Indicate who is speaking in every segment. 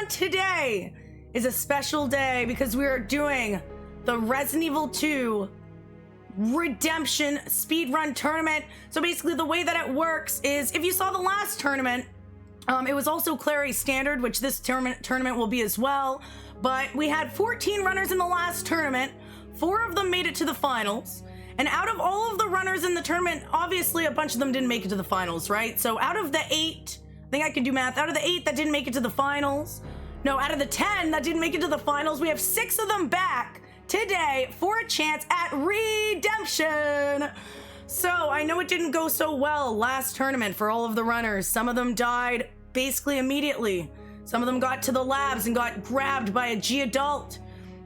Speaker 1: Speedrun today is a special day because we are doing the Resident Evil 2 Redemption Speedrun Tournament. So basically the way that it works is, if you saw the last tournament, it was also Clary Standard, which this tournament will be as well. But we had 14 runners in the last tournament. 4 of them made it to the finals. And out of all of the runners in the tournament, obviously a bunch of them didn't make it to the finals, right? So out of the 8, I think I can do math, out of the 8 that didn't make it to the finals, no, out of the 10 that didn't make it to the finals, we have 6 of them back today for a chance at redemption. So I know it didn't go so well last tournament for all of the runners. Some of them died basically immediately. Some of them got to the labs and got grabbed by a G-adult.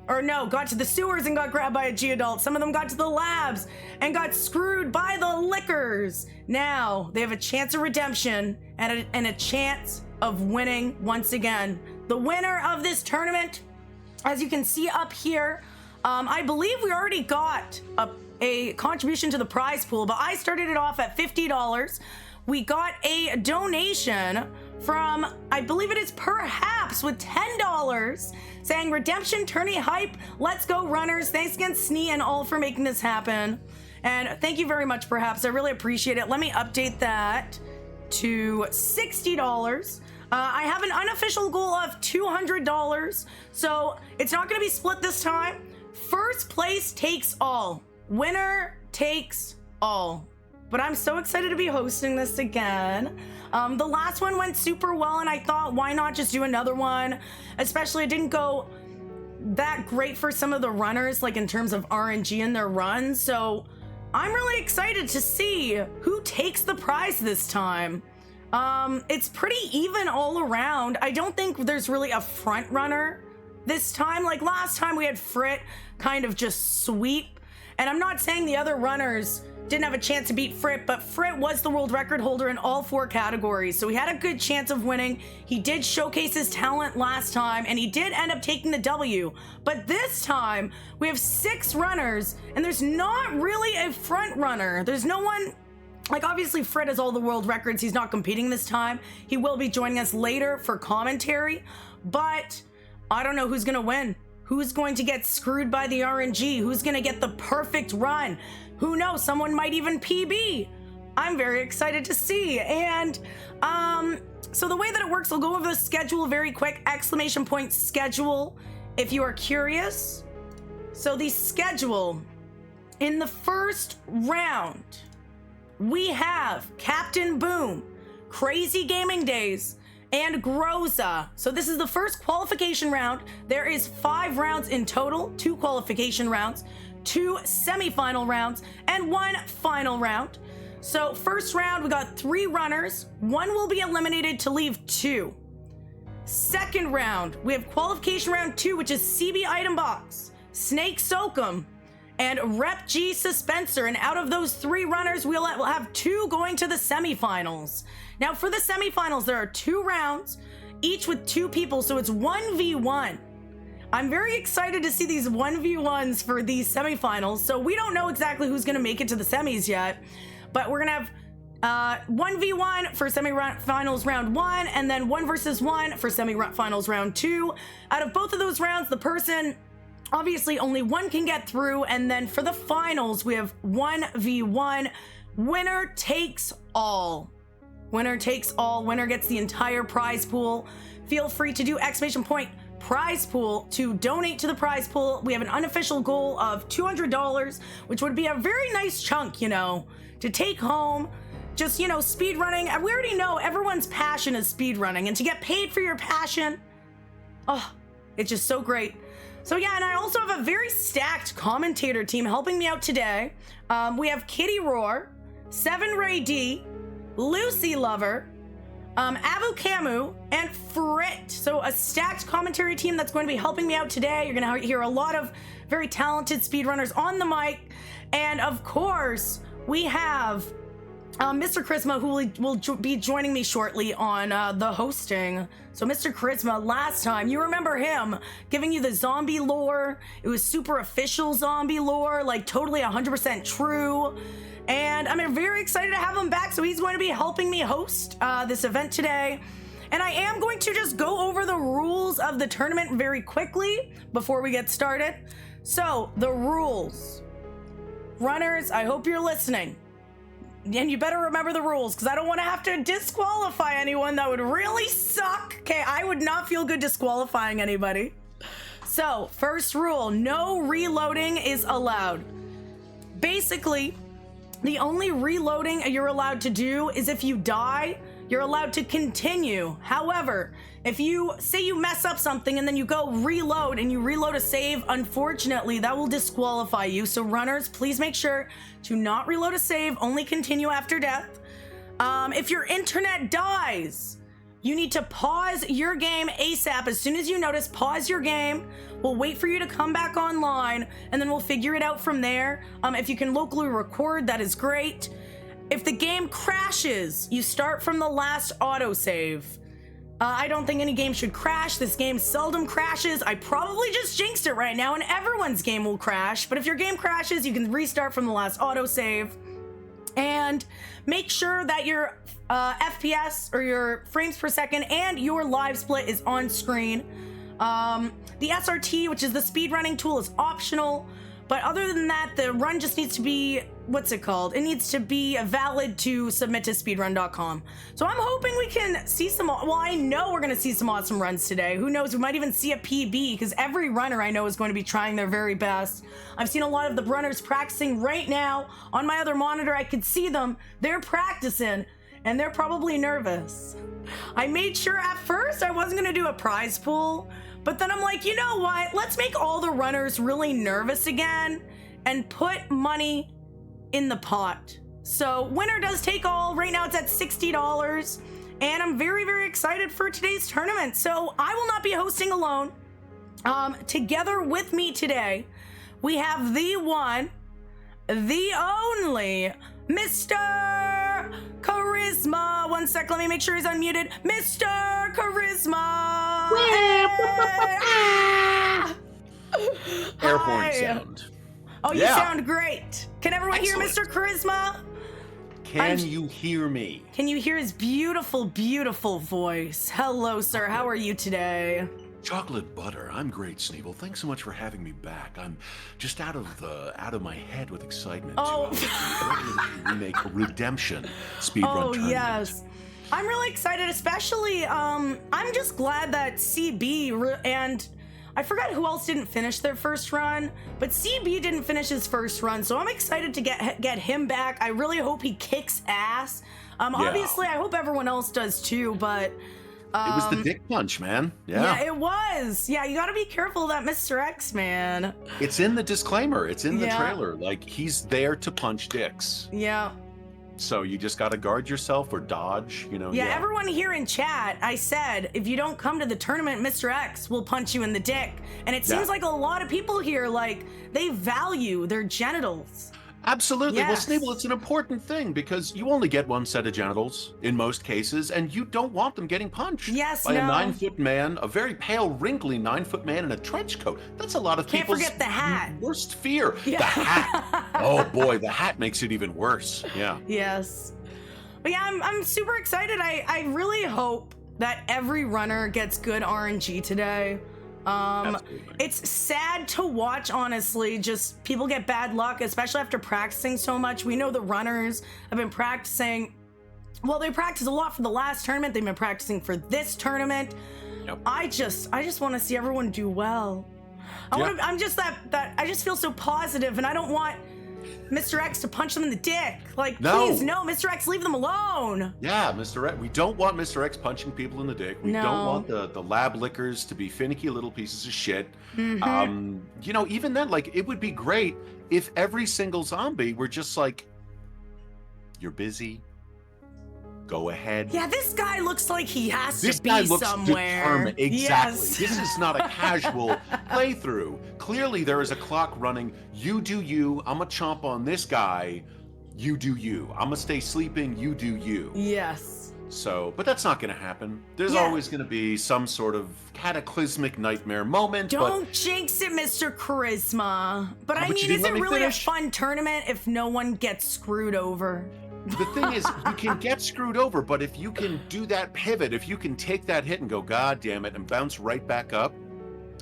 Speaker 1: Or no, got to the sewers and got grabbed by a G-adult. Some of them got to the labs and got screwed by the lickers. Now they have a chance of redemption and a chance of winning once again. The winner of this tournament, as you can see up here, I believe we already got a contribution to the prize pool, but I started it off at $50. We got a donation from, I believe it is Perhaps, with $10, saying redemption tourney hype, let's go runners, thanks again Snee and all for making this happen. And thank you very much, Perhaps, I really appreciate it. Let me update that to $60. I have an unofficial goal of $200, so it's not going to be split this time. First place takes all. Winner takes all. But I'm so excited to be hosting this again. The last one went super well, and I thought, why not just do another one? Especially, it didn't go that great for some of the runners, like in terms of RNG in their runs. So I'm really excited to see who takes the prize this time. It's pretty even all around. I don't think there's really a front runner this time. Like last time we had Frit kind of just sweep. And I'm not saying the other runners didn't have a chance to beat Frit, but Frit was the world record holder in all 4 categories, so he had a good chance of winning. He did showcase his talent last time, and he did end up taking the W. But this time, we have 6 runners, and there's not really a front runner. There's no one, like obviously Frit has all the world records. He's not competing this time. He will be joining us later for commentary, but I don't know who's gonna win. Who's going to get screwed by the RNG? Who's gonna get the perfect run? Who knows? Someone might even PB. I'm very excited to see. And so the way that it works, I'll go over the schedule very quick. Exclamation point schedule, if you are curious. So the schedule, in the first round, we have Captain Boom, Crazy Gaming Days, and Groza. So this is the first qualification round. There is 5 rounds in total, 2 qualification rounds, 2 semifinal rounds, and 1 final round. So first round, we got 3 runners. 1 will be eliminated to leave 2. Second round, we have qualification round 2, which is CB Item Box, Snake Soakum, and Rep G Suspenser. And out of those 3 runners, we'll have 2 going to the semifinals. Now for the semifinals, there are 2 rounds, each with 2 people, so it's 1v1. I'm very excited to see these 1v1s for these semifinals. So we don't know exactly who's gonna make it to the semis yet, but we're gonna have 1v1 for semifinals round 1, and then 1 versus 1 for semifinals round 2. Out of both of those rounds, the person, obviously only 1 can get through, and then for the finals, we have 1v1. Winner takes all. Winner takes all. Winner gets the entire prize pool. Feel free to do exclamation point prize pool to donate to the prize pool. We have an unofficial goal of $200, which would be a very nice chunk, you know, to take home. Just, you know, speed running. And we already know everyone's passion is speed running, and to get paid for your passion, oh, it's just so great. So yeah, and I also have a very stacked commentator team helping me out today. We have Kitty Roar, 7 Ray D, Lucy Lover, Avu Camu, and Frit. So a stacked commentary team that's going to be helping me out today. You're going to hear a lot of very talented speedrunners on the mic. And of course, we have Mr. Charisma, who will be joining me shortly on the hosting. So Mr. Charisma, last time, you remember him giving you the zombie lore. It was super official zombie lore, like totally 100% true. And I'm very excited to have him back. So he's going to be helping me host this event today. And I am going to just go over the rules rules of the tournament very quickly before we get started. So, the rules. Runners, I hope you're listening. And you better remember the rules, because I don't want to have to disqualify anyone. That would really suck. Okay, I would not feel good disqualifying anybody. So, first rule, no reloading is allowed. Basically, the only reloading you're allowed to do is if you die, you're allowed to continue. However, if you say you mess up something and then you go reload and you reload a save, unfortunately, that will disqualify you. So runners, please make sure to not reload a save, only continue after death. If your internet dies, you need to pause your game ASAP. As soon as you notice, pause your game. We'll wait for you to come back online and then we'll figure it out from there. If you can locally record, that is great. If the game crashes, you start from the last autosave. I don't think any game should crash. This game seldom crashes. I probably just jinxed it right now and everyone's game will crash. But if your game crashes, you can restart from the last autosave. And make sure that your FPS or your frames per second and your live split is on screen. The SRT, which is the speedrunning tool, is optional. But other than that, the run just needs to be, what's it called? It needs to be valid to submit to speedrun.com. So I'm hoping we can see some, well, I know we're going to see some awesome runs today. Who knows? We might even see a PB because every runner I know is going to be trying their very best. I've seen a lot of the runners practicing right now. On my other monitor, I could see them. They're practicing and they're probably nervous. I made sure at first I wasn't going to do a prize pool. But then I'm like, you know what? Let's make all the runners really nervous again and put money in the pot. So winner does take all. Right now it's at $60. And I'm very, very excited for today's tournament. So I will not be hosting alone. Together with me today, we have the one, the only, Mr. Charisma. One sec, let me make sure he's unmuted. Mr. Charisma.
Speaker 2: Air horn sound.
Speaker 1: Oh, you sound great. Can everyone hear Mr. Charisma?
Speaker 2: Can you hear me?
Speaker 1: Can you hear his beautiful, beautiful voice? Hello, sir. How are you today?
Speaker 2: Chocolate butter. I'm great, Sneeble. Thanks so much for having me back. I'm just out of my head with excitement.
Speaker 1: Oh,
Speaker 2: to Remake Redemption speedrun tournament.
Speaker 1: Yes. I'm really excited, especially, I'm just glad that CB and I forgot who else didn't finish their first run, but CB didn't finish his first run, so I'm excited to get him back. I really hope he kicks ass. Obviously, I hope everyone else does too, but...
Speaker 2: it was the dick punch, man.
Speaker 1: Yeah, it was. Yeah, you gotta be careful of that Mr. X, man.
Speaker 2: It's in the disclaimer. It's in the trailer. Like, he's there to punch dicks.
Speaker 1: Yeah.
Speaker 2: So you just got to guard yourself or dodge, you know.
Speaker 1: Yeah, everyone here in chat, I said, if you don't come to the tournament, Mr. X will punch you in the dick. And it seems like a lot of people here, like, they value their genitals.
Speaker 2: Absolutely.
Speaker 1: Yes.
Speaker 2: Well, Sneeble, it's an important thing because you only get one set of genitals in most cases, and you don't want them getting punched by a 9-foot man, a very pale, wrinkly 9-foot man in a trench coat. That's a lot of people's
Speaker 1: forget the hat.
Speaker 2: Worst fear. Yeah. The hat. Oh boy, the hat makes it even worse. Yeah.
Speaker 1: Yes. But yeah, I'm super excited. I really hope that every runner gets good RNG today. It's sad to watch, honestly, just people get bad luck, especially after practicing so much. We know the runners have been practicing, well, they practiced a lot for the last tournament. They've been practicing for this tournament.
Speaker 2: Yep.
Speaker 1: I just want to see everyone do well. I just feel so positive, and I don't want Mr. X to punch them in the dick. Like, please, no, Mr. X, leave them alone.
Speaker 2: Yeah, Mr. X. We don't want Mr. X punching people in the dick. We don't want the lab lickers to be finicky little pieces of shit.
Speaker 1: Mm-hmm.
Speaker 2: You know, even then, like, it would be great if every single zombie were just like, you're busy. Go ahead.
Speaker 1: Yeah, this guy looks like he has
Speaker 2: this
Speaker 1: to be
Speaker 2: guy looks
Speaker 1: somewhere.
Speaker 2: Determined. Exactly.
Speaker 1: Yes.
Speaker 2: This is not a casual playthrough. Clearly, there is a clock running. You do you. I'm gonna chomp on this guy. You do you. I'm gonna stay sleeping. You do you.
Speaker 1: Yes.
Speaker 2: So, but that's not gonna happen. There's always gonna be some sort of cataclysmic nightmare moment.
Speaker 1: Don't jinx it, Mr. Charisma. But I mean, is it really a fun tournament if no one gets screwed over?
Speaker 2: The thing is, you can get screwed over, but if you can do that pivot, if you can take that hit and go, God damn it, and bounce right back up,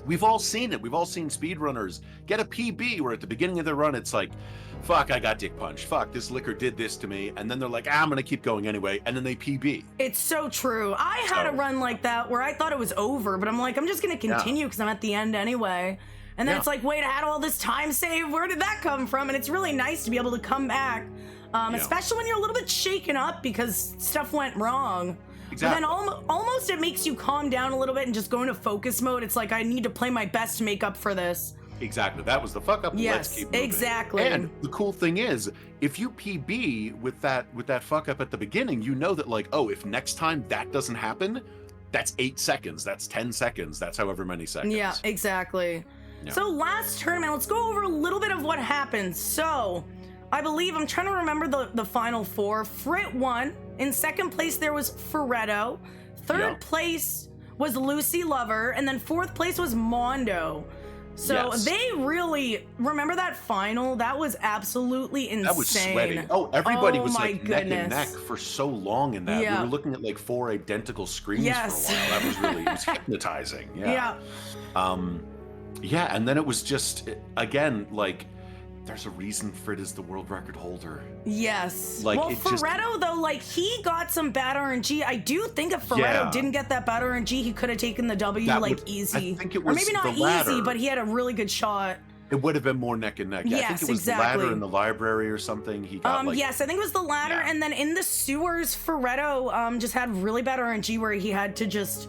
Speaker 2: we've all seen it. We've all seen speedrunners get a PB where at the beginning of their run, it's like, fuck, I got dick punched. Fuck, this liquor did this to me. And then they're like, I'm going to keep going anyway. And then they PB.
Speaker 1: It's so true. I had a run like that where I thought it was over, but I'm like, I'm just going to continue because I'm at the end anyway. And then it's like, wait, I had all this time saved. Where did that come from? And it's really nice to be able to come back, especially when you're a little bit shaken up because stuff went wrong.
Speaker 2: Exactly.
Speaker 1: But then almost it makes you calm down a little bit and just go into focus mode. It's like, I need to play my best to make up for this.
Speaker 2: Exactly. That was the fuck up.
Speaker 1: Yes,
Speaker 2: let's keep moving.
Speaker 1: exactly.
Speaker 2: And the cool thing is, if you PB with that fuck up at the beginning, you know that like, oh, if next time that doesn't happen, that's 8 seconds, that's 10 seconds, that's however many seconds.
Speaker 1: Yeah, exactly. Yeah. So last tournament, let's go over a little bit of what happened. So I believe, I'm trying to remember the final four. Frit won. In second place, there was Ferretto. Third place was Lucy Lover. And then fourth place was Mondo. So they really, remember that final? That was absolutely insane.
Speaker 2: That was sweaty. Oh, everybody was like neck and neck for so long in that. We were looking at like 4 identical screens for a while. That was really, it was hypnotizing. Yeah. Yeah, and then it was just, again, like, there's a reason Frit is the world record holder. Yes. Like,
Speaker 1: well, Ferretto, though, like, he got some bad RNG. I do think if Ferretto didn't get that bad RNG, he could have taken the W, easy.
Speaker 2: I think it was
Speaker 1: or maybe not easy, but he had a really good shot.
Speaker 2: It would have been more neck and neck. Yeah, I think it was the ladder in the library or something. He got
Speaker 1: yes, I think it was the ladder. And then in the sewers, Ferretto just had really bad RNG where he had to just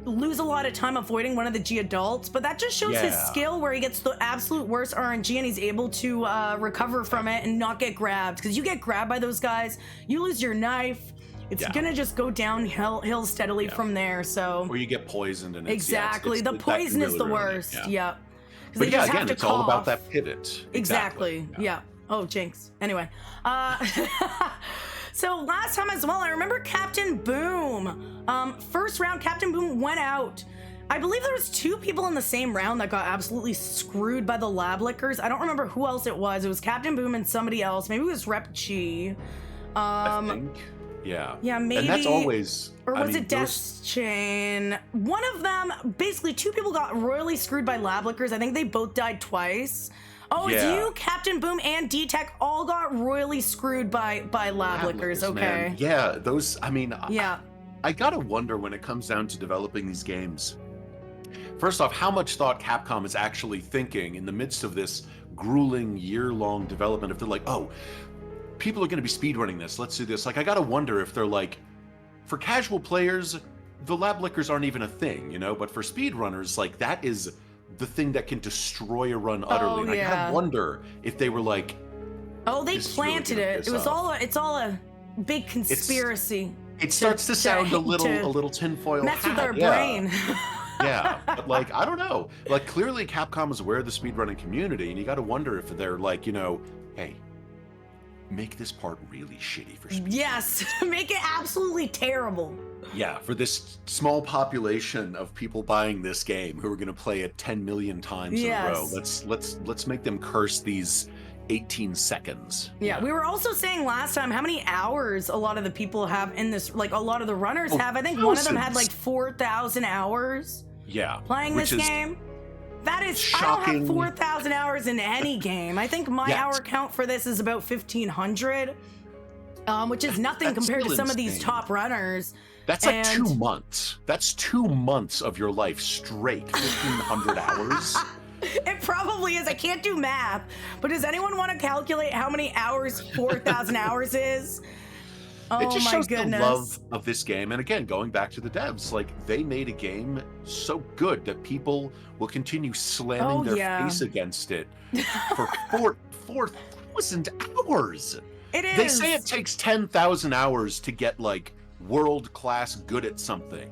Speaker 1: lose a lot of time avoiding one of the G adults, but that just shows his skill where he gets the absolute worst RNG and he's able to recover from it and not get grabbed, because you get grabbed by those guys, you lose your knife, it's gonna just go downhill steadily from there. So
Speaker 2: or you get poisoned and it's,
Speaker 1: the poison is the worst.
Speaker 2: But yeah, again, it's all about that pivot.
Speaker 1: Exactly. Oh, jinx. Anyway, so last time as well, I remember Captain Boom. First round, Captain Boom went out. I believe there was 2 people in the same round that got absolutely screwed by the lab lickers. I don't remember who else it was. It was Captain Boom and somebody else. Maybe it was Rep G.
Speaker 2: I think. Yeah, maybe. And that's always...
Speaker 1: Or was it Death Chain? One of them, basically 2 people got royally screwed by lab lickers. I think they both died twice. Oh, it's you, Captain Boom, and D-Tech all got royally screwed by lab lickers. Okay.
Speaker 2: Man. Yeah, those, I mean... I gotta wonder when it comes down to developing these games. First off, how much thought Capcom is actually thinking in the midst of this grueling year-long development. If they're like, oh, people are going to be speedrunning this, let's do this. Like, I gotta wonder if they're like, for casual players, the lab lickers aren't even a thing, you know? But for speedrunners, like, that is the thing that can destroy a run utterly. And I gotta wonder if they were like,
Speaker 1: oh, they planted it. It's all a big conspiracy.
Speaker 2: It starts to sound a little tinfoil
Speaker 1: mess with our brain.
Speaker 2: Yeah, but like, I don't know. Like, clearly Capcom is aware of the speedrunning community, and you got to wonder if they're like, you know, hey, make this part really shitty for speedrunners.
Speaker 1: Yes, make it absolutely terrible.
Speaker 2: Yeah, for this small population of people buying this game who are going to play it 10 million times in a row. Let's make them curse these 18 seconds.
Speaker 1: Yeah, we were also saying last time how many hours a lot of the people have in this, like a lot of the runners have. I think one of them had like 4,000 hours playing this game. That is shocking. I don't have 4,000 hours in any game. I think my hour count for this is about 1,500, which is nothing compared to some of these top runners.
Speaker 2: That's like 2 months. That's 2 months of your life straight, 1,500 hours.
Speaker 1: It probably is. I can't do math, but does anyone want to calculate how many hours 4,000 hours is? Oh,
Speaker 2: it just
Speaker 1: my
Speaker 2: shows
Speaker 1: goodness.
Speaker 2: The love of this game. And again, going back to the devs, like, they made a game so good that people will continue slamming their face against it for 4,000 hours.
Speaker 1: It is.
Speaker 2: They say it takes 10,000 hours to get like world-class good at something.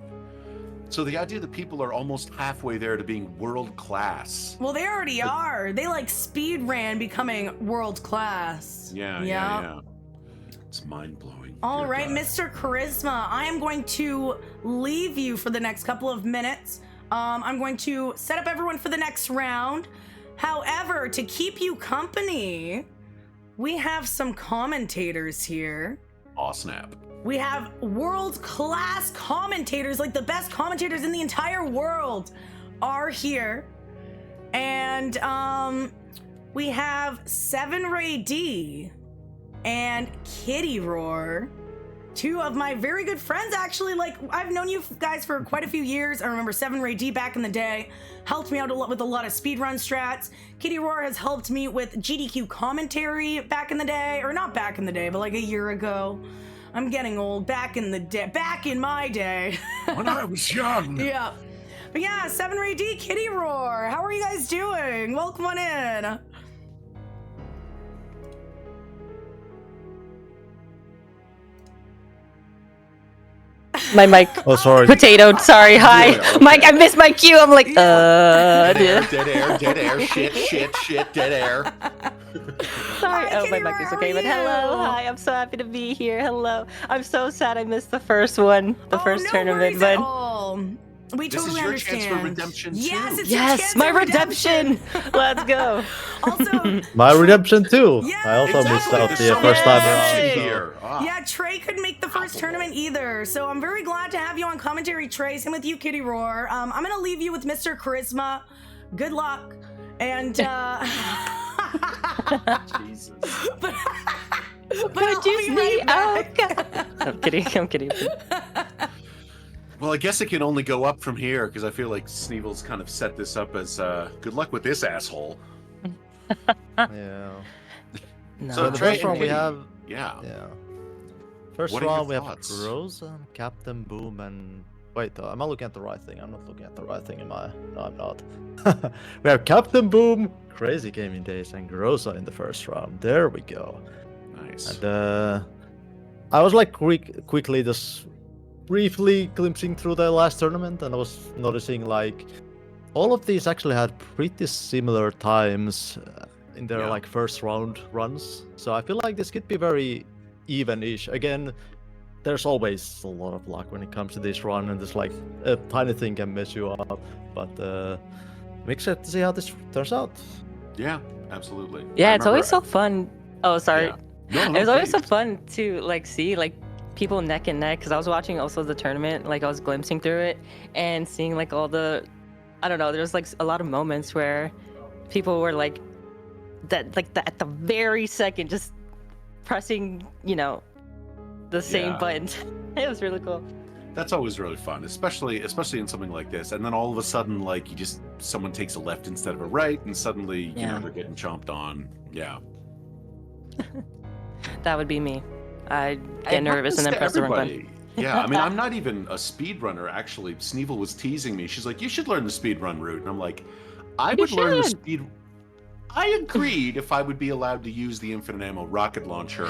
Speaker 2: So the idea that people are almost halfway there to being world-class.
Speaker 1: Well, they already are. They like speed ran becoming world-class.
Speaker 2: Yeah. It's mind-blowing.
Speaker 1: All right, Mr. Charisma, I am going to leave you for the next couple of minutes. I'm going to set up everyone for the next round. However, to keep you company, we have some commentators here.
Speaker 2: Aw, snap.
Speaker 1: We have world-class commentators, like the best commentators in the entire world are here. And we have 7RE2R and Kitty Roar, two of my very good friends, actually. Like, I've known you guys for quite a few years. I remember 7RE2R back in the day helped me out a lot with a lot of speedrun strats. Kitty Roar has helped me with GDQ commentary back in the day, or not back in the day, but like a year ago. I'm getting old. Back in my day.
Speaker 2: When I was young.
Speaker 1: Yeah. But yeah, 7RE2R, Kitty Roar. How are you guys doing? Welcome on in.
Speaker 3: My mic.
Speaker 4: Oh, sorry.
Speaker 3: Potato. Sorry. Hi.
Speaker 2: Yeah, okay.
Speaker 3: Mike, I missed my cue. I'm like,
Speaker 2: Dead air, shit, dead air.
Speaker 3: Sorry.
Speaker 1: Hi,
Speaker 3: Oh, my
Speaker 1: Kitty
Speaker 3: mic
Speaker 1: Roar,
Speaker 3: is
Speaker 1: how
Speaker 3: okay.
Speaker 1: are
Speaker 3: But hello.
Speaker 1: you?
Speaker 3: Hi. I'm so happy to be here. Hello. I'm so sad I missed the first one, the first
Speaker 1: no
Speaker 3: tournament.
Speaker 1: worries
Speaker 3: But
Speaker 1: at all. We
Speaker 2: This
Speaker 1: totally
Speaker 2: is your
Speaker 1: understand.
Speaker 2: chance for redemption,
Speaker 1: Yes,
Speaker 2: too.
Speaker 1: it's your
Speaker 3: yes,
Speaker 1: chance
Speaker 3: my
Speaker 1: for
Speaker 3: redemption. Let's go.
Speaker 1: Also,
Speaker 4: My redemption too.
Speaker 1: Yeah,
Speaker 4: I also missed
Speaker 1: exactly.
Speaker 4: out
Speaker 1: There's
Speaker 4: the
Speaker 1: so
Speaker 4: first time
Speaker 1: much
Speaker 4: around.
Speaker 2: redemption
Speaker 4: so-
Speaker 2: here. Ah.
Speaker 1: yeah, Trey couldn't make the first tournament either, so I'm very glad to have you on commentary, Trey. Same with you, Kitty Roar. I'm gonna leave you with Mr. Charisma. Good luck, and
Speaker 2: Jesus.
Speaker 1: but
Speaker 3: Produce
Speaker 1: I'll be
Speaker 3: me
Speaker 1: right back.
Speaker 3: out. I'm kidding. I'm kidding.
Speaker 2: Well, I guess it can only go up from here, because I feel like Sneevel's kind of set this up as good luck with this asshole.
Speaker 4: Yeah.
Speaker 3: No.
Speaker 2: So
Speaker 4: The
Speaker 2: Trey
Speaker 4: first round we
Speaker 2: Kitty.
Speaker 4: have.
Speaker 2: Yeah.
Speaker 4: Yeah. First
Speaker 2: What are your
Speaker 4: round we have
Speaker 2: thoughts?
Speaker 4: Frozen, Captain Boom, and wait, am I looking at the right thing? I'm not looking at the right thing, am I? No, I'm not. We have Captain Boom, Crazy Gaming Days, and Groza in the first round. There we go.
Speaker 2: Nice.
Speaker 4: And I was like quickly just briefly glimpsing through the last tournament, and I was noticing like all of these actually had pretty similar times in their
Speaker 2: Yeah.
Speaker 4: like first round runs. So I feel like this could be very even-ish. Again, there's always a lot of luck when it comes to this run, and just like a tiny thing can mess you up. But I'm excited to see how this turns out.
Speaker 2: Yeah, absolutely.
Speaker 3: Yeah,
Speaker 2: I
Speaker 3: it's always
Speaker 2: remember-
Speaker 3: so fun. Oh, sorry.
Speaker 2: Yeah. No,
Speaker 3: It was always so
Speaker 2: please.
Speaker 3: fun to like see like people neck and neck, because I was watching also the tournament, like I was glimpsing through it and seeing like all the, I don't know, there's like a lot of moments where people were like at the very second just pressing, you know, the same
Speaker 2: Yeah.
Speaker 3: button. It was really cool.
Speaker 2: That's always really fun, especially in something like this. And then all of a sudden, like someone takes a left instead of a right, and suddenly you know
Speaker 3: Yeah.
Speaker 2: they're getting chomped on. Yeah.
Speaker 3: That would be me. I
Speaker 2: It
Speaker 3: get nervous and then
Speaker 2: happens
Speaker 3: press
Speaker 2: to
Speaker 3: the wrong button.
Speaker 2: everybody. Yeah, I mean, I'm not even a speedrunner, actually. Sneevel was teasing me. She's like, you should learn the speedrun route. And I'm like, I
Speaker 3: You
Speaker 2: would learn the
Speaker 3: should.
Speaker 2: speed. I agreed if I would be allowed to use the infinite ammo rocket launcher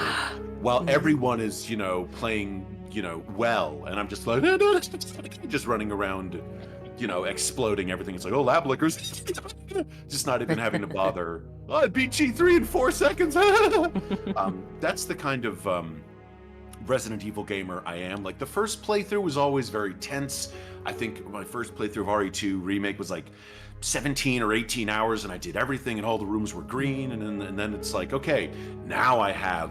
Speaker 2: while everyone is, you know, playing, you know, well. And I'm just like, just running around, you know, exploding everything. It's like, oh, lab lickers. Just not even having to bother. Oh, I beat G3 in 4 seconds. That's the kind of Resident Evil gamer I am. Like, the first playthrough was always very tense. I think my first playthrough of RE2 Remake was like 17 or 18 hours, and I did everything, and all the rooms were green, and then it's like, okay, now I have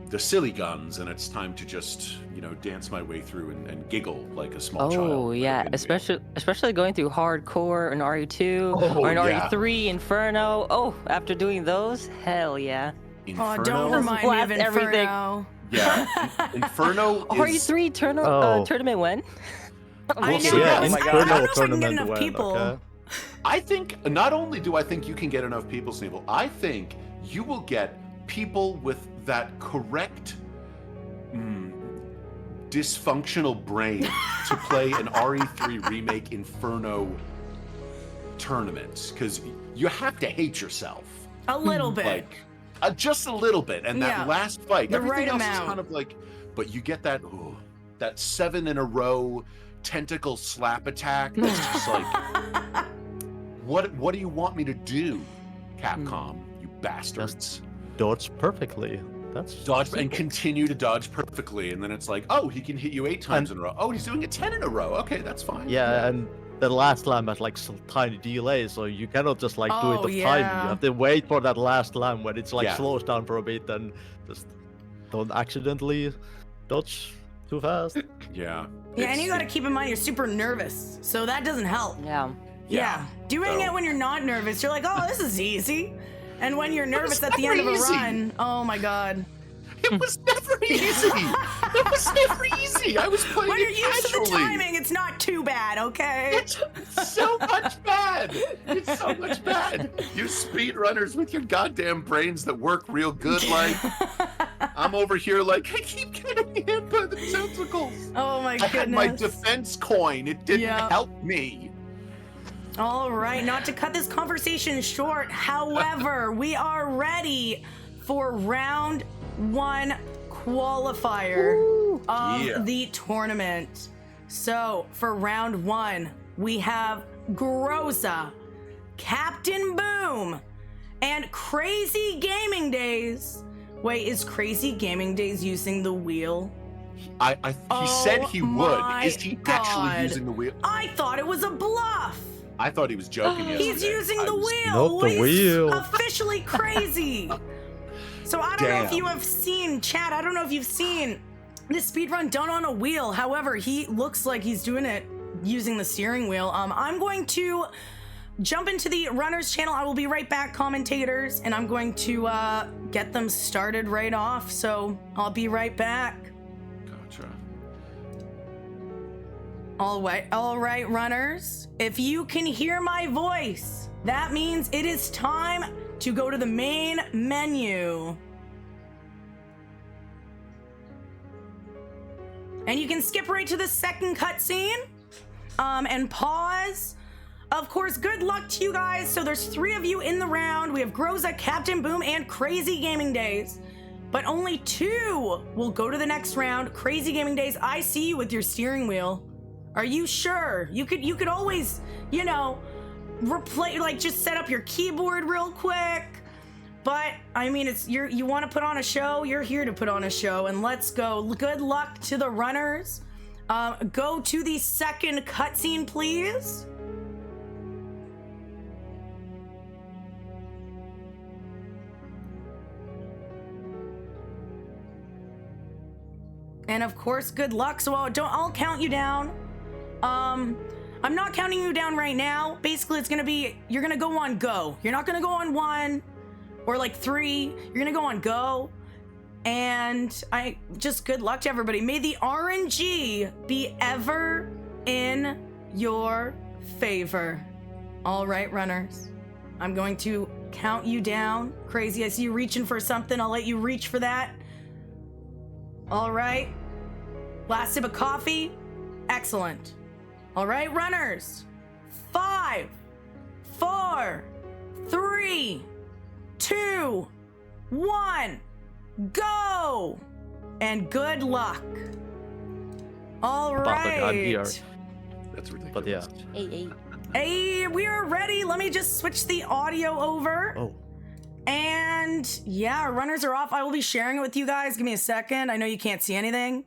Speaker 2: the silly guns, and it's time to just, you know, dance my way through and giggle like a small child.
Speaker 3: Oh
Speaker 2: like
Speaker 3: yeah,
Speaker 2: an infant.
Speaker 3: especially going through hardcore and RE2
Speaker 2: Oh,
Speaker 3: or an
Speaker 2: yeah.
Speaker 3: RE3 Inferno. Oh, after doing those, hell yeah.
Speaker 1: Oh, don't
Speaker 2: Inferno?
Speaker 1: remind me of
Speaker 3: Blast everything.
Speaker 1: Inferno.
Speaker 2: Yeah, Inferno is...
Speaker 3: RE3 tournament when?
Speaker 1: I
Speaker 2: Well,
Speaker 1: know.
Speaker 2: so yeah,
Speaker 1: I was- I
Speaker 4: Inferno
Speaker 1: don't know if I can get
Speaker 4: tournament
Speaker 1: enough
Speaker 4: when,
Speaker 1: people.
Speaker 4: okay?
Speaker 2: I think not only do I think you can get enough people, Sneevel, I think you will get people with that correct dysfunctional brain to play an RE3 Remake Inferno tournament, because you have to hate yourself.
Speaker 1: A little bit.
Speaker 2: Like, just a little bit. And that
Speaker 1: Yeah.
Speaker 2: last fight,
Speaker 1: The
Speaker 2: everything
Speaker 1: right
Speaker 2: else is
Speaker 1: amount.
Speaker 2: kind of like, but you get that, that 7 in a row tentacle slap attack. That's just like, what do you want me to do, Capcom, you bastards?
Speaker 4: Dodge perfectly. That's
Speaker 2: Dodge and continue to dodge perfectly, and then it's like, oh, he can hit you 8 times in a row. Oh, he's doing it 10 in a row. Okay, that's fine.
Speaker 4: Yeah, and the last lap has like some tiny delay, so you cannot just like do it
Speaker 1: Oh,
Speaker 4: of timing.
Speaker 1: yeah.
Speaker 4: You have to wait for that last lap when it's like
Speaker 2: Yeah.
Speaker 4: slows down for a bit and just don't accidentally dodge too fast.
Speaker 2: Yeah.
Speaker 1: Yeah, and you got to keep in mind you're super nervous, so that doesn't help.
Speaker 3: Yeah.
Speaker 1: Yeah. Doing
Speaker 2: So-
Speaker 1: it when you're not nervous, you're like, oh, this is easy. And when you're nervous at the
Speaker 2: never
Speaker 1: end of a
Speaker 2: easy.
Speaker 1: run, oh my god.
Speaker 2: It was never easy. It was never easy. I was playing
Speaker 1: When you're
Speaker 2: it
Speaker 1: used to the
Speaker 2: casually.
Speaker 1: timing, it's not too bad, okay?
Speaker 2: It's so much bad. It's so much bad. You speedrunners with your goddamn brains that work real good, like I'm over here like I keep getting hit by the tentacles.
Speaker 1: Oh my
Speaker 2: I
Speaker 1: goodness.
Speaker 2: had my defense coin. It didn't
Speaker 1: Yeah.
Speaker 2: help me.
Speaker 1: All right, not to cut this conversation short, however, we are ready for round 1 qualifier of
Speaker 2: Yeah.
Speaker 1: the tournament. So, for round 1, we have Groza, Captain Boom, and Crazy Gaming Days. Wait, is Crazy Gaming Days using the wheel?
Speaker 2: He said he would.
Speaker 1: my
Speaker 2: Is he
Speaker 1: God.
Speaker 2: actually using the wheel?
Speaker 1: I thought it was a bluff.
Speaker 2: I thought he was joking yesterday.
Speaker 1: He's using
Speaker 2: I
Speaker 1: the
Speaker 2: was-
Speaker 1: wheel.
Speaker 4: Not the
Speaker 1: He's
Speaker 4: wheel.
Speaker 1: officially crazy. So I don't know if
Speaker 2: Damn.
Speaker 1: you have seen, chat, I don't know if you've seen this speedrun done on a wheel. However, he looks like he's doing it using the steering wheel. I'm going to jump into the runners channel. I will be right back, commentators, and I'm going to get them started right off. So I'll be right back.
Speaker 2: Gotcha.
Speaker 1: All right, runners. If you can hear my voice, that means it is time to go to the main menu. And you can skip right to the second cutscene and pause. Of course, good luck to you guys. So there's 3 of you in the round. We have Groza, Captain Boom, and Crazy Gaming Days. But only 2 will go to the next round. Crazy Gaming Days, I see you with your steering wheel. Are you sure? You could always, you know, replay, like just set up your keyboard real quick. But I mean, you want to put on a show, you're here to put on a show, and let's go. Good luck to the runners. Go to the second cutscene, please. And of course, good luck. So I'll count you down. I'm not counting you down right now. Basically, it's gonna be, you're gonna go on go. You're not gonna go on 1 or like 3. You're gonna go on go. And I just good luck to everybody. May the RNG be ever in your favor. All right, runners. I'm going to count you down. Crazy, I see you reaching for something. I'll let you reach for that. All right. Last sip of coffee. Excellent. All right, runners. 5, 4, 3, 2, 1, go! And good luck. All right.
Speaker 4: I'm here.
Speaker 2: That's ridiculous.
Speaker 4: But yeah.
Speaker 1: Hey, we are ready. Let me just switch the audio over.
Speaker 4: Oh.
Speaker 1: And yeah, our runners are off. I will be sharing it with you guys. Give me a second. I know you can't see anything.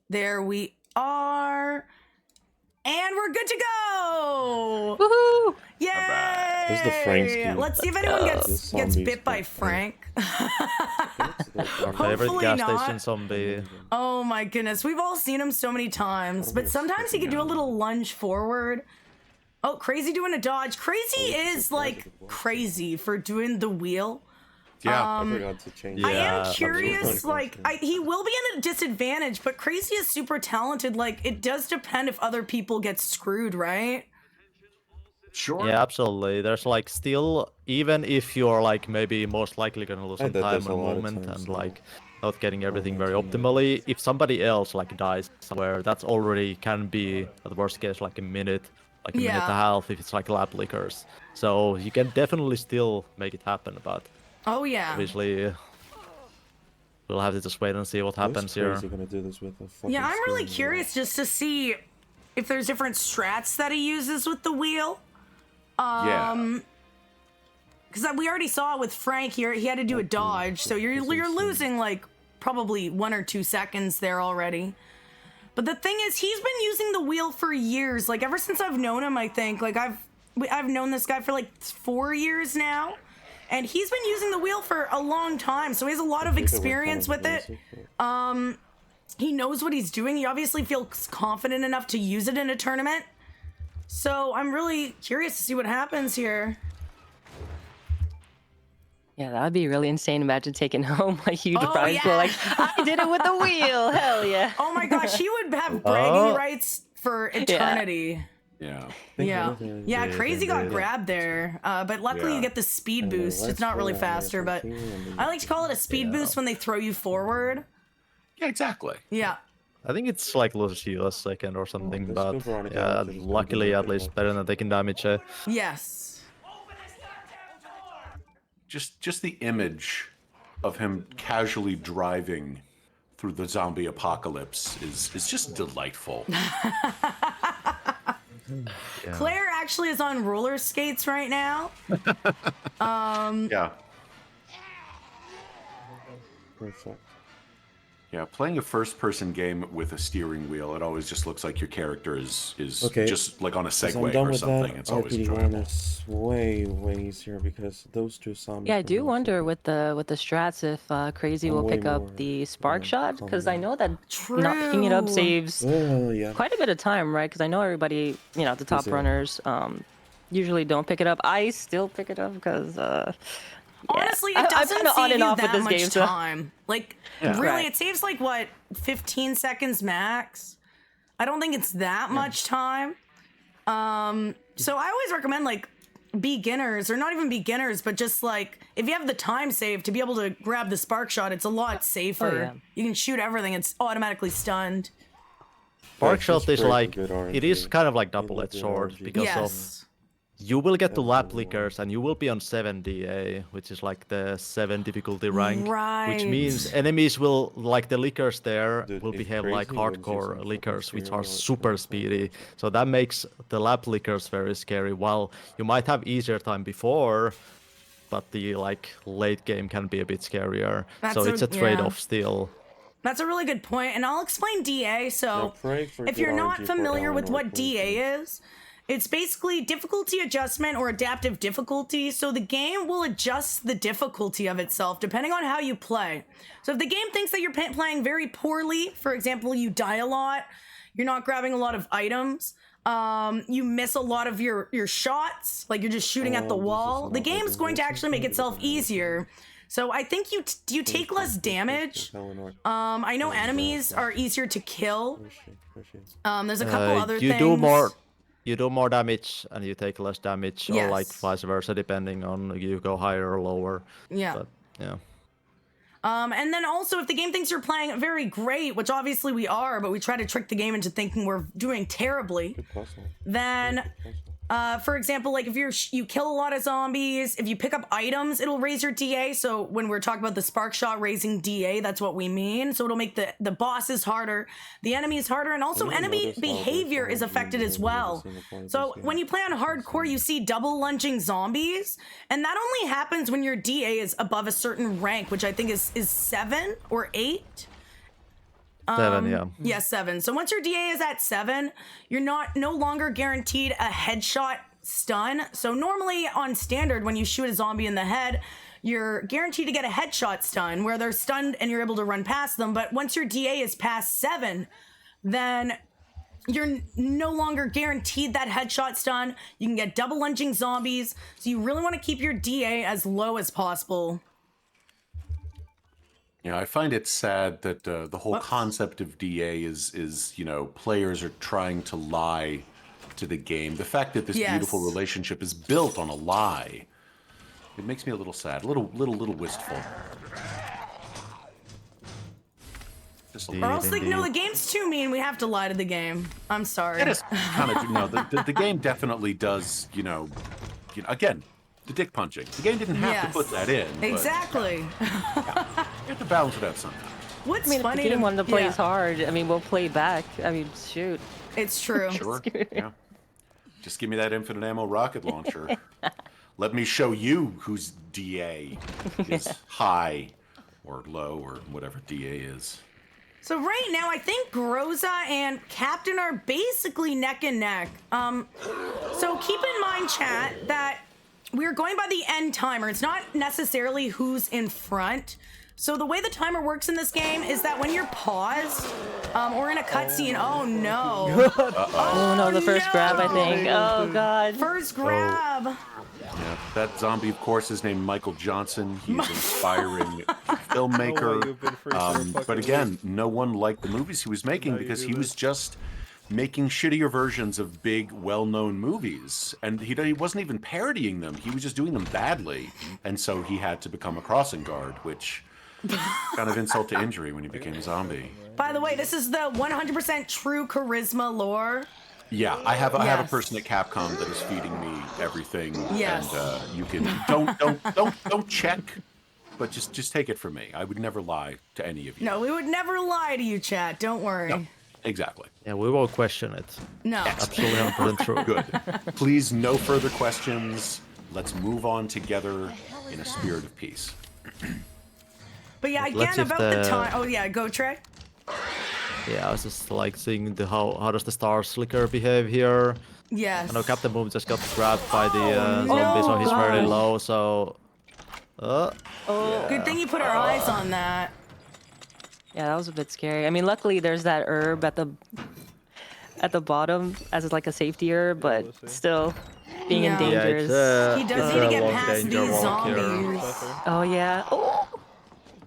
Speaker 1: There we are. And we're good to go.
Speaker 3: Woohoo!
Speaker 1: Yay!
Speaker 2: right.
Speaker 5: This is the Frank scheme.
Speaker 1: Let's see if anyone
Speaker 5: This
Speaker 1: gets
Speaker 5: zombie's
Speaker 1: bit by
Speaker 5: quite
Speaker 1: Frank.
Speaker 4: Our favorite
Speaker 1: Hopefully
Speaker 4: gas
Speaker 1: not.
Speaker 4: station zombie.
Speaker 1: Oh my goodness, we've all seen him so many times, but sometimes he could do a little lunge forward. Oh, Crazy doing a dodge. Crazy is like crazy for doing the wheel.
Speaker 2: Yeah.
Speaker 5: I forgot to change.
Speaker 1: I
Speaker 4: Yeah,
Speaker 1: am curious,
Speaker 5: absolutely.
Speaker 1: like, he will be in a disadvantage, but Crazy is super talented. Like, it does depend if other people get screwed, right?
Speaker 2: Sure.
Speaker 4: Yeah, absolutely. There's like still, even if you're like maybe most likely gonna lose some
Speaker 5: did
Speaker 4: time
Speaker 5: this
Speaker 4: on
Speaker 5: a
Speaker 4: a
Speaker 5: lot of
Speaker 4: moment
Speaker 5: times,
Speaker 4: and
Speaker 5: yeah.
Speaker 4: like not getting everything very optimally, if somebody else like dies somewhere, that's already can be at the worst case like a minute, like a minute and a
Speaker 1: Yeah.
Speaker 4: half if it's like lap lickers. So you can definitely still make it happen, but
Speaker 1: Oh, yeah.
Speaker 4: obviously we'll have to just wait and see what happens here.
Speaker 5: Crazy gonna do this with a fucking
Speaker 1: Yeah, I'm really
Speaker 5: steering wheel.
Speaker 1: curious just to see if there's different strats that he uses with the wheel.
Speaker 2: Yeah.
Speaker 1: Because we already saw with Frank here, he had to do a dodge, so you're losing like probably 1 or 2 seconds there already. But the thing is, he's been using the wheel for years. Like, ever since I've known him, I think. Like, I've known this guy for, like, 4 years now. And he's been using the wheel for a long time, so he has a lot of experience with it. He knows what he's doing. He obviously feels confident enough to use it in a tournament. So I'm really curious to see what happens here.
Speaker 3: Yeah, that would be really insane. Imagine taking home a huge prize pool. Like, I did it with the wheel. Hell yeah.
Speaker 1: Oh my gosh, he would have bragging rights for eternity. Yeah, Crazy got grabbed there. But luckily you get the speed boost. It's not really faster, but I like to call it a speed boost when they throw you forward.
Speaker 2: Yeah, exactly.
Speaker 1: Yeah.
Speaker 4: I think it's like Lucio's second or something, but yeah, luckily at least better than taking damage.
Speaker 1: Yes.
Speaker 2: Just the image of him casually driving through the zombie apocalypse is just delightful.
Speaker 1: Claire actually is on roller skates right now.
Speaker 2: Yeah.
Speaker 5: Perfect.
Speaker 2: Yeah, playing a first-person game with a steering wheel, it always just looks like your character is just like on a Segway or something. It's always enjoyable.
Speaker 5: It's way easier because those two zombies.
Speaker 3: Yeah, I do wonder with the strats if Crazy will pick up the spark shot, because I know that not picking it up saves quite a bit of time, right? Because I know everybody, the top runners usually don't pick it up. I still pick it up because
Speaker 1: honestly, it doesn't save you that much time. Like, really,
Speaker 3: Right.
Speaker 1: it saves like, what, 15 seconds max? I don't think it's that much time. So I always recommend, like, beginners, or not even beginners, but just, like, if you have the time saved to be able to grab the spark shot, it's a lot safer. You can shoot everything. It's automatically stunned.
Speaker 4: Spark shot is like, it is kind of like double-edged sword because of... You will get to lap lickers and you will be on 7 DA, which is like the 7 difficulty rank. Which means enemies will, like the lickers there, will behave like hardcore lickers, which are super speedy. So that makes the lap lickers very scary. While you might have easier time before, but the late game can be a bit scarier. So it's a trade-off still.
Speaker 1: That's a really good point, and I'll explain DA. So if you're not familiar with what DA is, it's basically difficulty adjustment or adaptive difficulty. So the game will adjust the difficulty of itself depending on how you play. So if the game thinks that you're playing very poorly, for example, you die a lot, you're not grabbing a lot of items, you miss a lot of your shots, like you're just shooting at the wall, the game's going to actually make itself easier. So I think you take less damage. I know enemies are easier to kill. There's a couple other things.
Speaker 4: You do more damage and you take less damage, or like vice versa, depending on you go higher or lower.
Speaker 1: Yeah.
Speaker 4: But,
Speaker 1: and then also, if the game thinks you're playing very great, which obviously we are, but we try to trick the game into thinking we're doing terribly, then, for example, like if you kill a lot of zombies, if you pick up items, it'll raise your DA. So when we're talking about the spark shot raising DA, that's what we mean. So it'll make the bosses harder, the enemies harder, and also enemy behavior is affected as well. So when you play on hardcore, you see double lunging zombies, and that only happens when your DA is above a certain rank, which I think is 7 or 8.
Speaker 4: 7, yeah.
Speaker 1: Yeah, 7. So once your DA is at 7, you're no longer guaranteed a headshot stun. So normally on standard, when you shoot a zombie in the head, you're guaranteed to get a headshot stun where they're stunned and you're able to run past them. But once your DA is past 7, then you're no longer guaranteed that headshot stun. You can get double lunging zombies. So you really want to keep your DA as low as possible.
Speaker 2: Yeah, I find it sad that the whole concept of DA is players are trying to lie to the game. The fact that this beautiful relationship is built on a lie, it makes me a little sad, a little wistful.
Speaker 1: Or else, the game's too mean. We have to lie to the game. I'm sorry.
Speaker 2: It is kind of the game definitely does. Again. The dick punching. The game didn't have to put that in.
Speaker 1: Exactly.
Speaker 2: You have to balance it out sometimes.
Speaker 1: What's
Speaker 3: funny? If the game wanted to play hard, we'll play back. Shoot.
Speaker 1: It's true.
Speaker 2: Sure. Yeah. Just give me that infinite ammo rocket launcher. Let me show you whose DA is high or low or whatever DA is.
Speaker 1: So right now, I think Groza and Captain are basically neck and neck. So keep in mind, chat, that we're going by the end timer. It's not necessarily who's in front. So the way the timer works in this game is that when you're paused or in a cutscene, oh no.
Speaker 3: Oh no, the first grab, I think. Oh god.
Speaker 1: First grab.
Speaker 2: Yeah, that zombie, of course, is named Michael Johnson. He's an inspiring filmmaker. But again, no one liked the movies he was making because he was just making shittier versions of big, well-known movies. And he wasn't even parodying them. He was just doing them badly. And so he had to become a crossing guard, which kind of insult to injury when he became a zombie.
Speaker 1: By the way, this is the 100% true charisma lore.
Speaker 2: Yeah, I have a person at Capcom that is feeding me everything.
Speaker 1: Yes.
Speaker 2: And you can don't check, but just take it from me. I would never lie to any of you.
Speaker 1: No, we would never lie to you, chat. Don't worry.
Speaker 2: No, exactly.
Speaker 4: Yeah, we won't question it.
Speaker 1: No.
Speaker 4: Absolutely 100% true.
Speaker 2: Good. Please, no further questions. Let's move on together in a spirit of peace.
Speaker 1: But yeah,
Speaker 4: Let's
Speaker 1: again,
Speaker 4: see if
Speaker 1: about the
Speaker 4: the-
Speaker 1: time. Oh yeah, go Trey.
Speaker 4: Yeah, I was just like seeing how does the star slicker behave here.
Speaker 1: Yes.
Speaker 4: I know Captain Boom just got grabbed by the
Speaker 1: Oh,
Speaker 4: zombie, so he's very
Speaker 3: gosh.
Speaker 4: low. So,
Speaker 1: Good thing you put our eyes on that.
Speaker 3: Yeah, that was a bit scary. I mean, luckily there's that herb at the bottom as like a safety herb, but still being in
Speaker 1: Yeah.
Speaker 3: danger
Speaker 4: yeah,
Speaker 3: is.
Speaker 1: He does need to get
Speaker 4: long
Speaker 1: past
Speaker 4: danger
Speaker 1: these
Speaker 4: walk here.
Speaker 1: zombies.
Speaker 3: Oh yeah. Oh,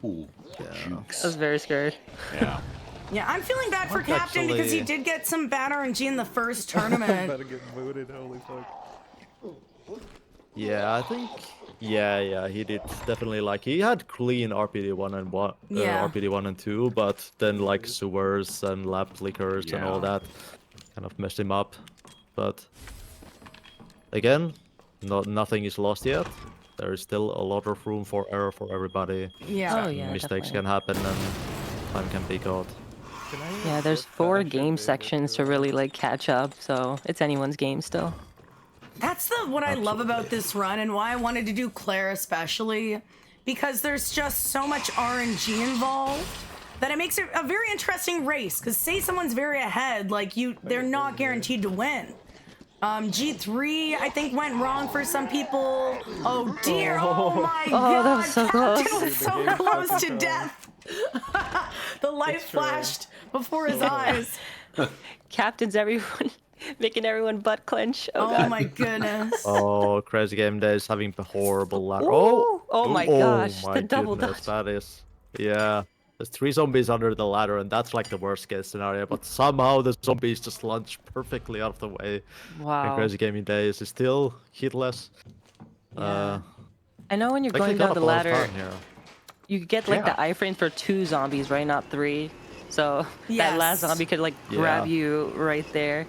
Speaker 2: Ooh,
Speaker 3: I
Speaker 2: jukes.
Speaker 3: was very scared.
Speaker 2: Yeah.
Speaker 1: Yeah, I'm feeling bad for
Speaker 4: Mark
Speaker 1: Captain because he
Speaker 4: actually-
Speaker 1: did get some bad RNG in the first tournament.
Speaker 6: Better get booted, holy fuck.
Speaker 4: yeah, I think. Yeah, he did definitely like he had clean RPD 1 and 1,
Speaker 1: Yeah.
Speaker 4: RPD 1 and 2, but then like sewers and lab flickers and all
Speaker 2: Yeah.
Speaker 4: that kind of messed him up. But again, nothing is lost yet. There is still a lot of room for error for everybody.
Speaker 1: Yeah.
Speaker 3: Oh yeah.
Speaker 4: Mistakes
Speaker 3: definitely.
Speaker 4: can happen and time can be caught.
Speaker 3: Yeah, there's 4 game sections to really like catch up, so it's anyone's game still.
Speaker 1: That's what I love about this run and why I wanted to do Claire especially, because there's just so much RNG involved that it makes it a very interesting race. Because say someone's very ahead, like they're not guaranteed to win. G3 I think went wrong for some people. Oh dear! Oh my god!
Speaker 3: that was so
Speaker 1: Captain
Speaker 3: close.
Speaker 1: was so close to death. The light flashed before his eyes.
Speaker 3: Captain's everyone making everyone butt clench. Oh,
Speaker 1: Oh
Speaker 3: god.
Speaker 1: my goodness.
Speaker 4: Oh, Crazy Game Day is having a horrible ladder.
Speaker 3: Ooh, oh my gosh,
Speaker 4: my
Speaker 3: the double
Speaker 4: goodness,
Speaker 3: dodge.
Speaker 4: that is. Yeah. There's 3 zombies under the ladder, and that's like the worst case scenario. But somehow the zombies just lunge perfectly out of the way. And
Speaker 3: Wow.
Speaker 4: Crazy Gaming Days is still hitless.
Speaker 3: Yeah. I know when you're
Speaker 4: Actually
Speaker 3: going
Speaker 4: got
Speaker 3: down
Speaker 4: up
Speaker 3: the
Speaker 4: a lot of
Speaker 3: ladder,
Speaker 4: time here.
Speaker 3: you get like
Speaker 2: Yeah.
Speaker 3: the iframe for 2 zombies, right? Not 3. So
Speaker 1: Yes.
Speaker 3: that last zombie could like grab
Speaker 4: Yeah.
Speaker 3: you right there.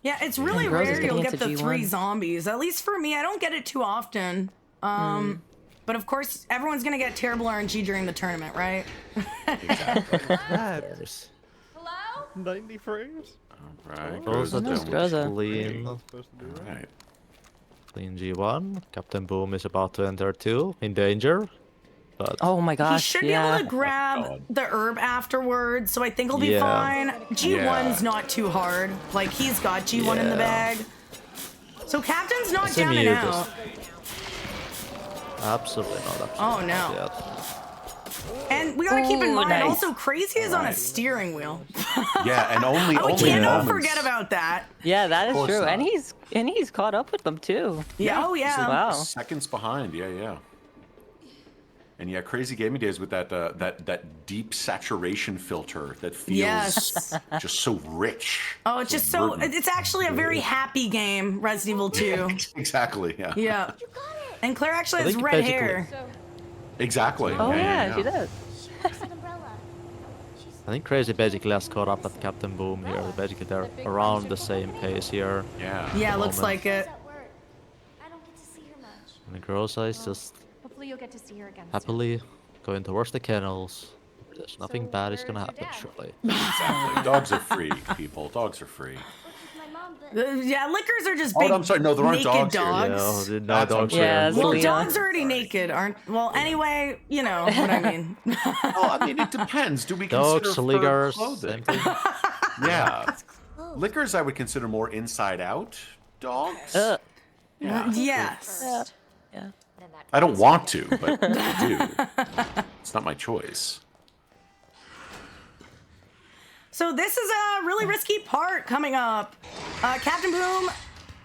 Speaker 1: Yeah, it's really
Speaker 3: Rose is
Speaker 1: rare
Speaker 3: getting
Speaker 1: you'll get
Speaker 3: into
Speaker 1: the 3
Speaker 3: G1.
Speaker 1: zombies. At least for me, I don't get it too often. But of course, everyone's gonna get terrible RNG during the tournament, right?
Speaker 4: Yes.
Speaker 6: 90 frames?
Speaker 2: All right.
Speaker 4: Rosa
Speaker 3: nice,
Speaker 4: down
Speaker 3: Rosa.
Speaker 4: clean.
Speaker 6: Supposed to do that?
Speaker 2: Right.
Speaker 4: Clean G1. Captain Boom is about to enter 2. In danger. But
Speaker 3: Oh my
Speaker 1: He
Speaker 3: gosh,
Speaker 1: should be
Speaker 3: yeah.
Speaker 1: able to grab
Speaker 2: God.
Speaker 1: the herb afterwards, so I think he'll be
Speaker 4: Yeah.
Speaker 1: fine. G1's
Speaker 2: Yeah.
Speaker 1: not too hard. Like, he's got G1 in the
Speaker 4: Yeah.
Speaker 1: bag. So Captain's not
Speaker 4: SMU
Speaker 1: down and out.
Speaker 4: just- absolutely not. Absolutely
Speaker 1: Oh, no.
Speaker 4: not yet.
Speaker 1: And we gotta keep in
Speaker 3: Ooh,
Speaker 1: mind,
Speaker 3: nice.
Speaker 1: also, Crazy is on a steering wheel.
Speaker 2: Yeah, and only
Speaker 1: We
Speaker 2: only
Speaker 1: cannot
Speaker 2: moments.
Speaker 1: forget about that.
Speaker 3: Yeah, that is
Speaker 2: course
Speaker 3: true.
Speaker 2: not.
Speaker 3: And he's caught up with them too.
Speaker 1: Yeah, oh yeah.
Speaker 3: Wow.
Speaker 2: Seconds behind. Yeah. And yeah, Crazy Gaming Days with that deep saturation filter that feels
Speaker 1: Yes.
Speaker 2: just so rich.
Speaker 1: Oh, it's just so,
Speaker 2: verdant.
Speaker 1: it's actually a very happy game, Resident Evil 2.
Speaker 2: Exactly. Yeah.
Speaker 1: Yeah. And Claire actually
Speaker 4: I
Speaker 1: has
Speaker 4: think
Speaker 1: red
Speaker 4: basically-
Speaker 1: hair.
Speaker 2: Exactly.
Speaker 3: Oh yeah, she does.
Speaker 4: I think Crazy basically has caught up at Captain Boom here. Basically, they're around the same pace here.
Speaker 2: Yeah.
Speaker 1: Yeah, looks
Speaker 4: moment.
Speaker 1: like it.
Speaker 7: I don't get to see her much.
Speaker 4: And Groza is just
Speaker 7: Hopefully you'll get to see her again.
Speaker 4: happily going towards the kennels. There's nothing
Speaker 7: So
Speaker 4: bad is
Speaker 7: where's
Speaker 4: gonna
Speaker 7: your
Speaker 4: happen,
Speaker 7: dad?
Speaker 4: surely.
Speaker 2: Exactly. Dogs are free, people. Dogs are free.
Speaker 7: With my mom.
Speaker 1: Yeah, lickers are just
Speaker 2: Oh,
Speaker 1: big
Speaker 2: I'm sorry. No, there aren't
Speaker 1: naked
Speaker 2: dogs here.
Speaker 1: dogs.
Speaker 4: No,
Speaker 2: That's
Speaker 4: dogs
Speaker 2: unfair.
Speaker 3: Yeah,
Speaker 4: here.
Speaker 1: Well,
Speaker 3: Leon.
Speaker 1: dogs are already naked, aren't? Well, anyway, you know what I mean.
Speaker 2: Well, I mean, it depends. Do we
Speaker 4: Dogs,
Speaker 2: consider fur
Speaker 4: lickers,
Speaker 2: clothing?
Speaker 4: same thing.
Speaker 2: Yeah. Lickers I would consider more inside out dogs. Yeah.
Speaker 1: Yes.
Speaker 3: Yeah.
Speaker 2: I don't want to, but I do. It's not my choice.
Speaker 1: So this is a really risky part coming up. Captain Boom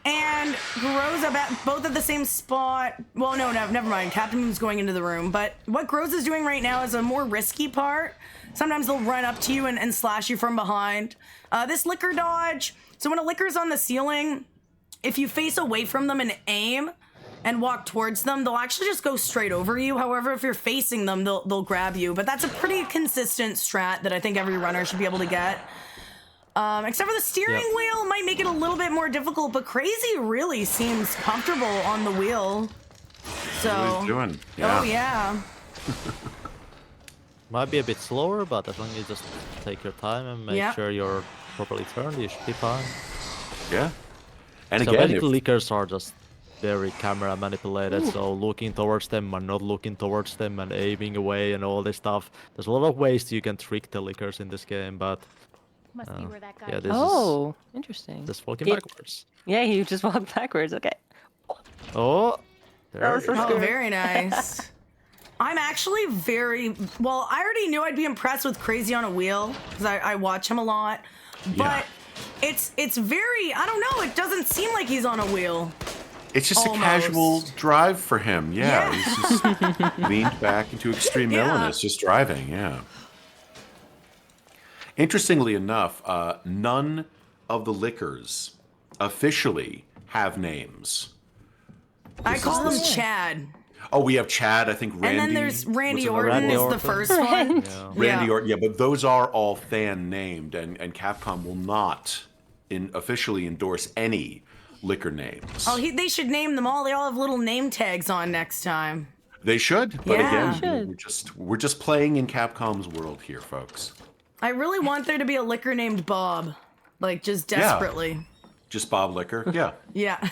Speaker 1: and Groza both at the same spot. Well, no, never mind. Captain Boom's going into the room. But what Groza's doing right now is a more risky part. Sometimes they'll run up to you and slash you from behind. This liquor dodge. So when a licker's on the ceiling, if you face away from them and aim and walk towards them, they'll actually just go straight over you. However, if you're facing them, they'll grab you. But that's a pretty consistent strat that I think every runner should be able to get. Except for the steering wheel might make it a little bit more difficult, but Crazy really seems comfortable on the wheel. So,
Speaker 2: What he's doing. Yeah.
Speaker 1: oh yeah.
Speaker 4: Might be a bit slower, but as long as you just take your time and make sure you're properly turned, you should be fine.
Speaker 2: Yeah. And
Speaker 4: So
Speaker 2: again,
Speaker 4: many
Speaker 2: if,
Speaker 4: lickers are just very camera manipulated, so looking towards them and not looking towards them and aiming away and all this stuff. There's a lot of ways you can trick the lickers in this game, but
Speaker 7: Must be where that guy
Speaker 4: yeah,
Speaker 7: is.
Speaker 4: this
Speaker 3: Oh, interesting.
Speaker 4: is just walking
Speaker 3: He-
Speaker 4: backwards.
Speaker 3: Yeah, he just walked backwards. Okay.
Speaker 4: Oh, there
Speaker 3: was
Speaker 4: you
Speaker 3: so
Speaker 4: go.
Speaker 1: Oh,
Speaker 3: scary.
Speaker 1: very nice. I'm actually well, I already knew I'd be impressed with Crazy on a wheel because I watch him a lot. But it's very, I don't know, it doesn't seem like he's on a wheel.
Speaker 2: it's just
Speaker 1: almost.
Speaker 2: a casual drive for him. Yeah.
Speaker 1: Yeah.
Speaker 2: He's just leaned back into extreme
Speaker 1: Yeah.
Speaker 2: villainous, just driving. Yeah. Interestingly enough, none of the lickers officially have names.
Speaker 1: I call him Chad.
Speaker 2: Oh, we have Chad. I think Randy.
Speaker 1: And then there's Randy
Speaker 2: was another
Speaker 1: Orton
Speaker 2: one.
Speaker 1: is the
Speaker 4: Orton.
Speaker 1: first one.
Speaker 2: Randy
Speaker 1: Yeah.
Speaker 2: Orton. Yeah, but those are all fan named, and Capcom will not officially endorse any liquor names.
Speaker 1: Oh, they should name them all. They all have little name tags on next time.
Speaker 2: They should, but
Speaker 1: Yeah.
Speaker 2: again, we're just playing in Capcom's world here, folks.
Speaker 1: I really want there to be a liquor named Bob. Like, just desperately.
Speaker 2: Just Bob Liquor. Yeah.
Speaker 1: Yeah.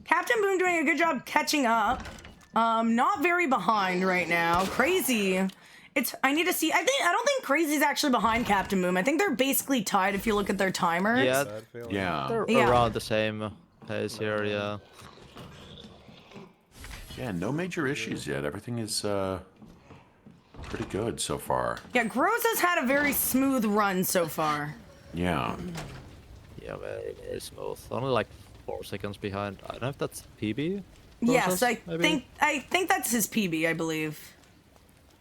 Speaker 1: Captain Boom doing a good job catching up. Not very behind right now. Crazy. I need to see. I don't think Crazy's actually behind Captain Boom. I think they're basically tied if you look at their timers.
Speaker 4: Yeah,
Speaker 6: Bad feeling.
Speaker 2: Yeah.
Speaker 4: they're
Speaker 1: Yeah.
Speaker 4: around the same pace here, yeah.
Speaker 2: Yeah, no major issues yet. Everything is pretty good so far.
Speaker 1: Yeah, Groza's had a very smooth run so far.
Speaker 2: Yeah.
Speaker 4: Yeah, very, very smooth. Only like 4 seconds behind. I don't know if that's PB.
Speaker 1: Yes,
Speaker 4: process, maybe?
Speaker 1: I think that's his PB, I believe.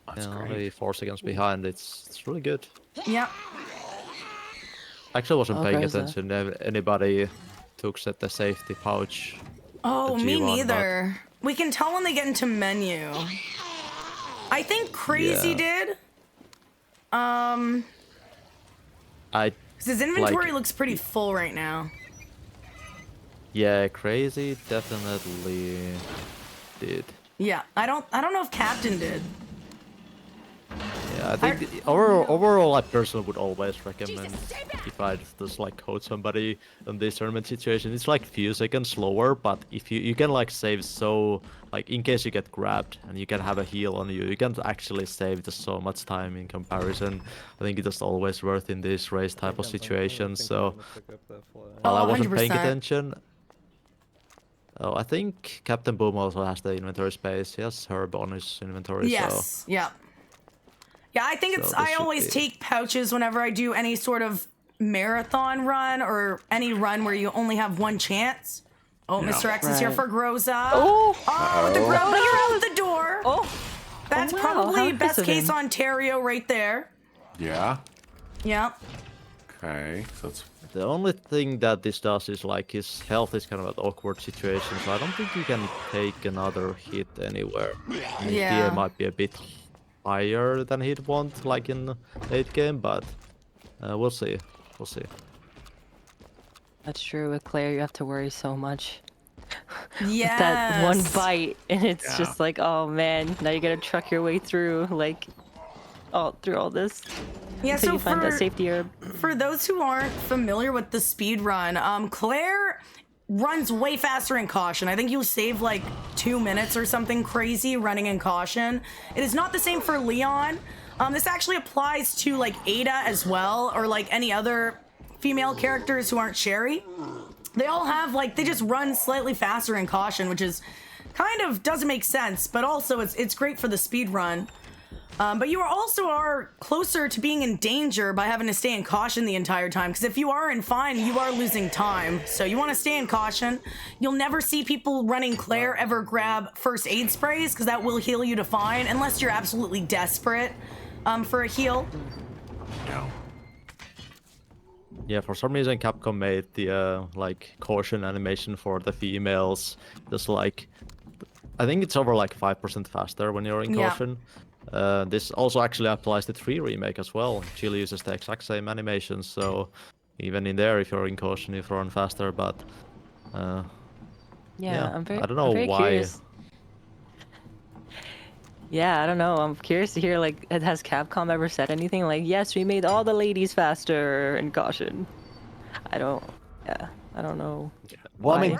Speaker 2: That's
Speaker 4: Yeah,
Speaker 2: great.
Speaker 4: only 4 seconds behind. It's really good.
Speaker 1: Yeah.
Speaker 4: Actually, wasn't
Speaker 3: Oh,
Speaker 4: paying
Speaker 3: Groza.
Speaker 4: attention. Anybody took the safety pouch.
Speaker 1: Oh,
Speaker 4: The
Speaker 1: me
Speaker 4: G1, but-
Speaker 1: neither. We can tell when they get into menu. I think Crazy
Speaker 4: Yeah.
Speaker 1: did.
Speaker 4: I
Speaker 1: 'Cause his inventory
Speaker 4: Like-
Speaker 1: looks pretty full right now.
Speaker 4: yeah, Crazy definitely did.
Speaker 1: Yeah, I don't know if Captain did.
Speaker 4: Yeah, I think overall, I personally would always recommend if I just like coach somebody in this tournament situation. It's like few seconds slower, but if you can like save so like in case you get grabbed and you can have a heal on you, you can actually save just so much time in comparison. I think it's just always worth in this race type of situations. So while I wasn't paying
Speaker 1: 100%.
Speaker 4: attention. Oh, I think Captain Boom also has the inventory space. He has Herb on his inventory. So.
Speaker 1: Yes. Yeah. Yeah, I think
Speaker 4: So
Speaker 1: it's.
Speaker 4: this
Speaker 1: I
Speaker 4: should
Speaker 1: always
Speaker 4: be-
Speaker 1: take pouches whenever I do any sort of marathon run or any run where you only have one chance. Oh,
Speaker 2: Yeah.
Speaker 1: Mr. X is here
Speaker 3: Right.
Speaker 1: for Groza.
Speaker 3: Oh!
Speaker 1: With the Groza, you're out the door.
Speaker 3: Oh!
Speaker 1: That's
Speaker 3: Oh, wow, how
Speaker 1: probably
Speaker 3: nice
Speaker 1: best
Speaker 3: of
Speaker 1: case
Speaker 3: him.
Speaker 1: Ontario right there.
Speaker 2: Yeah.
Speaker 1: Yeah.
Speaker 2: Okay. So it's
Speaker 4: The only thing that this does is like his health is kind of an awkward situation, so I don't think you can take another hit anywhere. And his
Speaker 1: Yeah.
Speaker 4: PA might be a bit higher than he'd want, like in late game, but we'll see. We'll see.
Speaker 3: That's true. With Claire, you have to worry so much.
Speaker 1: Yes.
Speaker 3: That one bite, and it's
Speaker 2: Yeah.
Speaker 3: just like, oh man, now you gotta truck your way through. Like, all through all this.
Speaker 1: Yeah,
Speaker 3: Until
Speaker 1: so
Speaker 3: you find that safety herb.
Speaker 1: for those who aren't familiar with the speed run, Claire runs way faster in caution. I think you'll save like 2 minutes or something crazy running in caution. It is not the same for Leon. This actually applies to like Ada as well, or like any other female characters who aren't Sherry. They all have like, they just run slightly faster in caution, which is kind of doesn't make sense, but also it's great for the speed run. But you also are closer to being in danger by having to stay in caution the entire time, because if you are in fine, you are losing time. So you want to stay in caution. You'll never see people running Claire ever grab first aid sprays, because that will heal you to fine, unless you're absolutely desperate for a heal.
Speaker 2: No.
Speaker 4: Yeah, for some reason Capcom made the like caution animation for the females just like, I think it's over like 5% faster when you're in caution. This also actually applies to 3 Remake as well. Jill uses the exact same animation, so even in there, if you're in caution, you run faster. But
Speaker 3: Yeah,
Speaker 4: I don't know why.
Speaker 3: Curious. Yeah, I don't know. I'm curious to hear, like, has Capcom ever said anything like, yes, we made all the ladies faster in caution? I don't know.
Speaker 2: Well, I mean,
Speaker 3: why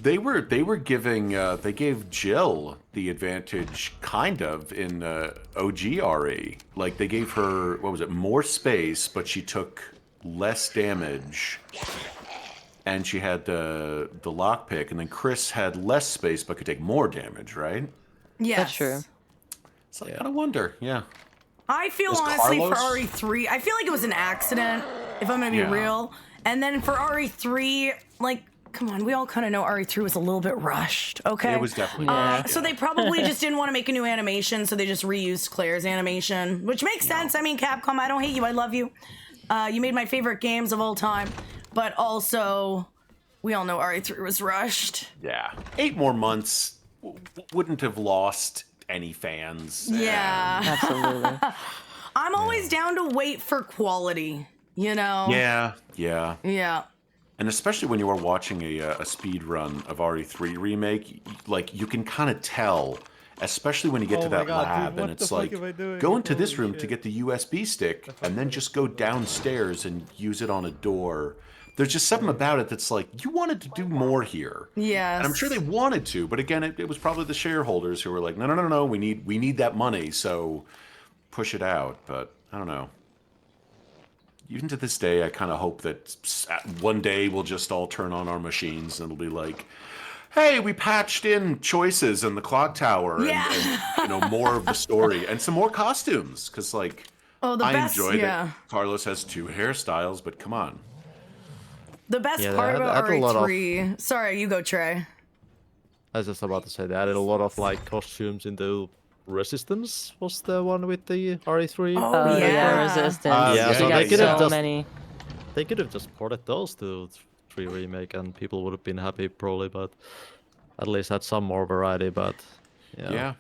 Speaker 2: they were giving, they gave Jill the advantage, kind of, in OG RE. Like, they gave her, what was it, more space, but she took less damage. And she had the lockpick, and then Chris had less space, but could take more damage, right?
Speaker 1: Yes.
Speaker 3: That's true.
Speaker 2: So I gotta wonder, yeah.
Speaker 1: I feel
Speaker 2: Was
Speaker 1: honestly
Speaker 2: Carlos?
Speaker 1: for RE3, I feel like it was an accident, if I'm gonna be
Speaker 2: Yeah.
Speaker 1: real. And then for RE3, like, come on, we all kind of know RE3 was a little bit rushed, okay?
Speaker 2: It was definitely
Speaker 3: Yeah.
Speaker 1: So they probably just didn't want to make a new animation, so they just reused Claire's animation, which makes sense. I mean, Capcom, I don't hate you, I love you. You made my favorite games of all time, but also, we all know RE3 was rushed.
Speaker 2: Yeah. 8 more months wouldn't have lost any fans.
Speaker 1: Yeah.
Speaker 3: Absolutely.
Speaker 1: I'm always down to wait for quality, you know?
Speaker 2: Yeah, yeah.
Speaker 1: Yeah.
Speaker 2: And especially when you are watching a speed run of RE3 Remake, like, you can kind of tell, especially when you get to
Speaker 6: Oh my
Speaker 2: that
Speaker 6: God,
Speaker 2: lab,
Speaker 6: dude,
Speaker 2: and
Speaker 6: what
Speaker 2: it's
Speaker 6: the fuck
Speaker 2: like,
Speaker 6: am I doing?
Speaker 2: go into this
Speaker 6: Holy
Speaker 2: room to
Speaker 6: shit.
Speaker 2: get the USB stick, and then just go downstairs and use it on a door. There's just something about it that's like, you wanted to do more here.
Speaker 1: Yes.
Speaker 2: And I'm sure they wanted to, but again, it was probably the shareholders who were like, no, we need that money, so push it out. But I don't know. Even to this day, I kind of hope that one day we'll just all turn on our machines and it'll be like, hey, we patched in choices in the clock tower, and you know, more of the story and some more costumes, because like,
Speaker 1: Oh, the
Speaker 2: I
Speaker 1: best,
Speaker 2: enjoy
Speaker 1: yeah.
Speaker 2: that Carlos has 2 hairstyles, but come on.
Speaker 1: The best
Speaker 4: Yeah, they
Speaker 1: part about
Speaker 4: added a lot of-
Speaker 1: RE3... Sorry, you go, Trey.
Speaker 4: I was just about to say they added a lot of like costumes into Resistance was the one with the RE3.
Speaker 1: Oh,
Speaker 3: Yeah,
Speaker 1: yeah.
Speaker 3: Resistance.
Speaker 4: Yeah,
Speaker 3: They
Speaker 4: so
Speaker 3: got
Speaker 4: they could have
Speaker 3: so
Speaker 4: just-
Speaker 3: many.
Speaker 4: They could have just ported those to 3 Remake and people would have been happy probably, but at least had some more variety. But
Speaker 2: Yeah,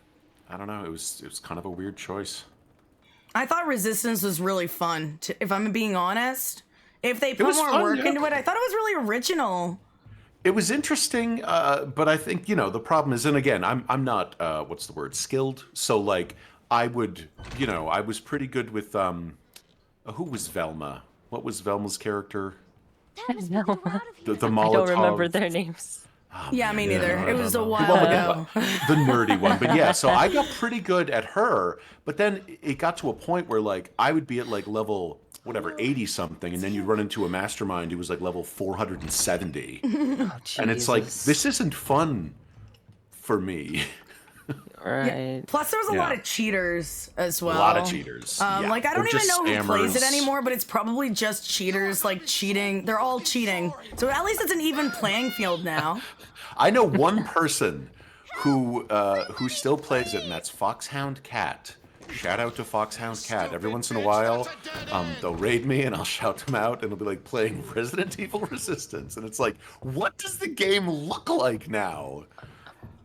Speaker 2: I don't know. It was kind of a weird choice.
Speaker 1: I thought Resistance was really fun, if I'm being honest. If they put
Speaker 2: was
Speaker 1: more
Speaker 2: fun,
Speaker 1: work
Speaker 2: yeah.
Speaker 1: into it, I thought it was really original.
Speaker 2: It was interesting, but I think, you know, the problem is, and again, I'm not what's the word, skilled. So like, I would, you know, I was pretty good with who was Velma? What was Velma's character? The Molotov.
Speaker 3: I don't remember their names.
Speaker 1: Yeah, me neither. It was a
Speaker 2: The
Speaker 1: while
Speaker 2: one with
Speaker 1: ago.
Speaker 2: the nerdy one. But yeah, so I got pretty good at her, but then it got to a point where like I would be at like level whatever 80 something, and then you'd run into a mastermind who was like level 470. And it's like, this isn't fun for me.
Speaker 3: Right.
Speaker 1: Plus, there was a
Speaker 2: Yeah.
Speaker 1: lot of cheaters as well.
Speaker 2: A lot of cheaters. Yeah.
Speaker 1: Like, I don't
Speaker 2: They're
Speaker 1: even
Speaker 2: just
Speaker 1: know who plays it
Speaker 2: scammers.
Speaker 1: anymore, but it's probably just cheaters, like, cheating. They're all cheating. So at least it's an even playing field now.
Speaker 2: I know one person who still plays it, and that's Foxhound Cat. Shout out to Foxhound Cat. Every once in a while, they'll raid me, and I'll shout them out, and it'll be like playing Resident Evil Resistance, and it's like, what does the game look like now?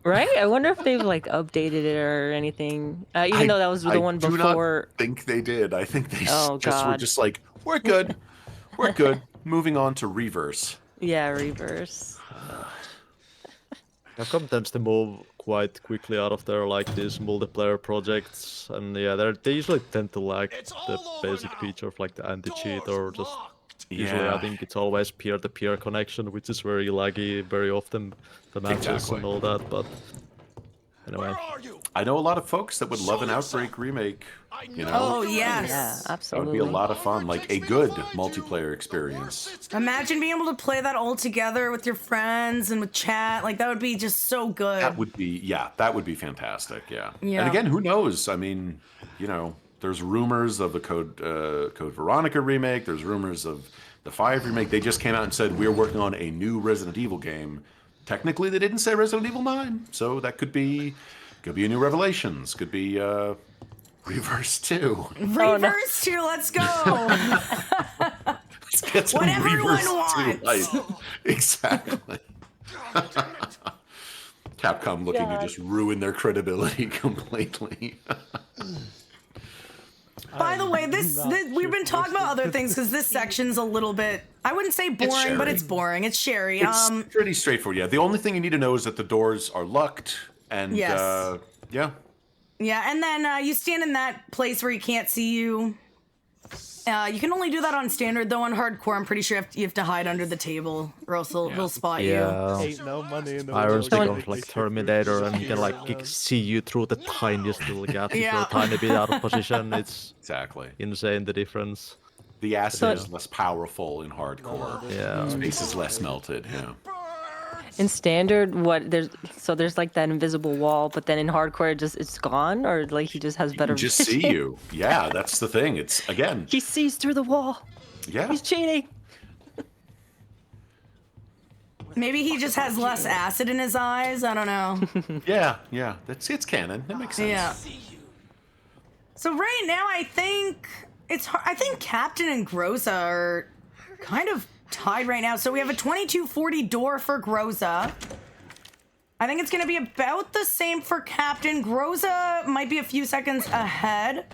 Speaker 3: Right? I wonder if they've like updated it or anything. Even though that was the one
Speaker 2: I do
Speaker 3: before.
Speaker 2: not think they did. I think they
Speaker 3: Oh,
Speaker 2: just were
Speaker 3: God.
Speaker 2: just like, we're good, we're good. Moving on to Reverse.
Speaker 3: Yeah, reverse.
Speaker 4: Capcom tends to move quite quickly out of their like these multiplayer projects, and yeah, they usually tend to lack the basic feature of like the anti-cheat or just usually I think it's always peer-to-peer connection, which is very laggy very often, the matches and all that. But anyway,
Speaker 2: I know a lot of folks that would love an Outbreak remake. You know,
Speaker 1: Oh, yes.
Speaker 3: Yeah,
Speaker 2: that would
Speaker 3: absolutely.
Speaker 2: be a lot of fun, like a good multiplayer experience.
Speaker 1: Imagine being able to play that all together with your friends and with chat. Like, that would be just so good.
Speaker 2: That would be, yeah, that would be fantastic. Yeah.
Speaker 1: Yeah.
Speaker 2: And again, who knows? I mean, you know, there's rumors of the Code Veronica remake. There's rumors of the 5 remake. They just came out and said we're working on a new Resident Evil game. Technically, they didn't say Resident Evil 9, so that could be a new Revelations. Could be Reverse 2.
Speaker 1: Reverse 2, let's go.
Speaker 2: Let's get some
Speaker 1: What everyone
Speaker 2: Reverse 2
Speaker 1: wants.
Speaker 2: life. Exactly. Capcom looking to just ruin their credibility completely.
Speaker 1: By the way, this we've been talking about other things because this section's a little bit, I wouldn't say boring, but
Speaker 2: Sherry.
Speaker 1: it's boring. It's Sherry.
Speaker 2: It's pretty straightforward. Yeah, the only thing you need to know is that the doors are locked, and
Speaker 1: Yes.
Speaker 2: yeah,
Speaker 1: Yeah, and then you stand in that place where he can't see you. You can only do that on standard, though. On hardcore, I'm pretty sure you have to hide under the table, or else they'll spot you.
Speaker 4: yeah.
Speaker 6: Ain't no money in the
Speaker 4: Irons
Speaker 6: world.
Speaker 4: take off like Terminator, and you can like see you through the tiniest little gap if you're
Speaker 1: Yeah.
Speaker 4: a tiny bit out of position. It's
Speaker 2: exactly.
Speaker 4: insane the difference.
Speaker 2: The acid is less powerful in hardcore.
Speaker 4: Yeah.
Speaker 2: Space is less melted. Yeah.
Speaker 3: In standard, there's like that invisible wall, but then in hardcore, it's gone, or like he just has better.
Speaker 2: Just
Speaker 3: vision?
Speaker 2: see you. Yeah, that's the thing. It's again.
Speaker 3: He sees through the wall.
Speaker 2: Yeah.
Speaker 3: He's cheating.
Speaker 1: Maybe he just has less acid in his eyes. I don't know.
Speaker 2: Yeah. It's canon. That makes sense.
Speaker 1: Yeah. So right now, I think Captain and Groza are kind of tied right now. So we have a 2240 door for Groza. I think it's going to be about the same for Captain. Groza might be a few seconds ahead.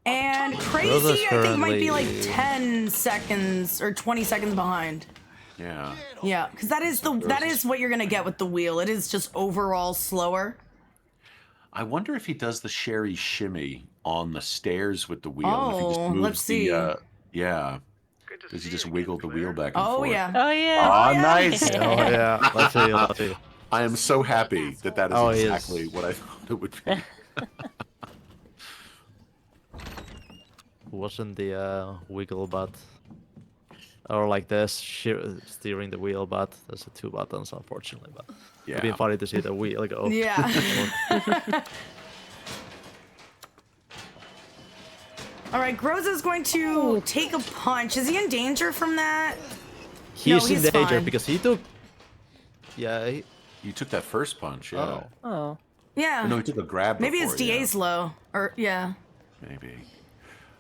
Speaker 1: And Crazy,
Speaker 4: Groza's
Speaker 1: I think, might be like
Speaker 4: currently-
Speaker 1: 10 seconds or 20 seconds behind.
Speaker 2: Yeah.
Speaker 1: Yeah, because that is what you're going to get with the wheel. It is just overall slower.
Speaker 2: I wonder if he does the Sherry shimmy on the stairs with the wheel. if he just
Speaker 1: Oh,
Speaker 2: moves
Speaker 1: let's see.
Speaker 2: Yeah. Does he just wiggle the wheel back and
Speaker 1: Oh,
Speaker 2: forth?
Speaker 1: yeah.
Speaker 3: Oh yeah.
Speaker 2: Oh, nice.
Speaker 4: Oh yeah, let's see.
Speaker 2: I am so happy that is
Speaker 4: Oh, he is.
Speaker 2: exactly what I thought it would be.
Speaker 4: Wasn't the wiggle butt or like this steering the wheel, but there's the 2 buttons unfortunately. But it'd be
Speaker 2: Yeah.
Speaker 4: funny to see the wheel go.
Speaker 1: Yeah. All right, Groza's going to take a punch. Is he in danger from that?
Speaker 4: He's
Speaker 1: No,
Speaker 4: in
Speaker 1: he's
Speaker 4: danger
Speaker 1: fine.
Speaker 4: because he took. Yeah.
Speaker 2: You took that first punch, yeah.
Speaker 3: Oh.
Speaker 1: Yeah.
Speaker 2: No, he took a grab.
Speaker 1: Maybe his
Speaker 2: before, yeah.
Speaker 1: DA's low. Or, yeah.
Speaker 2: Maybe.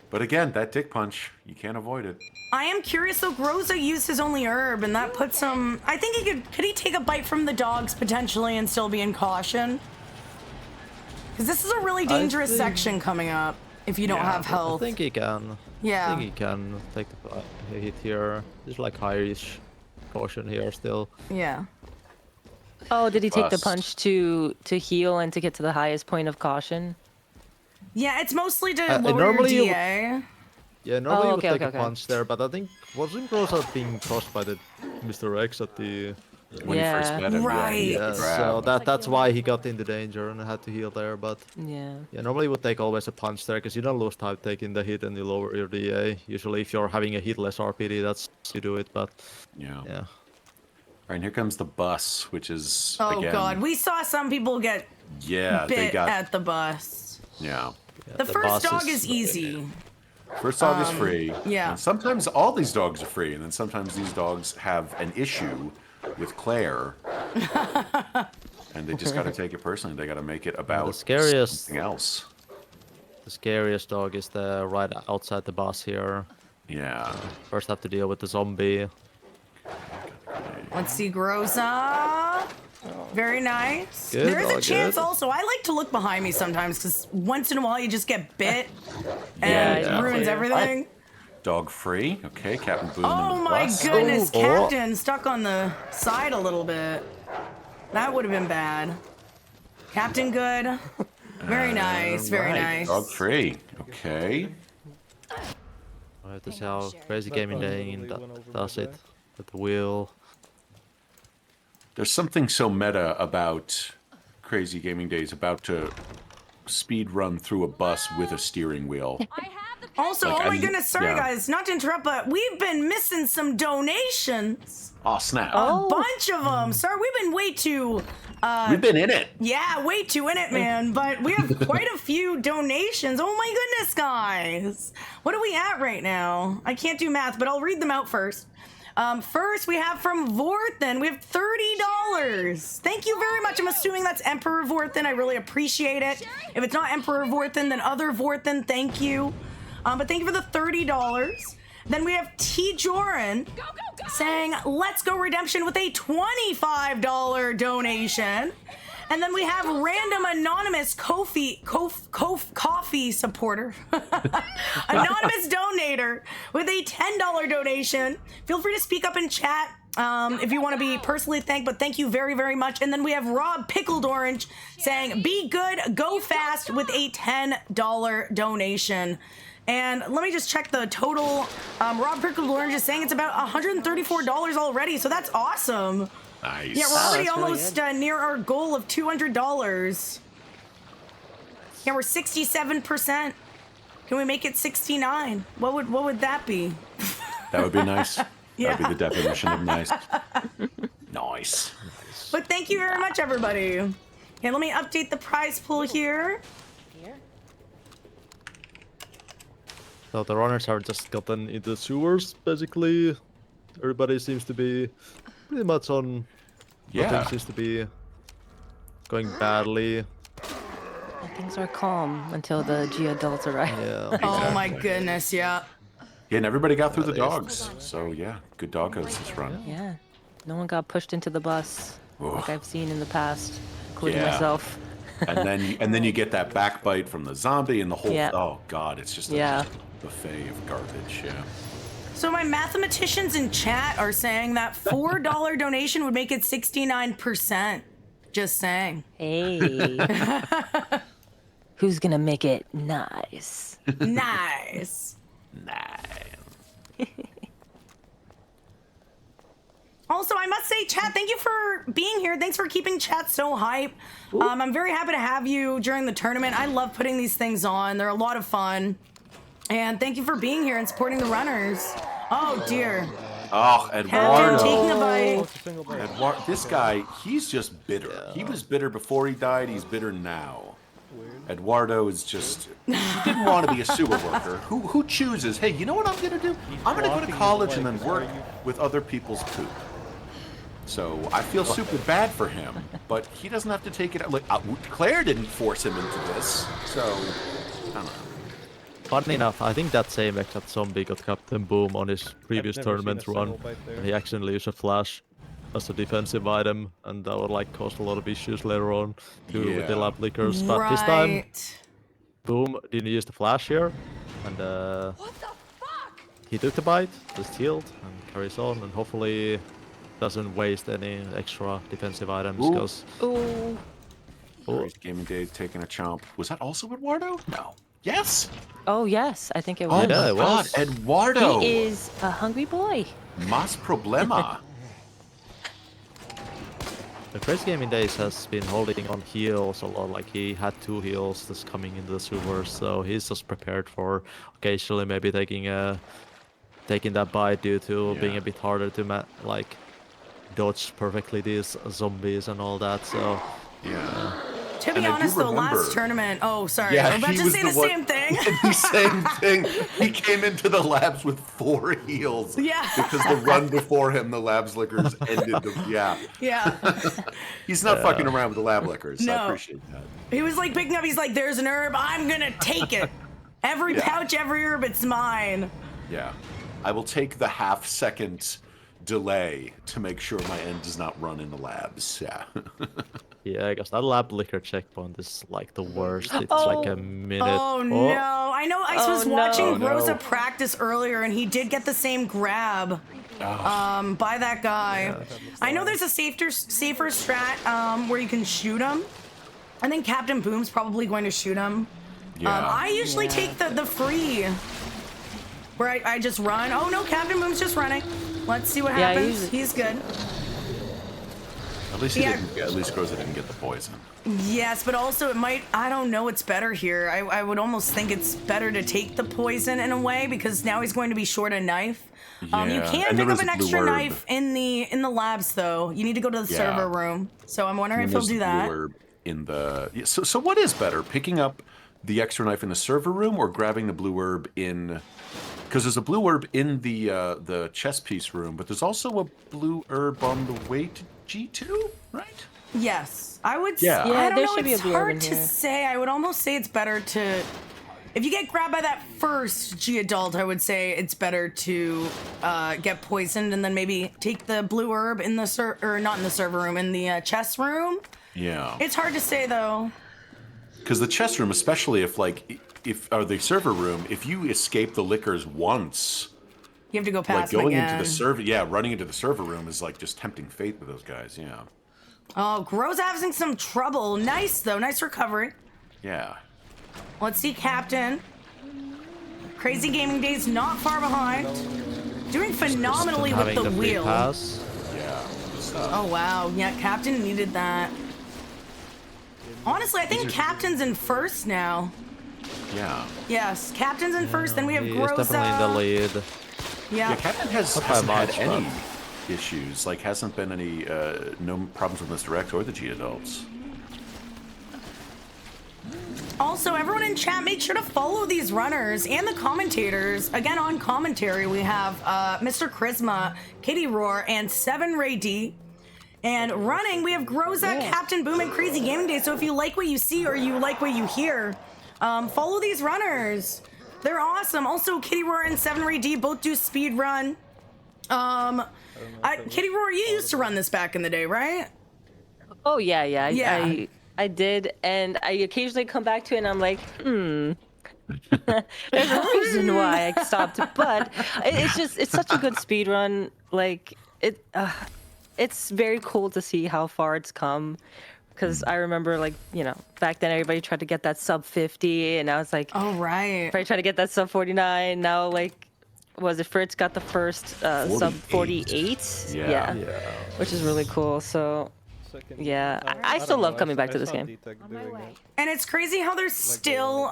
Speaker 2: But again, that dick punch, you can't avoid it.
Speaker 1: I am curious, though. Groza used his only herb, and that puts him... I think could he take a bite from the dogs, potentially, and still be in caution? Because this is a really dangerous
Speaker 4: think-
Speaker 1: section coming up, if you don't
Speaker 2: Yeah,
Speaker 1: have
Speaker 4: I
Speaker 1: health.
Speaker 4: think he can.
Speaker 1: Yeah.
Speaker 4: I think he can take the hit here. There's like high-ish caution here still.
Speaker 1: Yeah.
Speaker 3: Oh, did he take the
Speaker 2: Bust.
Speaker 3: punch to heal and to get to the highest point of caution?
Speaker 1: Yeah, it's mostly to lower
Speaker 4: normally
Speaker 1: your
Speaker 4: you-
Speaker 1: DA.
Speaker 4: Yeah, normally you would
Speaker 3: okay,
Speaker 4: take
Speaker 3: okay,
Speaker 4: a punch there, but I think wasn't Groza being crossed by the Mr. X at the
Speaker 2: When he first
Speaker 3: Yeah.
Speaker 2: met him,
Speaker 1: Right.
Speaker 2: he
Speaker 4: yeah,
Speaker 2: hit the
Speaker 4: so
Speaker 2: grab.
Speaker 4: that's why he got into danger and had to heal there. But
Speaker 3: Yeah.
Speaker 4: yeah, normally you would take always a punch there because you don't lose time taking the hit and you lower your DA. Usually, if you're having a hitless RPD, that's you do it. But
Speaker 2: Yeah.
Speaker 4: yeah,
Speaker 2: All right, and here comes the bus, which is
Speaker 1: Oh,
Speaker 2: again,
Speaker 1: God. We saw some people get
Speaker 2: yeah, they
Speaker 1: bit
Speaker 2: got
Speaker 1: at the bus.
Speaker 2: yeah.
Speaker 1: The first
Speaker 4: boss
Speaker 1: dog is easy.
Speaker 2: First dog is free.
Speaker 1: yeah.
Speaker 2: And sometimes all these dogs are free, and then sometimes these dogs have an issue with Claire, and they just got to take it personally. They got to make it about
Speaker 4: scariest-
Speaker 2: something else.
Speaker 4: the scariest dog is the right outside the bus here.
Speaker 2: Yeah.
Speaker 4: First, have to deal with the zombie.
Speaker 1: Let's see, Groza. Very nice.
Speaker 4: Good,
Speaker 1: There is a
Speaker 4: all
Speaker 1: chance
Speaker 4: good.
Speaker 1: also. I like to look behind me sometimes because once in a while you just get bit and
Speaker 3: Yeah,
Speaker 1: it
Speaker 3: exactly.
Speaker 1: ruins everything.
Speaker 2: Dog free. Okay, Captain Boone.
Speaker 1: Oh
Speaker 2: in the
Speaker 1: my
Speaker 2: bus.
Speaker 1: goodness,
Speaker 4: Oh.
Speaker 1: Captain stuck on the side a little bit. That would have been bad. Captain good. Very nice, very nice.
Speaker 2: Dog free. Okay.
Speaker 4: I have to see how Crazy Gaming Day does it with the wheel.
Speaker 2: There's something so meta about Crazy Gaming Days about to speed run through a bus with a steering wheel.
Speaker 1: Also,
Speaker 2: Like,
Speaker 1: oh my goodness, sorry
Speaker 2: yeah.
Speaker 1: guys, not to interrupt, but we've been missing some donations.
Speaker 2: Oh snap!
Speaker 1: A bunch of them. Sorry, we've been way too.
Speaker 2: We've been in it.
Speaker 1: Yeah, way too in it, man. But we have quite a few donations. Oh my goodness, guys. What are we at right now? I can't do math, but I'll read them out first. First, we have from Vorthen. We have $30. Thank you very much. I'm assuming that's Emperor Vorthen. I really appreciate it. If it's not Emperor Vorthen, then other Vorthen, thank you. But thank you for the $30. Then we have T. Joran saying, let's go redemption with a $25 donation. And then we have random anonymous coffee supporter, anonymous donator with a $10 donation. Feel free to speak up in chat if you want to be personally thanked, but thank you very, very much. And then we have Rob Pickled Orange saying, be good, go fast with a $10 donation. And let me just check the total. Rob Pickled Orange is saying it's about $134 already, so that's awesome.
Speaker 2: Nice.
Speaker 1: Yeah, we're already
Speaker 3: that's really
Speaker 1: almost
Speaker 3: good.
Speaker 1: near our goal of $200. Yeah, we're 67%. Can we make it 69? What would that be?
Speaker 2: That would be nice.
Speaker 1: Yeah.
Speaker 2: That'd be the definition of nice. Nice.
Speaker 1: But thank you very much, everybody. Okay, let me update the prize pool here.
Speaker 4: So the runners have just gotten into the sewers, basically. Everybody seems to be pretty much on.
Speaker 2: Yeah.
Speaker 4: Nothing seems to be going badly.
Speaker 3: Things are calm until the G adults arrive.
Speaker 4: Yeah.
Speaker 1: Oh my goodness, yeah.
Speaker 2: Yeah, and everybody got through the dogs. So yeah, good doggos this run.
Speaker 3: Yeah. No one got pushed into the bus like I've seen in the past, including
Speaker 2: Yeah.
Speaker 3: myself.
Speaker 2: And then you get that backbite from the zombie and the whole.
Speaker 3: Yeah.
Speaker 2: Oh god, it's just a
Speaker 3: Yeah.
Speaker 2: buffet of garbage. Yeah.
Speaker 1: So my mathematicians in chat are saying that $4 donation would make it 69%. Just saying.
Speaker 3: Hey. Who's gonna make it nice?
Speaker 1: Nice.
Speaker 2: Nice.
Speaker 1: Also, I must say, chat, thank you for being here. Thanks for keeping chat so hype. I'm very happy to have you during the tournament. I love putting these things on. They're a lot of fun. And thank you for being here and supporting the runners. Oh, dear.
Speaker 2: Oh,
Speaker 1: Captain
Speaker 2: Eduardo.
Speaker 1: taking a bite.
Speaker 2: This guy, he's just bitter. He was bitter before he died. He's bitter now. Eduardo is just. He didn't want to be a sewer worker. Who chooses? Hey, you know what I'm gonna do? I'm gonna go to college and then work with other people's poop. So I feel super bad for him, but he doesn't have to take it. Like Claire didn't force him into this, so I don't know.
Speaker 4: Funny enough, I think that same exact zombie got Captain Boom on his previous
Speaker 6: never
Speaker 4: tournament
Speaker 6: seen a
Speaker 4: run.
Speaker 6: single bite there.
Speaker 4: He accidentally used a flash as a defensive item, and that would like cause a lot of issues later on too with the
Speaker 2: Yeah.
Speaker 4: lab lickers. But this time,
Speaker 1: Right.
Speaker 4: Boom didn't use the flash here, and he took the bite, just healed, and carries on, and hopefully doesn't waste any extra defensive items.
Speaker 2: Ooh.
Speaker 4: Because
Speaker 3: Ooh.
Speaker 2: Crazy Gaming Days taking a chomp. Was that also Eduardo? No. Yes.
Speaker 3: Oh yes, I think it
Speaker 2: Oh
Speaker 3: was.
Speaker 4: Yeah,
Speaker 2: my
Speaker 4: it
Speaker 2: God,
Speaker 4: was.
Speaker 2: Eduardo.
Speaker 3: He is a hungry boy.
Speaker 2: Mas problema.
Speaker 4: the Crazy Gaming Days has been holding on heals a lot. Like he had 2 heals that's coming into the sewers, so he's just prepared for occasionally maybe taking that bite due to being
Speaker 2: Yeah.
Speaker 4: a bit harder to like dodge perfectly these zombies and all that. So
Speaker 2: Yeah.
Speaker 1: To be
Speaker 2: And I do
Speaker 1: honest, though,
Speaker 2: remember-
Speaker 1: last tournament. Oh, sorry.
Speaker 2: Yeah,
Speaker 1: I'm about
Speaker 2: he
Speaker 1: to
Speaker 2: was
Speaker 1: say
Speaker 2: the
Speaker 1: the
Speaker 2: one-
Speaker 1: same thing.
Speaker 2: The same thing. He came into the labs with 4 heals.
Speaker 1: Yeah.
Speaker 2: Because the run before him, the labs lickers ended. Yeah.
Speaker 1: Yeah.
Speaker 2: He's not fucking around with the lab lickers. So I
Speaker 1: No.
Speaker 2: appreciate that.
Speaker 1: He was like picking up, he's like, there's an herb, I'm gonna take it. Every
Speaker 2: Yeah.
Speaker 1: pouch, every herb, it's mine.
Speaker 2: Yeah. I will take the half-second delay to make sure my end does not run in the labs. Yeah.
Speaker 4: yeah, I guess that lab licker checkpoint is like the worst. It's like a minute.
Speaker 1: Oh no, I I know I was watching Rosa practice earlier, and he did get the same grab by that guy. I know there's a safer strat where you can shoot him. I think Captain Boom's probably going to shoot him.
Speaker 2: Yeah.
Speaker 1: I usually take the free, where I just run. Oh no, Captain Boom's just running. Let's see what happens. He's good.
Speaker 2: At least at least Groza didn't get the poison.
Speaker 1: Yes, but also it might, I don't know, it's better here. I would almost think it's better to take the poison in a way, because now he's going to be short a knife. You can pick up an extra knife in the labs though. You need to go to the server room. So I'm wondering if he'll do that.
Speaker 2: In the so what is better, picking up the extra knife in the server room or grabbing the blue herb in? Because there's a blue herb in the chess piece room, but there's also a blue herb on the way to G2, right?
Speaker 1: Yes, I would.
Speaker 3: Yeah,
Speaker 1: I don't
Speaker 3: there
Speaker 1: know.
Speaker 3: should be
Speaker 1: It's
Speaker 3: a blue herb
Speaker 1: hard
Speaker 3: in
Speaker 1: to
Speaker 3: here.
Speaker 1: say. I would almost say it's better to. If you get grabbed by that first G adult, I would say it's better to get poisoned and then maybe take the blue herb in the or not in the server room, in the chess room.
Speaker 2: Yeah.
Speaker 1: It's hard to say though.
Speaker 2: Because the chess room, especially or the server room, if you escape the lickers once,
Speaker 1: You have to go past
Speaker 2: like going
Speaker 1: them again.
Speaker 2: into the server, running into the server room is like just tempting fate with those guys. Yeah.
Speaker 1: Oh, Gro's having some trouble. Nice though, nice recovery.
Speaker 2: Yeah.
Speaker 1: Let's see, Captain. Crazy Gaming Days not far behind. Doing phenomenally with the wheel.
Speaker 4: Pass.
Speaker 2: Yeah.
Speaker 1: Oh wow, yeah, Captain needed that. Honestly, I think Captain's in first now.
Speaker 2: Yeah.
Speaker 1: Yes, Captain's in first, then we have
Speaker 4: He's
Speaker 1: Groza.
Speaker 4: definitely in the lead.
Speaker 2: Yeah, Captain hasn't
Speaker 4: by
Speaker 2: had
Speaker 4: much,
Speaker 2: any issues. Like, hasn't been any no problems with Mr. X or the G adults.
Speaker 1: Also, everyone in chat, make sure to follow these runners and the commentators. Again, on commentary, we have Mr. Charisma, Kitty Roar, and 7 Ray D. And running, we have Groza, Captain Boom, and Crazy Gaming Day. So if you like what you see or you like what you hear, follow these runners. They're awesome. Also, Kitty Roar and 7 Ray D both do speed run. Kitty Roar, you used to run this back in the day, right?
Speaker 3: Oh yeah. I did, and I occasionally come back to it, and I'm like, there's a reason why I stopped. But it's such a good speed run. Like it's very cool to see how far it's come. Because I remember, like, back then everybody tried to get that sub 50, and I was like,
Speaker 1: oh right,
Speaker 3: everybody tried to get that sub 49. Now, like, was it Fritz got the first sub 48? Yeah, which is really cool. So. Yeah, I still love coming back to this game.
Speaker 1: And it's crazy how there's still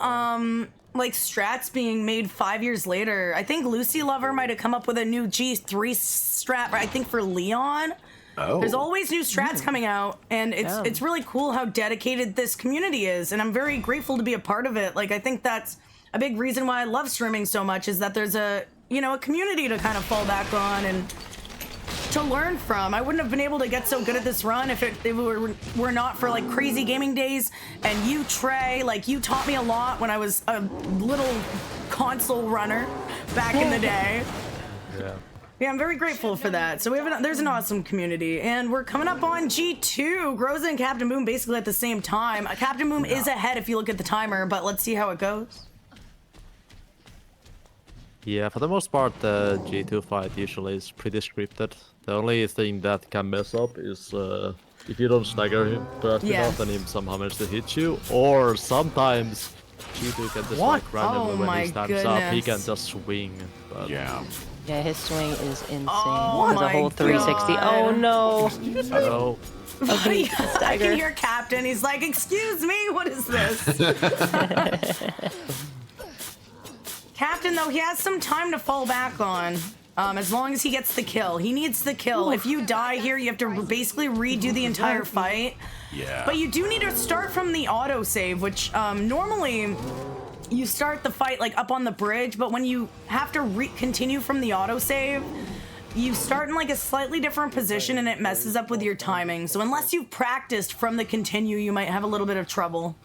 Speaker 1: like strats being made 5 years later. I think Lucy Lover might have come up with a new G3 strat, I think, for Leon.
Speaker 2: Oh.
Speaker 1: There's always new strats coming out, and it's really cool how dedicated this community is, and I'm very grateful to be a part of it. Like, I think that's a big reason why I love streaming so much, is that there's a community to kind of fall back on and to learn from. I wouldn't have been able to get so good at this run if it were not for like Crazy Gaming Days and you, Trey. Like, you taught me a lot when I was a little console runner back in the day. Yeah, I'm very grateful for that. So there's an awesome community, and we're coming up on G2. Groza and Captain Boom basically at the same time. Captain Boom is ahead if you look at the timer, but let's see how it goes.
Speaker 4: Yeah, for the most part, the G2 fight usually is pretty scripted. The only thing that can mess up is if you don't stagger him fast enough and he somehow manages to hit you, or sometimes G2 can just like randomly when he stands up, he can just swing. But...
Speaker 2: Yeah,
Speaker 3: his swing is insane.
Speaker 1: Oh
Speaker 3: It's a whole 360. Oh no!
Speaker 4: Oh.
Speaker 1: I can hear Captain. He's like, "Excuse me, what is this?" Captain, though, he has some time to fall back on. As long as he gets the kill. He needs the kill. If you die here, you have to basically redo the entire fight.
Speaker 2: Yeah.
Speaker 1: But you do need to start from the autosave, which normally you start the fight like up on the bridge, but when you have to continue from the autosave, you start in like a slightly different position and it messes up with your timing. So unless you've practiced from the continue, you might have a little bit of trouble.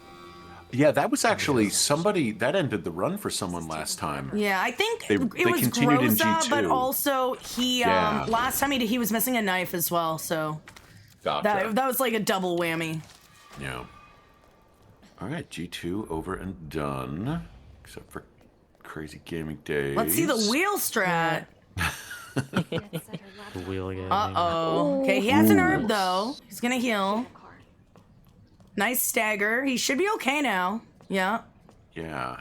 Speaker 2: Yeah, that was actually somebody that ended the run for someone last time.
Speaker 1: Yeah, I think
Speaker 2: They
Speaker 1: it was
Speaker 2: continued in
Speaker 1: Groza,
Speaker 2: G2.
Speaker 1: but also he last time he was missing a knife as well, so
Speaker 2: Gotcha.
Speaker 1: that was like a double whammy.
Speaker 2: Yeah. All right, G2 over and done, except for Crazy gaming days.
Speaker 1: Let's see the wheel strat.
Speaker 4: The wheel gaming.
Speaker 1: Uh-oh. Okay, he has an herb, though. He's gonna heal. Nice stagger. He should be okay now. Yeah.
Speaker 2: Yeah.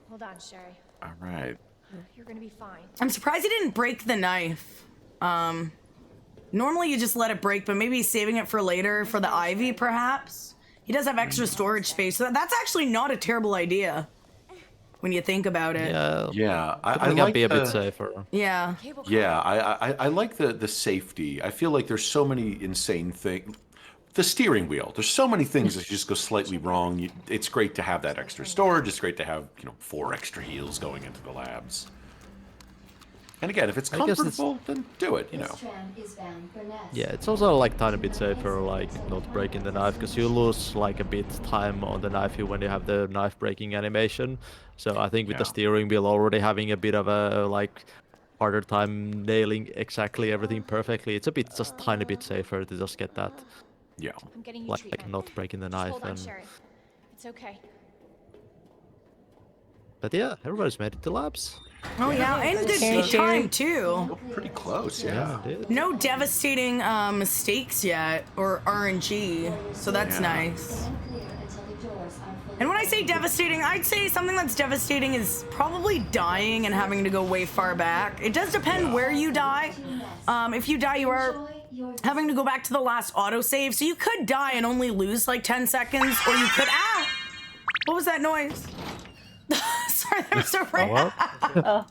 Speaker 7: Hold on, Sherry.
Speaker 2: All right.
Speaker 7: You're gonna be fine.
Speaker 1: I'm surprised he didn't break the knife. Normally you just let it break, but maybe he's saving it for later for the ivy, perhaps. He does have extra storage space, so that's actually not a terrible idea when you think about it.
Speaker 2: Yeah.
Speaker 4: I
Speaker 2: like
Speaker 4: be a bit safer.
Speaker 1: Yeah.
Speaker 2: Yeah, I like the safety. I feel like there's so many insane things. The steering wheel. There's so many things that just go slightly wrong. It's great to have that extra storage. It's great to have 4 extra heals going into the labs. And again, if it's comfortable, then do it.
Speaker 4: Yeah, it's also like tiny bit safer, like not breaking the knife, because you lose like a bit time on the knife when you have the knife breaking animation. So I think with the steering wheel already having a bit of a like harder time nailing exactly everything perfectly, it's a bit just tiny bit safer to just get that.
Speaker 2: Yeah.
Speaker 7: I'm getting you
Speaker 4: Like
Speaker 7: treatment.
Speaker 4: not breaking the knife.
Speaker 7: Hold on,
Speaker 4: And
Speaker 7: Sherry. It's okay.
Speaker 4: but yeah, everybody's made it to labs.
Speaker 1: Oh yeah, and good time too.
Speaker 2: Pretty close, yeah.
Speaker 4: Indeed.
Speaker 1: No devastating mistakes yet, or RNG, so that's nice. And when I say devastating, I'd say something that's devastating is probably dying and having to go way far back. It does depend where you die. If you die, you are having to go back to the last autosave, so you could die and only lose like 10 seconds, or you could... Ah! What was that noise? Sorry, there was a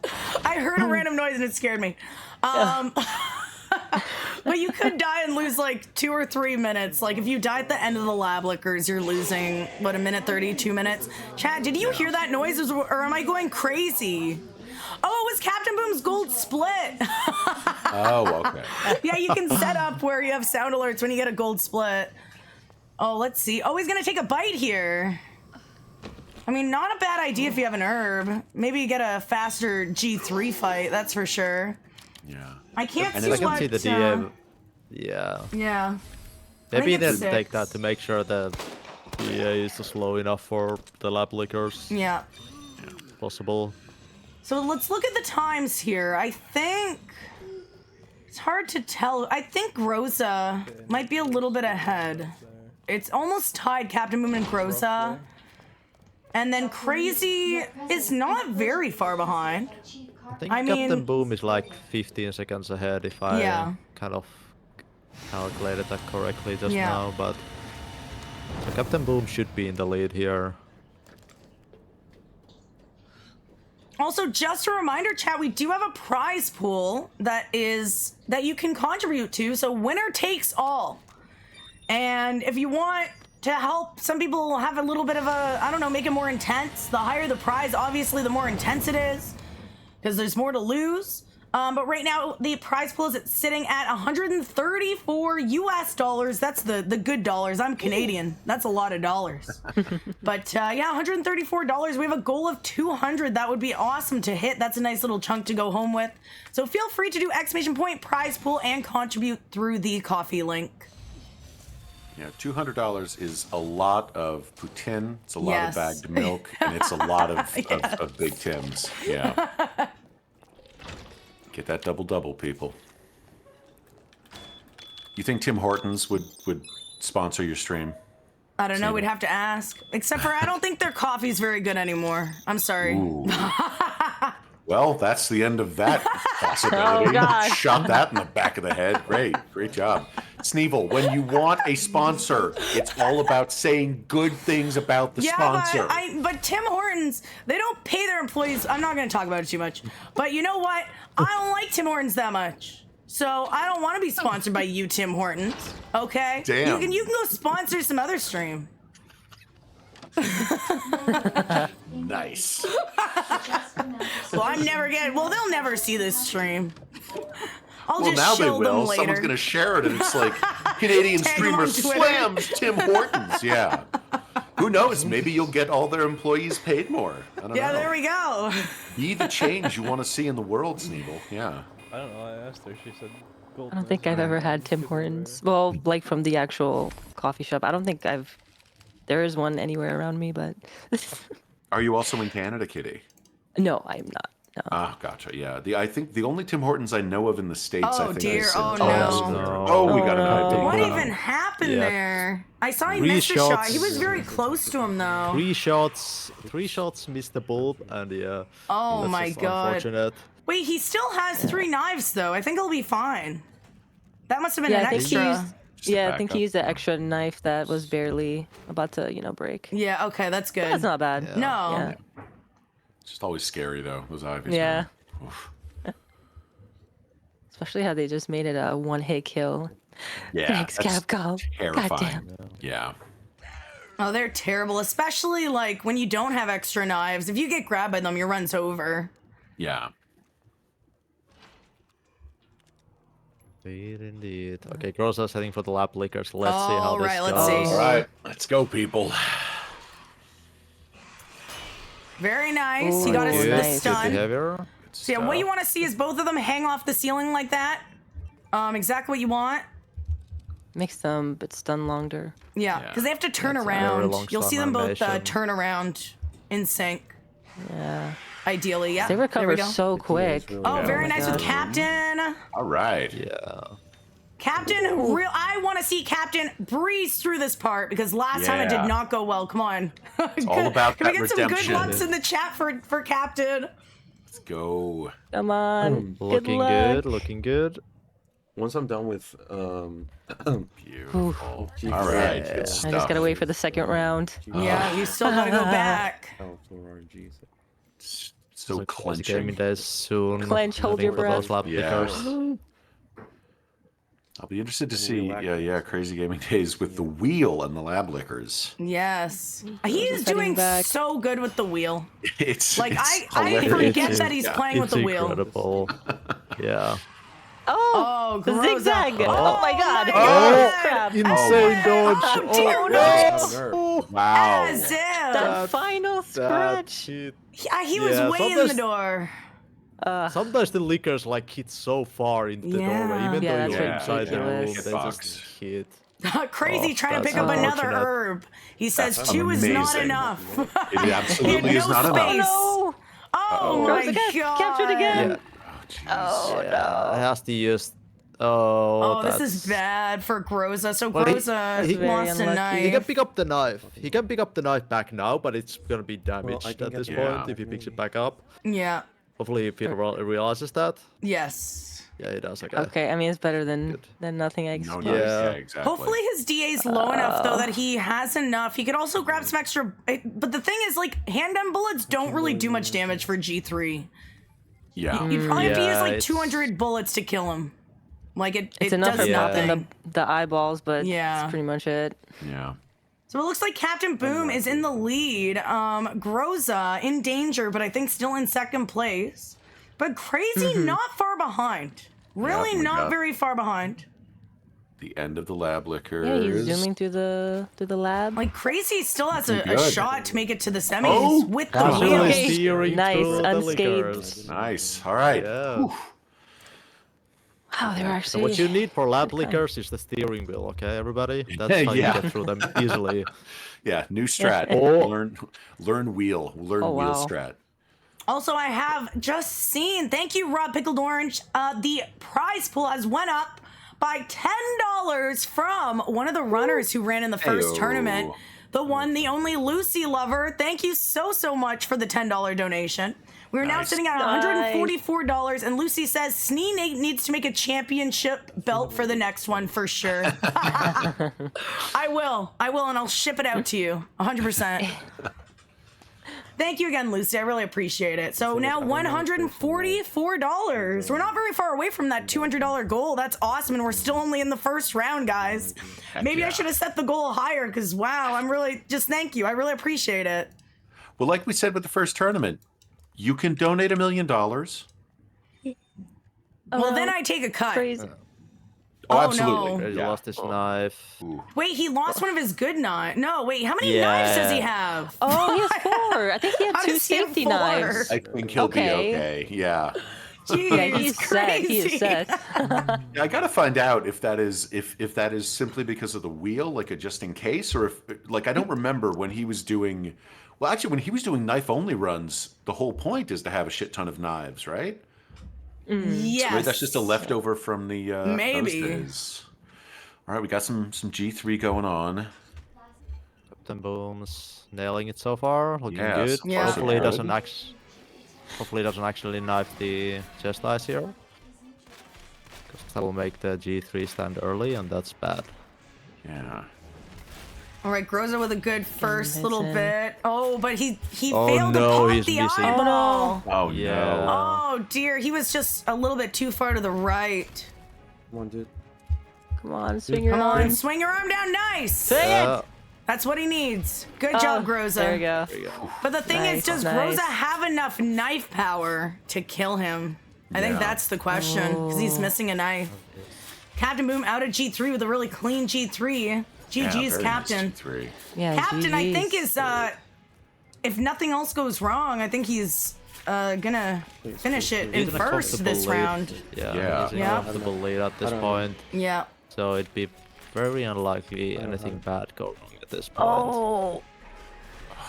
Speaker 1: I heard a random noise and it scared me. But you could die and lose like 2 or 3 minutes. Like if you die at the end of the lab liquors, you're losing, what, 1:30, 2 minutes? Chat, did you hear that noise or am I going crazy? Oh, it was Captain Boom's gold split.
Speaker 2: Oh, okay.
Speaker 1: Yeah, you can set up where you have sound alerts when you get a gold split. Oh, let's see. Oh, he's gonna take a bite here. I mean, not a bad idea if you have an herb. Maybe you get a faster G3 fight, that's for sure.
Speaker 2: Yeah.
Speaker 1: I can't
Speaker 4: And
Speaker 1: see
Speaker 4: I can
Speaker 1: what...
Speaker 4: see the DM. Yeah.
Speaker 1: Yeah.
Speaker 4: Maybe
Speaker 1: think
Speaker 4: they
Speaker 1: it's
Speaker 4: take
Speaker 1: 6.
Speaker 4: that to make sure the DA is slow enough for the lab liquors.
Speaker 1: Yeah.
Speaker 4: Possible.
Speaker 1: So let's look at the times here. I think... It's hard to tell. I think Rosa might be a little bit ahead. It's almost tied, Captain Boom and Groza. And then Crazy is not very far behind.
Speaker 4: I think
Speaker 1: I mean-
Speaker 4: Captain Boom is like 15 seconds ahead if I
Speaker 1: Yeah.
Speaker 4: kind of calculated that correctly just
Speaker 1: Yeah.
Speaker 4: now, but so Captain Boom should be in the lead here.
Speaker 1: Also, just a reminder, chat, we do have a prize pool that you can contribute to. So winner takes all. And if you want to help some people have a little bit of a, I don't know, make it more intense, the higher the prize, obviously, the more intense it is, because there's more to lose. But right now, the prize pool is sitting at $134 US. That's the good dollars. I'm Canadian. That's a lot of dollars. But yeah, $134. We have a goal of 200. That would be awesome to hit. That's a nice little chunk to go home with. So feel free to do ! prize pool and contribute through the coffee link.
Speaker 2: Yeah, $200 is a lot of poutine. It's a lot
Speaker 1: Yes.
Speaker 2: of bagged milk, and it's a lot of Big Tims. Yeah. Get that double, people. You think Tim Hortons would sponsor your stream?
Speaker 1: I don't know. We'd have to ask. Except for I don't think their coffee's very good anymore. I'm sorry.
Speaker 2: Ooh. Well, that's the end of that possibility.
Speaker 3: Oh, God.
Speaker 2: Shot that in the back of the head. Great job. Sneevil, when you want a sponsor, it's all about saying good things about the sponsor.
Speaker 1: But Tim Hortons, they don't pay their employees. I'm not going to talk about it too much. But you know what? I don't like Tim Hortons that much. So I don't want to be sponsored by you, Tim Hortons. Okay?
Speaker 2: Damn.
Speaker 1: You can go sponsor some other stream.
Speaker 2: Nice.
Speaker 1: Well, they'll never see this stream. I'll
Speaker 2: Well,
Speaker 1: just
Speaker 2: now they
Speaker 1: show them
Speaker 2: will.
Speaker 1: later.
Speaker 2: Someone's going to share it, and it's like Canadian
Speaker 1: Tag 'em
Speaker 2: streamer
Speaker 1: on Twitter.
Speaker 2: slams Tim Hortons. Yeah. Who knows? Maybe you'll get all their employees paid more. I don't know.
Speaker 1: Yeah, there we go.
Speaker 2: Be the change you want to see in the world, Sneevil. Yeah.
Speaker 6: I don't know. I asked her. She said gold.
Speaker 3: I don't think I've ever had Tim Hortons. Well, like from the actual coffee shop. I don't think I've there is one anywhere around me, but
Speaker 2: Are you also in Canada, Kitty?
Speaker 3: no, I'm not. No.
Speaker 2: Ah, gotcha. Yeah. I think the only Tim Hortons I know of in the States, I
Speaker 1: Oh,
Speaker 2: think
Speaker 1: dear.
Speaker 2: is
Speaker 1: Oh,
Speaker 2: in
Speaker 1: no.
Speaker 2: Toronto. Oh, we got an
Speaker 3: no.
Speaker 2: IP.
Speaker 1: What
Speaker 2: Wow.
Speaker 1: even happened
Speaker 4: Yeah.
Speaker 1: there? I saw he
Speaker 4: 3
Speaker 1: missed a shot.
Speaker 4: shots.
Speaker 1: He was very close to him, though.
Speaker 4: 3 shots, missed the bulb, and yeah.
Speaker 1: Oh
Speaker 4: that's
Speaker 1: my
Speaker 4: just
Speaker 1: god.
Speaker 4: Unfortunate.
Speaker 1: Wait, he still has 3 knives, though. I think he'll be fine. That must have been
Speaker 3: Yeah,
Speaker 1: an
Speaker 3: I think he
Speaker 1: extra.
Speaker 3: used.
Speaker 2: Just a
Speaker 3: Yeah, I think
Speaker 2: backup.
Speaker 3: he used the extra knife that was barely about to, break.
Speaker 1: Yeah, okay, that's good.
Speaker 3: That's not bad.
Speaker 4: Yeah.
Speaker 1: No.
Speaker 3: Yeah.
Speaker 2: It's just always scary, though, those Ivies.
Speaker 3: Yeah.
Speaker 2: man. Oof.
Speaker 3: Especially how they just made it a one-hit kill.
Speaker 2: Yeah.
Speaker 3: Thanks,
Speaker 2: that's
Speaker 3: Capcom.
Speaker 2: terrifying.
Speaker 3: Goddamn.
Speaker 2: Yeah.
Speaker 1: Oh, they're terrible, especially like when you don't have extra knives. If you get grabbed by them, your run's over.
Speaker 2: Yeah.
Speaker 4: Indeed. Okay, Groza's heading for the lap lickers. Let's see how
Speaker 1: All
Speaker 4: this
Speaker 1: right,
Speaker 4: goes.
Speaker 1: let's see.
Speaker 2: All right. Let's go, people.
Speaker 1: Very nice.
Speaker 3: Ooh,
Speaker 1: He got us
Speaker 3: good.
Speaker 1: the
Speaker 3: Nice.
Speaker 4: Good
Speaker 1: stun.
Speaker 4: behavior.
Speaker 1: So yeah, what you want to see is both of them hang off the ceiling like that. Exactly what you want.
Speaker 3: Makes them but stun longer.
Speaker 1: Yeah,
Speaker 2: Yeah.
Speaker 1: because they have to turn
Speaker 4: That's a very
Speaker 1: around.
Speaker 4: long
Speaker 1: You'll see
Speaker 4: stun
Speaker 1: them both
Speaker 4: animation.
Speaker 1: turn around in sync.
Speaker 3: Yeah.
Speaker 1: Ideally, yeah.
Speaker 3: They
Speaker 1: There we
Speaker 3: recover
Speaker 1: go.
Speaker 3: so quick.
Speaker 5: really
Speaker 1: Oh,
Speaker 5: Yeah.
Speaker 1: very
Speaker 3: Oh my
Speaker 1: nice with
Speaker 3: gosh.
Speaker 1: Captain.
Speaker 2: All right.
Speaker 4: Yeah.
Speaker 1: Captain, I want to see Captain breeze through this part because last time it
Speaker 2: Yeah.
Speaker 1: did not go well. Come on. It's
Speaker 2: all about
Speaker 1: Can we
Speaker 2: that
Speaker 1: get some good
Speaker 2: redemption.
Speaker 1: lucks in the chat for Captain?
Speaker 2: Let's go.
Speaker 3: Come on.
Speaker 4: Looking
Speaker 3: luck.
Speaker 4: good, looking good.
Speaker 5: Once I'm done with
Speaker 2: Beautiful. All right. Good
Speaker 3: I just
Speaker 2: stuff.
Speaker 3: gotta wait for the second round.
Speaker 1: Yeah, you still gotta go back.
Speaker 5: RNG.
Speaker 2: So
Speaker 4: Gaming
Speaker 2: clenching.
Speaker 4: days soon.
Speaker 3: Clench, hold
Speaker 4: Heading
Speaker 3: your
Speaker 4: for those
Speaker 3: breath.
Speaker 4: lap
Speaker 2: Yeah.
Speaker 4: lickers.
Speaker 2: I'll be interested to see, Crazy Gaming Days with the wheel and the lab lickers.
Speaker 1: Yes. He is
Speaker 3: heading
Speaker 1: doing
Speaker 3: back.
Speaker 1: so good with the wheel.
Speaker 2: It's
Speaker 1: Like,
Speaker 2: it's
Speaker 1: I
Speaker 2: hilarious.
Speaker 1: forget that he's playing with
Speaker 4: It's
Speaker 1: the wheel.
Speaker 4: incredible. Yeah.
Speaker 3: Oh, the
Speaker 1: Groza.
Speaker 3: zigzag. Oh my god.
Speaker 1: God.
Speaker 3: Crap.
Speaker 4: Insane dodge.
Speaker 1: Oh, dear
Speaker 4: no.
Speaker 2: Wow.
Speaker 1: As if.
Speaker 3: That final
Speaker 4: That
Speaker 3: scratch.
Speaker 4: hit.
Speaker 1: Yeah, he was
Speaker 4: Yeah,
Speaker 1: way in the
Speaker 4: sometimes-
Speaker 1: door.
Speaker 4: Sometimes the lickers like hit so far into the
Speaker 1: Yeah.
Speaker 4: doorway, even
Speaker 3: Yeah,
Speaker 4: though
Speaker 3: that's
Speaker 4: you're inside the room,
Speaker 3: ridiculous.
Speaker 4: they
Speaker 2: Hitbox.
Speaker 4: just hit.
Speaker 1: Crazy
Speaker 4: Oh,
Speaker 1: trying to pick
Speaker 4: that's
Speaker 1: up another
Speaker 4: unfortunate.
Speaker 1: herb. He says
Speaker 2: That's
Speaker 1: 2 is not
Speaker 2: amazing.
Speaker 1: enough.
Speaker 2: It absolutely
Speaker 1: He
Speaker 2: is
Speaker 1: had
Speaker 2: not
Speaker 1: no
Speaker 2: enough.
Speaker 1: space.
Speaker 3: No.
Speaker 1: Oh my
Speaker 3: Groza got
Speaker 1: god.
Speaker 3: captured again.
Speaker 4: Yeah.
Speaker 3: Oh
Speaker 4: It has to use. Oh,
Speaker 1: Oh, this
Speaker 4: that's...
Speaker 1: is bad for Groza. So
Speaker 4: Well,
Speaker 1: Groza
Speaker 4: he-
Speaker 1: lost a
Speaker 3: very
Speaker 1: knife.
Speaker 4: He can pick up the knife. He can pick up the knife back now, but it's gonna be damaged
Speaker 5: I can
Speaker 4: at
Speaker 5: get
Speaker 4: this
Speaker 5: the
Speaker 4: point
Speaker 2: knife,
Speaker 4: if he picks it back up.
Speaker 1: Yeah.
Speaker 4: Hopefully, if he realizes that.
Speaker 1: Yes.
Speaker 4: Yeah, he does. Okay.
Speaker 3: Okay, I mean it's better than
Speaker 4: Good.
Speaker 3: nothing. I
Speaker 2: No,
Speaker 3: guess.
Speaker 2: no,
Speaker 4: Yeah.
Speaker 2: exactly.
Speaker 1: Hopefully his DA is low enough though that he has enough. He could also grab some extra. But the thing is, like, handgun bullets don't really do much damage for G3.
Speaker 2: Yeah.
Speaker 1: You'd probably have to use
Speaker 4: Yeah,
Speaker 1: like
Speaker 4: it's-
Speaker 1: 200 bullets to kill him. Like it
Speaker 3: It's enough
Speaker 1: does
Speaker 3: for
Speaker 1: nothing.
Speaker 3: knocking the eyeballs, but
Speaker 1: Yeah.
Speaker 3: that's pretty much it.
Speaker 2: Yeah.
Speaker 1: So it looks like Captain Boom is in the lead. Groza in danger, but I think still in second place. But Crazy not far behind. Really
Speaker 2: we
Speaker 1: not
Speaker 2: got-
Speaker 1: very far behind.
Speaker 2: The end of the lab liquors.
Speaker 3: Yeah, he's zooming through the lab.
Speaker 1: Like Crazy still has a
Speaker 2: Good.
Speaker 1: shot to make it to the semis
Speaker 2: Oh,
Speaker 1: with the
Speaker 4: Casually
Speaker 1: wheel.
Speaker 3: Okay.
Speaker 4: steering
Speaker 3: Nice,
Speaker 4: through the
Speaker 3: unscathed.
Speaker 4: lickers.
Speaker 2: Nice. All right.
Speaker 4: Yeah.
Speaker 3: Wow, they're
Speaker 4: So
Speaker 3: actually.
Speaker 4: what you need for lab lickers is the steering wheel, okay, everybody? That's how
Speaker 2: Yeah.
Speaker 4: you get through them easily.
Speaker 2: Yeah. New strat.
Speaker 4: Oh.
Speaker 2: Learn wheel. Learn
Speaker 3: Oh,
Speaker 2: wheel
Speaker 3: wow.
Speaker 2: strat.
Speaker 1: Also, I have just seen, thank you, Rob Pickled Orange, the prize pool has went up by $10 from one of the runners who ran in the first
Speaker 2: Heyo.
Speaker 1: tournament. The one, the only Lucy lover. Thank you so much for the $10 donation. We're now
Speaker 2: Nice.
Speaker 1: sitting at $144, and Lucy says Snee Nate needs to make a championship belt for the next one for sure. I will, and I'll ship it out to you, 100%. Thank you again, Lucy. I really appreciate it. So now $144. We're not very far away from that $200 goal. That's awesome, and we're still only in the first round, guys. Maybe I
Speaker 2: yeah.
Speaker 1: should have set the goal higher, because wow, I'm really, just thank you. I really appreciate it.
Speaker 2: Well, like we said with the first tournament, you can donate $1 million.
Speaker 1: Well, then I take a cut.
Speaker 3: Crazy.
Speaker 2: Oh,
Speaker 1: Oh,
Speaker 2: absolutely.
Speaker 1: no.
Speaker 4: He
Speaker 2: Yeah.
Speaker 4: lost his knife.
Speaker 1: Wait, he lost one of his good knives. No, wait, how many
Speaker 4: Yeah.
Speaker 1: knives does he have?
Speaker 3: Oh, he has 4. I think he had
Speaker 1: How
Speaker 3: 2
Speaker 1: does he have
Speaker 3: safety
Speaker 1: 4?
Speaker 3: knives.
Speaker 2: I think he'll be
Speaker 3: Okay.
Speaker 2: okay. Yeah.
Speaker 1: Jeez,
Speaker 3: Yeah, he's set. He is
Speaker 1: crazy.
Speaker 3: set.
Speaker 2: Yeah, I gotta find out if that is if that is simply because of the wheel, like a just in case, or if like I don't remember when he was doing. Well, actually, when he was doing knife only runs, the whole point is to have a shit ton of knives, right?
Speaker 1: Yes.
Speaker 2: So maybe that's just a leftover from the
Speaker 1: Maybe.
Speaker 2: those days. All right, we got some G3 going on.
Speaker 4: Captain Boom's nailing it so far, looking
Speaker 2: Yeah,
Speaker 4: good.
Speaker 2: so
Speaker 1: far so
Speaker 4: Hopefully,
Speaker 2: good.
Speaker 4: hopefully it doesn't actually knife the chest eyes here, because that will make the G3 stand early, and that's bad.
Speaker 2: Yeah.
Speaker 1: All right, Groza with a good first little bit. Oh, but he
Speaker 4: Oh,
Speaker 1: failed
Speaker 4: no,
Speaker 1: to
Speaker 4: he's
Speaker 1: pop the
Speaker 4: missing.
Speaker 1: eyeball.
Speaker 2: Oh
Speaker 4: Yeah.
Speaker 2: no.
Speaker 1: Oh dear, he was just a little bit too far to the right.
Speaker 5: Come on, dude.
Speaker 3: Come on, swing your
Speaker 1: Come on,
Speaker 3: arm.
Speaker 1: swing your arm down, nice.
Speaker 3: Swing it.
Speaker 1: That's what he needs. Good job, Groza.
Speaker 3: There we go.
Speaker 1: But the thing is,
Speaker 3: Nice,
Speaker 1: does
Speaker 3: nice.
Speaker 1: Groza have enough knife power to kill him? I think
Speaker 2: Yeah.
Speaker 1: that's the question, because he's missing a knife. Captain Boom out at G3 with a really clean G3.
Speaker 2: Yeah,
Speaker 1: GG's
Speaker 2: very
Speaker 1: Captain.
Speaker 2: Nice G3.
Speaker 3: Yeah,
Speaker 1: Captain, I
Speaker 3: GGs.
Speaker 1: think is, if nothing else goes wrong, I think he's gonna finish it in
Speaker 4: He's in a
Speaker 1: first
Speaker 4: comfortable
Speaker 1: this
Speaker 4: lead.
Speaker 1: round.
Speaker 2: Yeah.
Speaker 4: He's in
Speaker 1: Yeah.
Speaker 4: a comfortable lead at this
Speaker 5: I don't-
Speaker 4: point,
Speaker 1: Yeah.
Speaker 4: so it'd be very unlikely anything bad go wrong at this point.
Speaker 3: Oh,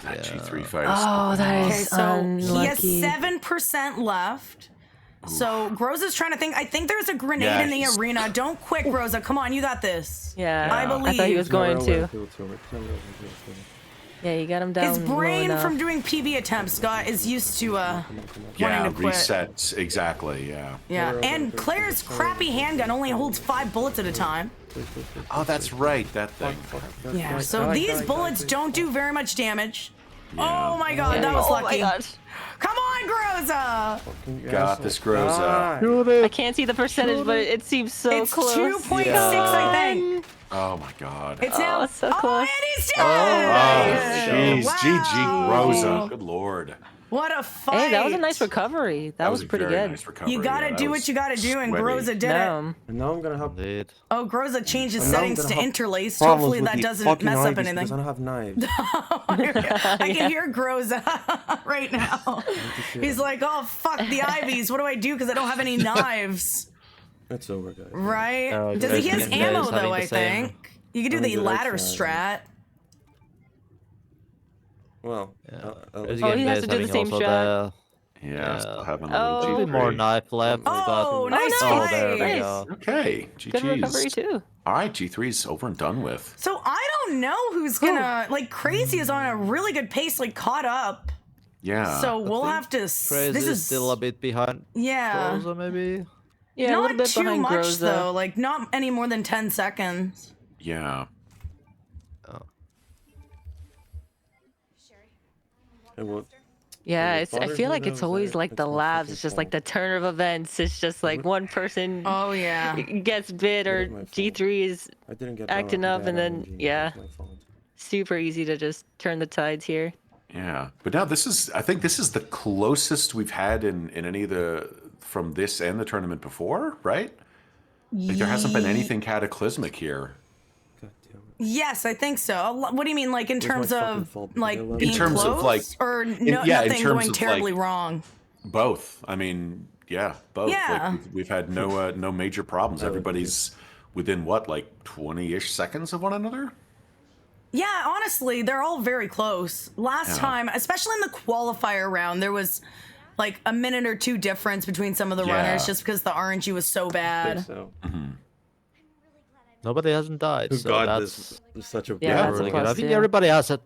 Speaker 2: That
Speaker 4: Yeah.
Speaker 2: G3 fight is
Speaker 3: oh, that
Speaker 1: Okay,
Speaker 3: is
Speaker 1: so he has
Speaker 3: unlucky.
Speaker 1: 7% left. So Groza's trying to think. I think there's a grenade
Speaker 2: Yeah,
Speaker 1: in the
Speaker 2: he's-
Speaker 1: arena. Don't quit, Groza. Come on, you got this.
Speaker 3: Yeah,
Speaker 1: I
Speaker 3: I thought he
Speaker 1: believe.
Speaker 3: was going to. Yeah, you got him down.
Speaker 1: His
Speaker 3: low
Speaker 1: brain
Speaker 3: enough.
Speaker 1: from doing PB attempts is used to
Speaker 2: Yeah,
Speaker 1: wanting to quit.
Speaker 2: resets exactly. Yeah.
Speaker 1: Yeah, and Claire's crappy handgun only holds 5 bullets at a time.
Speaker 2: Oh, that's right. That thing.
Speaker 1: Yeah, so these bullets don't do very much damage.
Speaker 2: Yeah.
Speaker 1: Oh my god, that was
Speaker 3: Oh my
Speaker 1: lucky.
Speaker 3: gosh.
Speaker 1: Come on, Groza!
Speaker 2: Got this, Groza.
Speaker 3: I can't see the percentage, but it seems so
Speaker 1: It's
Speaker 3: close.
Speaker 1: 2.6, I think.
Speaker 2: Oh my god.
Speaker 1: It's now.
Speaker 3: it's so
Speaker 1: Oh,
Speaker 3: close.
Speaker 1: and he's
Speaker 2: Oh,
Speaker 1: dead!
Speaker 2: jeez.
Speaker 1: Wow.
Speaker 2: GG, Groza. Good lord.
Speaker 1: What a fight!
Speaker 3: Hey, that was a nice recovery. That was
Speaker 2: a
Speaker 3: pretty
Speaker 2: very
Speaker 3: good.
Speaker 2: Nice recovery.
Speaker 1: You gotta
Speaker 2: Yeah, that
Speaker 1: do
Speaker 2: was
Speaker 1: what you gotta do, and
Speaker 2: sweaty.
Speaker 1: Groza did it.
Speaker 3: No.
Speaker 5: And now I'm gonna have
Speaker 4: Indeed.
Speaker 1: Oh, Groza changed his
Speaker 5: And now I'm
Speaker 1: settings
Speaker 5: gonna
Speaker 1: to
Speaker 5: have
Speaker 1: interlaced.
Speaker 5: problems
Speaker 1: Hopefully
Speaker 5: with
Speaker 1: that
Speaker 5: the
Speaker 1: doesn't
Speaker 5: fucking
Speaker 1: mess up
Speaker 5: Ivies
Speaker 1: anything.
Speaker 5: because I don't have knives.
Speaker 1: I can hear Groza right now. He's like, oh, fuck the Ivies. What do I do? Because I don't have any knives.
Speaker 5: It's over, guys.
Speaker 1: Right?
Speaker 4: Oh,
Speaker 1: Does he
Speaker 4: okay.
Speaker 1: has
Speaker 4: Yeah,
Speaker 1: ammo,
Speaker 4: he's having
Speaker 1: though,
Speaker 4: the
Speaker 1: I
Speaker 4: same.
Speaker 1: think. You could do
Speaker 5: I
Speaker 1: the
Speaker 5: mean, the right
Speaker 1: ladder
Speaker 5: side.
Speaker 1: strat.
Speaker 5: Well,
Speaker 4: Again,
Speaker 3: he has to do the
Speaker 4: having
Speaker 3: same
Speaker 4: also
Speaker 3: shot.
Speaker 2: Yeah, still having a
Speaker 3: Oh.
Speaker 2: little
Speaker 4: A bit
Speaker 2: G3.
Speaker 4: more knife left,
Speaker 1: Oh,
Speaker 4: but
Speaker 1: nice
Speaker 3: Oh,
Speaker 4: there we
Speaker 1: fight.
Speaker 4: go.
Speaker 2: Okay,
Speaker 3: Good recovery
Speaker 2: GG's.
Speaker 3: too.
Speaker 2: All right, G3's over and done with.
Speaker 1: So I don't know who's gonna, like, Crazy is on a really good pace, like, caught up.
Speaker 2: Yeah.
Speaker 1: So we'll have to,
Speaker 4: Crazy
Speaker 1: this is
Speaker 4: still a bit behind.
Speaker 1: yeah.
Speaker 4: Groza, maybe.
Speaker 3: Yeah, a
Speaker 1: Not
Speaker 3: little bit
Speaker 1: too
Speaker 3: behind
Speaker 1: much,
Speaker 3: Groza.
Speaker 1: though. Like, not any more than 10 seconds.
Speaker 2: Yeah.
Speaker 5: it would.
Speaker 3: Yeah,
Speaker 5: the
Speaker 3: it's. I
Speaker 5: father
Speaker 3: feel
Speaker 5: who
Speaker 3: like it's
Speaker 5: knows
Speaker 3: always
Speaker 5: that?
Speaker 3: like the
Speaker 5: That's my
Speaker 3: labs.
Speaker 5: fucking
Speaker 3: It's just like the
Speaker 5: fault.
Speaker 3: turn of events. It's just like one person
Speaker 1: Oh, yeah.
Speaker 3: gets bit or
Speaker 5: What is my fault?
Speaker 3: G3 is
Speaker 5: I didn't get
Speaker 3: acting
Speaker 5: down
Speaker 3: up,
Speaker 5: after
Speaker 3: and
Speaker 5: that
Speaker 3: then
Speaker 5: RNG.
Speaker 3: yeah,
Speaker 5: That's my fault.
Speaker 3: super easy to just turn the tides here.
Speaker 2: Yeah. But now I think this is the closest we've had in any of from this and the tournament before, right? Like there hasn't been anything cataclysmic here.
Speaker 5: God damn it.
Speaker 1: Yes, I think so. What do you mean, like, in
Speaker 5: It's my
Speaker 1: terms
Speaker 5: fucking
Speaker 1: of,
Speaker 5: fault because
Speaker 1: like,
Speaker 5: I love
Speaker 1: being
Speaker 5: it.
Speaker 2: In terms
Speaker 1: close?
Speaker 2: of, like-
Speaker 1: Or
Speaker 2: in
Speaker 1: no,
Speaker 2: terms
Speaker 1: nothing going
Speaker 2: of,
Speaker 1: terribly
Speaker 2: like-
Speaker 1: wrong?
Speaker 2: Both. I mean, yeah, both.
Speaker 1: Yeah.
Speaker 2: Like we've had no major problems. Everybody's within what, like 20-ish seconds of one another?
Speaker 1: Yeah, honestly, they're all very close. Last
Speaker 2: Yeah.
Speaker 1: time, especially in the qualifier round, there was like a minute or two difference between some of the
Speaker 2: Yeah.
Speaker 1: runners just because the RNG was so
Speaker 5: I
Speaker 1: bad.
Speaker 5: think so.
Speaker 4: Nobody hasn't died,
Speaker 5: Who
Speaker 4: so
Speaker 5: got
Speaker 4: that's
Speaker 5: this? Such a
Speaker 3: Yeah,
Speaker 5: bad
Speaker 3: that's a
Speaker 4: really
Speaker 5: run.
Speaker 4: good. I
Speaker 3: plus,
Speaker 4: think
Speaker 3: yeah.
Speaker 4: everybody has a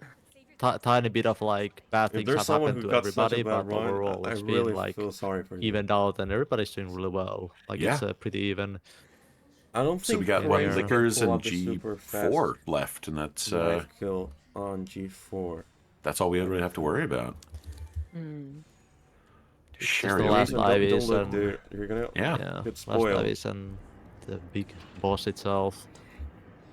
Speaker 4: tiny bit of like bad
Speaker 5: If
Speaker 4: things
Speaker 5: there's
Speaker 4: have
Speaker 5: someone
Speaker 4: happened
Speaker 5: who
Speaker 4: to
Speaker 5: got such
Speaker 4: everybody,
Speaker 5: a bad
Speaker 4: but
Speaker 5: run,
Speaker 4: overall
Speaker 5: I
Speaker 4: it's
Speaker 5: really
Speaker 4: been like
Speaker 5: feel sorry for you.
Speaker 4: evened out, and everybody's doing really well. Like it's
Speaker 2: Yeah.
Speaker 4: pretty even.
Speaker 5: I don't
Speaker 2: So
Speaker 5: think
Speaker 2: we got
Speaker 4: Yeah,
Speaker 2: what,
Speaker 4: yeah.
Speaker 2: Lickers
Speaker 5: pull
Speaker 2: and
Speaker 5: up a super
Speaker 2: G4
Speaker 5: fast
Speaker 2: left, and that's
Speaker 5: knife kill on G4.
Speaker 2: that's all we really have to worry about. Sherry,
Speaker 4: the last
Speaker 5: Don't
Speaker 4: Ivies
Speaker 5: look,
Speaker 4: and
Speaker 5: dude. You're gonna
Speaker 2: Yeah.
Speaker 4: yeah,
Speaker 5: get
Speaker 4: last
Speaker 5: spoiled.
Speaker 4: Ivies and the big boss itself.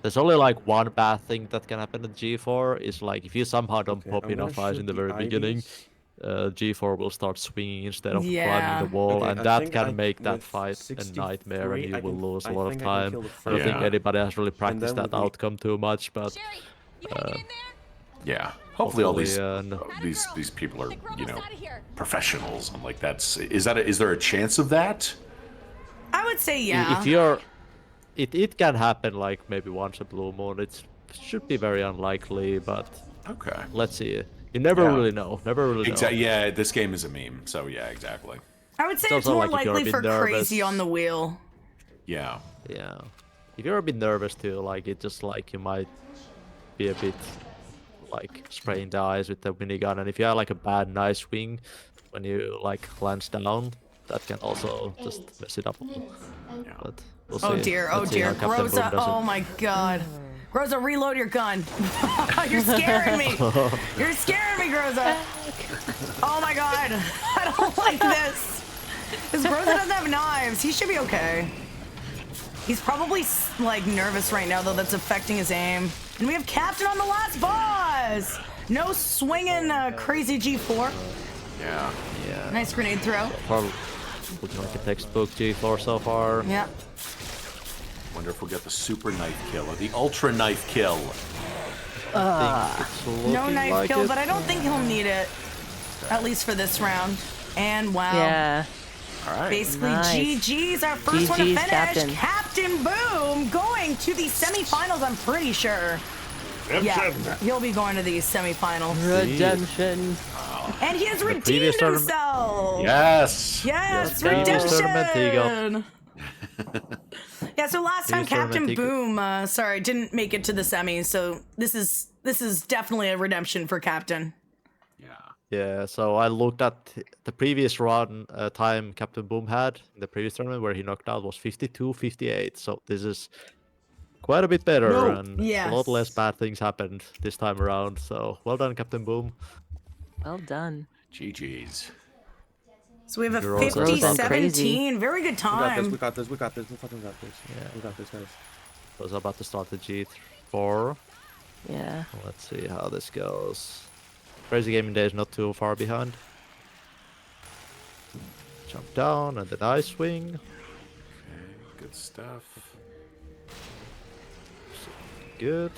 Speaker 4: There's only like one bad thing that can happen at G4 is like if you somehow don't
Speaker 5: Okay,
Speaker 4: pop
Speaker 5: I'm gonna
Speaker 4: enough eyes
Speaker 5: shoot
Speaker 4: in the
Speaker 5: the
Speaker 4: very beginning,
Speaker 5: Ivies.
Speaker 4: G4 will start swinging instead of
Speaker 1: Yeah.
Speaker 4: climbing the wall,
Speaker 5: Okay,
Speaker 4: and
Speaker 5: I
Speaker 4: that
Speaker 5: think
Speaker 4: can make that
Speaker 5: with
Speaker 4: fight a nightmare, and
Speaker 5: 63,
Speaker 4: you will lose a
Speaker 5: I
Speaker 4: lot of
Speaker 5: think I can
Speaker 4: time.
Speaker 5: kill the
Speaker 4: I don't
Speaker 5: first
Speaker 4: think
Speaker 2: Yeah.
Speaker 4: anybody has really practiced
Speaker 5: then
Speaker 4: that
Speaker 5: with the-
Speaker 4: outcome too much, but
Speaker 7: Sherry, you hanging in there?
Speaker 2: Yeah. Hopefully all these
Speaker 4: no.
Speaker 2: these people are, professionals, and like is there a chance of that?
Speaker 1: I would say yeah.
Speaker 4: If you're, it can happen like maybe once a blue moon. It should be very unlikely, but
Speaker 2: Okay.
Speaker 4: let's see. You never really know. Never really know.
Speaker 2: Exactly. Yeah, this game is a meme, so yeah, exactly.
Speaker 1: I would say it's
Speaker 4: also
Speaker 1: more
Speaker 4: like if you're a
Speaker 1: likely
Speaker 4: bit
Speaker 1: for
Speaker 4: nervous.
Speaker 1: crazy on the wheel.
Speaker 2: Yeah.
Speaker 4: Yeah. If you're a bit nervous too, like it just like you might be a bit like spraying the eyes with the minigun, and if you have like a bad nice swing when you like lands down, that can also just mess it up. But we'll see.
Speaker 1: Oh dear,
Speaker 4: Let's see how Captain Boom
Speaker 1: Groza,
Speaker 4: does it.
Speaker 1: oh my god. Groza, reload your gun. You're scaring me. You're scaring me, Groza. Oh my god. I don't like this. Because Groza doesn't have knives. He should be okay. He's probably like nervous right now though. That's affecting his aim. And we have Captain on the last boss. No swinging crazy G4.
Speaker 2: Yeah.
Speaker 4: Yeah.
Speaker 1: Nice grenade throw.
Speaker 4: Probably looking like a textbook G4 so far.
Speaker 1: Yeah.
Speaker 2: Wonder if we'll get the super knife kill or the ultra knife kill.
Speaker 1: No knife
Speaker 4: like
Speaker 1: kill,
Speaker 4: it.
Speaker 1: but I don't think he'll need it. At least for this round. And wow.
Speaker 3: Yeah.
Speaker 2: All right.
Speaker 1: Basically,
Speaker 3: Nice.
Speaker 1: GG's our first one to
Speaker 3: GG's,
Speaker 1: finish.
Speaker 3: Captain.
Speaker 1: Boom going to the semifinals, I'm pretty sure. Yeah, he'll be going to the semifinals.
Speaker 3: Redemption.
Speaker 1: And he has redeemed
Speaker 4: previous tournament-
Speaker 1: himself.
Speaker 2: Yes.
Speaker 1: Yes,
Speaker 4: Previous tournament, he
Speaker 1: redemption. Yeah, so last time
Speaker 4: Previous
Speaker 1: Captain
Speaker 4: tournament,
Speaker 1: Boom, didn't make it to the semis. So this is definitely a redemption for Captain.
Speaker 2: Yeah.
Speaker 4: Yeah, so I looked at the previous run time Captain Boom had in the previous tournament where he knocked out was 52-58. So this is quite a bit better, and a lot less bad things happened this time around. So well done, Captain Boom.
Speaker 3: Well done.
Speaker 2: GG's.
Speaker 1: So we have a
Speaker 4: You're also sound
Speaker 1: 50-17. Very good time.
Speaker 5: We got this. We fucking got this.
Speaker 4: Yeah.
Speaker 5: We got this, guys.
Speaker 4: I was about to start the G4.
Speaker 3: Yeah.
Speaker 4: Let's see how this goes. Crazy Gaming Day is not too far behind. Jump down and then I swing.
Speaker 2: Okay, good stuff.
Speaker 4: Good.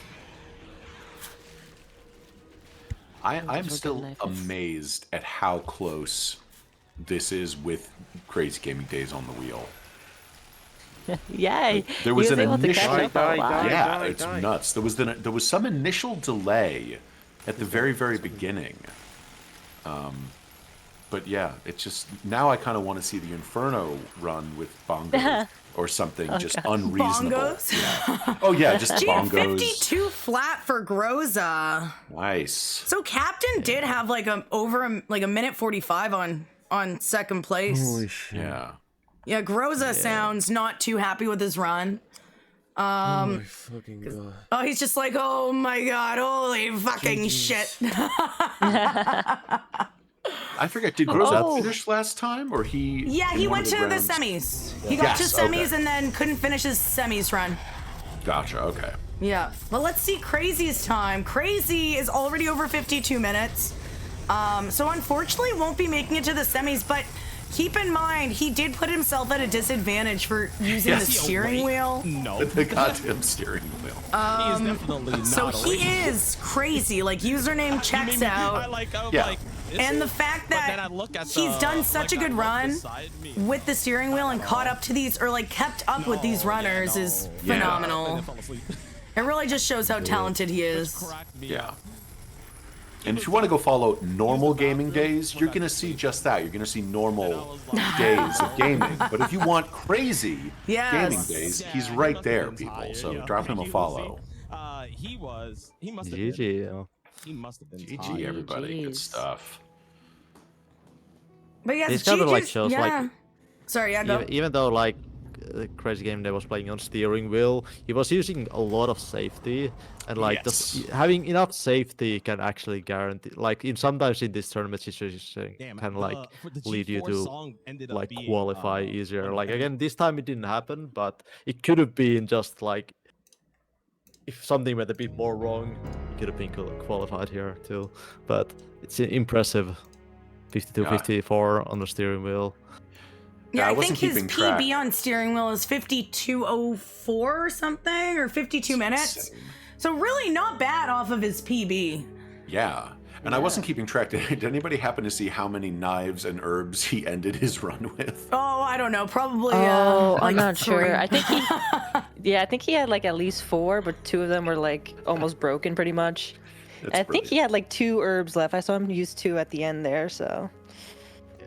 Speaker 2: I'm still amazed at how close this is with Crazy Gaming Days on the wheel.
Speaker 3: Yay.
Speaker 2: There was
Speaker 3: He
Speaker 2: an
Speaker 3: able to
Speaker 2: initial,
Speaker 3: catch up a lot.
Speaker 2: yeah, it's nuts. There was some initial delay at the very beginning. But yeah, it's just now I kind of want to see the Inferno run with bongos or something just unreasonable.
Speaker 1: Bongos?
Speaker 2: Yeah. Oh yeah, just bongos.
Speaker 1: 52 flat for Groza.
Speaker 2: Nice.
Speaker 1: So Captain did have like a minute 45 on second place.
Speaker 5: Holy shit.
Speaker 2: Yeah.
Speaker 1: Yeah, Groza sounds not too happy with his run.
Speaker 5: Oh my fucking god.
Speaker 1: Oh, he's just like, oh my god, holy fucking shit.
Speaker 2: I forget, did Groza finish last time, or he?
Speaker 1: Yeah,
Speaker 2: in
Speaker 1: he
Speaker 2: one
Speaker 1: went
Speaker 2: of
Speaker 1: to the
Speaker 2: rounds?
Speaker 1: semis. He got to
Speaker 2: Yes,
Speaker 1: semis
Speaker 2: okay.
Speaker 1: and then couldn't finish his semis run.
Speaker 2: Gotcha. Okay.
Speaker 1: Yeah, but let's see Crazy's time. Crazy is already over 52 minutes. So unfortunately won't be making it to the semis, but keep in mind, he did put himself at a disadvantage for using the steering wheel.
Speaker 6: No.
Speaker 2: The goddamn steering wheel.
Speaker 6: He is definitely not
Speaker 1: So he
Speaker 6: elite.
Speaker 1: is crazy. Like, username checks out.
Speaker 2: Yeah.
Speaker 1: And the fact that he's done such a good run with the steering wheel and caught up to these, or like kept up with these runners is phenomenal. It really just shows how talented he is.
Speaker 2: Yeah. And if you want to go follow normal gaming days, you're going to see just that. You're going to see normal days of gaming. But if you want crazy gaming days, he's right there, people. So drop him a follow.
Speaker 6: He must have been.
Speaker 4: GG.
Speaker 6: He must have been.
Speaker 2: GG, everybody. Good
Speaker 3: GGs.
Speaker 2: stuff.
Speaker 1: But yes,
Speaker 4: This kind of like
Speaker 1: GG's
Speaker 4: shows like
Speaker 1: Sorry, yeah, go.
Speaker 4: even though like Crazy Game Day was playing on steering wheel, he was using a lot of safety, and like having enough safety can actually guarantee, like sometimes in this tournament situation can like lead you to like qualify easier. Like again, this time it didn't happen, but it could have been just like if something went a bit more wrong, it could have been qualified here too. But it's impressive. 52-54 on the steering wheel.
Speaker 1: Yeah,
Speaker 2: I
Speaker 1: I
Speaker 2: wasn't
Speaker 1: think his
Speaker 2: keeping track.
Speaker 1: PB on steering wheel is 52:04 or something, or 52 minutes.
Speaker 2: Insane.
Speaker 1: So really not bad off of his PB.
Speaker 2: Yeah. And I wasn't keeping track. Did anybody happen to see how many knives and herbs he ended his run with?
Speaker 1: Oh, I don't know. Probably.
Speaker 3: Oh,
Speaker 1: like
Speaker 3: I'm not
Speaker 1: 3.
Speaker 3: sure. I think I think he had like at least 4, but 2 of them were like almost broken, pretty much. I think he had like 2 herbs left. I saw him use 2 at the end there. So,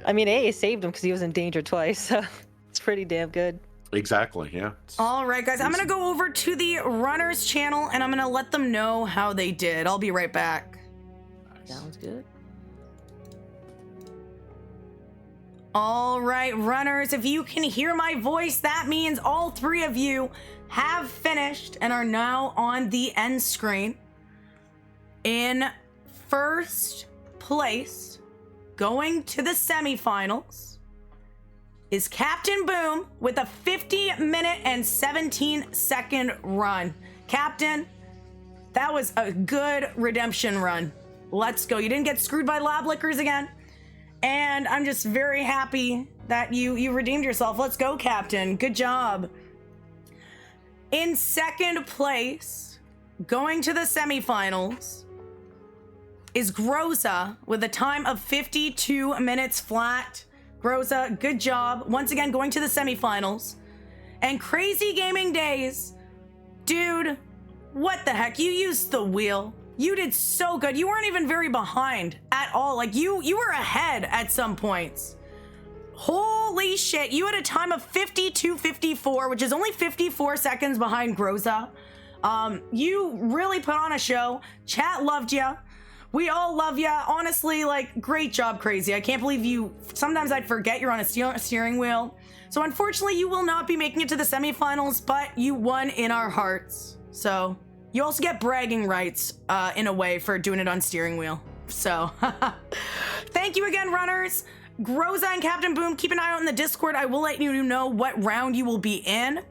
Speaker 3: I mean, A saved him because he was in danger twice. So it's pretty damn good.
Speaker 2: Exactly. Yeah.
Speaker 1: All right, guys. I'm gonna go over to the runners channel and I'm gonna let them know how they did. I'll be right back.
Speaker 3: Sounds good.
Speaker 1: All right, runners, if you can hear my voice, that means all 3 of you have finished and are now on the end screen. In first place, going to the semifinals, is Captain Boom with a 50-minute and 17-second run. Captain, that was a good redemption run. Let's go. You didn't get screwed by lab lickers again. And I'm just very happy that you redeemed yourself. Let's go, Captain. Good job. In second place, going to the semifinals, is Groza with a time of 52 minutes flat. Groza, good job. Once again, going to the semifinals. And Crazy Gaming Days, dude, what the heck? You used the wheel. You did so good. You weren't even very behind at all. Like you were ahead at some points. Holy shit. You had a time of 52:54, which is only 54 seconds behind Groza. You really put on a show. Chat loved you. We all love you. Honestly, like, great job, Crazy. I can't believe you. Sometimes I'd forget you're on a steering wheel. So unfortunately, you will not be making it to the semifinals, but you won in our hearts. So you also get bragging rights in a way for doing it on steering wheel. So thank you again, runners. Groza and Captain Boom, keep an eye out in the Discord. I will let you know what round you will be in.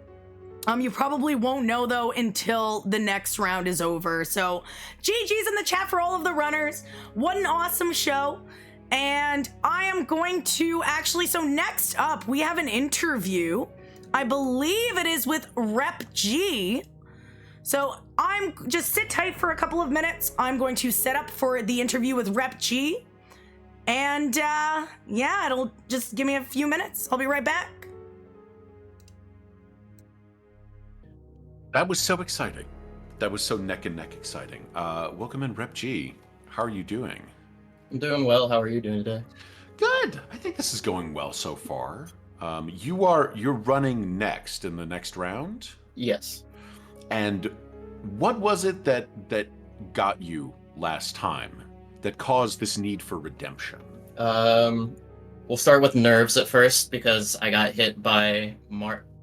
Speaker 1: You probably won't know though until the next round is over. So GG's in the chat for all of the runners. What an awesome show. And I am going to actually, so next up we have an interview. I believe it is with Rep G. So I'm just sit tight for a couple of minutes. I'm going to set up for the interview with Rep G. And yeah, it'll just give me a few minutes. I'll be right back.
Speaker 2: That was so exciting. That was so neck and neck exciting. Welcome in, Rep G. How are you doing?
Speaker 8: I'm doing well. How are you doing today?
Speaker 2: Good. I think this is going well so far. You're running next in the next round?
Speaker 8: Yes.
Speaker 2: And what was it that got you last time that caused this need for redemption?
Speaker 8: We'll start with nerves at first because I got hit by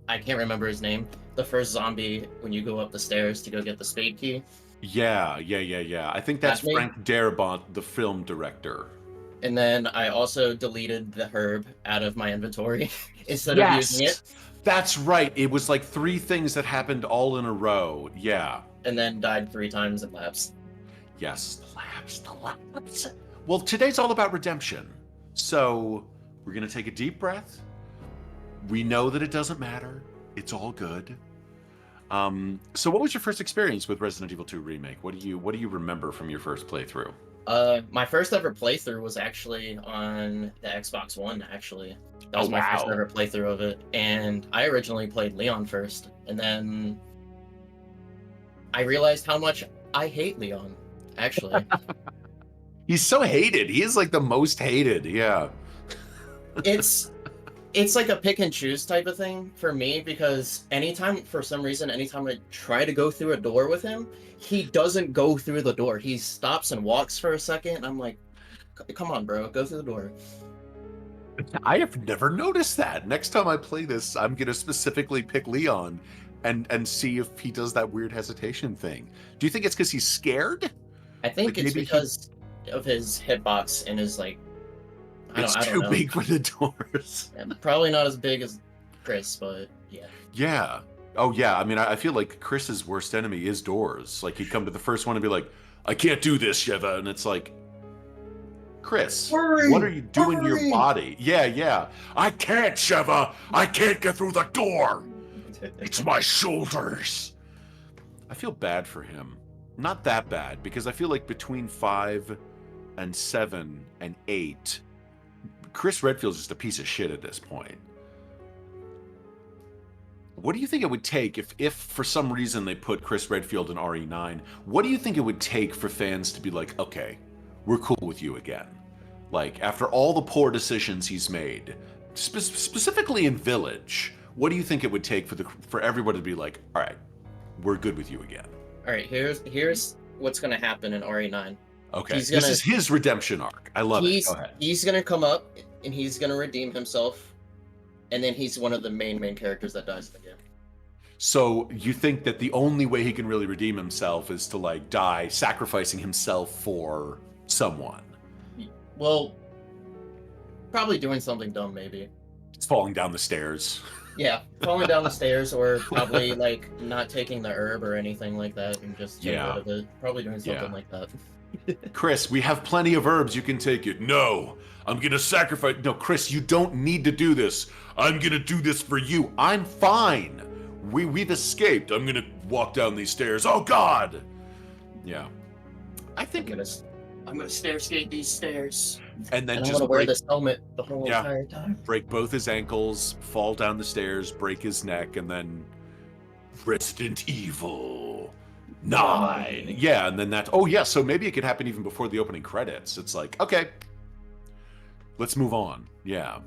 Speaker 8: I can't remember his name. The first zombie when you go up the stairs to go get the spade key.
Speaker 2: Yeah. I think that's Frank Darabont, the film director.
Speaker 8: And then I also deleted the herb out of my inventory instead of using it.
Speaker 2: That's right. It was like 3 things that happened all in a row. Yeah.
Speaker 8: And then died 3 times in labs.
Speaker 2: Yes, the labs. Well, today's all about redemption. So we're going to take a deep breath. We know that it doesn't matter. It's all good. So what was your first experience with Resident Evil 2 Remake? What do you remember from your first playthrough?
Speaker 8: My first ever playthrough was actually on the Xbox One, actually. That was my first ever playthrough of it. And I originally played Leon first, and then I realized how much I hate Leon, actually.
Speaker 2: He's so hated. He is like the most hated, yeah.
Speaker 8: It's like a pick and choose type of thing for me, because for some reason, anytime I try to go through a door with him, he doesn't go through the door. He stops and walks for a second. I'm like, come on, bro, go through the door.
Speaker 2: I have never noticed that. Next time I play this, I'm going to specifically pick Leon and see if he does that weird hesitation thing. Do you think it's because he's scared?
Speaker 8: I think it's because of his hitbox and his, like,
Speaker 2: It's too big for the doors.
Speaker 8: Yeah, probably not as big as Chris, but yeah.
Speaker 2: Yeah. Oh, yeah. I mean, I feel like Chris's worst enemy is doors. Like, he'd come to the first one and be like, I can't do this, Sheva. And it's like, Chris, what are you doing to your body? Yeah. I can't, Sheva. I can't get through the door. It's my shoulders. I feel bad for him. not that bad, because I feel like between 5 and 7 and 8, Chris Redfield's just a piece of shit at this point. What do you think it would take if for some reason they put Chris Redfield in RE9? What do you think it would take for fans to be like, okay, we're cool with you again? Like, after all the poor decisions he's made, specifically in Village, what do you think it would take for everybody to be like, all right, we're good with you again?
Speaker 8: All right, here's what's gonna happen in RE9.
Speaker 2: Okay,
Speaker 8: This
Speaker 2: is his redemption arc. I love it. Go ahead.
Speaker 8: He's gonna come up and he's gonna redeem himself, and then he's one of the main characters that dies in the game.
Speaker 2: So you think that the only way he can really redeem himself is to like die sacrificing himself for someone?
Speaker 8: Well, probably doing something dumb, maybe.
Speaker 2: It's falling down the stairs.
Speaker 8: Yeah, falling down the stairs, or probably like not taking the herb or anything like that, and just getting rid of it. Probably doing something like that.
Speaker 2: Chris, we have plenty of herbs. You can take it. No, I'm gonna sacrifice. No, Chris, you don't need to do this. I'm gonna do this for you. I'm fine. We've escaped. I'm gonna walk down these stairs. Oh God. Yeah. I think
Speaker 8: I'm gonna stair skate these stairs.
Speaker 2: And then
Speaker 8: I'm
Speaker 2: just
Speaker 8: gonna wear this helmet the whole
Speaker 2: Yeah.
Speaker 8: entire time.
Speaker 2: break both his ankles, fall down the stairs, break his neck, and then Resident Evil 9. Yeah, and then that. Oh yeah, so maybe it could happen even before the opening credits. It's like, okay, let's move on. Yeah.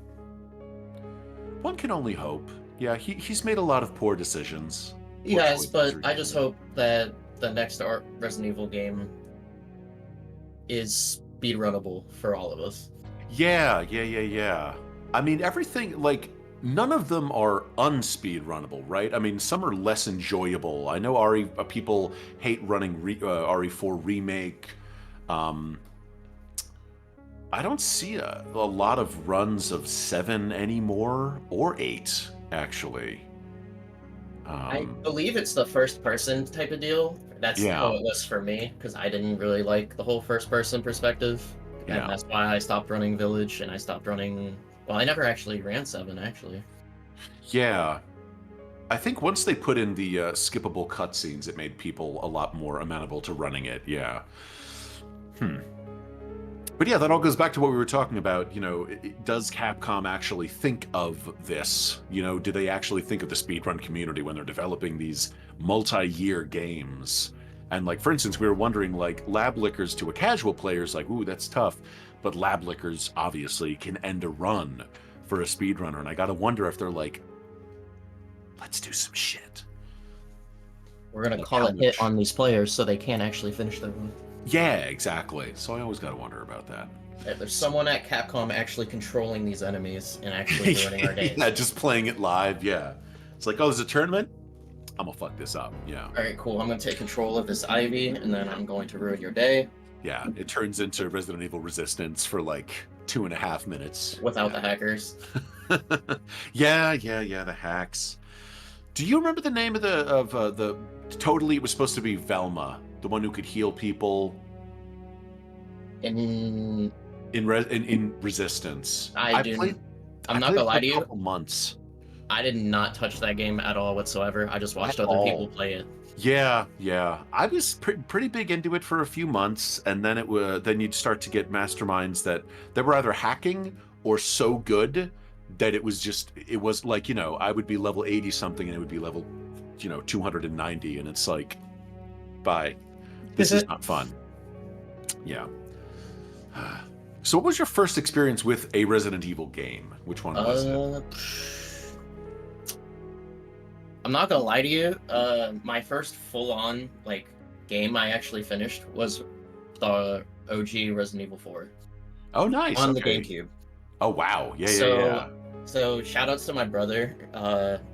Speaker 2: One can only hope. Yeah, he's made a lot of poor decisions.
Speaker 8: He has, but I just hope that the next Resident Evil game is speedrunnable for all of us.
Speaker 2: Yeah. I mean, everything, like, none of them are unspeedrunnable, right? I mean, some are less enjoyable. I know people hate running RE4 Remake. I don't see a lot of runs of 7 anymore, or 8, actually.
Speaker 8: I believe it's the first-person type of deal. That's how it was for me, because I didn't really like the whole first-person perspective. And that's why I stopped running Village, and I stopped running... Well, I never actually ran 7, actually.
Speaker 2: Yeah. I think once they put in the skippable cutscenes, it made people a lot more amenable to running it, yeah. But yeah, that all goes back to what we were talking about. You know, does Capcom actually think of this? You know, do they actually think of the speedrun community when they're developing these multi-year games? And like, for instance, we were wondering, like, lab lickers to a casual player is like, ooh, that's tough. But lab lickers obviously can end a run for a speedrunner. And I gotta wonder if they're like, let's do some shit.
Speaker 8: We're gonna call it hit on these players so they can't actually finish their run.
Speaker 2: Yeah, exactly. So I always gotta wonder about that.
Speaker 8: Yeah, there's someone at Capcom actually controlling these enemies and actually ruining our days.
Speaker 2: Yeah, just playing it live, yeah. It's like, oh, there's a tournament? I'm gonna fuck this up, yeah.
Speaker 8: Alright, cool. I'm gonna take control of this Ivy, and then I'm going to ruin your day.
Speaker 2: Yeah, it turns into Resident Evil Resistance for like 2.5 minutes.
Speaker 8: Without the hackers.
Speaker 2: yeah, the hacks. Do you remember the name of the totally, it was supposed to be Velma, the one who could heal people
Speaker 8: In
Speaker 2: Resistance?
Speaker 8: I'm not gonna lie to you.
Speaker 2: A couple months.
Speaker 8: I did not touch that game at all whatsoever. I just watched other people play it.
Speaker 2: Yeah. I was pretty big into it for a few months, and then then you'd start to get masterminds that were either hacking or so good that it was like, you know, I would be level 80 something and it would be level, you know, 290, and it's like, bye. This is not fun. Yeah. So what was your first experience with a Resident Evil game? Which one was it?
Speaker 8: I'm not gonna lie to you. My first full-on like game I actually finished was the OG Resident Evil 4.
Speaker 2: Oh, nice.
Speaker 8: On the GameCube.
Speaker 2: Oh wow. Yeah.
Speaker 8: So shout outs to my brother,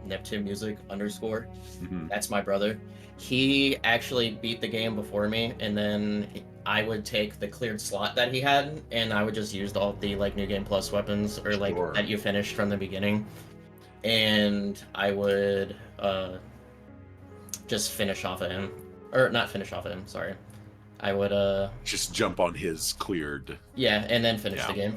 Speaker 8: Neptune Music _.
Speaker 2: Mm-hmm.
Speaker 8: That's my brother. He actually beat the game before me, and then I would take the cleared slot that he had, and I would just use all the like New Game Plus weapons or like that you finished from the beginning, and I would just finish off of him, or not finish off of him. Sorry, I would
Speaker 2: just jump on his cleared.
Speaker 8: Yeah, and then finish the game.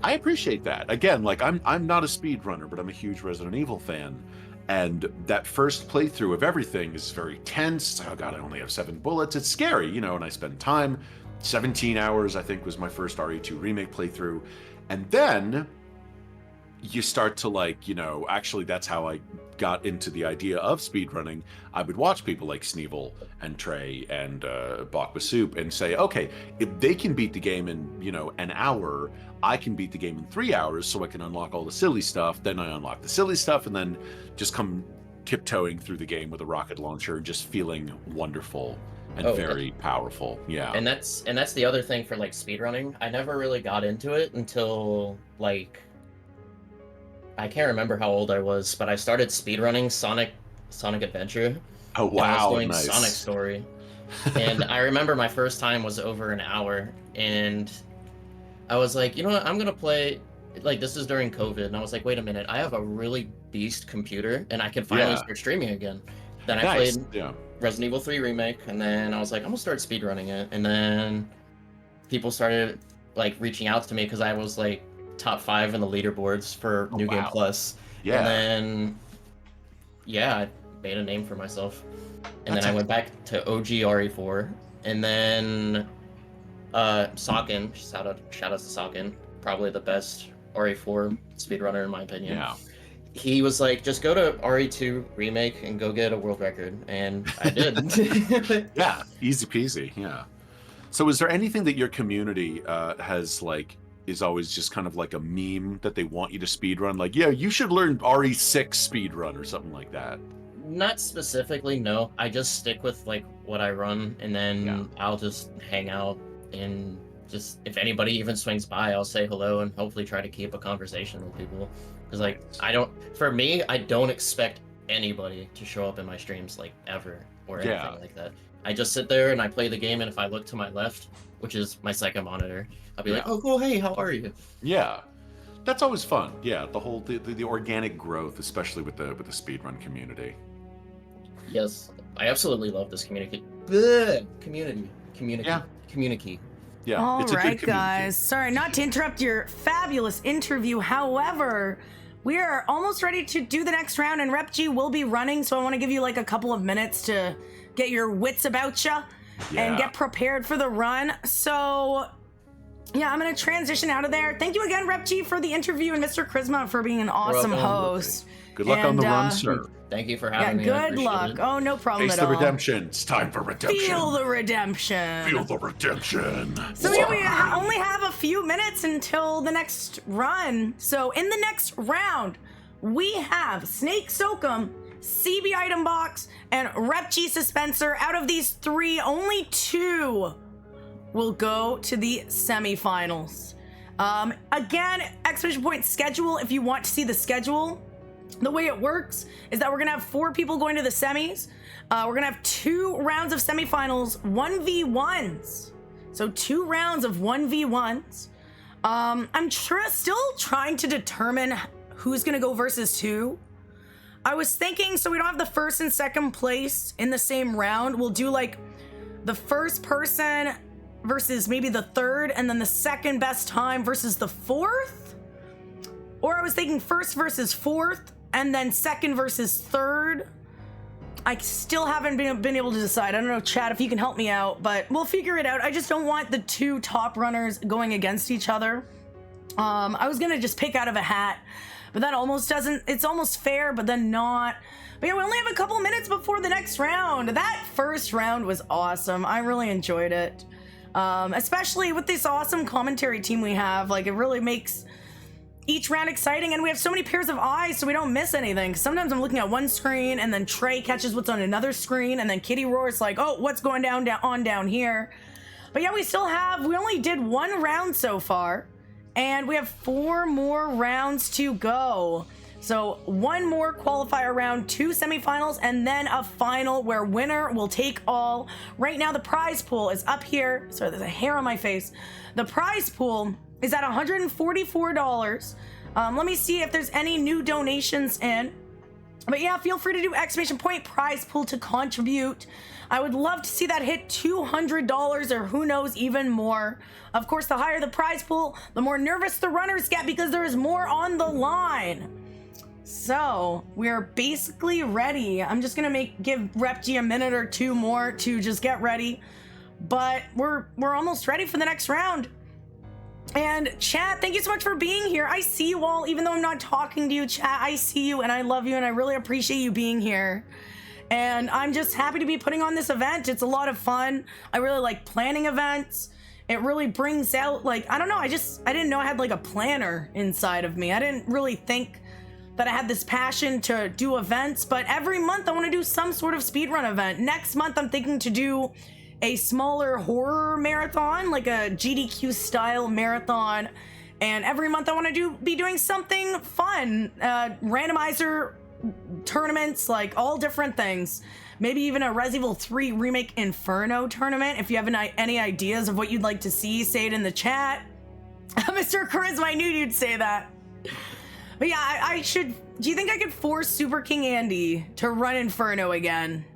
Speaker 2: I appreciate that. Again, like I'm not a speedrunner, but I'm a huge Resident Evil fan. And that first playthrough of everything is very tense. Oh God, I only have 7 bullets. It's scary, you know, and I spend time. 17 hours, I think, was my first RE2 Remake playthrough. And then you start to, like, you know, actually that's how I got into the idea of speedrunning. I would watch people like Sneevil and Trey and Bakba Soup and say, okay, if they can beat the game in, you know, an hour, I can beat the game in 3 hours, so I can unlock all the silly stuff. Then I unlock the silly stuff and then just come tiptoeing through the game with a rocket launcher and just feeling wonderful and very powerful. Yeah.
Speaker 8: And that's the other thing for like speedrunning. I never really got into it until like I can't remember how old I was, but I started speedrunning Sonic Adventure.
Speaker 2: Oh wow,
Speaker 8: and I was doing
Speaker 2: nice.
Speaker 8: Sonic Story. And I remember my first time was over an hour, and I was like, you know what, I'm gonna play, like, this is during COVID, and I was like, wait a minute, I have a really beast computer, and I can finally start streaming again. Then I played Resident Evil 3 Remake, and then I was like, I'm gonna start speedrunning it, and then people started, like, reaching out to me, because I was, like, top 5 in the leaderboards for New Game Plus.
Speaker 2: Yeah.
Speaker 8: And then, I made a name for myself. And then I went back to OG RE4, and then Socken, shout out to Socken, probably the best RE4 speedrunner in my opinion.
Speaker 2: Yeah.
Speaker 8: He was like, just go to RE2 Remake and go get a world record, and I did.
Speaker 2: Yeah, easy peasy. Yeah. So, is there anything that your community has, like, is always just kind of like a meme that they want you to speedrun? Like, yeah, you should learn RE6 speedrun or something like that.
Speaker 8: Not specifically, no. I just stick with like what I run, and then I'll just hang out, and just if anybody even swings by, I'll say hello and hopefully try to keep a conversation with people. Because like I don't expect anybody to show up in my streams like ever or anything like that. I just sit there and I play the game, and if I look to my left, which is my second monitor, I'll be like, oh cool, hey, how are you?
Speaker 2: Yeah. That's always fun. Yeah, the whole the organic growth, especially with the speedrun community.
Speaker 8: Yes, I absolutely love this community. Community.
Speaker 2: Yeah.
Speaker 1: All
Speaker 2: it's a good
Speaker 1: right,
Speaker 2: community.
Speaker 1: guys. Sorry, not to interrupt your fabulous interview. However, we are almost ready to do the next round, and Rep G will be running. So I want to give you like a couple of minutes to get your wits about you and get prepared for the run. So yeah, I'm gonna transition out of there. Thank you again, Rep G, for the interview, and Mr. Charisma for being an awesome host.
Speaker 2: Good luck on the run, sir.
Speaker 8: Thank you for having me.
Speaker 1: Good luck. Oh, no problem
Speaker 2: Face
Speaker 1: at all.
Speaker 2: the redemption. It's time for redemption.
Speaker 1: Feel the redemption.
Speaker 2: Feel the redemption.
Speaker 1: So yeah, we only have a few minutes until the next run. So in the next round, we have Snake Soakum, CB Item Box, and Rep G Suspenser. Out of these 3, only 2 will go to the semifinals. Again, exclamation point schedule if you want to see the schedule. The way it works is that we're gonna have 4 people going to the semis. We're gonna have 2 rounds of semifinals, 1v1s. So 2 rounds of 1v1s. I'm still trying to determine who's gonna go versus who. I was thinking, so we don't have the first and second place in the same round, we'll do like the first person versus maybe the third, and then the second best time versus the fourth. Or I was thinking first versus fourth, and then second versus third. I still haven't been able to decide. I don't know, Chad, if you can help me out, but we'll figure it out. I just don't want the 2 top runners going against each other. I was gonna just pick out of a hat, but that almost doesn't, it's almost fair, but then not. But yeah, we only have a couple minutes before the next round. That first round was awesome. I really enjoyed it. Especially with this awesome commentary team we have. Like, it really makes each round exciting, and we have so many pairs of eyes so we don't miss anything. Sometimes I'm looking at one screen, and then Trey catches what's on another screen, and then Kitty Roar's like, oh, what's going down here? But yeah, we only did 1 round so far, and we have 4 more rounds to go. So 1 more qualifier round, 2 semifinals, and then a final where winner will take all. Right now, the prize pool is up here. Sorry, there's a hair on my face. The prize pool is at $144. Let me see if there's any new donations in. But yeah, feel free to do exclamation point prize pool to contribute. I would love to see that hit $200, or who knows, even more. Of course, the higher the prize pool, the more nervous the runners get because there is more on the line. So we're basically ready. I'm just gonna give REPG a minute or two more to just get ready, but we're almost ready for the next round. And chat, thank you so much for being here. I see you all, even though I'm not talking to you, chat. I see you and I love you and I really appreciate you being here. And I'm just happy to be putting on this event. It's a lot of fun. I really like planning events. It really brings out, like, I don't know, I didn't know I had like a planner inside of me. I didn't really think that I had this passion to do events, but every month I want to do some sort of speedrun event. Next month I'm thinking to do a smaller horror marathon, like a GDQ style marathon. And every month I want to be doing something fun, randomizer tournaments, like all different things. Maybe even a Resident Evil 3 Remake Inferno tournament. If you have any ideas of what you'd like to see, say it in the chat. Mr. Charisma, I knew you'd say that. But yeah, I should... Do you think I could force Super King Andy to run Inferno again?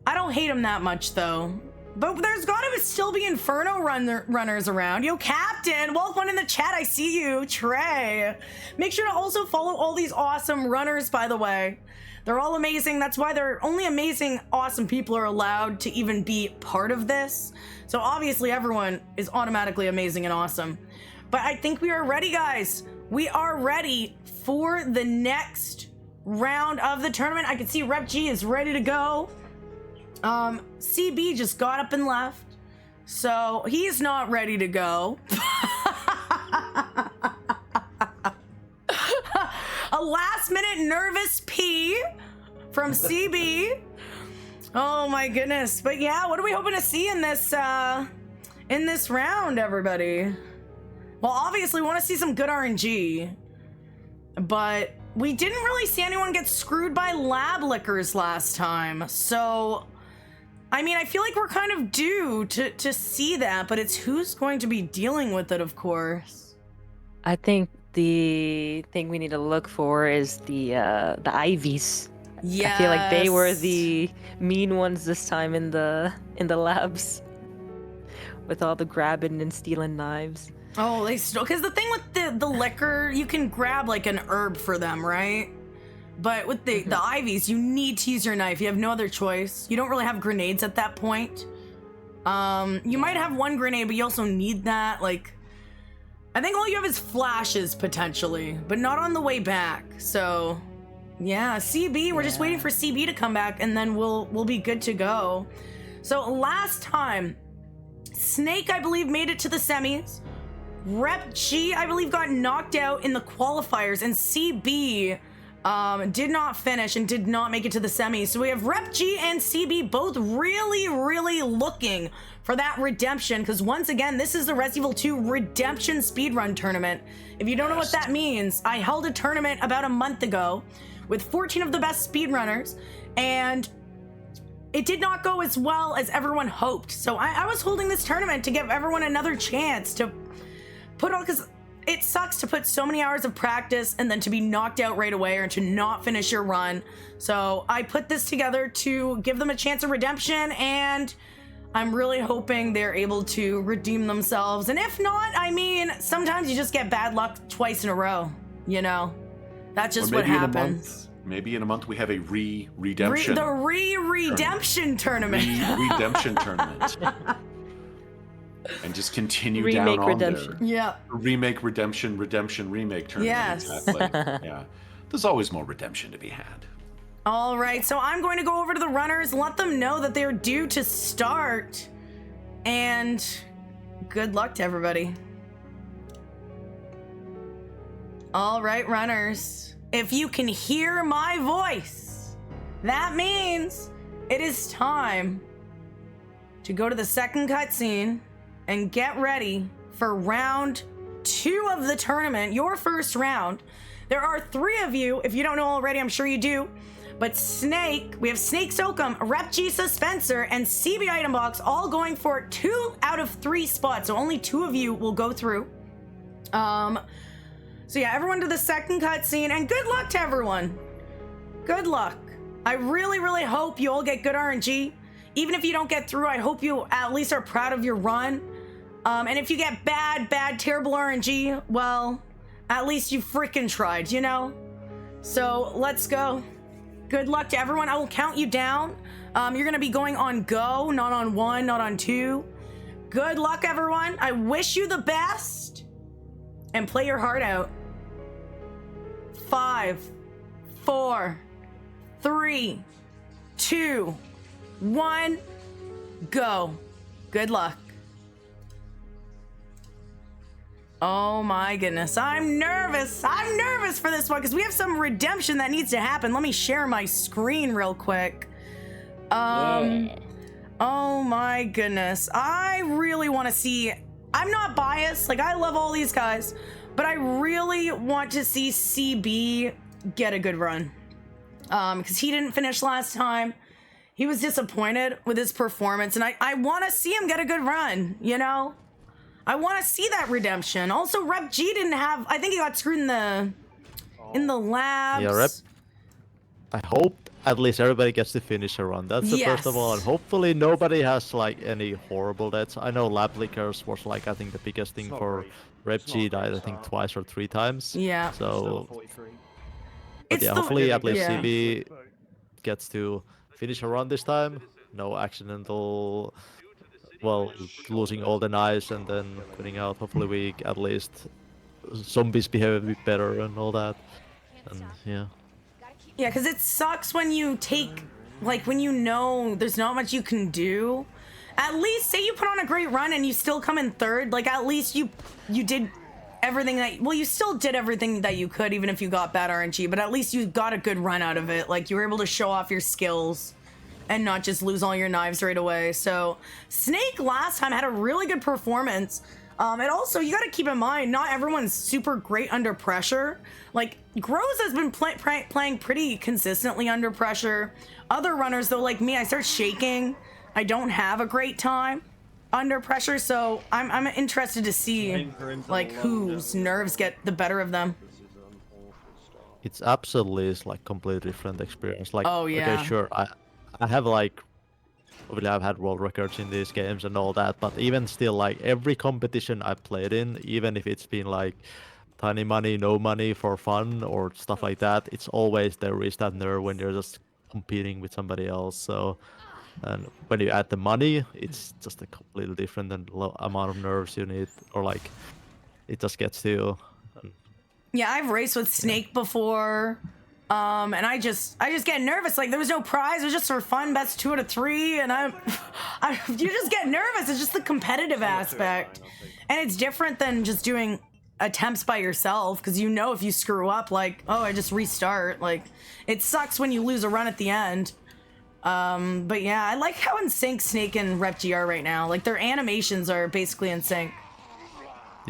Speaker 1: I don't hate him that much, though. But there's gotta still be Inferno runners around. Yo, Captain, welcome in the chat. I see you. Trey. Make sure to also follow all these awesome runners, by the way. They're all amazing. That's why they're only amazing, awesome people are allowed to even be part of this. So obviously everyone is automatically amazing and awesome. But I think we are ready, guys. We are ready for the next round of the tournament. I can see Rep G is ready to go. CB just got up and left, so he's not ready to go. A last minute nervous pee from CB. Oh my goodness. But yeah, what are we hoping to see in this round, everybody? Well, obviously we want to see some good RNG, but we didn't really see anyone get screwed by lab lickers last time. So, I mean, I feel like we're kind of due to see that, but it's who's going to be dealing with it, of course.
Speaker 3: I think the thing we need to look for is the IVs. Yeah, I feel like they were the mean ones this time in the labs, with all the grabbing and stealing knives.
Speaker 1: Oh, they still, because the thing with the liquor, you can grab like an herb for them, right? But with the IVs, you need to use your knife. You have no other choice. You don't really have grenades at that point. You might have one grenade, but you also need that. Like, I think all you have is flashes potentially, but not on the way back. So, yeah, CB. We're just waiting for CB to come back, and then we'll be good to go. So last time, Snake, I believe, made it to the semis. Rep G, I believe, got knocked out in the qualifiers, and CB did not finish and did not make it to the semis. So we have Rep G and CB both really looking for that redemption, because once again, this is the Resident Evil 2 Redemption Speedrun Tournament. If you don't know what that means, I held a tournament about a month ago with 14 of the best speedrunners, and it did not go as well as everyone hoped. So I was holding this tournament to give everyone another chance to put on, because it sucks to put so many hours of practice and then to be knocked out right away or to not finish your run. So I put this together to give them a chance of redemption, and I'm really hoping they're able to redeem themselves. And if not, I mean, sometimes you just get bad luck twice in a row, you know? That's just what happens.
Speaker 2: Maybe in a month we have a redemption.
Speaker 1: The redemption tournament.
Speaker 2: Redemption tournament. And just continue
Speaker 3: Remake
Speaker 2: down on
Speaker 3: redemption.
Speaker 2: there.
Speaker 1: Yeah.
Speaker 2: Remake, redemption, remake tournament.
Speaker 1: Yes.
Speaker 2: Exactly. Yeah. There's always more redemption to be had.
Speaker 1: All right, so I'm going to go over to the runners, let them know that they're due to start, and good luck to everybody. All right, runners, if you can hear my voice, that means it is time to go to the second cutscene and get ready for round 2 of the tournament, your first round. There are 3 of you. If you don't know already, I'm sure you do. But Snake, we have Snake Soakum, Rep G Spencer, and CB Item Box all going for 2 out of 3 spots. So only 2 of you will go through. So yeah, everyone to the second cutscene, and good luck to everyone. Good luck. I really hope you all get good RNG. Even if you don't get through, I hope you at least are proud of your run. And if you get bad, terrible RNG, well, at least you freaking tried, you know? So let's go. Good luck to everyone. I will count you down. You're gonna be going on go, not on 1, not on 2. Good luck, everyone. I wish you the best. And play your heart out. 5, 4, 3, 2, 1, go. Good luck. Oh my goodness, I'm nervous. I'm nervous for this one because we have some redemption that needs to happen. Let me share my screen real quick. Oh my goodness. I really want to see, I'm not biased, like I love all these guys, but I really want to see CB get a good run. Because he didn't finish last time. He was disappointed with his performance, and I want to see him get a good run, you know? I want to see that redemption. Also, Rep G didn't have, I think he got screwed in the labs.
Speaker 4: Yeah, Rep. I hope at least everybody gets to finish a run. That's the first of all, and hopefully nobody has like any horrible deaths. I know lab leakers was like I think the biggest thing for Rep G died I think twice or 3 times.
Speaker 1: Yeah.
Speaker 4: So, but yeah, hopefully at least CB gets to finish a run this time. No accidental, well, losing all the knives and then quitting out. Hopefully we at least zombies behave a bit better and all that. And yeah.
Speaker 1: Yeah, because it sucks when you take, like, when you know there's not much you can do. At least, say you put on a great run and you still come in 3rd, like, at least you did everything that, well, you still did everything that you could, even if you got bad RNG, but at least you got a good run out of it. Like, you were able to show off your skills and not just lose all your knives right away. So, Snake last time had a really good performance. And also, you got to keep in mind, not everyone's super great under pressure. Like, Grows has been playing pretty consistently under pressure. Other runners, though, like me, I start shaking. I don't have a great time under pressure, so I'm interested to see, like, whose nerves get the better of them.
Speaker 4: It's absolutely like completely different experience. Like,
Speaker 1: oh yeah.
Speaker 4: Okay, sure, I have like, obviously I've had world records in these games and all that, but even still, like every competition I've played in, even if it's been like tiny money, no money for fun or stuff like that, it's always there is that nerve when you're just competing with somebody else. So, and when you add the money, it's just a completely different amount of nerves you need, or like it just gets to you.
Speaker 1: Yeah, I've raced with Snake before, and I just get nervous. Like, there was no prize; it was just for fun, best 2 out of 3, and you just get nervous. It's just the competitive aspect, and it's different than just doing attempts by yourself, because you know if you screw up, like, oh, I just restart. Like, it sucks when you lose a run at the end. But yeah, I like how in sync Snake and Rep G are right now. Like, their animations are basically in sync.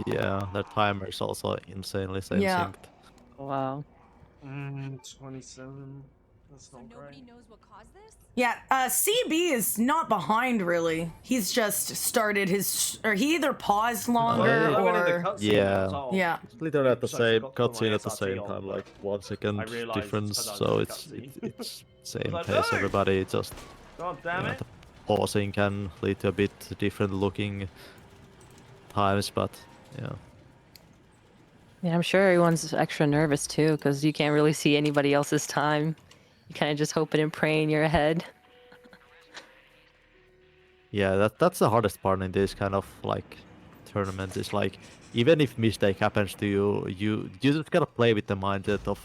Speaker 4: Yeah, their timer is also insanely synced.
Speaker 3: Wow.
Speaker 5: 27. That's not great.
Speaker 7: Nobody knows what caused this?
Speaker 1: Yeah, CB is not behind, really. He's just started his, or he either paused longer or...
Speaker 4: Yeah. It's literally at the same cutscene at the same time, like 1 second difference, so it's same pace, everybody, just...
Speaker 5: God damn it.
Speaker 4: The pausing can lead to a bit different looking times, but yeah.
Speaker 3: Yeah, I'm sure everyone's extra nervous too, because you can't really see anybody else's time. You kind of just hoping and praying you're ahead.
Speaker 4: Yeah, that's the hardest part in this kind of like tournaments. Is like, even if mistake happens to you, you just gotta play with the mindset of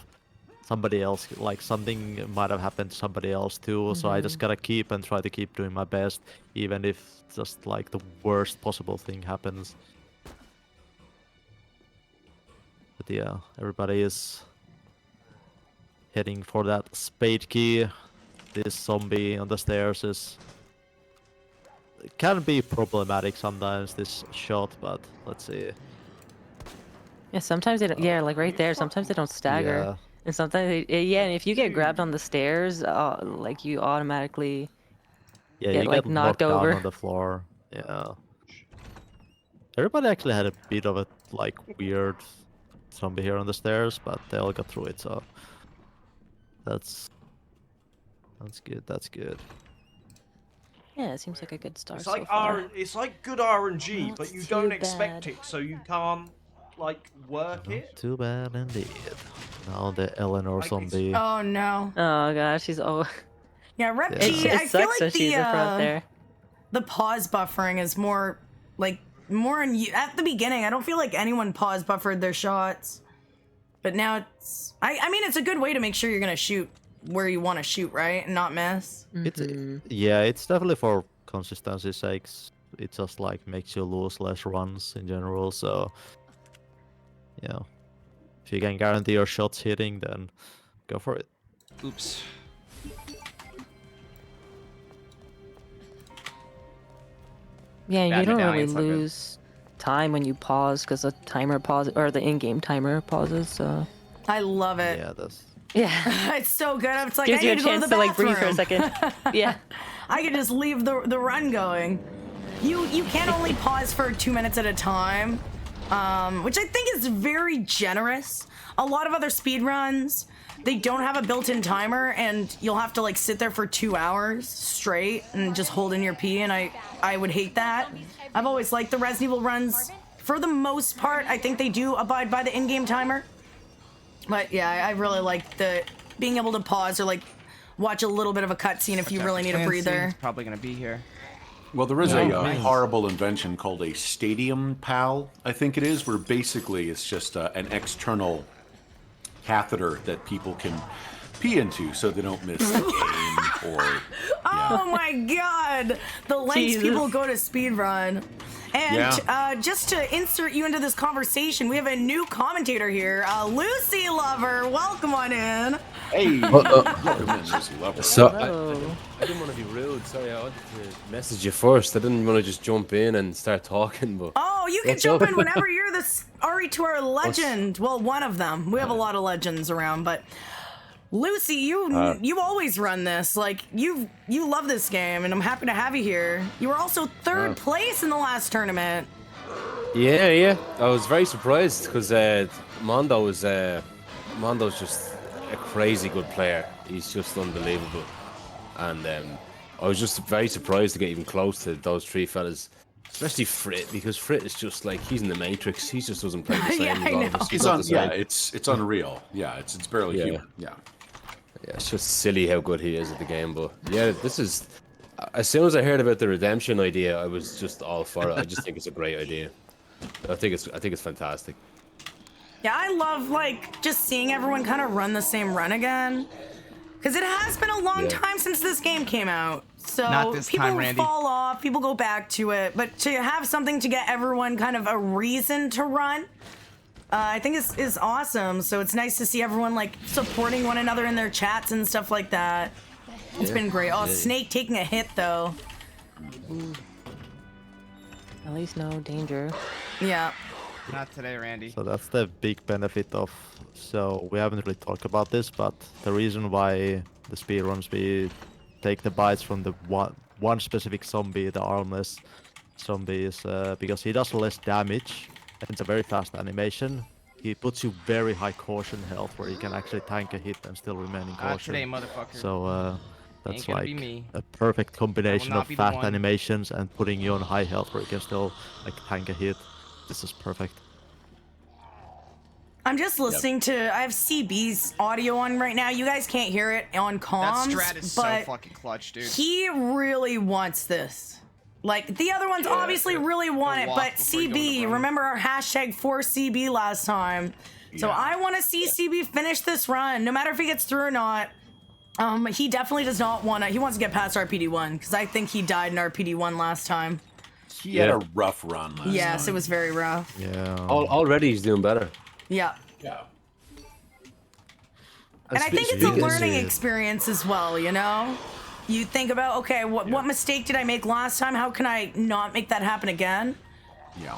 Speaker 4: somebody else. Like, something might have happened to somebody else too. So I just gotta try to keep doing my best, even if just like the worst possible thing happens. But yeah, everybody is heading for that spade key. This zombie on the stairs it can be problematic sometimes, this shot, but let's see.
Speaker 3: Yeah, sometimes they don't, yeah, like right there, sometimes they don't stagger.
Speaker 4: Yeah.
Speaker 3: And sometimes, and if you get grabbed on the stairs, like you automatically
Speaker 4: you
Speaker 3: like
Speaker 4: get
Speaker 3: knocked
Speaker 4: down
Speaker 3: over
Speaker 4: on the floor. Yeah. Everybody actually had a bit of a like weird zombie here on the stairs, but they all got through it, so that's good. That's good.
Speaker 3: Yeah, it seems like a good start.
Speaker 9: It's like
Speaker 3: so far.
Speaker 9: it's like good RNG,
Speaker 3: Not
Speaker 9: but you
Speaker 3: too
Speaker 9: don't expect
Speaker 3: bad.
Speaker 9: it, so you can't like work
Speaker 4: Not
Speaker 9: it.
Speaker 4: too bad indeed. Now the Eleanor zombie.
Speaker 1: Oh no.
Speaker 3: Oh gosh, she's oh.
Speaker 1: Yeah, Rep
Speaker 4: Yeah.
Speaker 1: G,
Speaker 3: It
Speaker 1: I feel
Speaker 3: sucks when
Speaker 1: like
Speaker 3: she's in front there.
Speaker 1: the pause buffering is more at the beginning. I don't feel like anyone pause buffered their shots. But now it's I mean it's a good way to make sure you're gonna shoot where you want to shoot, right? And not miss.
Speaker 4: It's definitely for consistency's sakes. It just like makes you lose less runs in general, so yeah. If you can guarantee your shots hitting, then go for it.
Speaker 9: Oops.
Speaker 3: Yeah,
Speaker 9: Bad
Speaker 3: you don't really
Speaker 9: medallion's not good.
Speaker 3: lose time when you pause because the timer pauses or the in-game timer pauses. So
Speaker 1: I love it.
Speaker 4: Yeah, that's
Speaker 3: yeah,
Speaker 1: It's so good. It's like
Speaker 3: gives
Speaker 1: I
Speaker 3: you a
Speaker 1: need to go to
Speaker 3: chance
Speaker 1: the
Speaker 3: to like breathe for a
Speaker 1: bathroom.
Speaker 3: second. Yeah.
Speaker 1: I can just leave the run going. You can only pause for 2 minutes at a time, which I think is very generous. A lot of other speedruns, they don't have a built-in timer, and you'll have to like sit there for 2 hours straight and just hold in your pee, and I would hate that. I've always liked the Resident Evil runs. For the most part, I think they do abide by the in-game timer. But yeah, I really like the being able to pause or like watch a little bit of a cutscene if you really need a breather.
Speaker 9: He's probably gonna be here.
Speaker 2: Well, there is
Speaker 3: Yeah,
Speaker 2: a
Speaker 3: nice.
Speaker 2: horrible invention called a stadium pal, I think it is, where basically it's just an external catheter that people can pee into so they don't miss the game or...
Speaker 1: Oh my god! The lengths
Speaker 3: Jesus.
Speaker 1: people go to speedrun. And
Speaker 2: Yeah.
Speaker 1: just to insert you into this conversation, we have a new commentator here, Lucy Lover. Welcome on in.
Speaker 2: Hey! Welcome in, Lucy Lover.
Speaker 10: So
Speaker 3: Oh.
Speaker 10: I didn't want to be rude. Sorry, I wanted to message you first. I didn't want to just jump in and start talking, but
Speaker 1: Oh, you can
Speaker 10: What's
Speaker 1: jump
Speaker 10: up?
Speaker 1: in whenever you're this RE2R legend. Well, one of them. We have a lot of legends around, but Lucy, you always run this. Like you love this game, and I'm happy to have you here. You were also third place in the last tournament.
Speaker 10: yeah, I was very surprised because Mondo's just a crazy good player. He's just unbelievable, and I was just very surprised to get even close to those three fellas. Especially Frit, because Frit is just like he's in the Matrix. He just doesn't play the same
Speaker 1: Yeah,
Speaker 10: as
Speaker 1: I
Speaker 10: all of
Speaker 1: know.
Speaker 10: us.
Speaker 2: It's
Speaker 10: not
Speaker 2: on,
Speaker 10: the same.
Speaker 2: yeah, it's unreal. Yeah, it's barely
Speaker 10: Yeah.
Speaker 2: human. Yeah.
Speaker 10: Yeah, it's just silly how good he is at the game. But yeah, this is. As soon as I heard about the redemption idea, I was just all for it. I just think it's a great idea. I think it's fantastic.
Speaker 1: Yeah, I love like just seeing everyone kind of run the same run again. Because it has been a long time since this game came out. So
Speaker 9: Not this
Speaker 1: people
Speaker 9: time, Randy.
Speaker 1: fall off, people go back to it. But to have something to get everyone kind of a reason to run, I think is awesome. So it's nice to see everyone like supporting one another in their chats and stuff like that. It's been great. Oh, Snake taking a hit though.
Speaker 3: At least no danger.
Speaker 1: Yeah.
Speaker 9: Not today, Randy.
Speaker 4: So that's the big benefit of. So we haven't really talked about this, but the reason why the speedruns we take the bites from the one specific zombie, the armless zombie, is because he does less damage and it's a very fast animation. He puts you very high caution health where you can actually tank a hit and still remain in
Speaker 9: Not
Speaker 4: caution.
Speaker 9: today, motherfucker.
Speaker 4: So that's
Speaker 9: Ain't gonna
Speaker 4: like
Speaker 9: be me.
Speaker 4: a perfect combination
Speaker 9: not
Speaker 4: of
Speaker 9: be the
Speaker 4: fast
Speaker 9: one.
Speaker 4: animations and putting you on high health where you can still like tank a hit. This is perfect.
Speaker 1: I'm just listening to. I have CB's audio on right now. You guys can't hear it on
Speaker 9: That
Speaker 1: comms,
Speaker 9: strat is so
Speaker 1: but
Speaker 9: fucking clutch, dude.
Speaker 1: he really wants this. Like the other ones obviously really want it,
Speaker 9: walk
Speaker 1: but
Speaker 9: before you go to
Speaker 1: CB,
Speaker 9: run.
Speaker 1: remember our hashtag for CB last time. So
Speaker 2: Yeah.
Speaker 1: I want to see CB finish this run, no matter if he gets through or not. He definitely does not want to. He wants to get past RPD1 because I think he died in RPD1 last time.
Speaker 2: He had a rough run last
Speaker 1: Yes,
Speaker 2: time.
Speaker 1: it was very rough.
Speaker 4: Yeah.
Speaker 10: Already he's doing better.
Speaker 1: Yeah.
Speaker 2: Yeah.
Speaker 1: And I think it's a
Speaker 4: speaking-
Speaker 1: learning experience as well, you know? You think about, okay, what mistake did I make last time? How can I not make that happen again?
Speaker 2: Yeah.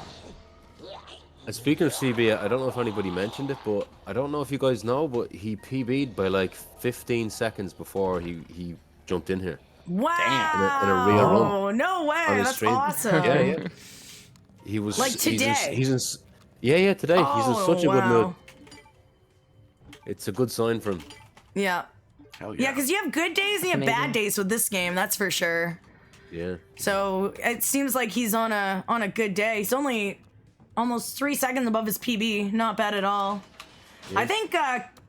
Speaker 10: And speaking of CB, I don't know if anybody mentioned it, but I don't know if you guys know, but he PB'd by like 15 seconds before he jumped in here.
Speaker 1: Wow.
Speaker 10: In a real run.
Speaker 1: Oh, no way.
Speaker 10: on his
Speaker 1: That's
Speaker 10: stream.
Speaker 1: awesome.
Speaker 10: Yeah. He was
Speaker 1: Like today?
Speaker 10: He's in, yeah, today. He's in
Speaker 1: Oh,
Speaker 10: such a good mood.
Speaker 1: wow.
Speaker 10: It's a good sign for him.
Speaker 1: Yeah.
Speaker 2: Hell
Speaker 1: Yeah, because you have good days and you have
Speaker 3: Amazing.
Speaker 1: bad days with this game, that's for sure.
Speaker 10: Yeah.
Speaker 1: So it seems like he's on a good day. He's only almost 3 seconds above his PB. Not bad at all. I think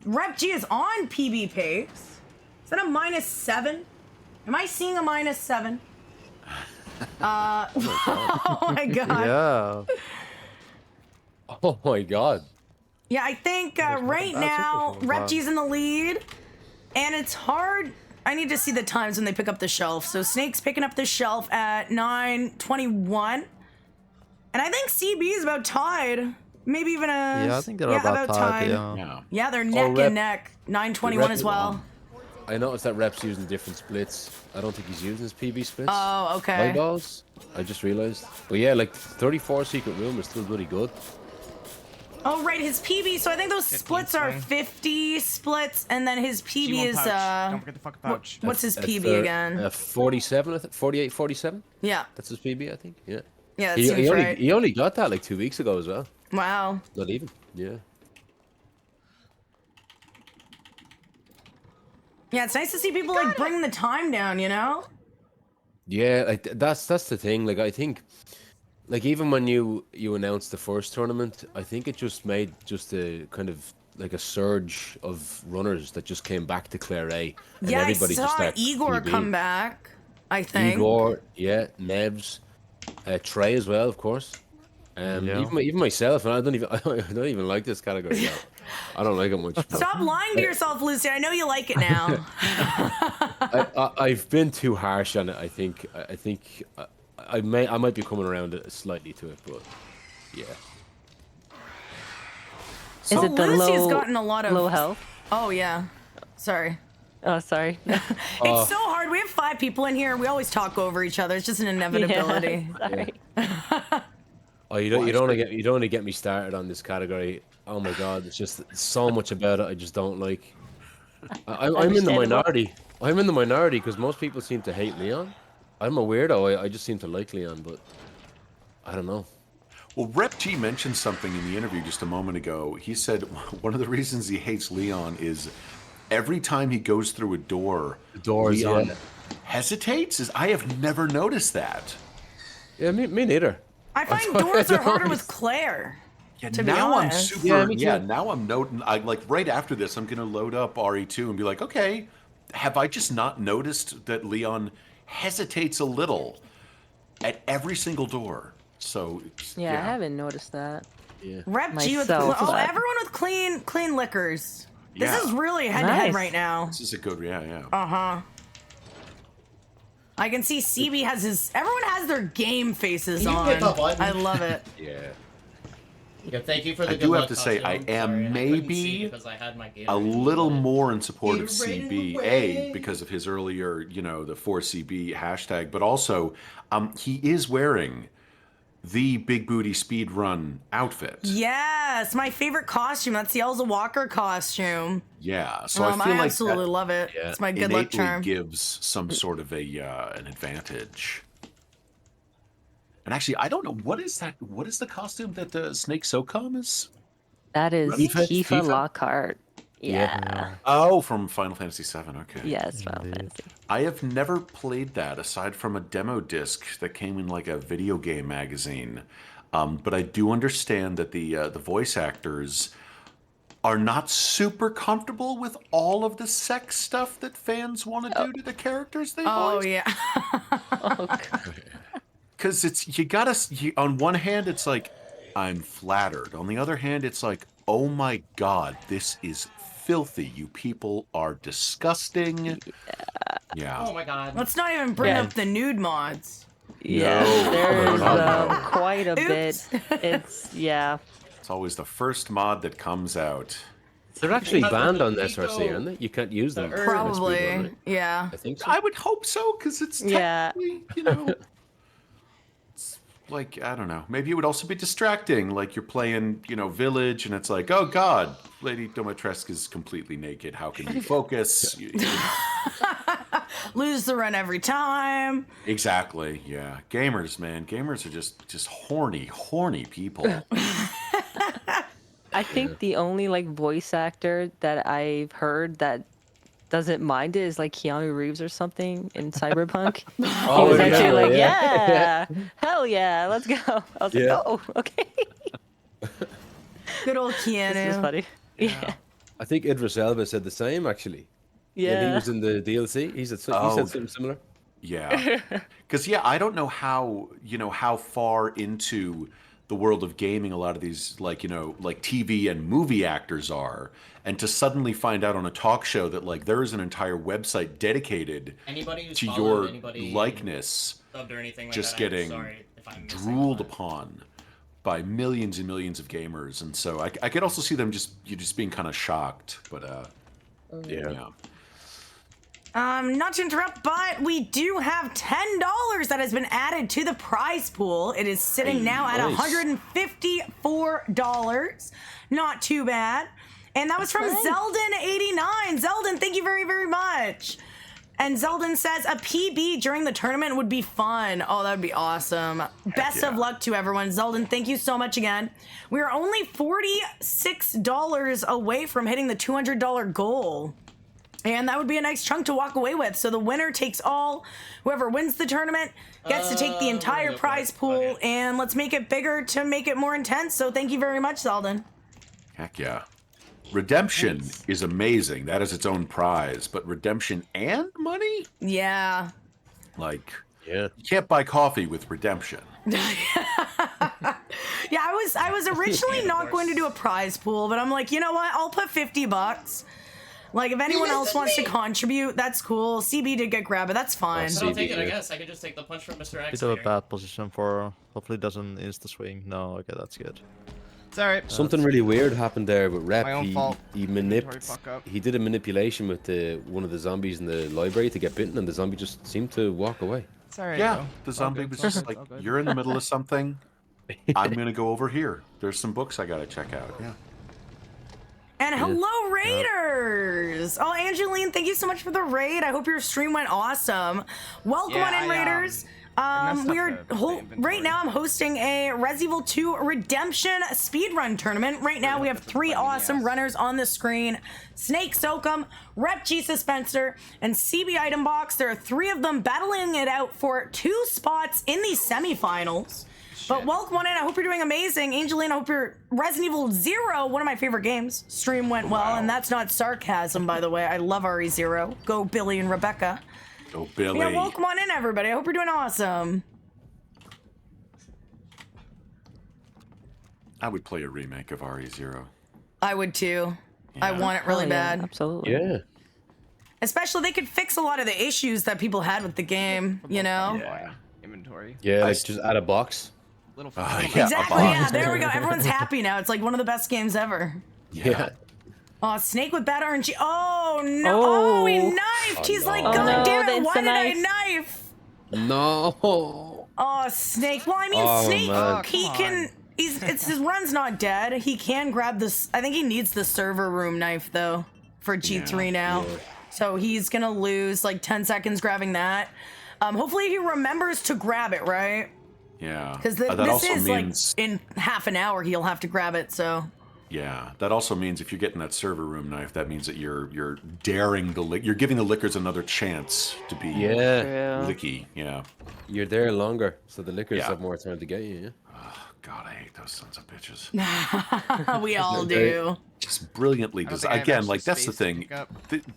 Speaker 1: Rep G is on PB pace. Is that a -7? Am I seeing a -7? Oh my god.
Speaker 4: Yeah.
Speaker 10: Oh my god.
Speaker 1: Yeah, I think right now Rep G's in the lead, and it's hard. I need to see the times when they pick up the shelf. So Snake's picking up the shelf at 9:21, and I think CB is about tied. Maybe even a
Speaker 4: Yeah, I think they're about tied.
Speaker 1: Yeah, they're neck
Speaker 10: Rep-
Speaker 1: and neck. 9:21 as well.
Speaker 10: I noticed that Rep's using different splits. I don't think he's using his PB splits.
Speaker 1: Oh, okay.
Speaker 10: Eyeballs. I just realized. But yeah, like 34 secret room is still bloody good.
Speaker 1: Oh, right, his PB. So I think those splits are 50 splits, and then his PB is
Speaker 9: Don't forget the fucking pouch.
Speaker 1: what's his PB again?
Speaker 10: 47, I think. 48, 47.
Speaker 1: Yeah.
Speaker 10: That's his PB, I think. Yeah.
Speaker 1: Yeah, that
Speaker 10: He,
Speaker 1: seems
Speaker 10: he only,
Speaker 1: right.
Speaker 10: he only got that like 2 weeks ago as well.
Speaker 1: Wow.
Speaker 10: Not even. Yeah.
Speaker 1: Yeah, it's nice to see people like bring the time down, you know?
Speaker 10: Yeah, like that's the thing. Like I think, like even when you announced the first tournament, I think it just made just a kind of like a surge of runners that just came back to Claire A. And
Speaker 1: Yeah, I
Speaker 10: everybody just
Speaker 1: saw
Speaker 10: started
Speaker 1: Igor
Speaker 10: PB.
Speaker 1: come back, I think.
Speaker 10: Igor, yeah, Nevs, Trey as well, of course. Even myself, and I don't even like this category yet. I don't like it much. but
Speaker 1: Stop lying to yourself, Lucy. I know you like it now.
Speaker 10: I've been too harsh on it. I think I might be coming around slightly to it, but yeah.
Speaker 1: So
Speaker 3: it the
Speaker 1: Lucy's
Speaker 3: low-
Speaker 1: gotten a lot of
Speaker 3: low health?
Speaker 1: Oh yeah. Sorry.
Speaker 3: Oh, sorry.
Speaker 1: It's so hard. We have 5 people in here. We always talk over each other. It's just an inevitability.
Speaker 3: Yeah, sorry.
Speaker 10: Oh, you don't want to get me started on this category. Oh my god, it's just so much about it I just don't like. I'm in the minority. I'm in the minority because most people seem to hate Leon. I'm a weirdo. I just seem to like Leon, but I don't know.
Speaker 2: Well, Rep G mentioned something in the interview just a moment ago. He said one of the reasons he hates Leon is every time he goes through a door, Leon hesitates. I have never noticed that.
Speaker 10: Yeah, me neither.
Speaker 1: I find doors are harder with Claire.
Speaker 2: Yeah,
Speaker 1: to be
Speaker 2: now I'm
Speaker 1: honest.
Speaker 2: super.
Speaker 10: Yeah, me too.
Speaker 2: Yeah, now I'm noting. I like right after this, I'm gonna load up RE2 and be like, okay, have I just not noticed that Leon hesitates a little at every single door? So
Speaker 3: Yeah, I haven't noticed that.
Speaker 10: Yeah.
Speaker 1: Rep G with
Speaker 3: Myself, but-
Speaker 1: everyone with clean liquors.
Speaker 2: Yeah.
Speaker 1: This is really head to head
Speaker 3: Nice.
Speaker 1: right now.
Speaker 2: This is a good. Yeah.
Speaker 1: Uh-huh. I can see CB has his. Everyone has their game faces
Speaker 8: Can you
Speaker 1: on.
Speaker 8: hit the button?
Speaker 1: I love it.
Speaker 2: Yeah.
Speaker 8: Yeah, thank you for the
Speaker 2: I
Speaker 8: good
Speaker 2: do have
Speaker 8: luck
Speaker 2: to say, I
Speaker 8: costume.
Speaker 2: am
Speaker 8: Sorry, I couldn't
Speaker 2: maybe
Speaker 8: see because I had my
Speaker 2: a little more in support of
Speaker 8: Gatorade
Speaker 2: CB,
Speaker 8: away.
Speaker 2: because of his earlier, the 4CB hashtag, but also he is wearing the Big Booty Speedrun outfit.
Speaker 1: Yes, my favorite costume. That's the Elza Walker costume.
Speaker 2: Yeah, so I feel
Speaker 1: I
Speaker 2: like
Speaker 1: absolutely
Speaker 2: that
Speaker 1: love it. It's my good luck
Speaker 2: innately
Speaker 1: charm.
Speaker 2: gives some sort of an advantage. And actually, I don't know, what is that? What is the costume that Snake SOCOM is?
Speaker 3: That is
Speaker 2: Tifa?
Speaker 3: Tifa
Speaker 2: Tifa?
Speaker 3: Lockhart. Yeah.
Speaker 2: Oh, from Final Fantasy VII. Okay.
Speaker 3: Yes, Final Fantasy.
Speaker 2: I have never played that aside from a demo disc that came in like a video game magazine. But I do understand that the voice actors are not super comfortable with all of the sex stuff that fans want to do to the characters they
Speaker 1: Oh
Speaker 2: voice.
Speaker 1: yeah.
Speaker 3: Oh, God.
Speaker 2: Because on one hand, it's like, I'm flattered. On the other hand, it's like, oh my god, this is filthy. You people are disgusting. Yeah.
Speaker 8: Oh my god.
Speaker 1: Let's not even bring
Speaker 3: Yeah.
Speaker 1: up the nude mods.
Speaker 3: Yeah,
Speaker 2: No.
Speaker 3: there's
Speaker 2: No.
Speaker 3: quite a
Speaker 1: Oops.
Speaker 3: bit. It's, yeah.
Speaker 2: It's always the first mod that comes out.
Speaker 10: They're actually
Speaker 8: Because
Speaker 10: banned on
Speaker 8: the
Speaker 10: SRC,
Speaker 8: Pico-
Speaker 10: aren't they? You can't use them. in a
Speaker 1: Probably.
Speaker 10: speedrun, right?
Speaker 1: Yeah.
Speaker 10: I think so.
Speaker 2: I would hope so, because it's
Speaker 3: Yeah.
Speaker 2: technically, it's like, I don't know. Maybe it would also be distracting. Like you're playing, Village, and it's like, oh god, Lady Domitresk is completely naked. How can you focus?
Speaker 1: Lose the run every time.
Speaker 2: Exactly. Yeah. Gamers, man. Gamers are just horny people.
Speaker 3: I think the only like voice actor that I've heard that doesn't mind it is like Keanu Reeves or something in Cyberpunk. He was actually like, yeah, hell yeah, let's go. I was like, oh, okay.
Speaker 1: Good old
Speaker 3: This is
Speaker 1: Keanu.
Speaker 3: funny. Yeah.
Speaker 10: I think Idris Elba said the same actually. Yeah, he was in the DLC. He said something similar.
Speaker 2: Yeah, because I don't know how how far into the world of gaming a lot of these like TV and movie actors are, and to suddenly find out on a talk show that like there is an entire website dedicated to your likeness
Speaker 8: Or anything like
Speaker 2: just
Speaker 8: that,
Speaker 2: getting
Speaker 8: sorry if I'm
Speaker 2: drooled upon by millions and millions of gamers, and so I could also see them just being kind of shocked, but yeah.
Speaker 1: Not to interrupt, but we do have $10 that has been added to the prize pool. It is sitting now at $154. Not too bad. And that was from Zeldin89. Zeldin, thank you very, very much. And Zeldin says a PB during the tournament would be fun. Oh, that would be awesome. Best of luck to everyone. Zeldin, thank you so much again. We are only $46 away from hitting the $200 goal. And that would be a nice chunk to walk away with. So the winner takes all. Whoever wins the tournament gets to take the entire prize pool. And let's make it bigger to make it more intense. So thank you very much, Zeldin.
Speaker 2: Heck yeah. Redemption is amazing. That is its own prize. But redemption and money?
Speaker 1: Yeah.
Speaker 2: Like, you can't buy coffee with redemption.
Speaker 1: Yeah, I was originally not going to do a prize pool, but I'm like, you know what? I'll put $50. Like, if anyone else wants to contribute, that's cool. CB did get grab, but that's fine.
Speaker 8: I'll take it, I guess. I could just take the punch from Mr. X.
Speaker 4: Bit of a bad position for. Hopefully, it doesn't insta swing. No, okay, that's good.
Speaker 9: It's alright.
Speaker 10: Something really weird happened there with Rep.
Speaker 9: My own fault.
Speaker 10: He did a manipulation with one of the zombies in the library to get bitten, and the zombie just seemed to walk away.
Speaker 9: It's alright.
Speaker 2: Yeah,
Speaker 9: though.
Speaker 2: the zombie was just like, you're in the middle of something. I'm going to go over here. There's some books I got to check out. Yeah.
Speaker 1: And hello, Raiders! Oh, Angeline, thank you so much for the raid. I hope your stream went awesome. Welcome on in, Raiders. We're right now. I'm hosting a Resident Evil 2 Redemption speedrun tournament. Right now, we have 3 awesome runners on the screen: Snake Soakum, Rep Jesus Spencer, and CB Item Box. There are 3 of them battling it out for 2 spots in the semifinals. But welcome on in. I hope you're doing amazing. Angelina, I hope your Resident Evil 0, one of my favorite games, stream went well. And that's not sarcasm, by the way. I love RE0. Go Billy and Rebecca.
Speaker 2: Go Billy.
Speaker 1: Yeah, welcome on in, everybody. I hope you're doing awesome.
Speaker 2: I would play a remake of RE0.
Speaker 1: I would too.
Speaker 2: Yeah.
Speaker 1: I want it really bad.
Speaker 3: Absolutely.
Speaker 10: Yeah.
Speaker 1: Especially they could fix a lot of the issues that people had with the game, you know?
Speaker 9: Yeah. Inventory.
Speaker 10: Yeah, like just add a box.
Speaker 9: Little
Speaker 1: Exactly, yeah, there we go. Everyone's happy now. It's like one of the best games ever.
Speaker 10: Yeah.
Speaker 1: Oh, Snake with bad RNG. Oh, no. Oh, he knifed. He's like, God damn it, why did I knife?
Speaker 10: No.
Speaker 1: Oh, Snake. Well, I mean, Snake, he can... his run's not dead. He can grab this. I think he needs the server room knife, though, for G3 now. Yeah. So he's going to lose like 10 seconds grabbing that. Hopefully he remembers to grab it, right?
Speaker 2: Yeah.
Speaker 1: Because this is means, like in half an hour he'll have to grab it, so.
Speaker 2: Yeah, that also means if you're getting that server room knife, that means that you're daring you're giving the lickers another chance to be licky. Yeah.
Speaker 10: You're there longer, so the lickers have more time to get you. Yeah?
Speaker 2: Oh, God, I hate those sons of bitches.
Speaker 1: We all do.
Speaker 2: Just brilliantly designed. Again, like that's the thing.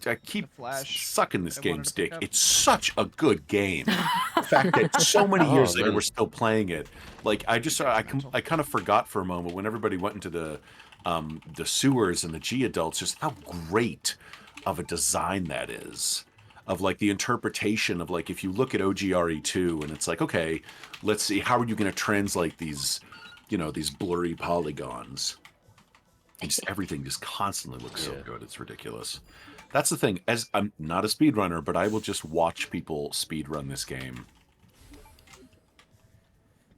Speaker 2: I keep sucking this game's dick. It's such a good game. The fact that so many years later we're still playing it. Like I kind of forgot for a moment when everybody went into the sewers and the G adults, just how great of a design that is. Of like the interpretation of like if you look at OGRE2 and it's like, okay, let's see, how are you going to translate these, these blurry polygons? And just everything just constantly looks so good. It's ridiculous. That's the thing. As I'm not a speedrunner, but I will just watch people speedrun this game.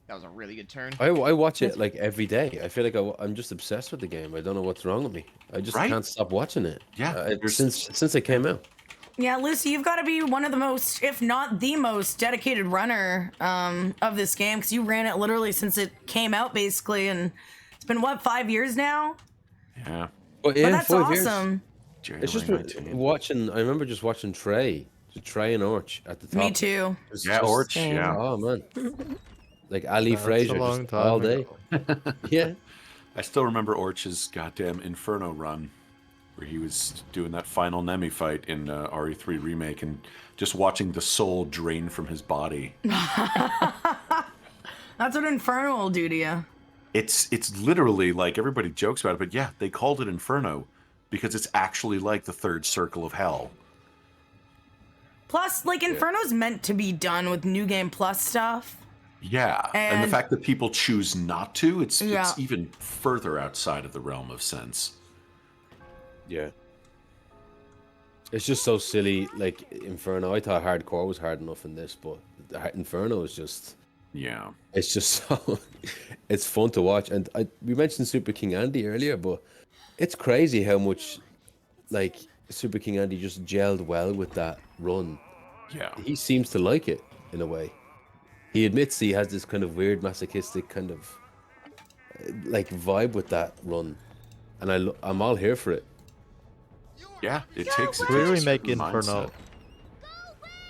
Speaker 9: That was a really good turn.
Speaker 10: I watch it like every day. I feel like I'm just obsessed with the game. I don't know what's wrong with me. I just can't stop watching it.
Speaker 2: Yeah.
Speaker 10: Since it came out.
Speaker 1: Yeah, Lucy, you've got to be one of the most, if not the most, dedicated runner of this game, because you ran it literally since it came out, basically, and it's been, what, 5 years now?
Speaker 2: Yeah.
Speaker 10: Well, yeah,
Speaker 1: but that's awesome.
Speaker 10: It's just watching, I remember just watching Trey and Orch at the top.
Speaker 1: Me too.
Speaker 2: Yeah, Orch, yeah.
Speaker 10: Oh, man. Like Ali Fraser just all day. Yeah.
Speaker 2: I still remember Orch's goddamn Inferno run. where he was doing that final Nemi fight in RE3 Remake and just watching the soul drain from his body.
Speaker 1: That's what Inferno will do to you.
Speaker 2: It's literally like, everybody jokes about it, but yeah, they called it Inferno because it's actually like the third circle of hell.
Speaker 1: Plus, like, Inferno's meant to be done with New Game Plus stuff.
Speaker 2: Yeah, and the fact that people choose not to, it's
Speaker 1: Yeah.
Speaker 2: even further outside of the realm of sense.
Speaker 10: Yeah. It's just so silly. Like Inferno, I thought hardcore was hard enough in this, but Inferno is just.
Speaker 2: Yeah.
Speaker 10: It's just so. It's fun to watch, and we mentioned Super King Andy earlier, but it's crazy how much, like, Super King Andy just gelled well with that run.
Speaker 2: Yeah.
Speaker 10: He seems to like it in a way. He admits he has this kind of weird masochistic kind of like vibe with that run, and I'm all here for it.
Speaker 2: Yeah, it takes a
Speaker 4: Remake
Speaker 2: certain
Speaker 4: Inferno.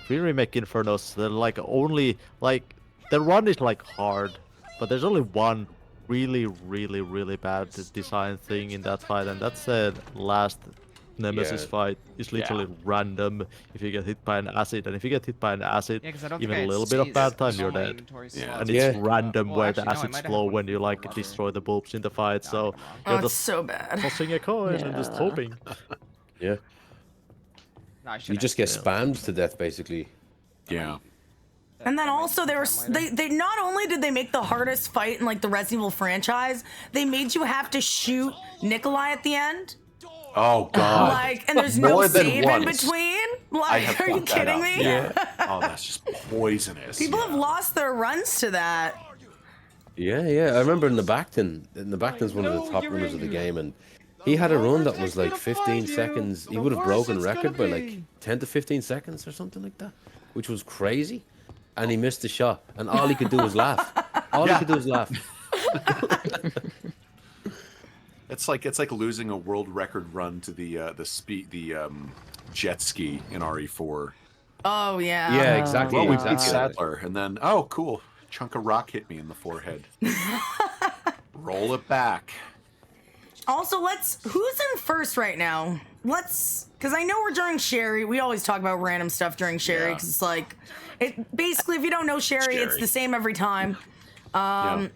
Speaker 2: mindset.
Speaker 4: Remake Infernos, they're like only like the run is like hard, but there's only one really bad design thing in that fight, and that's the last Nemesis
Speaker 10: Yeah.
Speaker 4: fight. It's literally random if you get hit by an acid, and if you get hit by an acid,
Speaker 9: Yeah, 'cause I don't
Speaker 4: even
Speaker 9: think
Speaker 4: a
Speaker 9: I
Speaker 4: little bit of
Speaker 9: see
Speaker 4: bad
Speaker 9: this
Speaker 4: time, you're
Speaker 9: on my
Speaker 4: dead.
Speaker 9: inventory
Speaker 2: Yeah.
Speaker 9: slot.
Speaker 4: And it's
Speaker 10: Yeah.
Speaker 4: random
Speaker 9: Well,
Speaker 4: where
Speaker 9: actually,
Speaker 4: the
Speaker 9: no, I
Speaker 4: acids
Speaker 9: might have
Speaker 4: flow
Speaker 9: one
Speaker 4: when you
Speaker 9: from
Speaker 4: like
Speaker 9: last
Speaker 4: destroy the bulbs in the fight.
Speaker 9: No, I
Speaker 4: So
Speaker 9: think I'm wrong.
Speaker 1: Oh,
Speaker 4: you're
Speaker 1: it's
Speaker 4: just
Speaker 1: so bad.
Speaker 4: tossing a coin and just
Speaker 3: Yeah.
Speaker 4: hoping.
Speaker 10: Yeah.
Speaker 9: No, I
Speaker 10: You
Speaker 9: should
Speaker 10: just get
Speaker 4: Yeah.
Speaker 10: spammed to death, basically.
Speaker 2: Yeah.
Speaker 1: And then also they not only did they make the hardest fight in like the Resident Evil franchise, they made you have to shoot Nikolai at the end.
Speaker 2: Oh God.
Speaker 1: Like, and there's no
Speaker 2: More than
Speaker 1: save in
Speaker 2: once.
Speaker 1: between.
Speaker 2: I
Speaker 1: Like,
Speaker 2: have
Speaker 1: are you
Speaker 2: fucked that
Speaker 1: kidding
Speaker 2: up.
Speaker 1: me?
Speaker 2: Yeah. Oh, that's just poisonous.
Speaker 1: People
Speaker 2: yeah.
Speaker 1: have lost their runs to that.
Speaker 10: Yeah. I remember in the Bacton's one of the top runners of the game, and he had a run that was like 15 seconds. He would have broken record by like 10 to 15 seconds or something like that, which was crazy. And he missed the shot, and all he could do was laugh. All he could do was laugh.
Speaker 2: It's like losing a world record run to the jet ski in RE4.
Speaker 1: Oh yeah.
Speaker 10: Yeah, exactly.
Speaker 2: Well, we
Speaker 10: exactly.
Speaker 2: beat Sattler, and then cool, chunk of rock hit me in the forehead. Roll it back.
Speaker 1: Also, who's in first right now? Because I know we're during Sherry. We always talk about random stuff during Sherry
Speaker 2: Yeah.
Speaker 1: because it's like, basically, if you don't know Sherry, it's
Speaker 2: Sherry.
Speaker 1: the same every time.
Speaker 2: Yeah.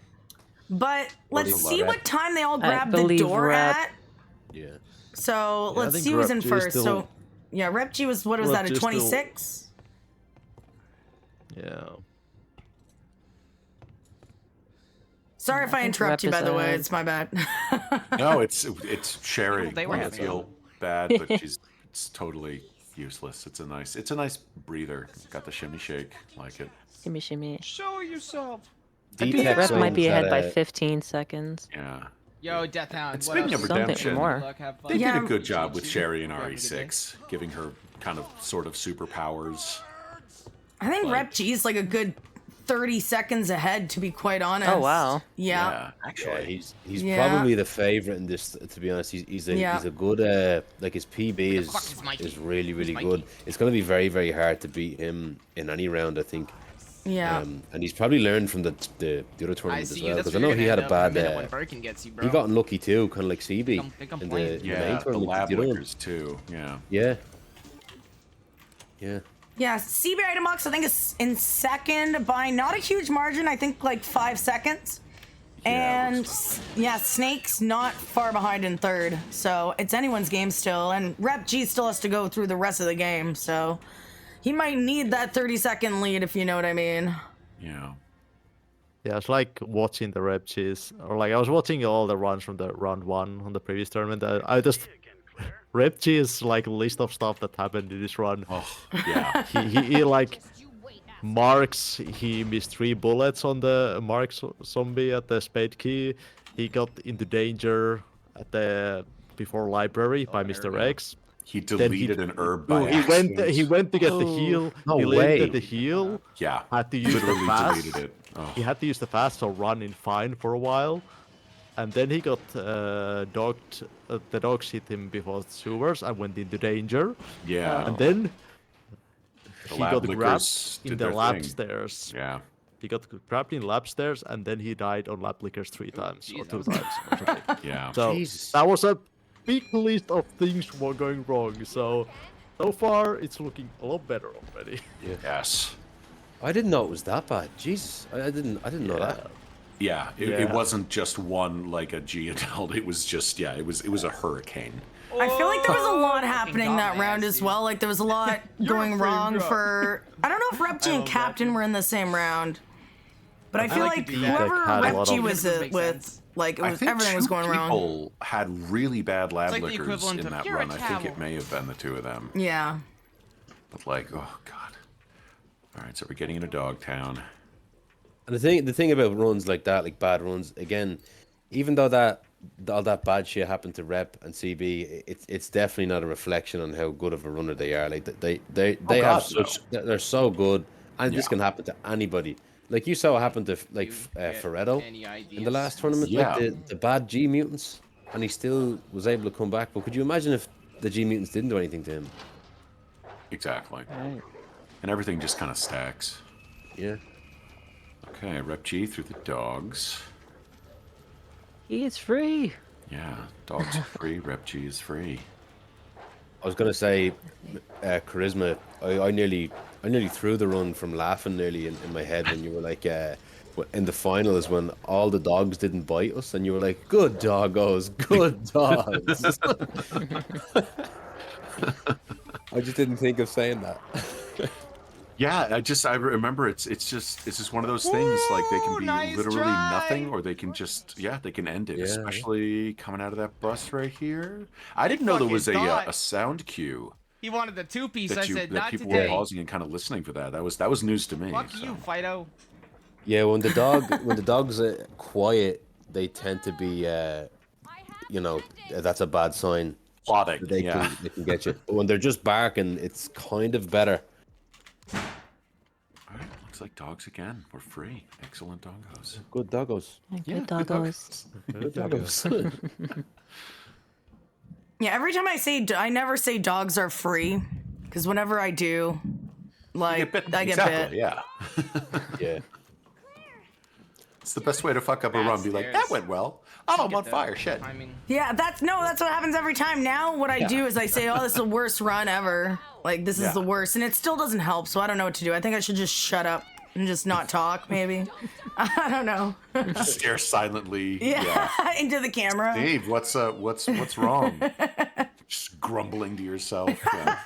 Speaker 1: But let's
Speaker 2: is
Speaker 1: see
Speaker 2: Rep?
Speaker 1: what time they all grab the
Speaker 3: believe
Speaker 1: door
Speaker 3: Rep-
Speaker 1: at.
Speaker 10: Yeah.
Speaker 1: So
Speaker 4: Yeah, I
Speaker 1: let's
Speaker 4: think
Speaker 1: see who's in
Speaker 4: Rep G is
Speaker 1: first.
Speaker 4: still-
Speaker 1: So yeah, Rep G was, what was
Speaker 4: Rep
Speaker 1: that,
Speaker 4: G
Speaker 1: a
Speaker 4: is still-
Speaker 1: 26?
Speaker 4: Yeah.
Speaker 1: Sorry if I interrupt you, by the way. It's my bad.
Speaker 2: No, it's Sherry.
Speaker 9: They were
Speaker 2: I
Speaker 9: having
Speaker 2: feel bad, but it's totally useless. It's a nice breather. Got the shimmy shake, like it.
Speaker 3: Shimmy.
Speaker 9: Show yourself.
Speaker 10: D-Tech
Speaker 3: Rep might be
Speaker 10: zones
Speaker 3: ahead by
Speaker 10: at,
Speaker 3: 15 seconds.
Speaker 2: Yeah.
Speaker 9: Yo, Death Hound.
Speaker 2: And
Speaker 9: what
Speaker 2: speaking
Speaker 9: up?
Speaker 2: of
Speaker 3: Something
Speaker 2: redemption,
Speaker 3: more.
Speaker 9: Look, have fun.
Speaker 2: they
Speaker 1: Yeah.
Speaker 2: did a good job with Sherry and
Speaker 9: Have a good day.
Speaker 2: RE6, giving her kind of sort of superpowers.
Speaker 1: I think
Speaker 2: Like-
Speaker 1: Rep G is like a good 30 seconds ahead, to be quite honest.
Speaker 3: Oh, wow.
Speaker 1: Yeah.
Speaker 10: Yeah,
Speaker 2: actually.
Speaker 10: he's
Speaker 1: Yeah.
Speaker 10: probably the favorite in this. To be honest, he's a good like his PB
Speaker 9: fuck is Mikey?
Speaker 10: is really
Speaker 9: Who's Mikey?
Speaker 10: good. It's going to be very hard to beat him in any round, I think.
Speaker 1: Yeah.
Speaker 10: And he's probably learned from the other
Speaker 9: I
Speaker 10: tournament
Speaker 9: see
Speaker 10: as
Speaker 9: you.
Speaker 10: well,
Speaker 9: That's
Speaker 10: because I
Speaker 9: where
Speaker 10: know
Speaker 9: you're
Speaker 10: he
Speaker 9: gonna
Speaker 10: had a
Speaker 9: end up in
Speaker 10: bad.
Speaker 9: minute when Birkin gets you, bro.
Speaker 10: He got unlucky too, kind of like CB
Speaker 9: Think I'm
Speaker 10: in
Speaker 9: playing.
Speaker 10: the
Speaker 2: Yeah,
Speaker 10: main
Speaker 2: the
Speaker 10: tournament.
Speaker 2: lab
Speaker 10: you know?
Speaker 2: lickers too. Yeah.
Speaker 10: Yeah.
Speaker 1: Yeah, CB Item Box, I think, is in second by not a huge margin. I think like 5 seconds.
Speaker 2: Yeah,
Speaker 1: And
Speaker 2: looks
Speaker 1: yeah, Snake's not far behind in third. So it's anyone's game still. And Rep G still has to go through the rest of the game. So he might need that 30-second lead, if you know what I mean.
Speaker 2: Yeah.
Speaker 4: Yeah, it's like watching the Rep Gs, or like I was watching all the runs from the round one on the previous tournament. I just Rep G is like a list of stuff that happened in this run.
Speaker 2: Oh, yeah.
Speaker 4: He like marks. He missed 3 bullets on the Mark zombie at the spade key. He got into danger at the before library by Mr. X.
Speaker 2: He
Speaker 4: Then
Speaker 2: deleted an herb by
Speaker 4: No,
Speaker 2: accident.
Speaker 4: he went to get the heal.
Speaker 10: No
Speaker 4: he
Speaker 10: way.
Speaker 4: landed the heal.
Speaker 2: Yeah.
Speaker 4: Had to use
Speaker 2: Literally
Speaker 4: the fast.
Speaker 2: deleted it. Oh.
Speaker 4: He had to use the fast, so running fine for a while. And then he got dogged. The dogs hit him before sewers and went into danger.
Speaker 2: Yeah.
Speaker 4: And then
Speaker 2: The
Speaker 4: he
Speaker 2: lab
Speaker 4: got
Speaker 2: lickers
Speaker 4: grabbed in
Speaker 2: did
Speaker 4: the
Speaker 2: their
Speaker 4: lab
Speaker 2: thing.
Speaker 4: stairs.
Speaker 2: Yeah.
Speaker 4: He got grabbed in lab stairs, and then he died on lab lickers 3 times or 2 times. Or something.
Speaker 2: Yeah.
Speaker 4: So
Speaker 10: Jesus.
Speaker 4: that was a big list of things were going wrong. So far it's looking a lot better already.
Speaker 10: Yeah.
Speaker 2: Yes.
Speaker 10: I didn't know it was that bad. Jesus, I didn't know that.
Speaker 2: Yeah, it wasn't just one like a geodude. It was just it was a hurricane.
Speaker 1: I feel like there was a lot
Speaker 9: Fucking
Speaker 1: happening that
Speaker 9: dumbass,
Speaker 1: round as
Speaker 9: dude.
Speaker 1: well. Like there was a lot going wrong for. I don't know if Repchi and Captain were in the same round, but I feel
Speaker 9: like
Speaker 1: like
Speaker 9: to do that.
Speaker 1: whoever
Speaker 4: Had a lot
Speaker 1: Repchi
Speaker 4: of-
Speaker 1: was
Speaker 9: This makes
Speaker 1: with,
Speaker 9: sense.
Speaker 1: like it
Speaker 2: I
Speaker 1: was
Speaker 2: think
Speaker 1: everything was
Speaker 2: two
Speaker 1: going wrong.
Speaker 2: people had really bad lab
Speaker 9: like the
Speaker 2: lickers
Speaker 9: equivalent
Speaker 2: in
Speaker 9: of,
Speaker 2: that
Speaker 9: "You're a
Speaker 2: run. I think it
Speaker 9: towel."
Speaker 2: may have been the two of them.
Speaker 1: Yeah.
Speaker 2: But like, oh god. All right, so we're getting into Dogtown.
Speaker 10: And the thing about runs like that, like bad runs, again, even though all that bad shit happened to Rep and CB, it's definitely not a reflection on how good of a runner they are. Like they
Speaker 2: God,
Speaker 10: they're so good, and this
Speaker 2: Yeah.
Speaker 10: can happen to anybody. Like you saw what happened to like
Speaker 9: Get
Speaker 10: Ferretto
Speaker 9: any
Speaker 10: in the
Speaker 9: ideas?
Speaker 10: last tournament,
Speaker 2: Yeah.
Speaker 10: like the bad G mutants, and he still was able to come back. But could you imagine if the G mutants didn't do anything to him?
Speaker 2: Exactly. And everything just kind of stacks.
Speaker 10: Yeah.
Speaker 2: Okay, Rep G through the dogs.
Speaker 3: He is free.
Speaker 2: Yeah, dogs are free. Rep G is free.
Speaker 10: I was gonna say, charisma. I nearly threw the run from laughing nearly in my head when you were like, in the final is when all the dogs didn't bite us, and you were like, "Good doggos, good dogs." I just didn't think of saying that.
Speaker 2: Yeah, I remember it's just one of those things. Like they can be
Speaker 9: nice
Speaker 2: literally
Speaker 9: try.
Speaker 2: nothing, or they can just they can end it.
Speaker 10: Yeah.
Speaker 2: Especially coming out of that bus right here. I didn't know there
Speaker 9: Fucking
Speaker 2: was a
Speaker 9: thought.
Speaker 2: sound cue
Speaker 9: He wanted the two-piece. I said,
Speaker 2: that
Speaker 9: not
Speaker 2: people
Speaker 9: today.
Speaker 2: were pausing and kind of listening for that. That was news to me.
Speaker 9: Fuck
Speaker 2: so.
Speaker 9: you, Fido.
Speaker 10: Yeah, when the dogs are quiet, they tend to be, that's a bad sign.
Speaker 2: Plotting.
Speaker 10: They can get you. But when they're just barking, it's kind of better.
Speaker 2: All right, looks like dogs again. We're free. Excellent doggos.
Speaker 10: Good doggos.
Speaker 3: Good doggos.
Speaker 10: Good doggos.
Speaker 1: Yeah. Every time I never say dogs are free, because whenever I do, like I get
Speaker 2: exactly,
Speaker 1: bit.
Speaker 2: Yeah.
Speaker 10: Yeah.
Speaker 2: It's the best way to fuck up a run. Be like, that went well. Oh, I'm on fire. Shit.
Speaker 9: I mean,
Speaker 1: Yeah, that's what happens every time. Now what I do is I say, "Oh, this is the worst run ever. Like this is the worst," and it still doesn't help. So I don't know what to do. I think I should just shut up and just not talk. Maybe I don't know.
Speaker 2: Just stare silently.
Speaker 1: Yeah, into the camera.
Speaker 2: Dave, what's wrong? Just grumbling to yourself. Yeah.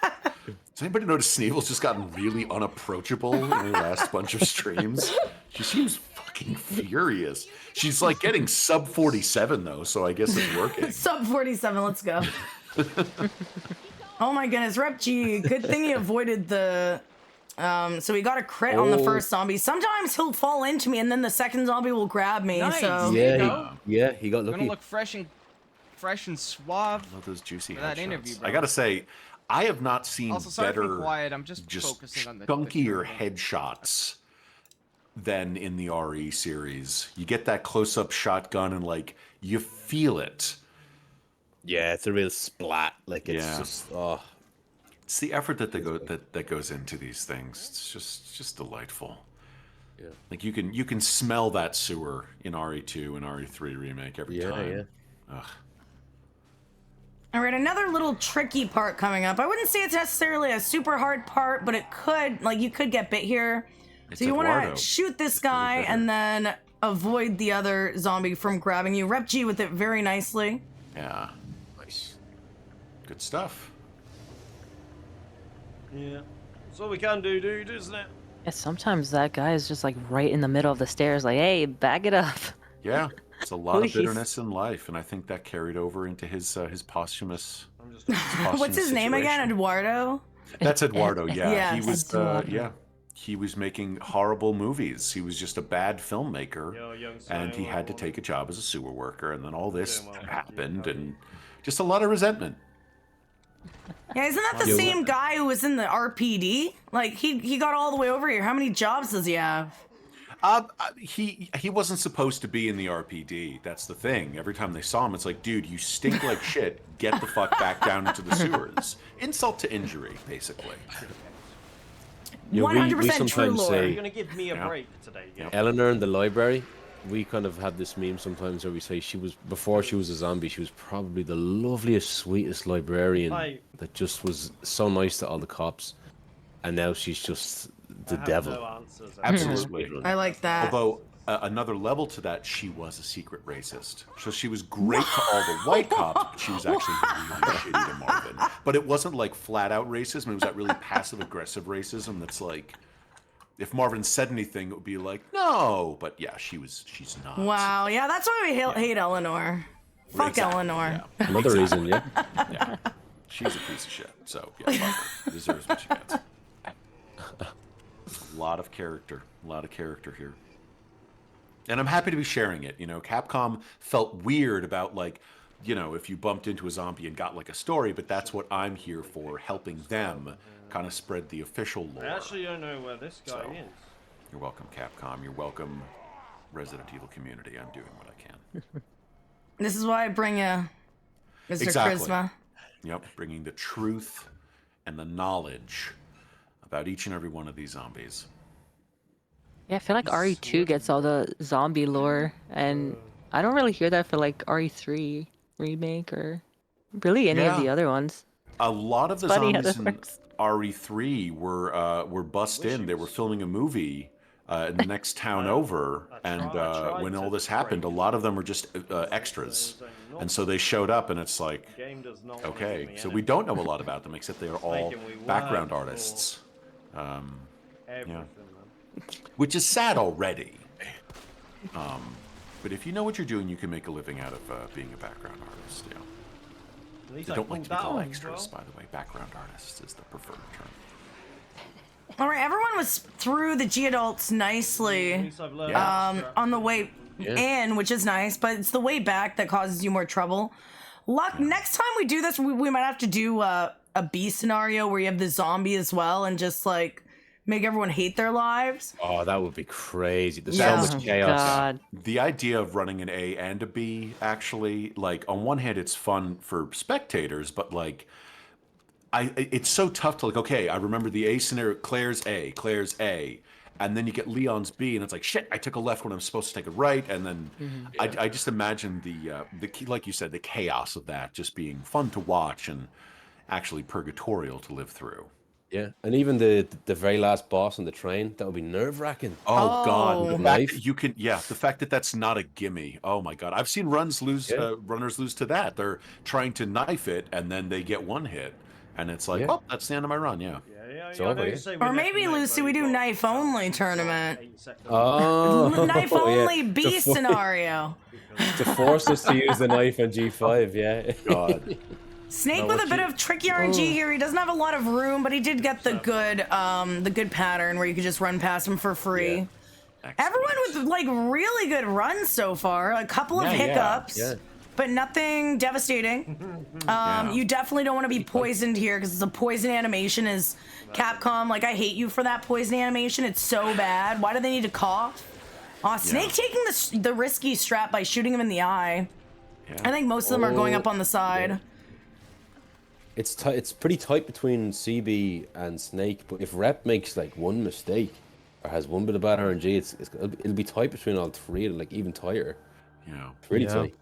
Speaker 2: Does anybody notice Sneevel's just gotten really unapproachable in her last bunch of streams? She seems fucking furious. She's like getting sub 47 though, so I guess it's working.
Speaker 1: Sub 47. Let's go. Oh my goodness, Rep G. Good thing he avoided the. So he got a crit on the first zombie. Sometimes he'll fall into me, and then the second zombie will grab me.
Speaker 9: Nice.
Speaker 1: So
Speaker 10: Yeah, he got
Speaker 9: gonna
Speaker 10: lucky.
Speaker 9: look fresh and suave.
Speaker 2: Love those juicy
Speaker 9: For that
Speaker 2: headshots.
Speaker 9: interview, bro.
Speaker 2: I gotta say, I have not seen
Speaker 9: Also, sorry for
Speaker 2: better,
Speaker 9: being quiet. I'm just
Speaker 2: just
Speaker 9: focusing on the
Speaker 2: chunkier headshots than in the RE series. You get that close-up shotgun and like you feel it.
Speaker 10: Yeah, it's a real splat. Like it's
Speaker 2: Yeah.
Speaker 10: just
Speaker 2: It's the effort that goes into these things. It's just delightful.
Speaker 10: Yeah.
Speaker 2: Like you can smell that sewer in RE2 and RE3 remake every time.
Speaker 10: Yeah.
Speaker 2: Ugh.
Speaker 1: all right, another little tricky part coming up. I wouldn't say it's necessarily a super hard part, but it could, like, you could get bit here.
Speaker 2: It's
Speaker 1: So you want
Speaker 2: Eduardo.
Speaker 1: to shoot this
Speaker 2: It's really
Speaker 1: guy
Speaker 2: better.
Speaker 1: and then avoid the other zombie from grabbing you. Rep G with it very nicely.
Speaker 2: Yeah. Nice. Good stuff.
Speaker 5: Yeah. That's all we can do, dude, isn't it?
Speaker 3: Yeah, sometimes that guy is just like right in the middle of the stairs, like, hey, back it up.
Speaker 2: Yeah. It's a lot of
Speaker 3: Please.
Speaker 2: bitterness in life, and I think that carried over into his posthumous.
Speaker 5: I'm just.
Speaker 1: What's his name again?
Speaker 2: situation.
Speaker 1: Eduardo?
Speaker 2: That's Eduardo. Yeah,
Speaker 1: Yes.
Speaker 2: he was.
Speaker 3: Eduardo.
Speaker 2: He was making horrible movies. He was just a bad filmmaker,
Speaker 5: Yo, young
Speaker 2: and he had to
Speaker 5: Simon.
Speaker 2: take a job as a sewer worker, and then all this
Speaker 5: Doing well.
Speaker 2: happened,
Speaker 5: Yeah.
Speaker 2: and just a lot of resentment.
Speaker 1: Yeah, isn't that the
Speaker 10: Yeah,
Speaker 1: same guy who was in the RPD? Like, he got all the way over here. How many jobs does he have?
Speaker 2: He wasn't supposed to be in the RPD. That's the thing. Every time they saw him, it's like, dude, you stink like shit. Get the fuck back down into the sewers. Insult to injury, basically.
Speaker 10: we
Speaker 1: 100% true
Speaker 10: sometimes
Speaker 1: lore.
Speaker 5: You're
Speaker 10: say
Speaker 5: gonna give me a
Speaker 2: Yeah.
Speaker 5: break today. Yeah.
Speaker 10: Eleanor in the library. we kind of have this meme sometimes where we say before she was a zombie, she was probably the loveliest, sweetest librarian that just was so nice to all the cops, and now she's just the devil.
Speaker 5: No
Speaker 2: Absolutely.
Speaker 1: I like that.
Speaker 2: Although another level to that, she was a secret racist. So she was great to all the white cops, but she was actually really shitty to Marvin. But it wasn't like flat out racism. It was that really passive aggressive racism that's like, if Marvin said anything, it would be like, no. But yeah, she's not.
Speaker 1: Wow, yeah, that's why we hate Eleanor. Fuck
Speaker 2: Exactly,
Speaker 1: Eleanor.
Speaker 2: yeah.
Speaker 10: Another reason, yeah.
Speaker 2: Yeah. She's a piece of shit. So yeah, fuck her. Deserves what she gets. A lot of character here. And I'm happy to be sharing it. You know, Capcom felt weird about like, you know, if you bumped into a zombie and got like a story, but that's what I'm here for, helping them kind of spread the official lore.
Speaker 5: I actually don't know where this guy is.
Speaker 2: You're welcome, Capcom. You're welcome, Resident Evil community. I'm doing what I can.
Speaker 1: This is why I bring you, Mr. Charisma.
Speaker 2: Yep, bringing the truth and the knowledge about each and every one of these zombies.
Speaker 3: Yeah, I feel like RE2 gets all the zombie lore, and I don't really hear that for like RE3 Remake or really any of the other ones.
Speaker 2: A lot of the
Speaker 3: Funny how
Speaker 2: zombies
Speaker 3: that
Speaker 2: in
Speaker 3: works.
Speaker 2: RE3 were bussed in. They were filming a movie in the next town over, and when all this happened, a lot of them were just extras, and so they showed up, and it's like, okay, so we don't know a lot about them except they are all background artists. Yeah. Which is sad already. But if you know what you're doing, you can make a living out of being a background artist. Yeah. They don't like to be called extras, by the way. Background artists is the preferred term.
Speaker 1: All right, everyone was through the G-Adults nicely on the way in, which is nice, but it's the way back that causes you more trouble. Next time we do this, we might have to do a B scenario where you have the zombie as well and just like make everyone hate their lives.
Speaker 10: Oh, that would be crazy. There's so much chaos.
Speaker 3: God.
Speaker 2: The idea of running an A and a B, actually, like, on one hand, it's fun for spectators, but, like, it's so tough to, like, okay, I remember the A scenario, Claire's A, and then you get Leon's B, and it's like, shit, I took a left when I'm supposed to take a right, and then I just imagine the like you said, the chaos of that just being fun to watch and actually purgatorial to live through.
Speaker 10: Yeah, and even the very last boss on the train, that would be nerve-wracking.
Speaker 2: Oh God, the
Speaker 10: knife.
Speaker 2: fact that you can, the fact that that's not a gimme. Oh my God, I've seen runners lose to that. They're trying to knife it, and then they get one hit, and it's like, oh, that's the end of my run. Yeah.
Speaker 10: It's over,
Speaker 1: Or maybe, Lucy, we do knife only tournament.
Speaker 10: Oh,
Speaker 1: Knife only B scenario.
Speaker 10: To force us to use the knife on G5, yeah.
Speaker 2: God.
Speaker 1: Snake with a bit of tricky RNG here. He doesn't have a lot of room, but he did get the good pattern where you could just run past him for free. Everyone with like really good runs so far. A couple of hiccups, but nothing devastating. You definitely don't want to be poisoned here because the poison animation is Capcom. Like, I hate you for that poison animation. It's so bad. Why do they need to cough? Snake taking the risky strat by shooting him in the eye. I think most of them are going up on the side.
Speaker 10: It's pretty tight between CB and Snake, but if Rep makes like one mistake or has one bit of bad RNG, it'll be tight between all three, like even tighter.
Speaker 2: Yeah,
Speaker 10: really tight.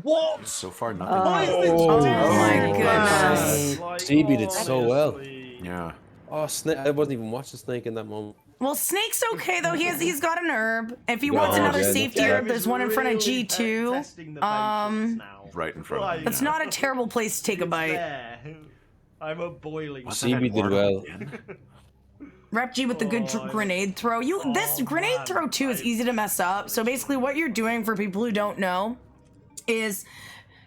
Speaker 5: What?
Speaker 2: So far, nothing.
Speaker 1: Oh my goodness!
Speaker 10: CB did so well.
Speaker 2: Yeah.
Speaker 10: Oh, Snake! I wasn't even watching Snake in that moment.
Speaker 1: Well, Snake's okay though. He's got an herb. If he wants another safety herb, there's one in front of G2.
Speaker 2: Right in front of me.
Speaker 1: It's not a terrible place to take a bite.
Speaker 5: I'm a boiling.
Speaker 10: CB did well.
Speaker 1: Rep G with the good grenade throw. This grenade throw too is easy to mess up. So basically, what you're doing for people who don't know is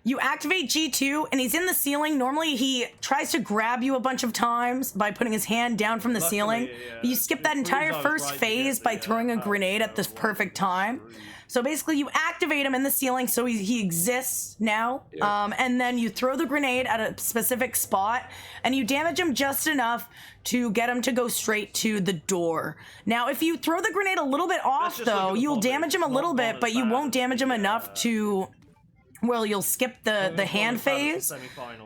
Speaker 1: you activate G2 and he's in the ceiling. Normally he tries to grab you a bunch of times by putting his hand down from the ceiling. You skip that entire first phase by throwing a grenade at this perfect time. So basically you activate him in the ceiling so he exists now. And then you throw the grenade at a specific spot and you damage him just enough to get him to go straight to the door. Now, if you throw the grenade a little bit off though, you'll damage him a little bit, but you won't damage him enough to... Well, you'll skip the hand phase.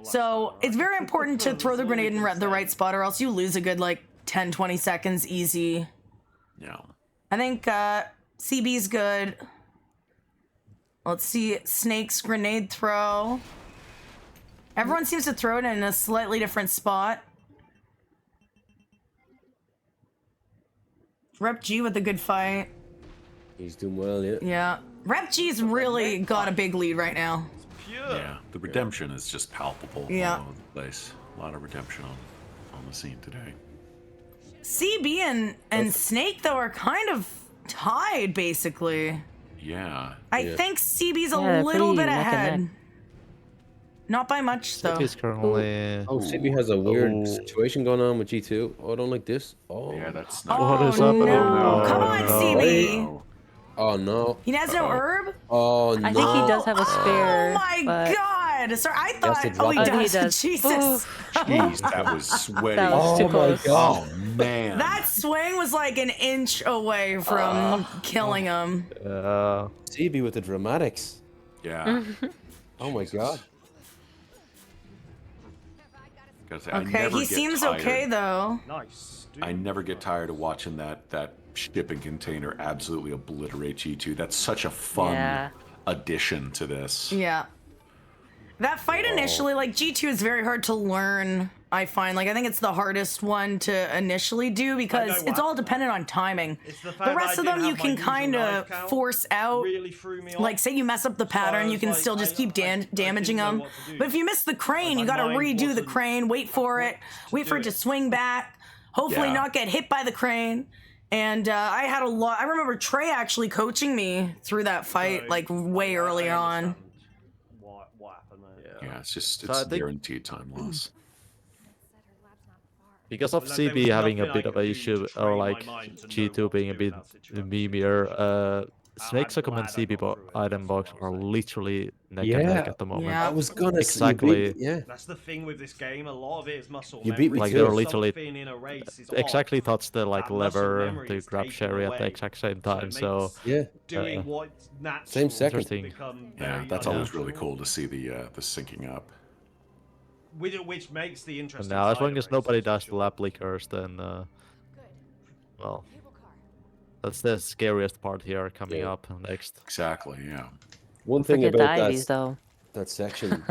Speaker 1: So it's very important to throw the grenade in the right spot or else you lose a good like 10-20 seconds easy.
Speaker 2: Yeah.
Speaker 1: I think CB's good. Let's see, Snake's grenade throw. Everyone seems to throw it in a slightly different spot. Rep G with a good fight.
Speaker 10: He's doing well, yeah.
Speaker 1: Yeah. Rep G's really got a big lead right now.
Speaker 2: Yeah, the redemption is just palpable
Speaker 1: Yeah.
Speaker 2: all over the place. A lot of redemption on the scene today.
Speaker 1: CB and Snake, though, are kind of tied, basically.
Speaker 2: Yeah.
Speaker 1: I think CB's a
Speaker 3: Yeah,
Speaker 1: little
Speaker 3: pretty
Speaker 1: bit
Speaker 3: neck and
Speaker 1: ahead.
Speaker 3: neck.
Speaker 1: Not by much, though.
Speaker 4: He's currently.
Speaker 10: Oh, CB has a weird
Speaker 4: Oh.
Speaker 10: situation going on with G2. Oh, I don't like this. Oh,
Speaker 2: Yeah, that's
Speaker 1: Oh,
Speaker 2: not.
Speaker 4: What is happening?
Speaker 1: no.
Speaker 4: Oh,
Speaker 1: Come on,
Speaker 4: no.
Speaker 1: CB.
Speaker 2: Oh,
Speaker 10: oh no.
Speaker 1: He has no herb?
Speaker 10: Oh no.
Speaker 3: I think he does have a spare.
Speaker 1: Oh my
Speaker 3: but-
Speaker 1: god! Sorry, I
Speaker 10: has
Speaker 1: thought.
Speaker 10: to
Speaker 1: Oh, he
Speaker 10: drop
Speaker 3: it. Oh, he
Speaker 1: does.
Speaker 3: does.
Speaker 1: Jesus.
Speaker 2: jeez, that was sweaty.
Speaker 3: That was too
Speaker 10: Oh my
Speaker 3: close.
Speaker 10: God.
Speaker 2: Oh man.
Speaker 1: That swing was like an inch away from killing him.
Speaker 10: CB with the dramatics.
Speaker 2: Yeah.
Speaker 10: Oh my god.
Speaker 2: Gotta say, I
Speaker 1: Okay,
Speaker 2: never
Speaker 1: he
Speaker 2: get
Speaker 1: seems
Speaker 2: tired.
Speaker 1: okay though.
Speaker 5: Nice. Dude.
Speaker 2: I never get tired of watching that shipping container absolutely obliterate G2. That's such a fun
Speaker 3: Yeah.
Speaker 2: addition to this.
Speaker 1: Yeah. That fight initially, like G2 is very hard to learn, I find. Like I think it's the hardest one to initially do because it's all dependent on timing.
Speaker 5: It's the fact
Speaker 1: The rest
Speaker 5: that
Speaker 1: of
Speaker 5: I
Speaker 1: them
Speaker 5: didn't
Speaker 1: you
Speaker 5: have
Speaker 1: can
Speaker 5: my
Speaker 1: kind
Speaker 5: usual
Speaker 1: of
Speaker 5: knife count
Speaker 1: force out.
Speaker 5: really threw me off.
Speaker 1: Like say you mess up the pattern,
Speaker 5: I
Speaker 1: you
Speaker 5: was
Speaker 1: can
Speaker 5: like,
Speaker 1: still just keep
Speaker 5: I
Speaker 1: damaging
Speaker 5: didn't know
Speaker 1: them.
Speaker 5: what to do.
Speaker 1: But if you miss the crane,
Speaker 5: My
Speaker 1: you gotta
Speaker 5: mind
Speaker 1: redo the
Speaker 5: wasn't
Speaker 1: crane, wait for it, wait for it to swing back, hopefully
Speaker 2: Yeah.
Speaker 1: not get hit by the crane. And I had a lot. I remember Trey actually coaching me through that fight,
Speaker 5: So,
Speaker 1: like way
Speaker 5: I
Speaker 1: early on.
Speaker 5: understand what happened there.
Speaker 2: Yeah, it's just
Speaker 4: So I
Speaker 2: it's
Speaker 4: think-
Speaker 2: guaranteed time loss.
Speaker 4: Because of
Speaker 5: Well, there
Speaker 4: CB
Speaker 5: was
Speaker 4: having a
Speaker 5: nothing I
Speaker 4: bit of
Speaker 5: could
Speaker 4: a
Speaker 5: do
Speaker 4: issue,
Speaker 5: to
Speaker 4: or
Speaker 5: train my
Speaker 4: like
Speaker 5: mind to know
Speaker 4: G2
Speaker 5: what to
Speaker 4: being a
Speaker 5: do in
Speaker 4: bit
Speaker 5: that situation.
Speaker 4: memeier, Snake's
Speaker 5: I'm
Speaker 4: Command
Speaker 5: glad I
Speaker 4: CB
Speaker 5: got through it,
Speaker 4: item
Speaker 5: that's
Speaker 4: box
Speaker 5: what
Speaker 4: are
Speaker 5: I'm saying.
Speaker 4: literally neck and neck
Speaker 10: Yeah.
Speaker 4: at the moment.
Speaker 1: Yeah.
Speaker 10: I was gonna
Speaker 4: Exactly.
Speaker 10: Yeah.
Speaker 5: That's the thing with this game. A lot of it is muscle
Speaker 10: You
Speaker 5: memory.
Speaker 10: beat me
Speaker 4: Like
Speaker 10: too.
Speaker 4: they're literally
Speaker 5: Something in a race is
Speaker 4: exactly
Speaker 5: off.
Speaker 4: touch the like
Speaker 5: That muscle
Speaker 4: lever
Speaker 5: memory
Speaker 4: to
Speaker 5: is
Speaker 4: grab
Speaker 5: taken
Speaker 4: Sherry at the
Speaker 5: away.
Speaker 4: exact same
Speaker 5: So it
Speaker 4: time. So
Speaker 5: makes
Speaker 10: Yeah.
Speaker 5: doing what's natural
Speaker 10: Same second.
Speaker 4: Interesting.
Speaker 5: become
Speaker 2: Yeah,
Speaker 5: very
Speaker 2: that's always
Speaker 5: unnatural.
Speaker 2: really cool to see the syncing up.
Speaker 5: Which makes the
Speaker 4: and
Speaker 5: interesting.
Speaker 4: now, as
Speaker 5: side
Speaker 4: long
Speaker 5: of
Speaker 4: as
Speaker 5: races,
Speaker 4: nobody
Speaker 5: for
Speaker 4: does the
Speaker 5: sure.
Speaker 4: lap lickers, then
Speaker 7: Good.
Speaker 4: well,
Speaker 7: Cable car.
Speaker 4: that's the scariest part here coming
Speaker 10: Yeah.
Speaker 4: up next.
Speaker 2: Exactly. Yeah.
Speaker 10: One thing
Speaker 3: Forget the
Speaker 10: about
Speaker 3: Ivies
Speaker 10: that
Speaker 3: though.
Speaker 10: that section.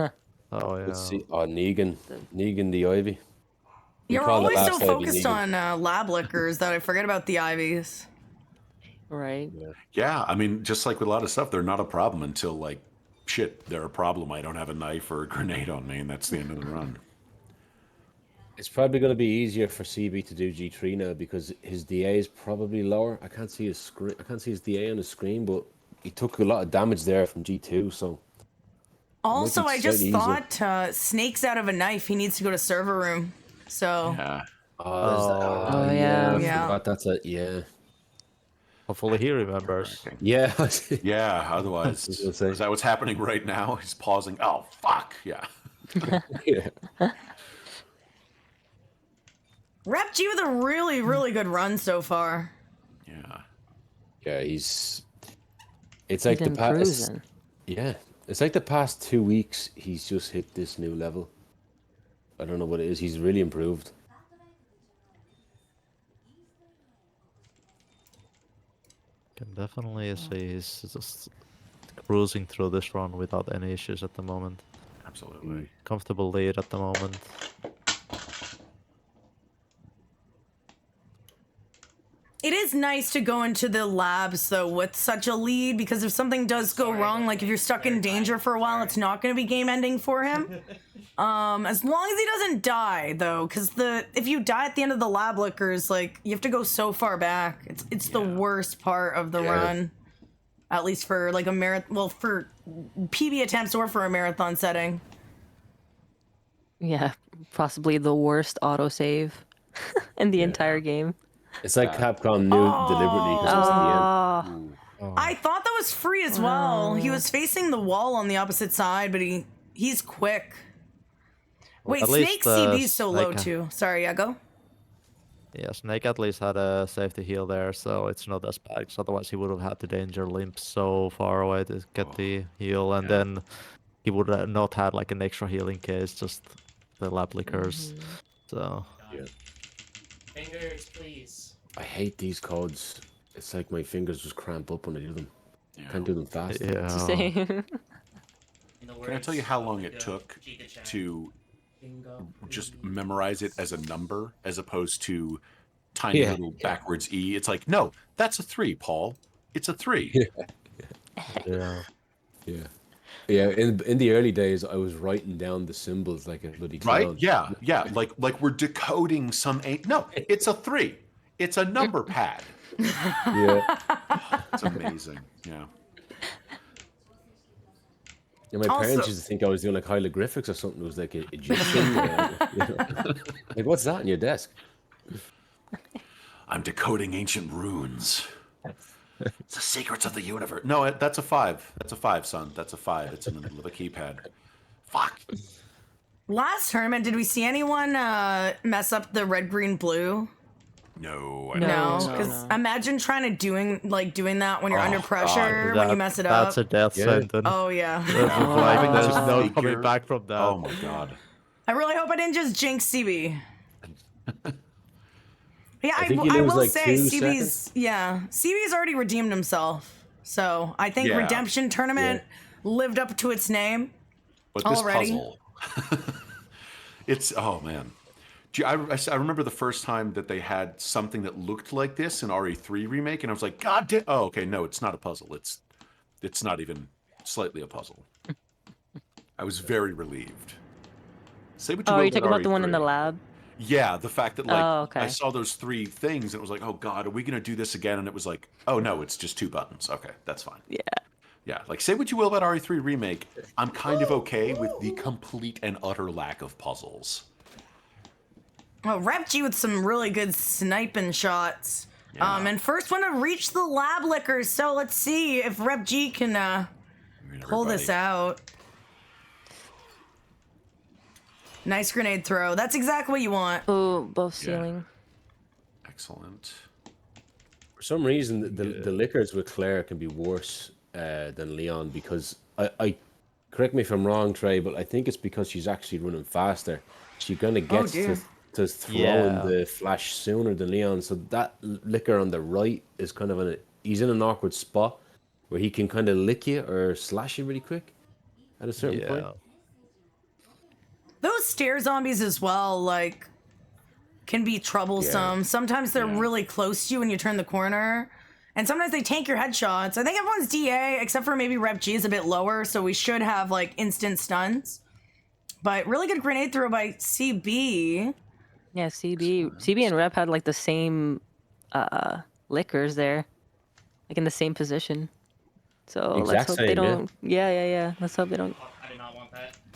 Speaker 4: Oh yeah.
Speaker 10: Let's see. Oh, Negan the Ivy. We
Speaker 1: You're
Speaker 10: call the
Speaker 1: always so
Speaker 10: last Ivy
Speaker 1: focused
Speaker 10: Negan.
Speaker 1: on lab lickers that I forget about the IVs.
Speaker 3: Right.
Speaker 2: Yeah, I mean, just like with a lot of stuff, they're not a problem until like, shit, they're a problem. I don't have a knife or a grenade on me, and that's the end of the run.
Speaker 10: It's probably going to be easier for CB to do G3 now because his DA is probably lower. I can't see his screen. I can't see his DA on the screen, but he took a lot of damage there from G2. So
Speaker 1: Also,
Speaker 10: be
Speaker 1: I just
Speaker 10: slightly
Speaker 1: thought Snake's out of a knife. He needs to go to server room. So
Speaker 2: Yeah.
Speaker 3: Oh, yeah.
Speaker 10: I
Speaker 1: Yeah.
Speaker 10: forgot that's it. Yeah.
Speaker 4: Hopefully he remembers.
Speaker 10: Yeah.
Speaker 2: Yeah. Otherwise,
Speaker 10: was gonna say.
Speaker 2: is that what's happening right now? He's pausing. Oh fuck. Yeah.
Speaker 10: Yeah.
Speaker 1: Rep G with a really, really good run so far.
Speaker 2: Yeah.
Speaker 10: Yeah. It's like
Speaker 3: He's
Speaker 10: the past.
Speaker 3: improving.
Speaker 10: Yeah. It's like the past 2 weeks. He's just hit this new level. I don't know what it is. He's really improved.
Speaker 4: Can definitely see he's just cruising through this run without any issues at the moment.
Speaker 2: Absolutely.
Speaker 4: Comfortable lead at the moment.
Speaker 1: It is nice to go into the labs though with such a lead because if something does go wrong, like if you're stuck in danger for a while, it's not going to be game ending for him. As long as he doesn't die though, because if you die at the end of the lab lickers, like you have to go so far back. It's the worst part of the run, at least for like a marathon. Well, for PB attempts or for a marathon setting.
Speaker 3: Yeah, possibly the worst autosave in the entire game.
Speaker 10: It's like Capcom knew deliberately because it's the end.
Speaker 1: I thought that was free as well. He was facing the wall on the opposite side, but he's quick. Wait,
Speaker 4: at
Speaker 1: Snake
Speaker 4: least,
Speaker 1: CB's so low
Speaker 4: Snake-
Speaker 1: too. Sorry, yeah, go.
Speaker 4: Yeah, Snake at least had a safety heal there, so it's not as bad. 'Cause otherwise, he would have had to danger limp so far away to get the heal, and then he would have not had like an extra heal in case just the lab lickers. So
Speaker 8: Fingers, please.
Speaker 10: I hate these codes. It's like my fingers just cramp up when I do them. Can't do them fast.
Speaker 4: Yeah.
Speaker 3: Same.
Speaker 2: Can I tell you how long it took to just memorize it as a number as opposed to tiny little backwards E? It's like, no, that's a 3, Paul. It's a 3.
Speaker 4: Yeah.
Speaker 10: Yeah. In the early days, I was writing down the symbols like a bloody clown.
Speaker 2: Right? Yeah. Like we're decoding some. No, it's a 3. It's a number pad.
Speaker 10: Yeah.
Speaker 2: It's amazing. Yeah.
Speaker 10: Yeah, my parents used to think I was doing like hieroglyphics or something. It was like Egyptian. Like, what's that on your desk?
Speaker 2: I'm decoding ancient runes. It's the secrets of the universe. No, that's a 5. That's a 5, son. That's a 5. It's in the middle of a keypad. Fuck.
Speaker 1: Last tournament, did we see anyone mess up the red, green, blue?
Speaker 2: No,
Speaker 1: No, because imagine trying to doing that when you're under pressure when you mess it up.
Speaker 4: That's a death sentence.
Speaker 1: Oh yeah.
Speaker 4: Like, there's no coming back from that.
Speaker 2: Oh my god.
Speaker 1: I really hope I didn't just jinx CB. Yeah,
Speaker 10: I think he
Speaker 1: I
Speaker 10: lose,
Speaker 1: will
Speaker 10: like,
Speaker 1: say
Speaker 10: 2
Speaker 1: CB's
Speaker 10: seconds.
Speaker 1: CB's already redeemed himself. So I think Redemption Tournament lived up to its name.
Speaker 2: But this
Speaker 1: already.
Speaker 2: puzzle, it's oh man. I remember the first time that they had something that looked like this in RE3 Remake, and I was like, God damn! Oh, okay, no, it's not a puzzle. It's not even slightly a puzzle. I was very relieved. Say what you will
Speaker 3: you're
Speaker 2: about
Speaker 3: talking about the one in the
Speaker 2: RE3.
Speaker 3: lab?
Speaker 2: Yeah, the fact that like
Speaker 3: okay.
Speaker 2: I saw those 3 things and it was like, oh god, are we gonna do this again? And it was like, oh no, it's just 2 buttons. Okay, that's fine.
Speaker 3: Yeah.
Speaker 2: Yeah, like say what you will about RE3 Remake, I'm kind of okay with the complete and utter lack of puzzles.
Speaker 1: Oh, Rep G with some really good sniping shots.
Speaker 2: Yeah.
Speaker 1: And first one to reach the lab lickers. So let's see if Rep G can pull this out. Nice grenade throw. That's exactly what you want.
Speaker 3: Oh, both ceiling.
Speaker 2: Excellent.
Speaker 10: For some reason, the lickers with Claire can be worse than Leon because I correct me if I'm wrong, Trey, but I think it's because she's actually running faster. She kind of gets to throw in the flash sooner than Leon, so that licker on the right is kind of he's in an awkward spot where he can kind of lick you or slash you really quick at a certain point.
Speaker 1: Those stair zombies as well, like, can be troublesome. Sometimes they're really close to you when you turn the corner. And sometimes they tank your headshots. I think everyone's DA, except for maybe Rep G, is a bit lower, so we should have, like, instant stuns. But really good grenade throw by CB.
Speaker 3: Yeah, CB and Rep had, like, the same lickers there. Like, in the same position. So let's hope they don't... Yeah. Let's hope they don't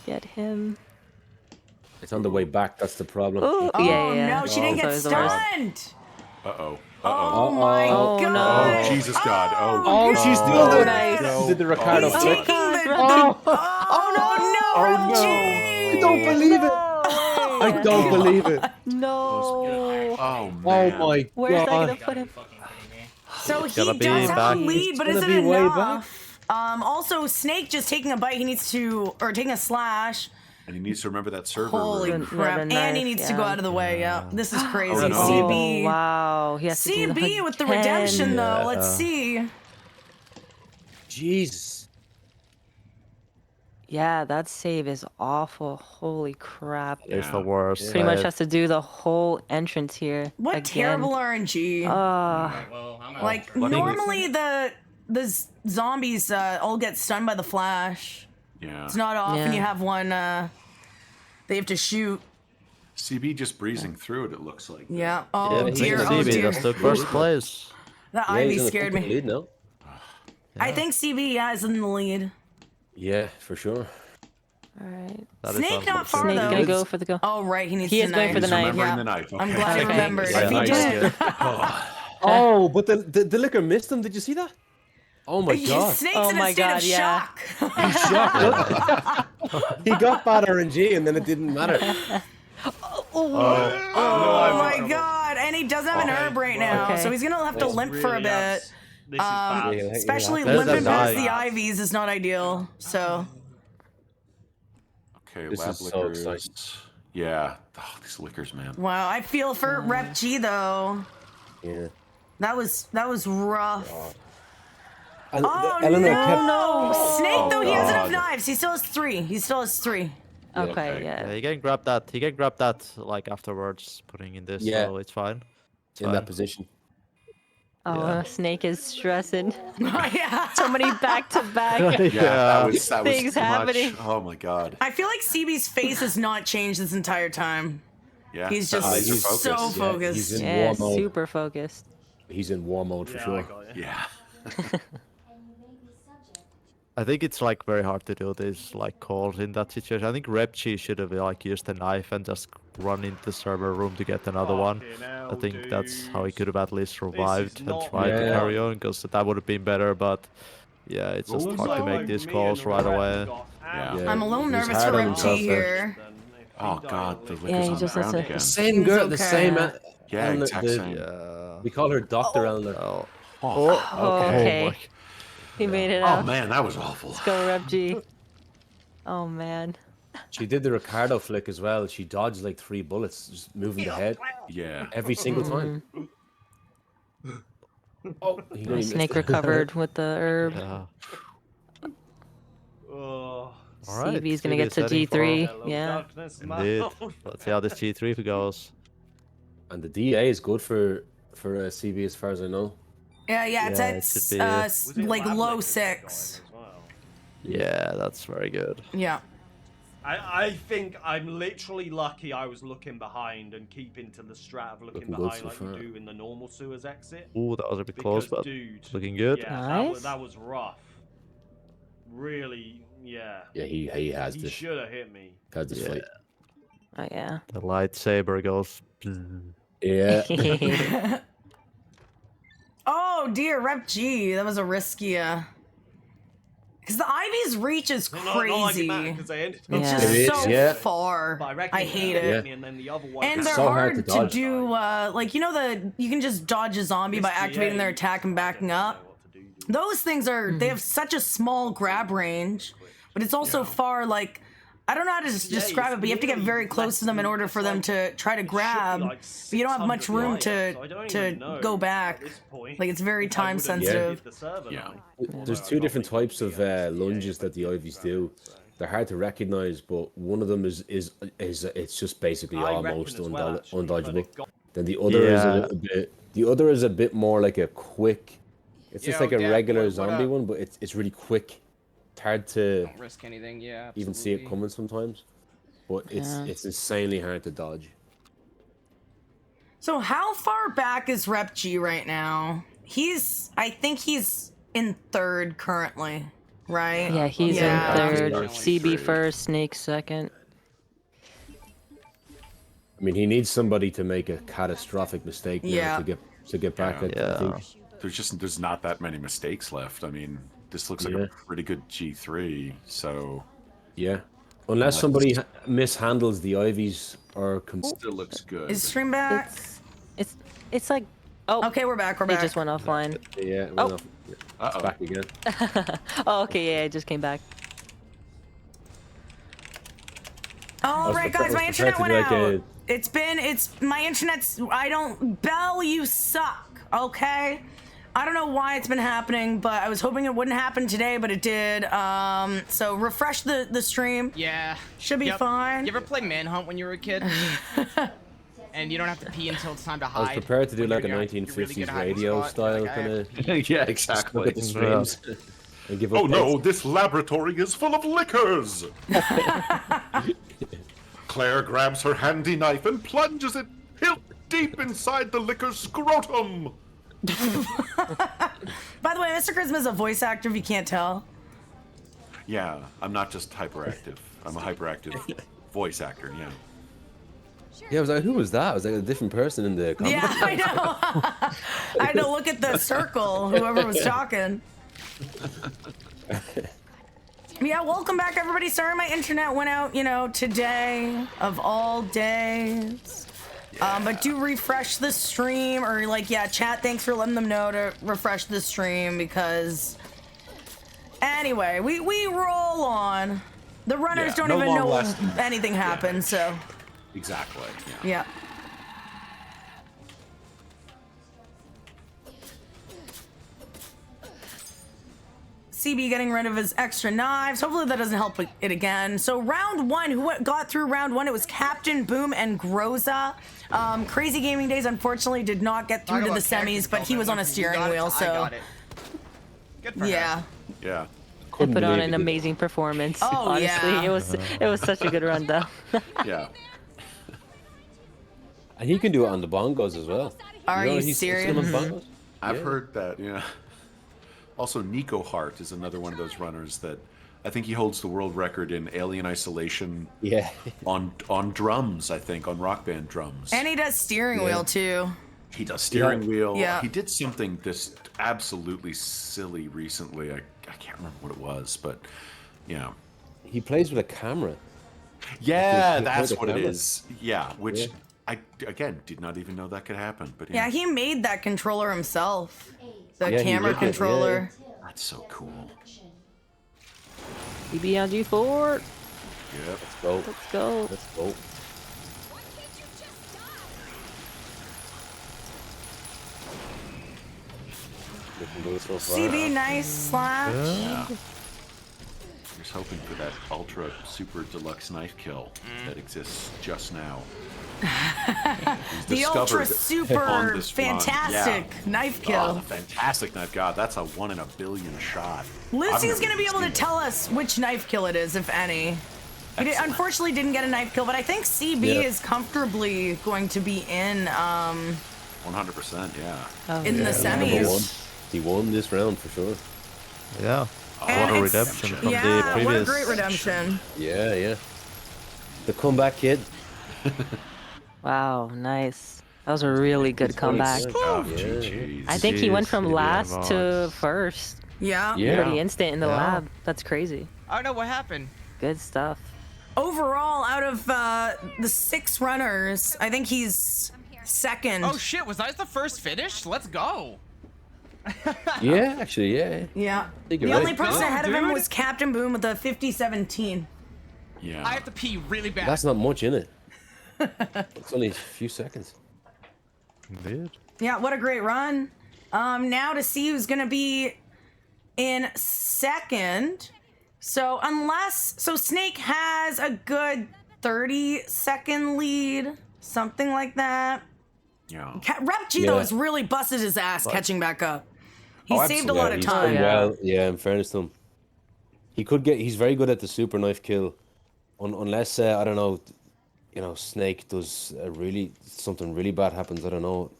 Speaker 3: get him.
Speaker 10: It's on the way back, that's the problem.
Speaker 3: Ooh,
Speaker 1: Oh, no, she didn't get stunned!
Speaker 2: Uh-oh.
Speaker 1: Oh my god!
Speaker 2: Oh, Jesus God.
Speaker 10: Oh, she's doing it!
Speaker 3: Nice.
Speaker 10: She did the Ricardo
Speaker 1: He's
Speaker 10: flip.
Speaker 1: taking the...
Speaker 10: Oh, no! I don't believe it! I don't believe it!
Speaker 3: No!
Speaker 2: Oh, man.
Speaker 10: Oh my
Speaker 3: Where's that
Speaker 10: god!
Speaker 3: gonna put him?
Speaker 1: So he
Speaker 4: gonna be
Speaker 1: does have
Speaker 4: back.
Speaker 1: a lead, but
Speaker 10: It's
Speaker 1: is it
Speaker 10: gonna be way
Speaker 1: enough? Also, Snake just taking a bite, he needs to... Or taking a slash.
Speaker 2: And he needs to remember that server
Speaker 1: Holy
Speaker 2: room.
Speaker 1: crap.
Speaker 3: Another
Speaker 1: And he
Speaker 3: knife,
Speaker 1: needs to go out of the way, This is crazy.
Speaker 2: Oh, no.
Speaker 1: CB.
Speaker 3: Oh, wow. He has to do
Speaker 1: CB
Speaker 3: that
Speaker 1: with the
Speaker 3: again.
Speaker 1: redemption, though. Let's see.
Speaker 10: Jesus.
Speaker 3: Yeah, that save is awful. Holy crap.
Speaker 4: It's the worst.
Speaker 3: Pretty much has to do the whole entrance here.
Speaker 1: What
Speaker 3: again.
Speaker 1: terrible RNG. Like, normally the zombies all get stunned by the flash.
Speaker 2: Yeah.
Speaker 1: It's not often
Speaker 3: Yeah.
Speaker 1: you have one they have to shoot.
Speaker 2: CB just breezing through it, it looks like.
Speaker 1: Yeah. Oh
Speaker 4: Yeah,
Speaker 1: dear. Oh
Speaker 4: CB,
Speaker 1: dear.
Speaker 4: that's the first place.
Speaker 1: That
Speaker 10: Yeah,
Speaker 1: Ivy
Speaker 10: he's in a
Speaker 1: scared me.
Speaker 10: fucking lead now.
Speaker 1: I think CB is in the lead.
Speaker 10: Yeah, for sure.
Speaker 3: Alright.
Speaker 4: That is
Speaker 1: Snake not far
Speaker 3: Snake
Speaker 1: though.
Speaker 3: gonna go for the go.
Speaker 1: Oh right, he needs
Speaker 3: He
Speaker 1: the
Speaker 3: is going
Speaker 1: knife.
Speaker 3: for the
Speaker 2: He's
Speaker 3: knife.
Speaker 2: remembering
Speaker 1: Yeah.
Speaker 2: the knife.
Speaker 1: I'm
Speaker 2: Okay.
Speaker 1: glad he
Speaker 3: Okay.
Speaker 1: remembered.
Speaker 4: Yeah,
Speaker 1: If he
Speaker 4: nice.
Speaker 1: did,
Speaker 10: Oh, but the licker missed him. Did you see that? Oh my god.
Speaker 1: Snake's
Speaker 3: Oh
Speaker 1: in a
Speaker 3: my
Speaker 1: state
Speaker 3: God,
Speaker 1: of
Speaker 3: yeah.
Speaker 1: shock.
Speaker 10: He's shocked. He got bad RNG and then it didn't matter.
Speaker 1: Oh my god! And he doesn't have an herb right now,
Speaker 3: Okay.
Speaker 1: so he's gonna have to limp for a
Speaker 5: Really
Speaker 1: bit.
Speaker 5: This is bad.
Speaker 1: Especially
Speaker 4: There's
Speaker 1: limping
Speaker 4: a
Speaker 1: past
Speaker 4: knife.
Speaker 1: the IVs is not ideal. So
Speaker 2: Okay,
Speaker 10: This
Speaker 2: lab
Speaker 10: is so
Speaker 2: liquors.
Speaker 10: exciting.
Speaker 2: Yeah. Oh, these liquors, man.
Speaker 1: wow, I feel for Rep G though.
Speaker 10: Yeah.
Speaker 1: That was rough.
Speaker 10: And
Speaker 1: Oh
Speaker 10: Eleanor kept-
Speaker 1: no! Snake though, he has enough
Speaker 2: God.
Speaker 1: knives. He still has 3. He still has 3.
Speaker 3: Okay,
Speaker 2: okay.
Speaker 3: yeah.
Speaker 4: Yeah, he can grab that. He can grab that like afterwards, putting in this.
Speaker 10: Yeah.
Speaker 4: So it's fine. It's
Speaker 10: in
Speaker 4: fine.
Speaker 10: that position.
Speaker 3: Oh,
Speaker 4: Yeah.
Speaker 3: Snake is stressing.
Speaker 1: Oh yeah.
Speaker 3: So many back-to-back.
Speaker 2: Yeah, that was
Speaker 3: Things
Speaker 2: too
Speaker 3: happening.
Speaker 2: much. Oh my god.
Speaker 1: I feel like CB's face has not changed this entire time.
Speaker 2: Yeah.
Speaker 1: He's
Speaker 2: that
Speaker 1: just
Speaker 2: laser
Speaker 1: so
Speaker 2: focus.
Speaker 1: focused.
Speaker 10: he's in
Speaker 3: Yeah,
Speaker 10: war mode.
Speaker 3: super focused.
Speaker 10: He's in war mode for
Speaker 5: Yeah, I
Speaker 10: sure.
Speaker 5: got you.
Speaker 2: Yeah.
Speaker 4: I think it's like very hard to do this like calls in that situation. I think RE2R should have like used a knife and just run into the server room to get another one.
Speaker 5: Fucking
Speaker 4: I
Speaker 5: hell,
Speaker 4: think that's how he could have at least
Speaker 5: is
Speaker 4: survived and
Speaker 5: not
Speaker 4: tried to
Speaker 10: Yeah.
Speaker 4: carry on, because that would have been better. But yeah, it's just
Speaker 2: Ooh,
Speaker 4: hard to
Speaker 2: so,
Speaker 4: make these calls right away.
Speaker 2: Yeah.
Speaker 1: I'm a little
Speaker 10: He was
Speaker 1: nervous
Speaker 10: hard
Speaker 1: for
Speaker 10: on
Speaker 1: RE2R
Speaker 10: himself
Speaker 1: here.
Speaker 2: Oh god, the
Speaker 3: Yeah,
Speaker 2: liquor's
Speaker 3: he
Speaker 2: on
Speaker 3: just
Speaker 2: the
Speaker 3: has
Speaker 2: ground
Speaker 3: to-
Speaker 2: again.
Speaker 10: Same
Speaker 1: Seems
Speaker 10: girl, the
Speaker 1: okay.
Speaker 10: same.
Speaker 2: Yeah,
Speaker 10: Eleanor-
Speaker 2: exact
Speaker 10: the-
Speaker 2: same.
Speaker 4: Yeah.
Speaker 10: We call her Dr. Eleanor.
Speaker 4: Oh.
Speaker 2: Oh,
Speaker 3: Okay.
Speaker 4: my-
Speaker 3: He made it
Speaker 2: oh
Speaker 3: out.
Speaker 2: man, that was awful.
Speaker 3: Let's go, Rep G. Oh man.
Speaker 10: She did the Ricardo flick as well. She dodged like 3 bullets, just moving the head
Speaker 2: Yeah.
Speaker 10: every single time. Oh, he
Speaker 3: My
Speaker 10: really
Speaker 3: Snake
Speaker 10: missed it.
Speaker 3: recovered with the herb.
Speaker 4: Yeah.
Speaker 5: Oh,
Speaker 4: All right.
Speaker 3: CB's gonna
Speaker 4: CB
Speaker 3: get to
Speaker 4: setting for-
Speaker 3: G3.
Speaker 5: hello,
Speaker 3: Yeah.
Speaker 5: darkness,
Speaker 4: Indeed.
Speaker 5: mouth.
Speaker 4: Let's see how this G3 goes.
Speaker 10: And the DA is good for CB as far as I know.
Speaker 1: Yeah, it's
Speaker 4: Yeah, it
Speaker 1: at
Speaker 4: should be.
Speaker 5: Was it
Speaker 1: like
Speaker 5: lab
Speaker 1: low
Speaker 5: liquors
Speaker 1: 6.
Speaker 5: as well?
Speaker 4: Yeah, that's very good.
Speaker 1: Yeah.
Speaker 5: I think I'm literally lucky I was looking behind and keeping to the strat of looking
Speaker 10: Looking good
Speaker 5: behind
Speaker 10: so
Speaker 5: like
Speaker 10: far.
Speaker 5: you do in the normal sewers exit.
Speaker 4: Ooh, that was a bit close,
Speaker 5: Because,
Speaker 4: but
Speaker 5: dude,
Speaker 4: looking good.
Speaker 5: Yeah,
Speaker 3: Nice.
Speaker 5: that was rough. Really, yeah.
Speaker 10: Yeah, he has
Speaker 5: He
Speaker 10: this.
Speaker 5: should have hit me.
Speaker 10: Had this
Speaker 4: Yeah.
Speaker 10: fight.
Speaker 3: Oh yeah.
Speaker 4: The lightsaber goes.
Speaker 10: Yeah.
Speaker 1: Oh dear, Rep G. That was a risky. Because the Ivy's reach is crazy.
Speaker 5: Because I ended up
Speaker 1: It's
Speaker 3: Yeah.
Speaker 1: just
Speaker 10: It is,
Speaker 1: so
Speaker 10: yeah.
Speaker 1: far.
Speaker 5: But I reckon
Speaker 1: I
Speaker 5: he
Speaker 1: hate
Speaker 5: hit
Speaker 1: it.
Speaker 5: me, and then the other one
Speaker 1: And
Speaker 5: was
Speaker 1: they're
Speaker 10: so hard
Speaker 1: hard
Speaker 10: to
Speaker 1: to
Speaker 10: dodge.
Speaker 1: do, like, you know, you can just dodge a zombie by
Speaker 5: This
Speaker 1: activating their
Speaker 5: GA,
Speaker 1: attack and
Speaker 5: I
Speaker 1: backing
Speaker 5: don't
Speaker 1: up.
Speaker 5: know what to do.
Speaker 1: Those things are, they have such a small grab range, but it's also far, like, I don't know how to describe it, but you have to get very close to them in order for them to try to grab.
Speaker 5: Like
Speaker 1: But you don't have much
Speaker 5: 600
Speaker 1: room
Speaker 5: likes, so I don't even know
Speaker 1: to go
Speaker 5: at
Speaker 1: back.
Speaker 5: this point
Speaker 1: Like, it's very
Speaker 5: if I
Speaker 1: time
Speaker 5: would've
Speaker 1: sensitive.
Speaker 5: hit the server
Speaker 2: Yeah.
Speaker 5: line.
Speaker 10: There's 2 different types of lunges that the Ivies do. They're hard to recognize, but one of them is it's just basically
Speaker 5: I reckon
Speaker 10: almost
Speaker 5: as well, actually, but
Speaker 10: undodgeable.
Speaker 5: it got-
Speaker 10: Then the other is a
Speaker 4: Yeah.
Speaker 10: little bit. The other is a bit more like a quick. It's just
Speaker 9: Yo,
Speaker 10: like a
Speaker 9: Dad,
Speaker 10: regular
Speaker 9: what
Speaker 10: zombie
Speaker 9: up?
Speaker 10: one, but it's really quick. It's hard to
Speaker 9: Don't risk anything. Yeah.
Speaker 10: even see it
Speaker 9: absolutely.
Speaker 10: coming sometimes. But
Speaker 3: Yeah.
Speaker 10: it's insanely hard to dodge.
Speaker 1: So how far back is Rep G right now? I think he's in 3rd currently, right?
Speaker 3: Yeah, he's
Speaker 1: Yeah.
Speaker 3: in third.
Speaker 10: Starting
Speaker 3: CB first, Snake second.
Speaker 10: I mean, he needs somebody to make a catastrophic mistake now
Speaker 1: Yeah.
Speaker 10: to get back.
Speaker 2: Yeah.
Speaker 10: I think.
Speaker 2: There's not that many mistakes left. I mean, this looks like
Speaker 10: Yeah.
Speaker 2: a pretty good G3. So
Speaker 10: Yeah. Unless somebody mishandles the Ivies or
Speaker 2: still looks good.
Speaker 1: Is stream back?
Speaker 3: It's like, oh,
Speaker 1: Okay, we're back. We're
Speaker 3: he
Speaker 1: back.
Speaker 3: just went offline.
Speaker 10: yeah,
Speaker 3: Oh.
Speaker 10: well, it's
Speaker 2: Uh-oh.
Speaker 10: back again.
Speaker 3: Oh, okay, yeah, it just came back.
Speaker 1: All
Speaker 10: was
Speaker 1: right,
Speaker 10: prepared-
Speaker 1: guys, my
Speaker 10: was
Speaker 1: internet
Speaker 10: prepared
Speaker 1: went
Speaker 10: to do,
Speaker 1: out.
Speaker 10: like,
Speaker 1: It's my internet's. I don't. Bell, you suck. Okay. I don't know why it's been happening, but I was hoping it wouldn't happen today, but it did. So refresh the stream.
Speaker 9: Yeah.
Speaker 1: Should be
Speaker 9: Yep.
Speaker 1: fine.
Speaker 9: You ever play Manhunt when you were a kid? And you don't have to pee until it's time to
Speaker 10: I
Speaker 9: hide.
Speaker 10: was prepared to do
Speaker 9: when
Speaker 10: like a
Speaker 9: you're really
Speaker 10: 1950s
Speaker 9: good at hiding
Speaker 10: radio
Speaker 9: spot.
Speaker 10: style
Speaker 9: You're like, I
Speaker 10: kind
Speaker 9: have
Speaker 10: of.
Speaker 9: to pee.
Speaker 2: Yeah,
Speaker 10: Look
Speaker 2: exactly.
Speaker 10: at the streams and give
Speaker 2: Oh
Speaker 10: updates.
Speaker 2: no, this laboratory is full of liquors! Claire grabs her handy knife and plunges it hilt deep inside the liquor's scrotum!
Speaker 1: By the way, Mr. Charisma is a voice actor. If you can't tell.
Speaker 2: Yeah, I'm not just hyperactive. I'm a hyperactive voice actor, yeah.
Speaker 10: Yeah, I was like, who was that? I was like a different person in the.
Speaker 1: Yeah, I know. I had to look at the circle. Whoever was talking. Yeah, welcome back, everybody. Sorry my internet went out, today of all days. But do refresh the stream, or chat. Thanks for letting them know to refresh the stream, because anyway, we roll on. The runners
Speaker 2: Yeah,
Speaker 1: don't
Speaker 2: no
Speaker 1: even
Speaker 2: long
Speaker 1: know
Speaker 2: lasting
Speaker 1: anything happened, so
Speaker 2: Exactly, yeah.
Speaker 1: yeah. CB getting rid of his extra knives. Hopefully that doesn't help it again. So round one, who got through round one? It was Captain Boom and Groza. Crazy Gaming Days unfortunately did not get through to the semis, but he was on a steering wheel, so
Speaker 9: Good for
Speaker 1: yeah.
Speaker 9: him.
Speaker 2: Yeah.
Speaker 3: Put on an amazing performance.
Speaker 1: Oh,
Speaker 3: honestly,
Speaker 1: yeah.
Speaker 3: it was such a good run though.
Speaker 2: Yeah.
Speaker 10: And he can do it on the bongos as well.
Speaker 1: Are you
Speaker 10: he's
Speaker 1: serious?
Speaker 10: seen him on bongos?
Speaker 2: I've
Speaker 10: Yeah.
Speaker 2: heard that, yeah. Also, Nico Hart is another one of those runners that I think he holds the world record in Alien Isolation
Speaker 10: Yeah.
Speaker 2: on drums, I think, on Rock Band drums.
Speaker 1: And he does steering wheel too.
Speaker 2: He does steering wheel.
Speaker 1: Yeah.
Speaker 2: He did something just absolutely silly recently. I can't remember what it was, but yeah.
Speaker 10: He plays with a camera.
Speaker 2: Yeah,
Speaker 10: With
Speaker 2: that's
Speaker 10: the
Speaker 2: what it
Speaker 10: camera.
Speaker 2: is. Yeah, which
Speaker 10: Yeah.
Speaker 2: I, again, did not even know that could happen. But
Speaker 1: Yeah, he made that controller himself. The
Speaker 10: Yeah, he
Speaker 1: camera
Speaker 10: did it, yeah.
Speaker 1: controller.
Speaker 2: That's so cool.
Speaker 3: CB on G4.
Speaker 2: Yep.
Speaker 10: Let's go.
Speaker 3: Let's go.
Speaker 10: Let's go. Looking good so far.
Speaker 1: CB, nice slash.
Speaker 2: Yeah. Just hoping for that ultra super deluxe knife kill that exists just now. He's
Speaker 1: The ultra
Speaker 2: discovered on
Speaker 1: super
Speaker 2: this run.
Speaker 1: fantastic
Speaker 2: Yeah.
Speaker 1: knife
Speaker 2: Oh,
Speaker 1: kill.
Speaker 2: the fantastic knife. God, that's a 1 in a billion shot. I've
Speaker 1: Lucy's
Speaker 2: never
Speaker 1: gonna be
Speaker 2: even
Speaker 1: able to
Speaker 2: seen
Speaker 1: tell us which knife kill it is, if any. He
Speaker 2: Excellent.
Speaker 1: unfortunately didn't get a knife kill, but I think CB
Speaker 10: Yeah.
Speaker 1: is comfortably going to be in
Speaker 2: 100%, yeah.
Speaker 1: in the
Speaker 10: Yeah, number one.
Speaker 1: semis.
Speaker 10: He won this round for sure.
Speaker 4: Yeah.
Speaker 1: And
Speaker 4: What a
Speaker 1: it's-
Speaker 4: redemption from the
Speaker 1: Yeah,
Speaker 4: previous.
Speaker 1: what a great redemption.
Speaker 10: Yeah, yeah. The comeback kid.
Speaker 3: Wow, nice. That was a really good comeback.
Speaker 2: Oh,
Speaker 10: Yeah.
Speaker 2: GG's.
Speaker 3: I think he went from
Speaker 4: Jeez,
Speaker 3: last to
Speaker 4: Indiana
Speaker 3: first.
Speaker 1: Yeah.
Speaker 10: Yeah.
Speaker 3: Pretty instant in the
Speaker 4: Yeah.
Speaker 3: lab. That's crazy.
Speaker 9: I don't know what happened.
Speaker 3: Good stuff.
Speaker 1: Overall, out of the 6 runners, I think he's second.
Speaker 9: Oh shit, was I the first finish? Let's go.
Speaker 10: Yeah, actually, yeah.
Speaker 1: Yeah.
Speaker 10: think
Speaker 1: The
Speaker 10: you're
Speaker 1: only
Speaker 10: right.
Speaker 1: person
Speaker 9: Go,
Speaker 1: ahead of him
Speaker 9: dude.
Speaker 1: was Captain Boom with a 50-17.
Speaker 2: Yeah.
Speaker 9: I have to pee really bad.
Speaker 10: That's not much in it. It's only a few seconds.
Speaker 4: Indeed.
Speaker 1: Yeah, what a great run. Now to see who's gonna be in second. So Snake has a good 30-second lead, something like that.
Speaker 2: Yeah.
Speaker 1: Rep G though
Speaker 10: Yeah.
Speaker 1: has really busted his ass catching back up. He
Speaker 2: Oh,
Speaker 1: saved a lot of
Speaker 10: He's
Speaker 1: time.
Speaker 10: done well. Yeah, in fairness to him. He's very good at the super knife kill. Unless, I don't know, Snake does something really bad happens. I don't know.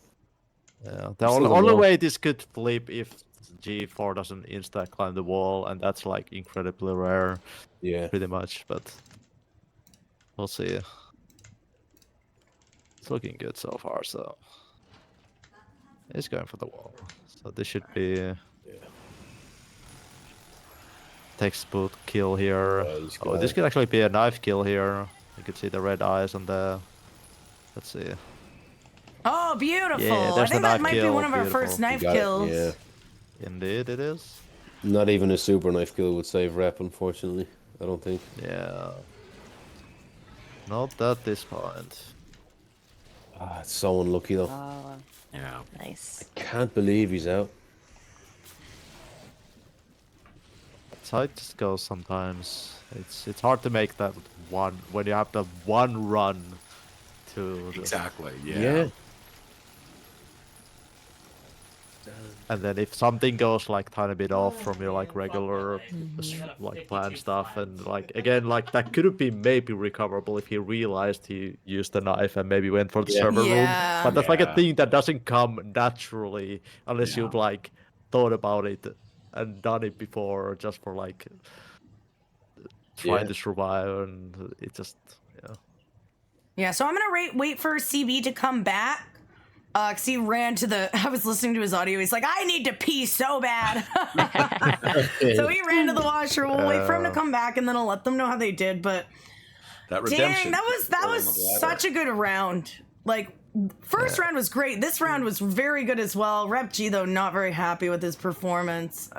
Speaker 4: Yeah. The
Speaker 10: Still
Speaker 4: only,
Speaker 10: don't
Speaker 4: only
Speaker 10: know.
Speaker 4: way this could flip if G4 doesn't insta climb the wall, and that's like incredibly rare,
Speaker 10: Yeah.
Speaker 4: pretty much. But we'll see. It's looking good so far. So he's going for the wall. So this should be textbook kill here.
Speaker 10: he's
Speaker 4: Oh,
Speaker 10: got
Speaker 4: this
Speaker 10: it.
Speaker 4: could actually be a knife kill here. You could see the red eyes on the. Let's see.
Speaker 1: Oh, beautiful.
Speaker 4: Yeah,
Speaker 1: I
Speaker 4: there's the
Speaker 1: think that
Speaker 4: knife
Speaker 1: might be
Speaker 4: kill.
Speaker 1: one of our
Speaker 4: Beautiful.
Speaker 1: first knife
Speaker 10: Got it,
Speaker 1: kills.
Speaker 10: yeah.
Speaker 4: Indeed, it is.
Speaker 10: Not even a super knife kill would save Rep, unfortunately. I don't think.
Speaker 4: Yeah. Not at this point.
Speaker 10: Ah, it's so unlucky though.
Speaker 3: Oh,
Speaker 2: Yeah.
Speaker 3: nice.
Speaker 10: Can't believe he's out.
Speaker 4: That's how it just goes sometimes. It's hard to make that one when you have the one run to the,
Speaker 2: Exactly. Yeah.
Speaker 10: Yeah.
Speaker 4: and then if something goes like tiny bit off from your like regular like plan stuff, and like again like that could have been maybe recoverable if he realized he used the knife and maybe went for the
Speaker 10: Yeah.
Speaker 4: server room.
Speaker 1: Yeah.
Speaker 4: But that's like a
Speaker 2: Yeah.
Speaker 4: thing that doesn't come naturally unless
Speaker 2: Yeah.
Speaker 4: you've like thought about it and done it before just for like trying
Speaker 10: Yeah.
Speaker 4: to survive, and it just
Speaker 1: Yeah, so I'm gonna wait for CB to come back. Cause he ran to the. I was listening to his audio. He's like, "I need to pee so bad." So he ran to the washroom. We'll wait for him to come back, and then I'll let them know how they did. But
Speaker 2: That
Speaker 1: dang,
Speaker 2: redemption.
Speaker 1: that was such a good round. Like first round was great. This round was very good as well. Rep G though not very happy with his performance.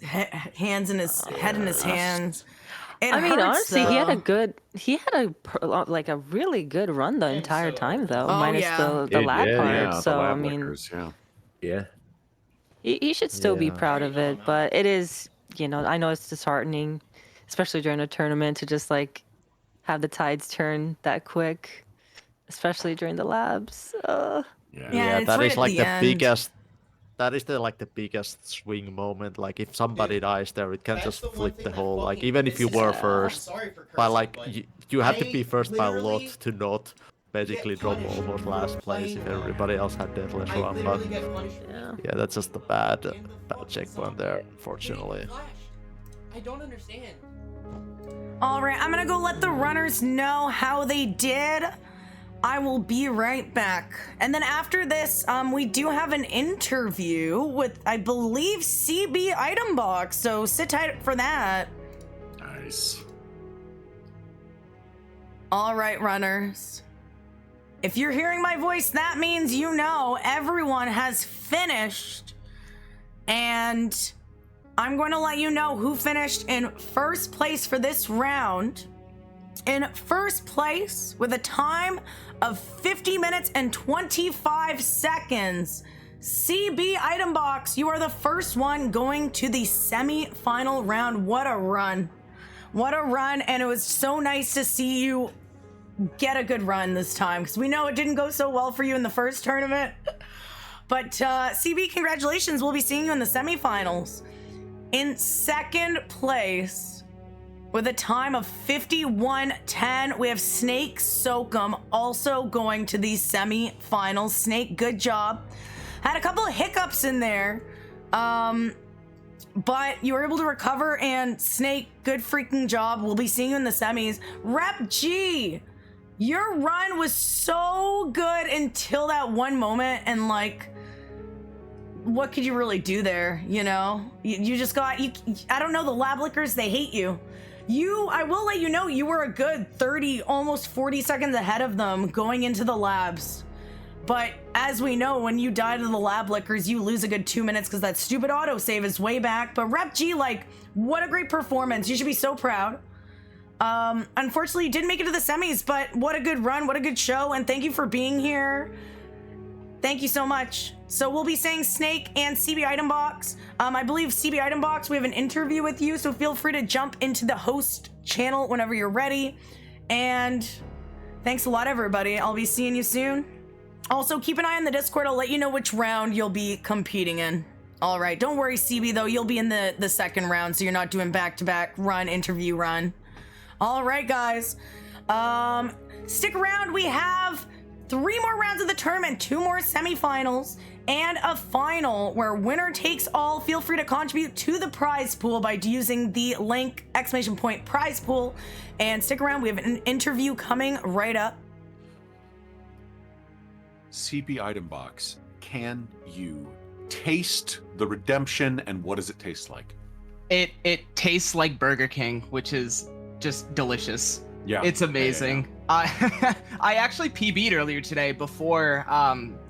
Speaker 1: Hands in his head in his hands. It
Speaker 3: I mean,
Speaker 1: hurts,
Speaker 3: honestly,
Speaker 1: though.
Speaker 3: he had a really good run the entire time though,
Speaker 1: Oh,
Speaker 3: minus
Speaker 1: yeah.
Speaker 3: the lab
Speaker 10: Yeah,
Speaker 3: part.
Speaker 2: Yeah. the
Speaker 3: So I
Speaker 2: lab
Speaker 3: mean,
Speaker 2: lickers, yeah.
Speaker 10: Yeah.
Speaker 3: he should still be
Speaker 4: Yeah.
Speaker 3: proud of it, but it is you know, I know it's disheartening, especially during a tournament, to just like have the tides turn that quick, especially during the labs.
Speaker 1: Yeah, it's
Speaker 4: that
Speaker 1: right
Speaker 4: is
Speaker 1: at
Speaker 4: like
Speaker 1: the
Speaker 4: the
Speaker 1: end.
Speaker 4: biggest. That is the biggest swing moment. Like if somebody dies there, it can
Speaker 8: That's
Speaker 4: just
Speaker 8: the one
Speaker 4: flip
Speaker 8: thing
Speaker 4: the
Speaker 8: that
Speaker 4: whole. Like
Speaker 8: fucking
Speaker 4: even if you
Speaker 8: pisses
Speaker 4: were
Speaker 8: me off.
Speaker 4: first,
Speaker 8: I'm sorry for
Speaker 4: but
Speaker 8: cursing,
Speaker 4: like
Speaker 8: but
Speaker 4: you have to
Speaker 8: I
Speaker 4: be first by a lot
Speaker 8: literally
Speaker 4: to not basically drop
Speaker 8: punished
Speaker 4: almost
Speaker 8: for
Speaker 4: last place if
Speaker 8: playing
Speaker 4: everybody else had deathless
Speaker 8: I
Speaker 4: run. But
Speaker 8: literally get punished for
Speaker 3: Yeah.
Speaker 4: yeah, that's just a bad
Speaker 8: in the fucking
Speaker 4: checkpoint
Speaker 8: zone.
Speaker 4: there,
Speaker 8: Getting
Speaker 4: unfortunately.
Speaker 8: flashed. I don't understand.
Speaker 1: All right, I'm gonna go let the runners know how they did. I will be right back. And then after this, we do have an interview with, I believe, CB Item Box. So sit tight for that.
Speaker 2: Nice.
Speaker 1: All right, runners. If you're hearing my voice, that means you know everyone has finished. And I'm going to let you know who finished in first place for this round. In first place, with a time of 50 minutes and 25 seconds, CB Item Box, you are the first one going to the semi-final round. What a run. What a run, and it was so nice to see you get a good run this time, because we know it didn't go so well for you in the first tournament. But CB, congratulations. We'll be seeing you in the semifinals. In second place, with a time of 51:10, we have Snake Soakum also going to the semi-finals. Snake, good job. Had a couple of hiccups in there, but you were able to recover, and Snake, good freaking job. We'll be seeing you in the semis. Rep G, your run was so good until that one moment, and like, what could you really do there, you know? You just got, I don't know, the lab lickers, they hate you. I will let you know, you were a good 30, almost 40 seconds ahead of them going into the labs. But as we know, when you die to the lab lickers, you lose a good 2 minutes because that stupid autosave is way back. But Rep G, like, what a great performance. You should be so proud. Unfortunately, you didn't make it to the semis, but what a good run, what a good show, and thank you for being here. Thank you so much. So we'll be saying Snake and CB Item Box. I believe CB Item Box, we have an interview with you, so feel free to jump into the host channel whenever you're ready. And thanks a lot, everybody. I'll be seeing you soon. Also, keep an eye on the Discord. I'll let you know which round you'll be competing in. All right, don't worry, CB, though. You'll be in the second round, so you're not doing back-to-back run, interview run. All right, guys. Stick around. We have 3 more rounds of the tournament, 2 more semifinals, and a final where winner takes all. Feel free to contribute to the prize pool by using the link !prize pool. And stick around. We have an interview coming right up.
Speaker 2: CB Item Box, can you taste the redemption, and what does it taste like?
Speaker 9: It tastes like Burger King, which is just delicious.
Speaker 2: Yeah,
Speaker 9: it's amazing. I actually PB'd earlier today before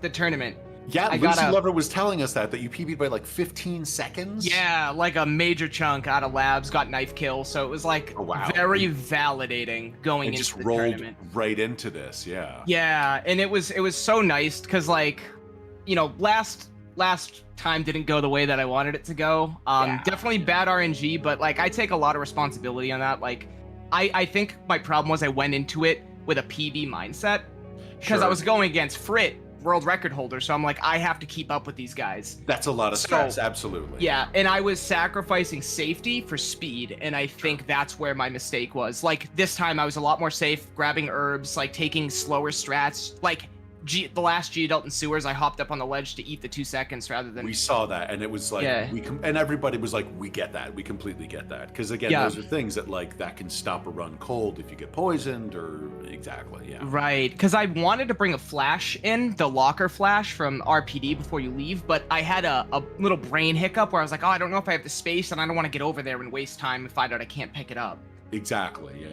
Speaker 9: the tournament.
Speaker 2: Yeah, Lucy Lover was telling us that you PB'd by like 15 seconds.
Speaker 9: Yeah, like a major chunk out of labs, got knife kill, so it was like very validating going into
Speaker 2: just
Speaker 9: the
Speaker 2: rolled
Speaker 9: tournament.
Speaker 2: Right into this, yeah.
Speaker 9: Yeah, and it was so nice because, like, you know, last time didn't go the way that I wanted it to go. Definitely bad RNG, but like I take a lot of responsibility on that. Like, I think my problem was I went into it with a PB mindset because I was going against Frit, world record holder, so I'm like, I have to keep up with these guys.
Speaker 2: That's a lot of stress, absolutely.
Speaker 9: Yeah, and I was sacrificing safety for speed, and I think that's where my mistake was. Like, this time I was a lot more safe, grabbing herbs, like taking slower strats, like the last G Dalton Sewers, I hopped up on the ledge to eat the 2 seconds rather than...
Speaker 2: We saw that, and it was like, and everybody was like, we get that, we completely get that. Because again, those are things that like, that can stop a run cold if you get poisoned, or
Speaker 9: Right, because I wanted to bring a flash in, the locker flash from RPD before you leave, but I had a little brain hiccup where I was like, oh, I don't know if I have the space, and I don't want to get over there and waste time and find out I can't pick it up.
Speaker 2: Exactly, yeah.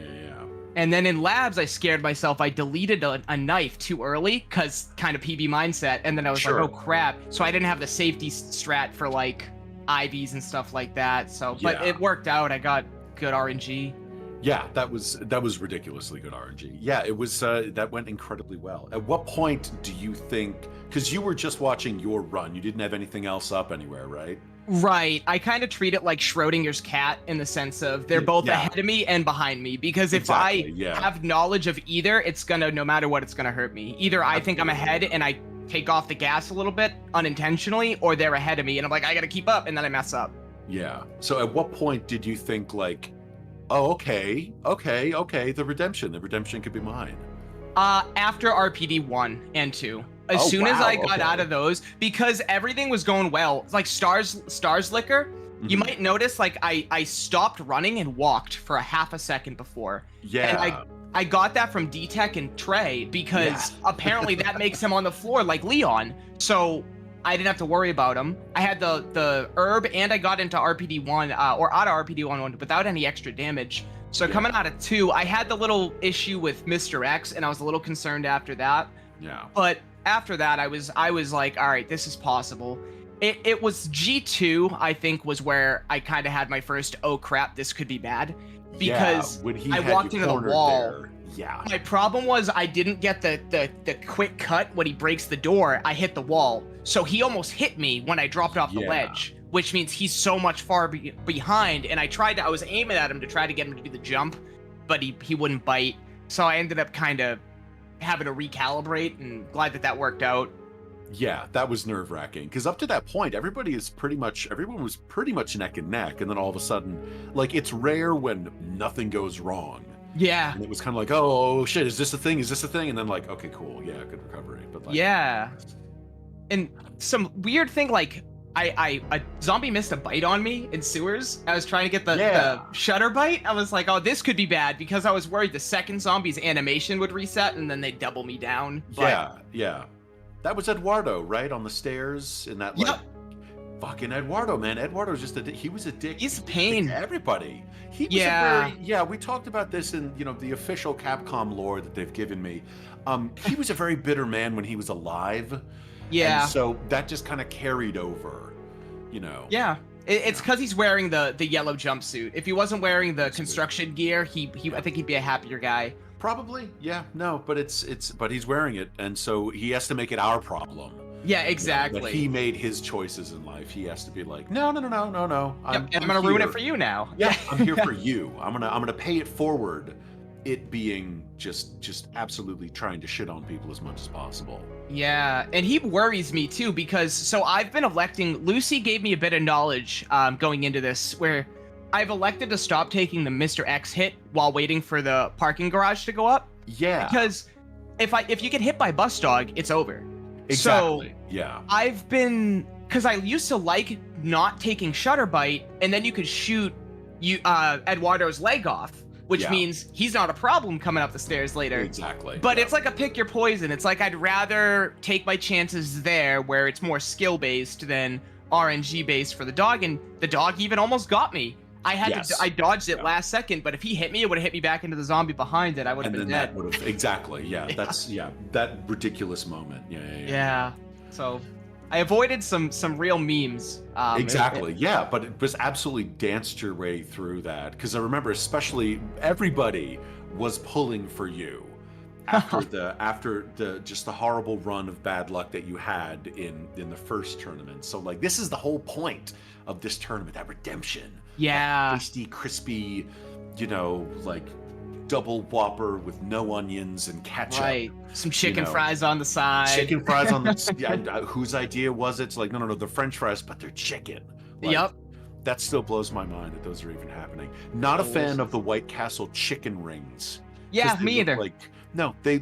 Speaker 9: And then in labs, I scared myself. I deleted a knife too early because kind of PB mindset. And then I was like, oh, crap. So I didn't have the safety strat for like IVs and stuff like that. So, but it worked out. I got good RNG.
Speaker 2: Yeah, that was ridiculously good RNG. Yeah, it was, that went incredibly well. At what point do you think, because you were just watching your run, you didn't have anything else up anywhere, right?
Speaker 9: Right. I kind of treat it like Schrodinger's cat in the sense of they're both ahead of me and behind me. Because if I have knowledge of either, it's gonna, no matter what, it's gonna hurt me. Either I think I'm ahead and I take off the gas a little bit unintentionally, or they're ahead of me and I'm like, I gotta keep up, and then I mess up.
Speaker 2: Yeah. So at what point did you think like, oh, okay, the redemption could be mine?
Speaker 9: After RPD 1 and 2. As soon as I got out of those, because everything was going well, like Stars Liquor, you might notice like I stopped running and walked for a half a second before.
Speaker 2: Yeah.
Speaker 9: And I got that from D-Tech and Trey because apparently that makes him on the floor like Leon. So I didn't have to worry about him. I had the herb and I got into RPD 1 or out of RPD 1 without any extra damage. So coming out of 2, I had the little issue with Mr. X and I was a little concerned after that.
Speaker 2: Yeah.
Speaker 9: But after that, I was like, all right, this is possible. It was G2, I think, was where I kind of had my first, oh crap, this could be bad. Because I walked into the wall.
Speaker 2: Yeah.
Speaker 9: My problem was I didn't get the quick cut when he breaks the door. I hit the wall. So he almost hit me when I dropped off the ledge, which means he's so much far behind. And I was aiming at him to try to get him to do the jump, but he wouldn't bite. So I ended up kind of having to recalibrate, and glad that worked out.
Speaker 2: Yeah, that was nerve-wracking because up to that point, everyone was pretty much neck and neck, and then all of a sudden, like, it's rare when nothing goes wrong.
Speaker 9: Yeah.
Speaker 2: And it was kind of like, oh shit, is this a thing? And then like, okay, cool, yeah, good recovery. But like,
Speaker 9: yeah, and some weird thing like a zombie missed a bite on me in sewers. I was trying to get the shutter bite. I was like, oh, this could be bad because I was worried the second zombie's animation would reset and then they'd double me down. But...
Speaker 2: Yeah. That was Eduardo, right? On the stairs in that like fucking Eduardo, man. Eduardo's just he was a dick.
Speaker 9: He's a pain
Speaker 2: to everybody. He was we talked about this in, the official Capcom lore that they've given me. He was a very bitter man when he was alive.
Speaker 9: Yeah.
Speaker 2: And so that just kind of carried over,
Speaker 9: Yeah. It's because he's wearing the yellow jumpsuit. If he wasn't wearing the construction gear, I think he'd be a happier guy.
Speaker 2: Probably, yeah. No, but but he's wearing it, and so he has to make it our problem.
Speaker 9: Yeah, exactly.
Speaker 2: That he made his choices in life. He has to be like, no.
Speaker 9: I'm gonna ruin it for you now.
Speaker 2: Yeah, I'm here for you. I'm gonna pay it forward. It being just absolutely trying to shit on people as much as possible.
Speaker 9: Yeah, and he worries me too because I've been electing. Lucy gave me a bit of knowledge going into this where I've elected to stop taking the Mr. X hit while waiting for the parking garage to go up.
Speaker 2: Yeah.
Speaker 9: Because if you get hit by Bus Dog, it's over.
Speaker 2: Exactly.
Speaker 9: So
Speaker 2: yeah.
Speaker 9: because I used to like not taking Shutter Bite, and then you could shoot Eduardo's leg off, which means he's not a problem coming up the stairs later.
Speaker 2: Exactly.
Speaker 9: But it's like a pick your poison. It's like I'd rather take my chances there where it's more skill based than RNG based for the dog, and the dog even almost got me. I dodged it last second, but if he hit me, it would have hit me back into the zombie behind it. I would have been dead.
Speaker 2: That would have exactly. Yeah, that's that ridiculous moment. Yeah.
Speaker 9: So I avoided some real memes.
Speaker 2: Exactly. But it was absolutely danced your way through that because I remember, especially everybody was pulling for you after the just the horrible run of bad luck that you had in the first tournament. So like this is the whole point of this tournament, that redemption.
Speaker 9: Yeah.
Speaker 2: That tasty, crispy, like double Whopper with no onions and ketchup.
Speaker 9: Right. Some chicken fries on the side.
Speaker 2: Chicken fries on the whose idea was it? It's like, no, the French fries, but they're chicken. Like,
Speaker 9: yep.
Speaker 2: That still blows my mind that those are even happening. Not a fan of the White Castle chicken rings.
Speaker 9: Yeah, me either.
Speaker 2: No, they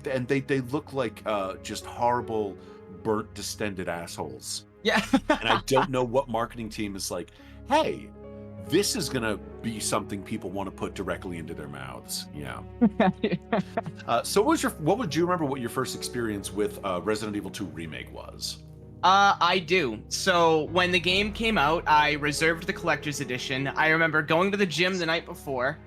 Speaker 2: look like just horrible, burnt, distended assholes.
Speaker 9: Yeah.
Speaker 2: And I don't know what marketing team is like, hey, this is gonna be something people want to put directly into their mouths. Yeah. So what do you remember what your first experience with Resident Evil 2 Remake was?
Speaker 9: I do. So when the game came out, I reserved the collector's edition. I remember going to the gym the night before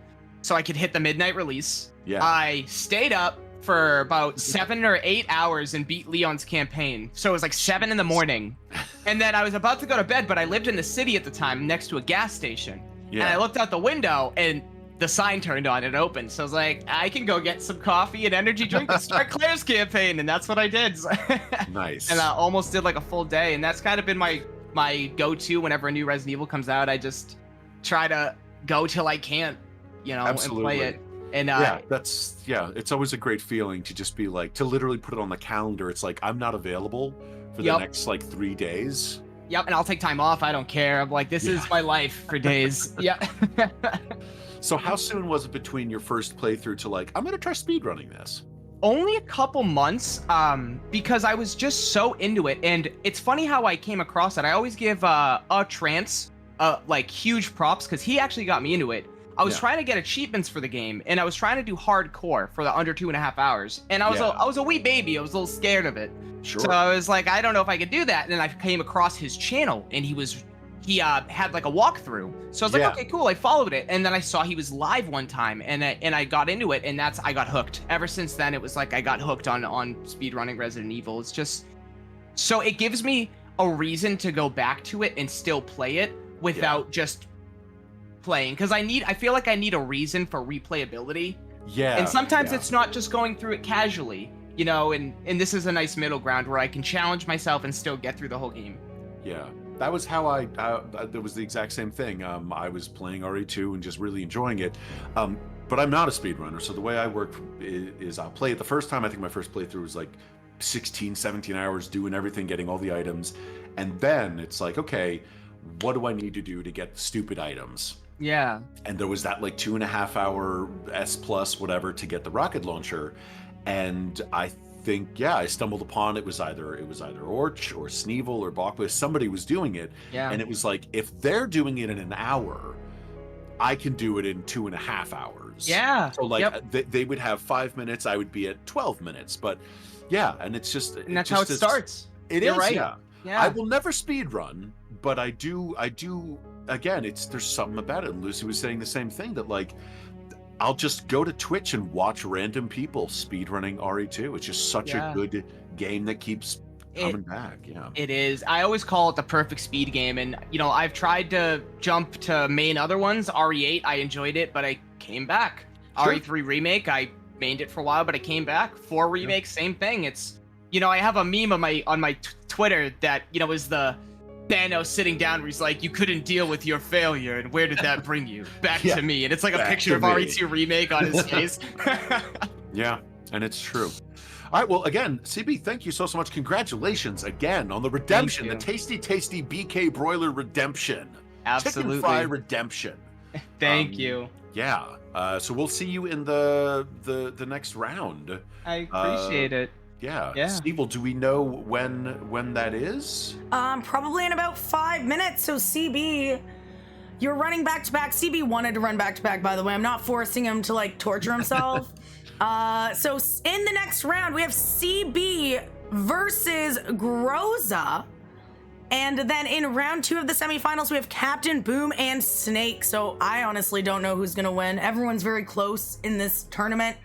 Speaker 9: so I could hit the midnight release.
Speaker 2: Yeah.
Speaker 9: I stayed up for about 7 or 8 hours and beat Leon's campaign. So it was like 7 in the morning. And then I was about to go to bed, but I lived in the city at the time next to a gas station.
Speaker 2: Yeah.
Speaker 9: And I looked out the window and the sign turned on and opened. So I was like, I can go get some coffee and energy drink and start Claire's campaign. And that's what I did.
Speaker 2: Nice.
Speaker 9: And I almost did like a full day. And that's kind of been my my go-to whenever a new Resident Evil comes out. I just try to go till I can't,
Speaker 2: Absolutely.
Speaker 9: and play it. And
Speaker 2: it's always a great feeling to just be like, to literally put it on the calendar. It's like, I'm not available for the next like 3 days.
Speaker 9: Yep, and I'll take time off. I don't care. I'm like, this is my life for days. Yeah.
Speaker 2: So how soon was it between your first playthrough to like, I'm gonna try speedrunning this?
Speaker 9: Only a couple months, because I was just so into it. And it's funny how I came across it. I always give Trance like huge props because he actually got me into it. I was trying to get achievements for the game, and I was trying to do hardcore for the under 2.5 hours. And I was a wee baby. I was a little scared of it.
Speaker 2: Sure.
Speaker 9: So I was like, I don't know if I could do that. And then I came across his channel, and he had like a walkthrough. So I was like, okay, cool. I followed it, and then I saw he was live one time, and I got into it, and I got hooked. Ever since then, it was like I got hooked on speedrunning Resident Evil. It's just so it gives me a reason to go back to it and still play it without just playing, because I feel like I need a reason for replayability.
Speaker 2: Yeah.
Speaker 9: And sometimes it's not just going through it casually, and this is a nice middle ground where I can challenge myself and still get through the whole game.
Speaker 2: Yeah. That was how it was the exact same thing. I was playing RE2 and just really enjoying it. But I'm not a speedrunner. So the way I work is I'll play it the first time. I think my first playthrough was like 16, 17 hours doing everything, getting all the items. And then it's like, okay, what do I need to do to get the stupid items?
Speaker 9: Yeah. And
Speaker 2: there was that like 2.5 hour S plus whatever to get the rocket launcher. And I think, I stumbled upon it was either Orch or Sneevil or Bachwis. Somebody was doing it. Yeah. And it was like, if they're doing it in an hour, I can do it in 2.5 hours.
Speaker 9: Yeah.
Speaker 2: So like they would have 5 minutes, I would be at 12 minutes. But and it's just,
Speaker 9: and that's how it starts.
Speaker 2: You're
Speaker 9: right.
Speaker 2: Yeah. I will never speed run, but I do again, there's something about it. And Lucy was saying the same thing, that like I'll just go to Twitch and watch random people speedrunning RE2. It's just such a good game that keeps coming back. Yeah.
Speaker 9: It is. I always call it the perfect speed game. And, I've tried to jump to main other ones. RE8, I enjoyed it, but I came back. Sure. RE3 Remake, I mained it for a while, but I came back. 4 Remake, same thing. It's, I have a meme on my Twitter that, is the Thanos sitting down where he's like, you couldn't deal with your failure, and where did that bring you? Back to me. And it's like a picture of RE2 Remake on his face.
Speaker 2: Yeah, and it's true. All right, well, again, CB, thank you so much. Congratulations again on the redemption, the tasty BK Broiler redemption.
Speaker 9: Absolutely.
Speaker 2: Chicken fry redemption.
Speaker 9: Thank you.
Speaker 2: Yeah, so we'll see you in the next round.
Speaker 9: I appreciate it.
Speaker 2: Yeah. Steve, do we know when that is?
Speaker 1: Probably in about 5 minutes. So CB, you're running back to back. CB wanted to run back to back, by the way. I'm not forcing him to like torture himself. So in the next round, we have CB versus Groza. And then in round 2 of the semifinals, we have Captain Boom and Snake. So I honestly don't know who's gonna win. Everyone's very close in this tournament.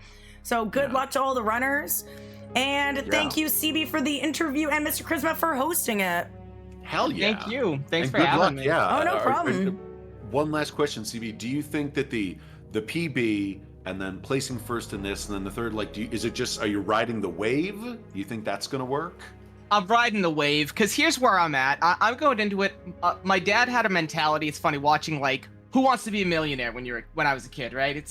Speaker 1: So good luck to all the runners. And thank you, CB, for the interview, and Mr. Charisma for hosting it.
Speaker 2: Hell yeah.
Speaker 9: Thank you. Thanks
Speaker 2: and
Speaker 9: for having me.
Speaker 2: Yeah.
Speaker 1: Oh, no problem.
Speaker 2: One last question, CB. Do you think that the PB and then placing first in this and then the third, like, are you riding the wave? Do you think that's going to work?
Speaker 9: I'm riding the wave, because here's where I'm at. I'm going into it. My dad had a mentality. It's funny watching, like, Who Wants to Be a Millionaire when I was a kid, right?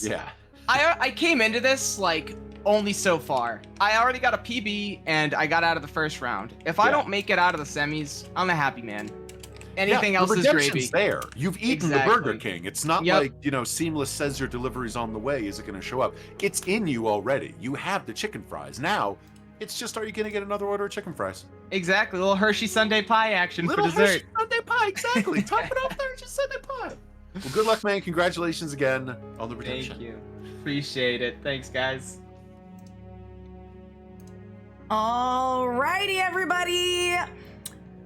Speaker 9: I came into this, like, only so far. I already got a PB, and I got out of the first round. If I don't make it out of the semis, I'm a happy man. Anything else is gravy.
Speaker 2: There. You've eaten the Burger King. It's not like, Seamless says your delivery's on the way. Is it going to show up? It's in you already. You have the chicken fries. Now, it's just, are you going to get another order of chicken fries?
Speaker 9: Exactly. Little Hershey Sundae pie action for dessert.
Speaker 2: Hershey Sundae pie, exactly. Top it off there, Hershey Sundae pie. Well, good luck, man. Congratulations again on the redemption.
Speaker 9: Thank you. Appreciate it. Thanks, guys.
Speaker 1: Alrighty, everybody.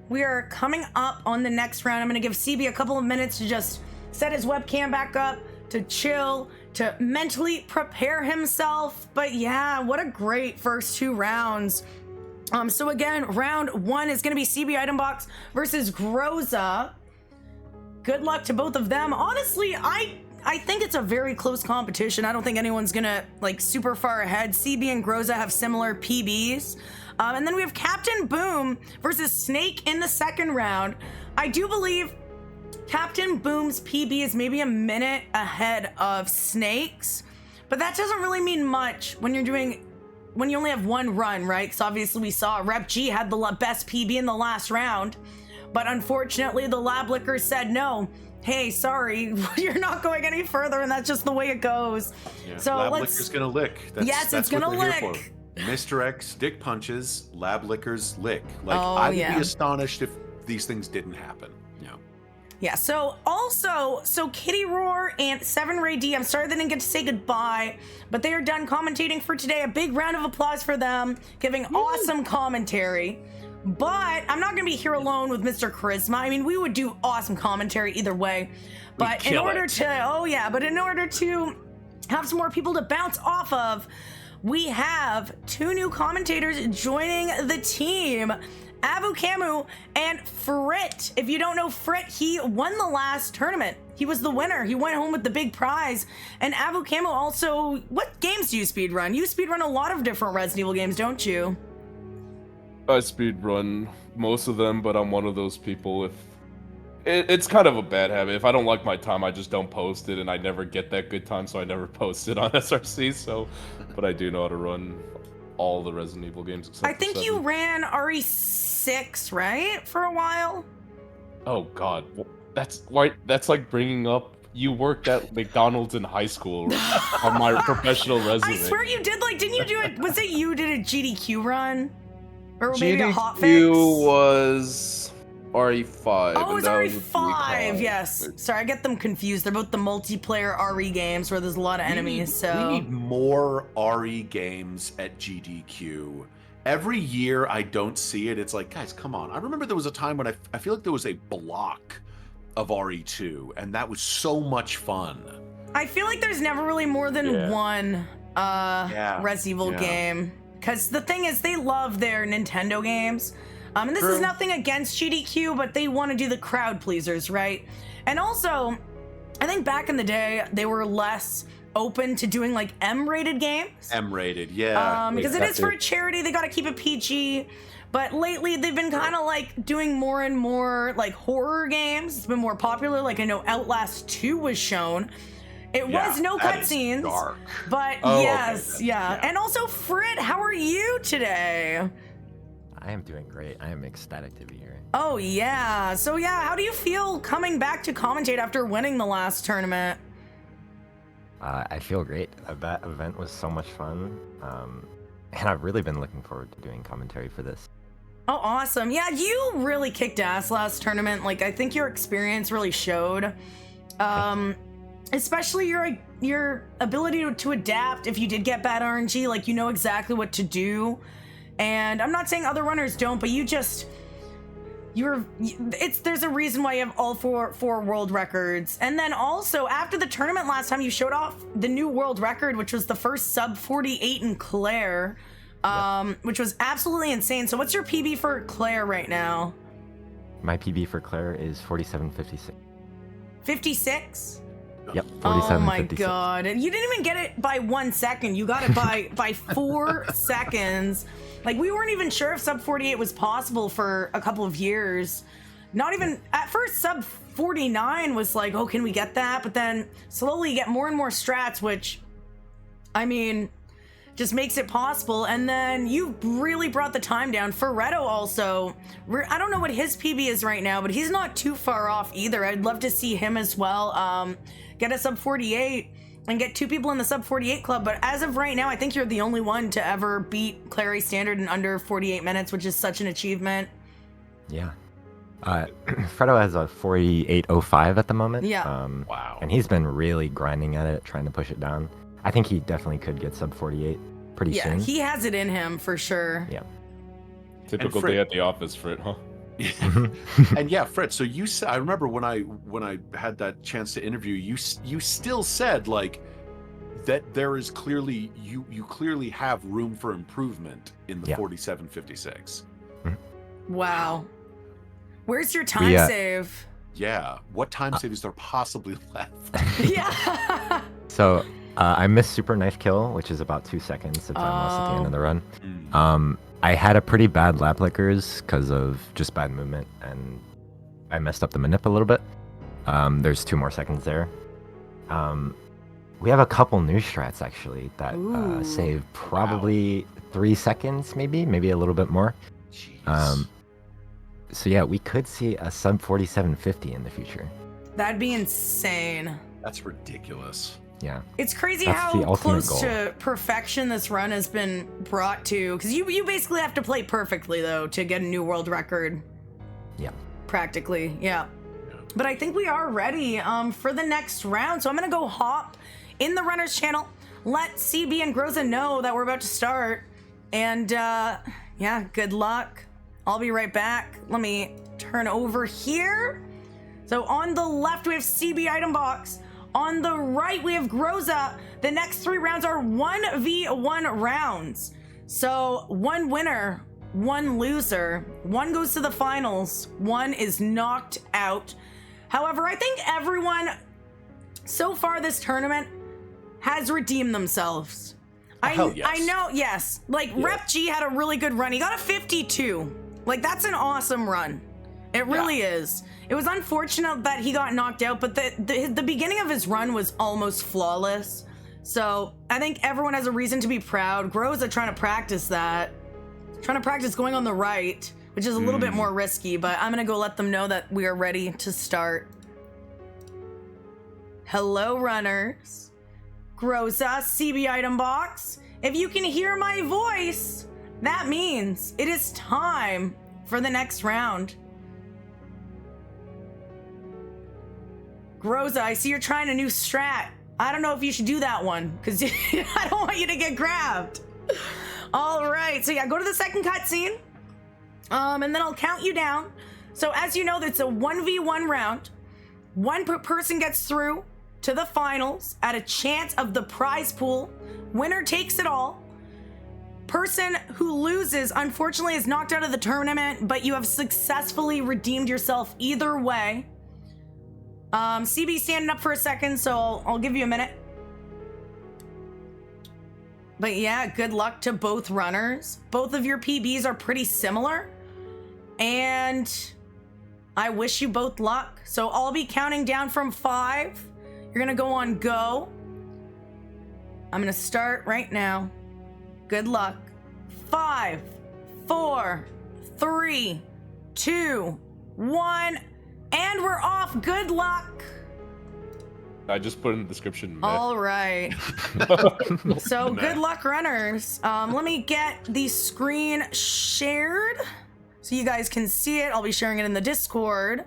Speaker 1: We are coming up on the next round. I'm going to give CB a couple of minutes to just set his webcam back up, to chill, to mentally prepare himself. But yeah, what a great first 2 rounds. So again, round 1 is going to be CB Item Box versus Groza. Good luck to both of them. Honestly, I think it's a very close competition. I don't think anyone's gonna like super far ahead. CB and Groza have similar PBs. And then we have Captain Boom versus Snake in the second round. I do believe Captain Boom's PB is maybe a minute ahead of Snake's, but that doesn't really mean much when you only have one run, right? Because obviously we saw Rep G had the best PB in the last round, but unfortunately the Lab Lickers said no. Hey, sorry, you're not going any further, and that's just the way it goes.
Speaker 2: Yeah.
Speaker 1: So
Speaker 2: Lab Licker's gonna lick. That's
Speaker 1: it's
Speaker 2: what
Speaker 1: gonna
Speaker 2: they're here
Speaker 1: lick.
Speaker 2: for. Mr. X dick punches, Lab Lickers lick. Like,
Speaker 1: Oh,
Speaker 2: I would
Speaker 1: yeah.
Speaker 2: be astonished if these things didn't happen.
Speaker 1: Yeah, so Kitty Roar and 7 Ray D, I'm sorry they didn't get to say goodbye, but they are done commentating for today. A big round of applause for them, giving awesome commentary. But I'm not going to be here alone with Mr. Charisma. I mean, we would do awesome commentary either way. But in order to have some more people to bounce off of, we have 2 new commentators joining the team. Avu Camu and Frit. If you don't know Frit, he won the last tournament. He was the winner. He went home with the big prize. And Avu Camu also, what games do you speedrun? You speedrun a lot of different Resident Evil games, don't you?
Speaker 11: I speedrun most of them, but I'm one of those people it's kind of a bad habit. If I don't like my time, I just don't post it, and I never get that good time, so I never post it on SRC, but I do know how to run all the Resident Evil games except
Speaker 1: I think
Speaker 11: for 7.
Speaker 1: you ran RE6, right? For a while?
Speaker 11: Oh god. That's like bringing up you worked at McDonald's in high school on my professional resume.
Speaker 1: I swear you did, didn't you do it? Was it you did a GDQ run? Or maybe a hotfix?
Speaker 11: GDQ was RE5.
Speaker 1: Oh, it was
Speaker 11: and that
Speaker 1: RE5,
Speaker 11: was
Speaker 1: yes. Sorry, I get them confused. They're both the multiplayer RE games where there's a lot of enemies, so...
Speaker 2: We need more RE games at GDQ. Every year I don't see it. It's like, guys, come on. I remember there was a time when I feel like there was a block of RE2, and that was so much fun.
Speaker 1: I feel like there's never really more than one Resident Evil game. Because the thing is, they love their Nintendo games. And this is nothing against GDQ, but they want to do the crowd pleasers, right? And also, I think back in the day, they were less open to doing like M-rated games.
Speaker 2: M-rated, yeah.
Speaker 1: Because it is for a charity, they got to keep it PG. But lately, they've been kind of like doing more and more like horror games. It's been more popular. Like I know Outlast 2 was shown. It was no cutscenes, but yes, And also, Frit, how are you today?
Speaker 12: I am doing great. I am ecstatic to be here.
Speaker 1: Oh yeah. So yeah, how do you feel coming back to commentate after winning the last tournament?
Speaker 12: I feel great. That event was so much fun, and I've really been looking forward to doing commentary for this.
Speaker 1: Oh, awesome. Yeah, you really kicked ass last tournament. Like, I think your experience really showed. Especially your ability to adapt if you did get bad RNG, like you know exactly what to do. And I'm not saying other runners don't, but there's a reason why you have all four world records. And then also after the tournament last time, you showed off the new world record, which was the first sub 48 in Claire, which was absolutely insane. So what's your PB for Claire right now?
Speaker 12: My PB for Claire is 47.56.
Speaker 1: 56?
Speaker 12: Yep, 47.56.
Speaker 1: Oh my god. You didn't even get it by 1 second. You got it by 4 seconds. Like, we weren't even sure if sub 48 was possible for a couple of years. Not even at first, sub 49 was like, oh, can we get that? But then slowly you get more and more strats, which, I mean, just makes it possible. And then you really brought the time down. Ferretto also, I don't know what his PB is right now, but he's not too far off either. I'd love to see him as well. Get a sub 48 and get 2 people in the sub 48 club. But as of right now, I think you're the only one to ever beat Clary standard in under 48 minutes, which is such an achievement.
Speaker 12: Yeah. Fredo has a 48.05 at the moment.
Speaker 1: Yeah.
Speaker 2: Wow.
Speaker 12: And he's been really grinding at it, trying to push it down. I think he definitely could get sub 48 pretty soon.
Speaker 1: Yeah, he has it in him for sure.
Speaker 12: Yeah.
Speaker 11: Typical day at the office, Frit, huh?
Speaker 2: And yeah, Fred, so you said, I remember when I had that chance to interview you, you still said like that there is clearly you clearly have room for improvement in the 47.56.
Speaker 1: Wow. Where's your time save?
Speaker 2: Yeah, what time save is there possibly left?
Speaker 1: Yeah.
Speaker 12: So I missed Super Knife Kill, which is about 2 seconds if I'm lost at the end of the run. I had a pretty bad lap lickers because of just bad movement, and I messed up the manip a little bit. There's 2 more seconds there. We have a couple new strats actually that save probably 3 seconds, maybe a little bit more. So yeah, we could see a sub 47.50 in the future.
Speaker 1: That'd be insane.
Speaker 2: That's ridiculous.
Speaker 12: Yeah.
Speaker 1: It's crazy
Speaker 12: That's
Speaker 1: how
Speaker 12: the ultimate
Speaker 1: close
Speaker 12: goal.
Speaker 1: to perfection this run has been brought to. Because you basically have to play perfectly, though, to get a new world record.
Speaker 12: Yeah.
Speaker 1: Practically, yeah. But I think we are ready for the next round. So I'm going to go hop in the runner's channel, let CB and Groza know that we're about to start. And yeah, good luck. I'll be right back. Let me turn over here. So on the left, we have CB item box. On the right, we have Groza. The next 3 rounds are 1v1 rounds. So 1 winner, 1 loser. 1 goes to the finals. 1 is knocked out. However, I think everyone so far this tournament has redeemed themselves.
Speaker 2: Yes.
Speaker 1: I know, yes. Like, Rep G had a really good run. He got a 52. Like, that's an awesome run. It really is. It was unfortunate that he got knocked out, but the beginning of his run was almost flawless. So I think everyone has a reason to be proud. Groza trying to practice that. Trying to practice going on the right, which is a little bit more risky, but I'm going to go let them know that we are ready to start. Hello, runners. Groza, CB item box. If you can hear my voice, that means it is time for the next round. Groza, I see you're trying a new strat. I don't know if you should do that one, because I don't want you to get grabbed. All right, so yeah, go to the second cutscene, and then I'll count you down. So as you know, it's a 1v1 round. 1 person gets through to the finals at a chance of the prize pool. Winner takes it all. Person who loses, unfortunately, is knocked out of the tournament, but you have successfully redeemed yourself either way. CB standing up for a second, so I'll give you a minute. But yeah, good luck to both runners. Both of your PBs are pretty similar, and I wish you both luck. So I'll be counting down from 5. You're gonna go on go. I'm gonna start right now. Good luck. 5, 4, 3, 2, 1. And we're off. Good luck.
Speaker 11: I just put in the description. Meh.
Speaker 1: All right. So good luck, runners. Let me get the screen shared so you guys can see it. I'll be sharing it in the Discord.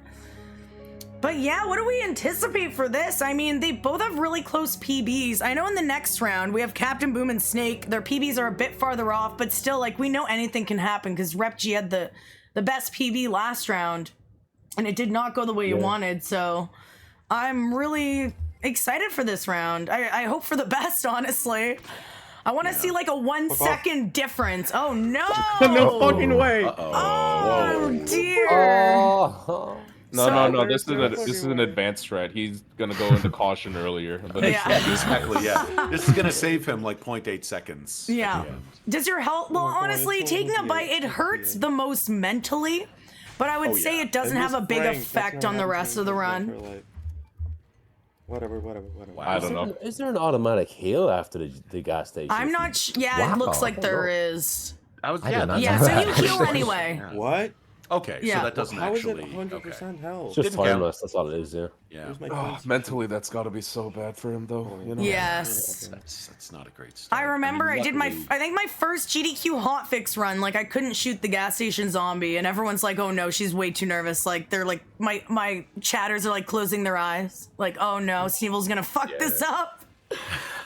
Speaker 1: But yeah, what do we anticipate for this? I mean, they both have really close PBs. I know in the next round, we have Captain Boom and Snake. Their PBs are a bit farther off, but still, like, we know anything can happen because Rep G had the best PB last round. And it did not go the way you wanted, so I'm really excited for this round. I hope for the best, honestly. I want to see like a 1 second difference. Oh no!
Speaker 4: No fucking way!
Speaker 1: Oh dear!
Speaker 11: Oh. No. This is an advanced strat. He's gonna go into caution earlier. But
Speaker 2: Exactly. Yeah. This is gonna save him like 0.8 seconds.
Speaker 1: Yeah. Does your health? Well, honestly, taking a bite, it hurts the most mentally. But I would say it doesn't have a big effect on the rest of the run.
Speaker 6: Whatever.
Speaker 11: I don't know.
Speaker 10: Is there an automatic heal after the gas station?
Speaker 1: I'm not. Yeah, it looks like there is.
Speaker 2: Yeah,
Speaker 1: so you heal anyway.
Speaker 6: What?
Speaker 2: Okay,
Speaker 1: Yeah.
Speaker 2: so that doesn't
Speaker 6: How is
Speaker 2: actually.
Speaker 6: it 100% health?
Speaker 10: It's just timeless. That's all it is. Yeah.
Speaker 2: Yeah.
Speaker 11: Mentally, that's got to be so bad for him, though. You know?
Speaker 1: Yes.
Speaker 2: That's not a great start.
Speaker 1: I remember I did
Speaker 2: luckily-
Speaker 1: I think my first GDQ hotfix run, like I couldn't shoot the gas station zombie and everyone's like, oh no, she's way too nervous. Like they're like, my chatters are like closing their eyes. Like, oh no, Sneevel's gonna fuck this up.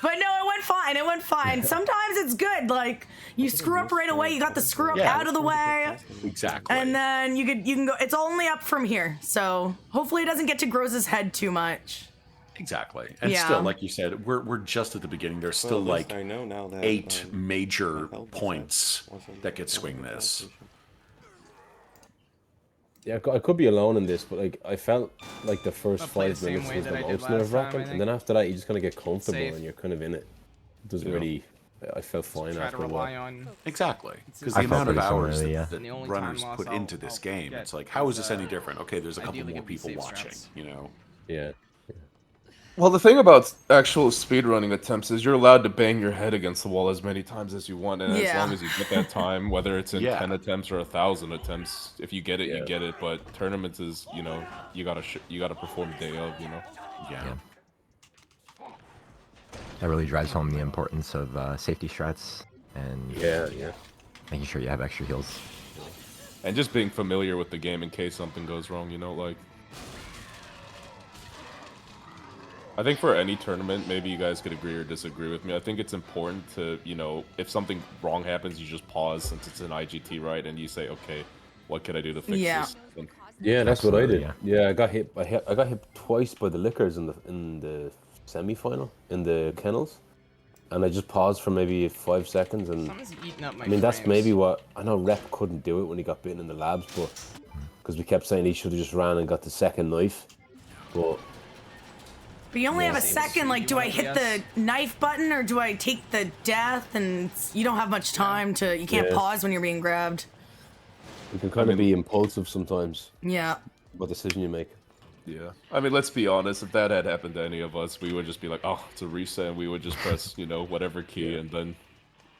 Speaker 1: But no, it went fine. Sometimes it's good. Like you screw up right away, you got the screw up out of the way.
Speaker 2: Exactly.
Speaker 1: And then you can go, it's only up from here. So hopefully it doesn't get to Groza's head too much.
Speaker 2: Exactly. And
Speaker 1: Yeah.
Speaker 2: still, like you said, we're just at the beginning. There's still like
Speaker 6: I know now that,
Speaker 2: 8 major points that could swing this.
Speaker 10: Yeah, I could be alone in this, but like I felt like the first
Speaker 9: I'll play
Speaker 10: 5
Speaker 9: the same
Speaker 10: minutes
Speaker 9: way
Speaker 10: was
Speaker 9: that
Speaker 10: the
Speaker 9: I did
Speaker 10: most
Speaker 9: last time,
Speaker 10: nerve-wracking,
Speaker 9: I
Speaker 10: and
Speaker 9: think.
Speaker 10: then after that you just kind of get comfortable
Speaker 9: Safe.
Speaker 10: and you're kind of in it. It doesn't really I felt fine
Speaker 9: Try to
Speaker 10: after a while.
Speaker 9: rely on.
Speaker 2: Exactly, because
Speaker 12: I
Speaker 2: the
Speaker 12: felt
Speaker 2: amount of
Speaker 12: pretty
Speaker 2: hours
Speaker 12: similarly,
Speaker 2: that,
Speaker 12: yeah.
Speaker 9: The only
Speaker 2: runners
Speaker 9: time loss
Speaker 2: put into this game, it's like, how is this any different? Okay, there's a couple
Speaker 9: ideally
Speaker 2: more
Speaker 9: it would be
Speaker 2: people
Speaker 9: safe
Speaker 2: watching,
Speaker 9: strats.
Speaker 2: you know?
Speaker 10: Yeah.
Speaker 11: Well, the thing about actual speedrunning attempts is you're allowed to bang your head against the wall as many times as you want, and as
Speaker 1: Yeah.
Speaker 11: long as you get that time, whether it's in
Speaker 2: Yeah.
Speaker 11: 10 attempts or 1,000 attempts, if you get it,
Speaker 10: Yeah.
Speaker 11: you get it. But tournaments is, you know, you gotta perform day of, you know.
Speaker 2: Yeah.
Speaker 12: That really drives home the importance of safety strats and
Speaker 10: Yeah.
Speaker 12: making sure you have extra heals.
Speaker 11: And just being familiar with the game in case something goes wrong, you know, like. I think for any tournament, maybe you guys could agree or disagree with me. I think it's important to, you know, if something wrong happens, you just pause since it's an IGT, right? And you say, okay, what can I do to fix this? And
Speaker 10: Yeah, that's what I
Speaker 12: Absolutely,
Speaker 10: did. Yeah, I got hit. I got hit twice by the lickers in the semi-final in the kennels, and I just paused for maybe 5 seconds. And
Speaker 9: Something's eating up my
Speaker 10: I mean, that's
Speaker 9: frames.
Speaker 10: maybe what I know. Rep couldn't do it when he got bitten in the labs, but because we kept saying he should have just ran and got the second knife, but.
Speaker 1: But you only have a
Speaker 9: Same
Speaker 1: second. Like, do I hit the
Speaker 9: yes.
Speaker 1: knife button or do I take the death? And you don't have much time to. You can't
Speaker 10: Yeah.
Speaker 1: pause when you're being grabbed.
Speaker 10: You can kind of be impulsive sometimes.
Speaker 1: Yeah.
Speaker 10: What decision you make.
Speaker 11: yeah, I mean, let's be honest. If that had happened to any of us, we would just be like, "Oh, it's a reset." And we would just press, you know, whatever key, and then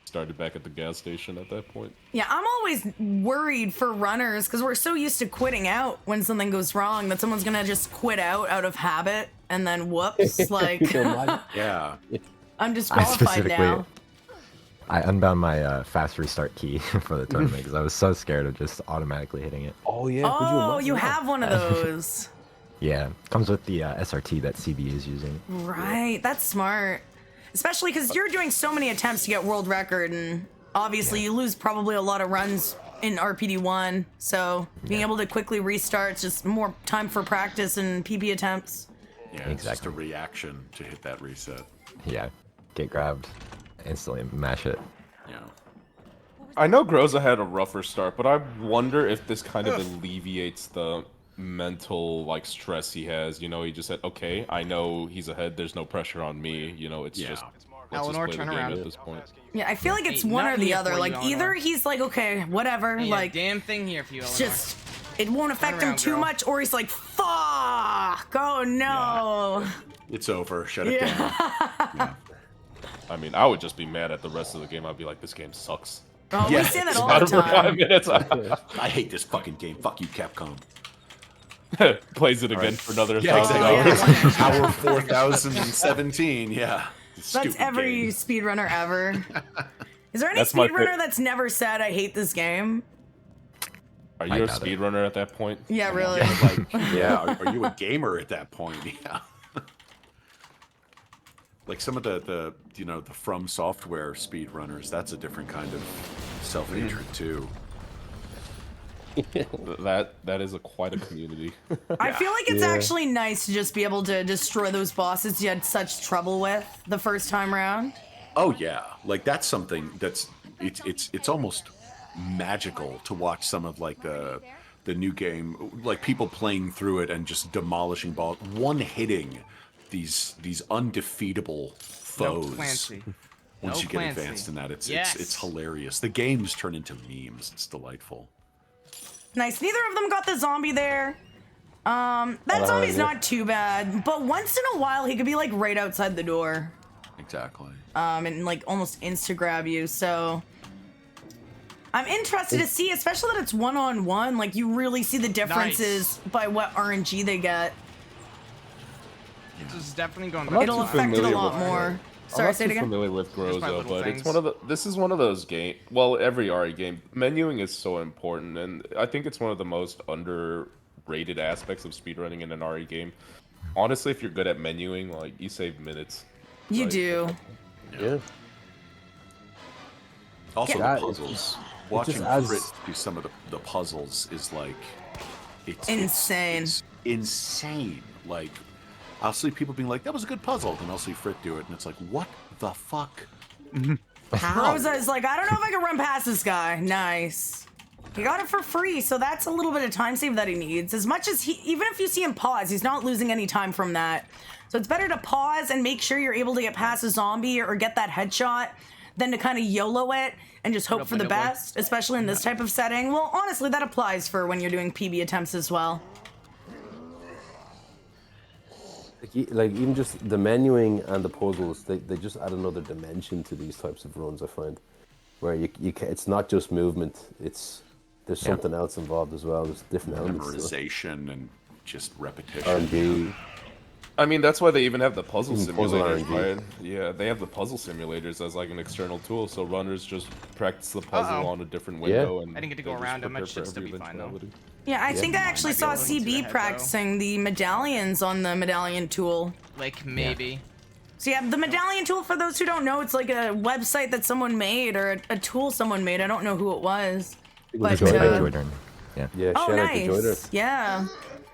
Speaker 11: started back at the gas station at that point.
Speaker 1: Yeah, I'm always worried for runners because we're so used to quitting out when something goes wrong that someone's gonna just quit out of habit and then whoops, like
Speaker 2: Yeah.
Speaker 1: I'm disqualified now.
Speaker 12: I unbound my fast restart key for the tournament because I was so scared of just automatically hitting it.
Speaker 10: Oh yeah.
Speaker 1: Oh, you have one of those.
Speaker 12: Yeah, comes with the SRT that CB is using.
Speaker 1: Right, that's smart. Especially because you're doing so many attempts to get world record, and obviously you lose probably a lot of runs in RPD1. So being able to quickly restart, it's just more time for practice and PB attempts.
Speaker 2: Yeah, it's just a reaction to hit that reset.
Speaker 12: Yeah, get grabbed, instantly mash it.
Speaker 2: Yeah.
Speaker 11: I know Groza had a rougher start, but I wonder if this kind of alleviates the mental like stress he has. You know, he just said, "Okay, I know he's ahead. There's no pressure on me." You know, it's just let's
Speaker 9: Eleanor,
Speaker 11: just play
Speaker 9: turn
Speaker 11: the game
Speaker 9: around.
Speaker 11: at this point.
Speaker 1: Yeah, I feel like it's
Speaker 9: Ain't
Speaker 1: one or
Speaker 9: nothing
Speaker 1: the
Speaker 9: here
Speaker 1: other.
Speaker 9: for
Speaker 1: Like
Speaker 9: you,
Speaker 1: either
Speaker 9: Eleanor.
Speaker 1: he's like, okay, whatever,
Speaker 9: Ain't
Speaker 1: like
Speaker 9: a damn thing here for you,
Speaker 1: it's
Speaker 9: Eleanor.
Speaker 1: just it won't affect him
Speaker 9: around,
Speaker 1: too
Speaker 9: girl.
Speaker 1: much, or he's like, fuck, oh no.
Speaker 2: It's over. Shut it down.
Speaker 11: I mean, I would just be mad at the rest of the game. I'd be like, "This game sucks."
Speaker 1: Oh,
Speaker 2: Yeah,
Speaker 1: we say that
Speaker 2: it's
Speaker 1: all
Speaker 11: Not
Speaker 1: the
Speaker 11: over 5
Speaker 1: time.
Speaker 11: minutes.
Speaker 2: I hate this fucking game. Fuck you, Capcom.
Speaker 11: Plays it again
Speaker 2: Right.
Speaker 11: for another
Speaker 2: Yeah,
Speaker 11: 1,000
Speaker 2: exactly.
Speaker 11: hours.
Speaker 2: Hour 4017. Yeah.
Speaker 1: That's
Speaker 2: Stupid
Speaker 1: every
Speaker 2: game.
Speaker 1: speedrunner ever. Is there any
Speaker 11: That's my
Speaker 1: speedrunner that's never said, I hate this game?
Speaker 11: Are
Speaker 12: I
Speaker 11: you a
Speaker 12: doubt it.
Speaker 11: speedrunner at that point?
Speaker 1: Yeah, really.
Speaker 2: Yeah, like, yeah. Are you a gamer at that point? Yeah. Like some of the you know, the From Software speedrunners, that's a different kind of self-hatred too.
Speaker 11: That is quite a community.
Speaker 1: I feel like it's actually nice to just be able to destroy those bosses you had such trouble with the first time around.
Speaker 2: Oh yeah, like that's something that's it's almost magical to watch some of like the new game, like people playing through it and just demolishing balls, one hitting these undefeatable foes.
Speaker 9: Clancy.
Speaker 2: Once
Speaker 9: No
Speaker 2: you get
Speaker 9: Clancy.
Speaker 2: advanced in that, it's
Speaker 9: Yes.
Speaker 2: hilarious. The games turn into memes. It's delightful.
Speaker 1: Nice. Neither of them got the zombie there. That zombie's not too bad, but once in a while he could be like right outside the door.
Speaker 2: Exactly.
Speaker 1: And like almost insta grab you. So I'm interested to see, especially that it's one-on-one. Like you really see the differences by what RNG they get.
Speaker 9: This is definitely going
Speaker 11: I'm not
Speaker 1: It'll
Speaker 11: too
Speaker 1: affect it a
Speaker 11: familiar
Speaker 1: lot
Speaker 11: with-
Speaker 1: more.
Speaker 11: I'm
Speaker 1: Sorry,
Speaker 11: not
Speaker 1: say it
Speaker 11: too
Speaker 1: again.
Speaker 11: familiar with
Speaker 9: Just my
Speaker 11: Groza,
Speaker 9: little
Speaker 11: but
Speaker 9: things.
Speaker 11: this is one of those game. Well, every RE game, menuing is so important, and I think it's one of the most underrated aspects of speedrunning in an RE game. Honestly, if you're good at menuing, like you save minutes.
Speaker 1: You
Speaker 11: Like,
Speaker 1: do.
Speaker 10: Yeah.
Speaker 2: Also
Speaker 10: Yeah,
Speaker 2: the puzzles. Watching
Speaker 10: adds-
Speaker 2: Frit do some of the puzzles is like it's
Speaker 1: Insane.
Speaker 2: It's insane. Like I'll see people being like, "That was a good puzzle," and I'll see Frit do it, and it's like, "What the fuck?" How?
Speaker 1: Rosa is like, I don't know if I can run past this guy. Nice. He got it for free, so that's a little bit of time save that he needs. As much as even if you see him pause, he's not losing any time from that. So it's better to pause and make sure you're able to get past a zombie or get that headshot than to kind of YOLO it and just hope for the best, especially in this type of setting. Well, honestly, that applies for when you're doing PB attempts as well.
Speaker 10: Like even just the menuing and the puzzles, they just add another dimension to these types of runs. I find where it's not just movement; there's something else involved as well. There's different elements.
Speaker 2: Memorization and just repetition.
Speaker 10: R&D.
Speaker 11: I mean, that's why they even have the puzzle
Speaker 10: Even puzzle
Speaker 11: simulators,
Speaker 10: R&D.
Speaker 11: right? Yeah, they have the puzzle simulators as like an external tool, so runners just practice the puzzle on a different window. And
Speaker 9: I didn't get to go around them. I should still be fine though.
Speaker 1: Yeah, I think I actually saw CB practicing the medallions on the medallion tool.
Speaker 9: Like maybe.
Speaker 1: Yeah. So yeah, the medallion tool, for those who don't know, it's like a website that someone made or a tool someone made. I don't know who it was. But,
Speaker 12: Joydern. Yeah.
Speaker 1: Oh, nice. Yeah.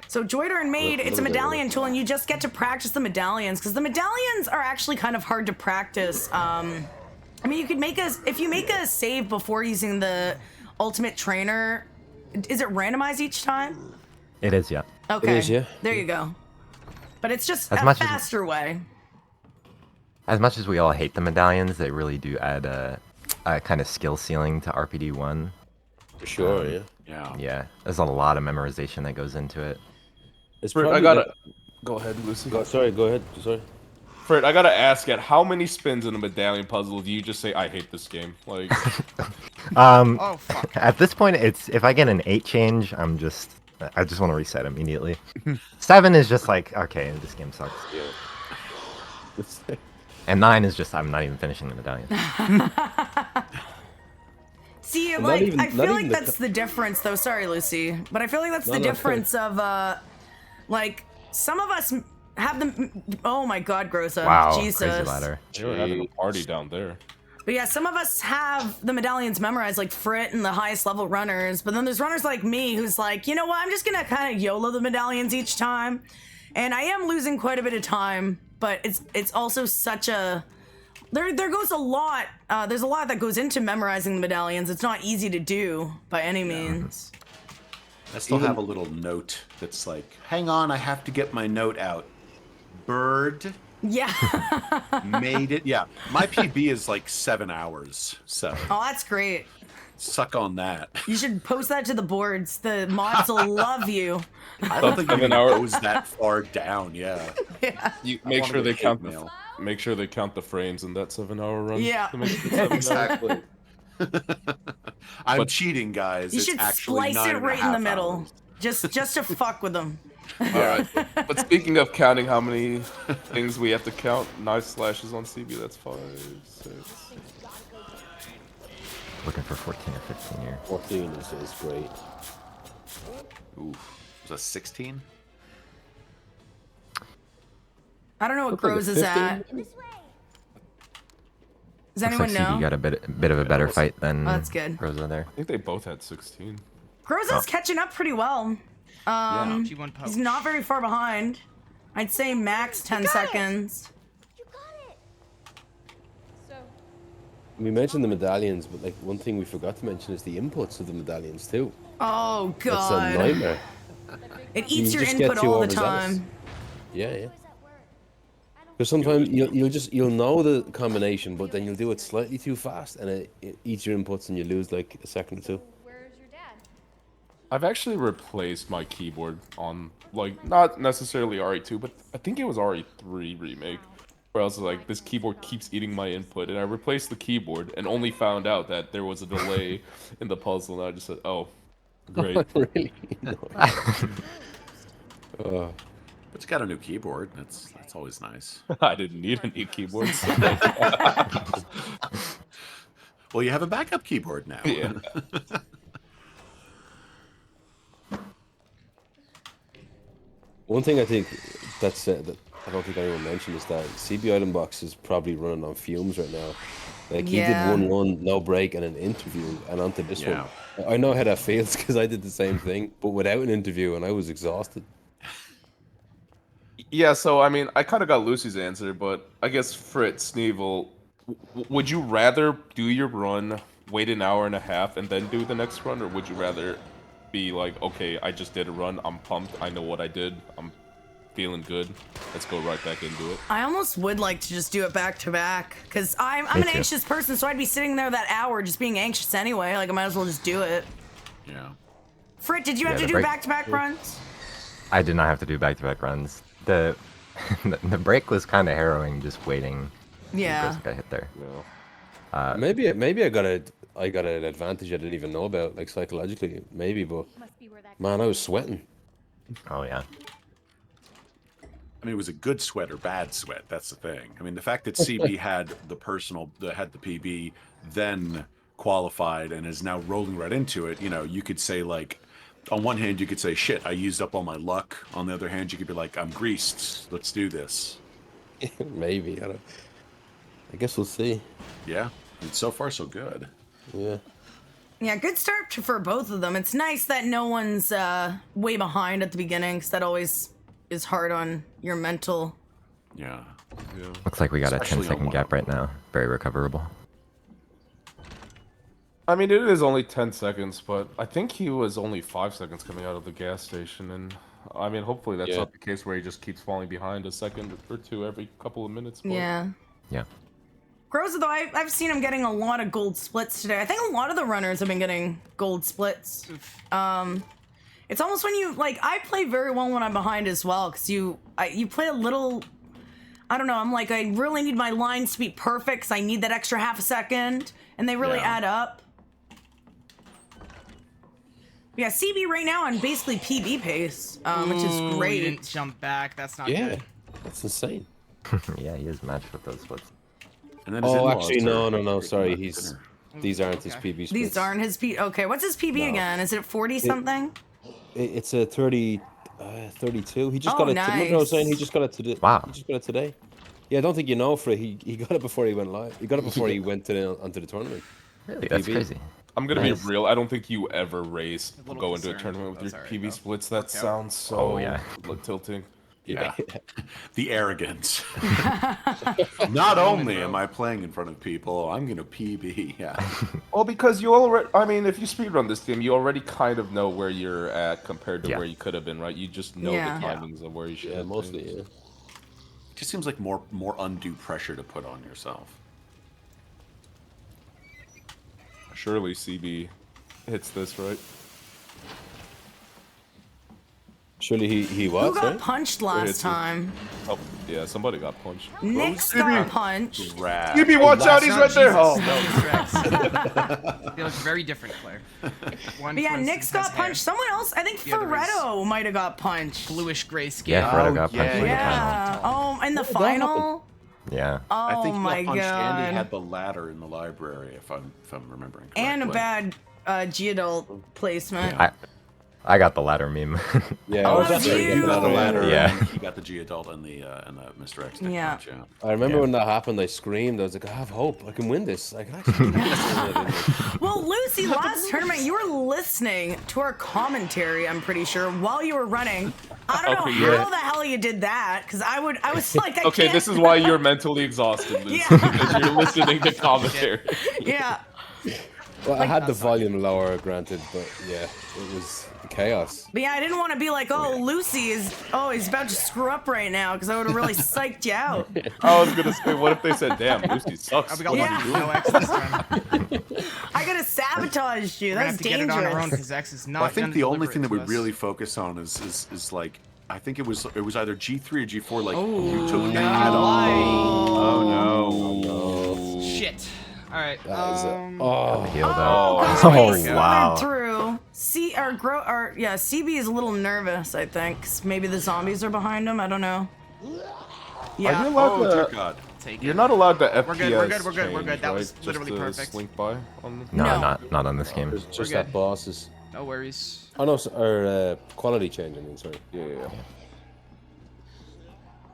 Speaker 1: So Joydern made, it's a medallion tool, and you just get to practice the medallions, because the medallions are actually kind of hard to practice. I mean, you could make if you make a save before using the ultimate trainer, is it randomized each time?
Speaker 12: It is, yeah.
Speaker 1: Okay.
Speaker 12: It is, yeah.
Speaker 1: There you go. But it's just
Speaker 12: As
Speaker 1: a
Speaker 12: much as-
Speaker 1: faster way.
Speaker 12: As much as we all hate the medallions, they really do add a kind of skill ceiling to RPD1.
Speaker 10: For sure,
Speaker 2: Yeah.
Speaker 12: Yeah, there's a lot of memorization that goes into it.
Speaker 10: It's
Speaker 11: Fred, I
Speaker 10: probably
Speaker 11: gotta go ahead, Lucy.
Speaker 10: Sorry, go ahead. Sorry.
Speaker 11: Fred, I gotta ask: at how many spins in a medallion puzzle do you just say, "I hate this game"? Like,
Speaker 9: Oh fuck.
Speaker 12: At this point, it's if I get an 8 change, I just want to reset immediately. 7 is just like, okay, this game sucks.
Speaker 10: Yeah.
Speaker 12: And 9 is just, I'm not even finishing the medallion.
Speaker 1: See,
Speaker 10: Not
Speaker 1: like,
Speaker 10: even-
Speaker 1: I
Speaker 10: not
Speaker 1: feel like
Speaker 10: even the
Speaker 1: that's the difference, though. Sorry, Lucy. But I feel like that's
Speaker 10: No,
Speaker 1: the
Speaker 10: no,
Speaker 1: difference of, like, some of us have them. Oh my god, Grossa.
Speaker 12: Wow,
Speaker 1: Jesus.
Speaker 12: crazy ladder.
Speaker 11: they were having a party down there.
Speaker 1: But yeah, some of us have the medallions memorized, like Frit and the highest level runners. But then there's runners like me who's like, you know what, I'm just gonna kind of YOLO the medallions each time. And I am losing quite a bit of time, but it's also such a... There goes a lot, there's a lot that goes into memorizing the medallions. It's not easy to do by any means.
Speaker 2: I still have a little note that's like, hang on, I have to get my note out. Bird
Speaker 1: Yeah.
Speaker 2: made it. Yeah, my PB is like 7 hours, so
Speaker 1: Oh, that's great.
Speaker 2: suck on that.
Speaker 1: You should post that to the boards. The mods will love you.
Speaker 2: I don't think it goes that far down. Yeah.
Speaker 11: You
Speaker 2: I
Speaker 11: make
Speaker 2: wanna
Speaker 11: sure they
Speaker 2: get
Speaker 11: count
Speaker 2: hate mail.
Speaker 11: make sure they count the frames in that 7-hour run.
Speaker 1: Yeah.
Speaker 11: to make it 7 hours.
Speaker 2: Exactly. I'm
Speaker 11: But-
Speaker 2: cheating, guys.
Speaker 1: You
Speaker 2: It's
Speaker 1: should
Speaker 2: actually
Speaker 1: splice it
Speaker 2: 9.5
Speaker 1: right in the middle.
Speaker 2: hours.
Speaker 1: Just to fuck with them.
Speaker 11: All right. But speaking of counting how many things we have to count, knife slashes on CB, that's 5, 6.
Speaker 12: Looking for 14 or 15 here.
Speaker 10: 14 is great.
Speaker 2: Ooh, was that 16?
Speaker 1: I don't know what
Speaker 10: Looks like a
Speaker 1: Grows is at.
Speaker 10: 15.
Speaker 1: Does
Speaker 12: Looks
Speaker 1: anyone
Speaker 12: like
Speaker 1: know?
Speaker 12: CB got a bit of a better fight than
Speaker 1: Oh, that's good.
Speaker 12: Rosa there.
Speaker 11: I think they both had 16.
Speaker 1: Groza's catching up pretty well.
Speaker 9: G1 poach.
Speaker 1: He's not very far behind. I'd say max 10 seconds.
Speaker 7: You got it. So,
Speaker 10: We mentioned the medallions, but like one thing we forgot to mention is the inputs of the medallions too.
Speaker 1: Oh
Speaker 10: That's a
Speaker 1: god.
Speaker 10: nightmare.
Speaker 1: It eats
Speaker 10: You
Speaker 1: your
Speaker 10: just get
Speaker 1: input
Speaker 10: too
Speaker 1: all the
Speaker 10: overzealous.
Speaker 1: time.
Speaker 10: Yeah. Because sometimes you'll know the combination, but then you'll do it slightly too fast, and it eats your inputs, and you lose like a second or two.
Speaker 7: where's your dad?
Speaker 11: I've actually replaced my keyboard on, like, not necessarily RE2, but I think it was RE3 Remake, where I was like, this keyboard keeps eating my input, and I replaced the keyboard and only found out that there was a delay in the puzzle, and I just said, oh, great.
Speaker 10: Really?
Speaker 2: But you got a new keyboard. That's always nice.
Speaker 11: I didn't need a new keyboard. So.
Speaker 2: Well, you have a backup keyboard now.
Speaker 11: Yeah.
Speaker 10: One thing I think that I don't think anyone mentioned is that CB Item Box is probably running on fumes right now. Like he did one run, no break, and an interview, and onto this one. I know how that feels because I did the same thing, but without an interview, and I was exhausted.
Speaker 11: Yeah, so I mean, I kind of got Lucy's answer, but I guess Fritz, Sneevil, would you rather do your run, wait an hour and a half, and then do the next run, or would you rather be like, okay, I just did a run, I'm pumped, I know what I did, I'm feeling good. Let's go right back into it.
Speaker 1: I almost would like to just do it back to back, because I'm an anxious person, so I'd be sitting there that hour just being anxious anyway. Like, I might as well just do it.
Speaker 2: Yeah.
Speaker 1: Frit, did you have to do back-to-back runs?
Speaker 12: I did not have to do back-to-back runs. The break was kind of harrowing, just waiting.
Speaker 1: Yeah.
Speaker 12: Got hit there.
Speaker 10: No. Maybe I got an advantage I didn't even know about, like psychologically, maybe. But man, I was sweating.
Speaker 12: Oh yeah.
Speaker 2: I mean, it was a good sweat or bad sweat. That's the thing. I mean, the fact that CB had the PB, then qualified and is now rolling right into it. You know, you could say like, on one hand, you could say, "Shit, I used up all my luck." On the other hand, you could be like, "I'm greased. Let's do this."
Speaker 10: Maybe I guess we'll see.
Speaker 2: Yeah, and so far so good.
Speaker 10: Yeah.
Speaker 1: Yeah, good start for both of them. It's nice that no one's way behind at the beginning, because that always is hard on your mental.
Speaker 2: Yeah.
Speaker 12: Looks like we got
Speaker 2: Especially
Speaker 12: a 10-second gap right now. Very recoverable.
Speaker 11: I mean, it is only 10 seconds, but I think he was only 5 seconds coming out of the gas station, and I mean, hopefully that's not the case where he just keeps falling behind a second or two every couple of minutes. But...
Speaker 1: Yeah.
Speaker 12: Yeah.
Speaker 1: Groza, though, I've seen him getting a lot of gold splits today. I think a lot of the runners have been getting gold splits. It's almost when you, like, I play very well when I'm behind as well, because you play a little, I don't know, I'm like, I really need my lines to be perfect, because I need that extra half a second, and they really add up. Yeah, CB right now on basically PB pace, which is great.
Speaker 9: He didn't jump back, that's not
Speaker 10: Yeah,
Speaker 9: good.
Speaker 10: that's insane.
Speaker 12: Yeah, he is matched with those splits.
Speaker 2: And then
Speaker 10: actually, no. Sorry, these aren't his PB splits.
Speaker 1: These aren't his PB. Okay, what's his PB again? Is it 40 something?
Speaker 10: It's a 32. He just got it.
Speaker 1: Nice.
Speaker 10: Remember I was saying he just got it today.
Speaker 12: Wow.
Speaker 10: He just got it today. Yeah, I don't think you know, Fred. He got it before he went live. He got it before he went onto the tournament.
Speaker 12: Really? That's crazy.
Speaker 11: I'm gonna be real. I don't think you ever go into a tournament with your PB splits. That sounds so tilting.
Speaker 2: Yeah. The arrogance. Not only am I playing in front of people, I'm gonna PB. Yeah.
Speaker 11: Well, because you already, I mean, if you speedrun this game, you already kind of know where you're at compared to where you could have been, right? You just know the timings of where you should.
Speaker 10: Yeah, mostly. Yeah.
Speaker 2: It just seems like more undue pressure to put on yourself.
Speaker 11: Surely CB hits this, right?
Speaker 10: Surely he was.
Speaker 1: Who got punched last time?
Speaker 11: Oh, yeah, somebody got punched.
Speaker 1: Nick's got punched.
Speaker 11: CB, watch out, he's right there. Oh,
Speaker 9: He looks very different, Claire.
Speaker 1: But yeah, Nick's got punched. Someone else, I think Ferretto might have got punched.
Speaker 9: Bluish gray skin.
Speaker 12: Yeah, Ferretto got punched.
Speaker 1: Yeah. Oh, in the final?
Speaker 12: Yeah.
Speaker 1: Oh
Speaker 2: I think he
Speaker 1: my
Speaker 2: got punched
Speaker 1: god.
Speaker 2: and he had the ladder in the library, if I'm remembering correctly.
Speaker 1: And a bad G-adult placement.
Speaker 12: I got the ladder meme.
Speaker 10: Yeah,
Speaker 1: Oh,
Speaker 10: that's
Speaker 2: You got the ladder.
Speaker 12: Yeah.
Speaker 2: You got the G-adult and the Mr. X.
Speaker 1: Yeah.
Speaker 2: Punch, yeah.
Speaker 10: I remember when that happened. I screamed. I was like, I have hope. I can win this. I can actually win this.
Speaker 1: Well, Lucy, last tournament, you were listening to our commentary, I'm pretty sure, while you were running. I don't know how the hell you did that, because I was like, I
Speaker 11: Okay,
Speaker 1: can't.
Speaker 11: this is why you're mentally exhausted, Lucy, because you're listening to commentary.
Speaker 1: Yeah.
Speaker 10: Well, I had the volume lower, granted, but yeah, it was chaos.
Speaker 1: But yeah, I didn't want to be like, oh, Lucy is, he's about to screw up right now, because I would have really psyched you out.
Speaker 11: I was going to say, what if they said, damn, Lucy sucks.
Speaker 9: We got no X this time.
Speaker 1: I could have sabotaged you. That's dangerous.
Speaker 9: Get it on our own, because X is not
Speaker 2: Well, I think
Speaker 9: gonna
Speaker 2: the only
Speaker 9: deliver
Speaker 2: thing
Speaker 9: it
Speaker 2: that we
Speaker 9: to us.
Speaker 2: really focus on is like, I think it was either G3 or G4. Like you took the head off. Oh no!
Speaker 9: Shit. All right.
Speaker 12: Healed
Speaker 1: Oh,
Speaker 12: up.
Speaker 1: wow. Through. CB is a little nervous, I think. 'Cause maybe the zombies are behind him. I don't know. Yeah.
Speaker 11: Are you allowed
Speaker 2: dear God.
Speaker 11: You're not allowed to FPS.
Speaker 9: We're good. That was
Speaker 11: change,
Speaker 9: literally
Speaker 11: right?
Speaker 9: perfect.
Speaker 11: Slink by on
Speaker 12: No, not on this game.
Speaker 10: There's just that bosses.
Speaker 9: No worries.
Speaker 10: Oh no, or quality change. I mean, sorry.
Speaker 11: Yeah.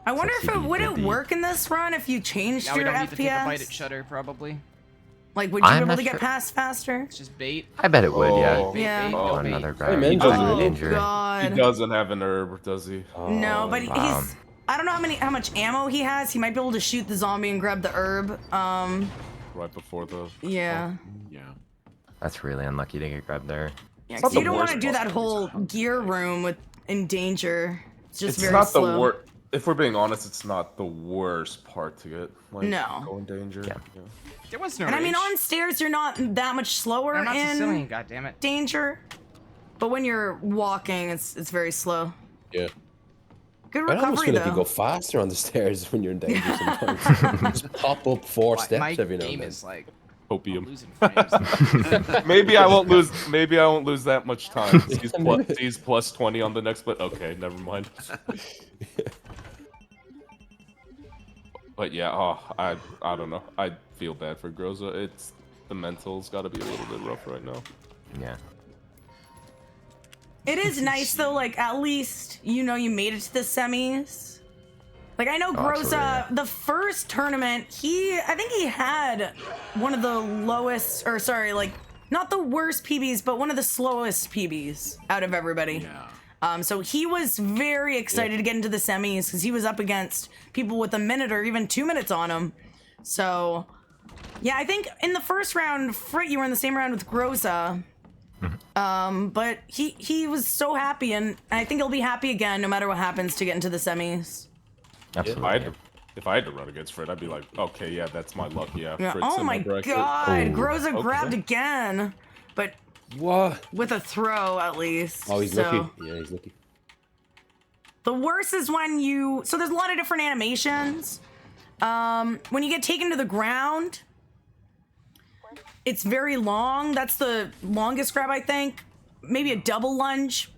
Speaker 1: I wonder if it work in this run if you changed
Speaker 9: Now we
Speaker 1: your
Speaker 9: don't need to take a bite at
Speaker 1: FPS.
Speaker 9: Shutter, probably.
Speaker 1: Like, would you
Speaker 12: I'm
Speaker 1: be able
Speaker 12: not
Speaker 1: to get
Speaker 12: sure.
Speaker 1: past faster?
Speaker 9: It's just bait.
Speaker 12: I bet it would, yeah.
Speaker 1: Yeah.
Speaker 12: Oh, another guy.
Speaker 10: Hey, man,
Speaker 1: Oh
Speaker 12: injury.
Speaker 1: god.
Speaker 11: He doesn't have an herb, does he?
Speaker 1: No, but
Speaker 12: wow.
Speaker 1: he's. I don't know how much ammo he has. He might be able to shoot the zombie and grab the herb.
Speaker 11: Right before the.
Speaker 1: Yeah.
Speaker 2: Yeah.
Speaker 12: That's really unlucky to get grabbed there.
Speaker 1: Yeah,
Speaker 11: It's
Speaker 1: 'cause
Speaker 11: not
Speaker 1: you
Speaker 11: the
Speaker 1: don't want
Speaker 11: worst
Speaker 1: to do that
Speaker 11: possible
Speaker 1: whole gear room in danger. It's just
Speaker 11: It's
Speaker 1: very
Speaker 11: not
Speaker 1: slow.
Speaker 11: the worst. If we're being honest, it's not the worst part to get. Like,
Speaker 1: No.
Speaker 11: Go in danger.
Speaker 12: Yeah.
Speaker 9: There was no
Speaker 1: And I mean,
Speaker 9: rage.
Speaker 1: on stairs, you're not that much slower
Speaker 9: They're not
Speaker 1: in
Speaker 9: Sicilian, goddammit.
Speaker 1: danger. But when you're walking, it's very slow.
Speaker 10: Yeah.
Speaker 1: Good
Speaker 10: I almost
Speaker 1: recovery,
Speaker 10: feel like you
Speaker 1: though.
Speaker 10: go faster on the stairs when you're in danger sometimes. Just pop up 4 steps
Speaker 9: My
Speaker 10: every now
Speaker 9: game
Speaker 10: and then.
Speaker 9: is like
Speaker 11: Opium.
Speaker 9: losing frames.
Speaker 11: Maybe I won't lose. Maybe I won't lose that much time. He's plus 20 on the next, but okay, never mind. But yeah, I don't know. I feel bad for Groza. It's the mental's got to be a little bit rough right now.
Speaker 12: Yeah.
Speaker 1: It is nice though, like at least you know you made it to the semis. Like I know
Speaker 12: absolutely,
Speaker 1: Groza,
Speaker 12: yeah.
Speaker 1: the first tournament, I think he had one of the lowest, or sorry, like not the worst PBs, but one of the slowest PBs out of everybody.
Speaker 2: Yeah.
Speaker 1: So he was very excited to get into the semis because he was up against people with a minute or even 2 minutes on him. So yeah, I think in the first round, Frit, you were in the same round with Groza. But he was so happy, and I think he'll be happy again no matter what happens to get into the semis.
Speaker 12: Absolutely.
Speaker 11: If I had to run against Fred, I'd be like, okay, yeah, that's my luck. Yeah.
Speaker 1: Yeah.
Speaker 11: Fred's
Speaker 1: Oh
Speaker 11: in
Speaker 1: my
Speaker 11: bracket.
Speaker 1: god,
Speaker 10: Ooh,
Speaker 1: Groza
Speaker 11: okay.
Speaker 1: grabbed again, but
Speaker 10: What?
Speaker 1: with a throw at least.
Speaker 10: Oh, he's
Speaker 1: so.
Speaker 10: lucky. Yeah, he's lucky.
Speaker 1: The worst is when so there's a lot of different animations. When you get taken to the ground, it's very long. That's the longest grab, I think. Maybe a double lunge.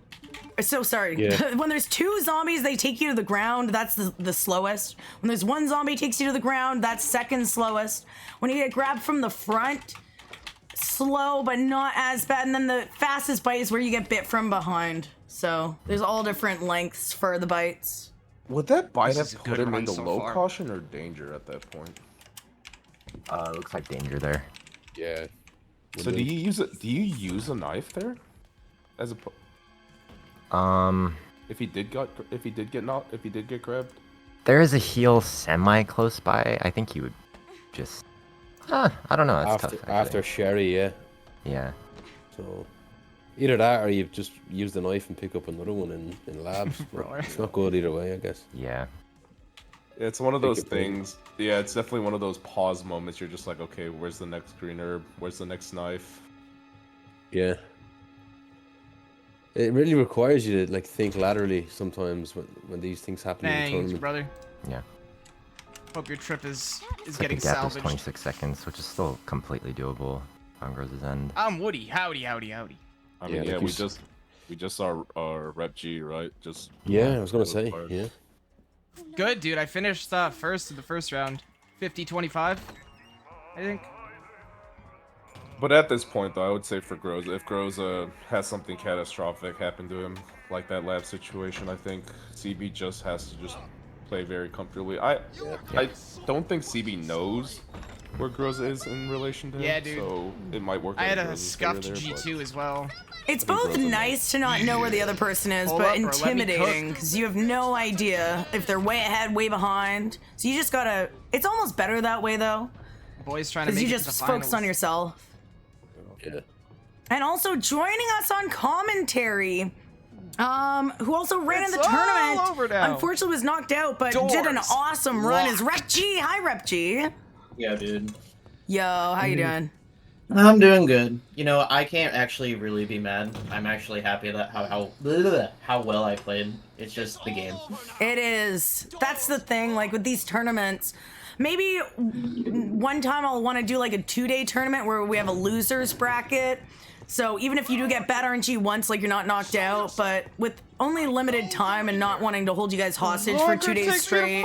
Speaker 1: So sorry.
Speaker 10: Yeah.
Speaker 1: When there's 2 zombies, they take you to the ground. That's the slowest. When there's 1 zombie takes you to the ground, that's second slowest. When you get grabbed from the front, slow but not as bad. And then the fastest bite is where you get bit from behind. So there's all different lengths for the bites.
Speaker 11: Would that bite
Speaker 9: This is
Speaker 11: have
Speaker 9: a good
Speaker 11: put him
Speaker 9: run
Speaker 11: into
Speaker 9: so
Speaker 11: low
Speaker 9: far.
Speaker 11: caution or danger at that point?
Speaker 12: Looks like danger there.
Speaker 10: Yeah.
Speaker 11: So do you use it? Do you use a knife there? As a if he did get grabbed.
Speaker 12: There is a heal semi close by. I think he would just. I don't know. That's tough. Actually.
Speaker 10: After Sherry, yeah.
Speaker 12: Yeah.
Speaker 10: So either that or you've just used the knife and pick up another one in labs. But it's not good either way, I guess.
Speaker 12: Yeah.
Speaker 11: It's one of those
Speaker 10: Pick your brain.
Speaker 11: things. Yeah, it's definitely one of those pause moments. You're just like, okay, where's the next green herb? Where's the next knife?
Speaker 10: Yeah. It really requires you to like think laterally sometimes when these things happen in the
Speaker 9: Thanks,
Speaker 10: tournament.
Speaker 9: brother.
Speaker 12: Yeah.
Speaker 9: Hope your trip is
Speaker 12: Looks like
Speaker 9: getting
Speaker 12: the gap
Speaker 9: salvaged.
Speaker 12: is 26 seconds, which is still completely doable on Groza's end.
Speaker 9: I'm Woody. Howdy, howdy, howdy.
Speaker 11: I mean,
Speaker 10: Yeah,
Speaker 11: yeah,
Speaker 10: like
Speaker 11: we just saw our Rep G, right? Just
Speaker 10: Yeah, I was gonna say, yeah.
Speaker 9: Good, dude. I finished first in the first round. 50-25, I think.
Speaker 11: But at this point, though, I would say for Groza, if Groza has something catastrophic happen to him, like that lab situation, I think CB just has to just play very comfortably. I don't think CB knows where Groza is in relation to him.
Speaker 9: Yeah, dude.
Speaker 11: So it might work.
Speaker 9: I had
Speaker 11: out in
Speaker 9: a
Speaker 11: Groza's favor
Speaker 9: scuffed
Speaker 11: there, but-
Speaker 9: G2 as well.
Speaker 1: It's
Speaker 11: I think
Speaker 1: both
Speaker 11: Groza
Speaker 1: nice to not know where the other person is,
Speaker 9: Hold
Speaker 1: but
Speaker 9: up, or let me
Speaker 1: intimidating
Speaker 9: cook.
Speaker 1: because you have no idea if they're way ahead, way behind. So you just gotta. It's almost better that way though,
Speaker 9: Boys trying to
Speaker 1: because
Speaker 9: make
Speaker 1: you
Speaker 9: it to
Speaker 1: just
Speaker 9: the
Speaker 1: focus on
Speaker 9: finals.
Speaker 1: yourself.
Speaker 10: Yeah.
Speaker 1: And also joining us on commentary, who also ran in the
Speaker 9: It's all
Speaker 1: tournament.
Speaker 9: over now.
Speaker 1: Unfortunately, was knocked out, but did an
Speaker 9: Doors
Speaker 1: awesome run. Is Rep G? Hi, Rep G.
Speaker 8: Yeah, dude.
Speaker 1: Yo, how you doing?
Speaker 8: I'm doing good. You know, I can't actually really be mad. I'm actually happy that how well I played. It's just the game.
Speaker 1: It is. That's the thing. Like with these tournaments, maybe one time I'll want to do like a 2-day tournament where we have a losers bracket. So even if you do get bad RNG once, like you're not knocked out, but with only limited time and not wanting to hold you guys hostage for 2 days straight,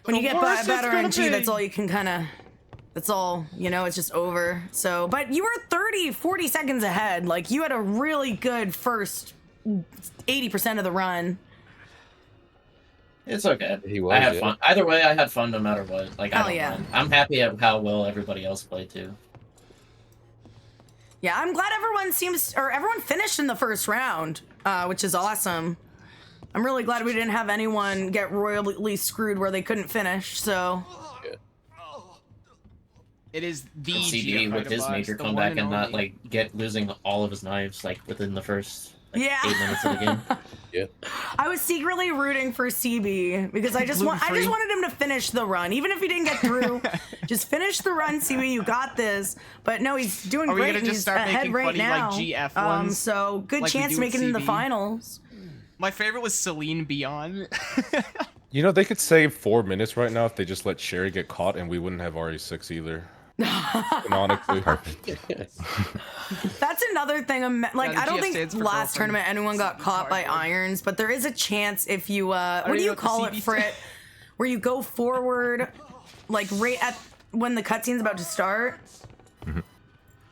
Speaker 1: when you get bad RNG, that's all you can kind of. That's all, you know, it's just over. So, but you were 30, 40 seconds ahead. Like, you had a really good first 80% of the run.
Speaker 8: It's okay.
Speaker 10: He was,
Speaker 8: I had
Speaker 10: yeah.
Speaker 8: fun. Either way, I had fun no matter what. Like, I
Speaker 1: Hell
Speaker 8: don't
Speaker 1: yeah.
Speaker 8: mind. I'm happy at how well everybody else played too.
Speaker 1: Yeah, I'm glad everyone finished in the first round, which is awesome. I'm really glad we didn't have anyone get royally screwed where they couldn't finish, so.
Speaker 9: It is the
Speaker 8: CD with his major comeback and not like losing all of his knives like within the first
Speaker 1: Yeah.
Speaker 8: 8 minutes of the game.
Speaker 2: Yeah.
Speaker 1: I was secretly rooting for CB because I just wanted him to finish the run, even if he didn't get through. Just finish the run, CB. You got this. But no, he's doing
Speaker 9: Are we
Speaker 1: great.
Speaker 9: gonna
Speaker 1: And
Speaker 9: just
Speaker 1: he's
Speaker 9: start
Speaker 1: ahead
Speaker 9: making
Speaker 1: right
Speaker 9: funny,
Speaker 1: now.
Speaker 9: like, GF ones,
Speaker 1: So good
Speaker 9: like we
Speaker 1: chance
Speaker 9: do with
Speaker 1: making it in the
Speaker 9: CB?
Speaker 1: finals.
Speaker 9: My favorite was Celine Beyond.
Speaker 11: You know, they could save 4 minutes right now if they just let Sherry get caught, and we wouldn't have RE6 either. Canonically.
Speaker 1: That's another thing. Like,
Speaker 9: Yeah,
Speaker 1: I don't
Speaker 9: GF
Speaker 1: think
Speaker 9: stands for
Speaker 1: last
Speaker 9: girlfriend.
Speaker 1: tournament anyone got caught by irons, but there is a chance if you, what do you call it, Frit? Where you go forward, like right at when the cutscene's about to start.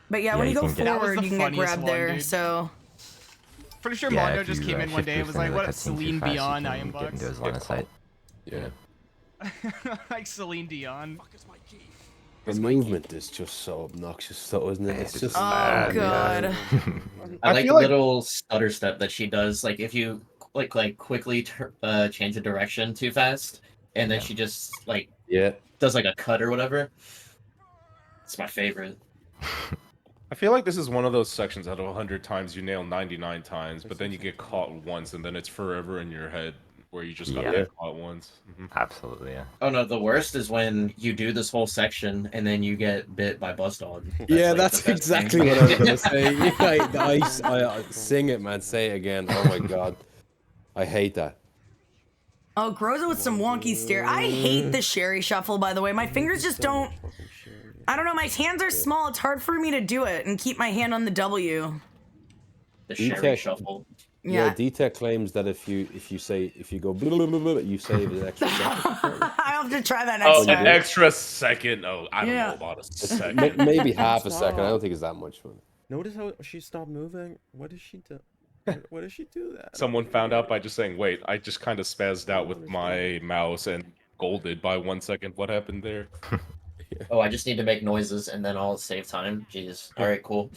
Speaker 1: But yeah, when you go forward, you can get grabbed there. So.
Speaker 9: Pretty sure
Speaker 12: Yeah,
Speaker 9: Mondo
Speaker 12: if
Speaker 9: just
Speaker 12: you,
Speaker 9: came in one
Speaker 12: shift
Speaker 9: day and was
Speaker 12: boost
Speaker 9: like,
Speaker 12: into the
Speaker 9: what,
Speaker 12: cutscene too
Speaker 9: Celine
Speaker 12: fast, you
Speaker 9: Dion,
Speaker 12: can
Speaker 9: I am
Speaker 12: get into his
Speaker 9: Buck?
Speaker 12: line of sight.
Speaker 11: Yeah.
Speaker 9: Like Celine Dion.
Speaker 10: The movement is just so obnoxious, though, isn't it? It's just.
Speaker 1: Oh god.
Speaker 8: I like
Speaker 11: feel
Speaker 8: the
Speaker 11: like-
Speaker 8: little stutter step that she does. Like if you like quickly change the direction too fast, and then she just like does like a cut or whatever. It's my favorite.
Speaker 11: I feel like this is one of those sections out of 100 times you nail 99 times, but then you get caught once, and then it's forever in your head where you just got get caught once.
Speaker 12: Absolutely, yeah.
Speaker 8: Oh no, the worst is when you do this whole section and then you get bit by Bus Dog.
Speaker 10: Yeah,
Speaker 8: like,
Speaker 10: that's
Speaker 8: the best
Speaker 10: exactly
Speaker 8: thing.
Speaker 10: what I was gonna say. I sing it, man. Say it again. Oh my god, I hate that.
Speaker 1: Oh, Groza with some wonky steer. I hate the Sherry shuffle, by the way. My fingers just don't. I don't know. My hands are small. It's hard for me to do it and keep my hand on the W.
Speaker 8: The Sherry shuffle.
Speaker 10: Yeah, D-Tech claims that if you go blah, blah, blah, blah, you save an extra second.
Speaker 1: I'll have to try that next time.
Speaker 11: An extra second? Oh, I don't know about a second.
Speaker 10: Maybe half a second. I don't think it's that much fun.
Speaker 6: Notice how she stopped moving? What did she do? What did she do that?
Speaker 11: Someone found out by just saying, wait, I just kind of spazzed out with my mouse and golded by 1 second. What happened there?
Speaker 8: Oh, I just need to make noises and then I'll save time. Jeez. All right, cool.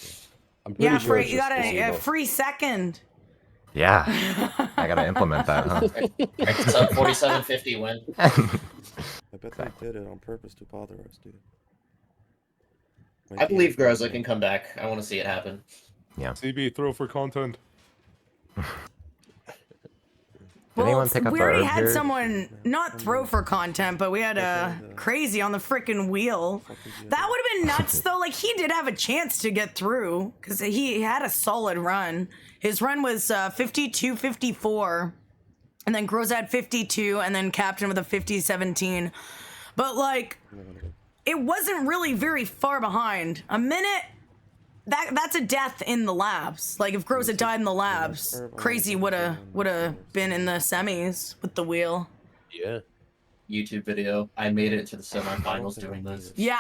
Speaker 10: I'm pretty sure
Speaker 1: you got a free second.
Speaker 12: Yeah, I gotta implement that, huh?
Speaker 8: Sub 4750 win.
Speaker 6: I bet they did it on purpose to bother us, dude.
Speaker 8: I believe Groza can come back. I want to see it happen.
Speaker 12: Yeah.
Speaker 11: CB, throw for content.
Speaker 12: Did anyone pick up
Speaker 1: we
Speaker 12: the
Speaker 1: already
Speaker 12: herb
Speaker 1: had
Speaker 12: here?
Speaker 1: someone not throw for content, but we had crazy on the freaking wheel. That would have been nuts, though. Like, he did have a chance to get through because he had a solid run. His run was 52-54, and then Groza had 52, and then Captain with a 50-17. But, like, it wasn't really very far behind. A minute... That's a death in the labs. Like if Groza died in the labs, Crazy would have been in the semis with the wheel.
Speaker 10: Yeah.
Speaker 8: YouTube video. I made it to the semifinals doing this.
Speaker 1: Yeah.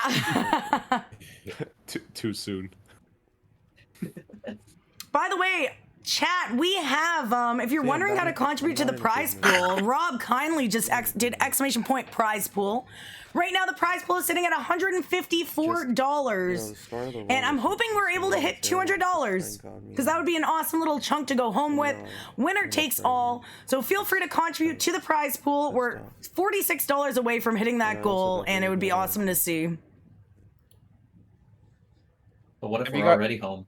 Speaker 11: Too soon.
Speaker 1: By the way, chat, we have if you're wondering how to contribute to the prize pool, Rob kindly just did exclamation point prize pool. Right now, the prize pool is sitting at $154, and I'm hoping we're able to hit $200 because that would be an awesome little chunk to go home with. Winner takes all. So feel free to contribute to the prize pool. We're $46 away from hitting that goal, and it would be awesome to see.
Speaker 8: But what if
Speaker 11: Have you
Speaker 8: we're
Speaker 11: got-
Speaker 8: already home?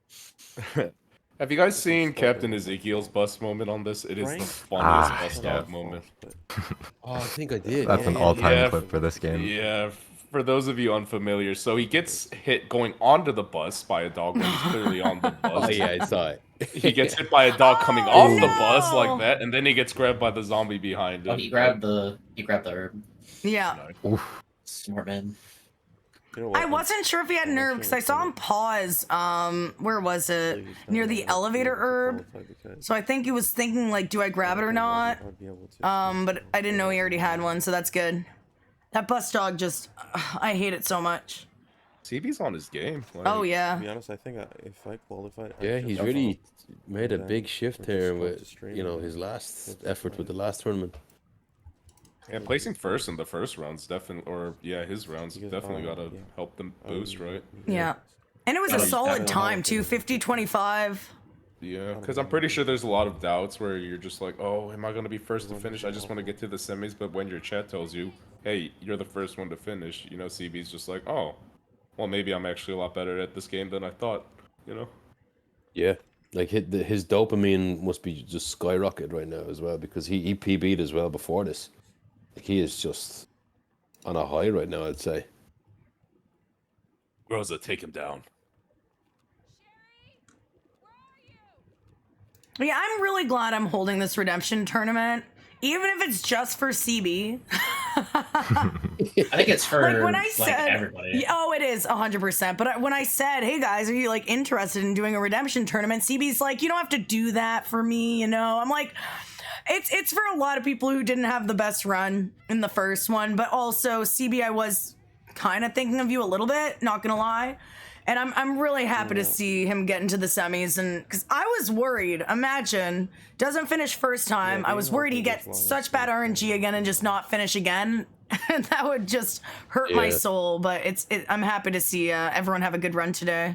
Speaker 11: Have you guys seen Captain Ezekiel's bus moment on this? It is the funniest bus stop moment.
Speaker 10: Oh, I think I did.
Speaker 12: That's an all-time clip for this game.
Speaker 11: Yeah, for those of you unfamiliar, so he gets hit going onto the bus by a dog when he's clearly on the bus.
Speaker 10: Oh yeah, I saw it.
Speaker 11: He gets hit by a dog coming off the bus like that, and then he gets grabbed by the zombie behind him.
Speaker 8: Oh, he grabbed the herb.
Speaker 1: Yeah.
Speaker 8: Smart man.
Speaker 1: I wasn't sure if he had nerve because I saw him pause. Where was it? Near the elevator herb. So I think he was thinking like, do I grab it or not? But I didn't know he already had one, so that's good. That bus dog just, I hate it so much.
Speaker 11: CB's on his game. Like,
Speaker 1: Oh yeah.
Speaker 6: To be honest, I think if I qualified,
Speaker 10: Yeah, he's really made a big shift here with his last effort with the last tournament.
Speaker 11: Yeah, placing first in the first rounds definitely, or yeah, his rounds definitely gotta help them boost, right?
Speaker 1: Yeah. And it was a solid time too, 50-25.
Speaker 11: Yeah, because I'm pretty sure there's a lot of doubts where you're just like, oh, am I gonna be first to finish? I just want to get to the semis, but when your chat tells you, hey, you're the first one to finish, you know, CB's just like, oh, well, maybe I'm actually a lot better at this game than I thought, you know?
Speaker 10: Yeah. Like his dopamine must be just skyrocketed right now as well because he PB'd as well before this. Like he is just on a high right now, I'd say.
Speaker 11: Groza, take him down.
Speaker 1: Yeah, I'm really glad I'm holding this redemption tournament, even if it's just for CB.
Speaker 8: I think it's for
Speaker 1: like when I said,
Speaker 8: everybody.
Speaker 1: Oh, it is 100%. But when I said, "Hey guys, are you like interested in doing a redemption tournament?" CB's like, "You don't have to do that for me, you know." I'm like, it's for a lot of people who didn't have the best run in the first one, but also CB, I was kind of thinking of you a little bit, not gonna lie. And I'm really happy to see him get into the semis, and because I was worried, imagine, doesn't finish first time. I was worried he'd get such bad RNG again and just not finish again. And that would just hurt my soul, but I'm happy to see everyone have a good run today.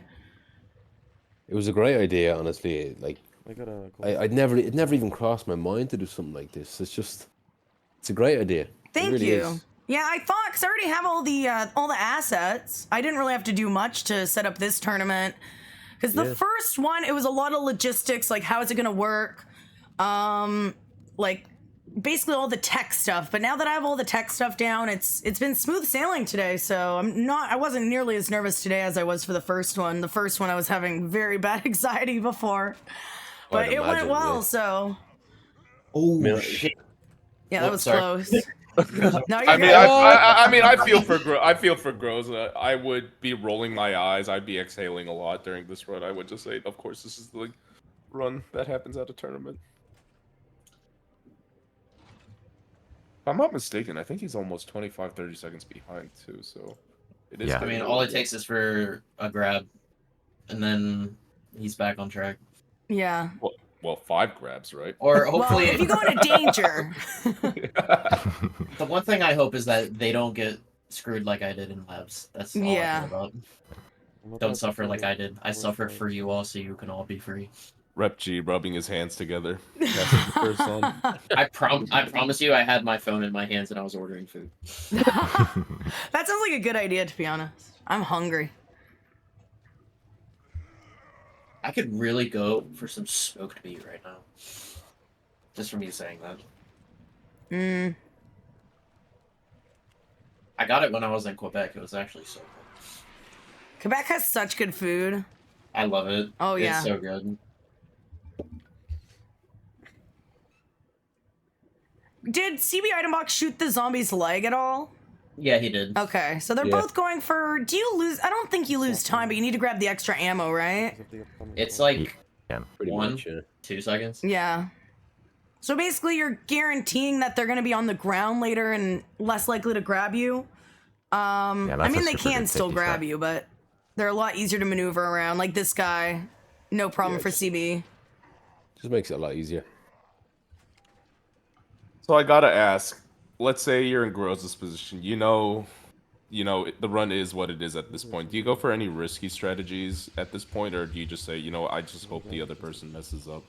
Speaker 10: It was a great idea, honestly. Like, it never even crossed my mind to do something like this. It's a great idea.
Speaker 1: Thank
Speaker 10: it really
Speaker 1: you.
Speaker 10: Is.
Speaker 1: Yeah, I thought, because I already have all the assets. I didn't really have to do much to set up this tournament. Because the first one, it was a lot of logistics, like how is it going to work? Like basically all the tech stuff. But now that I have all the tech stuff down, it's been smooth sailing today. So I wasn't nearly as nervous today as I was for the first one. The first one I was having very bad anxiety before. But it went well, so.
Speaker 8: Oh, shit.
Speaker 1: Yeah, that was close. No,
Speaker 11: I feel for Groza. I would be rolling my eyes. I'd be exhaling a lot during this run. I would just say, of course, this is the run that happens at a tournament. If I'm not mistaken, I think he's almost 25-30 seconds behind too. So it is.
Speaker 8: I mean, all it takes is for a grab, and then he's back on track.
Speaker 1: Yeah.
Speaker 11: Well, 5 grabs, right?
Speaker 8: Or hopefully,
Speaker 1: if you go into danger.
Speaker 8: The one thing I hope is that they don't get screwed like I did in labs. That's all I care about. Don't suffer like I did. I suffered for you all, so you can all be free.
Speaker 11: Rep G rubbing his hands together. That's the first one.
Speaker 8: I promise you, I had my phone in my hands and I was ordering food.
Speaker 1: That sounds like a good idea, to be honest. I'm hungry.
Speaker 8: I could really go for some smoked meat right now. Just from you saying that. I got it when I was in Quebec. It was actually so good.
Speaker 1: Quebec has such good food.
Speaker 8: I love it.
Speaker 1: Oh, yeah.
Speaker 8: It's so good.
Speaker 1: Did CB Item Box shoot the zombie's leg at all?
Speaker 8: Yeah, he did.
Speaker 1: Okay, so they're both going for... Do you lose... I don't think you lose time, but you need to grab the extra ammo, right?
Speaker 8: It's like
Speaker 10: pretty
Speaker 8: 2 seconds.
Speaker 1: Yeah. So basically, you're guaranteeing that they're going to be on the ground later and less likely to grab you. I mean, they can still grab you, but they're a lot easier to maneuver around. Like this guy, no problem for CB.
Speaker 10: Just makes it a lot easier.
Speaker 11: So I gotta ask, let's say you're in Groza's position. You know, the run is what it is at this point. Do you go for any risky strategies at this point, or do you just say, I just hope the other person messes up?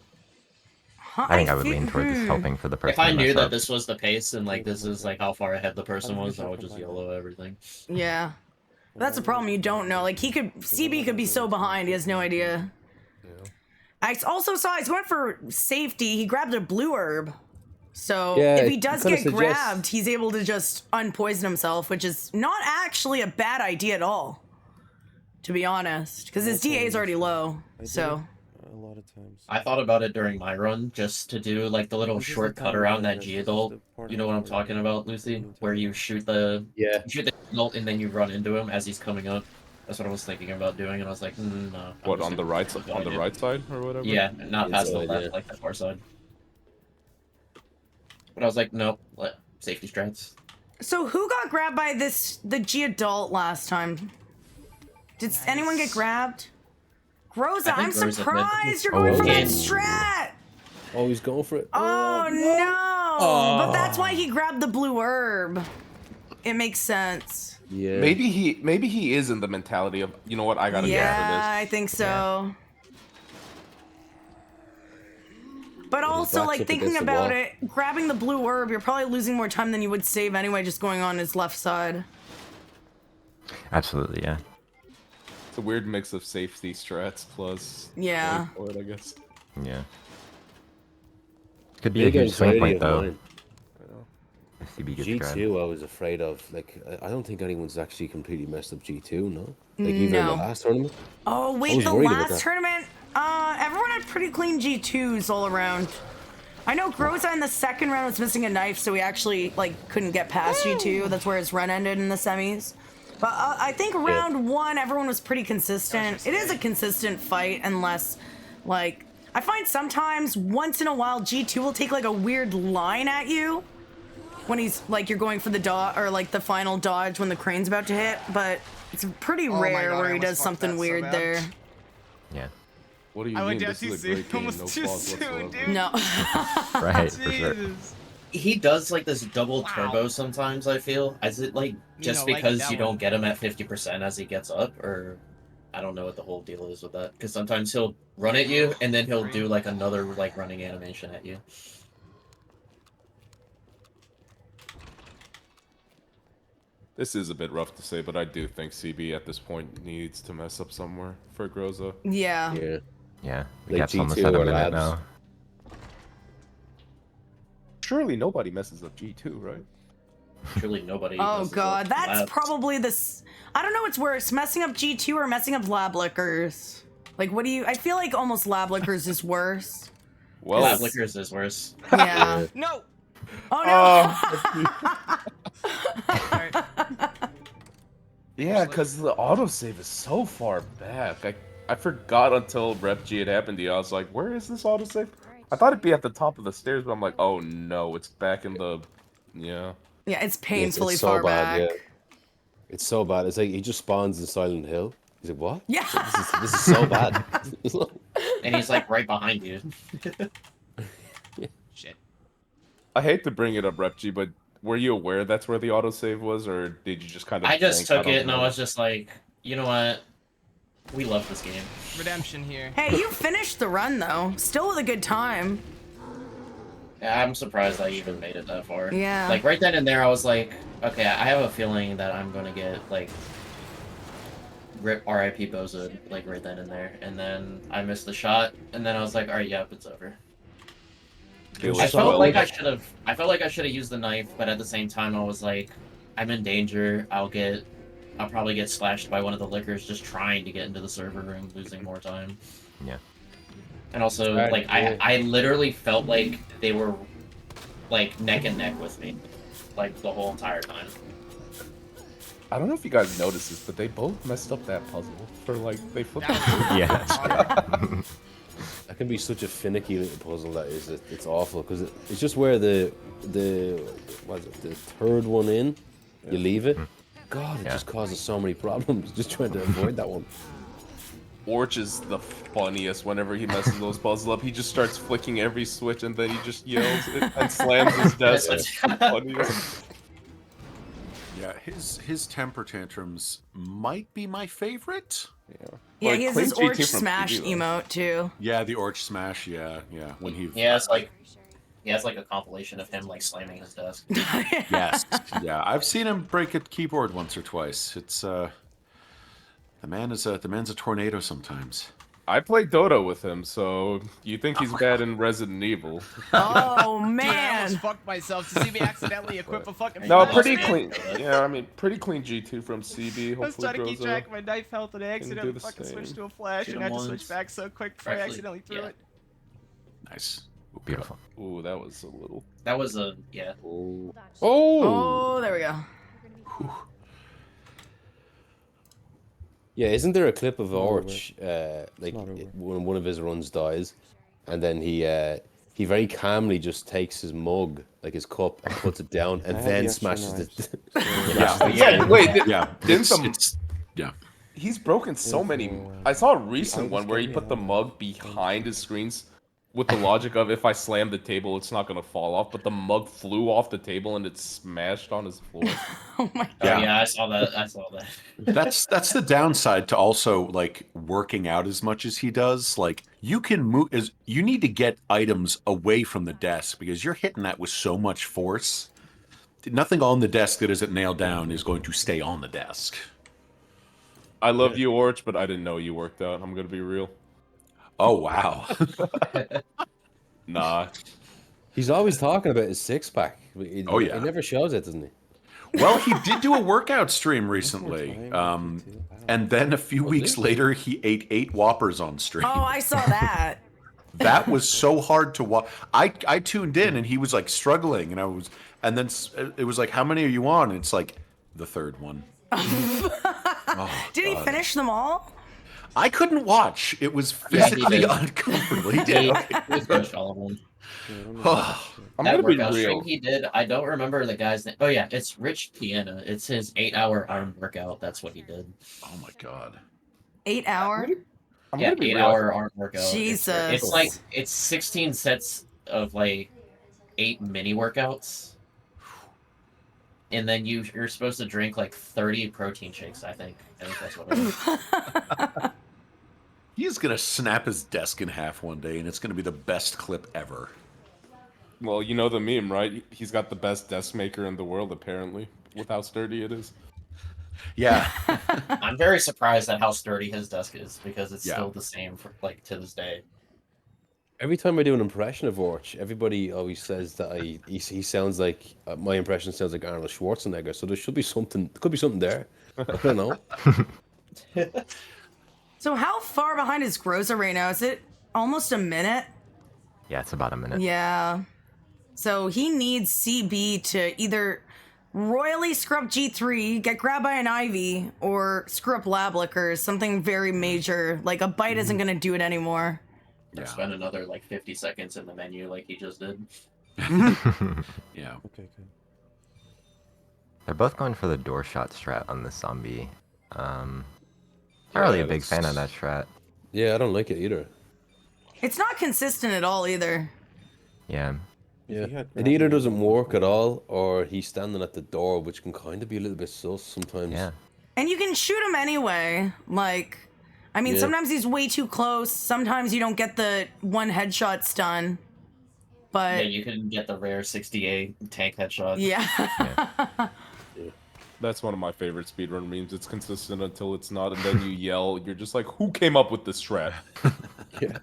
Speaker 12: I think I would lean towards helping for the person.
Speaker 8: If I knew that this was the pace and like this is like how far ahead the person was, I would just YOLO everything.
Speaker 1: Yeah. That's a problem you don't know. Like CB could be so behind, he has no idea. Yeah. I also saw he's going for safety. He grabbed a blue herb. So if he does get grabbed, he's able to just unpoison himself, which is not actually a bad idea at all, to be honest, because his DA is already low. So
Speaker 6: a lot of times
Speaker 8: I thought about it during my run, just to do like the little shortcut around that Geodult. You know what I'm talking about, Lucy? Where you shoot the Geodult and then you run into him as he's coming up. That's what I was thinking about doing, and I was like, no.
Speaker 11: What, on the right side or whatever?
Speaker 8: Yeah, not past the left, like the far side. But I was like, nope, safety strats.
Speaker 1: So who got grabbed by the Geodult last time? Did anyone get grabbed? Groza, I'm surprised you're going for that strat!
Speaker 10: Oh, he's going for it.
Speaker 1: Oh, no! But that's why he grabbed the blue herb. It makes sense.
Speaker 11: Yeah. Maybe he is in the mentality of, you know what, I gotta go for this.
Speaker 1: Yeah, I think so. Yeah. But also, like, thinking about it, grabbing the blue herb, you're probably losing more time than you would save anyway, just going on his left side.
Speaker 12: Absolutely, yeah.
Speaker 11: a weird mix of safety strats plus.
Speaker 1: Yeah.
Speaker 11: Forward, I guess.
Speaker 12: Yeah. Could be a huge swing point though. CB gets
Speaker 10: G2 I was afraid of. Like, I don't think anyone's actually completely messed up G2, no? Like, even in the last tournament?
Speaker 1: Oh, wait, the last tournament? Everyone had pretty clean G2s all around. I know Groza in the second round was missing a knife, so he actually, like, couldn't get past G2. That's where his run ended in the semis. But I think round one, everyone was pretty consistent. It is a consistent fight, unless, like, I find sometimes, once in a while, G2 will take, like, a weird line at you. When he's, like, you're going for the dodge, or, like, the final dodge when the crane's about to hit, but it's pretty rare where he does something weird there.
Speaker 12: Yeah.
Speaker 11: What do you
Speaker 9: I
Speaker 11: mean?
Speaker 9: went down
Speaker 11: This
Speaker 9: too
Speaker 11: is a great
Speaker 9: soon.
Speaker 11: game,
Speaker 9: Almost
Speaker 11: no
Speaker 9: too
Speaker 11: flaws
Speaker 9: soon,
Speaker 11: whatsoever.
Speaker 9: dude.
Speaker 1: No.
Speaker 12: Right, for sure.
Speaker 8: He does like this double turbo sometimes, I feel. Is it like just because you don't get him at 50% as he gets up, or I don't know what the whole deal is with that. Because sometimes he'll run at you and then he'll do like another like running animation at you.
Speaker 11: This is a bit rough to say, but I do think CB at this point needs to mess up somewhere for Groza.
Speaker 1: Yeah.
Speaker 12: Yeah. The
Speaker 10: Like
Speaker 12: gap's almost
Speaker 10: G2
Speaker 12: at a
Speaker 10: or
Speaker 12: minute
Speaker 10: Labs.
Speaker 12: now.
Speaker 11: Surely nobody messes up G2, right?
Speaker 8: Surely nobody.
Speaker 1: Oh
Speaker 8: messes
Speaker 1: god,
Speaker 8: up
Speaker 1: that's
Speaker 8: Labs.
Speaker 1: probably this. I don't know what's worse, messing up G2 or messing up Lab Lickers. Like, what do you? I feel like almost Lab Lickers is worse.
Speaker 11: Well,
Speaker 8: Lab Lickers is worse.
Speaker 1: Yeah.
Speaker 9: No.
Speaker 1: Oh no.
Speaker 11: Yeah, because the autosave is so far back. I forgot until Rep G had happened to you. I was like, where is this autosave? I thought it'd be at the top of the stairs, but I'm like, oh no, it's back in the... Yeah.
Speaker 1: Yeah, it's painfully
Speaker 10: it's so
Speaker 1: far
Speaker 10: bad,
Speaker 1: back.
Speaker 10: yeah. It's so bad. It's like he just spawns in Silent Hill. He's like, what?
Speaker 1: Yeah.
Speaker 10: This is so bad.
Speaker 8: And he's like right behind you.
Speaker 9: Shit.
Speaker 11: I hate to bring it up, Rep G, but were you aware that's where the autosave was, or did you just kind of...
Speaker 8: I just
Speaker 11: think,
Speaker 8: took it
Speaker 11: don't
Speaker 8: and I
Speaker 11: know?
Speaker 8: was just like, you know what? We love this game.
Speaker 9: Redemption here.
Speaker 1: Hey, you finished the run though. Still with a good time.
Speaker 8: Yeah, I'm surprised I even made it that far.
Speaker 1: Yeah.
Speaker 8: Like right then and there, I was like, okay, I have a feeling that I'm gonna get like RIP Boza like right then and there, and then I missed the shot, and then I was like, all right, yep, it's over. I felt like I should have used the knife, but at the same time, I was like, I'm in danger. I'll probably get slashed by one of the lickers just trying to get into the server room, losing more time.
Speaker 12: Yeah.
Speaker 8: And also, like, I literally felt like they were, like, neck and neck with me, like, the whole entire time.
Speaker 11: I don't know if you guys noticed this, but they both messed up that puzzle for, like, they flipped it.
Speaker 12: Yeah.
Speaker 10: That can be such a finicky little puzzle. That is, it's awful because it's just where the what is it, the third one in, you leave it. God, it just causes so many problems just trying to avoid that one.
Speaker 11: Orch is the funniest whenever he messes those puzzles up. He just starts flicking every switch and then he just yells and slams his desk. It's the funniest.
Speaker 2: Yeah, his temper tantrums might be my favorite.
Speaker 1: Yeah, he has his
Speaker 2: Clean
Speaker 1: Orch
Speaker 2: G2 from
Speaker 1: Smash
Speaker 2: TV, though.
Speaker 1: emote too.
Speaker 2: Yeah, the Orch Smash. Yeah. When he.
Speaker 8: Yeah, it's like, he has like a compilation of him like slamming his desk.
Speaker 2: Yes. Yeah, I've seen him break a keyboard once or twice. It's the man's a tornado sometimes.
Speaker 11: I played Dota with him, so you think he's bad in Resident Evil.
Speaker 1: Oh
Speaker 9: Dude, I
Speaker 1: man.
Speaker 9: almost fucked myself to see me accidentally equip a fucking
Speaker 11: No,
Speaker 9: flash.
Speaker 11: pretty clean. Yeah, I mean, pretty clean G2 from CB.
Speaker 9: I was
Speaker 11: Hopefully
Speaker 9: trying to keep
Speaker 11: Groza
Speaker 9: track of my knife health and I
Speaker 11: can do
Speaker 9: accidentally
Speaker 11: the
Speaker 9: fucking
Speaker 11: same.
Speaker 9: switched to a flash
Speaker 8: Shoot
Speaker 9: and I had to
Speaker 8: him
Speaker 9: switch
Speaker 8: once.
Speaker 9: back so quick before I
Speaker 8: Actually,
Speaker 9: accidentally threw
Speaker 8: yeah.
Speaker 9: it.
Speaker 2: Nice.
Speaker 12: Beautiful.
Speaker 11: Ooh, that was a little...
Speaker 8: That was a, yeah.
Speaker 11: Oh!
Speaker 1: Oh, there we go.
Speaker 10: Yeah, isn't there a clip of Orch, like when one of his runs dies, and then he very calmly just takes his mug, like his cup, and puts it down, and then smashes it.
Speaker 2: Yeah.
Speaker 11: He's broken so many. I saw a recent one where he put the mug behind his screens with the logic of if I slam the table, it's not gonna fall off. But the mug flew off the table and it smashed on his floor.
Speaker 1: Oh my
Speaker 8: God. Yeah, I saw that.
Speaker 2: That's the downside to also like working out as much as he does. Like you can move you need to get items away from the desk because you're hitting that with so much force. Nothing on the desk that isn't nailed down is going to stay on the desk.
Speaker 11: I love you, Orch, but I didn't know you worked out. I'm gonna be real.
Speaker 2: Oh wow.
Speaker 11: Nah.
Speaker 10: He's always talking about his six pack.
Speaker 2: Oh yeah.
Speaker 10: He never shows it, doesn't he?
Speaker 2: Well, he did do a workout stream recently. And then a few weeks later, he ate 8 Whoppers on stream.
Speaker 1: Oh, I saw that.
Speaker 2: That was so hard to watch. I tuned in and he was like struggling, and then it was like, how many are you on? And it's like the 3rd one.
Speaker 1: Did he finish them all?
Speaker 2: I couldn't watch. It was physically uncomfortable. He did.
Speaker 8: He finished all of them.
Speaker 11: I'm
Speaker 8: That
Speaker 11: gonna be
Speaker 8: workout
Speaker 11: real.
Speaker 8: stream he did, I don't remember the guy's name. Oh yeah, it's Rich Piana. It's his 8-hour arm workout. That's what he did.
Speaker 2: Oh my god.
Speaker 1: 8 hour?
Speaker 11: I'm
Speaker 8: Yeah,
Speaker 11: gonna be
Speaker 8: 8-hour arm workout.
Speaker 1: Jesus.
Speaker 8: It's like 16 sets of like 8 mini workouts. And then you're supposed to drink like 30 protein shakes, I think. I think that's what it is.
Speaker 2: He's gonna snap his desk in half one day, and it's gonna be the best clip ever.
Speaker 11: Well, you know the meme, right? He's got the best desk maker in the world, apparently, with how sturdy it is.
Speaker 2: Yeah.
Speaker 8: I'm very surprised at how sturdy his desk is because it's
Speaker 2: Yeah.
Speaker 8: still the same for like to this day.
Speaker 10: Every time I do an impression of Orch, everybody always says that he sounds like my impression sounds like Arnold Schwarzenegger. So there should be something. There could be something there. I don't know.
Speaker 1: So how far behind is Groza right now? Is it almost a minute?
Speaker 12: Yeah, it's about a minute.
Speaker 1: Yeah. So he needs CB to either royally screw up G3, get grabbed by an Ivy, or screw up Lab Lickers, something very major. Like a bite isn't gonna do it anymore.
Speaker 8: Or spend another like 50 seconds in the menu like he just did.
Speaker 2: Yeah.
Speaker 6: Okay, good.
Speaker 12: They're both going for the door shot strat on the zombie. Not really a big fan of that strat.
Speaker 10: Yeah, I don't like it either.
Speaker 1: It's not consistent at all either.
Speaker 12: Yeah.
Speaker 10: Yeah, it either doesn't work at all, or he's standing at the door, which can kind of be a little bit sus sometimes.
Speaker 12: Yeah.
Speaker 1: And you can shoot him anyway. Like, I mean,
Speaker 10: Yeah.
Speaker 1: sometimes he's way too close. Sometimes you don't get the one headshot stun. But
Speaker 8: Yeah, you can get the rare 68 tank headshot.
Speaker 1: yeah.
Speaker 11: That's one of my favorite speedrun memes. It's consistent until it's not, and then you yell. You're just like, who came up with this strat?
Speaker 10: Yeah.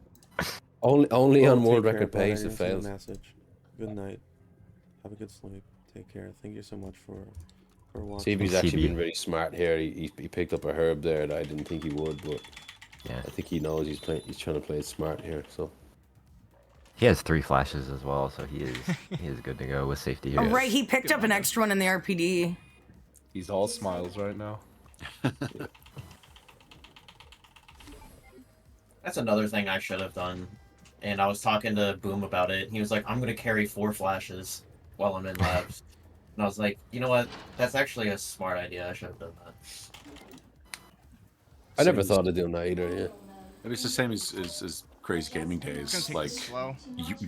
Speaker 10: Only
Speaker 6: Well,
Speaker 10: on world
Speaker 6: take care,
Speaker 10: record
Speaker 6: bud.
Speaker 10: pace
Speaker 6: I
Speaker 10: it
Speaker 6: didn't see the
Speaker 10: fails.
Speaker 6: message. Good night. Have a good sleep. Take care. Thank you so much for watching.
Speaker 10: CB's actually been really smart here. He picked up a herb there that I didn't think he would, but
Speaker 12: Yeah.
Speaker 10: I think he knows he's trying to play it smart here. So
Speaker 12: He has 3 flashes as well, so he is good to go with safety here.
Speaker 1: Oh, right, he picked up an extra one in the RPD.
Speaker 11: He's all smiles right now.
Speaker 8: That's another thing I should have done. And I was talking to Boom about it. He was like, I'm going to carry 4 flashes while I'm in labs. And I was like, you know what? That's actually a smart idea. I should have done that.
Speaker 10: I never thought of doing that either. Yeah.
Speaker 2: Maybe it's the same as Crazy Gaming Days.
Speaker 9: take
Speaker 2: Like,
Speaker 9: this slow.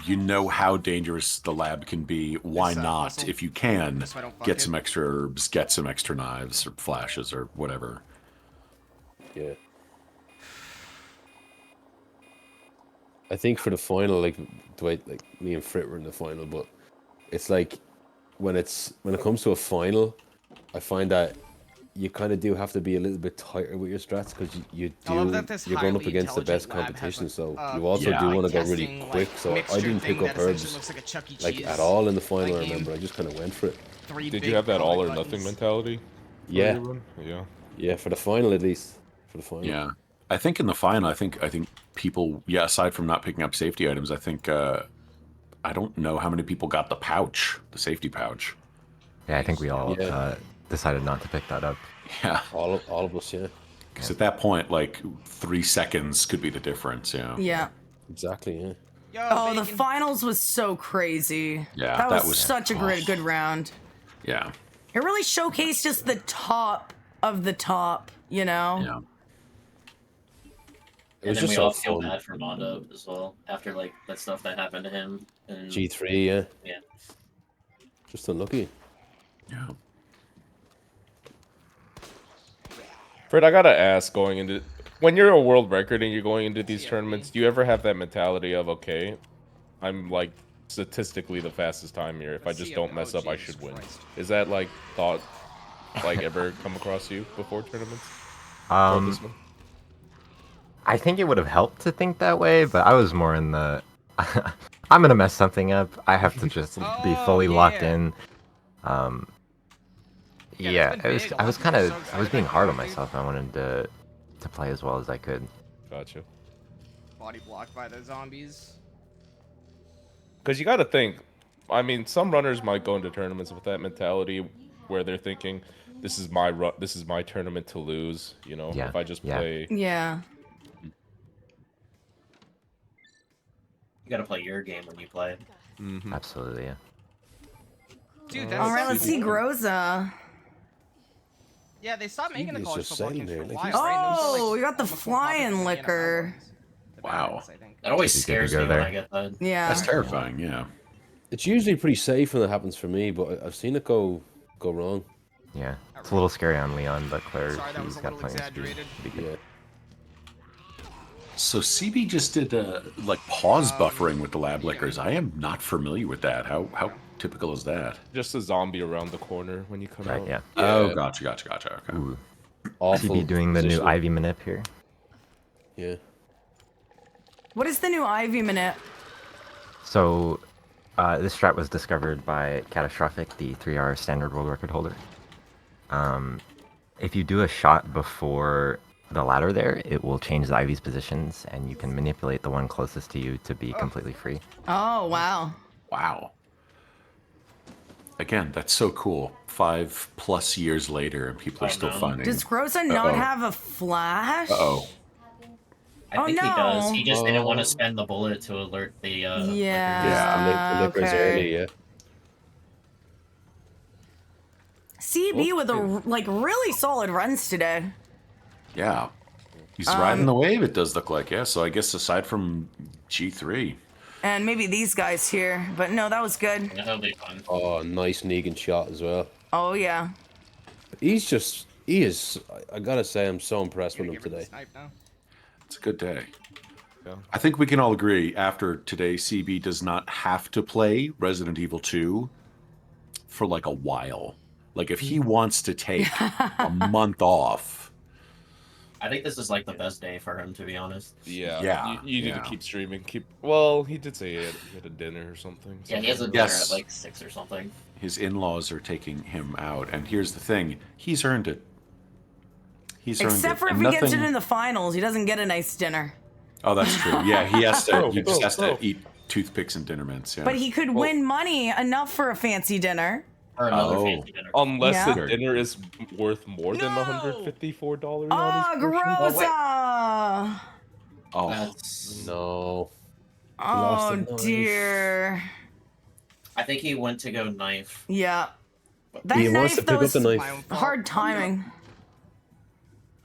Speaker 2: you know how dangerous the lab can be. Why not,
Speaker 9: muscle.
Speaker 2: if you can,
Speaker 9: Just so I don't fuck
Speaker 2: get
Speaker 9: it.
Speaker 2: some extra herbs, get some extra knives or flashes or whatever.
Speaker 10: Yeah. I think for the final, like Dwight, like me and Frit were in the final, but it's like when it comes to a final, I find that you kind of do have to be a little bit tighter with your strats because you're going up against the best competition, so you also do want to go really quick. So I didn't pick up herbs like at all in the final. I remember I just kind of went for it.
Speaker 11: Did you have that all or nothing mentality?
Speaker 10: Yeah.
Speaker 11: Yeah.
Speaker 10: Yeah, for the final at least. For the final.
Speaker 2: Yeah, I think in the final, I think people, aside from not picking up safety items, I think I don't know how many people got the pouch, the safety pouch.
Speaker 12: Yeah, I think we all decided not to pick that up.
Speaker 2: Yeah,
Speaker 10: all of us, yeah.
Speaker 2: Because at that point, like 3 seconds could be the difference. Yeah.
Speaker 1: Yeah.
Speaker 10: Exactly. Yeah.
Speaker 1: Oh, the finals was so crazy.
Speaker 2: Yeah,
Speaker 1: that
Speaker 2: that
Speaker 1: was
Speaker 2: was-
Speaker 1: such a good round.
Speaker 2: Yeah.
Speaker 1: It really showcased just the top of the top, you know?
Speaker 2: Yeah.
Speaker 10: It was
Speaker 8: And then
Speaker 10: just
Speaker 8: we
Speaker 10: so
Speaker 8: all feel
Speaker 10: fun.
Speaker 8: bad for Mondo as well after like that stuff that happened to him. And
Speaker 10: G3, yeah.
Speaker 8: Yeah.
Speaker 10: Just unlucky.
Speaker 2: Yeah.
Speaker 11: Fred, I gotta ask, going into when you're a world record and you're going into these tournaments, do you ever have that mentality of, okay, I'm like statistically the fastest time here. If I just don't mess up, I should win. Is that like thought like ever come across you before tournaments?
Speaker 12: I think it would have helped to think that way, but I was more in the I'm gonna mess something up. I have to just be fully locked in. Yeah, I was being hard on myself. I wanted to play as well as I could.
Speaker 11: Gotcha.
Speaker 9: Body blocked by the zombies.
Speaker 11: Because you got to think, I mean, some runners might go into tournaments with that mentality where they're thinking, this is my tournament to lose, you know, if I just play.
Speaker 1: Yeah.
Speaker 8: You gotta play your game when you play.
Speaker 12: Absolutely, yeah.
Speaker 9: Dude, that's
Speaker 1: all right, let's see Groza.
Speaker 9: Yeah, they stopped making the college
Speaker 6: just
Speaker 9: football
Speaker 6: sitting
Speaker 9: games for a
Speaker 6: there,
Speaker 9: while.
Speaker 6: like,
Speaker 9: right?
Speaker 1: Oh, we got the flying liquor.
Speaker 2: Wow.
Speaker 8: That always
Speaker 12: Should be good to
Speaker 8: scares
Speaker 12: go
Speaker 8: me when
Speaker 12: there.
Speaker 8: I get that.
Speaker 1: Yeah.
Speaker 2: That's terrifying. Yeah.
Speaker 10: It's usually pretty safe when it happens for me, but I've seen it go wrong.
Speaker 12: Yeah, it's a little scary on Leon, but Claire,
Speaker 9: Sorry, that was
Speaker 12: he's
Speaker 9: a
Speaker 12: got
Speaker 9: little
Speaker 12: plenty of speed.
Speaker 9: exaggerated.
Speaker 12: Should be good.
Speaker 2: So CB just did like pause buffering with the lab liquors. I am not familiar with that. How typical is that?
Speaker 11: Just a zombie around the corner when you come out.
Speaker 12: Right, yeah.
Speaker 2: Oh, gotcha. Okay.
Speaker 12: Ooh.
Speaker 10: Awful
Speaker 12: CB doing the new
Speaker 10: position.
Speaker 12: Ivy manip here.
Speaker 10: Yeah.
Speaker 1: What is the new Ivy minute?
Speaker 12: So, this strat was discovered by Catastrophic, the 3R standard world record holder. If you do a shot before the ladder there, it will change the Ivy's positions, and you can manipulate the one closest to you to be completely free.
Speaker 1: Oh, wow.
Speaker 2: Wow. Again, that's so cool. 5+ years later, and people are still finding.
Speaker 1: Does Groza not have a flash?
Speaker 2: Uh-oh.
Speaker 8: I think he does. He just didn't want to
Speaker 10: Oh.
Speaker 8: spend the bullet to alert the.
Speaker 1: Yeah.
Speaker 10: The liquors
Speaker 1: okay.
Speaker 10: early, yeah.
Speaker 1: CB with a like really solid runs today.
Speaker 2: Yeah. He's riding the wave, it does look like, yeah. So I guess aside from G3.
Speaker 1: And maybe these guys here, but no, that was good.
Speaker 8: Yeah, that'll be fun.
Speaker 10: Oh, nice Negan shot as well.
Speaker 1: Oh yeah.
Speaker 10: He is, I gotta say, I'm so impressed with him today.
Speaker 2: It's a good day.
Speaker 11: Yeah.
Speaker 2: I think we can all agree after today, CB does not have to play Resident Evil 2 for like a while. Like if he wants to take a month off.
Speaker 8: I think this is like the best day for him, to be honest.
Speaker 11: Yeah.
Speaker 2: Yeah,
Speaker 11: You need
Speaker 2: yeah.
Speaker 11: to keep streaming. Well, he did say he had a dinner or something.
Speaker 8: Yeah, he has a dinner
Speaker 2: Yes.
Speaker 8: at like 6 or something.
Speaker 2: His in-laws are taking him out, and here's the thing: he's earned it. He's earned
Speaker 1: Except
Speaker 2: it.
Speaker 1: for if
Speaker 2: And
Speaker 1: he gets it
Speaker 2: nothing-
Speaker 1: in the finals, he doesn't get a nice dinner.
Speaker 2: Oh, that's true. Yeah, he has to. He just has to
Speaker 11: bro.
Speaker 2: eat toothpicks and dinner mints. Yeah.
Speaker 1: But he could win money enough for a fancy dinner.
Speaker 8: Or another
Speaker 2: Oh.
Speaker 8: fancy dinner.
Speaker 11: Unless
Speaker 1: Yeah.
Speaker 11: the dinner is worth more than $154
Speaker 1: Oh,
Speaker 11: on his portion.
Speaker 1: Groza!
Speaker 2: Oh,
Speaker 8: That's...
Speaker 10: No.
Speaker 1: Oh,
Speaker 10: the knife.
Speaker 1: dear.
Speaker 8: I think he went to go knife.
Speaker 1: Yeah. That
Speaker 10: He wants
Speaker 1: knife,
Speaker 10: to
Speaker 1: though,
Speaker 10: pick up the
Speaker 1: is
Speaker 10: knife.
Speaker 1: hard timing.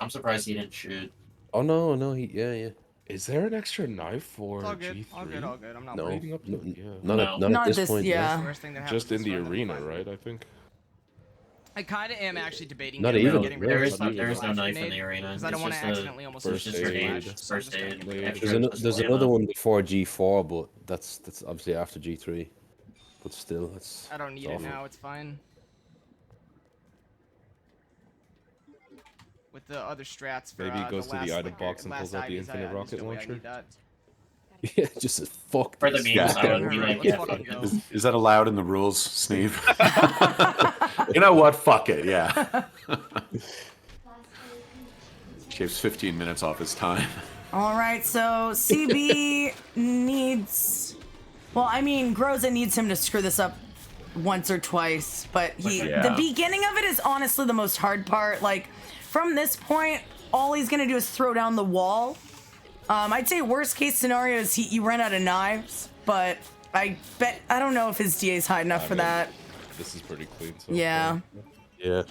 Speaker 8: I'm surprised he didn't shoot.
Speaker 10: Oh no, yeah.
Speaker 11: Is there an extra knife for
Speaker 9: All good,
Speaker 11: G3?
Speaker 9: all good. I'm not
Speaker 10: No,
Speaker 9: worried.
Speaker 11: Leading up to it, yeah.
Speaker 10: not
Speaker 8: No.
Speaker 10: at
Speaker 1: Not
Speaker 10: this
Speaker 1: this-
Speaker 10: point.
Speaker 1: yeah.
Speaker 9: It's the worst thing that
Speaker 11: Just
Speaker 9: happens
Speaker 11: in the
Speaker 9: is when
Speaker 11: arena,
Speaker 9: find
Speaker 11: right?
Speaker 9: it.
Speaker 11: I think.
Speaker 9: I kind of am actually debating
Speaker 10: Not
Speaker 9: getting,
Speaker 10: even.
Speaker 9: getting rid
Speaker 8: There
Speaker 9: of
Speaker 8: is
Speaker 9: the
Speaker 8: no, there is no
Speaker 9: flash
Speaker 8: knife in
Speaker 9: grenade,
Speaker 8: the arena.
Speaker 9: because I don't want to accidentally almost
Speaker 11: first
Speaker 9: use the
Speaker 11: aid.
Speaker 9: flash, so I'm just
Speaker 8: First
Speaker 9: gonna
Speaker 8: aid.
Speaker 9: give it
Speaker 8: Extra
Speaker 10: There's
Speaker 8: just
Speaker 10: another
Speaker 8: ammo.
Speaker 10: one before G4, but that's obviously after G3. But still, that's.
Speaker 9: I don't need
Speaker 10: it's
Speaker 9: it
Speaker 10: awful.
Speaker 9: now. It's fine. With the other strats for
Speaker 11: Maybe he goes
Speaker 9: the
Speaker 11: to the
Speaker 9: last
Speaker 11: item
Speaker 9: liquor-
Speaker 11: box and
Speaker 9: last
Speaker 11: pulls out the
Speaker 9: IVs,
Speaker 11: infinite
Speaker 9: there's
Speaker 11: rocket
Speaker 9: no way I
Speaker 11: launcher.
Speaker 9: need that.
Speaker 10: Yeah, just says, fuck
Speaker 8: For the
Speaker 10: this.
Speaker 8: memes,
Speaker 2: Yeah.
Speaker 8: I would be like,
Speaker 9: Let's
Speaker 8: yeah,
Speaker 9: fucking
Speaker 8: fuck
Speaker 9: go.
Speaker 8: it.
Speaker 2: is that allowed in the rules, Sneeve? You know what? Fuck it. Yeah. Shaves 15 minutes off his time.
Speaker 1: All right, so CB needs. Well, I mean, Groza needs him to screw this up once or twice, but
Speaker 2: Yeah.
Speaker 1: the beginning of it is honestly the most hard part. Like, from this point, all he's gonna do is throw down the wall. I'd say worst case scenario is you run out of knives, but I don't know if his DA is high enough for that.
Speaker 11: This is pretty clean. So
Speaker 1: Yeah.
Speaker 10: Yeah.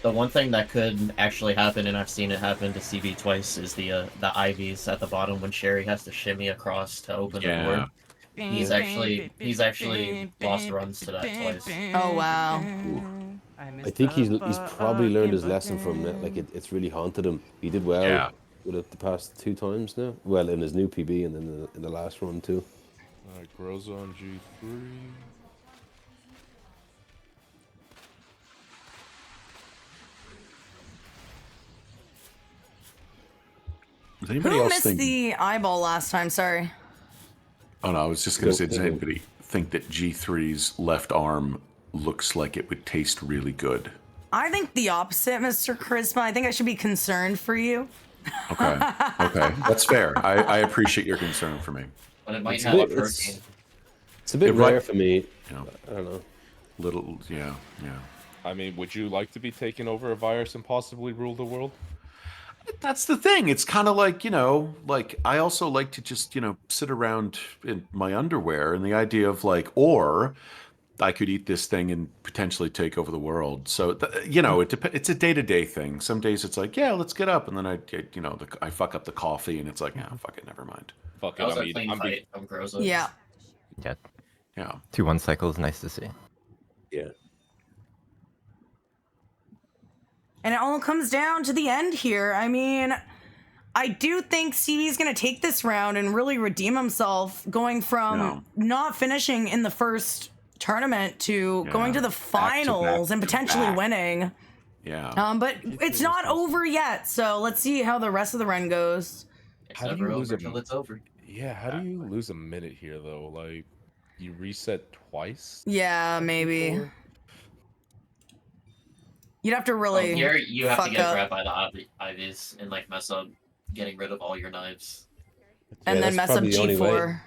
Speaker 8: The one thing that could actually happen, and I've seen it happen to CB twice, is the IVs at the bottom when Sherry has to shimmy across to open the door. He's actually lost runs to that twice.
Speaker 1: Oh wow.
Speaker 10: I think he's probably learned his lesson from that. Like it's really haunted him. He did well
Speaker 2: Yeah.
Speaker 10: with it the past 2 times now. Well, in his new PB and then in the last run too.
Speaker 11: Alright, grows on G3.
Speaker 2: Does anybody
Speaker 1: Who
Speaker 2: else
Speaker 1: missed
Speaker 2: think?
Speaker 1: the eyeball last time? Sorry.
Speaker 2: Oh no, I was just gonna say, does anybody think that G3's left arm looks like it would taste really good?
Speaker 1: I think the opposite, Mr. Charisma. I think I should be concerned for you.
Speaker 2: Okay, that's fair. I appreciate your concern for me.
Speaker 8: But it might
Speaker 10: It's
Speaker 8: have
Speaker 10: a
Speaker 8: a
Speaker 10: bit-
Speaker 8: protein.
Speaker 10: It's a bit
Speaker 2: It might-
Speaker 10: rare for me.
Speaker 2: You know,
Speaker 10: I don't know.
Speaker 2: little, yeah.
Speaker 11: I mean, would you like to be taken over a virus and possibly rule the world?
Speaker 2: That's the thing. It's kind of like, like I also like to just, sit around in my underwear, and the idea of like, or I could eat this thing and potentially take over the world. So, it's a day-to-day thing. Some days it's like, yeah, let's get up. And then I fuck up the coffee and it's like, no, fuck it, never mind.
Speaker 11: Fuck
Speaker 8: That was
Speaker 11: it.
Speaker 8: a clean fight from Groza.
Speaker 1: Yeah.
Speaker 12: Yeah.
Speaker 2: Yeah.
Speaker 12: 2-1 cycle is nice to see.
Speaker 10: Yeah.
Speaker 1: And it all comes down to the end here. I mean, I do think CB is going to take this round and really redeem himself, going from not finishing in the first tournament to going to the finals and potentially winning.
Speaker 2: Yeah.
Speaker 1: But it's not over yet, so let's see how the rest of the run goes.
Speaker 11: How do you lose
Speaker 8: until it's over.
Speaker 11: Yeah, how do you lose a minute here though? Like, you reset twice?
Speaker 1: Yeah, maybe. You'd have to really
Speaker 8: Here, you have to
Speaker 1: fuck
Speaker 8: get
Speaker 1: up
Speaker 8: grabbed by the IVs and like mess up getting rid of all your knives.
Speaker 1: and then mess up G4.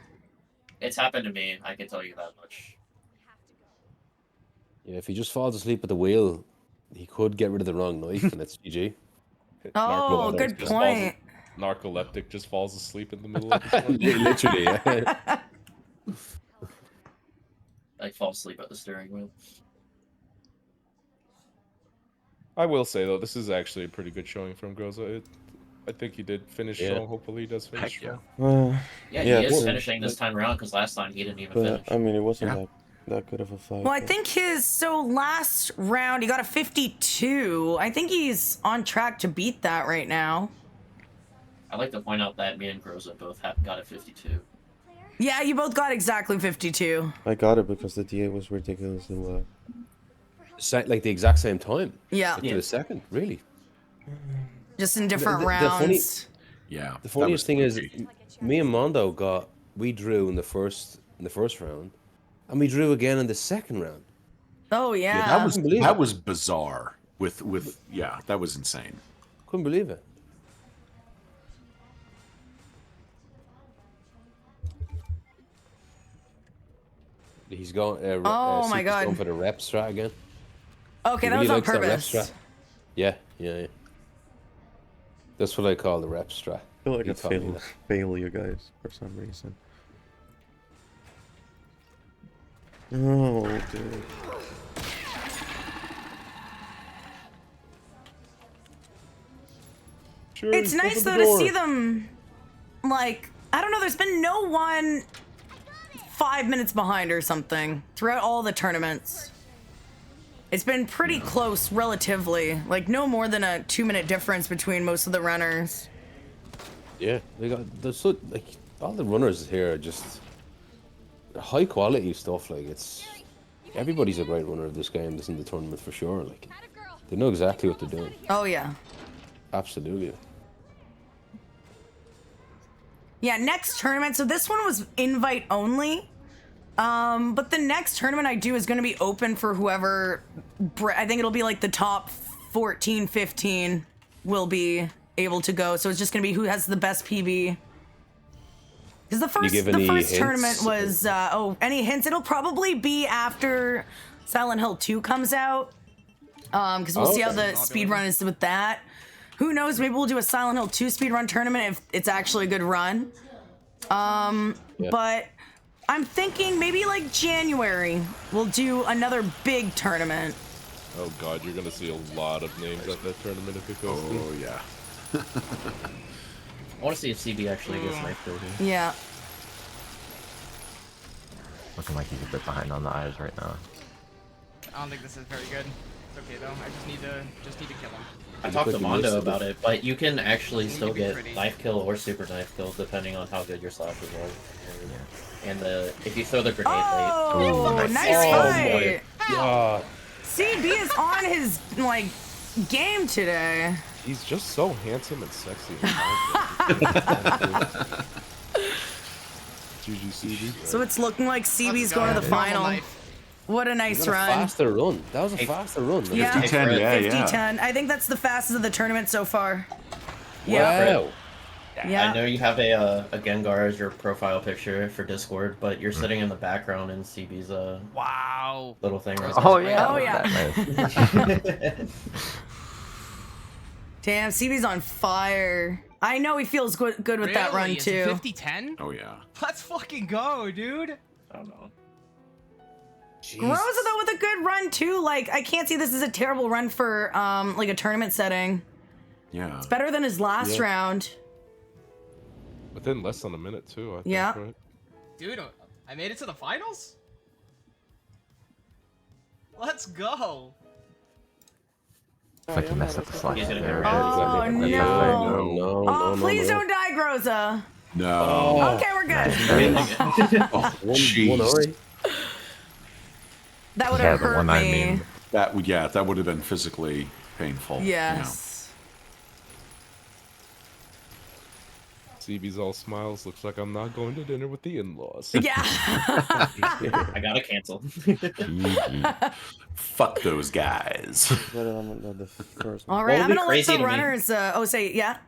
Speaker 8: It's happened to me, I can tell you that much.
Speaker 10: Yeah, if he just falls asleep at the wheel, he could get rid of the wrong knife, and it's GG.
Speaker 1: Oh, good point.
Speaker 11: Narcoleptic just falls asleep in the middle of the run.
Speaker 10: Literally, yeah.
Speaker 8: Like fall asleep at the steering wheel.
Speaker 11: I will say though, this is actually a pretty good showing from Groza. I think he did finish
Speaker 10: Yeah.
Speaker 11: strong. Hopefully, he does finish strong.
Speaker 8: Yeah, he is finishing this time around because last time he didn't even finish.
Speaker 6: I mean, it wasn't that good of a fight.
Speaker 1: Well, I think last round he got a 52. I think he's on track to beat that right now.
Speaker 8: I'd like to point out that me and Groza both got a 52.
Speaker 1: Yeah, you both got exactly 52.
Speaker 6: I got it because the DA was ridiculously low.
Speaker 10: Like the exact same time.
Speaker 1: Yeah.
Speaker 10: Like to the second, really.
Speaker 1: Just in different
Speaker 10: The
Speaker 1: rounds.
Speaker 2: Yeah.
Speaker 10: The funniest thing is, me and Mondo we drew in the first round, and we drew again in the second round.
Speaker 1: Oh yeah.
Speaker 2: That was bizarre. That was insane.
Speaker 10: Couldn't believe it. He's going.
Speaker 1: Oh my
Speaker 10: Super's
Speaker 1: God.
Speaker 10: Going for the rep strat again.
Speaker 1: Okay,
Speaker 10: He
Speaker 1: that was
Speaker 10: really
Speaker 1: on
Speaker 10: likes that rep
Speaker 1: purpose.
Speaker 10: strat. Yeah. That's what I call the rep strat.
Speaker 6: I feel like
Speaker 10: He
Speaker 6: I
Speaker 10: taught me that.
Speaker 6: fail you guys for some reason. Oh, dude.
Speaker 11: Sure,
Speaker 1: It's
Speaker 11: open
Speaker 1: nice
Speaker 11: the
Speaker 1: though to
Speaker 11: door.
Speaker 1: see them, like, I don't know, there's been no one 5 minutes behind or something throughout all the tournaments. It's been pretty close relatively, like no more than a 2-minute difference between most of the runners.
Speaker 10: Yeah, all the runners here are just high quality stuff. Like everybody's a great runner of this game. That's in the tournament for sure. Like they know exactly what they're doing.
Speaker 1: Oh yeah.
Speaker 10: Absolutely.
Speaker 1: Yeah, next tournament. So this one was invite only. But the next tournament I do is going to be open for whoever. I think it'll be like the top 14, 15 will be able to go. So it's just going to be who has the best PB. Because the first
Speaker 10: hints?
Speaker 1: tournament was any hints? It'll probably be after Silent Hill 2 comes out. Because we'll see how the speedrun is with that. Who knows? Maybe we'll do a Silent Hill 2 speedrun tournament if it's actually a good run. But I'm thinking maybe like January we'll do another big tournament.
Speaker 11: Oh god, you're gonna see a lot of names at that tournament if it goes through.
Speaker 2: Oh yeah.
Speaker 8: I want to see if CB actually gets knife killed here.
Speaker 1: Yeah.
Speaker 12: Looking like he's a bit behind on the eyes right now.
Speaker 9: I don't think this is very good. It's okay though. I just need to kill him.
Speaker 8: I talked to Mondo about it, but you can actually still get knife kill or super knife kill depending on how good your slashes are. And if you throw the grenade
Speaker 1: Oh,
Speaker 8: late.
Speaker 1: nice fight!
Speaker 11: Yeah.
Speaker 1: CB is on his game today.
Speaker 11: He's just so handsome and sexy. GG CB.
Speaker 1: So it's looking like CB's going to the final. What a nice run.
Speaker 10: Faster run. That was a faster run.
Speaker 1: Yeah.
Speaker 2: 50-10, yeah.
Speaker 1: 50-10. I think that's the fastest of the tournament so far.
Speaker 10: Wow.
Speaker 1: Yeah.
Speaker 8: I know you have a Gengar as your profile picture for Discord, but you're sitting in the background in CB's
Speaker 9: Wow.
Speaker 8: little thing. Right
Speaker 12: Oh yeah.
Speaker 1: Oh, yeah. Damn, CB's on fire. I know he feels good with that run
Speaker 9: It's
Speaker 1: too.
Speaker 9: 50-10?
Speaker 2: Oh yeah.
Speaker 9: Let's fucking go, dude.
Speaker 8: I don't know.
Speaker 1: Groza though with a good run too. Like I can't see this as a terrible run for like a tournament setting.
Speaker 2: Yeah.
Speaker 1: It's better than his last round.
Speaker 11: Within less than a minute too. I think,
Speaker 1: Yeah.
Speaker 11: Right?
Speaker 9: Dude, I made it to the finals? Let's go.
Speaker 12: It's like you messed up the slide.
Speaker 8: He's gonna get
Speaker 1: Oh
Speaker 8: rid
Speaker 1: no. Oh, please don't die, Groza.
Speaker 2: No.
Speaker 1: Okay, we're good.
Speaker 2: Oh, jeez.
Speaker 1: That would
Speaker 12: Yeah,
Speaker 1: have
Speaker 12: the
Speaker 1: hurt
Speaker 12: one I
Speaker 1: me.
Speaker 12: mean.
Speaker 2: That would have been physically painful.
Speaker 1: Yes.
Speaker 11: CB's all smiles. Looks like I'm not going to dinner with the in-laws.
Speaker 1: Yeah.
Speaker 8: I gotta cancel.
Speaker 2: Fuck those guys.
Speaker 6: The first
Speaker 1: All right,
Speaker 8: What
Speaker 1: I'm
Speaker 8: would be
Speaker 1: gonna let
Speaker 8: crazy
Speaker 1: the
Speaker 8: to me-
Speaker 1: runners. Say yeah.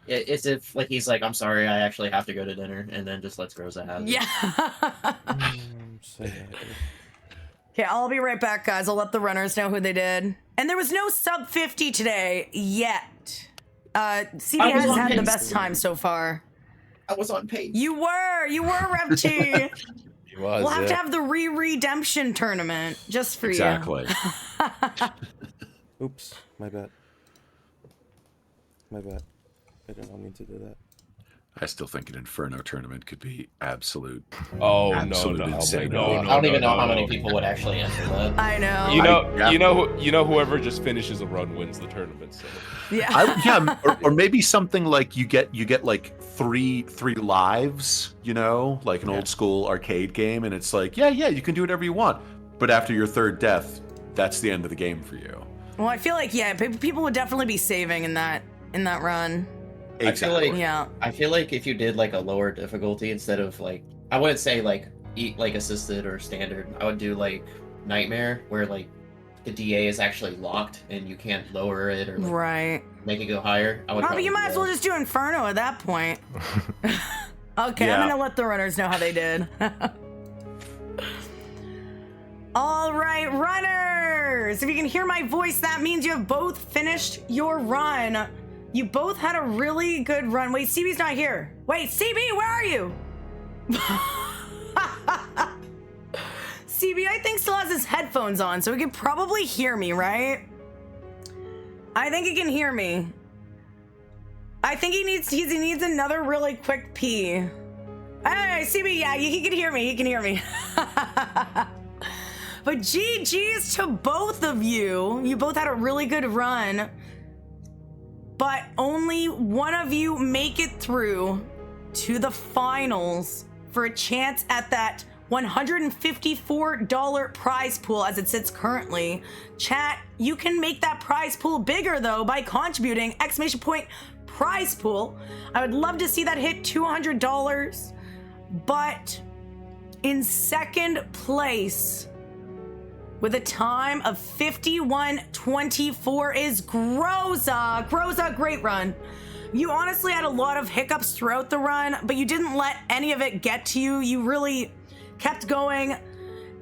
Speaker 8: It's if like he's like, I'm sorry, I actually have to go to dinner, and then just lets Groza have it.
Speaker 1: Yeah. Okay, I'll be right back, guys. I'll let the runners know who they did. And there was no sub 50 today yet. CB
Speaker 8: I was
Speaker 1: has
Speaker 8: on
Speaker 1: had the
Speaker 8: pace.
Speaker 1: best time so far.
Speaker 8: I was on pace.
Speaker 1: You were Rev T.
Speaker 10: He was.
Speaker 1: We'll have to have the redemption tournament just for
Speaker 2: Exactly.
Speaker 1: you.
Speaker 6: Oops, my bad. My bad. I did not mean to do that.
Speaker 2: I still think an Inferno tournament could be absolute.
Speaker 11: Oh
Speaker 2: Absolute
Speaker 11: no,
Speaker 2: insanity.
Speaker 11: no,
Speaker 8: I don't even know how many people would actually enter that.
Speaker 1: I know.
Speaker 11: You know, whoever just finishes a run wins the tournament. So.
Speaker 1: Yeah.
Speaker 2: Or maybe something like you get like three lives, like an old school arcade game, and it's like, yeah, you can do whatever you want, but after your third death, that's the end of the game for you.
Speaker 1: Well, I feel like people would definitely be saving in that run.
Speaker 2: Exactly.
Speaker 8: I feel like if you did like a lower difficulty instead of like, I wouldn't say like assisted or standard. I would do like Nightmare, where like the DA is actually locked and you can't lower it or like, make it go higher. I would.
Speaker 1: But you might as well just do Inferno at that point. Okay,
Speaker 2: Yeah.
Speaker 1: I'm gonna let the runners know how they did. All right, runners! If you can hear my voice, that means you have both finished your run. You both had a really good run. Wait, CB's not here. Wait, CB, where are you? CB, I think, still has his headphones on, so he can probably hear me, right? I think he can hear me. I think he needs another really quick pee. Hey, CB, yeah, he can hear me. He can hear me. But GG's to both of you. You both had a really good run. But only one of you make it through to the finals for a chance at that $154 prize pool as it sits currently. Chat, you can make that prize pool bigger though by contributing !prize pool. I would love to see that hit $200. But in second place with a time of 51:24 is Groza. Groza, great run. You honestly had a lot of hiccups throughout the run, but you didn't let any of it get to you. You really kept going,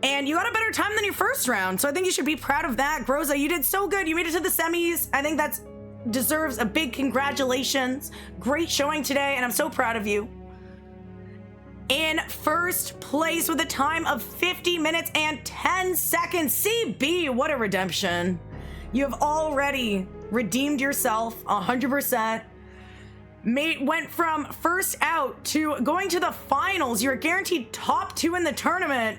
Speaker 1: and you got a better time than your first round, so I think you should be proud of that. Groza, you did so good. You made it to the semis. I think that deserves a big congratulations. Great showing today, and I'm so proud of you. In first place with a time of 50 minutes and 10 seconds, CB, what a redemption. You have already redeemed yourself 100%. Went from first out to going to the finals. You're guaranteed top 2 in the tournament.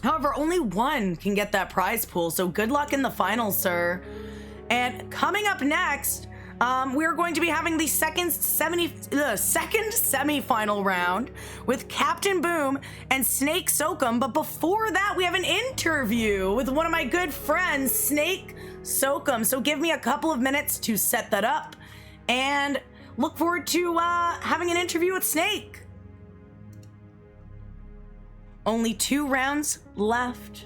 Speaker 1: However, only one can get that prize pool, so good luck in the finals, sir. And coming up next, we're going to be having the second semifinal round with Captain Boom and Snake Soakum. But before that, we have an interview with one of my good friends, Snake Soakum. So give me a couple of minutes to set that up, and look forward to having an interview with Snake. Only 2 rounds left.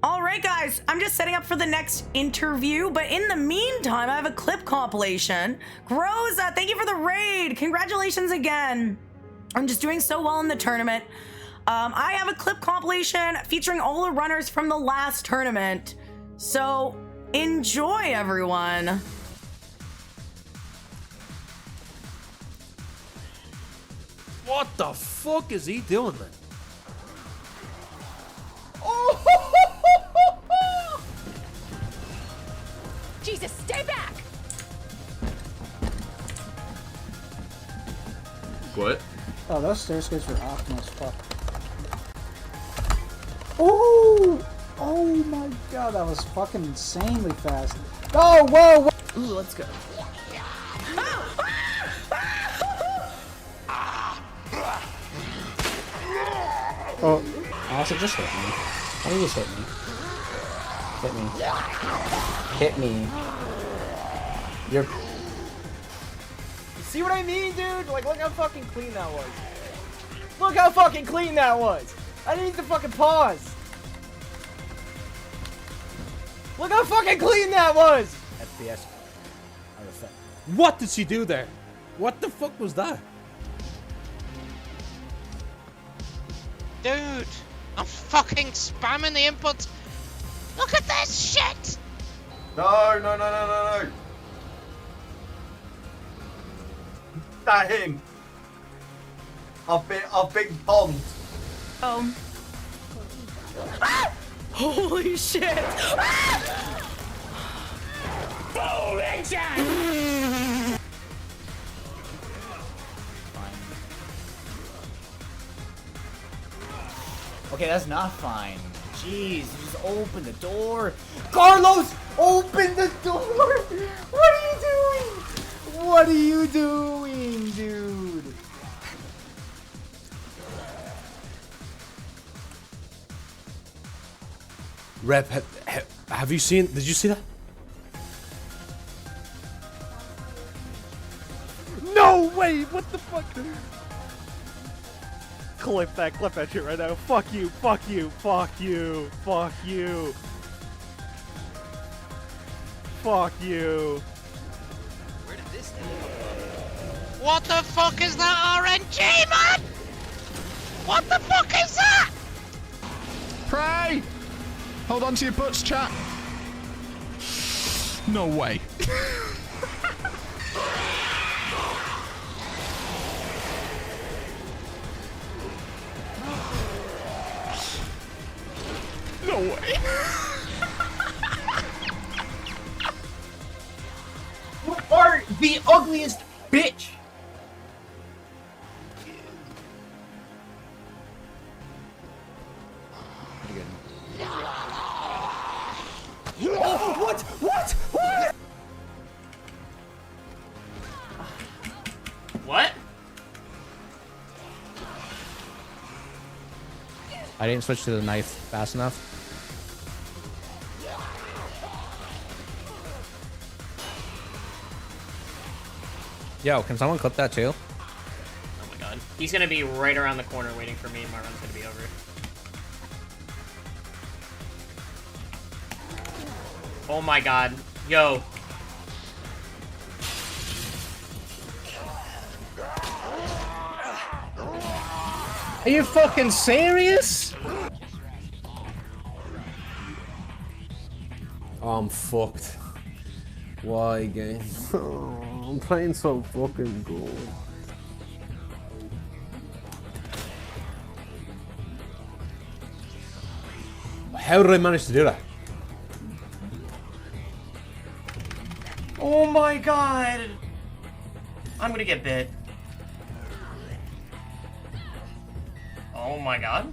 Speaker 1: All right, guys, I'm just setting up for the next interview, but in the meantime, I have a clip compilation. Groza, thank you for the raid. Congratulations again. I'm just doing so well in the tournament. I have a clip compilation featuring all the runners from the last tournament. So enjoy, everyone.
Speaker 13: What the fuck is he doing then?
Speaker 7: Jesus, stay back!
Speaker 11: What?
Speaker 14: Oh, those staircases were awesome as fuck. Oh! Oh my god, that was fucking insanely fast. Oh, whoa, whoa!
Speaker 1: Ooh, let's go.
Speaker 14: Oh, also just hit me. Why don't you just hit me? Hit me. Hit me. You're...
Speaker 9: See what I mean, dude? Like, look how fucking clean that was. Look how fucking clean that was. I didn't need to fucking pause. Look how fucking clean that was.
Speaker 13: FPS. What did she do there? What the fuck was that?
Speaker 15: Dude, I'm fucking spamming the inputs. Look at this shit!
Speaker 5: No, no, no, no, no, no. That him. I've been bombed.
Speaker 1: Oh. Ah! Holy shit! Ah! Bowling shot!
Speaker 16: Okay, that's not fine. Jeez, just open the door. Carlos, open the door! What are you doing? What are you doing, dude?
Speaker 13: Rep, have you seen? Did you see that?
Speaker 4: No way! What the fuck? Clip that shit right now. Fuck you, fuck you, fuck you, fuck you. Fuck you.
Speaker 15: Where did this thing go? What the fuck is that RNG, man? What the fuck is that?
Speaker 17: Pray! Hold on to your butts, chat. No way.
Speaker 8: the ugliest bitch.
Speaker 16: Oh, what? What? What?
Speaker 18: What?
Speaker 19: I didn't switch to the knife fast enough. Yo, can someone clip that too?
Speaker 18: Oh my god. He's gonna be right around the corner waiting for me and my run's gonna be over. Oh my god. Yo.
Speaker 19: Are you fucking serious?
Speaker 6: Oh, I'm fucked. Why, game? I'm playing so fucking good. How did I manage to do that?
Speaker 18: Oh my god. I'm gonna get bit. Oh my god.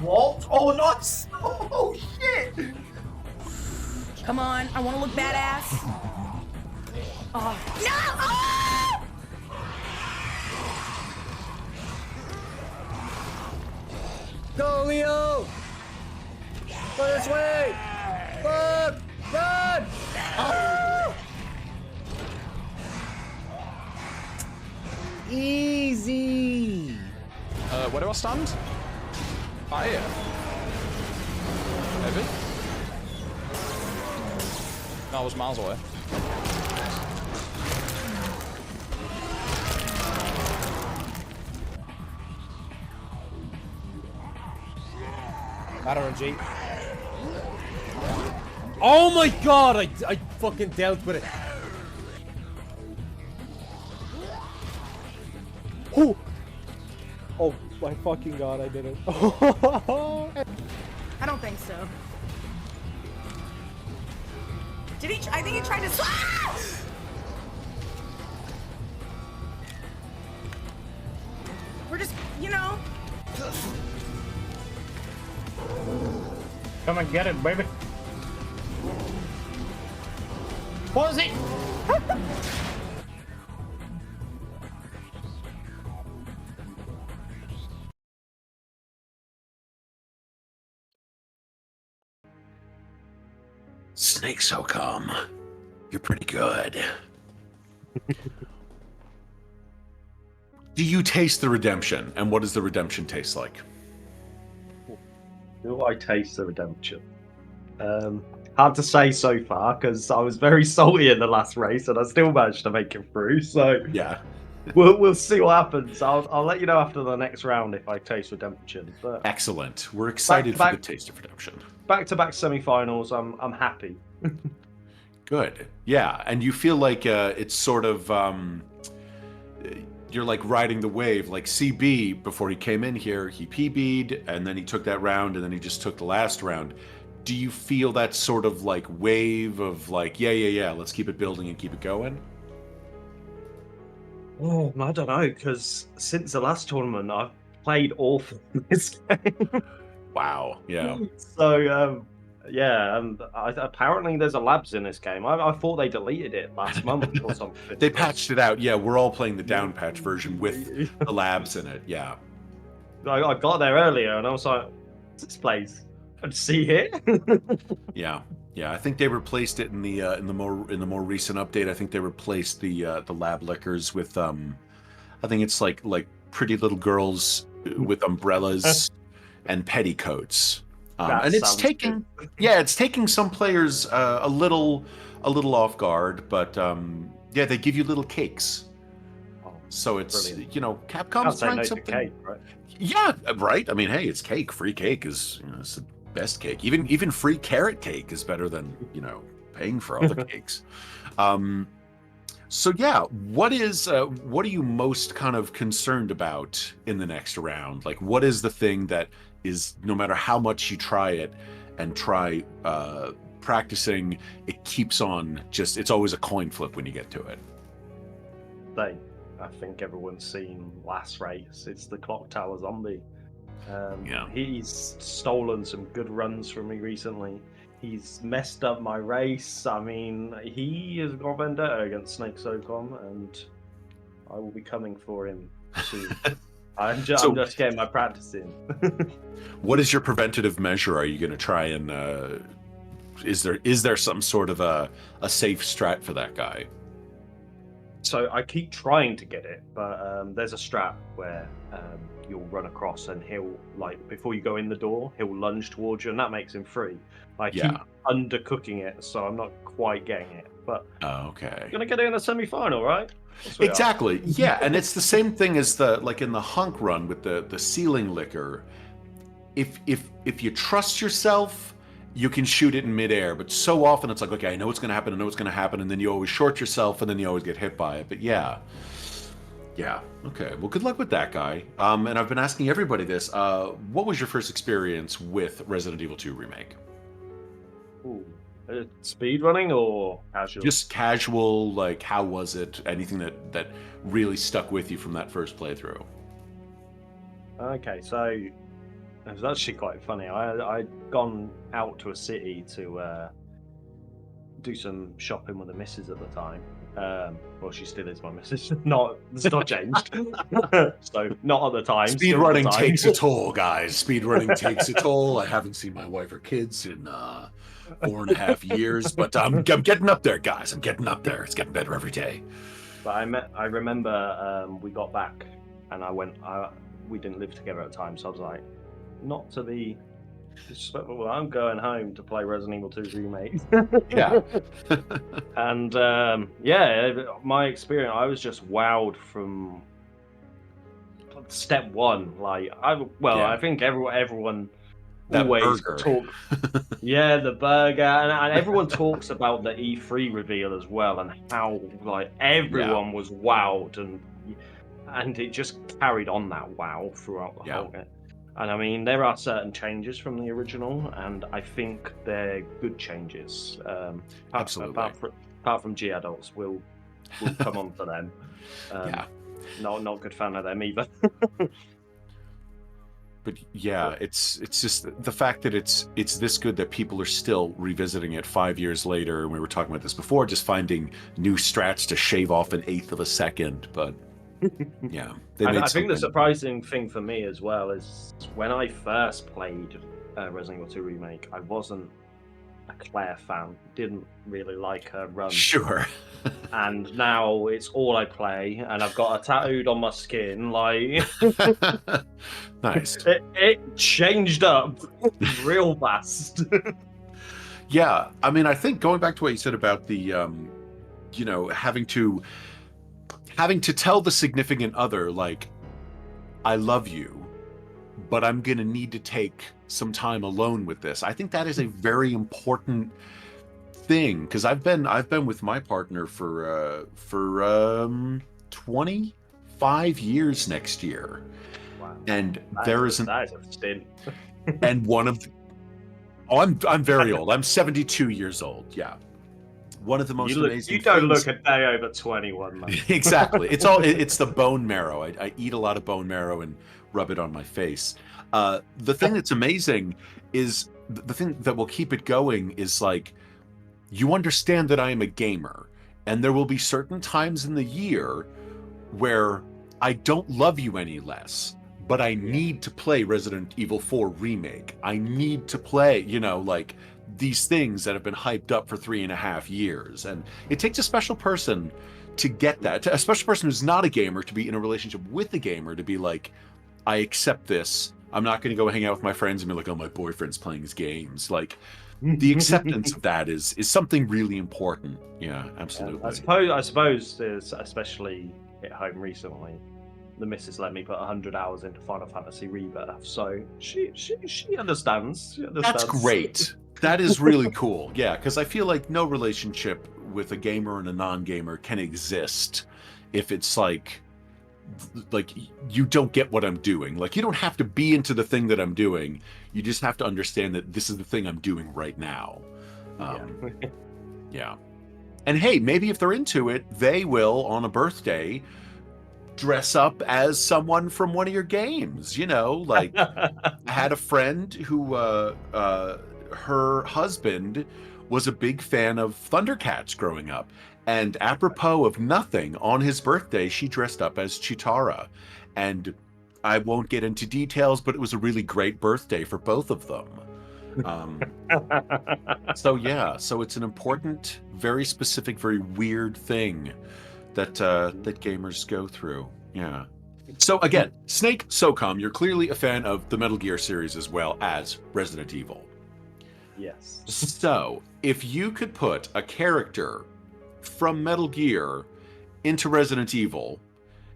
Speaker 8: What? Oh, not so. Oh, shit.
Speaker 1: Come on, I want to look badass. Oh, no! Oh!
Speaker 16: Go, Leo! Go this way! Run! Run! Oh! Easy!
Speaker 17: Where do I stand? Ah, here. Maybe? No, I was miles away.
Speaker 13: That RNG. Oh my god, I fucking dealt with it. Oh! Oh my fucking god, I did it.
Speaker 1: I don't think so. Did he? I think he tried to. Ah! We're just, you know.
Speaker 20: Come and get it, baby. What is it?
Speaker 2: Snake so calm. You're pretty good. Do you taste the redemption? And what does the redemption taste like?
Speaker 5: Do I taste the redemption? Hard to say so far because I was very salty in the last race and I still managed to make it through. So
Speaker 2: yeah,
Speaker 5: we'll see what happens. I'll let you know after the next round if I taste redemption. But
Speaker 2: excellent. We're excited for the taste of redemption.
Speaker 5: Back-to-back semifinals. I'm happy.
Speaker 2: Good. Yeah, and you feel like it's sort of you're like riding the wave. Like CB before he came in here, he PB'd and then he took that round and then he just took the last round. Do you feel that sort of like wave of like yeah, let's keep it building and keep it going?
Speaker 5: Oh, I don't know, because since the last tournament, I've played awful in this game.
Speaker 2: Wow. Yeah.
Speaker 5: So, yeah, and apparently there's a labs in this game. I thought they deleted it last month or something.
Speaker 2: They patched it out. Yeah, we're all playing the down patch version with the labs in it. Yeah.
Speaker 5: I got there earlier and I was like, what's this place? I'd see it.
Speaker 2: Yeah. I think they replaced it in the more recent update. I think they replaced the lab liquors with I think it's like pretty little girls with umbrellas and petticoats. And it's taking some players a little off guard, but yeah, they give you little cakes. So it's brilliant. Capcom's trying something.
Speaker 5: Cake, right?
Speaker 2: Yeah, right. I mean, hey, it's cake. Free cake is it's the best cake. Even free carrot cake is better than paying for all the cakes. So yeah, what are you most kind of concerned about in the next round? Like, what is the thing that is, no matter how much you try it and try practicing, it keeps on it's always a coin flip when you get to it.
Speaker 5: I think everyone's seen last race. It's the Clock Tower Zombie. He's stolen some good runs from me recently. He's messed up my race. I mean, he has got vendetta against Snake Socom, and I will be coming for him soon. I'm just getting my practice in.
Speaker 2: What is your preventative measure? Are you going to try and is there some sort of a safe strat for that guy?
Speaker 5: So I keep trying to get it, but there's a strat where you'll run across and he'll, like, before you go in the door, he'll lunge towards you, and that makes him free. I keep undercooking it, so I'm not quite getting it. But
Speaker 2: okay,
Speaker 5: I'm gonna get it in the semi-final, right?
Speaker 2: Exactly. Yeah, and it's the same thing as the in the hunk run with the ceiling licker. If you trust yourself, you can shoot it in midair, but so often it's like, okay, I know what's going to happen, and then you always short yourself, and then you always get hit by it. But yeah, okay. Well, good luck with that guy. And I've been asking everybody this. What was your first experience with Resident Evil 2 Remake?
Speaker 5: Ooh, speedrunning or casual?
Speaker 2: Just casual. Like, how was it? Anything that really stuck with you from that first playthrough?
Speaker 5: Okay, so it was actually quite funny. I'd gone out to a city to do some shopping with the missus at the time. Well, she still is my missus. It's not changed. So not at the time.
Speaker 2: Speedrunning takes a toll, guys. Speedrunning takes a toll. I haven't seen my wife or kids in 4.5 years, but I'm getting up there, guys. I'm getting up there. It's getting better every day.
Speaker 5: But I remember we got back and we didn't live together at the time, so I was like, not to be disrespectful, I'm going home to play Resident Evil 2 Remake.
Speaker 2: Yeah.
Speaker 5: And my experience, I was just wowed from step one. Like, I think everyone
Speaker 2: that
Speaker 5: always
Speaker 2: burger.
Speaker 5: talk. Yeah, the burger, and everyone talks about the E3 reveal as well, and how like everyone was wowed, and it just carried on that wow throughout the whole game. And I mean, there are certain changes from the original, and I think they're good changes.
Speaker 2: Absolutely.
Speaker 5: Apart from G adults, we'll come on to them. Not good fan of them either.
Speaker 2: But yeah, it's just the fact that it's this good that people are still revisiting it 5 years later. And we were talking about this before, just finding new strats to shave off 1/8 of a second. But yeah,
Speaker 5: I think the surprising thing for me as well is when I first played Resident Evil 2 Remake, I wasn't a Claire fan. Didn't really like her run.
Speaker 2: Sure.
Speaker 5: And now it's all I play, and I've got her tattooed on my skin. Like,
Speaker 2: nice.
Speaker 5: It changed up real fast.
Speaker 2: Yeah, I mean, I think going back to what you said about the, having to tell the significant other, like, I love you, but I'm gonna need to take some time alone with this. I think that is a very important thing, because I've been with my partner for 25 years next year.
Speaker 5: Wow.
Speaker 2: And
Speaker 5: that is a stint.
Speaker 2: And one of I'm very old. I'm 72 years old. Yeah. One of the most amazing
Speaker 5: You don't
Speaker 2: things...
Speaker 5: look a day over 21, man.
Speaker 2: Exactly. It's the bone marrow. I eat a lot of bone marrow and rub it on my face. The thing that's amazing is the thing that will keep it going is, like, you understand that I am a gamer, and there will be certain times in the year where I don't love you any less, but I need to play Resident Evil 4 Remake. I need to play, like, these things that have been hyped up for 3.5 years. And it takes a special person to get that, a special person who's not a gamer to be in a relationship with a gamer, to be like, I accept this. I'm not going to go hang out with my friends and be like, oh, my boyfriend's playing his games. Like, the acceptance of that is something really important. Yeah, absolutely.
Speaker 5: I suppose there's, especially at home recently, the missus let me put 100 hours into Final Fantasy Rebirth, so she understands.
Speaker 2: That's great. That is really cool. Yeah, because I feel like no relationship with a gamer and a non-gamer can exist if it's like you don't get what I'm doing. Like, you don't have to be into the thing that I'm doing. You just have to understand that this is the thing I'm doing right now. Yeah. And hey, maybe if they're into it, they will, on a birthday, dress up as someone from one of your games. You know, like I had a friend who, her husband was a big fan of Thundercats growing up. And apropos of nothing, on his birthday, she dressed up as Chitara. And I won't get into details, but it was a really great birthday for both of them. So yeah, so it's an important, very specific, very weird thing that that gamers go through. Yeah. So again, Snake SOCOM, you're clearly a fan of the Metal Gear series as well as Resident Evil.
Speaker 5: Yes.
Speaker 2: So if you could put a character from Metal Gear into Resident Evil,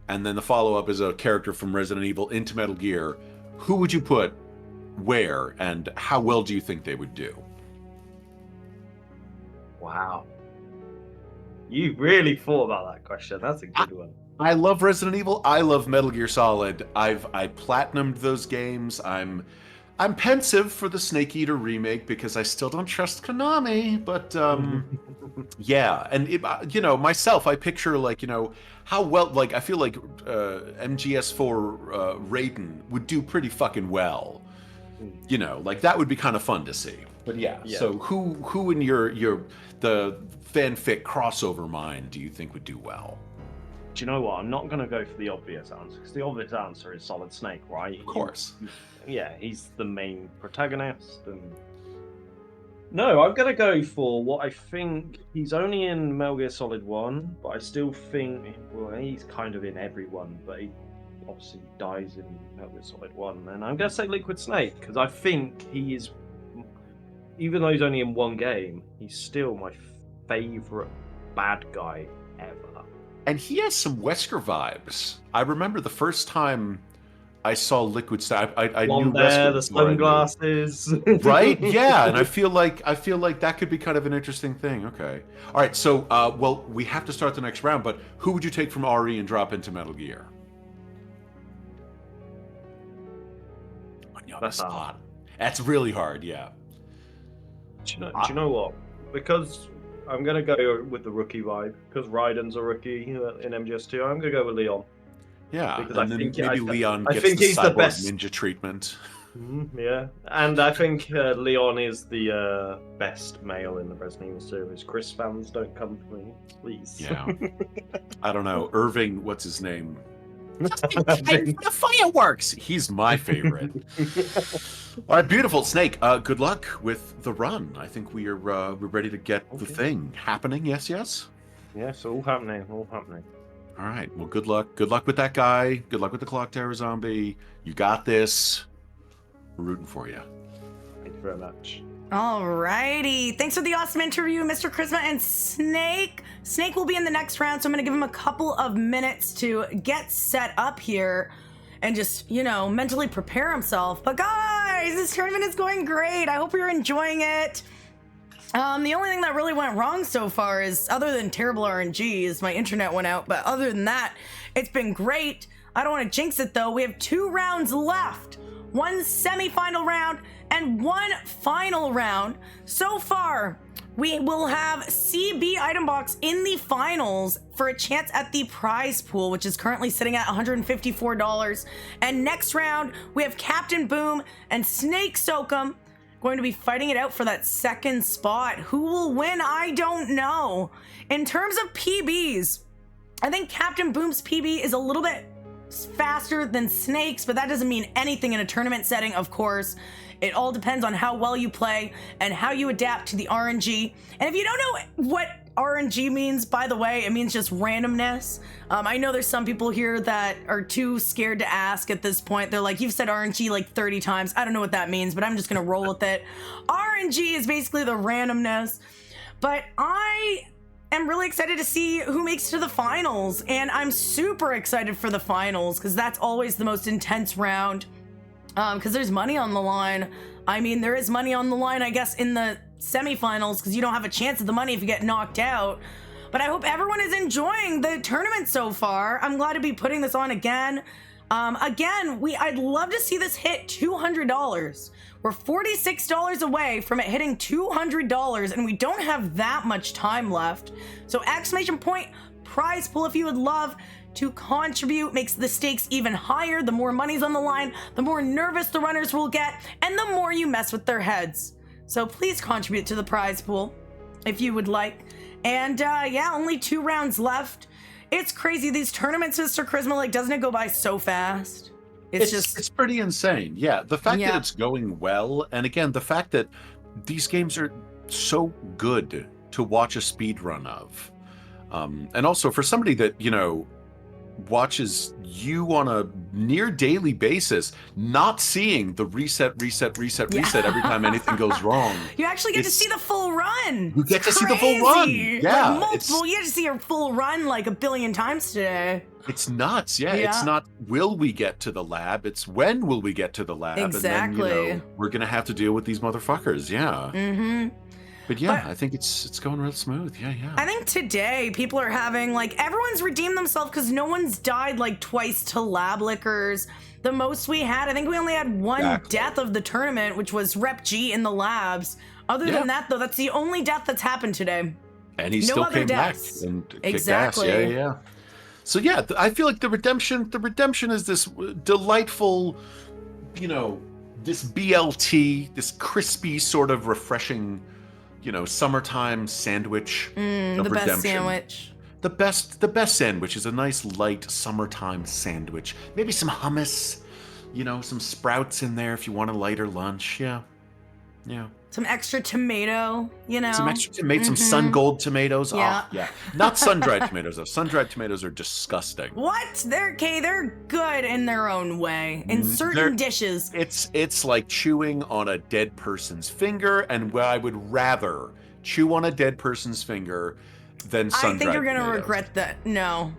Speaker 2: and then the follow-up is a character from Resident Evil into Metal Gear, who would you put where, and how well do you think they would do?
Speaker 5: Wow. You really thought about that question. That's a good one.
Speaker 2: I love Resident Evil. I love Metal Gear Solid. I platinumed those games. I'm pensive for the Snake Eater remake because I still don't trust Konami, but yeah, and it, myself, I picture how well, I feel like MGS4 Raiden would do pretty fucking well. That would be kind of fun to see. But yeah. So who in the fanfic crossover mind do you think would do well?
Speaker 5: Do you know what? I'm not going to go for the obvious answer, because the obvious answer is Solid Snake, right?
Speaker 2: Of course.
Speaker 5: He's the main protagonist. No, I'm going to go for what I think. He's only in Metal Gear Solid 1, but I still think, well, he's kind of in every one, but he obviously dies in Metal Gear Solid 1. And I'm going to say Liquid Snake, because I think he is, even though he's only in one game, he's still my favourite bad guy ever.
Speaker 2: And he has some Wesker vibes. I remember the first time I saw Liquid Snake, I knew Wesker.
Speaker 5: The sunglasses.
Speaker 2: Right? Yeah, and I feel like that could be kind of an interesting thing. Okay. All right, so well, we have to start the next round, but who would you take from RE and drop into Metal Gear? That's hard. That's really hard, yeah.
Speaker 5: Do you know what? Because I'm going to go with the rookie vibe, because Raiden's a rookie in MGS2. I'm going to go with Leon.
Speaker 2: Yeah,
Speaker 5: because
Speaker 2: and then maybe Leon gets the
Speaker 5: he's
Speaker 2: cyborg
Speaker 5: the best
Speaker 2: ninja treatment.
Speaker 5: Yeah, and I think Leon is the best male in the Resident Evil series. Chris fans, don't come for me, please.
Speaker 2: Yeah. I don't know. Irving, what's his name? The fireworks! He's my favorite. All right, beautiful. Snake, good luck with the run. I think we're ready to get the thing happening. Yes, yes?
Speaker 5: Yes, all happening, all happening.
Speaker 2: All right, well, good luck. Good luck with that guy. Good luck with the Clock Tower Zombie. You got this. We're rooting for you.
Speaker 5: Thank you very much.
Speaker 1: Alrighty. Thanks for the awesome interview, Mr. Charisma and Snake. Snake will be in the next round, so I'm going to give him a couple of minutes to get set up here and just, mentally prepare himself. But guys, this tournament is going great. I hope you're enjoying it. The only thing that really went wrong so far is, other than terrible RNG, is my internet went out. But other than that, it's been great. I don't want to jinx it, though. We have 2 rounds left. 1 semifinal round and 1 final round. So far, we will have CB item box in the finals for a chance at the prize pool, which is currently sitting at $154. And next round, we have Captain Boom and Snake SOCOM going to be fighting it out for that second spot. Who will win? I don't know. In terms of PBs, I think Captain Boom's PB is a little bit faster than Snake's, but that doesn't mean anything in a tournament setting, of course. It all depends on how well you play and how you adapt to the RNG. And if you don't know what RNG means, by the way, it means just randomness. I know there's some people here that are too scared to ask at this point. They're like, you've said RNG like 30 times. I don't know what that means, but I'm just gonna roll with it. RNG is basically the randomness, but I am really excited to see who makes it to the finals, and I'm super excited for the finals because that's always the most intense round, because there's money on the line. I mean, there is money on the line, I guess, in the semifinals, because you don't have a chance at the money if you get knocked out. But I hope everyone is enjoying the tournament so far. I'm glad to be putting this on again. Again, I'd love to see this hit $200. We're $46 away from it hitting $200, and we don't have that much time left. So exclamation point prize pool if you would love to contribute. Makes the stakes even higher. The more money's on the line, the more nervous the runners will get, and the more you mess with their heads. So please contribute to the prize pool if you would like. And yeah, only 2 rounds left. It's crazy. These tournaments, Mr. Charisma, like, doesn't it go by so fast?
Speaker 2: It's pretty insane. Yeah, the fact that it's going well, and again, the fact that these games are so good to watch a speed run of. And also for somebody that, you know, watches you on a near daily basis, not seeing the reset every time anything goes wrong.
Speaker 1: You actually get to see the full run.
Speaker 2: You get to see the full run. Yeah.
Speaker 1: Like multiple, you get to see your full run like 1 billion times today.
Speaker 2: It's nuts. Yeah. It's not, will we get to the lab? It's when will we get to the lab?
Speaker 1: Exactly.
Speaker 2: And then, you know, we're going to have to deal with these motherfuckers. Yeah.
Speaker 1: Mm-hmm.
Speaker 2: But yeah, I think it's going real smooth. Yeah.
Speaker 1: I think today people are having, like, everyone's redeemed themselves because no one's died like twice to lab lickers. The most we had, I think we only had one death of the tournament, which was Rep G in the labs. Other than that, though, that's the only death that's happened today.
Speaker 2: And he still came back and kicked ass. Yeah. So yeah, I feel like the redemption is this delightful, you know, this BLT, this crispy sort of refreshing, you know, summertime sandwich of
Speaker 1: the
Speaker 2: redemption.
Speaker 1: best sandwich.
Speaker 2: The best sandwich is a nice light summertime sandwich. Maybe some hummus, you know, some sprouts in there if you want a lighter lunch. Yeah.
Speaker 1: Some extra tomato, you know.
Speaker 2: Some extra tomato, some sun-gold tomatoes.
Speaker 1: Yeah.
Speaker 2: Oh, yeah. Not sun-dried tomatoes, though. Sun-dried tomatoes are disgusting.
Speaker 1: What? They're good in their own way. In certain dishes.
Speaker 2: It's like chewing on a dead person's finger, and I would rather chew on a dead person's finger than sun-dried
Speaker 1: I think you're going to
Speaker 2: tomatoes.
Speaker 1: regret that. No.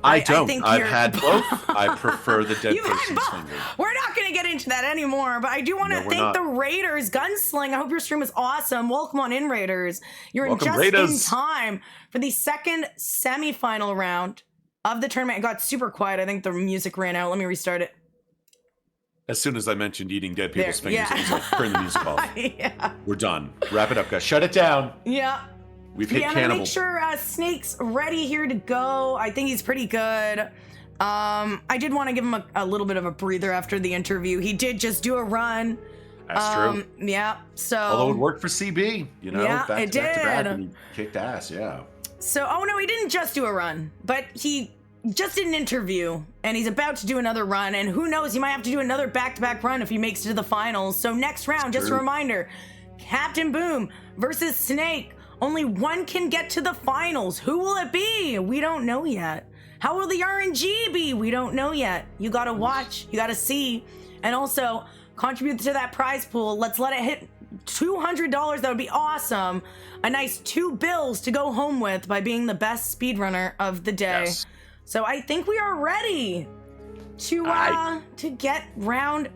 Speaker 2: I don't.
Speaker 1: think
Speaker 2: I've
Speaker 1: you're-
Speaker 2: had both. I prefer the dead
Speaker 1: You've had
Speaker 2: person's
Speaker 1: both.
Speaker 2: finger.
Speaker 1: We're not going to get into that anymore, but I do want to
Speaker 2: No, we're
Speaker 1: thank
Speaker 2: not.
Speaker 1: the Raiders. Gunsling, I hope your stream is awesome. Welcome on in, Raiders. You're
Speaker 2: Welcome,
Speaker 1: just
Speaker 2: Raiders.
Speaker 1: in time for the second semifinal round of the tournament. It got super quiet. I think the music ran out. Let me restart it.
Speaker 2: As soon as I mentioned eating dead people's
Speaker 1: There,
Speaker 2: fingers,
Speaker 1: yeah.
Speaker 2: it was like, turn the music off.
Speaker 1: Yeah.
Speaker 2: We're done. Wrap it up, guys. Shut it down.
Speaker 1: Yeah.
Speaker 2: We've hit
Speaker 1: I'm gonna
Speaker 2: cannibal.
Speaker 1: make sure Snake's ready here to go. I think he's pretty good. I did want to give him a little bit of a breather after the interview. He did just do a run.
Speaker 2: That's true.
Speaker 1: Yeah. So.
Speaker 2: Although it worked for CB, you know,
Speaker 1: Yeah,
Speaker 2: back
Speaker 1: it
Speaker 2: to back to back,
Speaker 1: did.
Speaker 2: and he kicked ass. Yeah.
Speaker 1: So, oh no, he didn't just do a run, but he just did an interview, and he's about to do another run, and who knows, he might have to do another back-to-back run if he makes it to the finals. So next round, just a
Speaker 2: true.
Speaker 1: reminder, Captain Boom versus Snake. Only one can get to the finals. Who will it be? We don't know yet. How will the RNG be? We don't know yet. You gotta watch, you gotta see, and also contribute to that prize pool. Let's let it hit $200. That would be awesome. A nice 2 bills to go home with by being the best speedrunner of the day.
Speaker 2: Yes.
Speaker 1: So I think we are ready to get round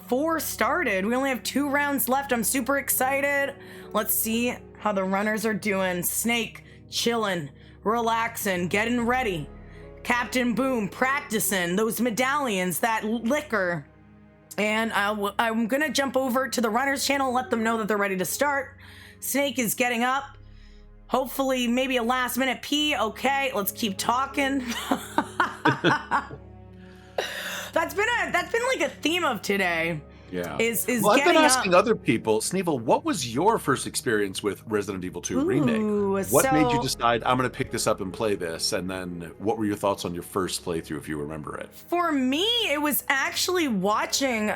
Speaker 1: 4 started. We only have 2 rounds left. I'm super excited. Let's see how the runners are doing. Snake chilling, relaxing, getting ready. Captain Boom practicing those medallions, that liquor. And I'm gonna jump over to the runners channel, let them know that they're ready to start. Snake is getting up. Hopefully, maybe a last minute pee. Okay, let's keep talking. That's been like a theme of today.
Speaker 2: Yeah.
Speaker 1: Is
Speaker 2: well, I've been
Speaker 1: getting
Speaker 2: asking
Speaker 1: up.
Speaker 2: other people, Sneevil, what was your first experience with Resident Evil 2 Remake? What made you
Speaker 1: so-
Speaker 2: decide, I'm going to pick this up and play this? And then what were your thoughts on your first playthrough, if you remember it?
Speaker 1: For me, it was actually watching.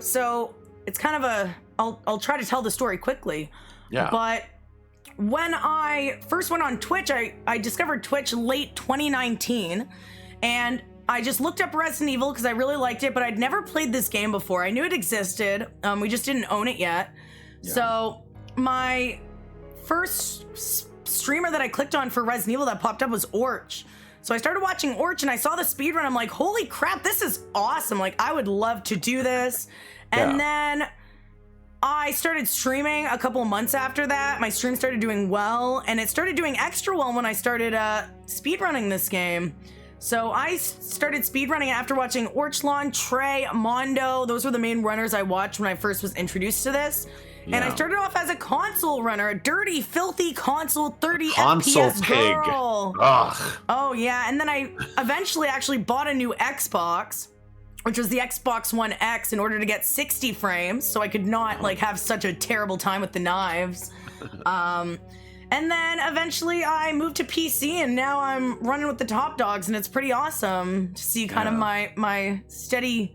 Speaker 1: So it's kind of I'll try to tell the story quickly.
Speaker 2: Yeah.
Speaker 1: But when I first went on Twitch, I discovered Twitch late 2019, and I just looked up Resident Evil because I really liked it, but I'd never played this game before. I knew it existed. We just didn't own it yet.
Speaker 2: Yeah.
Speaker 1: So my first streamer that I clicked on for Resident Evil that popped up was Orch. So I started watching Orch and I saw the speedrun. I'm like, holy crap, this is awesome. Like, I would love to do this. And then I started streaming a couple months after that. My stream started doing well, and it started doing extra well when I started speedrunning this game. So I started speedrunning after watching Orchlon, Trey, Mondo. Those were the main runners I watched when I first was introduced to this. And I started off as a console runner, a dirty, filthy console 30
Speaker 2: console
Speaker 1: FPS
Speaker 2: pig.
Speaker 1: girl.
Speaker 2: Ugh.
Speaker 1: Oh yeah, and then I eventually actually bought a new Xbox, which was the Xbox One X, in order to get 60 frames, so I could not like have such a terrible time with the knives. And then eventually I moved to PC, and now I'm running with the top dogs, and it's pretty awesome to see kind of my steady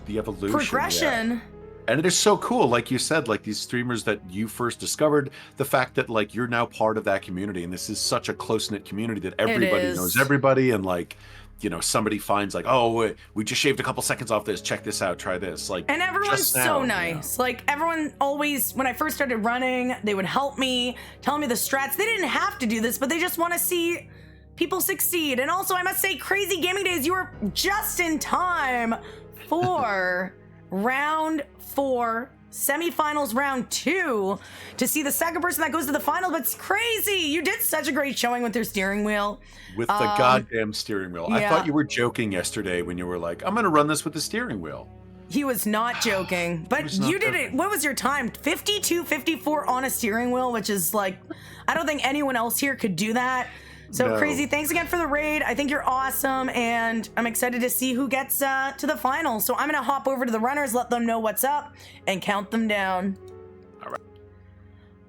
Speaker 2: the evolution
Speaker 1: progression.
Speaker 2: Yeah. And it is so cool, like you said, like these streamers that you first discovered, the fact that like you're now part of that community, and this is such a close-knit community that everybody knows everybody, and like, you know, somebody finds like, oh, we just shaved a couple seconds off this, check this out, try this. Like,
Speaker 1: and everyone's so nice. Like everyone always, when I first started running, they would help me, tell me the strats. They didn't have to do this, but they just want to see people succeed. And also, I must say, Crazy Gaming Days, you were just in time for round 4, semifinals round 2, to see the second person that goes to the final. But it's crazy. You did such a great showing with your steering wheel.
Speaker 2: With the goddamn steering wheel.
Speaker 1: Yeah.
Speaker 2: I thought you were joking yesterday when you were like, I'm going to run this with the steering wheel.
Speaker 1: He was not joking, but you did it. What was your time? 52:54 on a steering wheel, which is like, I don't think anyone else here could do that. So
Speaker 2: No.
Speaker 1: Crazy, thanks again for the raid. I think you're awesome, and I'm excited to see who gets to the final. So I'm gonna hop over to the runners, let them know what's up, and count them down.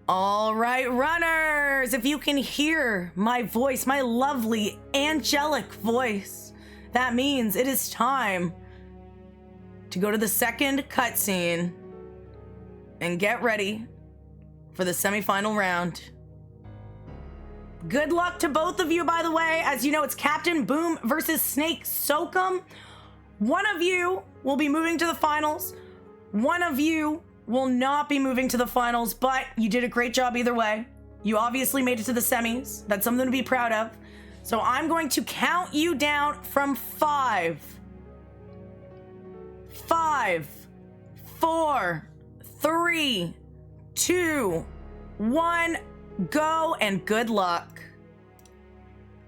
Speaker 1: All right, runners, if you can hear my voice, my lovely angelic voice, that means it is time to go to the second cutscene and get ready for the semifinal round. Good luck to both of you, by the way. As you know, it's Captain Boom versus Snake Soakum. One of you will be moving to the finals. One of you will not be moving to the finals, but you did a great job either way. You obviously made it to the semis. That's something to be proud of. So I'm going to count you down from 5. 5, 4, 3, 2, 1, go, and good luck.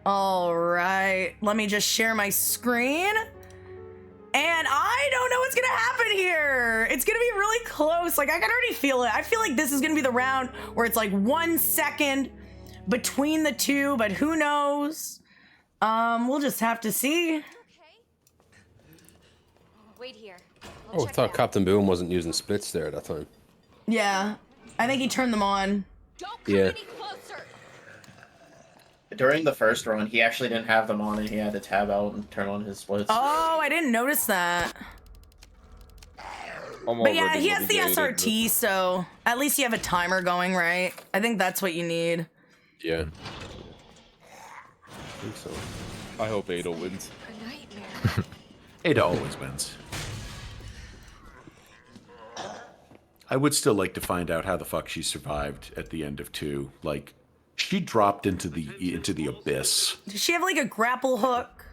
Speaker 1: All right, let me just share my screen. And I don't know what's gonna happen here. It's gonna be really close. Like, I can already feel it. I feel like this is gonna be the round where it's like 1 second between the two, but who knows? We'll just have to see.
Speaker 7: Wait here.
Speaker 10: Oh, I thought Captain Boom wasn't using splits there at that time.
Speaker 1: Yeah, I think he turned them on.
Speaker 10: Yeah.
Speaker 8: During the first run, he actually didn't have them on, and he had to tab out and turn on his splits.
Speaker 1: Oh, I didn't notice that. But yeah, he has the SRT, so at least you have a timer going, right? I think that's what you need.
Speaker 10: Yeah.
Speaker 11: I think so. I hope Ada wins.
Speaker 2: Ada always wins. I would still like to find out how the fuck she survived at the end of 2. Like, she dropped into the abyss.
Speaker 1: Does she have like a grapple hook?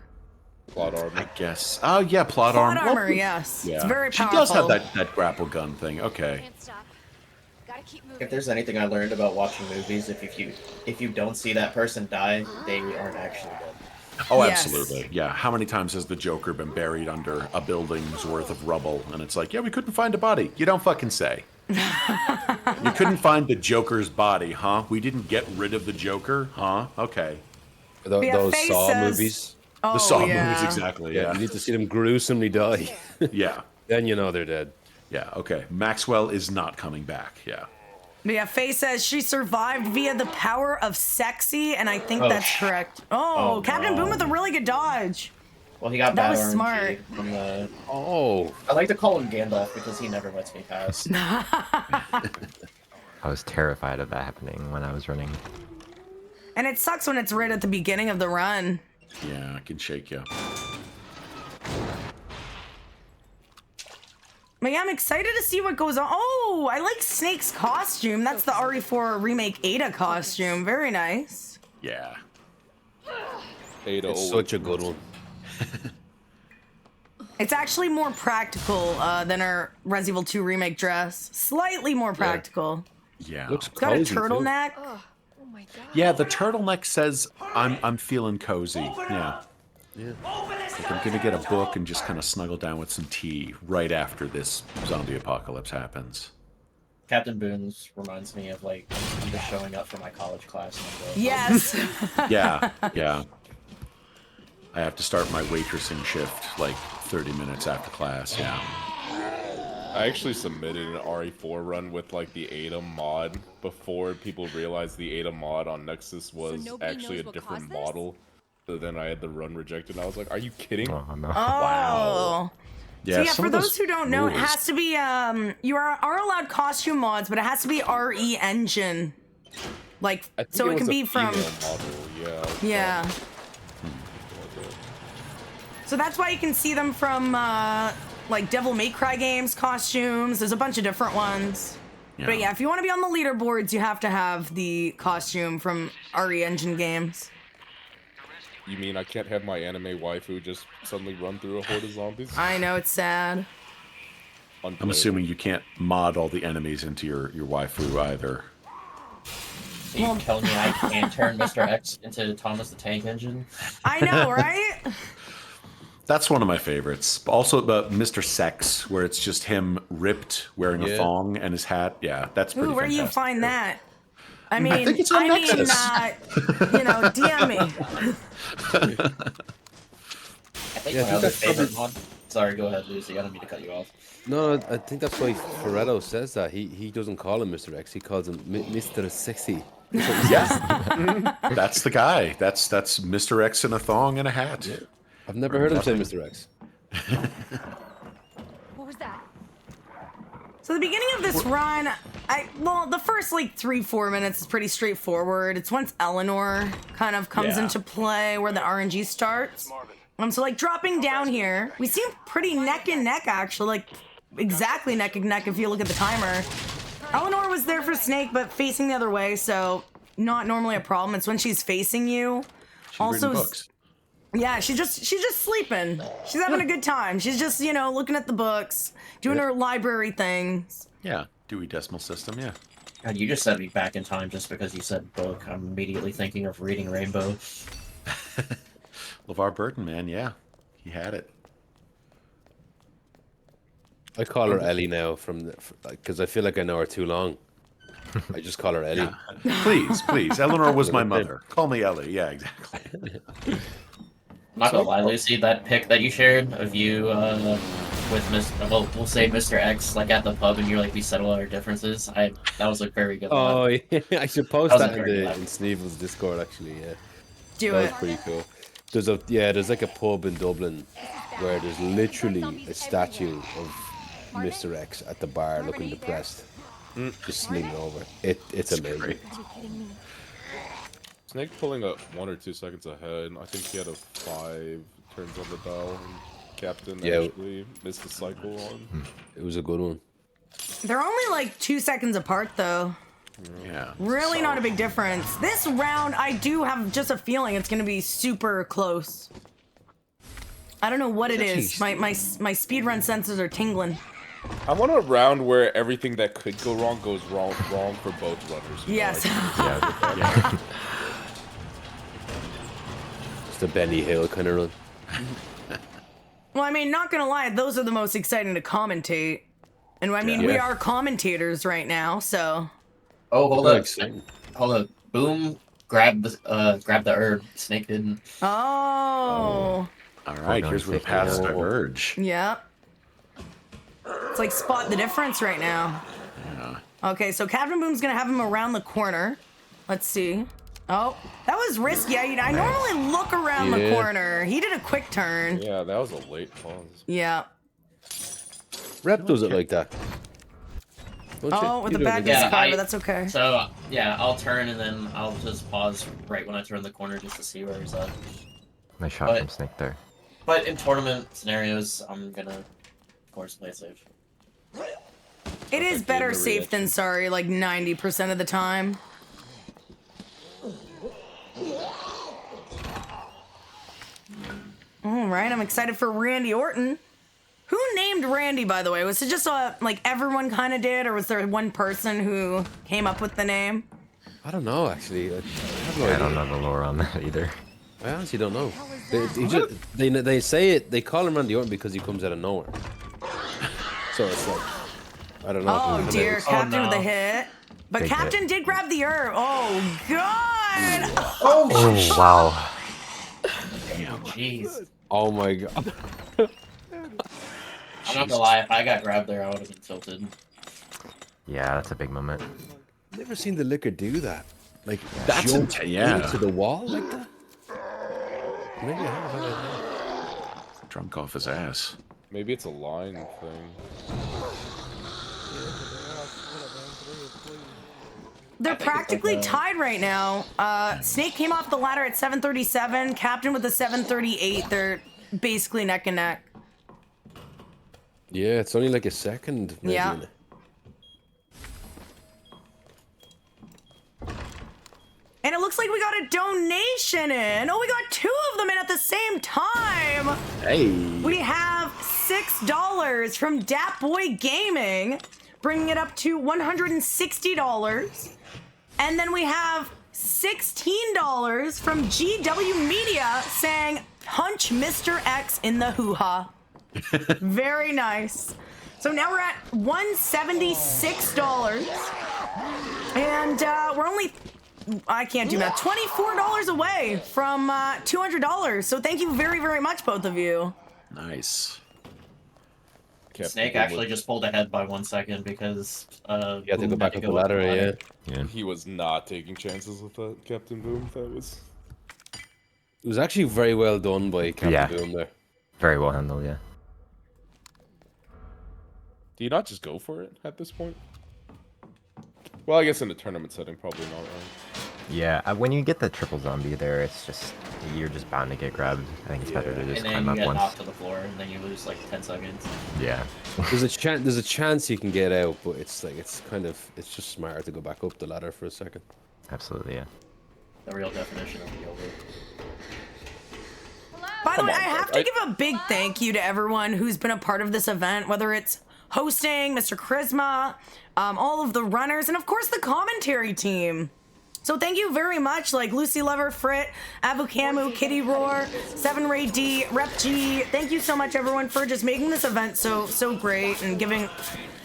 Speaker 11: Plot armor.
Speaker 2: I guess. Oh yeah, plot armor.
Speaker 1: Plot armor, yes.
Speaker 2: Yeah.
Speaker 1: It's very
Speaker 2: She
Speaker 1: powerful.
Speaker 2: does have that grapple gun thing. Okay.
Speaker 8: If there's anything I learned about watching movies, if you don't see that person die, they aren't actually dead.
Speaker 2: Oh, absolutely. Yeah. How many times has the Joker been buried under a building's worth of rubble? And it's like, yeah, we couldn't find a body. You don't fucking say. You couldn't find the Joker's body, huh? We didn't get rid of the Joker, huh? Okay.
Speaker 10: Those Saw movies.
Speaker 2: The Saw movies, exactly. Yeah.
Speaker 10: You need to see them gruesomely die.
Speaker 2: Yeah.
Speaker 10: Then you know they're dead.
Speaker 2: Yeah. Okay. Maxwell is not coming back. Yeah.
Speaker 1: But yeah, Faye says she survived via the power of sexy, and I think
Speaker 8: Oh,
Speaker 1: that's correct. Oh, Captain Boom with a really good dodge.
Speaker 8: Well, he got
Speaker 1: That
Speaker 8: bad
Speaker 1: was
Speaker 8: RNG
Speaker 1: smart.
Speaker 8: from the.
Speaker 10: Oh.
Speaker 8: I like to call him Gandalf because he never lets me pass.
Speaker 12: I was terrified of that happening when I was running.
Speaker 1: And it sucks when it's right at the beginning of the run.
Speaker 2: Yeah, I can shake you.
Speaker 1: But yeah, I'm excited to see what goes on. Oh, I like Snake's costume. That's the RE2R Remake Ada costume. Very nice.
Speaker 2: Yeah.
Speaker 11: Ada
Speaker 10: It's such a good one.
Speaker 1: It's actually more practical than our Resident Evil 2 Remake dress. Slightly more practical.
Speaker 2: Yeah.
Speaker 10: Looks
Speaker 1: It's got a
Speaker 10: cozy, too.
Speaker 1: turtleneck.
Speaker 2: Yeah, the turtleneck says I'm feeling cozy. Yeah.
Speaker 10: Yeah.
Speaker 2: Like I'm gonna get a book and just kind of snuggle down with some tea right after this zombie apocalypse happens.
Speaker 8: Captain Boone's reminds me of like I'm just showing up for my college class.
Speaker 1: Yes.
Speaker 2: Yeah, yeah. I have to start my waitressing shift like 30 minutes after class. Yeah.
Speaker 11: I actually submitted an RE4 run with like the Ada mod before people realized the Ada mod on Nexus was actually a different model. So then I had the run rejected, and I was like, "Are you kidding?"
Speaker 12: Oh, no.
Speaker 1: Oh.
Speaker 2: Yeah,
Speaker 1: So yeah,
Speaker 2: some
Speaker 1: for
Speaker 2: of
Speaker 1: those who don't know, it
Speaker 2: rules-
Speaker 1: has to be you are allowed costume mods, but it has to be RE engine. Like
Speaker 11: I think
Speaker 1: so it
Speaker 11: was
Speaker 1: can
Speaker 11: a
Speaker 1: be from
Speaker 11: female model, yeah.
Speaker 1: Yeah. So that's why you can see them from like Devil May Cry games costumes. There's a bunch of different ones.
Speaker 2: Yeah.
Speaker 1: But yeah, if you want to be on the leaderboards, you have to have the costume from RE engine games.
Speaker 11: You mean I can't have my anime waifu just suddenly run through a horde of zombies?
Speaker 1: I know, it's sad.
Speaker 2: I'm assuming you can't mod all the enemies into your waifu either.
Speaker 8: So you telling me I can't turn Mr. X into Thomas the Tank Engine?
Speaker 1: I know, right?
Speaker 2: That's one of my favorites. Also, Mr. Sex, where it's just him ripped, wearing a thong and his hat. Yeah, that's pretty
Speaker 1: Ooh, where do you
Speaker 2: fantastic.
Speaker 1: find that? I mean,
Speaker 2: I think it's on Nexus.
Speaker 1: DM me.
Speaker 8: I think
Speaker 10: Yeah, I
Speaker 8: my
Speaker 10: think
Speaker 8: other
Speaker 10: that's
Speaker 8: favorite
Speaker 10: probably-
Speaker 8: mod. Sorry, go ahead, Lucy. I don't mean to cut you off.
Speaker 10: No, I think that's why Ferretto says that. He doesn't call him Mr. X. He calls him Mr. Sexy.
Speaker 2: Yeah, that's the guy. That's Mr. X in a thong and a hat.
Speaker 10: Yeah. I've never heard him say Mr. X.
Speaker 7: What was that?
Speaker 1: So the beginning of this run, the first like 3-4 minutes is pretty straightforward. It's once Eleanor kind of comes into play where the RNG starts. So like dropping down here, we seem pretty neck and neck actually, like exactly neck and neck if you look at the timer. Eleanor was there for Snake, but facing the other way, so not normally a problem. It's when she's facing you.
Speaker 2: She's reading books.
Speaker 1: Yeah, she's just sleeping. She's having a good time. She's just, looking at the books, doing her library things.
Speaker 2: Yeah, Dewey Decimal System, yeah.
Speaker 8: God, you just sent me back in time just because you said book. I'm immediately thinking of reading Rainbow.
Speaker 2: LeVar Burton, man, yeah. He had it.
Speaker 10: I call her Ellie now because I feel like I know her too long. I just call her Ellie.
Speaker 2: Yeah. Please. Eleanor was my mother. Call me Ellie. Yeah, exactly.
Speaker 8: I'm not gonna lie, Lucy, that pic that you shared of you with we'll say Mr. X, like at the pub, and you're like, we settle our differences. That was a very good one.
Speaker 10: Oh, yeah. I should post that in
Speaker 8: very
Speaker 10: Sneevel's Discord, actually, yeah.
Speaker 1: Do
Speaker 10: that
Speaker 1: it.
Speaker 10: was pretty cool. There's like a pub in Dublin where there's literally a statue of Mr. X at the bar looking depressed. Just leaning over. It's amazing.
Speaker 11: Snake pulling up 1 or 2 seconds ahead. I think he had a 5 turns on the dial. And Captain actually missed the cycle on.
Speaker 10: It was a good one.
Speaker 1: They're only like 2 seconds apart, though.
Speaker 2: Yeah.
Speaker 1: Really not a big difference. This round, I do have just a feeling it's going to be super close. I don't know what it is. My speedrun sensors are tingling.
Speaker 11: I want a round where everything that could go wrong goes wrong for both runners.
Speaker 1: Yes.
Speaker 2: Yeah.
Speaker 10: It's the Benny Hill kind of run.
Speaker 1: Well, I mean, not gonna lie, those are the most exciting to commentate. And I mean, we are commentators right now, so.
Speaker 8: Oh, hold up. Boom, grab the herb. Snake didn't.
Speaker 1: Oh.
Speaker 2: All right, here's where the paths diverge.
Speaker 1: Yep. It's like spot the difference right now.
Speaker 2: Yeah.
Speaker 1: Okay, so Captain Boom's gonna have him around the corner. Let's see. Oh, that was risky. I normally look around the corner. He did a quick turn.
Speaker 11: Yeah, that was a late pause.
Speaker 1: Yeah.
Speaker 10: Rep does it like that.
Speaker 1: Oh, with a bad discard, but that's okay.
Speaker 8: So, yeah, I'll turn and then I'll just pause right when I turn the corner just to see where he's at.
Speaker 12: Nice shot from Snake there.
Speaker 8: But in tournament scenarios, I'm gonna, of course, play it safe.
Speaker 1: It is better safe than sorry, like 90% of the time. All right, I'm excited for Randy Orton. Who named Randy, by the way? Was it just like everyone kind of did, or was there one person who came up with the name?
Speaker 10: I don't know, actually.
Speaker 12: I don't know the lore on that either.
Speaker 10: I honestly don't know. They say it. They call him Randy Orton because he comes out of nowhere. So it's like, I don't know.
Speaker 1: Oh dear, Captain with a hit. But
Speaker 12: Big
Speaker 1: Captain
Speaker 12: hit.
Speaker 1: did grab the herb. Oh god!
Speaker 12: Oh wow.
Speaker 8: Jeez.
Speaker 10: Oh my god.
Speaker 8: I'm not gonna lie, if I got grabbed there, I would have been tilted.
Speaker 12: Yeah, that's a big moment.
Speaker 10: Never seen the liquor do that. Like
Speaker 2: That's
Speaker 10: jump
Speaker 2: yeah.
Speaker 10: into the wall like that. Maybe I have.
Speaker 2: Drunk off his ass.
Speaker 11: Maybe it's a line thing.
Speaker 1: They're practically tied right now. Snake came off the ladder at 737. Captain with the 738. They're basically neck and neck.
Speaker 10: Yeah, it's only like a second. Maybe.
Speaker 1: Yeah. And it looks like we got a donation in. Oh, we got 2 of them in at the same time.
Speaker 2: Hey.
Speaker 1: We have $6 from Dat Boy Gaming, bringing it up to $160. And then we have $16 from GW Media saying, punch Mr. X in the hoo-ha. Very nice. So now we're at $176. And we're only, I can't do math, $24 away from $200. So thank you very, very much, both of you.
Speaker 2: Nice.
Speaker 8: Snake actually just pulled ahead by 1 second because
Speaker 10: You have to go back up the ladder, yeah.
Speaker 11: He was not taking chances with that, Captain Boom. That was.
Speaker 10: It was actually very well done by Captain
Speaker 12: Yeah.
Speaker 10: Boom there.
Speaker 12: Very well handled, yeah.
Speaker 11: Do you not just go for it at this point? Well, I guess in a tournament setting, probably not, right?
Speaker 12: Yeah, when you get the triple zombie there, it's just, you're just bound to get grabbed. I think it's better to just
Speaker 8: and then
Speaker 12: climb
Speaker 8: you
Speaker 12: up
Speaker 8: get
Speaker 12: once.
Speaker 8: knocked to the floor, and then you lose like 10 seconds.
Speaker 12: Yeah.
Speaker 10: There's a chance you can get out, but it's like it's just smarter to go back up the ladder for a second.
Speaker 12: Absolutely, yeah.
Speaker 8: The real definition of the over.
Speaker 1: By the way, I have to give a big thank you to everyone who's been a part of this event, whether it's hosting, Mr. Charisma, all of the runners, and of course the commentary team. So thank you very much, like Lucy Lover, Frit, Abu Camu, Kitty Roar, 7 Ray D, Rep G. Thank you so much, everyone, for just making this event so great and giving.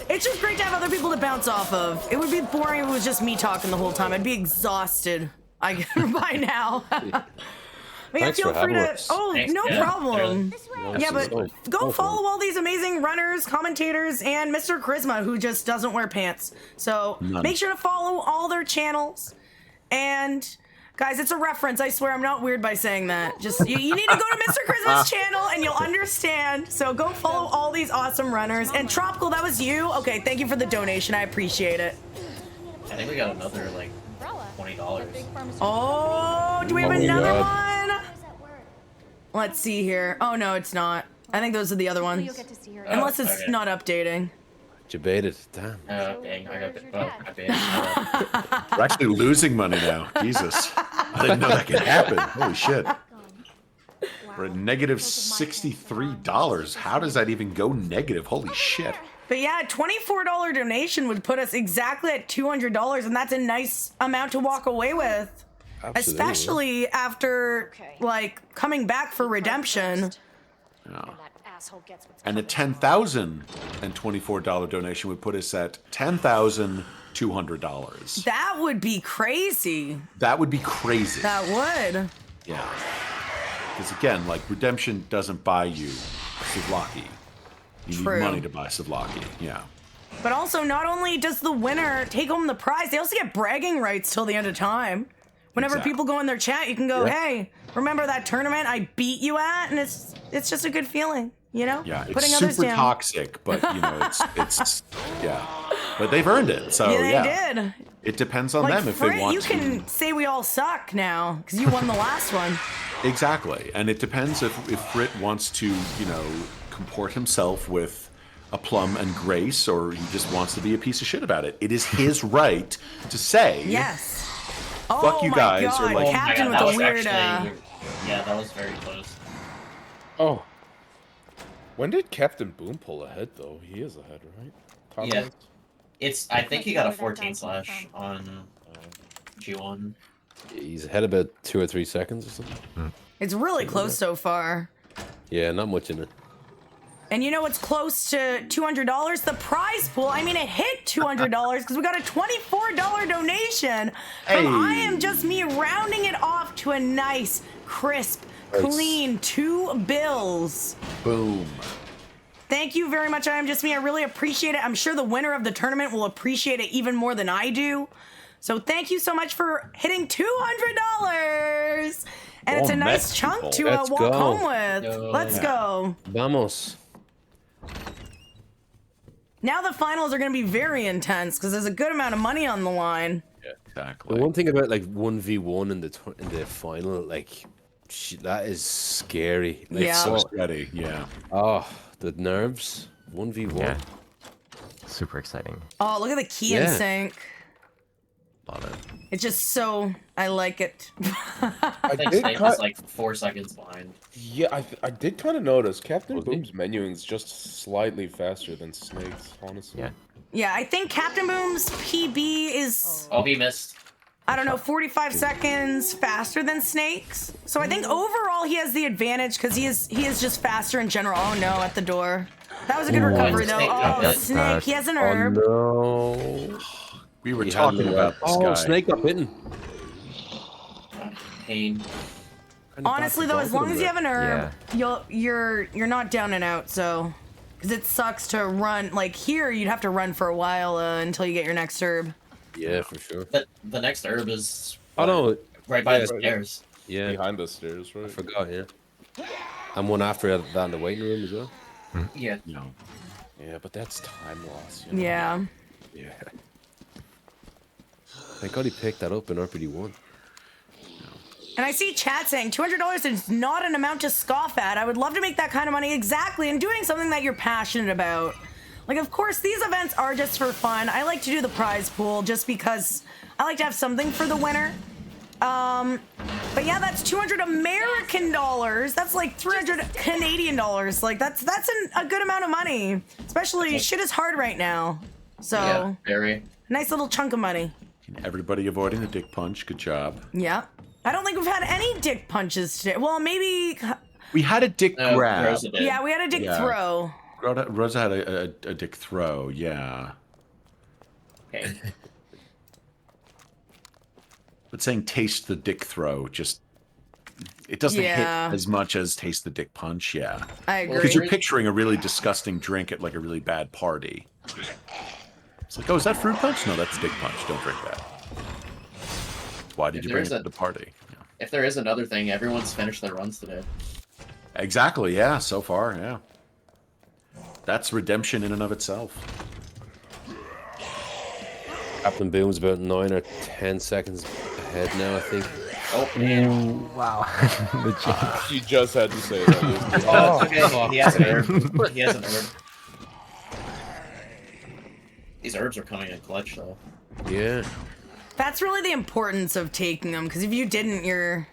Speaker 1: It's just great to have other people to bounce off of. It would be boring if it was just me talking the whole time. I'd be exhausted. By now. But yeah,
Speaker 10: Thanks
Speaker 1: feel
Speaker 10: for
Speaker 1: free
Speaker 10: having
Speaker 1: to.
Speaker 10: us.
Speaker 1: Oh,
Speaker 8: Thanks,
Speaker 1: no
Speaker 8: yeah.
Speaker 1: problem. Yeah, but go
Speaker 10: Oh,
Speaker 1: follow all these amazing runners, commentators, and Mr. Charisma, who just doesn't wear pants. So make sure to follow all their channels. And guys, it's a reference. I swear I'm not weird by saying that. Just you need to go to Mr. Charisma's channel and you'll understand. So go follow all these awesome runners. And Tropical, that was you. Okay, thank you for the donation. I appreciate it.
Speaker 8: I think we got another like $20.
Speaker 1: Oh, do we have
Speaker 10: Oh my
Speaker 1: another
Speaker 10: God.
Speaker 1: one? Let's see here. Oh no, it's not. I think those are the other ones. Unless it's
Speaker 8: okay.
Speaker 1: not updating.
Speaker 10: Debated. Damn.
Speaker 8: Dang, I got I baited.
Speaker 2: We're actually losing money now. Jesus. I didn't know that could happen. Holy shit. We're at negative $63. How does that even go negative? Holy shit.
Speaker 1: But yeah, $24 donation would put us exactly at $200, and that's a nice amount to walk away with.
Speaker 10: Absolutely.
Speaker 1: Especially after, like, coming back for redemption.
Speaker 2: Yeah. And a $10,024 donation would put us at $10,200.
Speaker 1: That would be crazy.
Speaker 2: That would be crazy.
Speaker 1: That would.
Speaker 2: Yeah. Because again, like, redemption doesn't buy you Souvlaki. You
Speaker 1: True.
Speaker 2: need money to buy Souvlaki. Yeah.
Speaker 1: But also, not only does the winner take home the prize, they also get bragging rights till the end of time. Whenever
Speaker 2: Exactly.
Speaker 1: people go in their chat, you can go,
Speaker 2: Yeah.
Speaker 1: hey, remember that tournament I beat you at? And it's just a good feeling, you know?
Speaker 2: Yeah, it's
Speaker 1: Putting others
Speaker 2: super
Speaker 1: down.
Speaker 2: toxic, but you know, it's yeah. But they've earned it, so
Speaker 1: Yeah, they
Speaker 2: yeah.
Speaker 1: did.
Speaker 2: It depends on
Speaker 1: Like,
Speaker 2: them if
Speaker 1: Frit,
Speaker 2: they want
Speaker 1: you
Speaker 2: to.
Speaker 1: can say we all suck now, because you won the last one.
Speaker 2: Exactly, and it depends if Frit wants to, you know, comport himself with aplomb and grace, or he just wants to be a piece of shit about it. It is his right to say,
Speaker 1: Yes.
Speaker 2: "Fuck you
Speaker 1: my
Speaker 2: guys,"
Speaker 1: God,
Speaker 2: or like,
Speaker 1: Captain
Speaker 8: Oh my
Speaker 1: with
Speaker 8: God,
Speaker 1: the
Speaker 8: that
Speaker 1: weird.
Speaker 8: was actually, yeah, that was very close.
Speaker 11: Oh. When did Captain Boom pull ahead, though? He is ahead, right?
Speaker 8: Yeah. I think he got a 14 slash on G1.
Speaker 10: He's ahead about 2 or 3 seconds or something.
Speaker 1: It's really close so far.
Speaker 10: Yeah, not much in it.
Speaker 1: And you know what's close to $200? The prize pool. I mean, it hit $200 because we got a $24 donation from I Am Just Me, rounding it off to a nice, crisp, clean 2 bills.
Speaker 2: Boom.
Speaker 1: Thank you very much, I Am Just Me. I really appreciate it. I'm sure the winner of the tournament will appreciate it even more than I do. So thank you so much for hitting $200. And it's a nice chunk to walk home with. Let's go.
Speaker 10: Vamos.
Speaker 1: Now the finals are going to be very intense because there's a good amount of money on the line.
Speaker 2: Yeah, exactly.
Speaker 10: The one thing about like 1v1 in the final, like that is scary. Like,
Speaker 1: Yeah.
Speaker 2: So scary. Yeah.
Speaker 10: Oh, the nerves. 1v1.
Speaker 12: Yeah. Super exciting.
Speaker 1: Oh, look at the key and sync.
Speaker 12: Love it.
Speaker 1: It's just so, I like it.
Speaker 8: I think Snake is like 4 seconds behind.
Speaker 11: Yeah, I did kind of notice Captain Boom's menuing is just slightly faster than Snake's, honestly.
Speaker 12: Yeah.
Speaker 1: Yeah, I think Captain Boom's PB is...
Speaker 8: Oh, he missed.
Speaker 1: I don't know, 45 seconds faster than Snake's. So I think overall he has the advantage because he is just faster in general. Oh no, at the door. That was a good recovery though. Oh, Snake, he has an herb.
Speaker 10: Oh no.
Speaker 2: We were talking about this guy.
Speaker 10: Oh, Snake got bitten.
Speaker 8: Pain.
Speaker 1: Honestly though, as long as you have an herb, you're not down and out, so... Because it sucks to run, like here you'd have to run for a while until you get your next herb.
Speaker 10: Yeah, for sure.
Speaker 8: The next herb is
Speaker 10: right
Speaker 8: by the stairs.
Speaker 10: Yeah,
Speaker 11: behind the stairs, right?
Speaker 10: I forgot. Yeah, and one after that in the waiting room as well.
Speaker 8: Yeah.
Speaker 2: No.
Speaker 11: Yeah, but that's time loss. You know?
Speaker 1: Yeah.
Speaker 10: Yeah. Thank God he picked that up in RPD1.
Speaker 1: And I see chat saying $200 is not an amount to scoff at. I would love to make that kind of money exactly and doing something that you're passionate about. Like, of course, these events are just for fun. I like to do the prize pool just because I like to have something for the winner. But yeah, that's 200 American dollars. That's like 300 Canadian dollars. Like that's a good amount of money. Especially shit is hard right now. So
Speaker 8: yeah, very
Speaker 1: nice little chunk of money.
Speaker 2: Everybody avoiding the dick punch. Good job.
Speaker 1: Yeah. I don't think we've had any dick punches today. Well, maybe
Speaker 2: we had a dick grab.
Speaker 1: Yeah, we had a dick throw.
Speaker 2: Rosa had a dick throw. Yeah.
Speaker 8: Okay.
Speaker 2: But saying taste the dick throw just it doesn't hit as much as taste the dick punch. Yeah.
Speaker 1: I agree.
Speaker 2: Because you're picturing a really disgusting drink at like a really bad party. It's like, oh, is that fruit punch? No, that's dick punch. Don't drink that. Why did you bring it to the party? Yeah.
Speaker 8: If there is another thing, everyone's finished their runs today.
Speaker 2: Exactly, yeah, so far, yeah. That's redemption in and of itself.
Speaker 10: Captain Boom's about 9 or 10 seconds ahead now, I think.
Speaker 8: Oh, man.
Speaker 12: Ooh, wow.
Speaker 11: You just had to say that.
Speaker 8: Oh, okay. He has an herb. He has an herb. These herbs are coming in clutch, though.
Speaker 10: Yeah.
Speaker 1: That's really the importance of taking them, because if you didn't, you're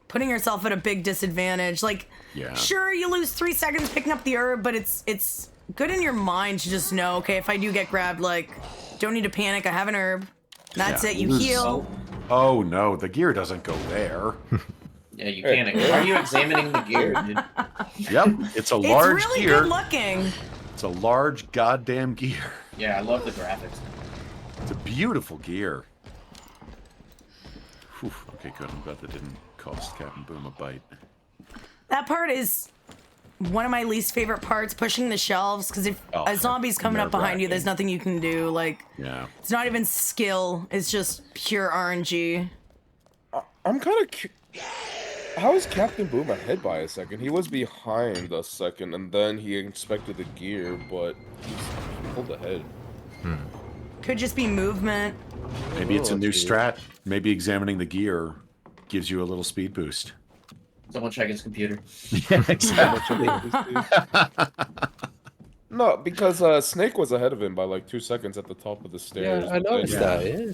Speaker 1: putting yourself at a big disadvantage. Like, sure, you lose 3 seconds picking up the herb, but it's good in your mind to just know, okay, if I do get grabbed, like, don't need to panic, I have an herb. That's it, you heal.
Speaker 2: Oh no, the gear doesn't go there.
Speaker 8: Yeah, you can't. Why are you examining the gear, dude?
Speaker 2: Yep, it's a large
Speaker 1: it's really
Speaker 2: gear.
Speaker 1: good looking.
Speaker 2: It's a large goddamn gear.
Speaker 8: Yeah, I love the graphics.
Speaker 2: It's a beautiful gear. Whew, okay, good. I'm glad that didn't cost Captain Boom a bite.
Speaker 1: That part is one of my least favorite parts, pushing the shelves, because if a zombie's coming up behind you, there's nothing you can do. Like, it's not even skill, it's just pure RNG.
Speaker 11: I'm kind of... How is Captain Boom ahead by a second? He was behind a second, and then he inspected the gear, but he pulled ahead.
Speaker 1: Could just be movement.
Speaker 2: Maybe it's a new strat. Maybe examining the gear gives you a little speed boost.
Speaker 8: Someone check his computer.
Speaker 2: Yeah, exactly.
Speaker 11: No, because Snake was ahead of him by like 2 seconds at the top of the stairs.
Speaker 10: Yeah, I noticed that, yeah.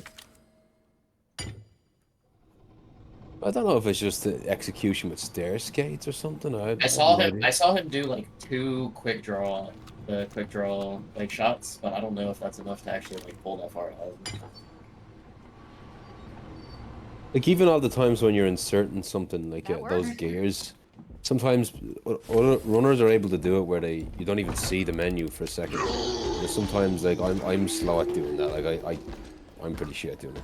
Speaker 10: I don't know if it's just the execution with stair skates or something.
Speaker 8: I saw him do like 2 quick draw like shots, but I don't know if that's enough to actually like pull that far out.
Speaker 10: Like even all the times when you're inserting something like those gears, sometimes runners are able to do it where you don't even see the menu for a second. And sometimes like I'm slow at doing that. Like I'm pretty shit at doing it.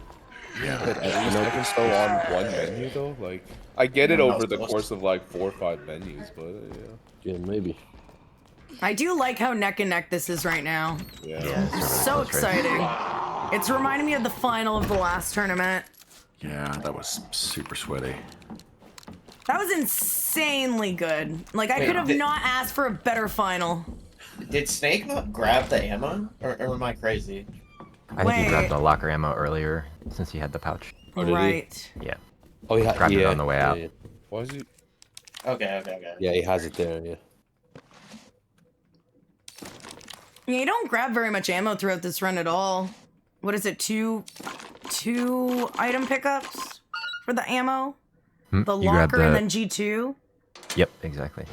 Speaker 11: Yeah, but at least I can slow on one menu though. Like I get it over the course of like 4 or 5 menus, but
Speaker 10: yeah, maybe.
Speaker 1: I do like how neck and neck this is right now.
Speaker 11: Yeah.
Speaker 1: So exciting. It's reminding me of the final of the last tournament.
Speaker 2: Yeah, that was super sweaty.
Speaker 1: That was insanely good. Like, I could have not asked for a better final.
Speaker 8: Did Snake not grab the ammo? Or am I crazy?
Speaker 12: I think he grabbed the locker ammo earlier since he had the pouch.
Speaker 1: Oh, did he? Right.
Speaker 12: Yeah.
Speaker 10: Oh, yeah.
Speaker 12: Grabbed it on the way out.
Speaker 10: Yeah. Why is he?
Speaker 8: Okay.
Speaker 10: Yeah, he has it there. Yeah.
Speaker 1: Yeah, you don't grab very much ammo throughout this run at all. What is it? Two item pickups for the ammo? The locker and then G2?
Speaker 12: Yep, exactly.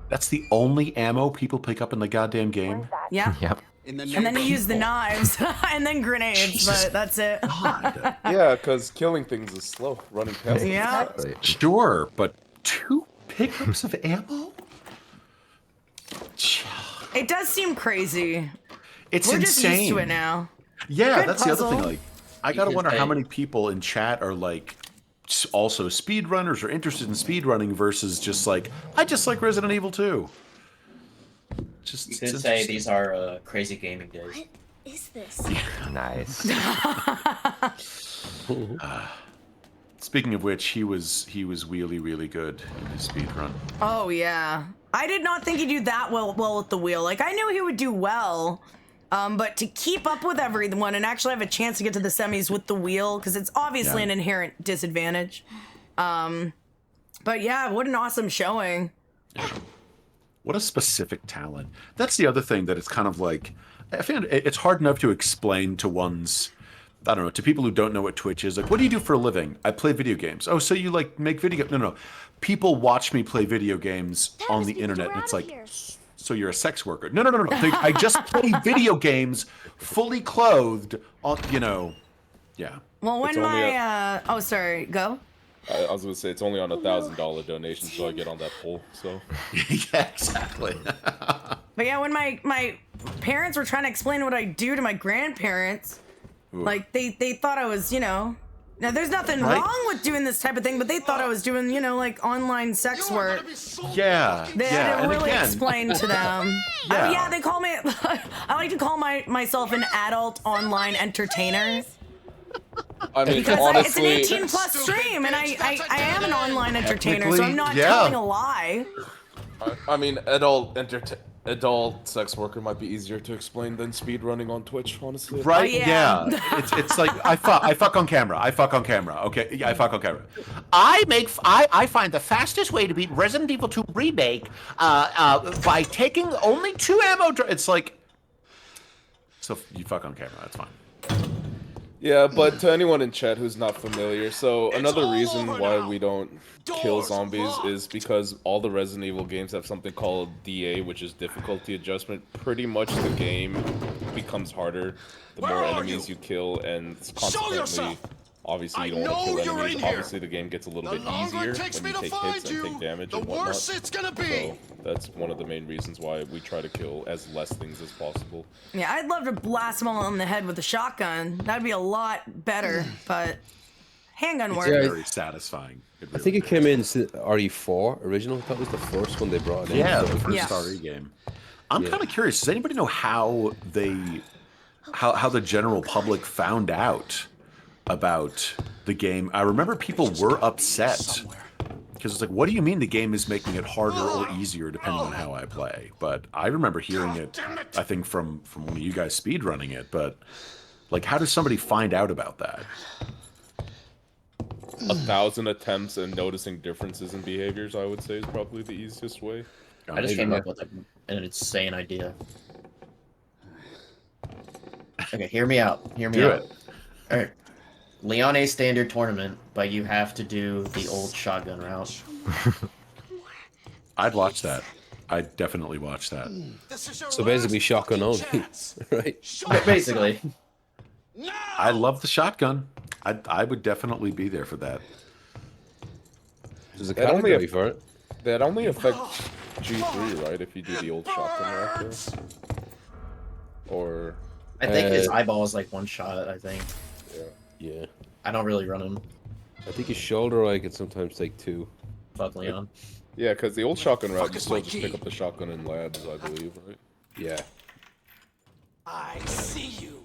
Speaker 2: That's the only ammo people pick up in the goddamn game?
Speaker 1: Yeah.
Speaker 12: Yep.
Speaker 1: And then you use the knives and then grenades, but that's it.
Speaker 11: yeah, because killing things is slow. Running past.
Speaker 1: Yeah.
Speaker 2: Sure, but 2 pickups of ammo?
Speaker 1: It does seem crazy.
Speaker 2: It's
Speaker 1: We're
Speaker 2: insane.
Speaker 1: just used to it now.
Speaker 2: Yeah,
Speaker 1: Good
Speaker 2: that's
Speaker 1: puzzle.
Speaker 2: the other thing. Like, I gotta wonder how many people in chat are like also speedrunners or interested in speedrunning versus just like, I just like Resident Evil 2.
Speaker 8: You could say these are crazy gaming days.
Speaker 7: What is this?
Speaker 12: Nice.
Speaker 2: Speaking of which, he was really good in his speedrun.
Speaker 1: Oh, yeah. I did not think he'd do that well with the wheel. Like, I knew he would do well, but to keep up with everyone and actually have a chance to get to the semis with the wheel, because it's obviously an inherent disadvantage. But yeah, what an awesome showing.
Speaker 2: What a specific talent. That's the other thing that it's kind of like, I find it's hard enough to explain to I don't know, to people who don't know what Twitch is. Like, what do you do for a living? I play video games. Oh, so you like make video? No. People watch me play video games on the internet, and it's like, so you're a sex worker? No. I just play video games fully clothed on, yeah.
Speaker 1: Well, when oh, sorry, go.
Speaker 11: I was gonna say it's only on $1,000 donation, so I get on that poll. So
Speaker 2: yeah, exactly.
Speaker 1: But yeah, when my parents were trying to explain what I do to my grandparents, like they thought I was, now there's nothing wrong with doing this type of thing, but they thought I was doing, like online sex work.
Speaker 2: Yeah.
Speaker 1: They had to really
Speaker 2: again,
Speaker 1: explain to them.
Speaker 2: Yeah.
Speaker 1: They call me. I like to call myself an adult online entertainer.
Speaker 11: I mean,
Speaker 1: Because
Speaker 11: honestly,
Speaker 1: it's an 18+ stream, and I am an online entertainer, so I'm not telling a lie.
Speaker 11: I mean, adult sex worker might be easier to explain than speed running on Twitch, honestly.
Speaker 2: Right? Yeah. It's like I fuck on camera. Okay. Yeah, I fuck on camera. I find the fastest way to beat Resident Evil 2 Remake by taking only 2 ammo. It's like, so you fuck on camera. That's fine.
Speaker 11: Yeah, but to anyone in chat who's not familiar, so another reason why we don't kill zombies is because all the Resident Evil games have something called DA, which is difficulty adjustment. Pretty much the game becomes harder the more enemies you kill, and consequently, obviously you don't want to kill enemies. Obviously the game gets a little bit easier when you take hits and take damage and whatnot. So that's one of the main reasons why we try to kill as less things as possible.
Speaker 1: Yeah, I'd love to blast them all on the head with a shotgun. That'd be a lot better, but handgun works.
Speaker 2: Very satisfying.
Speaker 10: I think it came in RE4 original. That was the first one they brought in.
Speaker 2: Yeah, the first RE game. I'm kind of curious. Does anybody know how the general public found out about the game? I remember people were upset because it's like, what do you mean the game is making it harder or easier depending on how I play? But I remember hearing it, I think from one of you guys speedrunning it. But like, how does somebody find out about that?
Speaker 11: 1,000 attempts and noticing differences in behaviors, I would say, is probably the easiest way.
Speaker 8: I just came up with an insane idea. Okay, hear me out.
Speaker 2: Do it.
Speaker 8: All right. Leon A standard tournament, but you have to do the old shotgun route.
Speaker 2: I'd watch that. I'd definitely watch that.
Speaker 10: So basically shotgun only, right?
Speaker 8: Basically.
Speaker 2: I love the shotgun. I would definitely be there for that.
Speaker 10: There's a
Speaker 11: That only
Speaker 10: category for it.
Speaker 11: That only affects G3, right? If you do the old shotgun reactor. Or
Speaker 8: I think his eyeball is like one shot. I think.
Speaker 10: Yeah.
Speaker 8: I don't really run him.
Speaker 10: I think his shoulder eye can sometimes take 2.
Speaker 8: Fuck Leon.
Speaker 11: Yeah, because the old shotgun route, you still just pick up the shotgun in labs, I believe, right?
Speaker 10: Yeah.
Speaker 15: I see you.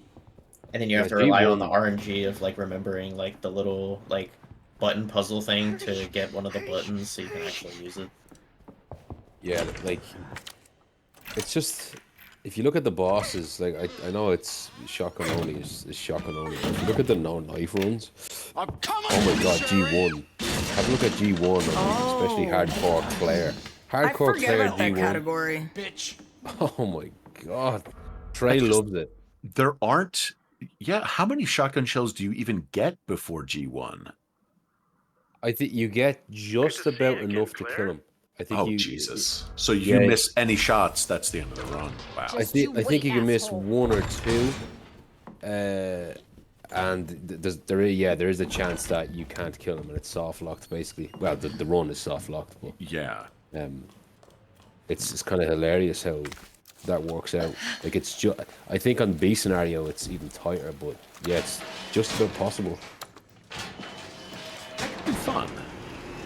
Speaker 8: And then you have to rely on the RNG of like remembering like the little like button puzzle thing to get one of the buttons so you can actually use it.
Speaker 10: Yeah, like it's just if you look at the bosses, like I know it's shotgun only, it's shotgun only. If you look at the no knife runs, oh my god, G1. Have a look at G1, especially hardcore Claire. Hardcore
Speaker 1: I forget
Speaker 10: Claire
Speaker 1: about that
Speaker 10: G1.
Speaker 1: category.
Speaker 15: Bitch.
Speaker 10: Oh my god, Trey loves it.
Speaker 2: There aren't. Yeah, how many shotgun shells do you even get before G1?
Speaker 10: I think you get just about enough to kill him. I think
Speaker 2: Oh,
Speaker 10: you,
Speaker 2: Jesus. So you miss any shots, that's the end of the run. Wow.
Speaker 10: I think you can miss 1 or 2. And there is a chance that you can't kill him and it's soft locked basically. Well, the run is soft locked, but
Speaker 2: yeah.
Speaker 10: It's kind of hilarious how that works out. Like it's just I think on B scenario it's even tighter, but yeah, it's just about possible.
Speaker 2: That could be fun.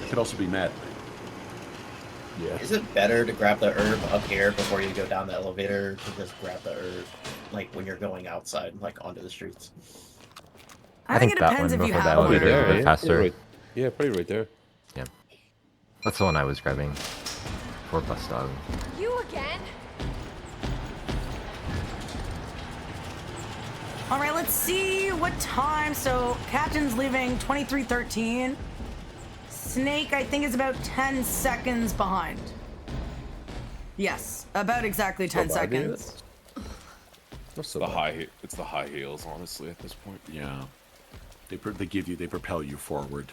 Speaker 2: It could also be mad.
Speaker 10: Yeah.
Speaker 8: Is it better to grab the herb up here before you go down the elevator to just grab the herb like when you're going outside, like onto the streets?
Speaker 1: I think it
Speaker 12: that
Speaker 1: depends
Speaker 12: one
Speaker 1: if you
Speaker 12: before the
Speaker 1: have one.
Speaker 12: elevator is a bit faster.
Speaker 10: Yeah, probably right there.
Speaker 12: Yeah. That's the one I was grabbing. 4+ dog.
Speaker 7: You again?
Speaker 1: All right, let's see what time. So Captain's leaving 23:13. Snake, I think, is about 10 seconds behind. Yes, about exactly 10 seconds.
Speaker 11: It's the high heels, honestly, at this point.
Speaker 2: Yeah. They propel you forward.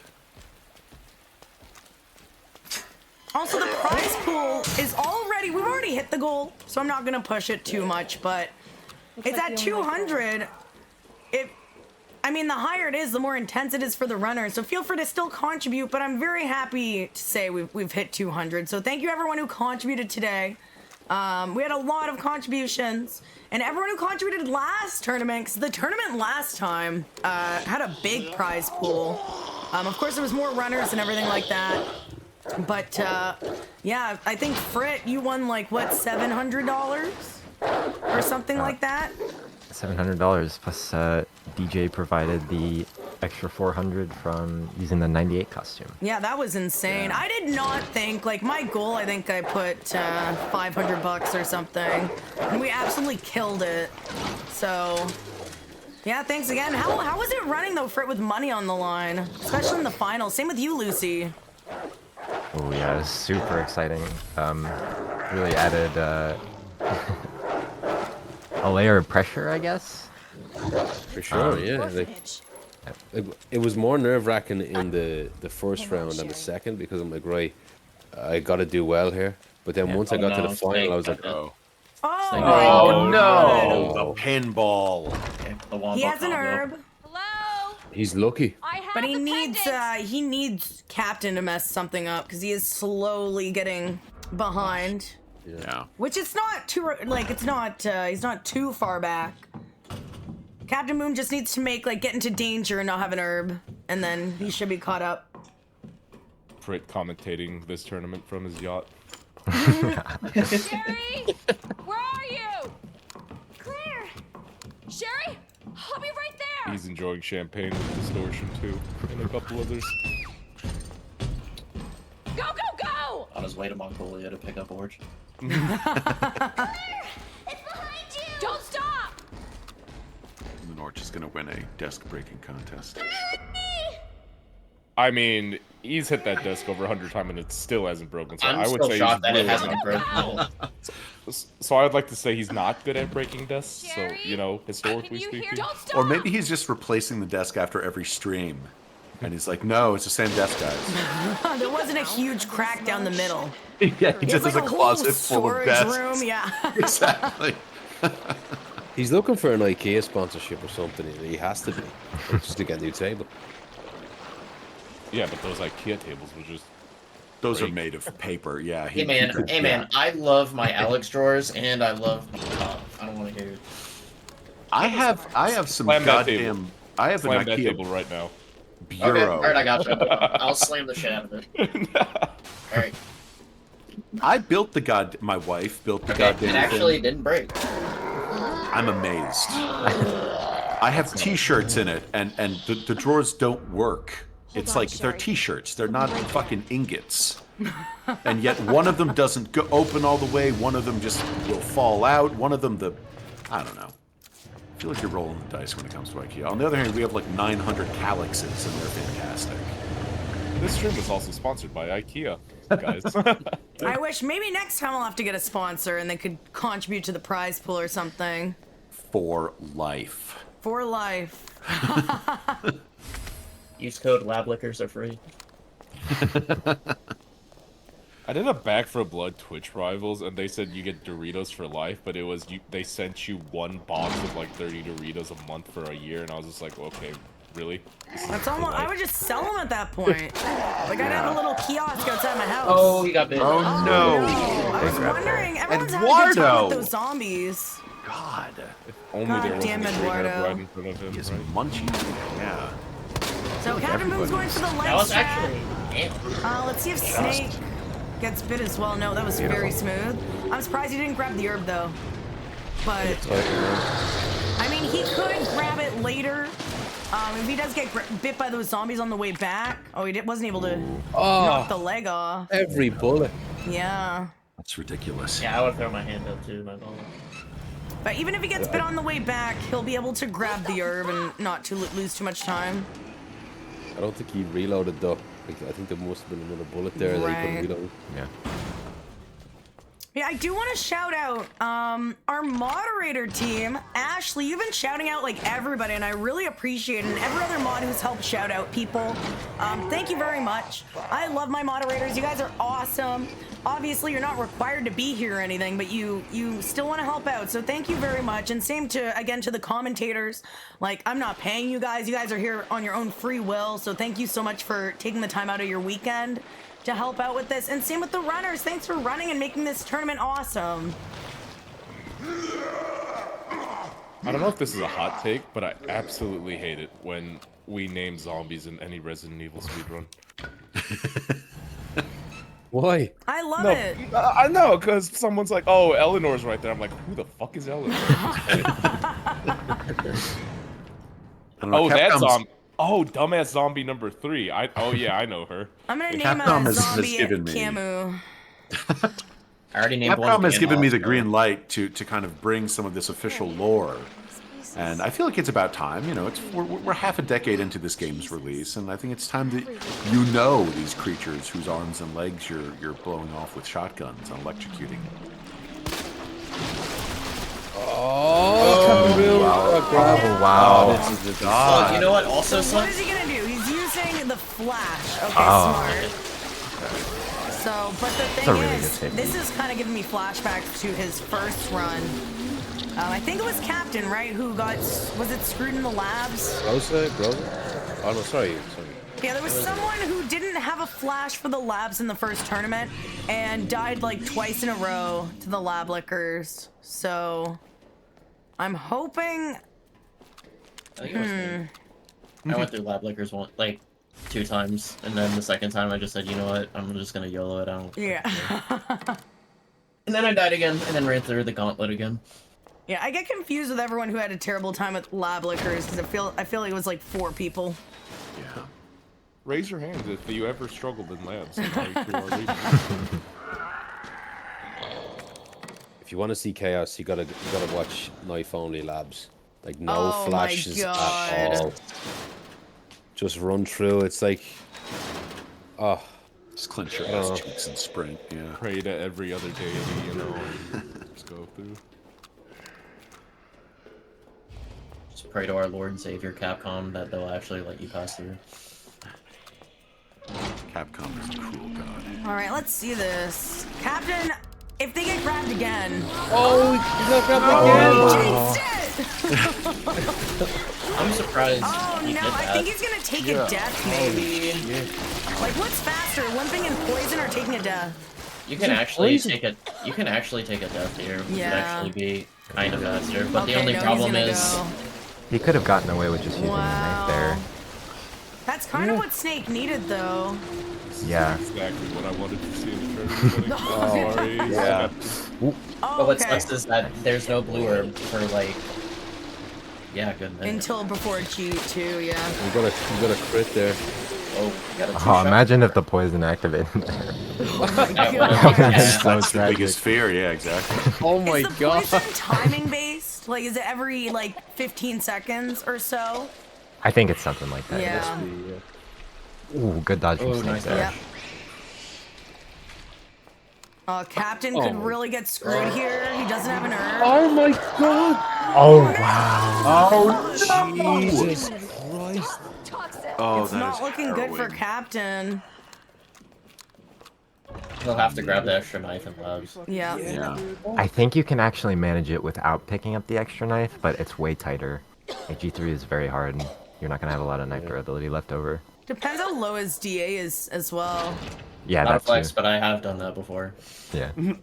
Speaker 1: Also, the prize pool is already, we've already hit the goal, so I'm not going to push it too much, but it's at 200. I mean, the higher it is, the more intense it is for the runners, so feel free to still contribute, but I'm very happy to say we've hit 200, so thank you everyone who contributed today. We had a lot of contributions, and everyone who contributed last tournament, because the tournament last time had a big prize pool. Of course, there was more runners and everything like that. But, yeah, I think, Frit, you won, like, what, $700? Or something like that?
Speaker 12: $700 plus DJ provided the extra 400 from using the 98 costume.
Speaker 1: Yeah, that was insane. I did not think, like, my goal, I think I put $500 or something. And we absolutely killed it. So, yeah, thanks again. How was it running, though, Frit, with money on the line? Especially in the finals. Same with you, Lucy.
Speaker 12: Oh yeah, it was super exciting. Really added a layer of pressure, I guess.
Speaker 10: For sure, yeah. It was more nerve-wracking in the first round than the second because I'm like, right, I got to do well here. But then once I got to the final, I was like, oh.
Speaker 2: Oh no! The pinball.
Speaker 1: He has an herb.
Speaker 10: He's lucky.
Speaker 1: But he needs Captain to mess something up because he is slowly getting behind.
Speaker 2: Yeah.
Speaker 1: Which it's not too he's not too far back. Captain Moon just needs to get into danger and not have an herb, and then he should be caught up.
Speaker 11: Frit commentating this tournament from his yacht.
Speaker 7: Sherry, where are you? Claire, Sherry, I'll be right there.
Speaker 11: He's enjoying champagne with Distortion too, and a couple others.
Speaker 7: Go, go, go!
Speaker 8: On his way to Mongolia to pick up Orge.
Speaker 7: Claire, it's behind you. Don't stop.
Speaker 2: And then Orch is going to win a desk-breaking contest.
Speaker 11: I mean, he's hit that desk over 100 times and it still hasn't broken. So
Speaker 8: I'm
Speaker 11: I would
Speaker 8: still
Speaker 11: say
Speaker 8: shocked
Speaker 11: he's
Speaker 8: that it
Speaker 11: really
Speaker 8: hasn't
Speaker 11: not.
Speaker 8: broken.
Speaker 11: So I'd like to say he's not good at breaking desks. So, you know, historically speaking.
Speaker 2: Or maybe he's just replacing the desk after every stream. And he's like, no, it's the same desk, guys.
Speaker 1: There wasn't a huge crack down the middle.
Speaker 2: Yeah, he just has a
Speaker 1: whole
Speaker 2: closet full of
Speaker 1: storage
Speaker 2: desks.
Speaker 1: room, yeah.
Speaker 2: Exactly.
Speaker 10: He's looking for an IKEA sponsorship or something. He has to be, just to get a new table.
Speaker 11: Yeah, but those IKEA tables were just.
Speaker 2: Those are made of paper. Yeah.
Speaker 8: Hey man, I love my Alex drawers and I love my top. I don't want to hear it.
Speaker 2: I have some
Speaker 11: Slam that
Speaker 2: goddamn.
Speaker 11: table.
Speaker 2: I have
Speaker 11: Slam
Speaker 2: an
Speaker 11: that
Speaker 2: IKEA
Speaker 11: table right now.
Speaker 2: bureau.
Speaker 8: Okay, all right, I got you. I'll slam the shit out of it. All right.
Speaker 2: I built the my wife built the
Speaker 8: Okay,
Speaker 2: goddamn
Speaker 8: it actually
Speaker 2: thing.
Speaker 8: didn't break.
Speaker 2: I'm amazed. I have T-shirts in it, and the drawers don't work. It's like they're T-shirts. They're not fucking ingots. And yet one of them doesn't go open all the way. One of them just will fall out. One of them, I don't know. I feel like you're rolling the dice when it comes to IKEA. On the other hand, we have like 900 calyxes, and they're fantastic.
Speaker 11: This stream is also sponsored by IKEA, guys.
Speaker 1: I wish maybe next time I'll have to get a sponsor and they could contribute to the prize pool or something.
Speaker 2: For life.
Speaker 1: For life.
Speaker 8: Use code LabLickers are free.
Speaker 11: I did a Back for Blood Twitch Rivals, and they said you get Doritos for life, but it was they sent you one box of like 30 Doritos a month for a year, and I was just like, okay, really?
Speaker 1: That's almost. I would just sell them at that point. Like I'd have a little kiosk outside my house.
Speaker 8: Oh, he got bit.
Speaker 2: Oh no!
Speaker 1: I was wondering. Everyone's having a good time
Speaker 2: Eduardo!
Speaker 1: with those zombies.
Speaker 2: God.
Speaker 11: If only
Speaker 1: God
Speaker 11: there wasn't
Speaker 1: damn
Speaker 11: a straight
Speaker 1: Eduardo.
Speaker 11: up right in front of him.
Speaker 2: He is
Speaker 11: right?
Speaker 2: munchie. Yeah.
Speaker 1: So Captain Boom's going for the leg
Speaker 8: That was
Speaker 1: strap.
Speaker 8: actually.
Speaker 1: Let's see if Snake gets bit as well. No, that was very smooth. I'm surprised he didn't grab the herb though. But I mean, he could grab it later. If he does get bit by those zombies on the way back. Oh, he wasn't able to knock the leg off.
Speaker 10: Every bullet.
Speaker 1: Yeah.
Speaker 2: That's ridiculous.
Speaker 8: Yeah, I would throw my hand up too, my God.
Speaker 1: But even if he gets bit on the way back, he'll be able to grab the herb and not to lose too much time.
Speaker 10: I don't think he reloaded though. Like, I think there must have been another bullet there that he couldn't reload.
Speaker 12: Yeah.
Speaker 1: Yeah, I do want to shout out our moderator team. Ashley, you've been shouting out like everybody, and I really appreciate it. And every other mod who's helped shout out people. Thank you very much. I love my moderators. You guys are awesome. Obviously, you're not required to be here or anything, but you still want to help out. So thank you very much. And same to the commentators. Like, I'm not paying you guys. You guys are here on your own free will. So thank you so much for taking the time out of your weekend to help out with this. And same with the runners. Thanks for running and making this tournament awesome.
Speaker 11: I don't know if this is a hot take, but I absolutely hate it when we name zombies in any Resident Evil speedrun.
Speaker 10: Why?
Speaker 1: I love it.
Speaker 11: I know, because someone's like, oh, Eleanor's right there. I'm like, who the fuck is Eleanor? Oh, that zombie. Oh, dumbass zombie number 3. Oh yeah, I know her.
Speaker 1: I'm gonna name a zombie Camu.
Speaker 8: I already named one.
Speaker 2: Capcom has given me the green light to kind of bring some of this official lore, and I feel like it's about time. You know, we're half a decade into this game's release, and I think it's time that you know these creatures whose arms and legs you're blowing off with shotguns and electrocuting.
Speaker 12: Wow.
Speaker 8: This is the you know what also
Speaker 1: So what
Speaker 8: sucks?
Speaker 1: is he gonna do? He's using the flash. Okay, smart. So, but the thing is, this is kind of giving me flashbacks to his first run. I think it was Captain, right, who was it screwed in the labs?
Speaker 10: Rosa? Oh no, sorry.
Speaker 1: Yeah, there was someone who didn't have a flash for the labs in the first tournament and died like twice in a row to the lab lickers. So, I'm hoping.
Speaker 8: I think it was me. I went through lab lickers like 2 times, and then the second time I just said, you know what, I'm just gonna YOLO it out.
Speaker 1: Yeah.
Speaker 8: And then I died again, and then ran through the gauntlet again.
Speaker 1: Yeah, I get confused with everyone who had a terrible time with lab lickers because I feel like it was like 4 people.
Speaker 11: Yeah. Raise your hands if you ever struggled in labs.
Speaker 10: If you want to see chaos, you gotta watch knife only labs. Like no flashes at all. Just run through. It's like,
Speaker 2: just clench your ass cheeks and sprint. Yeah.
Speaker 11: Pray to every other deity, you know. And just go through.
Speaker 8: Just pray to our Lord and Savior Capcom that they'll actually let you pass through.
Speaker 2: Capcom is a cruel god.
Speaker 1: All right, let's see this. Captain, if they get grabbed again.
Speaker 10: Oh, he's not grabbed again.
Speaker 1: Jinxed it!
Speaker 8: I'm surprised.
Speaker 1: Oh
Speaker 8: he
Speaker 1: no,
Speaker 8: did
Speaker 1: I
Speaker 8: that.
Speaker 1: think he's gonna take a death, maybe. Like, what's faster, limping and poison or taking a death?
Speaker 8: You can actually take a. You can actually take a death here. Which would actually be kind of faster. But the only problem is.
Speaker 12: He could have gotten away with just using the knife there.
Speaker 1: That's kind of what Snake needed, though.
Speaker 12: Yeah.
Speaker 11: Exactly what I wanted to see in the tournament.
Speaker 8: Yeah.
Speaker 1: Oh,
Speaker 8: But what
Speaker 1: okay.
Speaker 8: sucks is that there's no blue herb for like. Yeah, good minute.
Speaker 1: Until before G2, yeah.
Speaker 10: You got a crit there.
Speaker 8: Oh, got a
Speaker 12: Oh, imagine if the poison activated there.
Speaker 2: That's
Speaker 12: So
Speaker 2: the
Speaker 12: tragic.
Speaker 2: biggest fear. Yeah, exactly.
Speaker 10: Oh my
Speaker 1: Is the poison timing based? Like, is it every, like, 15 seconds or so?
Speaker 12: I think it's something like that.
Speaker 1: Yeah.
Speaker 12: Ooh, good dodge from Snake there.
Speaker 1: Yep. Captain could really get screwed here. He doesn't have an herb.
Speaker 10: Oh my god!
Speaker 12: Oh, wow.
Speaker 2: Oh,
Speaker 10: Jesus Christ.
Speaker 2: Oh,
Speaker 1: It's not looking good for Captain.
Speaker 8: He'll have to grab the extra knife and labs.
Speaker 1: Yeah.
Speaker 12: I think you can actually manage it without picking up the extra knife, but it's way tighter. AG3 is very hard, and you're not going to have a lot of knife durability left over.
Speaker 1: Depends how low his DA is as well.
Speaker 12: Yeah,
Speaker 8: Not a
Speaker 12: that's
Speaker 8: flex,
Speaker 12: too.
Speaker 8: but I have done that before.
Speaker 12: Yeah.
Speaker 8: And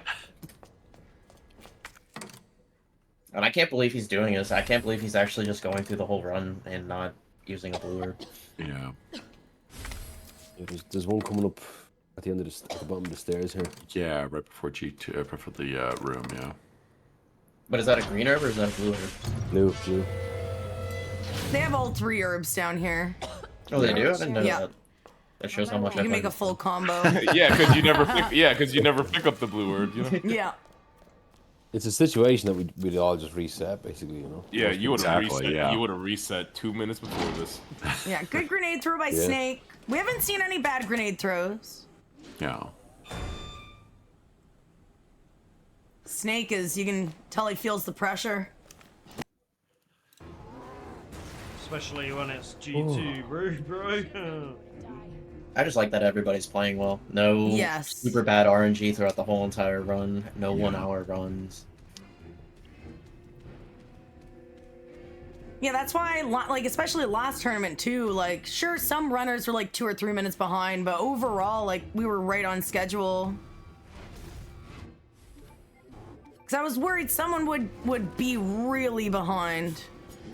Speaker 8: I can't believe he's doing this. I can't believe he's actually just going through the whole run and not using a blue herb.
Speaker 2: Yeah.
Speaker 10: There's one coming up at the end of at the bottom of the stairs here.
Speaker 2: Yeah, right before G2, before the room. Yeah.
Speaker 8: But is that a green herb or is that a blue herb?
Speaker 10: Blue.
Speaker 1: They have all 3 herbs down here.
Speaker 8: Oh, they do? I didn't know
Speaker 1: Yeah.
Speaker 8: that. That shows how much
Speaker 1: You
Speaker 8: I
Speaker 1: can make
Speaker 8: play.
Speaker 1: a full combo.
Speaker 11: Yeah, because you never pick up the blue word, you know.
Speaker 1: Yeah.
Speaker 10: It's a situation that we'd all just reset, basically, you know.
Speaker 11: Yeah, you would have
Speaker 2: Exactly,
Speaker 11: reset.
Speaker 2: yeah.
Speaker 11: You would have reset 2 minutes before this.
Speaker 1: Yeah, good grenade throw by
Speaker 10: Yeah.
Speaker 1: Snake. We haven't seen any bad grenade throws.
Speaker 2: Yeah.
Speaker 1: Snake is, you can tell he feels the pressure.
Speaker 5: Especially when it's G2, bro.
Speaker 8: I just like that everybody's playing well. No
Speaker 1: Yes.
Speaker 8: super bad RNG throughout the whole entire run. No 1 hour runs.
Speaker 1: Yeah, that's why, like, especially last tournament too, like, sure, some runners were like 2 or 3 minutes behind, but overall, like, we were right on schedule. Because I was worried someone would be really behind.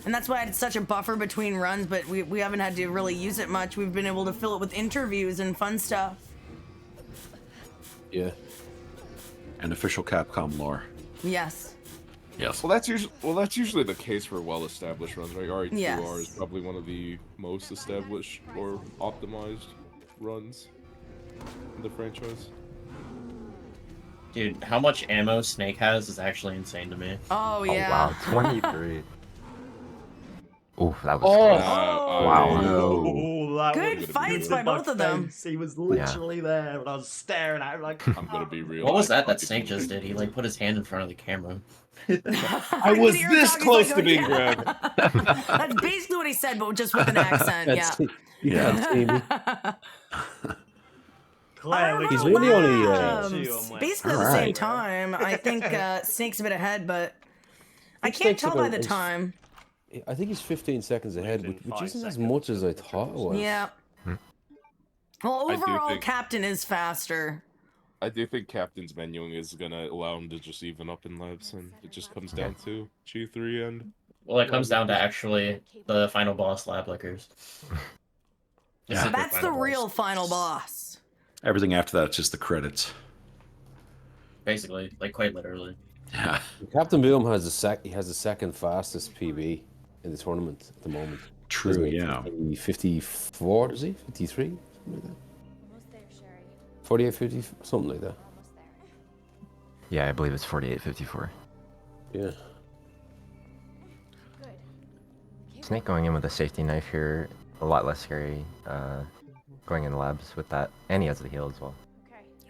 Speaker 1: And that's why I had such a buffer between runs, but we haven't had to really use it much. We've been able to fill it with interviews and fun stuff.
Speaker 10: Yeah.
Speaker 2: And official Capcom lore.
Speaker 1: Yes.
Speaker 2: Yes.
Speaker 11: Well, that's usually the case for well-established runs, right? RE2R
Speaker 1: Yes.
Speaker 11: is probably one of the most established or optimized runs in the franchise.
Speaker 8: Dude, how much ammo Snake has is actually insane to me.
Speaker 1: Oh, yeah.
Speaker 12: Oh, wow. 23. Ooh, that was
Speaker 5: Oh,
Speaker 12: wow.
Speaker 1: Good fights by both of them.
Speaker 5: He was literally there, and I was staring at him like.
Speaker 11: I'm gonna be real.
Speaker 8: What was that Snake just did? He like put his hand in front of the camera.
Speaker 11: I was this close to being grabbed.
Speaker 1: That's basically what he said, but just with an accent. Yeah.
Speaker 10: He's really only.
Speaker 1: Basically at the same time. I think Snake's a bit ahead, but I can't tell by the time.
Speaker 10: I think he's 15 seconds ahead, which isn't as much as I thought it was.
Speaker 1: Yeah. Well,
Speaker 11: I do
Speaker 1: overall,
Speaker 11: think-
Speaker 1: Captain is faster.
Speaker 11: I do think Captain's menuing is gonna allow him to just even up in labs, and it just comes down to G3 and.
Speaker 8: Well, it comes down to actually the final boss, lab lickers.
Speaker 2: Yeah.
Speaker 1: That's the real final boss.
Speaker 2: Everything after that, it's just the credits.
Speaker 8: Basically, like quite literally.
Speaker 2: Yeah.
Speaker 10: Captain Boom has the second fastest PB in the tournament at the moment.
Speaker 2: True,
Speaker 10: Isn't it?
Speaker 2: yeah.
Speaker 10: 54, does he? 53? Something like that. 48, 50, something like that.
Speaker 12: Yeah, I believe it's 48-54.
Speaker 10: Yeah.
Speaker 12: Snake going in with a safety knife here, a lot less scary. Going in labs with that, and he has the heal as well.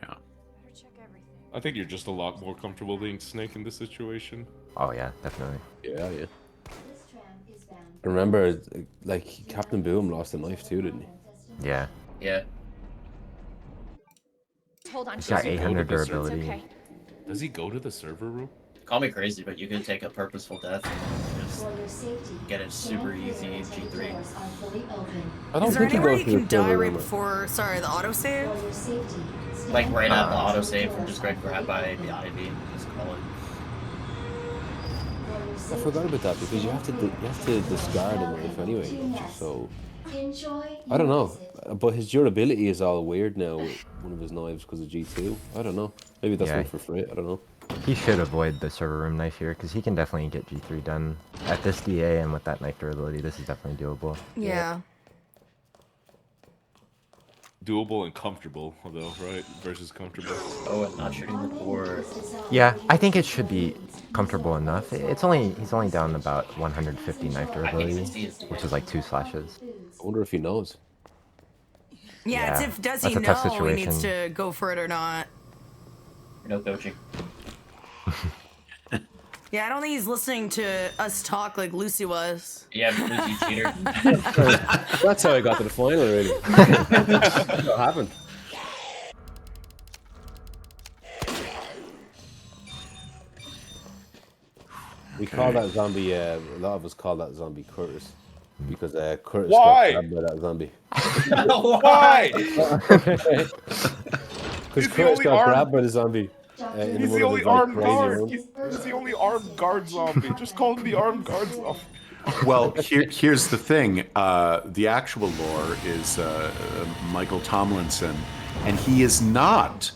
Speaker 2: Yeah.
Speaker 11: I think you're just a lot more comfortable being Snake in this situation.
Speaker 12: Oh yeah, definitely.
Speaker 10: Yeah. I remember, like, Captain Boom lost a knife too, didn't he?
Speaker 12: Yeah.
Speaker 8: Yeah.
Speaker 7: Hold on.
Speaker 12: He's got 800 durability.
Speaker 7: Okay.
Speaker 11: Does he go to the server room?
Speaker 8: Call me crazy, but you could take a purposeful death and just just get it super easy in G3.
Speaker 1: Is there anywhere you can die right before, sorry, the autosave?
Speaker 8: Like right at the autosave from just get grabbed by the Ivy and just call it.
Speaker 10: I forgot about that because you have to discard a knife anyway. So I don't know, but his durability is all weird now with one of his knives because of G2. I don't know. Maybe that's one for free. I don't know.
Speaker 12: He should avoid the server room knife here because he can definitely get G3 done at this DA, and with that knife durability, this is definitely doable.
Speaker 1: Yeah.
Speaker 11: Doable and comfortable, though, right? Versus comfortable.
Speaker 8: Oh, and not shooting the core.
Speaker 12: Yeah, I think it should be comfortable enough. He's only down about 150 knife durability, which is like 2 slashes.
Speaker 10: I wonder if he knows.
Speaker 1: Yeah, it's if does he know he needs to go for it or not.
Speaker 8: No coaching.
Speaker 1: Yeah, I don't think he's listening to us talk like Lucy was.
Speaker 8: Yeah, Lucy cheater.
Speaker 10: That's how I got to the final already. What happened? We call that zombie, a lot of us call that zombie Curtis. Because Curtis got grabbed by that zombie.
Speaker 11: Why?
Speaker 10: Because Curtis got grabbed by the zombie.
Speaker 11: He's the only armed guard. He's the only armed guard zombie. Just call him the armed guard zombie.
Speaker 2: Well, here's the thing. The actual lore is Michael Tomlinson, and he is not.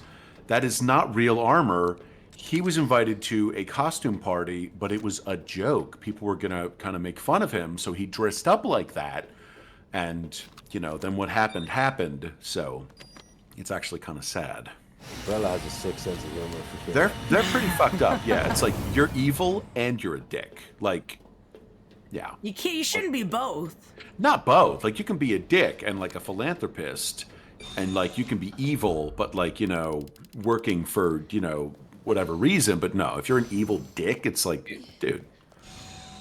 Speaker 2: That is not real armor. He was invited to a costume party, but it was a joke. People were gonna kind of make fun of him, so he dressed up like that. And, you know, then what happened. So it's actually kind of sad.
Speaker 10: Umbrella has a sick sense of humor for sure.
Speaker 2: They're pretty fucked up. Yeah, it's like you're evil and you're a dick. Like, yeah.
Speaker 1: You shouldn't be both.
Speaker 2: Not both. Like you can be a dick and like a philanthropist, and like you can be evil, but like, you know, working for, you know, whatever reason. But no, if you're an evil dick, it's like, dude,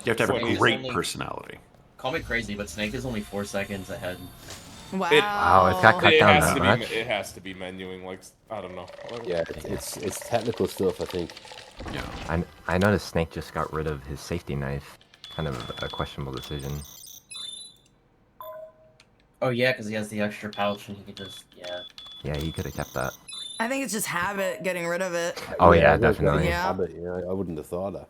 Speaker 2: you have to have a great personality.
Speaker 8: Call me crazy, but Snake is only 4 seconds ahead.
Speaker 1: Wow.
Speaker 12: Wow, it got cut down that much.
Speaker 11: It has to be menuing, like, I don't know.
Speaker 10: Yeah, it's technical stuff, I think.
Speaker 2: Yeah.
Speaker 12: I noticed Snake just got rid of his safety knife. Kind of a questionable decision.
Speaker 8: Oh yeah, because he has the extra pouch and he can just,
Speaker 12: Yeah, he could have kept that.
Speaker 1: I think it's just habit getting rid of it.
Speaker 12: Oh yeah, definitely.
Speaker 1: Yeah.
Speaker 10: Habit, yeah, I wouldn't have thought that.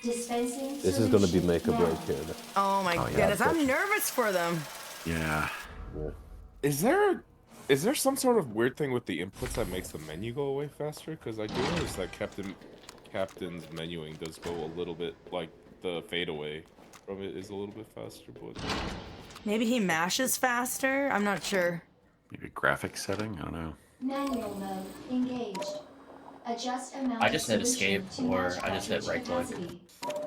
Speaker 10: This is going to be make or break here.
Speaker 1: Oh my goodness, I'm nervous for them.
Speaker 2: Yeah.
Speaker 11: Is there some sort of weird thing with the inputs that makes the menu go away faster? Because I do notice that Captain's menuing does go a little bit, like the fadeaway from it is a little bit faster, but
Speaker 1: Maybe he mashes faster? I'm not sure.
Speaker 2: Maybe graphic setting? I don't know.
Speaker 21: Manual mode engaged. Adjust amount.
Speaker 8: I just hit escape or I just hit right click.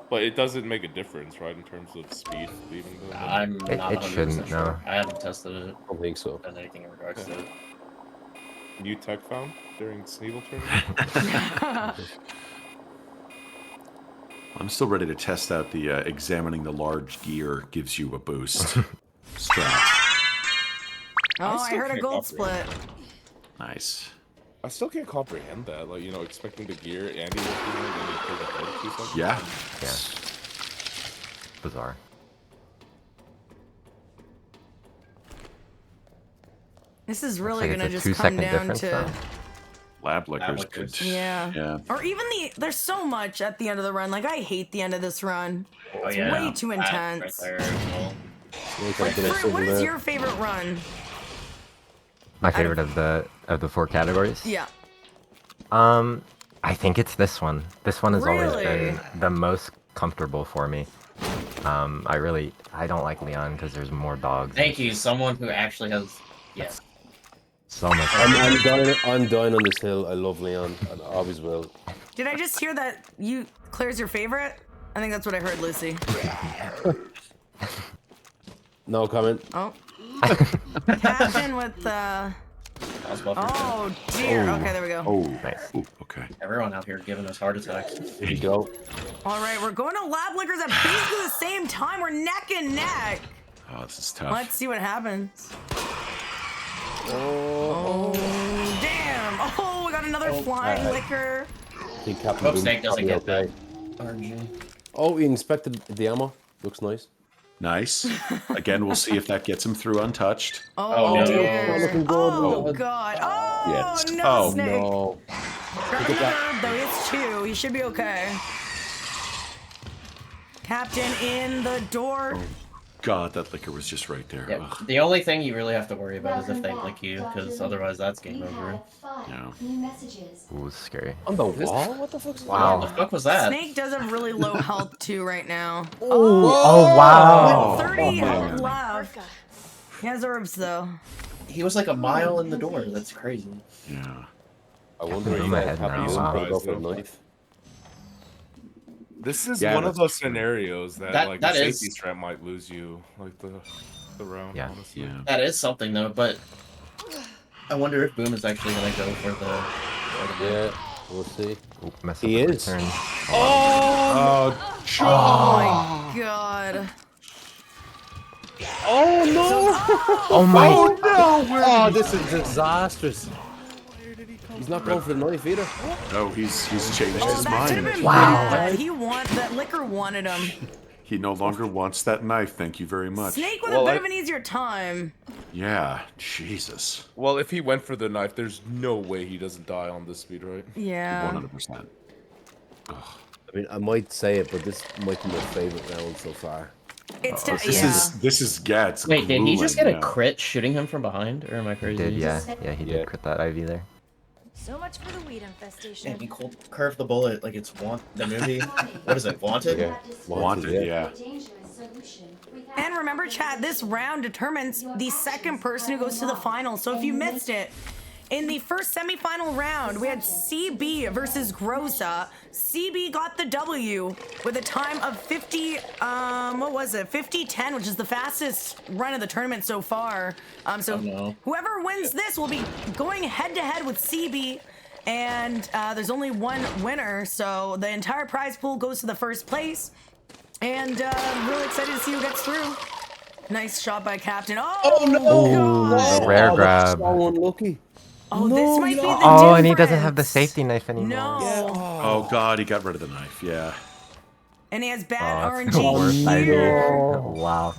Speaker 11: But it doesn't make a difference, right, in terms of speed, leaving the...
Speaker 8: I'm not
Speaker 12: it shouldn't,
Speaker 8: sure.
Speaker 12: no.
Speaker 8: I haven't tested it.
Speaker 10: I don't think so.
Speaker 8: Done anything in regards to it.
Speaker 11: New tech found during Sneevil tournament?
Speaker 2: I'm still ready to test out the examining the large gear gives you a boost. Strap.
Speaker 1: Oh, I heard a gold split.
Speaker 2: Nice.
Speaker 11: I still can't comprehend that, like, you know, expecting the gear Andy was behind and he pulled the head 2 seconds.
Speaker 2: Yeah.
Speaker 12: Yeah. Bizarre.
Speaker 1: This is really
Speaker 12: Looks like
Speaker 1: gonna
Speaker 12: it's a
Speaker 1: just come
Speaker 12: 2-second
Speaker 1: down
Speaker 12: difference,
Speaker 1: to...
Speaker 12: though.
Speaker 2: Lab liquor's good.
Speaker 1: Yeah.
Speaker 2: Yeah.
Speaker 1: Or even there's so much at the end of the run. Like, I hate the end of this run.
Speaker 8: Oh,
Speaker 1: It's
Speaker 8: yeah.
Speaker 1: way too
Speaker 8: That
Speaker 1: intense.
Speaker 8: Right there, well.
Speaker 1: Like, Fruit, what is your favorite run?
Speaker 12: My favorite of the 4 categories?
Speaker 1: Yeah.
Speaker 12: I think it's this one. This one has always
Speaker 1: Really?
Speaker 12: been the most comfortable for me. I don't like Leon because there's more dogs.
Speaker 8: Thank you, someone who actually has, yes.
Speaker 12: So much.
Speaker 10: I'm dying on this hill. I love Leon, and I always will.
Speaker 1: Did I just hear that Claire's your favorite? I think that's what I heard, Lucy.
Speaker 10: No comment.
Speaker 1: Oh. Captain with oh dear. Okay, there we go.
Speaker 2: Oh, nice. Ooh, okay.
Speaker 8: Everyone out here giving us heart attacks.
Speaker 10: Here you go.
Speaker 1: All right, we're going to Lab Liquors at basically the same time. We're neck and neck.
Speaker 2: Oh, this is tough.
Speaker 1: Let's see what happens. Oh, damn. Oh, we got another flying liquor.
Speaker 10: think Captain
Speaker 8: Hope
Speaker 10: Boom's
Speaker 8: Snake doesn't
Speaker 10: probably
Speaker 8: get
Speaker 10: okay.
Speaker 8: that RNG.
Speaker 10: Oh, he inspected the ammo. Looks nice.
Speaker 2: Nice. Again, we'll see if that gets him through untouched.
Speaker 1: Oh,
Speaker 8: no.
Speaker 1: dear. Oh, God. Oh,
Speaker 2: Yes.
Speaker 1: no,
Speaker 2: Oh,
Speaker 1: Snake.
Speaker 10: No.
Speaker 1: Grab another herb, though. It's 2. He should be okay. Captain in the door.
Speaker 2: God, that liquor was just right there.
Speaker 8: Yeah.
Speaker 2: Ugh.
Speaker 8: The only thing you really have to worry about is if they lick you, because otherwise that's game over.
Speaker 2: Yeah.
Speaker 12: Ooh, scary.
Speaker 10: On the wall? What the fuck's
Speaker 8: Wow. What the fuck was that?
Speaker 1: Snake does have really low health, too, right now.
Speaker 12: Oh, wow.
Speaker 1: With 30 health
Speaker 2: man.
Speaker 1: left. He has herbs, though.
Speaker 8: He was like a mile in the door. That's crazy.
Speaker 2: Yeah.
Speaker 10: I wonder
Speaker 12: In
Speaker 10: if
Speaker 12: my
Speaker 10: I
Speaker 12: head
Speaker 10: have
Speaker 12: now,
Speaker 10: to
Speaker 12: wow.
Speaker 10: go for a knife.
Speaker 11: This is
Speaker 2: Yeah,
Speaker 11: one of
Speaker 2: that's
Speaker 11: those
Speaker 2: true.
Speaker 11: scenarios that,
Speaker 8: That-
Speaker 11: like
Speaker 8: that
Speaker 11: the
Speaker 8: is-
Speaker 11: safety strap might lose you, like the round.
Speaker 12: Yeah.
Speaker 11: Honestly.
Speaker 2: Yeah.
Speaker 8: That is something though, but I wonder if Boom is actually gonna go for the.
Speaker 10: Yeah, we'll see.
Speaker 12: Ooh, messed
Speaker 10: He
Speaker 12: up the
Speaker 10: is.
Speaker 12: return.
Speaker 2: Oh,
Speaker 1: Oh, my God.
Speaker 10: Oh no!
Speaker 12: Oh my.
Speaker 10: Oh, this is disastrous. He's not going for the knife either.
Speaker 2: No, he's changed
Speaker 1: Oh,
Speaker 2: his
Speaker 1: that could have
Speaker 2: mind.
Speaker 1: been
Speaker 12: Wow.
Speaker 1: bad. That liquor wanted him.
Speaker 2: He no longer wants that knife. Thank you very much.
Speaker 1: Snake with
Speaker 11: Well,
Speaker 1: a bit of an easier time.
Speaker 2: Yeah. Jesus.
Speaker 11: Well, if he went for the knife, there's no way he doesn't die on this speed, right?
Speaker 1: Yeah.
Speaker 2: 100%.
Speaker 10: I mean, I might say it, but this might be my favorite round so far.
Speaker 1: It's
Speaker 2: This is Gats.
Speaker 8: Wait, did he just get a
Speaker 2: yeah.
Speaker 8: crit shooting him from behind, or am I
Speaker 12: He
Speaker 8: crazy?
Speaker 12: did, yeah. Yeah, he
Speaker 10: Yeah.
Speaker 12: did crit that IV there.
Speaker 7: So much for the weed infestation.
Speaker 8: And he curved the bullet like it's the movie. What is it? Wanted?
Speaker 10: Yeah.
Speaker 2: Wanted, yeah.
Speaker 1: And remember, Chad, this round determines the second person who goes to the final. So if you missed it, in the first semifinal round, we had CB versus Groza. CB got the W with a time of 50-10, which is the fastest run of the tournament so far. Whoever wins this will be going head-to-head with CB. And there's only one winner, so the entire prize pool goes to the first place. And I'm really excited to see who gets through. Nice shot by Captain. Oh no!
Speaker 12: Ooh, rare grab.
Speaker 10: So unlucky.
Speaker 1: Oh, this might be the
Speaker 12: Oh, and he doesn't have the safety knife anymore.
Speaker 1: No.
Speaker 2: Oh God, he got rid of the knife. Yeah.
Speaker 1: And he has bad
Speaker 12: Oh, it's the
Speaker 1: RNG
Speaker 12: worst
Speaker 1: here.
Speaker 12: idea. Wow.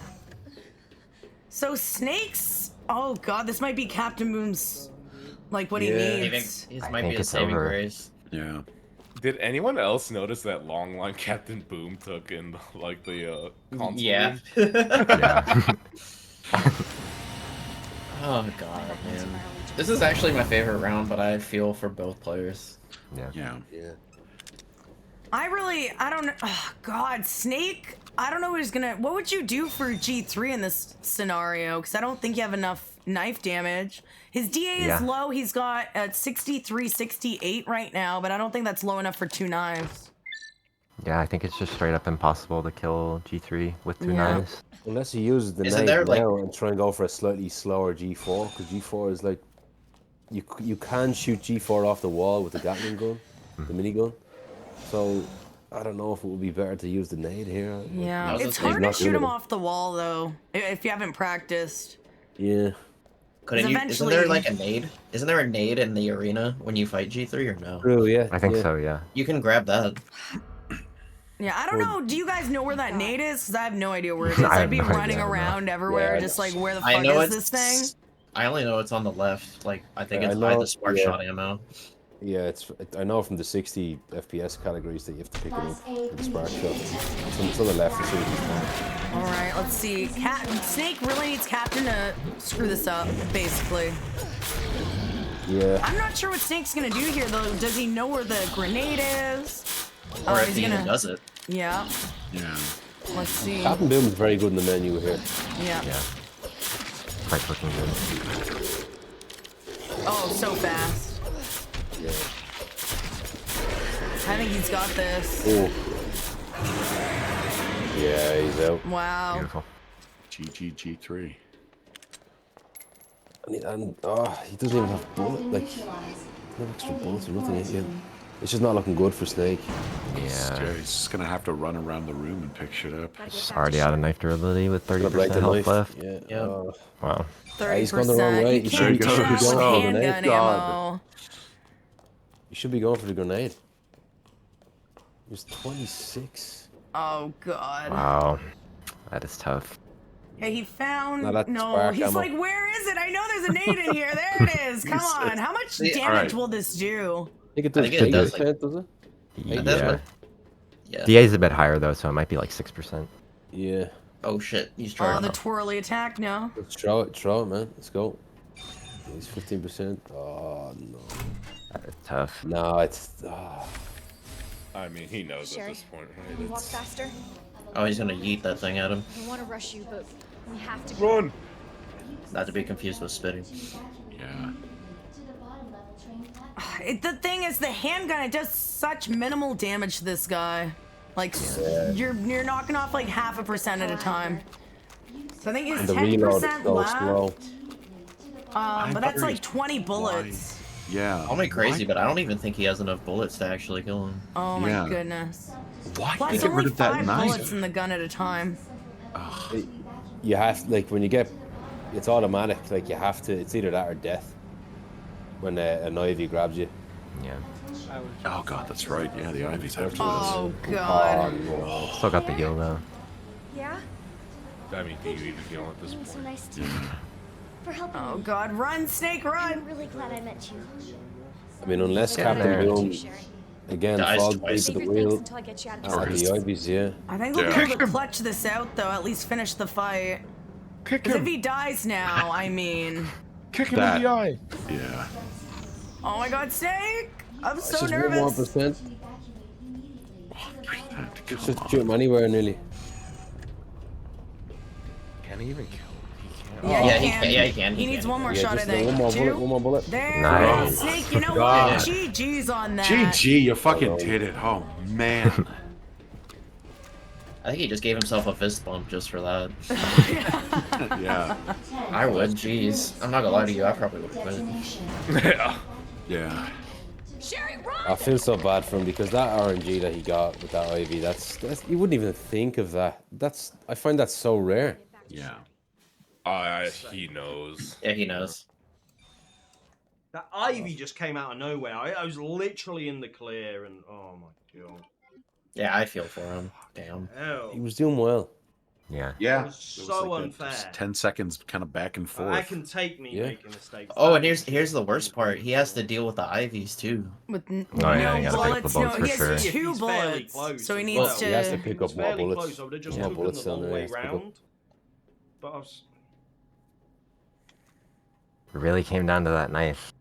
Speaker 1: So Snakes. Oh God, this might be Captain Boom's, like what he needs.
Speaker 8: This
Speaker 12: I
Speaker 8: might
Speaker 12: think
Speaker 8: be a
Speaker 12: it's
Speaker 8: saving
Speaker 12: over.
Speaker 8: grace.
Speaker 2: Yeah.
Speaker 11: Did anyone else notice that long line Captain Boom took in like the console?
Speaker 8: Yeah.
Speaker 11: room?
Speaker 12: Yeah.
Speaker 8: Oh God, man. This is actually my favorite round, but I feel for both players.
Speaker 12: Yeah.
Speaker 2: Yeah.
Speaker 1: I don't know. Oh God, Snake. I don't know what he's gonna. What would you do for G3 in this scenario? Because I don't think you have enough knife damage. His DA is low. He's got 63, 68 right now, but I don't think that's low enough for 2 knives.
Speaker 12: Yeah, I think it's just straight up impossible to kill G3 with 2 knives.
Speaker 10: Unless he uses the
Speaker 8: Isn't
Speaker 10: knife
Speaker 8: there, like-
Speaker 10: now and try and go for a slightly slower G4, because G4 is like you can shoot G4 off the wall with the Gatling gun, the minigun. So I don't know if it would be better to use the nade here.
Speaker 1: Yeah,
Speaker 10: Like,
Speaker 1: it's
Speaker 10: he's
Speaker 1: hard to
Speaker 10: not
Speaker 1: shoot
Speaker 10: doing
Speaker 1: him
Speaker 10: it.
Speaker 1: off the wall though if you haven't practiced.
Speaker 10: Yeah.
Speaker 8: Couldn't you? Isn't
Speaker 1: eventually-
Speaker 8: there like a nade? Isn't there a nade in the arena when you fight G3 or no?
Speaker 10: True, yeah.
Speaker 12: I think so, yeah.
Speaker 8: You can grab that.
Speaker 1: Yeah, I don't know. Do you guys know where that nade is? Because I have no idea where it is.
Speaker 12: I have
Speaker 1: I'd be
Speaker 12: no idea,
Speaker 1: running
Speaker 12: no.
Speaker 1: around everywhere,
Speaker 8: Yeah,
Speaker 1: just like where the
Speaker 8: I
Speaker 1: fuck
Speaker 8: know
Speaker 1: is this thing?
Speaker 8: I only know it's on the left. Like I think
Speaker 10: Yeah,
Speaker 8: it's
Speaker 10: I
Speaker 8: by
Speaker 10: know-
Speaker 8: the spark
Speaker 10: yeah.
Speaker 8: shot ammo.
Speaker 10: Yeah, I know from the 60 FPS categories that you have to pick it up with the spark shot. It's on the left. It's really
Speaker 1: All right, let's see. Snake really needs Captain to screw this up, basically.
Speaker 10: Yeah.
Speaker 1: I'm not sure what Snake's gonna do here though. Does he know where the grenade is?
Speaker 8: Or if
Speaker 1: he's
Speaker 8: he
Speaker 1: gonna...
Speaker 8: even does it.
Speaker 1: Yeah.
Speaker 2: Yeah.
Speaker 1: Let's see.
Speaker 10: Captain Boom is very good in the menu here.
Speaker 1: Yeah.
Speaker 12: Yeah. Quite looking good.
Speaker 1: Oh, so fast.
Speaker 10: Yeah.
Speaker 1: I think he's got this.
Speaker 10: Oh. Yeah, he's out.
Speaker 1: Wow.
Speaker 12: Beautiful.
Speaker 2: GG3.
Speaker 10: And he doesn't even have bullet, like no extra bullets or nothing. It's just not looking good for Snake.
Speaker 12: Yeah.
Speaker 2: He's just gonna have to run around the room and pick shit up.
Speaker 12: He's already out of knife durability with
Speaker 10: Gonna break
Speaker 12: 30%
Speaker 10: the
Speaker 12: health
Speaker 10: knife.
Speaker 12: left.
Speaker 10: Yeah.
Speaker 12: Wow.
Speaker 1: 30%.
Speaker 10: He's gone the wrong way.
Speaker 1: You
Speaker 10: He
Speaker 1: can't
Speaker 10: should be
Speaker 1: do
Speaker 10: going
Speaker 1: that
Speaker 10: for
Speaker 1: with
Speaker 10: the
Speaker 1: handgun
Speaker 10: grenade.
Speaker 1: ammo.
Speaker 10: You should be going for the grenade. It was 26.
Speaker 1: Oh god.
Speaker 12: Wow, that is tough.
Speaker 1: Yeah, he found.
Speaker 10: Now that's
Speaker 1: No,
Speaker 10: spark
Speaker 1: he's
Speaker 10: ammo.
Speaker 1: like, where is it? I know there's a nade in here. There it is. Come on. How much damage will this do?
Speaker 10: I think it does.
Speaker 8: I think it does,
Speaker 10: 8%, does it?
Speaker 12: Yeah.
Speaker 8: Yeah.
Speaker 12: DA is a bit higher though, so it might be like 6%.
Speaker 10: Yeah.
Speaker 8: Oh shit, he's
Speaker 1: Oh,
Speaker 8: trying.
Speaker 1: the twirly attack. No.
Speaker 10: Let's throw it, man. Let's go. He's 15%. Oh no.
Speaker 12: That is tough.
Speaker 10: No, it's.
Speaker 11: I mean, he knows
Speaker 7: Sherry,
Speaker 11: at this point,
Speaker 7: can
Speaker 11: right?
Speaker 7: you walk faster?
Speaker 8: Oh, he's gonna yeet that thing at him.
Speaker 7: I want to rush you, but we have to
Speaker 11: Run!
Speaker 8: Not to be confused with spitting.
Speaker 2: Yeah.
Speaker 1: The thing is, the handgun, it does such minimal damage to this guy. Like, you're knocking off like 0.5% at a time. So I think
Speaker 10: And
Speaker 1: he's
Speaker 10: the reload is
Speaker 1: 10%
Speaker 10: so
Speaker 1: left.
Speaker 10: slow.
Speaker 1: But that's like 20 bullets.
Speaker 2: Yeah.
Speaker 8: Call me crazy, but I don't even think he has enough bullets to actually kill him.
Speaker 1: Oh my
Speaker 2: Yeah.
Speaker 1: goodness.
Speaker 2: Why
Speaker 1: Plus
Speaker 2: can't get
Speaker 1: only
Speaker 2: rid of that
Speaker 1: 5
Speaker 2: knife?
Speaker 1: bullets in the gun at a time.
Speaker 10: You have like when you get, it's automatic. Like you have to. It's either that or death. When an Ivy grabs you.
Speaker 12: Yeah.
Speaker 2: Oh god, that's right. Yeah, the Ivy's after
Speaker 1: Oh
Speaker 2: this.
Speaker 1: god.
Speaker 10: no.
Speaker 12: Still got the heal though.
Speaker 7: Yeah?
Speaker 11: I mean, do you even feel at this
Speaker 7: It was so
Speaker 11: point?
Speaker 7: nice to meet you. For helping
Speaker 1: Oh
Speaker 7: me.
Speaker 1: god, run, Snake,
Speaker 7: I'm
Speaker 1: run!
Speaker 7: really glad I met you.
Speaker 10: I mean, unless
Speaker 1: Yeah.
Speaker 10: Captain
Speaker 1: There.
Speaker 10: Boom
Speaker 7: Sherry.
Speaker 10: again
Speaker 8: Dies
Speaker 10: falls
Speaker 8: twice.
Speaker 10: into the
Speaker 7: Save your thanks
Speaker 10: wheel.
Speaker 7: until I get you out of
Speaker 10: Or
Speaker 7: this.
Speaker 10: the Ivies, yeah.
Speaker 1: I think we'll
Speaker 2: Yeah.
Speaker 1: be able to clutch this out though, at least finish the fight.
Speaker 11: Kick
Speaker 1: Because if
Speaker 11: him!
Speaker 1: he dies now, I mean...
Speaker 11: Kick him
Speaker 2: That-
Speaker 11: in the eye!
Speaker 2: Yeah.
Speaker 1: Oh my god, Snake! I'm
Speaker 10: It's
Speaker 1: so
Speaker 10: just
Speaker 1: nervous.
Speaker 10: 1%.
Speaker 2: Come
Speaker 10: Just
Speaker 2: on.
Speaker 10: shoot him anywhere nearly.
Speaker 11: Can't even kill him.
Speaker 1: Yeah,
Speaker 8: Yeah,
Speaker 1: he
Speaker 8: he
Speaker 1: can.
Speaker 8: can. Yeah, he can.
Speaker 1: He needs one more
Speaker 10: Yeah,
Speaker 1: shot, I
Speaker 10: just
Speaker 1: think.
Speaker 10: one more
Speaker 1: 2.
Speaker 10: bullet. One more bullet.
Speaker 1: There
Speaker 12: Nice.
Speaker 1: you go, Snake. You know
Speaker 2: God.
Speaker 1: what? GG's on that.
Speaker 2: GG, you fucking did it. Oh man.
Speaker 8: I think he just gave himself a fist bump just for that.
Speaker 2: Yeah.
Speaker 8: I would, jeez. I'm not gonna lie to you, I probably would quit.
Speaker 11: Yeah.
Speaker 2: Yeah.
Speaker 7: Sherry, run!
Speaker 10: I feel so bad for him because that RNG that he got with that Ivy, that's you wouldn't even think of that. I find that so rare.
Speaker 2: Yeah.
Speaker 11: He knows.
Speaker 8: Yeah, he knows.
Speaker 5: That Ivy just came out of nowhere. I was literally in the clear, and oh my god.
Speaker 8: Yeah, I feel for him. Damn.
Speaker 5: Hell.
Speaker 10: He was doing well.
Speaker 12: Yeah.
Speaker 2: Yeah.
Speaker 5: It was so unfair.
Speaker 2: 10 seconds kind of back and forth.
Speaker 5: I can take me
Speaker 10: Yeah.
Speaker 5: making mistakes.
Speaker 8: Oh, and here's the worst part. He has to deal with the Ivies too.
Speaker 1: With
Speaker 12: Oh, yeah, you gotta pick up the
Speaker 1: bullets.
Speaker 12: bullets
Speaker 1: No,
Speaker 12: for
Speaker 1: he has
Speaker 12: sure.
Speaker 1: 2
Speaker 5: He's fairly
Speaker 1: bullets.
Speaker 5: close
Speaker 1: So he
Speaker 5: as
Speaker 1: needs
Speaker 5: well.
Speaker 1: to...
Speaker 10: He has to pick up
Speaker 5: It's
Speaker 10: more
Speaker 5: fairly
Speaker 10: bullets.
Speaker 5: close. I would have just
Speaker 10: Yeah,
Speaker 5: taken
Speaker 10: bullets
Speaker 5: the
Speaker 10: down
Speaker 5: whole
Speaker 10: there,
Speaker 5: way
Speaker 10: he has to pick up.
Speaker 5: round. But I was...
Speaker 12: It really came down to that knife.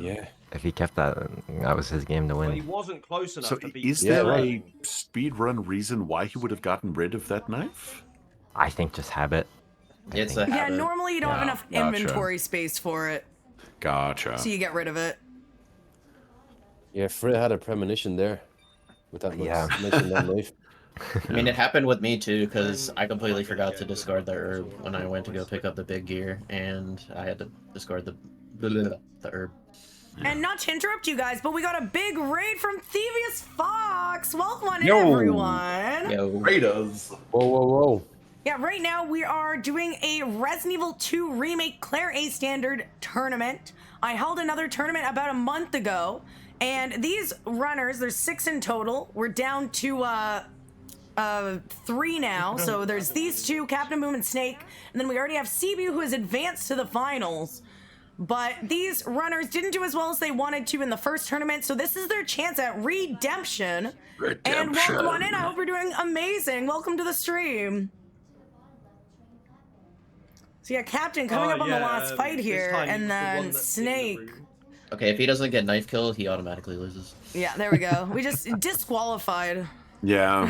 Speaker 10: Yeah.
Speaker 12: If he kept that, that was his game to
Speaker 5: But he
Speaker 12: win.
Speaker 5: wasn't close enough
Speaker 2: So
Speaker 5: to beat
Speaker 2: is
Speaker 5: the
Speaker 2: there
Speaker 5: Ivy.
Speaker 2: a speedrun reason why he would have gotten rid of that knife?
Speaker 12: I think just habit.
Speaker 8: It's a
Speaker 1: Yeah,
Speaker 8: habit.
Speaker 1: normally you don't have
Speaker 2: Yeah,
Speaker 1: enough
Speaker 2: gotcha.
Speaker 1: inventory space for it.
Speaker 2: Gotcha.
Speaker 1: So you get rid of it.
Speaker 10: Yeah, Fred had a premonition there with that
Speaker 12: Yeah.
Speaker 10: mention that knife.
Speaker 8: I mean, it happened with me too, because I completely forgot to discard the herb when I went to go pick up the big gear, and I had to discard the herb.
Speaker 1: And not to interrupt you guys, but we got a big raid from Thievius Fox. Welcome on in,
Speaker 2: Yo.
Speaker 1: everyone.
Speaker 8: Yo.
Speaker 2: Raiders.
Speaker 10: Whoa, whoa, whoa.
Speaker 1: Yeah, right now we are doing a Resident Evil 2 Remake Claire A Standard tournament. I held another tournament about a month ago, and these runners, there's 6 in total. We're down to 3 now. So there's these 2, Captain Boom and Snake, and then we already have Cebu who has advanced to the finals. But these runners didn't do as well as they wanted to in the first tournament, so this is their chance at redemption. And welcome on in. I hope you're doing amazing. Welcome to the stream. So yeah, Captain coming up on the last fight here, and then Snake.
Speaker 8: Okay, if he doesn't get knife kill, he automatically loses.
Speaker 1: Yeah, there we go. We just disqualified.
Speaker 2: Yeah.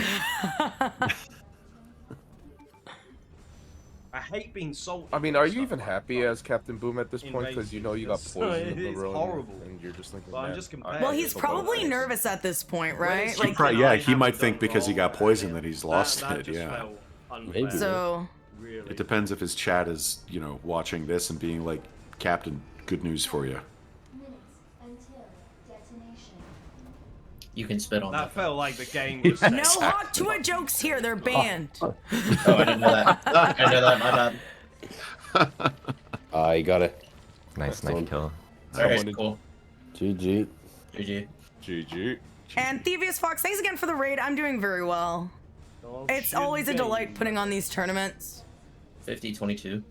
Speaker 5: I hate being salty.
Speaker 11: I mean, are you even happy as Captain Boom at this point? Because you know you got
Speaker 5: Invasive.
Speaker 11: poisoned in the
Speaker 5: It's
Speaker 11: road,
Speaker 5: horrible.
Speaker 11: and you're just thinking,
Speaker 5: But I'm
Speaker 11: man,
Speaker 5: just
Speaker 11: I-
Speaker 5: comparing.
Speaker 1: Well, he's
Speaker 11: it's a
Speaker 1: probably
Speaker 11: low.
Speaker 1: nervous at this point,
Speaker 5: Well,
Speaker 1: right?
Speaker 5: it's
Speaker 1: Like,
Speaker 5: just-
Speaker 2: Yeah,
Speaker 5: I
Speaker 2: he might
Speaker 5: have
Speaker 2: think
Speaker 5: done
Speaker 2: because he got
Speaker 5: wrong.
Speaker 2: poisoned that he's lost
Speaker 5: that
Speaker 2: it.
Speaker 5: just
Speaker 2: Yeah.
Speaker 5: felt unfair.
Speaker 10: Maybe.
Speaker 1: so
Speaker 5: Really.
Speaker 2: It depends if his chat is, watching this and being like, Captain, good news for you.
Speaker 8: You can spit on
Speaker 5: That
Speaker 8: that.
Speaker 5: felt like the game was
Speaker 1: no Hawk Tua jokes here. They're banned.
Speaker 8: Oh, I didn't know that. I didn't know that. My bad.
Speaker 10: I got it.
Speaker 12: Nice knife kill.
Speaker 8: Alright, cool.
Speaker 10: GG.
Speaker 8: GG.
Speaker 11: GG.
Speaker 1: And Thievius Fox, thanks again for the raid. I'm doing very well. It's always a delight putting on these tournaments.
Speaker 8: 50-22.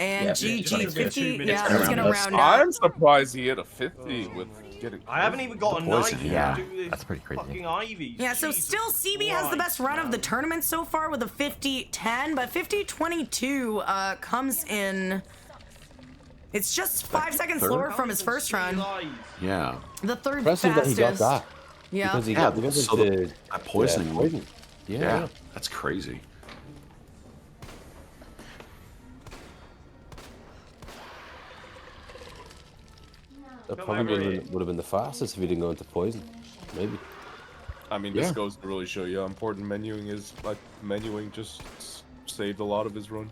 Speaker 1: And
Speaker 8: Yeah,
Speaker 1: GG 50. Yeah,
Speaker 5: It's
Speaker 1: I'm gonna round up.
Speaker 11: I'm surprised he hit a 50 with getting.
Speaker 5: I haven't even got a knife.
Speaker 12: Yeah,
Speaker 5: to do this
Speaker 12: that's pretty crazy.
Speaker 5: Fucking Ivy.
Speaker 1: Yeah, so still CB has the best run of the tournament so far with a 50-10, but 50-22 comes in. It's just 5 seconds slower from his first run.
Speaker 2: Yeah.
Speaker 1: The third
Speaker 10: Impressive
Speaker 1: fastest.
Speaker 10: that he got that.
Speaker 1: Yeah.
Speaker 10: Because he got
Speaker 2: so
Speaker 10: the
Speaker 2: that poisoning.
Speaker 10: poison.
Speaker 2: Yeah, that's crazy.
Speaker 10: That probably would have been the fastest if he didn't go into poison. Maybe.
Speaker 11: I mean, this goes to really show you how important menuing is. Like, menuing just saved a lot of his run.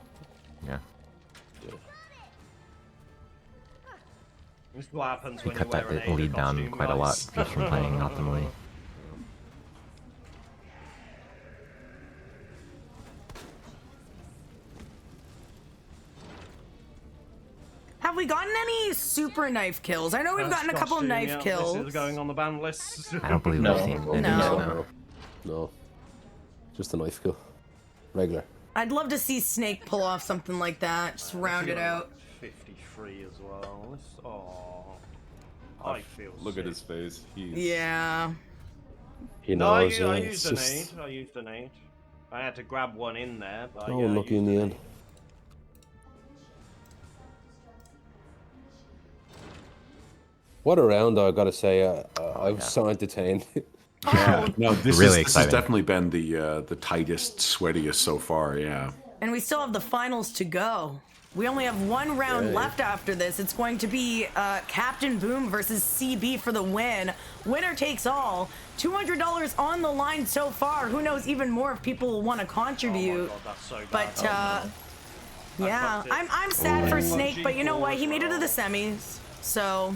Speaker 12: Yeah.
Speaker 5: This is what happens
Speaker 12: We
Speaker 5: when
Speaker 12: cut
Speaker 5: you wear
Speaker 12: that
Speaker 5: an
Speaker 12: lead down
Speaker 5: costume,
Speaker 12: quite a lot
Speaker 5: guys.
Speaker 12: just from playing optimally.
Speaker 1: Have we gotten any super knife kills? I know we've gotten a couple of knife kills.
Speaker 5: This is going on the ban list.
Speaker 12: I don't believe we've seen any.
Speaker 10: No. Just a knife kill. Regular.
Speaker 1: I'd love to see Snake pull off something like that. Just round it out.
Speaker 5: 53 as well. I feel
Speaker 11: Look at his face. He's...
Speaker 1: Yeah.
Speaker 10: He
Speaker 5: No, I
Speaker 10: knows.
Speaker 5: used an 8. I used an 8. I had to grab one in there, but
Speaker 10: Oh, lucky in the end. What a round, though, I gotta say. I was so entertained.
Speaker 2: Yeah, no, this
Speaker 12: Really
Speaker 2: has
Speaker 12: exciting.
Speaker 2: definitely been the tightest, sweatiest so far. Yeah.
Speaker 1: And we still have the finals to go. We only have one round
Speaker 2: Yay.
Speaker 1: left after this. It's going to be Captain Boom versus CB for the win. Winner takes all. $200 on the line so far. Who knows even more if people will want to contribute. But yeah, I'm sad for Snake, but you know what? He made it to the semis, so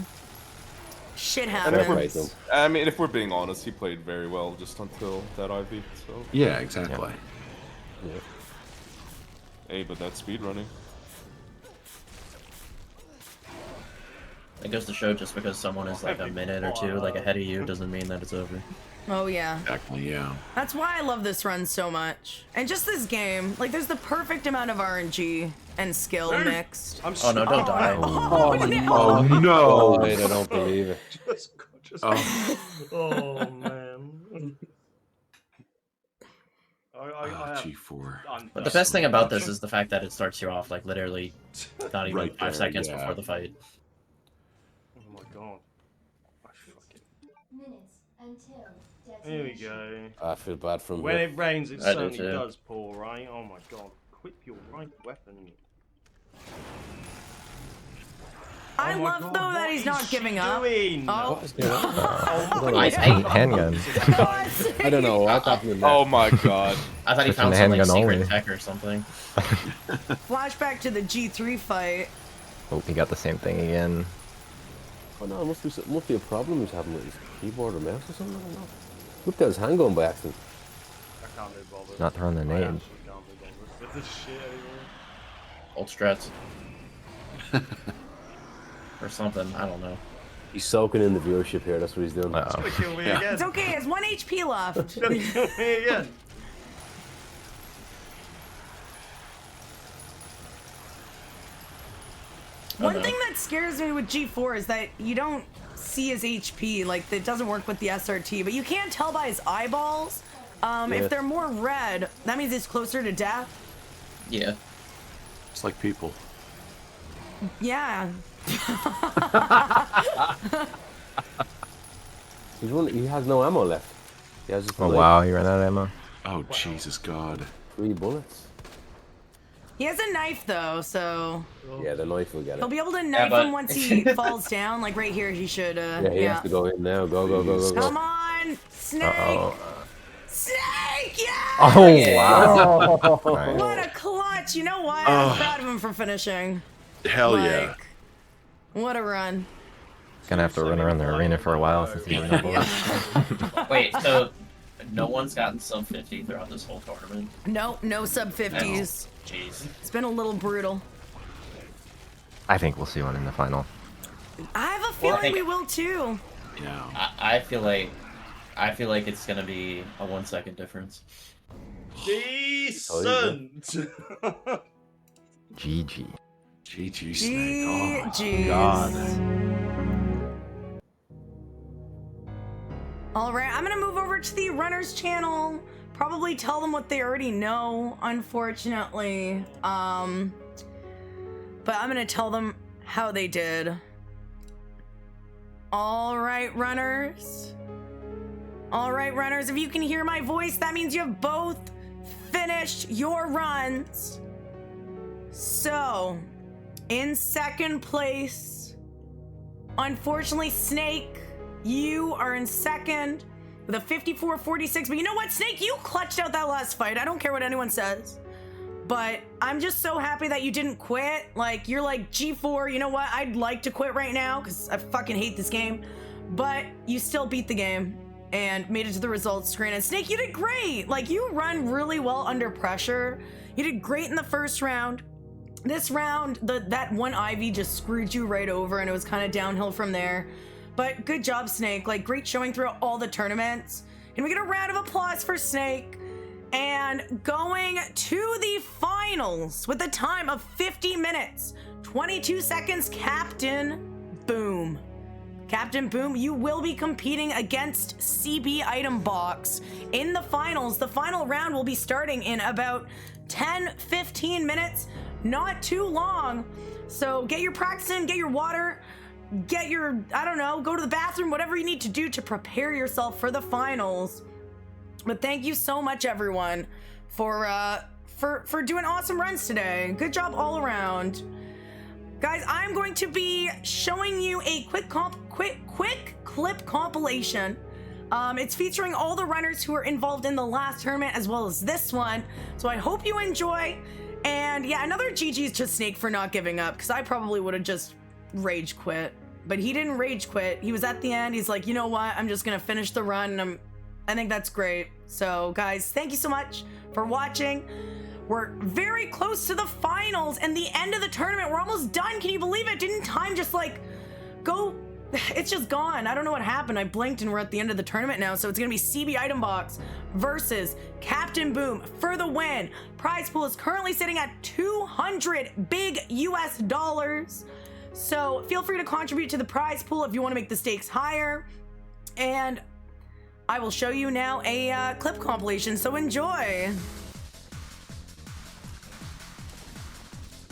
Speaker 1: shit happens.
Speaker 11: I mean, if we're being honest, he played very well just until that IV. So.
Speaker 2: Yeah, exactly.
Speaker 11: Yeah. Hey, but that's speedrunning.
Speaker 8: It goes to show just because someone is like a minute or two like ahead of you doesn't mean that it's over.
Speaker 1: Oh yeah.
Speaker 2: Exactly, yeah.
Speaker 1: That's why I love this run so much. And just this game, like there's the perfect amount of RNG and skill mixed.
Speaker 8: Oh no, don't die.
Speaker 2: Oh no!
Speaker 10: Wait, I don't believe it.
Speaker 5: Oh man.
Speaker 2: G4.
Speaker 8: But the best thing about this is the fact that it starts you off like literally not even
Speaker 2: Right
Speaker 8: 5
Speaker 2: there,
Speaker 8: seconds
Speaker 2: yeah.
Speaker 8: before the fight.
Speaker 5: Oh my god.
Speaker 21: Minutes until
Speaker 5: Here we
Speaker 21: detonation.
Speaker 5: go.
Speaker 10: I feel bad for him.
Speaker 5: When
Speaker 10: here.
Speaker 5: it rains, it
Speaker 8: I do
Speaker 5: certainly
Speaker 8: too.
Speaker 5: does pour, right? Oh my god. Equip your right weapon.
Speaker 1: I
Speaker 5: Oh my
Speaker 1: love
Speaker 5: God,
Speaker 1: though that
Speaker 5: what
Speaker 1: he's
Speaker 5: is
Speaker 1: not
Speaker 5: she
Speaker 1: giving up.
Speaker 5: doing?
Speaker 1: Oh,
Speaker 12: I hate handguns.
Speaker 10: I don't know. I thought he
Speaker 11: Oh my god.
Speaker 8: I thought he
Speaker 12: Switching
Speaker 8: found
Speaker 12: to
Speaker 8: some like
Speaker 12: handgun
Speaker 8: secret
Speaker 12: only.
Speaker 8: tech or something.
Speaker 1: flashback to the G3 fight.
Speaker 12: Oh, he got the same thing again.
Speaker 10: Oh no, it must be a problem he's having with his keyboard or mouse or something. I don't know. Looked at his handgun by accident.
Speaker 5: I can't be bothered.
Speaker 12: Not throwing the
Speaker 5: I
Speaker 12: nade.
Speaker 5: actually can't be bothered with this shit anymore.
Speaker 8: Old strats. Or something, I don't know.
Speaker 10: He's soaking in the viewership here. That's what he's doing.
Speaker 5: It's gonna kill me again.
Speaker 1: It's okay, it's 1 HP left.
Speaker 5: It's gonna kill me again.
Speaker 1: One thing that scares me with G4 is that you don't see his HP, like it doesn't work with the SRT, but you can tell by his eyeballs. If they're more red, that means he's closer to death.
Speaker 8: Yeah.
Speaker 2: It's like people.
Speaker 1: Yeah.
Speaker 10: He has no ammo left. He has just
Speaker 12: Oh wow, he ran out of ammo.
Speaker 2: Oh Jesus God.
Speaker 10: 3 bullets.
Speaker 1: He has a knife though, so
Speaker 10: Yeah, the knife will get
Speaker 1: he'll
Speaker 10: it.
Speaker 1: be able to knife
Speaker 8: but-
Speaker 1: him once he falls down. Like right here, he should.
Speaker 10: Yeah, he has to go in now. Go, go, go, go, go.
Speaker 1: Come on, Snake!
Speaker 12: Uh-oh.
Speaker 1: Snake! Yeah!
Speaker 12: Oh wow. Nice.
Speaker 1: What a clutch! You know what? I'm proud of him for finishing.
Speaker 2: Hell yeah.
Speaker 1: Like, what a run.
Speaker 12: Gonna have to run around the arena for a while since he's no bullets.
Speaker 8: Wait, so no one's gotten sub 50 throughout this whole tournament?
Speaker 1: No sub 50s.
Speaker 8: Jeez.
Speaker 1: It's been a little brutal.
Speaker 12: I think we'll see one in the final.
Speaker 1: I have a
Speaker 8: Well, I
Speaker 1: feeling
Speaker 8: think-
Speaker 1: we will too.
Speaker 2: Yeah.
Speaker 8: I feel like I feel like it's gonna be a 1 second difference.
Speaker 5: Decent.
Speaker 12: GG.
Speaker 2: GG, Snake. Oh my
Speaker 1: GG's.
Speaker 2: God.
Speaker 1: All right, I'm gonna move over to the runners channel. Probably tell them what they already know, unfortunately. But I'm gonna tell them how they did. All right, runners. All right, runners, if you can hear my voice, that means you have both finished your runs. So, in second place, unfortunately, Snake, you are in second with a 54-46. But you know what, Snake? You clutched out that last fight. I don't care what anyone says. But I'm just so happy that you didn't quit. Like, you're like, G4, you know what? I'd like to quit right now because I fucking hate this game. But you still beat the game and made it to the results screen. And Snake, you did great. Like, you run really well under pressure. You did great in the first round. This round, that one Ivy just screwed you right over, and it was kind of downhill from there. But good job, Snake. Like, great showing throughout all the tournaments. Can we get a round of applause for Snake? And going to the finals with a time of 50 minutes, 22 seconds, Captain Boom. Captain Boom, you will be competing against CB Item Box in the finals. The final round will be starting in about 10-15 minutes, not too long. So get your practice in, get your water, get your, I don't know, go to the bathroom, whatever you need to do to prepare yourself for the finals. But thank you so much, everyone, for doing awesome runs today. Good job all around. Guys, I'm going to be showing you a quick clip compilation. It's featuring all the runners who were involved in the last tournament as well as this one. So I hope you enjoy. And yeah, another GG's to Snake for not giving up, because I probably would have just rage quit. But he didn't rage quit. He was at the end. He's like, you know what? I'm just going to finish the run. And I think that's great. So guys, thank you so much for watching. We're very close to the finals and the end of the tournament. We're almost done. Can you believe it? Didn't time just like go? It's just gone. I don't know what happened. I blinked and we're at the end of the tournament now. So it's going to be CB Item Box versus Captain Boom for the win. Prize pool is currently sitting at 200 big US dollars. So feel free to contribute to the prize pool if you want to make the stakes higher. And I will show you now a clip compilation. So enjoy.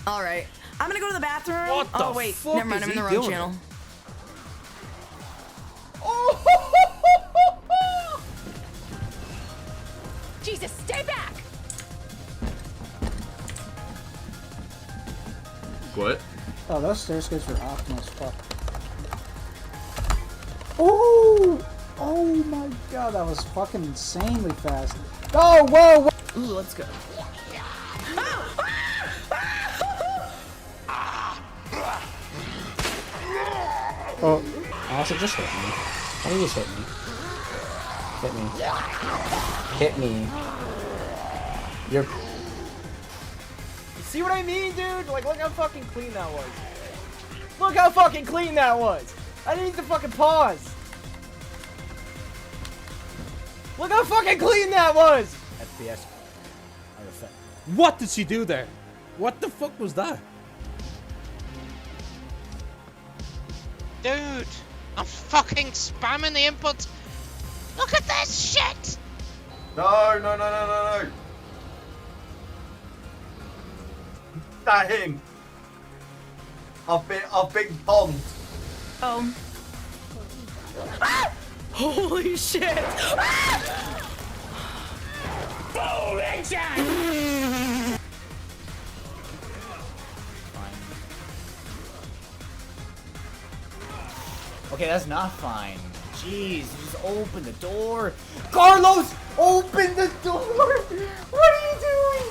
Speaker 1: All right, I'm gonna go to the bathroom.
Speaker 13: What the
Speaker 1: wait,
Speaker 13: fuck
Speaker 1: never mind,
Speaker 13: is
Speaker 1: I'm in the
Speaker 13: he
Speaker 1: wrong
Speaker 13: doing?
Speaker 1: channel.
Speaker 7: Jesus, stay back!
Speaker 11: What?
Speaker 14: Oh, those stairs guys were optimal as fuck. Oh! Oh my god, that was fucking insanely fast. Oh, whoa, whoa!
Speaker 1: Ooh, let's go.
Speaker 14: Oh, also just hit me. Why don't you just hit me? Hit me. Hit me. You're...
Speaker 16: You see what I mean, dude? Like, look how fucking clean that was. Look how fucking clean that was. I didn't need to fucking pause. Look how fucking clean that was.
Speaker 13: FPS. What did she do there? What the fuck was that?
Speaker 15: Dude, I'm fucking spamming the inputs. Look at this shit!
Speaker 3: No. That him. I've been bombed.
Speaker 1: Oh. Ah! Holy shit! Ah! Holy shit!
Speaker 16: Okay, that's not fine. Jeez, just open the door. Carlos, open the door! What are you doing?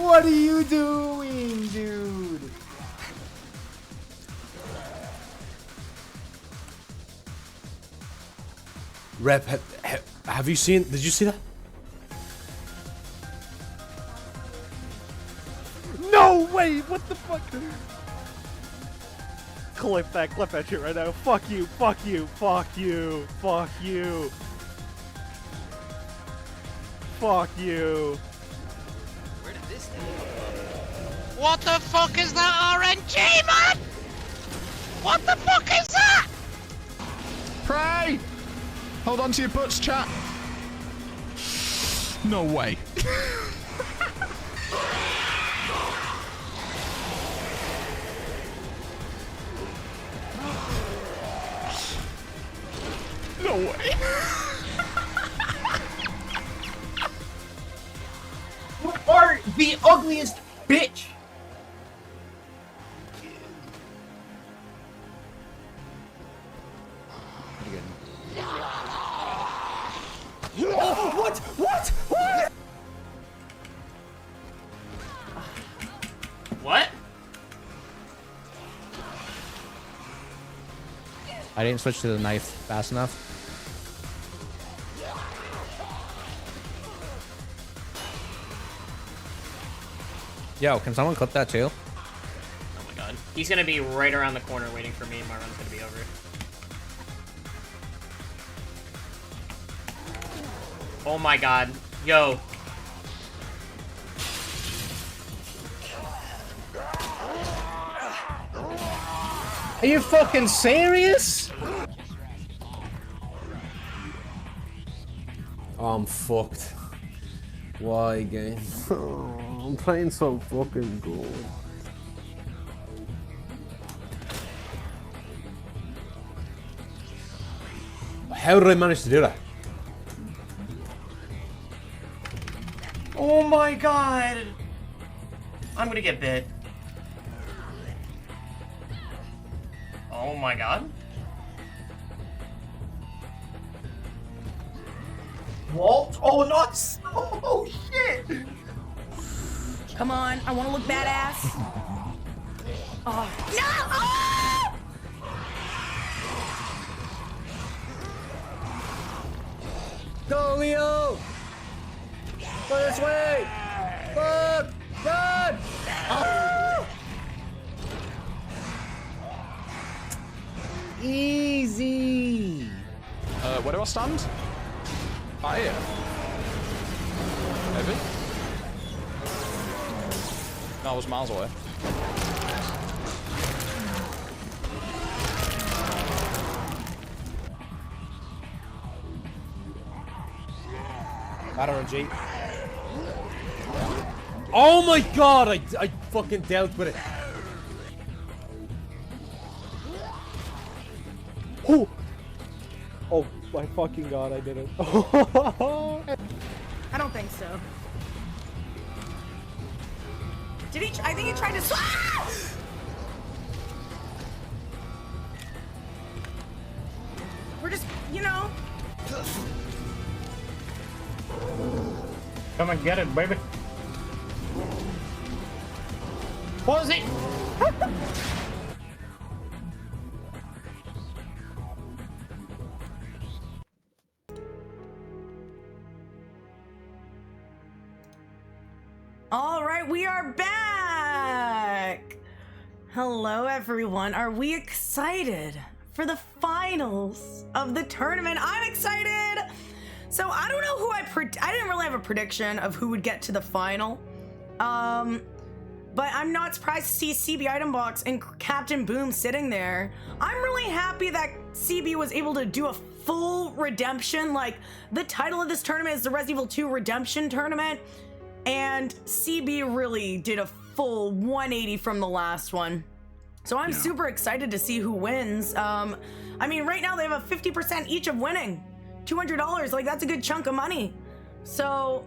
Speaker 16: What are you doing, dude?
Speaker 10: Rep, have you seen? Did you see that?
Speaker 4: No way! What the fuck? Clip that shit right now. Fuck you, fuck you, fuck you, fuck you.
Speaker 9: Fuck you.
Speaker 15: Where did this thing come from? What the fuck is that RNG, man? What the fuck is that?
Speaker 17: Pray! Hold on to your butts, chat. No way. No way.
Speaker 8: You are the ugliest bitch.
Speaker 16: Oh, what? What? What?
Speaker 18: What?
Speaker 19: I didn't switch to the knife fast enough. Yo, can someone clip that too?
Speaker 18: Oh my god. He's gonna be right around the corner waiting for me and my run's gonna be over. Oh my god. Yo.
Speaker 19: Are you fucking serious?
Speaker 10: Oh, I'm fucked. Why, game? I'm playing so fucking good. How did I manage to do that?
Speaker 18: Oh my god. I'm gonna get bit. Oh my god.
Speaker 3: What? Oh, not so. Oh, shit.
Speaker 1: Come on, I want to look badass. Oh, no! Oh!
Speaker 16: Go, Leo! Go this way! Fuck! Run! Oh! Easy!
Speaker 17: Where do I stand? Ah, here. Maybe? No, I was miles away.
Speaker 19: RNG.
Speaker 10: Oh my god, I fucking dealt with it.
Speaker 13: Oh! Oh my fucking god, I did it.
Speaker 1: I don't think so. Did he? I think he tried to. Ah! We're just, you know.
Speaker 20: Come and get it, baby. What was it?
Speaker 1: All right, we are back. Hello, everyone. Are we excited for the finals of the tournament? I'm excited. So I don't know who I didn't really have a prediction of who would get to the final. But I'm not surprised to see CB item box and Captain Boom sitting there. I'm really happy that CB was able to do a full redemption. Like, the title of this tournament is the Resident Evil 2 Redemption Tournament. And CB really did a full 180 from the last one. So I'm super excited to see who wins. I mean, right now they have a 50% each of winning. $200, like that's a good chunk of money. So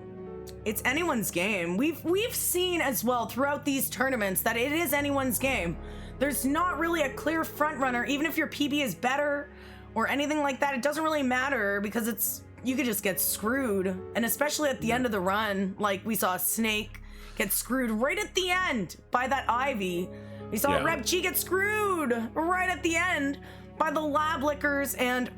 Speaker 1: it's anyone's game. We've seen as well throughout these tournaments that it is anyone's game. There's not really a clear front runner, even if your PB is better or anything like that. It doesn't really matter because you could just get screwed. And especially at the end of the run, like we saw Snake get screwed right at the end by that Ivy. We saw Rep G get screwed right at the end by the lab lickers, and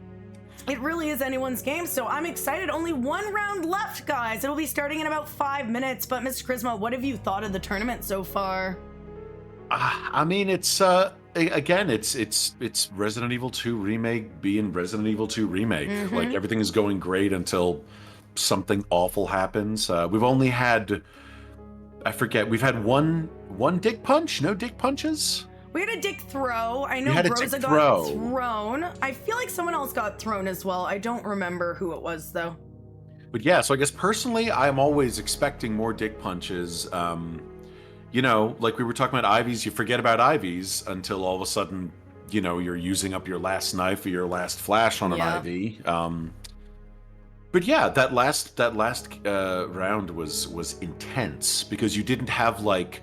Speaker 1: it really is anyone's game. So I'm excited. Only one round left, guys. It'll be starting in about 5 minutes. But Mr. Charisma, what have you thought of the tournament so far?
Speaker 2: I mean, it's again, it's Resident Evil 2 Remake being Resident Evil 2 Remake. Like, everything is going great until something awful happens. We've only had, I forget, we've had one dick punch? No dick punches?
Speaker 1: We had a dick throw. I know
Speaker 2: had a
Speaker 1: Rosa
Speaker 2: dick
Speaker 1: got
Speaker 2: throw.
Speaker 1: thrown. I feel like someone else got thrown as well. I don't remember who it was, though.
Speaker 2: But yeah, so I guess personally, I'm always expecting more dick punches. You know, like we were talking about Ivies, you forget about Ivies until all of a sudden, you know, you're using up your last knife or your last flash on an IV. But yeah, that last round was intense because you didn't have like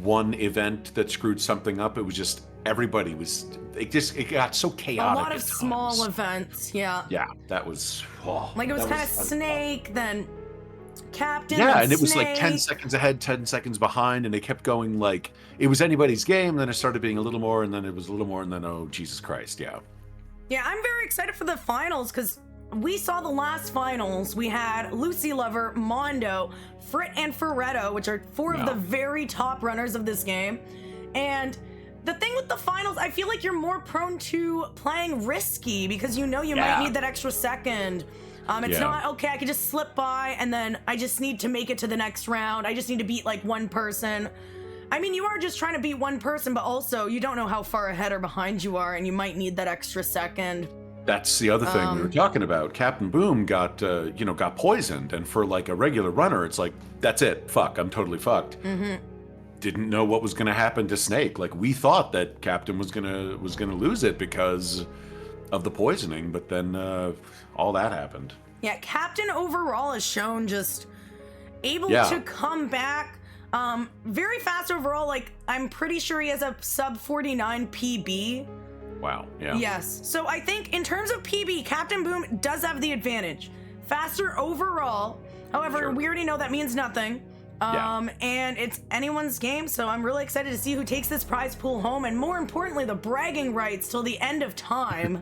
Speaker 2: one event that screwed something up. It was just everybody was. It got so chaotic.
Speaker 1: A lot of small events. Yeah.
Speaker 2: Yeah, that was.
Speaker 1: Like it was kind of Snake, then Captain.
Speaker 2: Yeah,
Speaker 1: then
Speaker 2: and it was like
Speaker 1: Snake.
Speaker 2: 10 seconds ahead, 10 seconds behind, and they kept going like it was anybody's game. Then it started being a little more, and then it was a little more, and then oh Jesus Christ, yeah.
Speaker 1: Yeah, I'm very excited for the finals because we saw the last finals. We had Lucy Lover, Mondo, Frit, and Ferretto, which are four of the very top runners of this game. And the thing with the finals, I feel like you're more prone to playing risky because you know you might need that extra second. It's not, okay, I can just slip by and then I just need to make it to the next round. I just need to beat like one person. I mean, you are just trying to beat one person, but also you don't know how far ahead or behind you are and you might need that extra second.
Speaker 2: That's the other thing we were talking about. Captain Boom got poisoned, and for like a regular runner, it's like that's it. Fuck, I'm totally fucked. Didn't know what was gonna happen to Snake. Like we thought that Captain was gonna lose it because of the poisoning, but then all that happened.
Speaker 1: Yeah, Captain overall has shown just able to come back very fast overall. Like I'm pretty sure he has a sub 49 PB.
Speaker 2: Wow, yeah.
Speaker 1: Yes, so I think in terms of PB, Captain Boom does have the advantage. Faster overall, however, we already know that means nothing. And it's anyone's game, so I'm really excited to see who takes this prize pool home, and more importantly, the bragging rights till the end of time.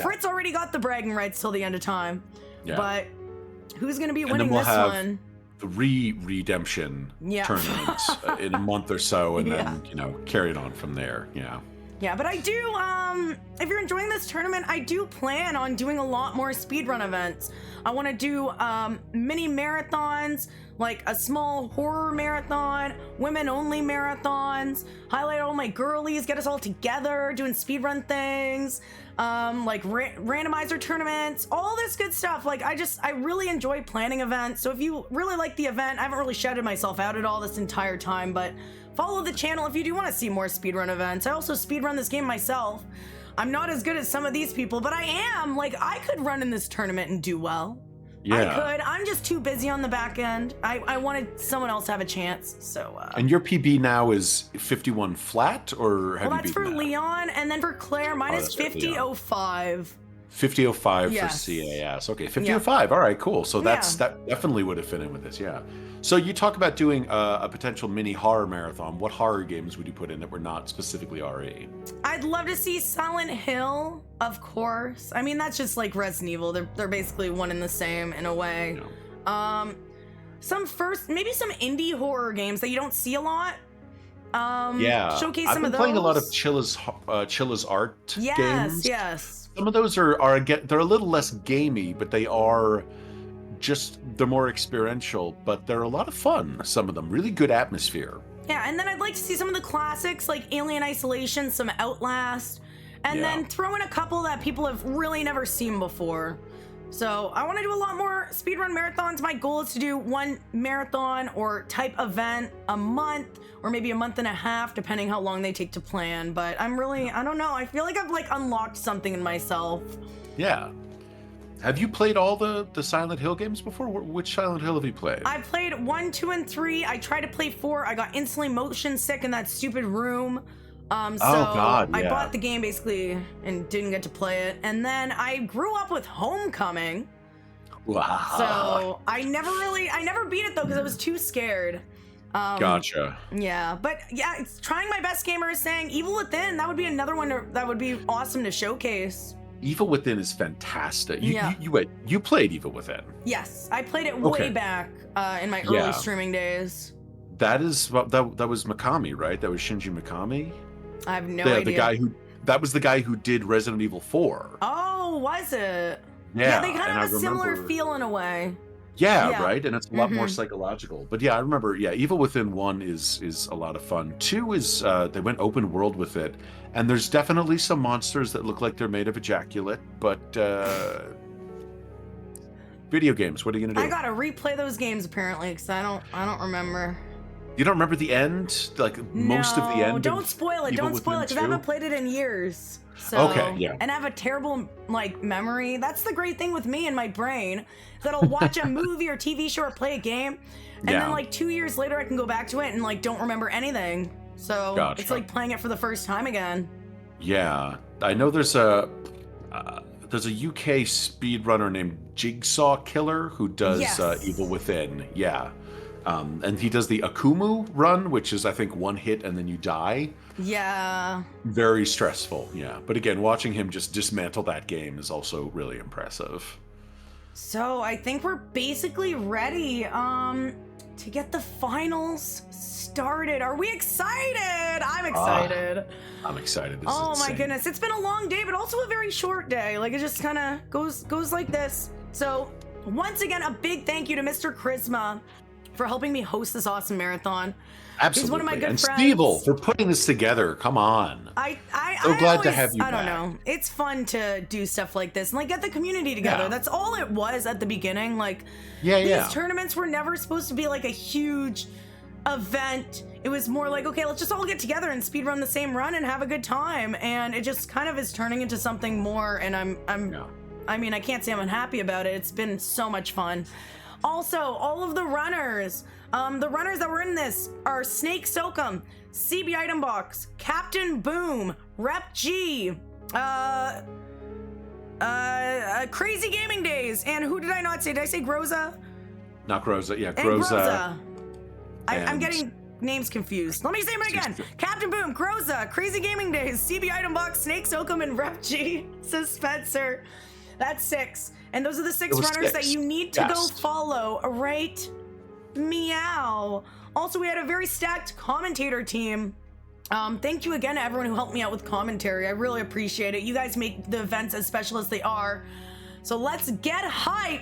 Speaker 1: Fritz already got the bragging rights till the end of time, but who's going to be winning this one?
Speaker 2: The redemption tournaments in a month or so, and then carry it on from there.
Speaker 1: Yeah, but I do, if you're enjoying this tournament, I do plan on doing a lot more speedrun events. I want to do mini marathons, like a small horror marathon, women-only marathons, highlight all my girlies, get us all together, doing speedrun things, like randomizer tournaments, all this good stuff. Like, I really enjoy planning events, so if you really like the event, I haven't really shouted myself out at all this entire time, but follow the channel if you do want to see more speedrun events. I also speedrun this game myself. I'm not as good as some of these people, but I am. Like, I could run in this tournament and do well.
Speaker 2: Yeah.
Speaker 1: I could. I'm just too busy on the back end. I wanted someone else to have a chance, so...
Speaker 2: And your PB now is 51 flat, or have you beaten
Speaker 1: that's for
Speaker 2: that?
Speaker 1: Leon, and then for Claire, mine is 50.05.
Speaker 2: 50.05 for
Speaker 1: Yes.
Speaker 2: CAS. Okay, 50.05. All right, cool. So that definitely would have fit in with this, yeah. So you talk about doing a potential mini horror marathon. What horror games would you put in that were not specifically RE?
Speaker 1: I'd love to see Silent Hill, of course. I mean, that's just like Resident Evil. They're basically one and the same in a way. Maybe some indie horror games that you don't see a lot. Showcase some of those.
Speaker 2: I've been playing a lot of Chilla's art games.
Speaker 1: Yes.
Speaker 2: Some of those are again, they're a little less gamey, but they're more experiential, but they're a lot of fun. Some of them, really good atmosphere.
Speaker 1: Yeah, and then I'd like to see some of the classics like Alien Isolation, some Outlast, and then throw in a couple that people have really never seen before. So I want to do a lot more speedrun marathons. My goal is to do one marathon or type event a month, or maybe a month and a half, depending how long they take to plan. But I don't know. I feel like I've like unlocked something in myself.
Speaker 2: Yeah. Have you played all the Silent Hill games before? Which Silent Hill have you played?
Speaker 1: I played 1, 2, and 3. I tried to play 4. I got instantly motion sick in that stupid room. I bought the game basically and didn't get to play it. And then I grew up with Homecoming.
Speaker 2: Wow.
Speaker 1: So I never beat it though because I was too scared.
Speaker 2: Gotcha.
Speaker 1: Yeah, but yeah, it's trying my best. Gamer is saying Evil Within. That would be another one that would be awesome to showcase.
Speaker 2: Evil Within is fantastic. You played Evil Within.
Speaker 1: Yes, I played it way back in my early streaming days.
Speaker 2: That was Mikami, right? That was Shinji Mikami.
Speaker 1: I have no idea.
Speaker 2: That was the guy who did Resident Evil 4.
Speaker 1: Oh, was it?
Speaker 2: Yeah,
Speaker 1: they kind
Speaker 2: and
Speaker 1: of have
Speaker 2: I
Speaker 1: a similar
Speaker 2: remember-
Speaker 1: feel in a way.
Speaker 2: Yeah, right, and it's a lot more
Speaker 1: Mhm.
Speaker 2: psychological. But yeah, I remember. Yeah, Evil Within 1 is a lot of fun. 2 is they went open world with it, and there's definitely some monsters that look like they're made of ejaculate. But video games, what are you gonna do?
Speaker 1: I gotta replay those games apparently because I don't remember.
Speaker 2: You don't remember the end, like most of the end.
Speaker 1: Don't
Speaker 2: of
Speaker 1: spoil it.
Speaker 2: Evil
Speaker 1: Don't spoil it
Speaker 2: Within
Speaker 1: because I
Speaker 2: 2?
Speaker 1: haven't played it in years. So,
Speaker 2: Okay, yeah.
Speaker 1: And I have a terrible like memory. That's the great thing with me and my brain that I'll watch a movie or TV show or play a game, and
Speaker 2: Yeah.
Speaker 1: then like 2 years later I can go back to it and like don't remember anything. So
Speaker 2: Gotcha.
Speaker 1: it's like playing it for the first time again.
Speaker 2: Yeah, I know there's a UK speedrunner named Jigsaw Killer who does
Speaker 1: Yes.
Speaker 2: Evil Within. Yeah, and he does the Akumu run, which is I think one hit and then you die.
Speaker 1: Yeah.
Speaker 2: Very stressful. Yeah, but again, watching him just dismantle that game is also really impressive.
Speaker 1: So I think we're basically ready to get the finals started. Are we excited? I'm excited.
Speaker 2: I'm excited. This is
Speaker 1: Oh my
Speaker 2: insane.
Speaker 1: goodness, it's been a long day, but also a very short day. Like it just kind of goes like this. So once again, a big thank you to Mr. Charisma for helping me host this awesome marathon.
Speaker 2: Absolutely.
Speaker 1: He's one of my good
Speaker 2: and
Speaker 1: friends.
Speaker 2: Stevel for putting this together. Come on. So glad to have you
Speaker 1: I don't
Speaker 2: back.
Speaker 1: know. It's fun to do stuff like this and like get the community together.
Speaker 2: Yeah.
Speaker 1: That's all it was at the beginning. Like
Speaker 2: Yeah.
Speaker 1: these tournaments were never supposed to be like a huge event. It was more like, okay, let's just all get together and speed run the same run and have a good time. And it just kind of is turning into something more. And I mean, I can't say I'm unhappy about it. It's been so much fun. Also, all of the runners that were in this are Snake Soakum, CB Item Box, Captain Boom, Rep G, Crazy Gaming Days, and who did I not say? Did I say Groza?
Speaker 2: Not Groza. Yeah,
Speaker 1: And
Speaker 2: Groza.
Speaker 1: I'm
Speaker 2: and-
Speaker 1: getting names confused. Let me say them again. Captain Boom, Groza, Crazy Gaming Days, CB Item Box, Snake Soakum, and Rep G, Suspenser. That's 6. And those are the 6
Speaker 2: It was
Speaker 1: runners
Speaker 2: 6.
Speaker 1: that you need to go
Speaker 2: Yes.
Speaker 1: follow, right? Meow. Also, we had a very stacked commentator team. Thank you again to everyone who helped me out with commentary. I really appreciate it. You guys make the events as special as they are. So let's get hype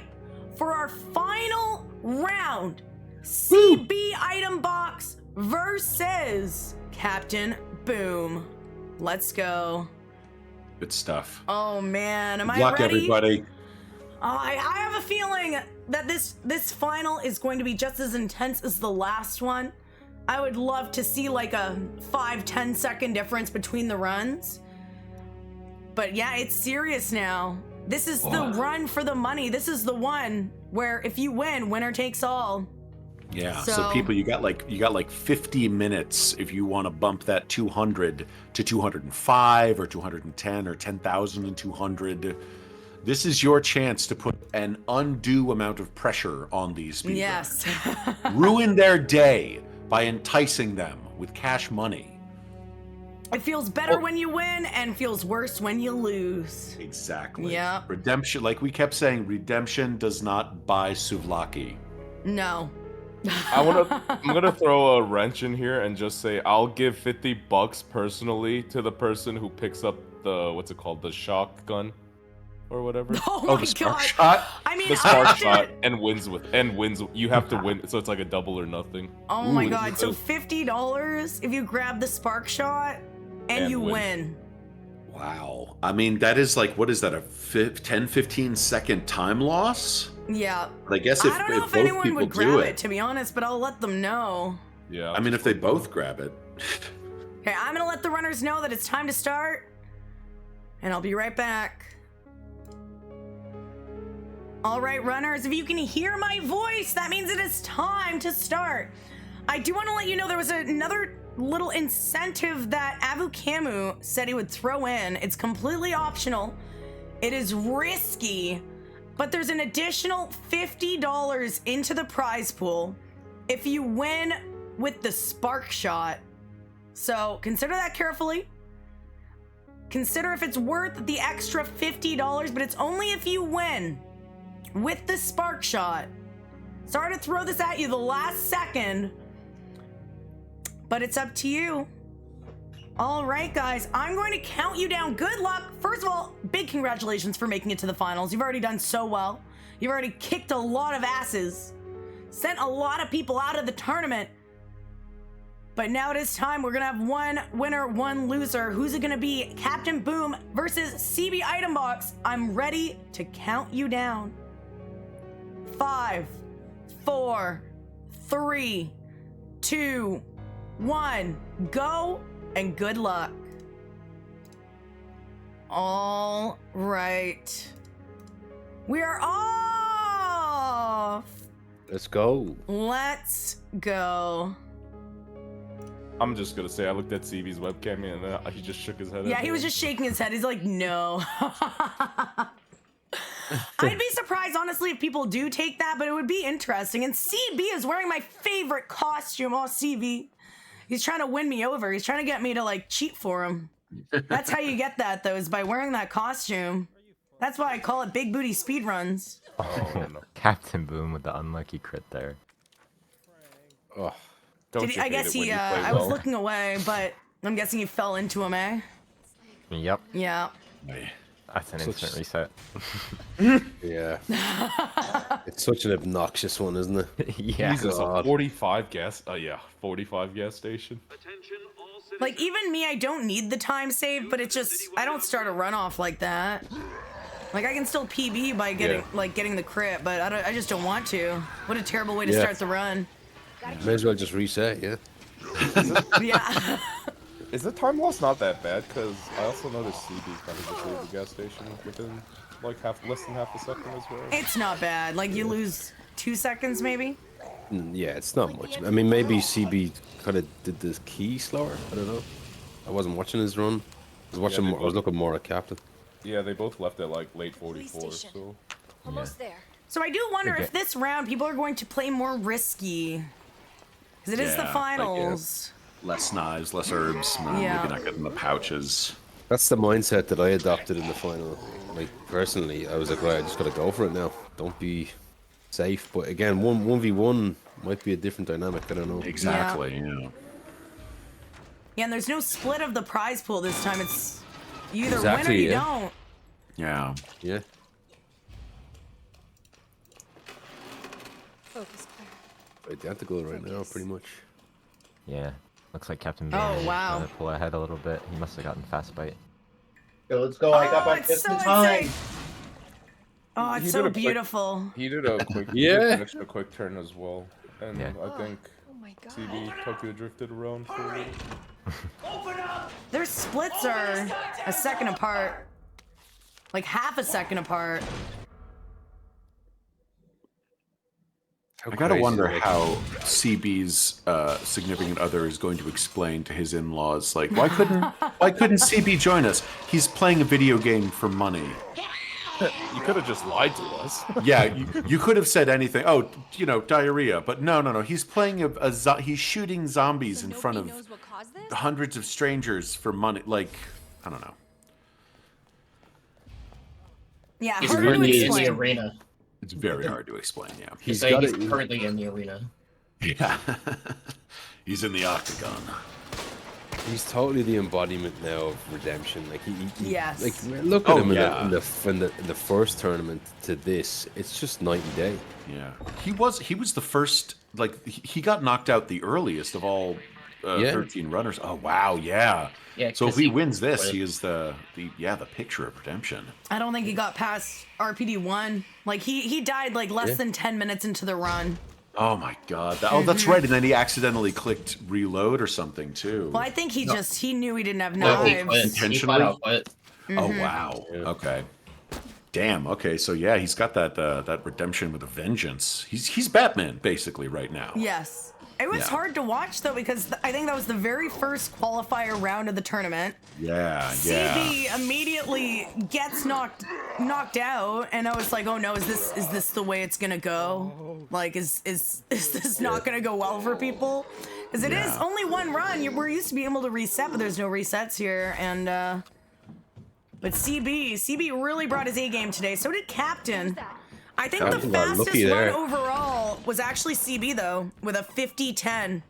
Speaker 1: for our final round. CB Item Box versus Captain Boom. Let's go.
Speaker 2: Good stuff.
Speaker 1: Oh man, am
Speaker 2: Good
Speaker 1: I
Speaker 2: luck,
Speaker 1: ready?
Speaker 2: everybody.
Speaker 1: I have a feeling that this final is going to be just as intense as the last one. I would love to see like a 5-10 second difference between the runs. But yeah, it's serious now. This is the run for the money. This is the one where if you win, winner takes all.
Speaker 2: Yeah.
Speaker 1: So-
Speaker 2: So people, you got like 50 minutes if you want to bump that 200 to 205 or 210 or 10,200. This is your chance to put an undue amount of pressure on these speedrunners.
Speaker 1: Yes.
Speaker 2: Ruin their day by enticing them with cash money.
Speaker 1: It feels better when you win and feels worse when you lose.
Speaker 2: Exactly.
Speaker 1: Yeah.
Speaker 2: Redemption, like we kept saying, redemption does not buy souvlaki.
Speaker 1: No.
Speaker 11: I'm gonna throw a wrench in here and just say I'll give $50 personally to the person who picks up the what's it called, the shotgun or whatever.
Speaker 1: Oh my
Speaker 2: the spark
Speaker 1: God.
Speaker 2: shot.
Speaker 1: I mean,
Speaker 11: The
Speaker 1: I
Speaker 11: spark
Speaker 1: have to-
Speaker 11: shot and wins. You have to win, so it's like a double or nothing.
Speaker 1: Oh my
Speaker 2: Ooh,
Speaker 1: God. So $50 if you grab the spark shot and you win.
Speaker 2: Wow. I mean, that is like, what is that, a 10, 15 second time loss?
Speaker 1: Yeah.
Speaker 2: But I guess if,
Speaker 1: I don't know if
Speaker 2: both
Speaker 1: anyone
Speaker 2: people
Speaker 1: would
Speaker 2: do
Speaker 1: grab
Speaker 2: it,
Speaker 1: it, to be honest, but I'll let them know.
Speaker 11: Yeah.
Speaker 2: I mean, if they both grab it.
Speaker 1: Okay, I'm gonna let the runners know that it's time to start, and I'll be right back. All right, runners, if you can hear my voice, that means it is time to start. I do want to let you know there was another little incentive that Avu Camu said he would throw in. It's completely optional. It is risky, but there's an additional $50 into the prize pool if you win with the spark shot. So consider that carefully. Consider if it's worth the extra $50, but it's only if you win with the spark shot. Sorry to throw this at you the last second, but it's up to you. All right, guys, I'm going to count you down. Good luck. First of all, big congratulations for making it to the finals. You've already done so well. You've already kicked a lot of asses, sent a lot of people out of the tournament. But now it is time. We're going to have one winner, one loser. Who's it going to be? Captain Boom versus CB Item Box. I'm ready to count you down. 5, 4, 3, 2, 1. Go, and good luck. All right. We are off.
Speaker 10: Let's go.
Speaker 1: Let's go.
Speaker 11: I'm just gonna say I looked at CB's webcam and he just shook his head.
Speaker 1: Yeah, he was just shaking his head. He's like, no. I'd be surprised, honestly, if people do take that, but it would be interesting. And CB is wearing my favorite costume. Oh, CB. He's trying to win me over. He's trying to get me to, like, cheat for him. That's how you get that, though, is by wearing that costume. That's why I call it Big Booty Speedruns.
Speaker 12: Oh, no. Captain Boom with the unlucky crit there.
Speaker 11: Oh,
Speaker 1: I guess he, I was looking away, but I'm guessing he fell into him, eh?
Speaker 12: Yep.
Speaker 1: Yeah.
Speaker 12: That's an instant reset.
Speaker 10: Yeah. It's such an obnoxious one, isn't it?
Speaker 12: Yeah.
Speaker 11: Jesus, a 45 gas. 45 gas station.
Speaker 1: Like, even me, I don't need the time save, but it's just, I don't start a runoff like that. Like, I can still PB by getting, getting the crit, but I just don't want to. What a terrible way to start the run.
Speaker 10: May as well just reset, yeah.
Speaker 1: Yeah.
Speaker 11: Is the time loss not that bad? Because I also noticed CB kind of just leave the gas station within like less than half a second as well.
Speaker 1: It's not bad. Like, you lose 2 seconds, maybe?
Speaker 10: Yeah, it's not much. I mean, maybe CB kind of did the key slower. I don't know. I wasn't watching his run. I was watching. I was looking more at Captain.
Speaker 11: Yeah, they both left at like late 44. So
Speaker 7: almost there.
Speaker 1: So I do wonder if this round people are going to play more risky. Because it is the finals.
Speaker 2: Less knives, less herbs, maybe not getting the pouches.
Speaker 10: That's the mindset that I adopted in the final. Like, personally, I was like, right, I just gotta go for it now. Don't be safe. But again, 1v1 might be a different dynamic. I don't know.
Speaker 2: Exactly, yeah.
Speaker 1: Yeah, and there's no split of the prize pool this time. It's you either win or
Speaker 10: Exactly,
Speaker 1: you don't.
Speaker 2: Yeah.
Speaker 10: Yeah.
Speaker 7: Focus, Claire.
Speaker 10: Identical right now, pretty much.
Speaker 12: Yeah. Looks like Captain Boom
Speaker 1: Oh,
Speaker 12: is
Speaker 1: wow.
Speaker 12: trying to pull ahead a little bit. He must have gotten fast bite.
Speaker 3: Yo, let's go. I got back just in time.
Speaker 1: Oh, it's
Speaker 11: He
Speaker 1: so
Speaker 11: did a quick-
Speaker 1: beautiful.
Speaker 11: He did a quick,
Speaker 10: Yeah.
Speaker 11: finished a quick turn as well, and I think CB Tokyo drifted around for a little.
Speaker 1: Their splits are a second apart. Like half a second apart.
Speaker 2: I gotta wonder how CB's significant other is going to explain to his in-laws, like, why couldn't CB join us? He's playing a video game for money.
Speaker 11: You could have just lied to us.
Speaker 2: Yeah, you could have said anything. Oh, you know, diarrhea. But no. He's playing he's shooting zombies in front of hundreds of strangers for money. Like, I don't know.
Speaker 1: Yeah,
Speaker 8: He's
Speaker 1: hard to
Speaker 8: currently in
Speaker 1: explain.
Speaker 8: the arena.
Speaker 2: It's very hard to explain. Yeah,
Speaker 8: He's currently in the arena.
Speaker 2: Yeah, he's in the octagon.
Speaker 10: He's totally the embodiment now of redemption. Like he
Speaker 1: Yes.
Speaker 10: Like look at him
Speaker 2: yeah.
Speaker 10: in the first tournament to this. It's just night and day.
Speaker 2: Yeah, he was the first. Like he got knocked out the earliest of all 13 runners. Oh wow, yeah.
Speaker 8: Yeah.
Speaker 2: So if he wins this, he is the picture of redemption.
Speaker 1: I don't think he got past RPD1. Like he died like less than 10 minutes into the run.
Speaker 2: Oh my god. Oh, that's right. And then he accidentally clicked reload or something too.
Speaker 1: Well, I think he knew he didn't have
Speaker 8: No, he
Speaker 1: knives.
Speaker 8: quit.
Speaker 2: Intentionally?
Speaker 8: He flat out quit.
Speaker 2: Oh wow. Okay. Damn. Okay. So yeah, he's got that redemption with a vengeance. He's Batman basically right now.
Speaker 1: Yes. It was hard to watch though because I think that was the very first qualifier round of the tournament.
Speaker 2: Yeah.
Speaker 1: CB immediately gets knocked out, and I was like, "Oh no, is this the way it's gonna go? Like, is this not gonna go well for people? Because it is only one run. We're used to be able to reset, but there's no resets here, and but CB really brought his A game today. So did Captain. I think the fastest run overall was actually CB though, with a 50-10.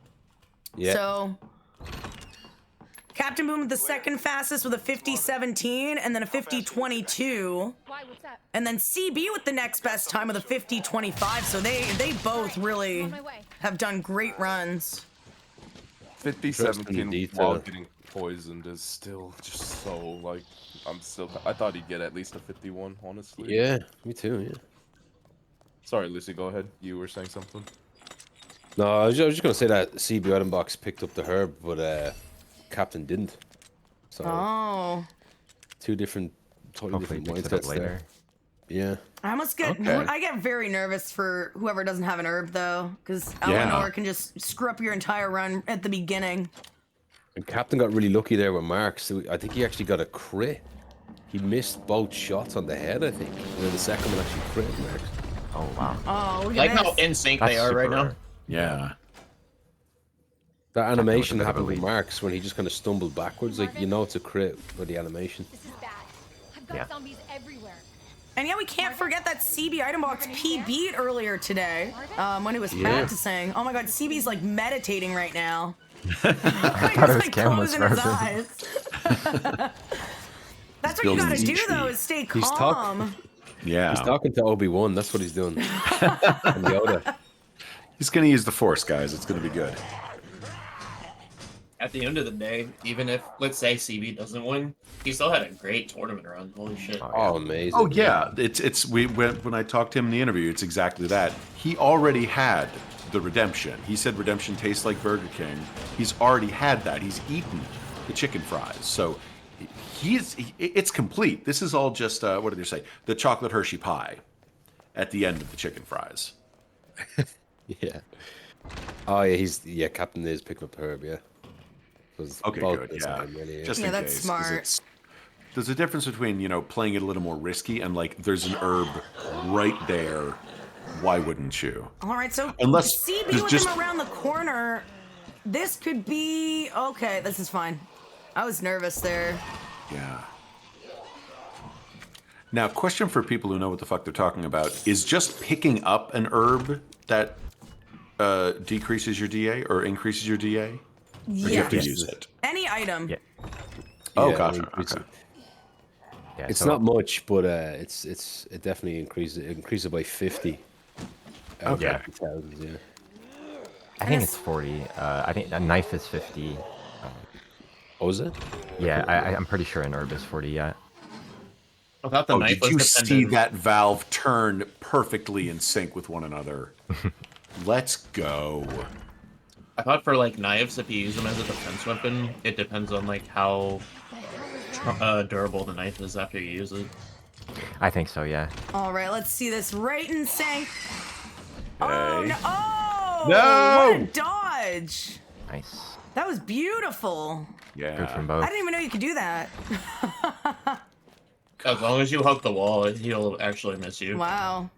Speaker 10: Yeah.
Speaker 1: So Captain Boom the second fastest with a 50:17, and then a 50:22. And then CB with the next best time with a 50:25. So they both really have done great runs.
Speaker 11: 50-17 while getting poisoned is still just so like I thought he'd get at least a 51, honestly.
Speaker 10: Yeah, me too. Yeah.
Speaker 11: Sorry, Lucy. Go ahead. You were saying something.
Speaker 10: No, I was just gonna say that CB item box picked up the herb, but Captain didn't. So
Speaker 1: Oh.
Speaker 10: totally different mindsets there. Yeah.
Speaker 1: I almost get I get very nervous for whoever doesn't have an herb though, because Eleanor can just screw up your entire run at the beginning.
Speaker 10: And Captain got really lucky there with Mark. So I think he actually got a crit. He missed both shots on the head, I think. And then the second one actually crit Mark.
Speaker 12: Oh wow.
Speaker 1: Oh, look
Speaker 8: Like
Speaker 1: at
Speaker 8: how
Speaker 1: this.
Speaker 8: in sync they are right now.
Speaker 2: Yeah.
Speaker 10: That animation happened with Marks when he just kind of stumbled backwards. Like, you know it's a crit for the animation.
Speaker 7: I've got zombies everywhere.
Speaker 1: And yeah, we can't forget that CB item box PB'd earlier today when he was
Speaker 12: Yeah.
Speaker 1: practicing. Oh my god, CB's like meditating right now.
Speaker 12: I thought it was camera
Speaker 1: Closing his
Speaker 12: frozen.
Speaker 1: eyes. That's what you gotta do though, is stay
Speaker 10: He's
Speaker 1: calm.
Speaker 2: Yeah.
Speaker 10: He's talking to Obi-Wan. That's what he's doing. And Yoda.
Speaker 2: He's going to use the Force, guys. It's going to be good.
Speaker 8: At the end of the day, even if, let's say, CB doesn't win, he still had a great tournament run. Holy shit.
Speaker 10: Oh, amazing.
Speaker 2: Oh yeah, when I talked to him in the interview, it's exactly that. He already had the redemption. He said redemption tastes like Burger King. He's already had that. He's eaten the chicken fries. So it's complete. This is all just what did they say? The chocolate Hershey pie at the end of the chicken fries.
Speaker 10: Yeah. Oh yeah, Captain is picking up the herb. Yeah.
Speaker 2: Okay, good. Yeah.
Speaker 10: Really,
Speaker 2: Just
Speaker 1: Yeah,
Speaker 2: in
Speaker 1: that's
Speaker 2: case, 'cause
Speaker 1: smart.
Speaker 2: there's a difference between playing it a little more risky and like there's an herb right there. Why wouldn't you?
Speaker 1: All right, so
Speaker 2: Unless
Speaker 1: CB
Speaker 2: there's
Speaker 1: with
Speaker 2: just-
Speaker 1: him around the corner. This could be okay. This is fine. I was nervous there.
Speaker 2: Yeah. Now, question for people who know what the fuck they're talking about: is just picking up an herb that decreases your DA or increases your DA? Or do you have to
Speaker 1: Yes.
Speaker 2: use it?
Speaker 1: Any item.
Speaker 12: Yeah.
Speaker 2: Oh,
Speaker 10: Yeah,
Speaker 2: gotcha.
Speaker 10: it's-
Speaker 2: Okay.
Speaker 12: Yeah,
Speaker 10: It's
Speaker 12: so-
Speaker 10: not much, but it definitely increases. It increases by 50.
Speaker 12: Okay.
Speaker 10: 50,000, yeah.
Speaker 12: I think it's 40. I think a knife is 50.
Speaker 10: Oh, is it?
Speaker 12: Yeah, I'm pretty sure an herb is 40. Yeah.
Speaker 8: I thought the knife
Speaker 2: Did you
Speaker 8: was
Speaker 2: see
Speaker 8: dependent.
Speaker 2: that valve turn perfectly in sync with one another? Let's go.
Speaker 8: I thought for like knives, if you use them as a defense weapon, it depends on like how durable the knife is after you use it.
Speaker 12: I think so. Yeah.
Speaker 1: All right, let's see this right in sync. Oh
Speaker 2: Okay.
Speaker 1: no! Oh,
Speaker 2: No!
Speaker 1: what a dodge!
Speaker 12: Nice.
Speaker 1: That was beautiful.
Speaker 12: Good
Speaker 2: Yeah.
Speaker 12: from both.
Speaker 1: I didn't even know you could do that.
Speaker 8: As long as you hug the wall, he'll actually miss you.
Speaker 1: Wow.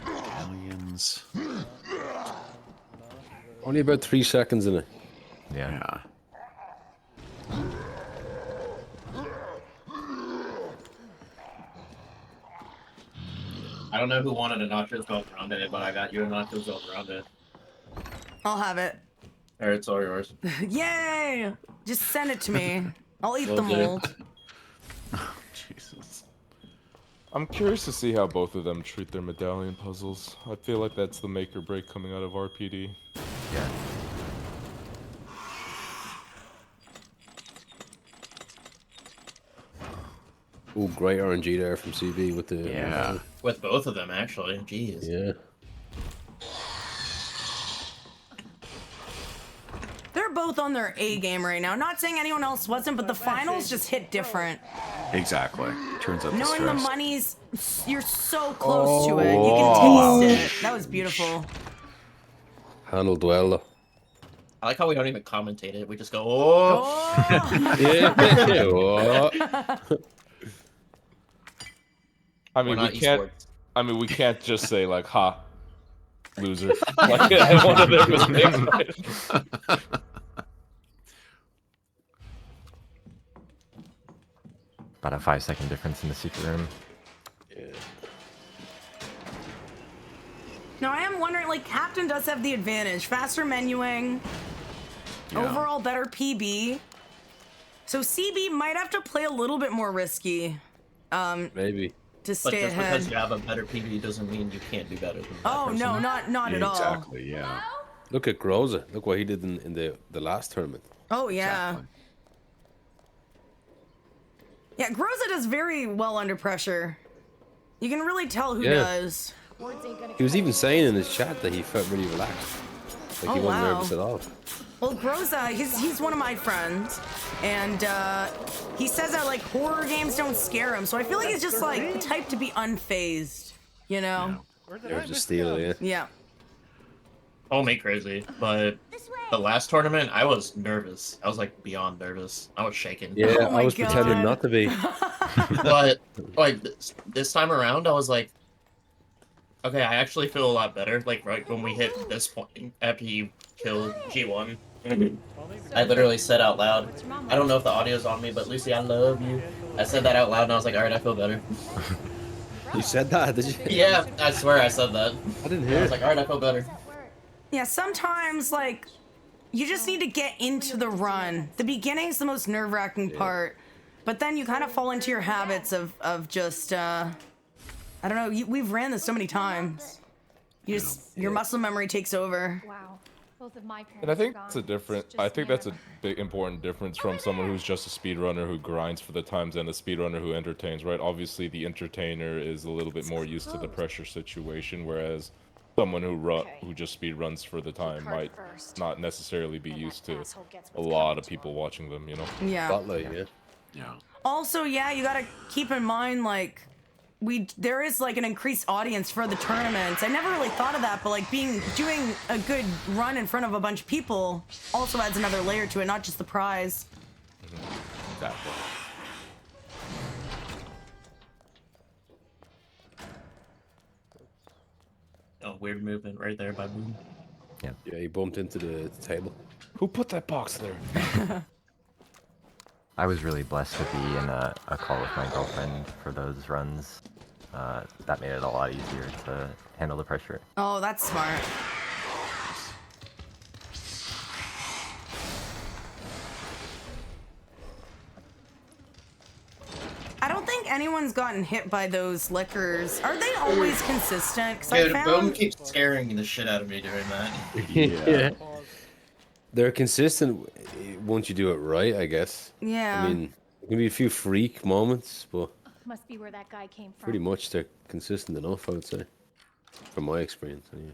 Speaker 2: Aliens.
Speaker 10: Only about 3 seconds in it.
Speaker 12: Yeah.
Speaker 2: Yeah.
Speaker 8: I don't know who wanted a nachos go around it, but I got you a nachos go around it.
Speaker 1: I'll have it.
Speaker 8: Alright, it's all yours.
Speaker 1: Yay! Just send it to me. I'll eat
Speaker 8: Will
Speaker 1: the
Speaker 8: do.
Speaker 1: mold.
Speaker 2: Jesus.
Speaker 11: I'm curious to see how both of them treat their medallion puzzles. I feel like that's the make or break coming out of RPD.
Speaker 12: Yeah.
Speaker 10: Ooh, great RNG there from CB with the...
Speaker 2: Yeah.
Speaker 8: With both of them, actually. Jeez.
Speaker 10: Yeah.
Speaker 1: They're both on their A game right now. Not saying anyone else wasn't, but the finals just hit different.
Speaker 2: Exactly. Turns out the
Speaker 1: Knowing the
Speaker 2: stress.
Speaker 1: money's, you're so close to it. You can taste it. That was beautiful.
Speaker 10: Handled well, though.
Speaker 8: I like how we don't even commentate it. We just go, oh!
Speaker 10: Yeah. Oh.
Speaker 11: I mean,
Speaker 8: We're not
Speaker 11: we can't.
Speaker 8: esports.
Speaker 11: I mean, we can't just say like, "Ha, loser." Like, one of their mistakes.
Speaker 12: About a 5-second difference in the secret room.
Speaker 1: Now I am wondering, like Captain does have the advantage. Faster menuing, overall better PB. So CB might have to play a little bit more risky.
Speaker 10: Maybe.
Speaker 1: To stay
Speaker 8: but just
Speaker 1: ahead.
Speaker 8: because you have a better PB doesn't mean you can't do better than that
Speaker 1: Oh
Speaker 8: person.
Speaker 1: no, not at all.
Speaker 2: Exactly. Yeah.
Speaker 10: Look at Groza. Look what he did in the last tournament.
Speaker 1: Oh yeah. Yeah, Groza does very well under pressure. You can really tell who does.
Speaker 10: He was even saying in his chat that he felt really relaxed. Like he
Speaker 1: Oh,
Speaker 10: wasn't
Speaker 1: wow.
Speaker 10: nervous at all.
Speaker 1: Well, Groza, he's one of my friends, and he says that like horror games don't scare him. So I feel like he's just like the type to be unfazed, you know?
Speaker 10: They're just stealing it.
Speaker 1: Yeah.
Speaker 8: Call me crazy, but the last tournament, I was nervous. I was like beyond nervous. I was shaking.
Speaker 10: Yeah, I was pretending not to be.
Speaker 8: But like this time around, I was like, okay, I actually feel a lot better. Like right when we hit this point, after you killed G1, I literally said out loud, I don't know if the audio's on me, but Lucy, I love you. I said that out loud, and I was like, all right, I feel better.
Speaker 10: You said that, did you?
Speaker 8: Yeah, I swear I said that.
Speaker 10: I didn't hear
Speaker 8: I was
Speaker 10: it.
Speaker 8: like, all right, I feel better.
Speaker 1: Yeah, sometimes like you just need to get into the run. The beginning's the most nerve-wracking part, but then you kind of fall into your habits of just I don't know. We've ran this so many times. You just your muscle memory takes over.
Speaker 21: Wow. Both of my parents
Speaker 11: And I think
Speaker 21: are
Speaker 11: it's a
Speaker 21: gone.
Speaker 11: different. I think that's a big important difference from someone who's just a speedrunner who grinds for the times and a speedrunner who entertains. Right? Obviously, the entertainer is a little bit more used to the pressure situation, whereas someone who just speedruns for the time might not necessarily be used to a lot of people watching them. You know?
Speaker 1: Yeah.
Speaker 10: Spotlight, yeah.
Speaker 2: Yeah.
Speaker 1: Also, yeah, you gotta keep in mind like there is like an increased audience for the tournaments. I never really thought of that, but like doing a good run in front of a bunch of people also adds another layer to it, not just the prize.
Speaker 11: Exactly.
Speaker 8: Oh, weird movement right there by Boom.
Speaker 10: Yeah, he bumped into the table.
Speaker 11: Who put that box there?
Speaker 12: I was really blessed to be in a call with my girlfriend for those runs. That made it a lot easier to handle the pressure.
Speaker 1: Oh, that's smart. I don't think anyone's gotten hit by those liquors. Are they always consistent? 'Cause I
Speaker 8: Dude, Boom
Speaker 1: found
Speaker 8: keeps scaring the shit out of me doing that.
Speaker 10: Yeah. They're consistent once you do it right, I guess.
Speaker 1: Yeah.
Speaker 10: I mean, there can be a few freak moments, but
Speaker 21: Must be where that guy came from.
Speaker 10: pretty much they're consistent enough, I would say. From my experience, anyway.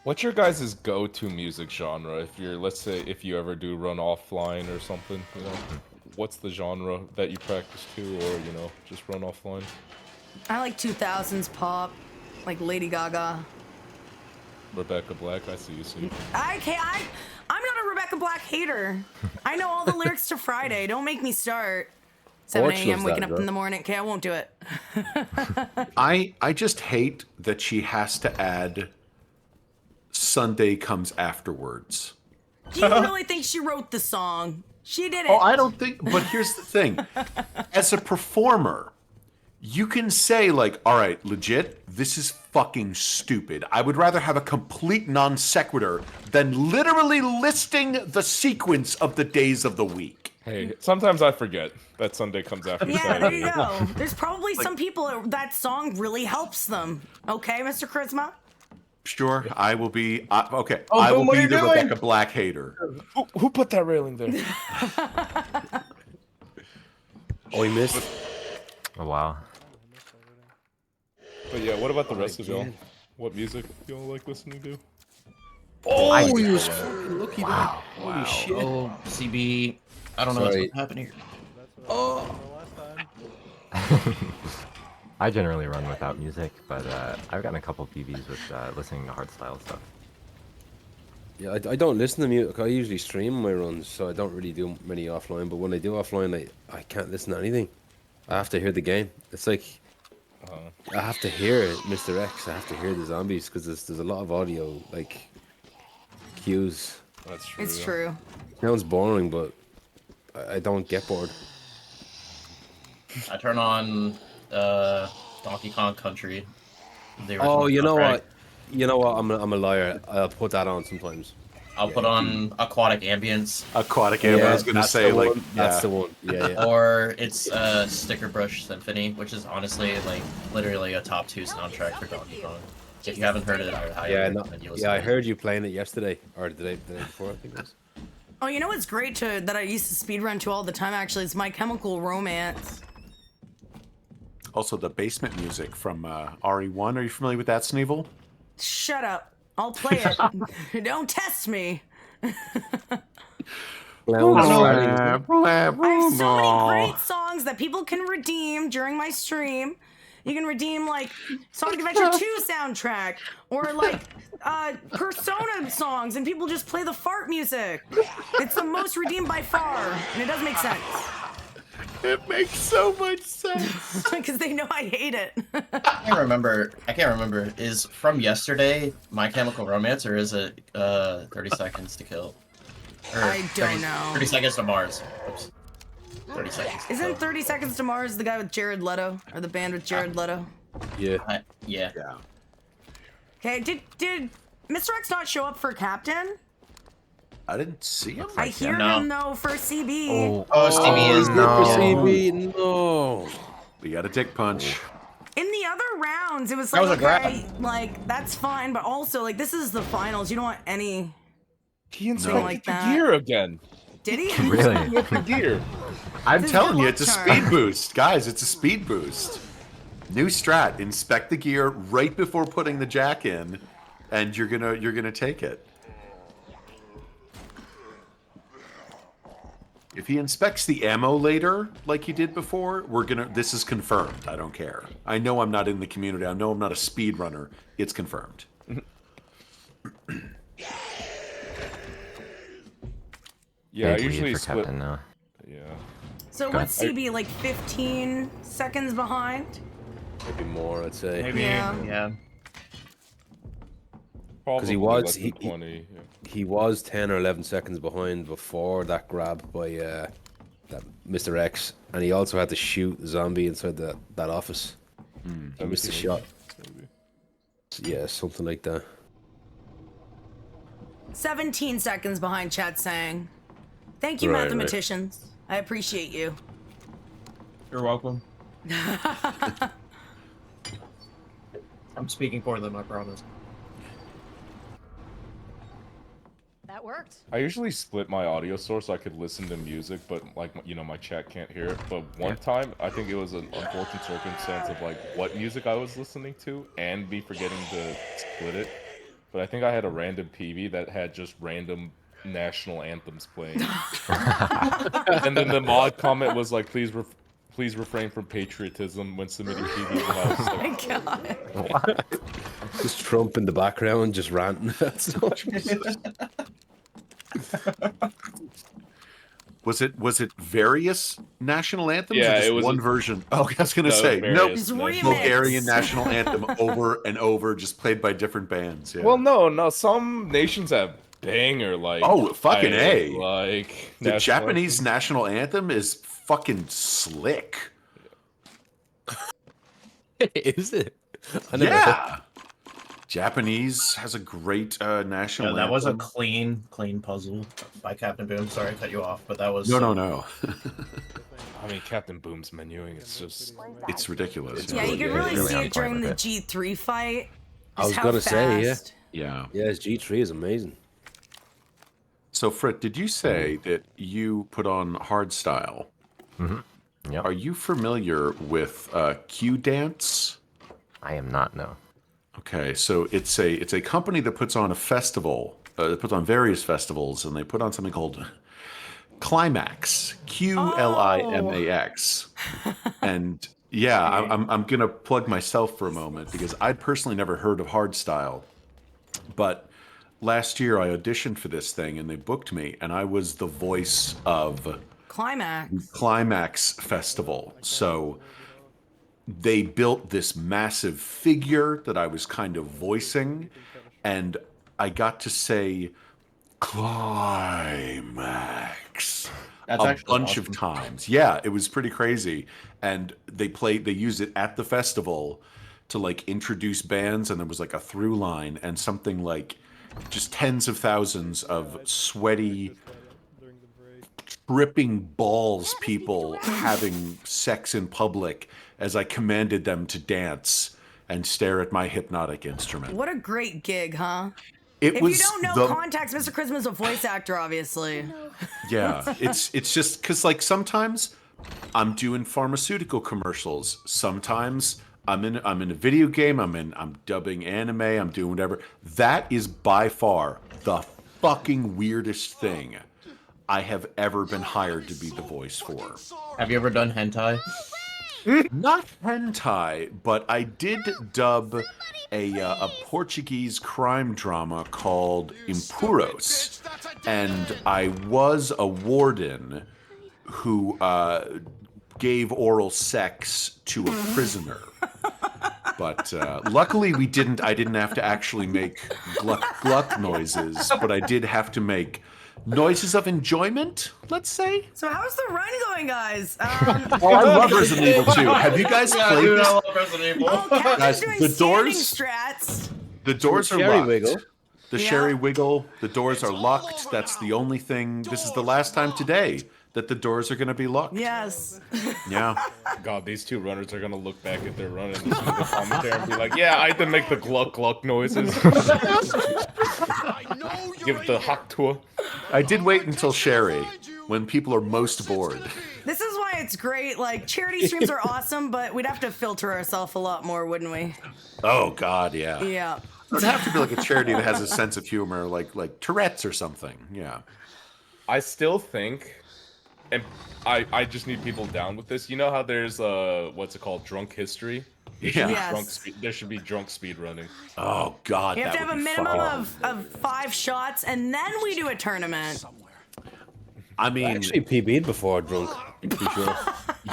Speaker 11: What's your guys' go-to music genre? If you're, let's say, if you ever do run offline or something, you know, what's the genre that you practice to, or you know, just run offline?
Speaker 1: I like 2000s pop, like Lady Gaga.
Speaker 11: Rebecca Black, I see you. See.
Speaker 1: I'm not a Rebecca Black hater. I know all the lyrics to Friday. Don't make me start. 7
Speaker 2: Porch
Speaker 1: a.m.
Speaker 2: loves
Speaker 1: waking
Speaker 2: that,
Speaker 1: up in
Speaker 2: bro.
Speaker 1: the morning. Okay, I won't do it.
Speaker 2: I just hate that she has to add Sunday comes afterwards.
Speaker 1: Do you really think she wrote the song? She didn't.
Speaker 2: Oh, I don't think, but here's the thing. As a performer, you can say like, all right, legit, this is fucking stupid. I would rather have a complete non sequitur than literally listing the sequence of the days of the week.
Speaker 11: Hey, sometimes I forget that Sunday comes after
Speaker 1: Yeah, there
Speaker 11: Saturday.
Speaker 1: you go. There's probably some people that song really helps them. Okay, Mr. Charisma?
Speaker 2: Sure, I will be, okay,
Speaker 11: Oh,
Speaker 2: I
Speaker 11: Boom,
Speaker 2: will
Speaker 11: what
Speaker 2: be
Speaker 11: are you
Speaker 2: the
Speaker 11: doing?
Speaker 2: Rebecca Black hater.
Speaker 11: Who put that railing there?
Speaker 10: Oh, he missed.
Speaker 12: Oh, wow.
Speaker 11: But yeah, what about the rest of y'all? What music y'all like listening to?
Speaker 8: Oh,
Speaker 12: I-
Speaker 8: he was
Speaker 10: fucking lucky.
Speaker 8: Wow.
Speaker 10: Holy
Speaker 8: Wow.
Speaker 10: shit.
Speaker 8: Oh, CB. I don't know
Speaker 10: Sorry.
Speaker 8: what's happening here.
Speaker 10: Oh.
Speaker 12: I generally run without music, but I've gotten a couple PBs with listening to hardstyle stuff.
Speaker 10: Yeah, I don't listen to music. I usually stream my runs, so I don't really do many offline. But when I do offline, I can't listen to anything. I have to hear the game. It's like I have to hear Mr. X. I have to hear the zombies because there's a lot of audio like cues.
Speaker 11: That's true.
Speaker 1: It's true.
Speaker 10: Sounds boring, but I don't get bored.
Speaker 8: I turn on Donkey Kong Country The original
Speaker 10: Oh, you know
Speaker 8: soundtrack.
Speaker 10: what? You know what? I'm a liar. I'll put that on sometimes.
Speaker 8: I'll put on Aquatic Ambience.
Speaker 2: Aquatic Ambience. I was gonna say like
Speaker 10: that's the one. Yeah.
Speaker 8: Or it's Sticker Brush Symphony, which is honestly like literally a top 2 soundtrack for Donkey Kong. If you haven't heard it, I would highly recommend you listen
Speaker 10: I
Speaker 8: to it.
Speaker 10: heard you playing it yesterday or the day before. I think it was.
Speaker 1: Oh, you know what's great that I used to speedrun to all the time, actually? It's My Chemical Romance.
Speaker 2: Also, the basement music from RE1. Are you familiar with that, Sneevil?
Speaker 1: Shut up. I'll play it. Don't test me. I have so many great songs that people can redeem during my stream. You can redeem like Sonic Adventure 2 soundtrack or like Persona songs, and people just play the fart music. It's the most redeemed by far, and it does make sense.
Speaker 2: It makes so much sense
Speaker 1: because they know I hate it.
Speaker 8: I can't remember. Is from yesterday My Chemical Romance, or is it 30 Seconds to Kill? Or
Speaker 1: I don't know.
Speaker 8: 30 Seconds to Mars. Oops. 30 Seconds.
Speaker 1: Isn't 30 Seconds to Mars the guy with Jared Leto, or the band with Jared Leto?
Speaker 10: Yeah.
Speaker 8: Yeah.
Speaker 1: Okay, did Mr. X not show up for Captain?
Speaker 2: I didn't see him.
Speaker 1: I hear him though for CB.
Speaker 8: CB is
Speaker 2: no.
Speaker 10: CB, no.
Speaker 2: We got a dick punch.
Speaker 1: In the other rounds, it was
Speaker 8: That
Speaker 1: like,
Speaker 8: was a grab.
Speaker 1: okay, like that's fine, but also like this is the finals. You don't want any.
Speaker 11: He
Speaker 1: inspected
Speaker 11: like the gear again.
Speaker 1: Did he?
Speaker 2: Really?
Speaker 11: With the gear.
Speaker 2: I'm
Speaker 1: This is
Speaker 2: telling
Speaker 1: good
Speaker 2: you,
Speaker 1: luck
Speaker 2: it's a
Speaker 1: charm.
Speaker 2: speed boost, guys. It's a speed boost. New strat: inspect the gear right before putting the jack in, and you're gonna take it. If he inspects the ammo later, like he did before, this is confirmed. I don't care. I know I'm not in the community. I know I'm not a speedrunner. It's confirmed.
Speaker 11: Yeah, I
Speaker 12: Big lead
Speaker 11: usually
Speaker 12: for
Speaker 11: split.
Speaker 12: Captain now.
Speaker 11: Yeah.
Speaker 1: So what's CB like 15 seconds behind?
Speaker 10: Maybe more, I'd say.
Speaker 14: Maybe. Yeah.
Speaker 10: Because he
Speaker 11: Probably
Speaker 10: was
Speaker 11: less than 20. Yeah.
Speaker 10: he was 10 or 11 seconds behind before that grab by that Mr. X, and he also had to shoot the zombie inside that office. He missed a shot. Yeah, something like that.
Speaker 1: 17 seconds behind, chat saying. Thank you,
Speaker 10: Right,
Speaker 1: mathematicians. I appreciate you.
Speaker 3: You're welcome. I'm speaking for them, I promise.
Speaker 21: That worked.
Speaker 11: I usually split my audio source so I could listen to music, but like my chat can't hear it. But one time, I think it was an unfortunate circumstance of like what music I was listening to and me forgetting to split it. But I think I had a random PV that had just random national anthems playing. And then the mod comment was like, please refrain from patriotism when submitting PVs. And I was like,
Speaker 1: Oh my god.
Speaker 10: Just Trump in the background, just ranting about stuff.
Speaker 2: Was it various national anthems?
Speaker 11: Yeah,
Speaker 2: or just
Speaker 11: it was
Speaker 2: one
Speaker 11: a-
Speaker 2: version. Oh, I was gonna
Speaker 11: No,
Speaker 2: say
Speaker 11: various
Speaker 2: nope.
Speaker 11: national
Speaker 2: Bulgarian national anthem over and over, just played by different bands. Yeah.
Speaker 11: Well, no. Some nations have banger like.
Speaker 2: Oh, fucking A.
Speaker 11: Like
Speaker 2: The
Speaker 11: national
Speaker 2: Japanese
Speaker 11: anthem.
Speaker 2: national anthem is fucking slick.
Speaker 10: Is it? I never
Speaker 2: Yeah. Japanese has a great national
Speaker 8: Yeah, that
Speaker 2: anthem.
Speaker 8: was a clean puzzle by Captain Boom. Sorry to cut you off, but that was
Speaker 2: No.
Speaker 11: I mean, Captain Boom's menuing. It's just.
Speaker 2: It's ridiculous.
Speaker 1: Yeah, you can really see
Speaker 12: on
Speaker 1: it
Speaker 12: point
Speaker 1: during
Speaker 12: with
Speaker 1: the
Speaker 12: it.
Speaker 1: G3 fight.
Speaker 10: I
Speaker 1: Just
Speaker 10: was
Speaker 1: how
Speaker 10: gonna say,
Speaker 1: fast.
Speaker 2: Yeah.
Speaker 10: Yeah, his G3 is amazing.
Speaker 2: So, Frit, did you say that you put on hardstyle?
Speaker 12: Mm-hmm. Yep.
Speaker 2: Are you familiar with Q Dance?
Speaker 12: I am not, no.
Speaker 2: Okay, so it's a company that puts on a festival. That puts on various festivals, and they put on something called Climax. QLIMAX. And yeah, I'm gonna plug myself for a moment because I'd personally never heard of hardstyle, but last year I auditioned for this thing and they booked me, and I was the voice of Climax Festival. So they built this massive figure that I was kind of voicing, and I got to say Climax
Speaker 8: That's
Speaker 2: a
Speaker 8: actually
Speaker 2: bunch
Speaker 8: awesome.
Speaker 2: of times. Yeah, it was pretty crazy. And they use it at the festival to like introduce bands, and there was like a through line and something like just tens of thousands of sweaty, tripping balls people having sex in public as I commanded them to dance and stare at my hypnotic instrument.
Speaker 1: What a great gig, huh?
Speaker 2: If
Speaker 1: you don't know context, Mr. Charisma's a voice actor, obviously.
Speaker 2: Yeah, it's just because like sometimes I'm doing pharmaceutical commercials. Sometimes I'm in a video game. I'm dubbing anime. I'm doing whatever. That is by far the fucking weirdest thing I have ever been hired to be the voice for.
Speaker 8: Have you ever done hentai?
Speaker 2: Not hentai, but I did dub a Portuguese crime drama called Impuros, and I was a warden who gave oral sex to a prisoner. But luckily we didn't. I didn't have to actually make gluck gluck noises, but I did have to make noises of enjoyment, let's say.
Speaker 1: So how's the run going, guys?
Speaker 2: I love Resident Evil 2. Have you guys played
Speaker 8: dude,
Speaker 2: this?
Speaker 8: I love Resident Evil.
Speaker 2: Guys,
Speaker 1: doing
Speaker 2: the doors,
Speaker 1: strats.
Speaker 2: the doors are
Speaker 10: Sherry
Speaker 2: locked.
Speaker 10: wiggle.
Speaker 2: The Sherry wiggle. The doors are locked. That's the only thing. This is the last time today that the doors are going to be locked.
Speaker 1: Yes.
Speaker 2: Yeah.
Speaker 11: God, these two runners are gonna look back at their run and listen to the commentary and be like, "Yeah, I had to make the gluck gluck noises." Give the hot tour.
Speaker 2: I did wait until Sherry, when people are most bored.
Speaker 1: This is why it's great. Like, charity streams are awesome, but we'd have to filter ourselves a lot more, wouldn't we?
Speaker 2: Oh God, yeah.
Speaker 1: Yeah.
Speaker 2: It'd have to be like a charity that has a sense of humor, like Tourette's or something. Yeah.
Speaker 11: I still think, and I just need people down with this. You know how there's what's it called, drunk history?
Speaker 2: Yeah.
Speaker 1: Yes.
Speaker 11: There should be drunk speed running.
Speaker 2: Oh God,
Speaker 1: You have
Speaker 2: that
Speaker 1: to have a
Speaker 2: would be
Speaker 1: minimum
Speaker 2: fun.
Speaker 1: of 5 shots, and then we do a tournament.
Speaker 2: I mean,
Speaker 10: Actually, PB'd before drunk. For sure.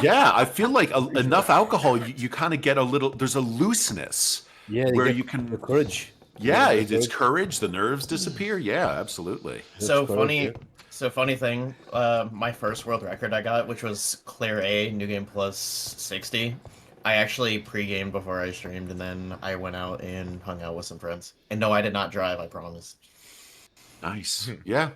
Speaker 2: yeah, I feel like enough alcohol, you kind of get a little. There's a looseness.
Speaker 10: Yeah,
Speaker 2: where you can
Speaker 10: the courage.
Speaker 2: Yeah, it's courage. The nerves disappear. Yeah, absolutely.
Speaker 8: So funny thing. My first world record I got, which was Claire A, New Game Plus 60. I actually pre-gamed before I streamed, and then I went out and hung out with some friends. And no, I did not drive. I promise.
Speaker 2: Nice. Yeah,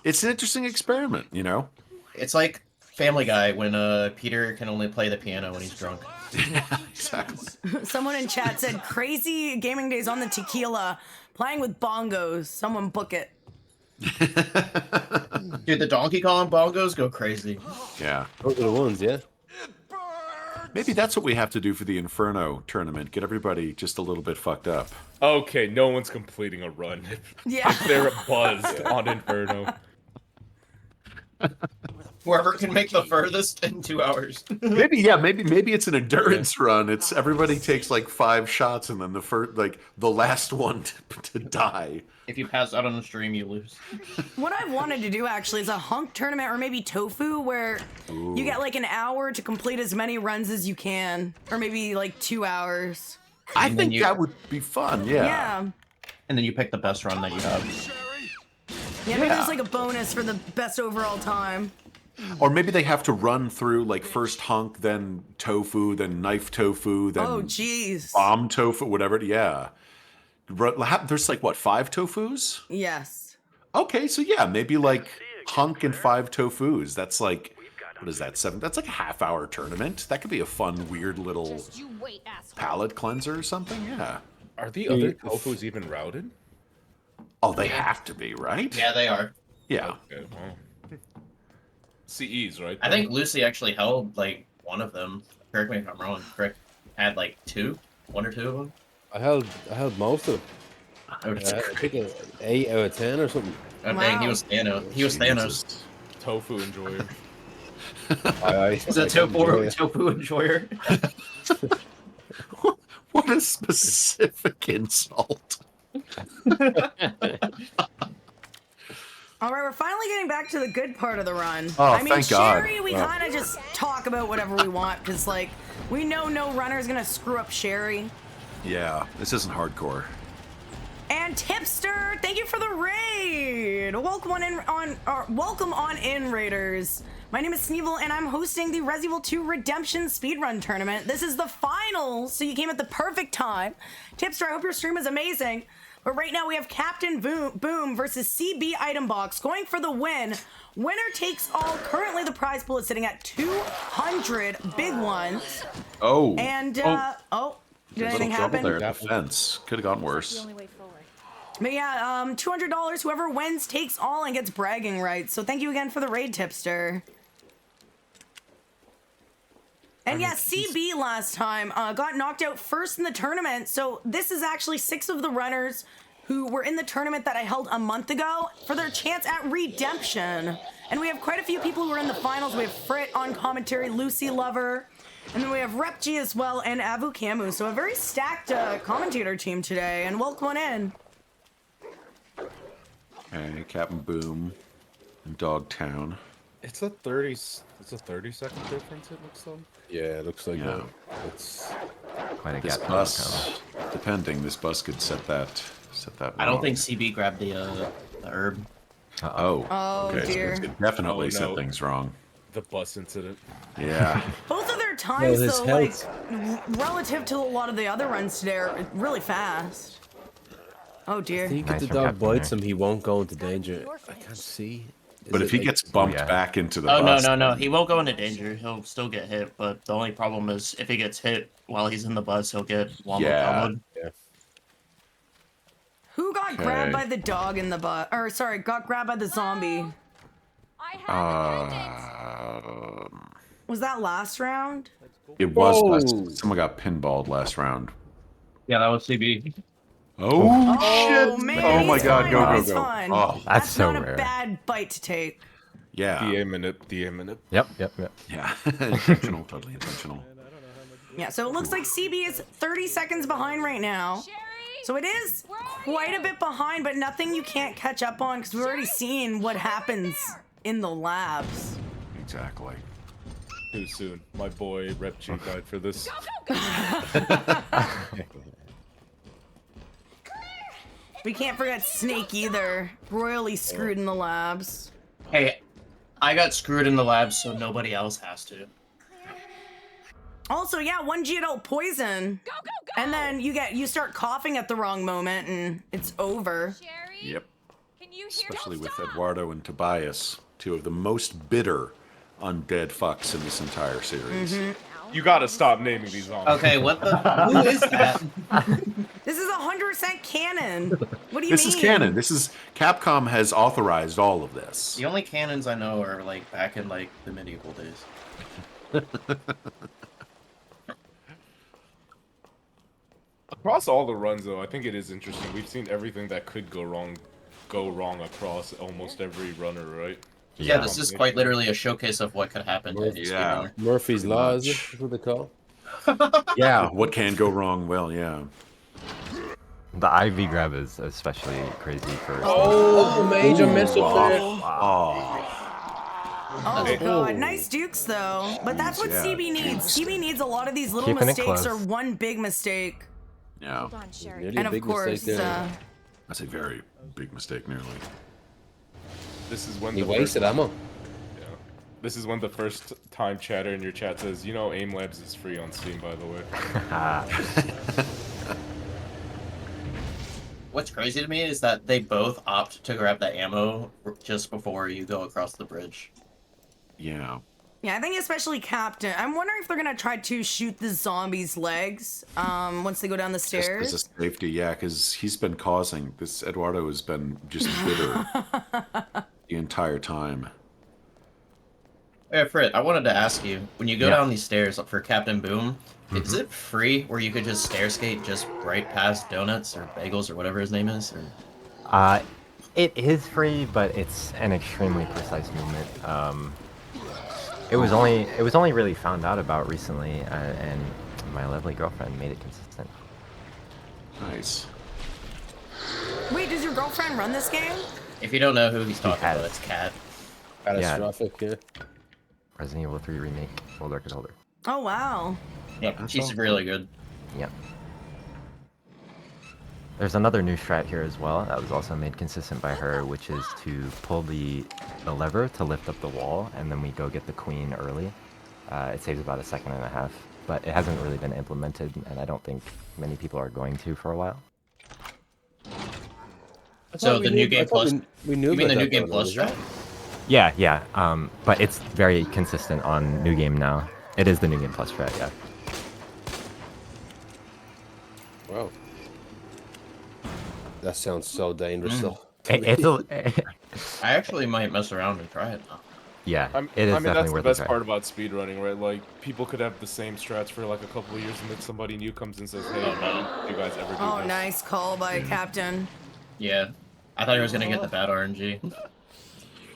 Speaker 2: it's an interesting experiment. You know,
Speaker 8: it's like Family Guy when Peter can only play the piano when he's drunk.
Speaker 2: Exactly.
Speaker 1: Someone in chat said, crazy gaming days on the tequila, playing with bongos. Someone book it.
Speaker 8: Dude, the Donkey Kong bongos go crazy.
Speaker 2: Yeah.
Speaker 10: Those are the ones, yeah.
Speaker 2: Maybe that's what we have to do for the Inferno tournament. Get everybody just a little bit fucked up.
Speaker 11: Okay, no one's completing a run.
Speaker 1: Yeah.
Speaker 11: They're buzzed on Inferno.
Speaker 8: Whoever can make the furthest in 2 hours.
Speaker 2: Maybe it's an endurance run. It's everybody takes like 5 shots, and then the last one to die.
Speaker 8: If you pass out on the stream, you lose.
Speaker 1: What I've wanted to do actually is a hunk tournament, or maybe tofu, where you get like an hour to complete as many runs as you can, or maybe like 2 hours.
Speaker 2: I think that would be fun. Yeah.
Speaker 1: Yeah.
Speaker 8: And then you pick the best run that you have.
Speaker 1: Yeah, maybe there's like a bonus for the best overall time.
Speaker 2: Or maybe they have to run through like first hunk, then tofu, then knife tofu, then
Speaker 1: Oh, jeez.
Speaker 2: bomb tofu, whatever. Yeah. There's like what, 5 tofus?
Speaker 1: Yes.
Speaker 2: Okay, so yeah, maybe like hunk and 5 tofus. That's like, what is that, 7? That's like a half-hour tournament. That could be a fun, weird little palate cleanser or something. Yeah.
Speaker 11: Are the other tofus even routed?
Speaker 2: Oh, they have to be, right?
Speaker 8: Yeah, they are.
Speaker 2: Yeah.
Speaker 11: Okay, well. CEs, right?
Speaker 8: I think Lucy actually held like one of them. Correct me if I'm wrong. Correct. Had like 1 or 2 of them.
Speaker 10: I held most of them. I think an 8 out of 10 or something.
Speaker 8: Oh, dang, he was Thanos. He was Thanos.
Speaker 11: Tofu enjoyer.
Speaker 8: He's a tofu enjoyer.
Speaker 2: What a specific insult.
Speaker 1: All right, we're finally getting back to the good part of the run.
Speaker 2: Oh,
Speaker 1: I mean,
Speaker 2: thank God.
Speaker 1: Sherry, we kind of just talk about whatever we want, because, like, we know no runner's going to screw up Sherry.
Speaker 2: Yeah, this isn't hardcore.
Speaker 1: And And Tipster, thank you for the raid. Welcome on in, Raiders. My name is Sneevil, and I'm hosting the Resident Evil 2 Redemption Speedrun Tournament. This is the finals, so you came at the perfect time. Tipster, I hope your stream is amazing. But right now we have Captain Boom versus CB Item Box going for the win. Winner takes all. Currently the prize pool is sitting at 200 big ones.
Speaker 2: Oh.
Speaker 1: And, did anything
Speaker 2: trouble
Speaker 1: happen?
Speaker 2: there at the fence. Could have gotten worse.
Speaker 1: But yeah, $200. Whoever wins takes all and gets bragging rights. So thank you again for the raid, Tipster. And yeah, CB last time got knocked out first in the tournament. So this is actually 6 of the runners who were in the tournament that I held a month ago for their chance at redemption. And we have quite a few people who are in the finals. We have Frit on commentary, Lucy Lover, and then we have Repg as well, and Avu Camu. So a very stacked commentator team today. And welcome on in.
Speaker 2: Hey, Captain Boom in Dogtown.
Speaker 11: It's a 30-second difference. It looks like.
Speaker 10: Yeah, it looks like
Speaker 2: Yeah.
Speaker 10: It's
Speaker 12: quite a
Speaker 2: This
Speaker 12: gap.
Speaker 2: bus, depending, this bus could set that.
Speaker 8: I don't
Speaker 2: wrong.
Speaker 8: think CB grabbed the herb.
Speaker 2: Oh.
Speaker 1: Oh,
Speaker 2: okay,
Speaker 1: dear.
Speaker 2: So it could definitely
Speaker 11: Oh,
Speaker 2: set
Speaker 11: no.
Speaker 2: things wrong.
Speaker 11: The bus incident.
Speaker 2: Yeah.
Speaker 1: Both of their times,
Speaker 10: his
Speaker 1: though, like,
Speaker 10: health.
Speaker 1: relative to a lot of the other runs today, are really fast. Oh, dear.
Speaker 10: I think
Speaker 12: Nice
Speaker 10: if the
Speaker 12: from
Speaker 10: dog
Speaker 12: Captain
Speaker 10: bites
Speaker 12: there.
Speaker 10: him, he won't go into danger. I can't see.
Speaker 2: But if he gets bumped
Speaker 12: yeah.
Speaker 2: back into the
Speaker 8: Oh,
Speaker 2: bus...
Speaker 8: no. He won't go into danger. He'll still get hit, but the only problem is if he gets hit while he's in the bus, he'll get wombo comboed.
Speaker 10: Yeah.
Speaker 1: Who got grabbed
Speaker 2: Okay.
Speaker 1: by the dog in the butt? Or, sorry, got grabbed by the zombie? Was that last round?
Speaker 2: It was
Speaker 10: Whoa.
Speaker 2: someone got pinballed last round.
Speaker 3: Yeah, that was CB.
Speaker 2: Oh,
Speaker 1: Oh,
Speaker 2: shit!
Speaker 1: man,
Speaker 2: Oh my
Speaker 1: he's
Speaker 2: god,
Speaker 1: fine,
Speaker 2: go,
Speaker 1: he's
Speaker 2: go, go.
Speaker 1: fine.
Speaker 2: Oh,
Speaker 12: That's so
Speaker 1: not
Speaker 12: rare.
Speaker 1: a bad bite to take.
Speaker 2: yeah.
Speaker 11: The minute.
Speaker 12: Yep.
Speaker 2: Yeah. Intentional, totally intentional.
Speaker 1: Yeah, so it looks like CB is 30 seconds behind right now. So it is quite a bit behind, but nothing you can't catch up on because we've already seen what happens in the labs.
Speaker 2: Exactly.
Speaker 11: Too soon. My boy Repg died for this.
Speaker 1: We can't forget Snake either. Royally screwed in the labs.
Speaker 8: Hey, I got screwed in the lab, so nobody else has to.
Speaker 1: Also, yeah, 1G adult poison. Go, go, go! And then you start coughing at the wrong moment and it's over.
Speaker 2: Yep.
Speaker 7: Can you hear?
Speaker 2: Especially with Eduardo and Tobias, 2 of the most bitter undead fucks in this entire series.
Speaker 11: You gotta stop naming these zombies.
Speaker 8: Okay, what the? Who is that?
Speaker 1: This is 100% canon. What do you
Speaker 2: This
Speaker 1: mean?
Speaker 2: is canon. This is Capcom has authorized all of this.
Speaker 8: The only cannons I know are like back in like the medieval days.
Speaker 11: Across all the runs, though, I think it is interesting. We've seen everything that could go wrong across almost every runner, right?
Speaker 8: Yeah, this is quite literally a showcase of what could happen to any speedrunner.
Speaker 10: Murphy's Law, is it? That's what they call
Speaker 2: Yeah, what can go wrong? Well, yeah.
Speaker 12: The IV grab is especially crazy for.
Speaker 10: Oh, major missile there.
Speaker 1: Oh god, nice dukes though. But that's what
Speaker 2: Yeah.
Speaker 1: CB needs. CB needs a lot of these little
Speaker 12: Keeping it
Speaker 1: mistakes
Speaker 12: close.
Speaker 1: or one big mistake.
Speaker 2: Yeah.
Speaker 7: Hold on, Sherry.
Speaker 10: Nearly
Speaker 1: And
Speaker 10: a
Speaker 1: of
Speaker 10: big
Speaker 1: course,
Speaker 10: mistake there.
Speaker 2: That's a very big mistake, nearly.
Speaker 11: This is when
Speaker 10: He
Speaker 11: the
Speaker 10: wasted ammo.
Speaker 11: Yeah. This is when the first time chatter in your chat says, you know, Aim Labs is free on Steam, by the way.
Speaker 8: What's crazy to me is that they both opt to grab the ammo just before you go across the bridge.
Speaker 2: Yeah.
Speaker 1: Yeah, I think especially Captain. I'm wondering if they're gonna try to shoot the zombies' legs once they go down the
Speaker 2: Just
Speaker 1: stairs.
Speaker 2: as a safety, yeah, because he's been causing this. Eduardo has been just bitter the entire time.
Speaker 8: Hey, Frit, I wanted to ask you, when you go
Speaker 2: Yeah.
Speaker 8: down these stairs for Captain Boom, is it free where you could just stair skate just right past Donuts or Bagels or whatever his name is? Or...
Speaker 12: It is free, but it's an extremely precise movement. It was only really found out about recently, and my lovely girlfriend made it consistent.
Speaker 2: Nice.
Speaker 1: Wait, does your girlfriend run this game?
Speaker 8: If you don't know who he's talking about, it's Cat.
Speaker 10: Catastrophic, yeah.
Speaker 12: Resident Evil 3 Remake, World Record holder.
Speaker 1: Oh wow.
Speaker 8: Yep, she's really good.
Speaker 12: Yep. There's another new strat here as well that was also made consistent by her, which is to pull the lever to lift up the wall, and then we go get the queen early. It saves about 1.5 seconds, but it hasn't really been implemented, and I don't think many people are going to for a while.
Speaker 8: So the new game plus.
Speaker 10: We knew
Speaker 8: you mean the
Speaker 10: about
Speaker 8: new
Speaker 10: that
Speaker 8: game
Speaker 10: though,
Speaker 8: plus
Speaker 10: right?
Speaker 8: strat?
Speaker 12: Yeah. But it's very consistent on New Game now. It is the New Game Plus strat, yeah.
Speaker 10: Wow. That sounds so dangerous, though.
Speaker 8: I actually might mess around and try it now.
Speaker 12: Yeah,
Speaker 11: I mean,
Speaker 12: it is
Speaker 11: that's
Speaker 12: definitely
Speaker 11: the
Speaker 12: worth
Speaker 11: best
Speaker 12: a try.
Speaker 11: part about speedrunning, right? Like, people could have the same strats for like a couple of years, and then somebody new comes and says, hey, do you guys ever do
Speaker 1: Oh,
Speaker 11: this?
Speaker 1: nice call by Captain.
Speaker 8: Yeah. I thought he was going to get the bad RNG.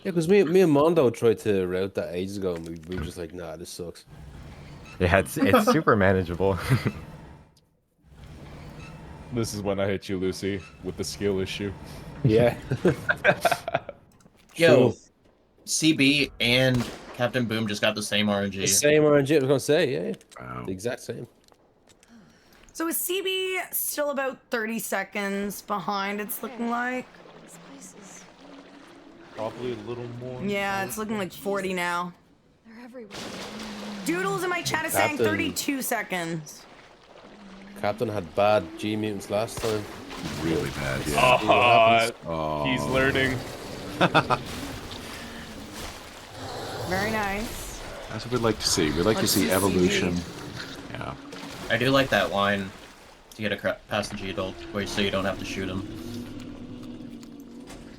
Speaker 10: Yeah, because me and Mondo tried to route that ages ago, and we were just like, nah, this sucks.
Speaker 12: Yeah, it's super manageable.
Speaker 11: This is when I hit you, Lucy, with the skill issue.
Speaker 10: Yeah.
Speaker 8: Yo, CB and Captain Boom just got the same RNG.
Speaker 10: The same RNG, I was going to say, yeah. Wow. The exact same.
Speaker 1: So is CB still about 30 seconds behind, it's looking like?
Speaker 11: Probably a little more.
Speaker 1: Yeah, it's looking like 40 now.
Speaker 21: They're everywhere.
Speaker 1: Doodles in my chat is saying
Speaker 10: Captain.
Speaker 1: 32 seconds.
Speaker 10: Captain had bad G mutants last time.
Speaker 2: Really bad, yeah.
Speaker 11: He's learning.
Speaker 1: Very nice.
Speaker 2: That's what we'd like to see. We'd like
Speaker 1: Let's
Speaker 2: to see
Speaker 1: see
Speaker 2: evolution. Yeah.
Speaker 8: I do like that line to get past the G-Adult, so you don't have to shoot him.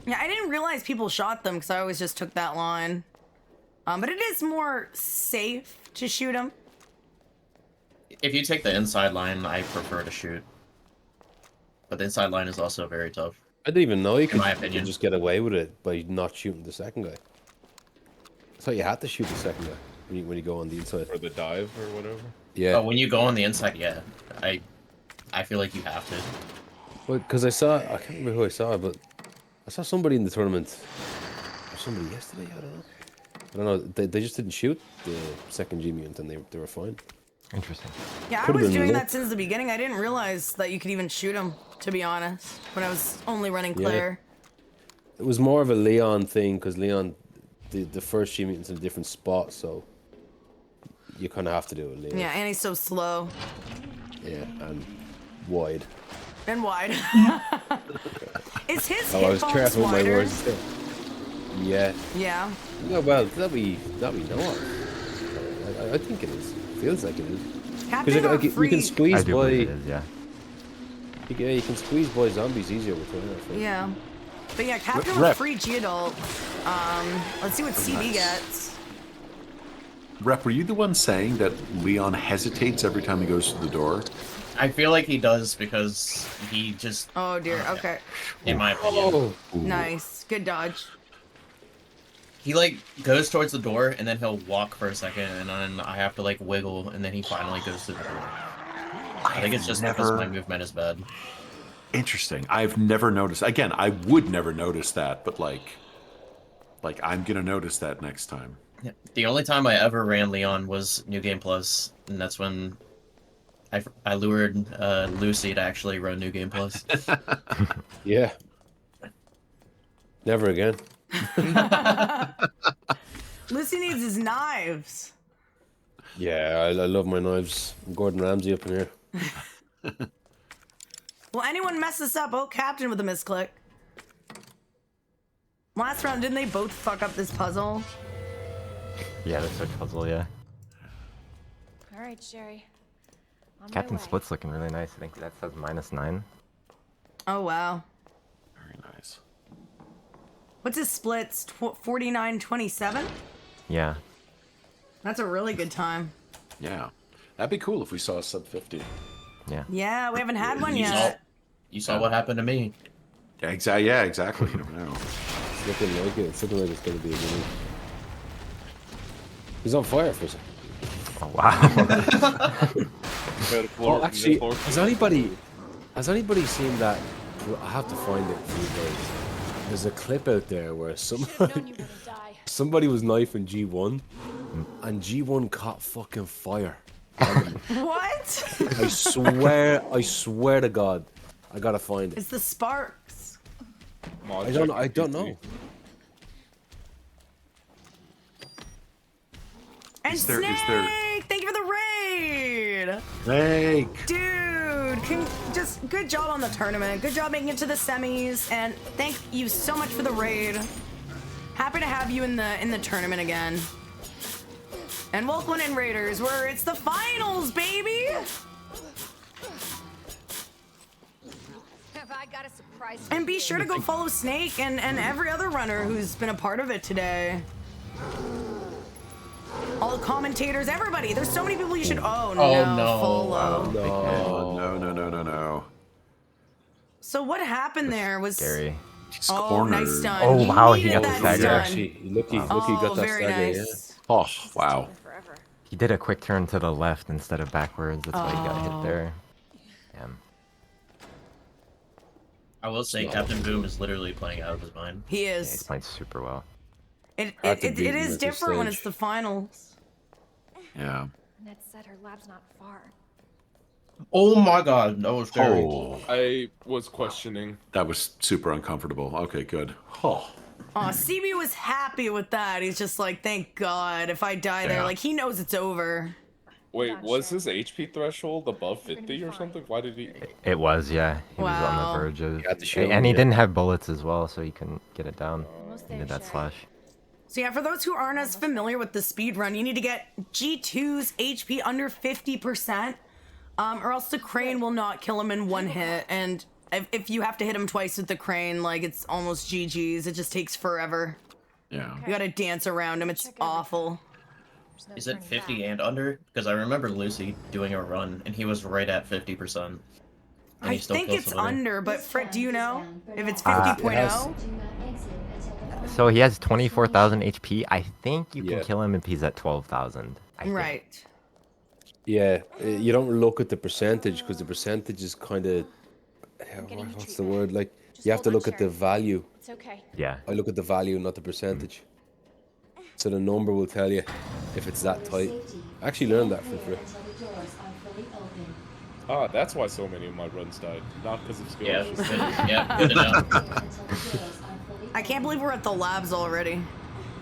Speaker 1: Yeah, I didn't realize people shot them because I always just took that line. But it is more safe to shoot them.
Speaker 8: If you take the inside line, I prefer to shoot. But the inside line is also very tough.
Speaker 10: I didn't even know you could,
Speaker 8: my
Speaker 10: you could
Speaker 8: opinion.
Speaker 10: just get away with it by not shooting the second guy. I thought you had to shoot the second guy when you go on the inside.
Speaker 11: Or the dive or whatever.
Speaker 10: Yeah.
Speaker 8: Oh, when you go on the inside, yeah. I feel like you have to.
Speaker 10: Well, because I can't remember who I saw, but I saw somebody in the tournament, or somebody yesterday, I don't know. They just didn't shoot the second G mutant and they were fine.
Speaker 12: Interesting.
Speaker 1: Yeah,
Speaker 10: Could've
Speaker 1: I was
Speaker 10: been
Speaker 1: doing
Speaker 10: lit.
Speaker 1: that since the beginning. I didn't realize that you could even shoot them, to be honest, when I was only running Claire.
Speaker 10: It was more of a Leon thing, because Leon, the first G mutant's in a different spot, so you kind of have to do it, Leon.
Speaker 1: Yeah, and he's so slow.
Speaker 10: Yeah, and wide.
Speaker 1: And wide. Is his
Speaker 10: I was
Speaker 1: hitbox
Speaker 10: careful with my
Speaker 1: wider?
Speaker 10: words there. Yeah.
Speaker 1: Yeah.
Speaker 10: Yeah, well, that we know of. I think it is. Feels like it is.
Speaker 1: Captain or
Speaker 10: Because you
Speaker 1: free?
Speaker 10: can squeeze
Speaker 12: I do
Speaker 10: by.
Speaker 12: believe it is, yeah.
Speaker 10: You can squeeze by zombies easier with one. I think.
Speaker 1: Yeah. But yeah, Captain
Speaker 2: Rep.
Speaker 1: with free G-Adult. Let's see what CB gets.
Speaker 2: Rep, were you the one saying that Leon hesitates every time he goes to the door?
Speaker 8: I feel like he does because he just,
Speaker 1: Oh dear, okay.
Speaker 8: in my opinion,
Speaker 1: Nice. Good dodge.
Speaker 8: he like goes towards the door and then he'll walk for a second and then I have to like wiggle and then he finally goes to the door. I think it's just because my movement is bad.
Speaker 2: Interesting. I've never noticed. Again, I would never notice that, but like I'm gonna notice that next time.
Speaker 8: Yeah. The only time I ever ran Leon was New Game Plus, and that's when I lured Lucy to actually run New Game Plus.
Speaker 10: Yeah. Never again.
Speaker 1: Lucy needs his knives.
Speaker 10: Yeah, I love my knives. I'm Gordon Ramsay up in here.
Speaker 1: Will anyone mess this up? Oh, Captain with a misclick. Last round, didn't they both fuck up this puzzle?
Speaker 12: Yeah, that's a puzzle, yeah.
Speaker 21: All right, Sherry. On my
Speaker 12: Captain
Speaker 21: way.
Speaker 12: Split's looking really nice. I think that says -9.
Speaker 1: Oh, wow.
Speaker 2: Very nice.
Speaker 1: What's his splits? 49-27?
Speaker 12: Yeah.
Speaker 1: That's a really good time.
Speaker 2: Yeah. That'd be cool if we saw a sub 50.
Speaker 12: Yeah.
Speaker 1: Yeah, we haven't had one
Speaker 8: You
Speaker 1: yet.
Speaker 8: You saw what happened to me.
Speaker 2: Yeah, exactly. You never know.
Speaker 10: It's looking like it. It's looking like it's going to be a good. He's on fire for a second.
Speaker 12: Oh, wow.
Speaker 10: Oh, actually, has anybody seen that? I have to find it for you guys. There's a clip out there where somebody was knifing G1, and G1 caught fucking fire.
Speaker 1: What?
Speaker 10: I swear to God, I gotta find it.
Speaker 1: It's the sparks.
Speaker 10: I don't know.
Speaker 1: And
Speaker 2: Is there-
Speaker 1: Snake, thank you for the raid.
Speaker 2: Snake.
Speaker 1: Dude, just good job on the tournament. Good job making it to the semis, and thank you so much for the raid. Happy to have you in the tournament again. And welcome in, Raiders, where it's the finals, baby.
Speaker 21: Have I got a surprise?
Speaker 1: And be sure to go follow Snake and every other runner who's been a part of it today. All the commentators, everybody. There's so many people you should. Oh no, follow.
Speaker 2: No.
Speaker 1: So what happened there was
Speaker 12: scary.
Speaker 1: Oh, nice stun.
Speaker 12: Oh wow, he
Speaker 1: needed
Speaker 12: got the
Speaker 1: that
Speaker 12: stagger.
Speaker 1: stun.
Speaker 10: Actually, look, he got that
Speaker 1: very
Speaker 10: stagger.
Speaker 1: nice.
Speaker 10: Yeah.
Speaker 2: Oh wow.
Speaker 12: He did a quick turn to the left instead of backwards. That's why he got hit there. Damn.
Speaker 8: I will say, Captain Boom is literally playing out of his mind.
Speaker 1: He
Speaker 12: Yeah,
Speaker 1: is.
Speaker 12: he's playing super well.
Speaker 1: It
Speaker 10: Had to beat him
Speaker 1: is
Speaker 10: at this
Speaker 1: different when
Speaker 10: stage.
Speaker 1: it's the finals.
Speaker 2: Yeah.
Speaker 21: Ned said her lab's not far.
Speaker 3: Oh my god, that was scary.
Speaker 2: Oh,
Speaker 11: I was questioning.
Speaker 2: that was super uncomfortable. Okay, good. Oh.
Speaker 1: Oh, CB was happy with that. He's just like, thank God, if I die there,
Speaker 2: Yeah.
Speaker 1: like he knows it's over.
Speaker 11: Wait, was his HP threshold above 50 or something? Why did he?
Speaker 12: It was, yeah. He was on
Speaker 1: Wow.
Speaker 12: the verge of.
Speaker 10: had to shoot
Speaker 12: And he
Speaker 10: him,
Speaker 12: didn't have bullets as well, so he couldn't get it down. He did that slash.
Speaker 1: So yeah, for those who aren't as familiar with the speed run, you need to get G2's HP under 50%, or else the crane will not kill him in one hit. And if you have to hit him twice with the crane, like it's almost GG's. It just takes forever.
Speaker 2: Yeah.
Speaker 1: You gotta dance around him. It's awful.
Speaker 8: Is it 50 and under? Because I remember Lucy doing a run, and he was right at 50%.
Speaker 1: I think it's under, but Frit, do you know if it's
Speaker 12: Uh,
Speaker 1: 50.0?
Speaker 12: So he has 24,000 HP. I think you
Speaker 10: Yeah.
Speaker 12: can kill him if he's at 12,000.
Speaker 1: Right.
Speaker 10: Yeah, you don't look at the percentage because the percentage is kind of what's the word? Like you have to look at the value.
Speaker 21: It's okay.
Speaker 12: Yeah.
Speaker 10: I look at the value, not the percentage. So the number will tell you if it's that tight. I actually learned that from Frit.
Speaker 11: Ah, that's why so many of my runs died. Not because of skill
Speaker 8: Yeah,
Speaker 11: issues.
Speaker 8: good, yeah, good to know.
Speaker 1: I can't believe we're at the labs already.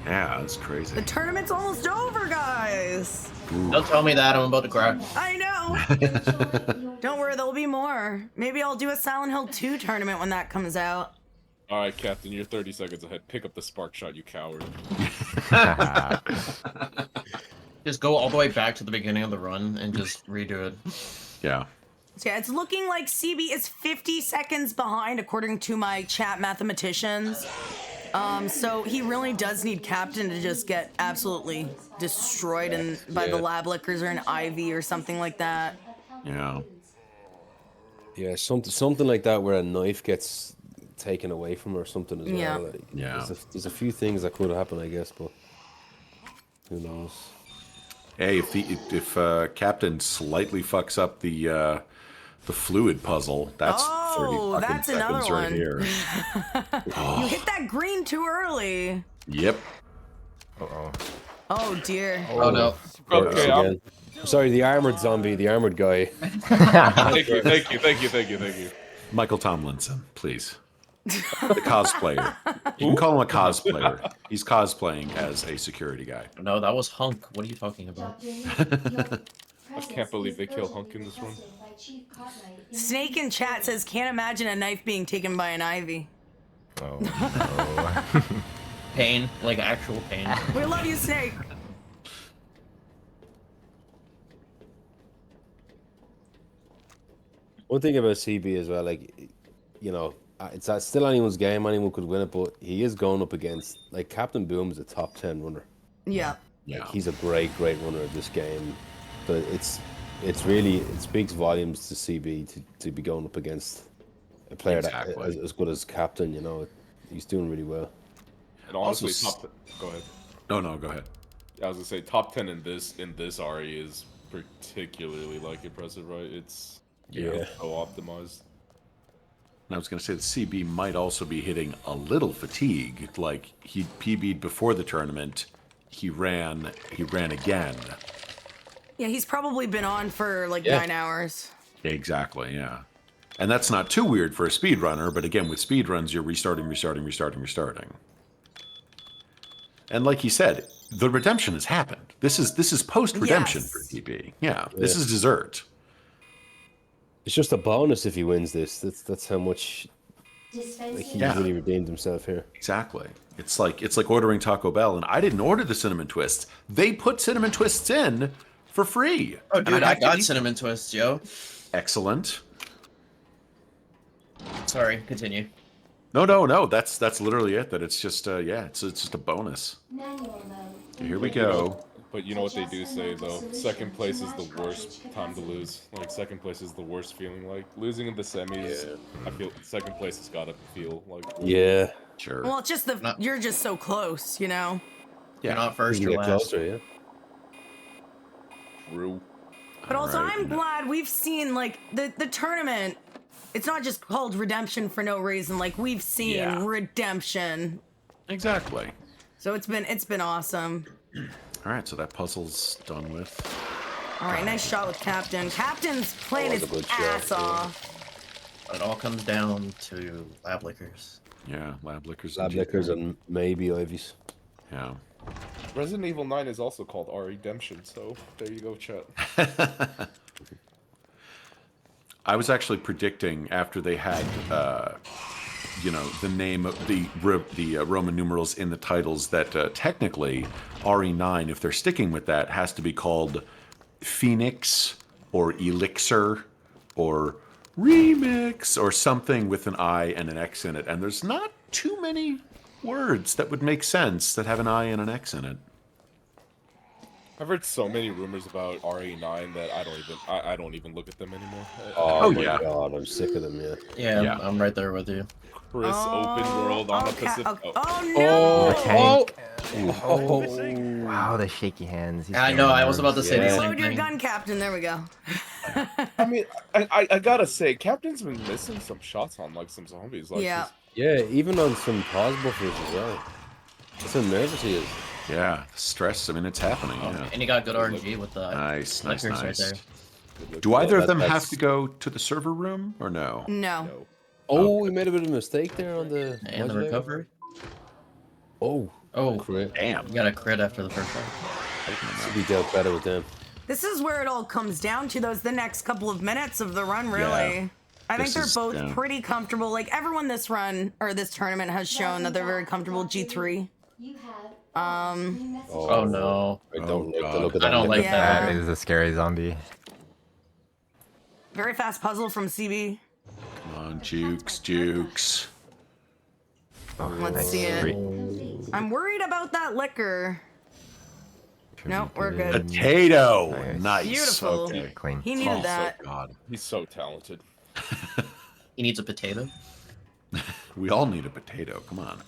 Speaker 2: Yeah, that's crazy.
Speaker 1: The tournament's almost over, guys.
Speaker 8: Don't tell me that, I'm about to cry.
Speaker 1: I know. Don't worry, there'll be more. Maybe I'll do a Silent Hill 2 tournament when that comes out.
Speaker 11: All right, Captain, you're 30 seconds ahead. Pick up the spark shot, you coward.
Speaker 8: Just go all the way back to the beginning of the run and just redo it.
Speaker 2: Yeah.
Speaker 1: So yeah, it's looking like CB is 50 seconds behind according to my chat mathematicians. So he really does need Captain to just get absolutely destroyed by the lab lickers or an Ivy or something like that.
Speaker 2: Yeah.
Speaker 10: Yeah, something like that where a knife gets taken away from her or something as
Speaker 1: Yeah.
Speaker 10: well. Like,
Speaker 2: Yeah.
Speaker 10: There's a few things that could happen, I guess, but who knows?
Speaker 2: Hey, if Captain slightly fucks up the fluid puzzle, that's 30 fucking
Speaker 1: that's another
Speaker 2: seconds right
Speaker 1: one.
Speaker 2: here.
Speaker 1: You hit that green too early.
Speaker 2: Yep.
Speaker 12: Uh-oh.
Speaker 1: Oh dear.
Speaker 8: Oh no.
Speaker 11: Okay,
Speaker 10: Again. Sorry, the armored zombie, the armored guy.
Speaker 11: Thank you.
Speaker 2: Michael Tomlinson, please. The cosplayer. You can call him a cosplayer. He's cosplaying as a security guy.
Speaker 8: No, that was Hunk. What are you talking about?
Speaker 11: I can't believe they killed Hunk in this one.
Speaker 1: Snake in chat says, can't imagine a knife being taken by an Ivy.
Speaker 12: Oh, no.
Speaker 8: Pain, like actual pain.
Speaker 1: We love you, Snake.
Speaker 10: One thing about CB as well, like, you know, it's still anyone's game. Anyone could win it, but he is going up against, like, Captain Boom is a top 10 runner.
Speaker 1: Yeah.
Speaker 10: Like, he's a great runner of this game. But it speaks volumes to CB to be going up against a player that as good as Captain, you know. He's doing really well.
Speaker 11: And honestly,
Speaker 2: Also,
Speaker 11: go ahead.
Speaker 2: No, go ahead.
Speaker 11: I was gonna say top 10 in this RE is particularly like impressive, right? It's so optimized.
Speaker 2: And I was going to say that CB might also be hitting a little fatigue. Like he PB'd before the tournament, he ran again.
Speaker 1: Yeah, he's probably been on for like 9 hours.
Speaker 2: Exactly, yeah. And that's not too weird for a speedrunner, but again, with speedruns, you're restarting. And like he said, the redemption has happened. This is post-redemption for DB. Yeah, this is dessert.
Speaker 10: It's just a bonus if he wins this. That's how much he really redeemed himself here.
Speaker 2: Exactly. It's like ordering Taco Bell, and I didn't order the cinnamon twists. They put cinnamon twists in for free.
Speaker 8: Oh, dude, I got cinnamon twists, yo.
Speaker 2: Excellent.
Speaker 8: Sorry, continue.
Speaker 2: No. That's literally it. That it's just it's just a bonus. Here we go.
Speaker 11: But you know what they do say though, second place is the worst time to lose. Like second place is the worst feeling. Like losing in the semis, I feel second place has got to feel like.
Speaker 10: Yeah.
Speaker 2: Sure.
Speaker 1: Well, it's just you're just so close, you know.
Speaker 8: You're not first
Speaker 10: You
Speaker 8: or
Speaker 10: get
Speaker 8: last.
Speaker 10: closer, yeah.
Speaker 11: True.
Speaker 1: But also, I'm glad we've seen like the tournament. It's not just called redemption for no reason. Like we've seen redemption.
Speaker 2: Exactly.
Speaker 1: So it's been awesome.
Speaker 2: All right, so that puzzle's done with.
Speaker 1: All right, nice shot with Captain. Captain's playing his ass off.
Speaker 8: It all comes down to lab liquors.
Speaker 2: Yeah, lab liquors.
Speaker 10: Lab liquors and maybe Ivies.
Speaker 2: Yeah.
Speaker 11: Resident Evil 9 is also called RE2R, so there you go, chat.
Speaker 2: I was actually predicting after they had, the name of the Roman numerals in the titles that technically RE9, if they're sticking with that, has to be called Phoenix or Elixir or Remix or something with an I and an X in it. And there's not too many words that would make sense that have an I and an X in it.
Speaker 11: I've heard so many rumors about RE9 that I don't even look at them anymore.
Speaker 10: Oh my god, I'm sick of them.
Speaker 8: Yeah. I'm right there with you.
Speaker 11: Chris Open World on the Pacific.
Speaker 12: Wow, the shaky hands.
Speaker 8: I know, I was about to say the same
Speaker 1: Load your
Speaker 8: thing.
Speaker 1: gun, Captain. There we go.
Speaker 11: I mean, I gotta say, Captain's been missing some shots on like some zombies. Like,
Speaker 1: Yeah.
Speaker 10: Yeah, even on some pause buffers as well. That's how nervous he is.
Speaker 2: Yeah, stress. I mean, it's happening. Yeah.
Speaker 8: And you got good RNG with the
Speaker 2: Nice.
Speaker 8: liquors right there.
Speaker 2: Do either of them have to go to the server room or no?
Speaker 1: No.
Speaker 10: Oh, we made a bit of a mistake there on the...
Speaker 8: And the recovery.
Speaker 10: Oh.
Speaker 2: Crit. Damn.
Speaker 8: You got a crit after the first one.
Speaker 10: Should be dealt better with them.
Speaker 1: This is where it all comes down to, the next couple of minutes of the run, really.
Speaker 2: Yeah.
Speaker 1: I think
Speaker 2: This
Speaker 1: they're
Speaker 2: is-
Speaker 1: both pretty comfortable. Like, everyone this run, or this tournament, has shown that they're very comfortable G3.
Speaker 8: Oh no.
Speaker 10: I don't like the look
Speaker 8: I
Speaker 10: of that.
Speaker 8: don't like
Speaker 12: That
Speaker 8: that.
Speaker 12: is a scary zombie.
Speaker 1: Very fast puzzle from CB.
Speaker 2: Come on, Jukes.
Speaker 12: Oh,
Speaker 1: Let's
Speaker 12: nice.
Speaker 1: see it.
Speaker 12: Great.
Speaker 1: I'm worried about that liquor. Nope, we're good.
Speaker 2: Potato. Nice.
Speaker 1: Beautiful.
Speaker 2: Okay.
Speaker 12: Clean.
Speaker 1: He needed
Speaker 11: Oh,
Speaker 1: that.
Speaker 2: God.
Speaker 11: he's so talented.
Speaker 8: He needs a potato.
Speaker 2: We all need a potato. Come on.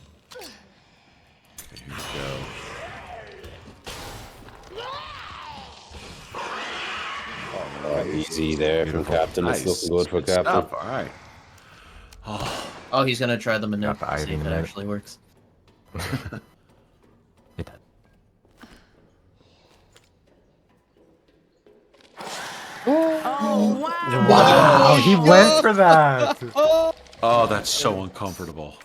Speaker 2: Okay, here we go.
Speaker 10: Easy there from Captain. It's looking good for Captain.
Speaker 2: Stuff. All right.
Speaker 8: Oh, he's gonna try the manip.
Speaker 12: Got the
Speaker 8: See if it
Speaker 12: Ivy
Speaker 8: actually works.
Speaker 1: Oh, wow.
Speaker 12: Wow, he went for that.
Speaker 2: Oh, that's so uncomfortable.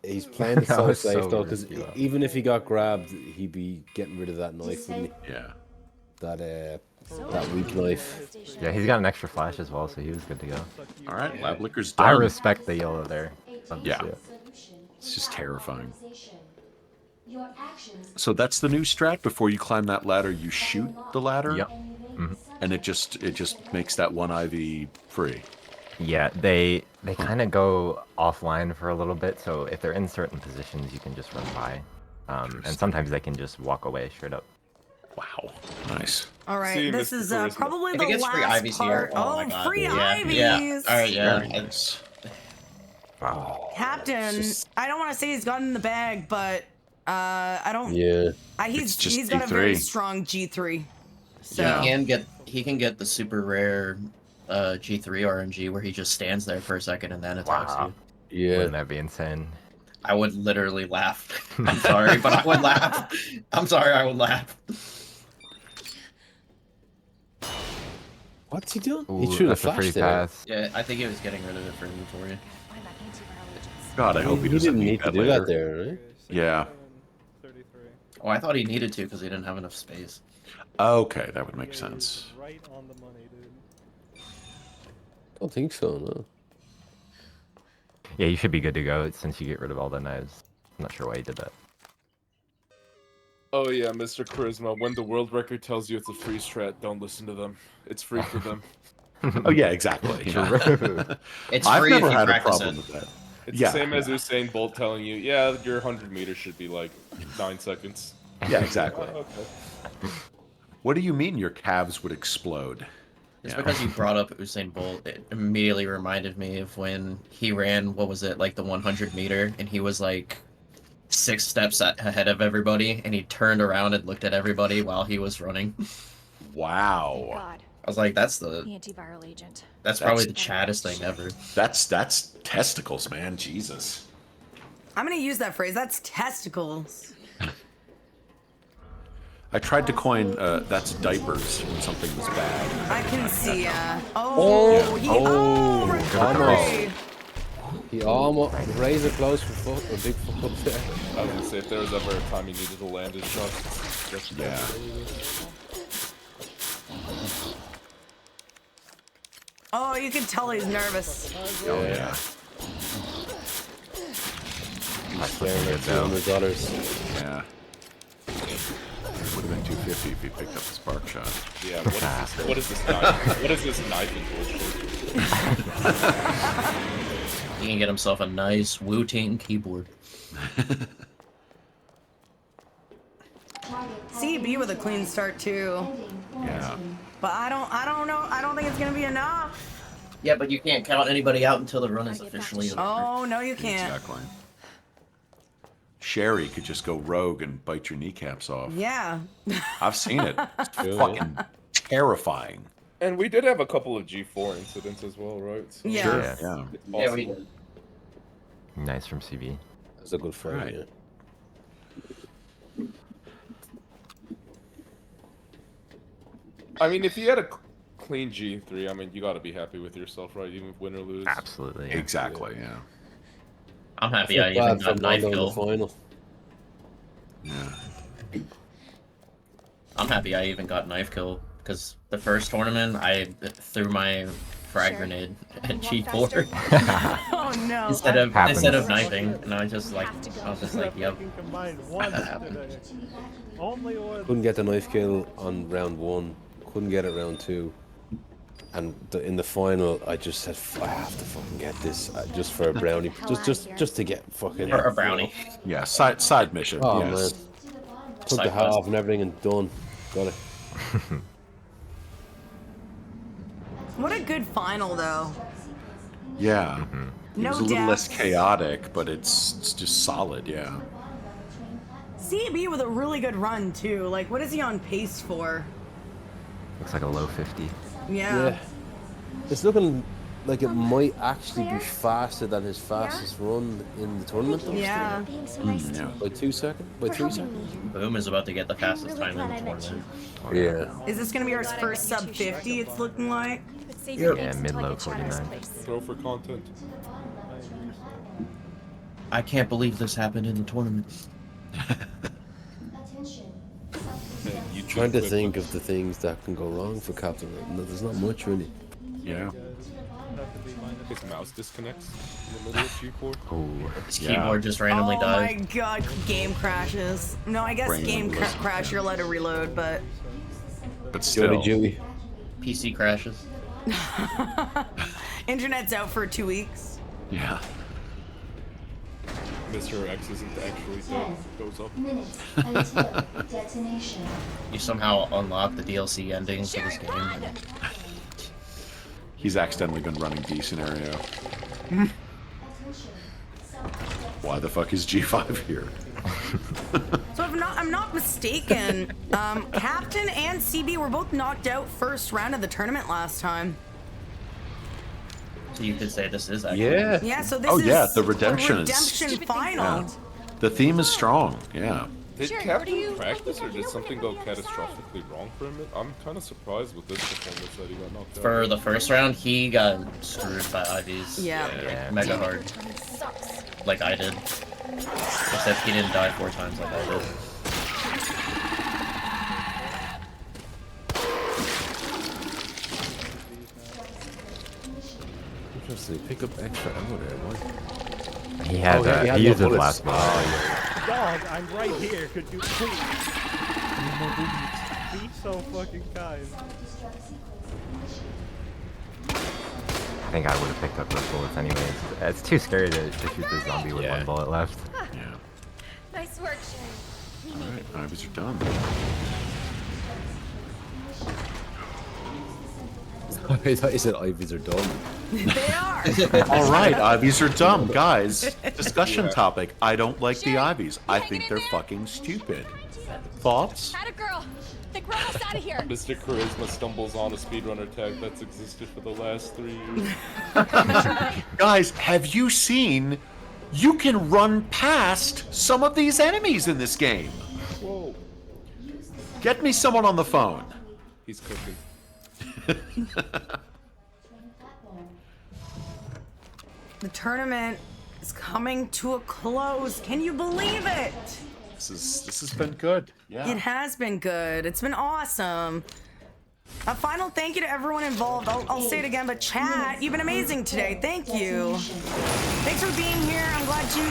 Speaker 10: He's playing it
Speaker 12: That
Speaker 10: so
Speaker 12: was
Speaker 10: safe
Speaker 12: so
Speaker 10: though, because
Speaker 12: risky, though.
Speaker 10: even if he got grabbed, he'd be getting rid of that knife, wouldn't he?
Speaker 2: Yeah.
Speaker 10: That weak knife.
Speaker 12: Yeah, he's got an extra flash as well, so he was good to go.
Speaker 2: All right, Lab Liquor's
Speaker 12: I
Speaker 2: done.
Speaker 12: respect the yellow there.
Speaker 2: Yeah. It's just terrifying. So that's the new strat. Before you climb that ladder, you shoot the ladder.
Speaker 12: Yep.
Speaker 2: And it just makes that one IV free.
Speaker 12: Yeah, they kind of go offline for a little bit, so if they're in certain positions, you can just run by. And sometimes they can just walk away straight up.
Speaker 2: Wow. Nice.
Speaker 1: All right,
Speaker 11: See,
Speaker 1: this
Speaker 11: Mr.
Speaker 1: is
Speaker 11: Charisma.
Speaker 1: probably
Speaker 8: If
Speaker 1: the
Speaker 8: it gets free
Speaker 1: last
Speaker 8: Ivies
Speaker 1: part.
Speaker 8: here, oh my God.
Speaker 1: Free
Speaker 8: Yeah,
Speaker 1: Ivies!
Speaker 8: yeah. All right, yeah.
Speaker 2: Very nice.
Speaker 1: Captain, I don't want to say he's gotten the bag, but I don't.
Speaker 10: Yeah.
Speaker 2: It's just
Speaker 1: He's got a very
Speaker 2: G3.
Speaker 1: strong G3. So
Speaker 2: Yeah.
Speaker 8: He can get the super rare G3 RNG where he just stands there for a second and then attacks
Speaker 12: Wow.
Speaker 8: you.
Speaker 10: Yeah.
Speaker 12: Wouldn't that be insane?
Speaker 8: I would literally laugh. I'm sorry, but I would laugh. I'm sorry, I would laugh.
Speaker 10: What's he doing?
Speaker 12: Ooh,
Speaker 10: He threw the
Speaker 12: that's a
Speaker 10: flash
Speaker 12: free
Speaker 10: there.
Speaker 12: pass.
Speaker 8: Yeah, I think he was getting rid of it for inventory.
Speaker 2: God, I hope he
Speaker 10: He
Speaker 2: doesn't
Speaker 10: didn't need to do
Speaker 2: later.
Speaker 10: that there, right?
Speaker 2: Yeah.
Speaker 8: Oh, I thought he needed to because he didn't have enough space.
Speaker 2: Okay, that would make sense.
Speaker 6: Right on the money, dude.
Speaker 10: Don't think so, no.
Speaker 12: Yeah, you should be good to go since you get rid of all the knives. I'm not sure why you did that.
Speaker 11: Oh yeah, Mr. Charisma. When the world record tells you it's a free strat, don't listen to them. It's free for them.
Speaker 2: Oh yeah, exactly. Yeah.
Speaker 8: It's
Speaker 2: I've
Speaker 8: free
Speaker 2: never
Speaker 8: if you
Speaker 2: had a
Speaker 8: practice
Speaker 2: problem
Speaker 8: it.
Speaker 2: with that.
Speaker 11: It's
Speaker 2: Yeah,
Speaker 11: the same as
Speaker 2: yeah.
Speaker 11: Usain Bolt telling you, yeah, your 100 meters should be like 9 seconds.
Speaker 2: Yeah, exactly.
Speaker 11: Oh, okay.
Speaker 2: What do you mean your calves would explode?
Speaker 8: It's
Speaker 2: Yeah.
Speaker 8: because you brought up Usain Bolt. It immediately reminded me of when he ran, what was it, like the 100 meter, and he was like 6 steps ahead of everybody, and he turned around and looked at everybody while he was running.
Speaker 2: Wow.
Speaker 21: God.
Speaker 8: I was like, that's the
Speaker 21: Antiviral agent.
Speaker 8: that's probably the chattest thing ever.
Speaker 2: That's testicles, man. Jesus.
Speaker 1: I'm gonna use that phrase. That's testicles.
Speaker 2: I tried to coin that's diapers when something was bad.
Speaker 1: I can see.
Speaker 10: Oh,
Speaker 1: he
Speaker 10: almost. He almost razor close for foot, a big foot up there.
Speaker 11: I was gonna say, if there was ever a time you needed to land his shot, just
Speaker 2: Yeah.
Speaker 1: Oh, you can tell he's nervous.
Speaker 2: Oh yeah.
Speaker 10: He's staring at $200.
Speaker 2: Yeah. Would have been 250 if he picked up the spark shot.
Speaker 11: Yeah. What is this knife? What is this knife bullshit?
Speaker 8: He can get himself a nice Wu-Tang keyboard.
Speaker 1: CB with a clean start too.
Speaker 2: Yeah.
Speaker 1: But I don't know. I don't think it's gonna be enough.
Speaker 8: Yeah, but you can't count anybody out until the run is officially over.
Speaker 1: Oh no, you can't.
Speaker 2: Exactly. Sherry could just go rogue and bite your kneecaps off.
Speaker 1: Yeah.
Speaker 2: I've seen it. It's fucking terrifying.
Speaker 11: And we did have a couple of G4 incidents as well, right? So
Speaker 1: Yeah.
Speaker 2: Sure,
Speaker 11: it's
Speaker 2: yeah.
Speaker 8: Yeah, we
Speaker 11: possible.
Speaker 12: Nice from CB.
Speaker 10: That's a good fight,
Speaker 2: Right.
Speaker 10: yeah.
Speaker 11: I mean, if you had a clean G3, I mean, you got to be happy with yourself, right? Even win or lose.
Speaker 12: Absolutely. Yeah.
Speaker 2: Exactly, yeah.
Speaker 8: I'm happy I even got knife kill.
Speaker 10: Final.
Speaker 2: Yeah.
Speaker 8: I'm happy I even got knife kill because the first tournament I threw my frag grenade at G4
Speaker 1: Oh no.
Speaker 8: instead of
Speaker 12: Happens.
Speaker 8: knifing, and I was just like, yep.
Speaker 6: Combined once today. Only one.
Speaker 10: Couldn't get the knife kill on round 1. Couldn't get it round 2. And in the final, I just said, I have to fucking get this just for a brownie, just to get fucking
Speaker 8: For a brownie.
Speaker 2: Yeah, side mission.
Speaker 10: Oh
Speaker 2: yes.
Speaker 10: man, took
Speaker 8: Side
Speaker 10: the hat
Speaker 8: quest.
Speaker 10: off and everything and done. Got it.
Speaker 1: What a good final though.
Speaker 2: Yeah. It
Speaker 1: No
Speaker 2: was a little less
Speaker 1: deaths.
Speaker 2: chaotic, but it's just solid, yeah.
Speaker 1: CB with a really good run too. Like, what is he on pace for?
Speaker 12: Looks like a low 50.
Speaker 1: Yeah.
Speaker 10: It's looking like it might actually be faster than his fastest run in the tournament.
Speaker 1: Yeah.
Speaker 2: Yeah.
Speaker 10: By 2 seconds? By 3 seconds?
Speaker 8: Boom is about to get the fastest time in the tournament.
Speaker 10: Yeah.
Speaker 1: Is this gonna be our first sub 50? It's looking like.
Speaker 12: Yeah, mid-low 49.
Speaker 11: Throw for content.
Speaker 8: I can't believe this happened in the tournament.
Speaker 10: Trying to think of the things that can go wrong for Captain. No, there's not much really.
Speaker 2: Yeah.
Speaker 11: His mouse disconnects in the middle of G4.
Speaker 12: Oh.
Speaker 8: His
Speaker 2: Yeah.
Speaker 8: keyboard just randomly
Speaker 1: Oh
Speaker 8: died.
Speaker 1: my god, game crashes. No, I guess
Speaker 2: Brain
Speaker 1: game
Speaker 2: levels,
Speaker 1: crash, you're allowed to reload, but.
Speaker 2: But still.
Speaker 10: Joey.
Speaker 8: PC crashes.
Speaker 1: Internet's out for 2 weeks.
Speaker 2: Yeah.
Speaker 11: Mr. X isn't actually dead. Goes up.
Speaker 9: Minutes until detonation.
Speaker 8: You somehow unlock the DLC ending for this game.
Speaker 2: He's accidentally been running D scenario. Why the fuck is G5 here?
Speaker 1: So if I'm not mistaken, Captain and CB were both knocked out first round of the tournament last time.
Speaker 8: So you could say this is actually.
Speaker 1: Yeah, so this is
Speaker 2: the redemption is.
Speaker 1: redemption final.
Speaker 2: Yeah. The theme is strong, yeah.
Speaker 11: Did
Speaker 7: Sherry,
Speaker 11: Captain practice, or did something go catastrophically wrong for him? I'm kind of surprised with this performance that he got knocked out.
Speaker 8: For the first round, he got screwed by IVs.
Speaker 1: Yeah.
Speaker 8: Mega hard. Like I did. Except he didn't die 4 times like I did.
Speaker 10: Interesting. Pick up extra ammo there. What?
Speaker 12: He had he used his last ball.
Speaker 13: Dog, I'm right here. Could you please be so fucking kind?
Speaker 12: I think I would have picked up those bullets anyways. It's too scary to shoot the zombie with 1 bullet left.
Speaker 2: Yeah.
Speaker 21: Nice work, Sherry.
Speaker 2: Alright, IVs are done.
Speaker 10: I thought you said IVs are dumb.
Speaker 1: They are.
Speaker 2: All right, IVs are dumb, guys. Discussion topic. I don't like the IVs. I think they're fucking stupid. Thoughts?
Speaker 7: Atta girl. Think we're almost out of here.
Speaker 11: Mr. Charisma stumbles on a speedrunner tag that's existed for the last 3 years.
Speaker 2: Guys, have you seen? You can run past some of these enemies in this game.
Speaker 11: Whoa.
Speaker 2: Get me someone on the phone.
Speaker 11: He's cooking.
Speaker 1: The tournament is coming to a close. Can you believe it?
Speaker 2: This has been good. Yeah.
Speaker 1: It has been good. It's been awesome. A final thank you to everyone involved. I'll say it again, but chat, you've been amazing today. Thank you. Thanks for being here. I'm glad you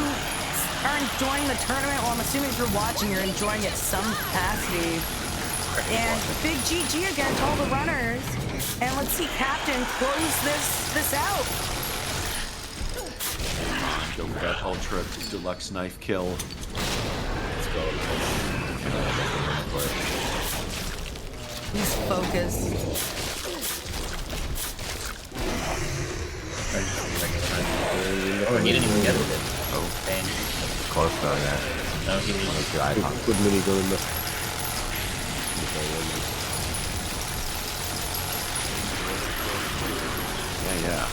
Speaker 1: are enjoying the tournament. Well, I'm assuming if you're watching, you're enjoying it some capacity. And big GG again to all the runners. And let's see Captain close this out.
Speaker 2: Go with that ultra deluxe knife kill. Let's go.
Speaker 1: He's focused.
Speaker 8: Oh, he didn't even get it.
Speaker 12: Oh, dang. Close though, yeah.
Speaker 8: No, he didn't.
Speaker 10: Good mini gun there.
Speaker 2: Yeah.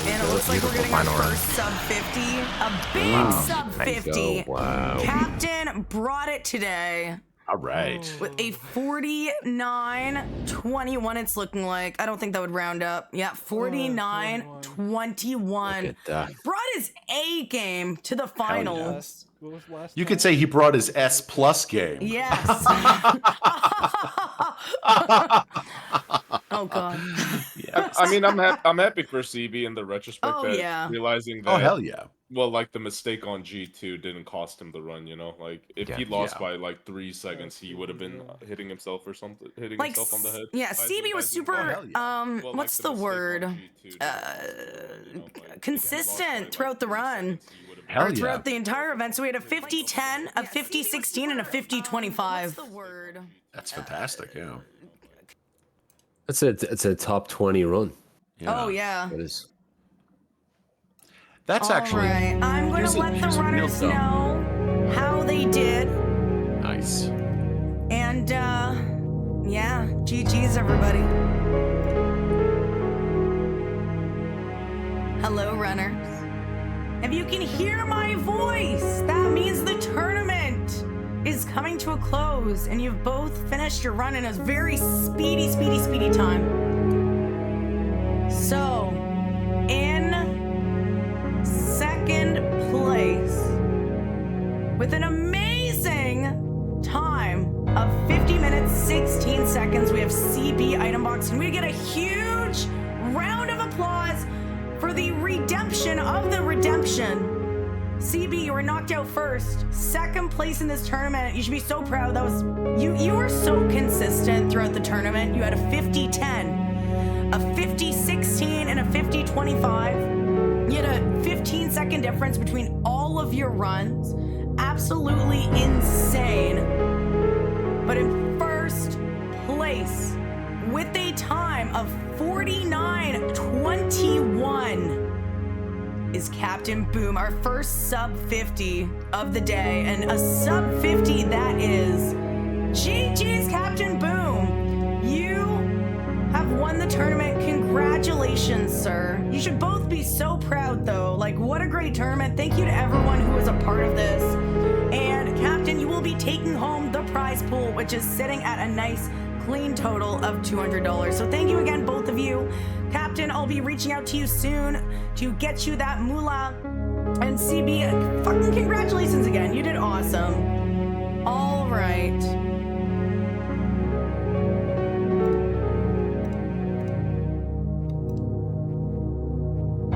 Speaker 1: And it looks like we're getting our first sub 50. A big sub 50.
Speaker 2: Wow.
Speaker 1: Captain brought it today.
Speaker 2: All right.
Speaker 1: With a 49-21, it's looking like. I don't think that would round up. Yeah, 49-21.
Speaker 2: Look at that.
Speaker 1: Brought his A game to the final.
Speaker 2: You could say he brought his S plus game.
Speaker 1: Yes. Oh god.
Speaker 11: Yeah. I mean, I'm happy for CB in the retrospect.
Speaker 1: Oh,
Speaker 11: that
Speaker 1: yeah.
Speaker 11: realizing that.
Speaker 2: Oh hell yeah.
Speaker 11: Well, like the mistake on G2 didn't cost him the run. You know, like if he lost by like 3 seconds, he would have been hitting himself or something, hitting
Speaker 1: Like,
Speaker 11: himself on the head.
Speaker 1: yeah, CB was super, what's the word? Consistent throughout the run.
Speaker 2: Hell
Speaker 1: Or throughout
Speaker 2: yeah.
Speaker 1: the entire event. So we had a 50-10, a 50-16, and a 50-25. What's the word?
Speaker 2: That's fantastic. Yeah.
Speaker 10: It's a top 20 run.
Speaker 1: Oh, yeah.
Speaker 10: It is.
Speaker 2: That's actually.
Speaker 1: Right. I'm going to let the runners know how they did.
Speaker 2: Nice.
Speaker 1: And, yeah, GG's, everybody. Hello, runners. If you can hear my voice, that means the tournament is coming to a close, and you've both finished your run in a very speedy time. So, in second place, with an amazing time of 50 minutes, 16 seconds, we have CB Item Box, and we get a huge round of applause for the redemption of the redemption. CB, you were knocked out first. Second place in this tournament. You should be so proud. That was you were so consistent throughout the tournament. You had a 50-10, a 50-16, and a 50-25. You had a 15-second difference between all of your runs. Absolutely insane. But in first place, with a time of 49-21, is Captain Boom, our first sub 50 of the day, and a sub 50 that is GG's Captain Boom. You have won the tournament. Congratulations, sir. You should both be so proud, though. Like, what a great tournament. Thank you to everyone who was a part of this. And Captain, you will be taking home the prize pool, which is sitting at a nice clean total of $200. So thank you again, both of you. Captain, I'll be reaching out to you soon to get you that moolah. And CB, fucking congratulations again. You did awesome. All right.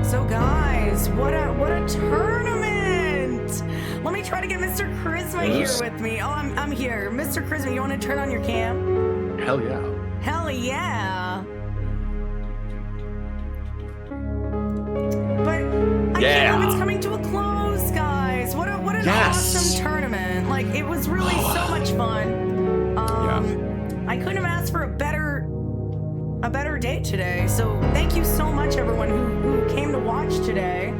Speaker 1: So guys, what a tournament! Let me try to get Mr. Charisma here with me. Oh, I'm here. Mr. Charisma, you want to turn on your cam?
Speaker 2: Hell yeah.
Speaker 1: Hell yeah. But I can't believe it's coming to a close, guys. What an awesome tournament. Like, it was really so much fun. I couldn't have asked for a better day today. So thank you so much, everyone who came to watch today.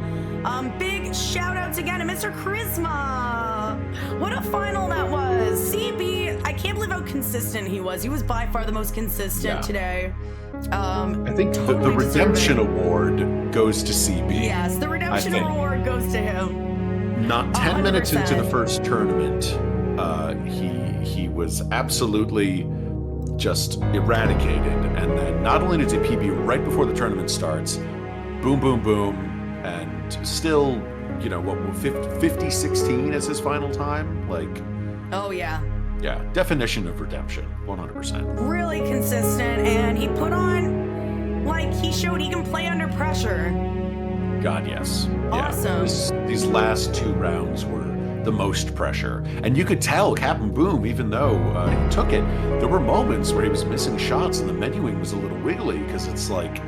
Speaker 1: Big shout outs again to Mr. Charisma. What a final that was. CB, I can't believe how consistent he was. He was by far the most consistent today.
Speaker 2: I think the redemption award goes to CB.
Speaker 1: Yes, the redemption award goes to him.
Speaker 2: Not 10 minutes into the first tournament, he was absolutely just eradicated. And then not only did he PB right before the tournament starts, boom, boom, boom, and still, you know, what, 50-16 is his final time? Like,
Speaker 1: oh yeah.
Speaker 2: Yeah, definition of redemption, 100%.
Speaker 1: Really consistent, and he put on, like, he showed he can play under pressure.
Speaker 2: God, yes.
Speaker 1: Awesome.
Speaker 2: Yeah, these last 2 rounds were the most pressure. And you could tell Captain Boom, even though he took it, there were moments where he was missing shots and the menuing was a little wiggly, because it's like,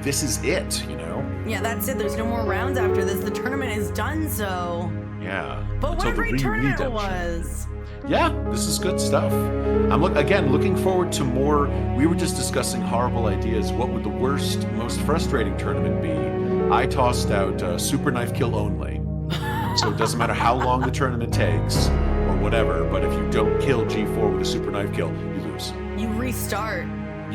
Speaker 2: this is it, you know?
Speaker 1: Yeah, that's it. There's no more rounds after this. The tournament is done, so.
Speaker 2: Yeah.
Speaker 1: But what a great tournament it was.
Speaker 2: Yeah, this is good stuff. I'm looking forward to more. We were just discussing horrible ideas. What would the worst, most frustrating tournament be? I tossed out super knife kill only. So it doesn't matter how long the tournament takes or whatever, but if you don't kill G4 with a super knife kill, you lose.
Speaker 1: You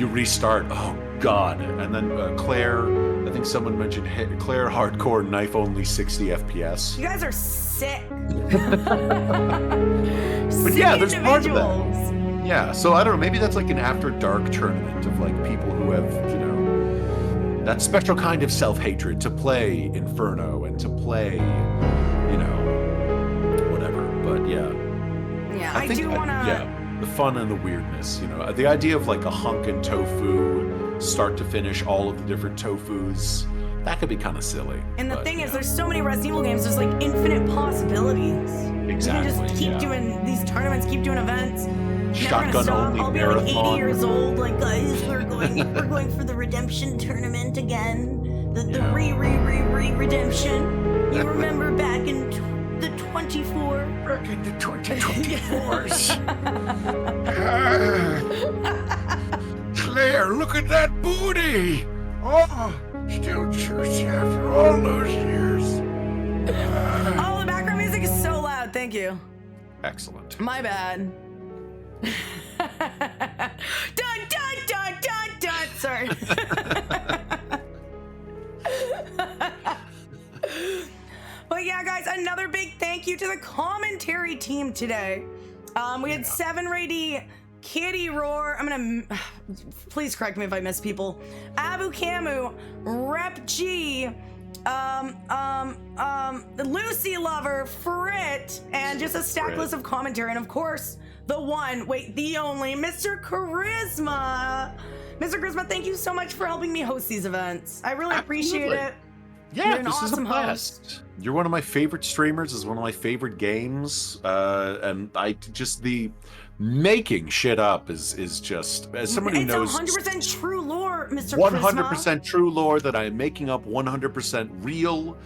Speaker 1: restart.
Speaker 2: Oh, God. And then Claire, I think someone mentioned Claire hardcore knife only 60 FPS.
Speaker 1: You guys are sick.
Speaker 2: But yeah, there's part of that. Yeah, so I don't know, maybe that's like an after dark tournament of like people who have, you know, that special kind of self-hatred to play Inferno and to play, you know, whatever. But yeah.
Speaker 1: Yeah, I do want to...
Speaker 2: Yeah, the fun and the weirdness, you know. The idea of like a hunkin' tofu, start to finish, all of the different tofus, that could be kind of silly.
Speaker 1: And the thing is, there's so many Resident Evil games, there's like infinite possibilities.
Speaker 2: Exactly.
Speaker 1: You can just keep doing these tournaments, keep doing events.
Speaker 2: Shotgun
Speaker 1: Never gonna stop.
Speaker 2: only
Speaker 1: I'll be
Speaker 2: marathon.
Speaker 1: like 80 years old, like, guys, we're going for the redemption tournament again. The redemption. You remember back in the 24?
Speaker 17: Back in the 2024s. Claire, look at that booty! Oh, still juicy after all those years.
Speaker 1: Oh, the background music is so loud. Thank you.
Speaker 2: Excellent.
Speaker 1: My bad. Dun, dun, dun, dun, dun. Sorry. But yeah, guys, another big thank you to the commentary team today. We had 7RD, Kitty Roar. I'm gonna please correct me if I miss people. Abu Camu, Rep G, Lucy Lover, Frit, and just a stack list of commentary. And of course, the only, Mr. Charisma. Mr. Charisma, thank you so much for helping me host these events. I really appreciate it.
Speaker 2: Yeah,
Speaker 1: You're an
Speaker 2: this
Speaker 1: awesome
Speaker 2: is a blast.
Speaker 1: host.
Speaker 2: You're one of my favorite streamers. It's one of my favorite games, and the making shit up is just, as someone who knows,
Speaker 1: it's 100% true lore, Mr.
Speaker 2: 100% true lore that I am making up, 100% real.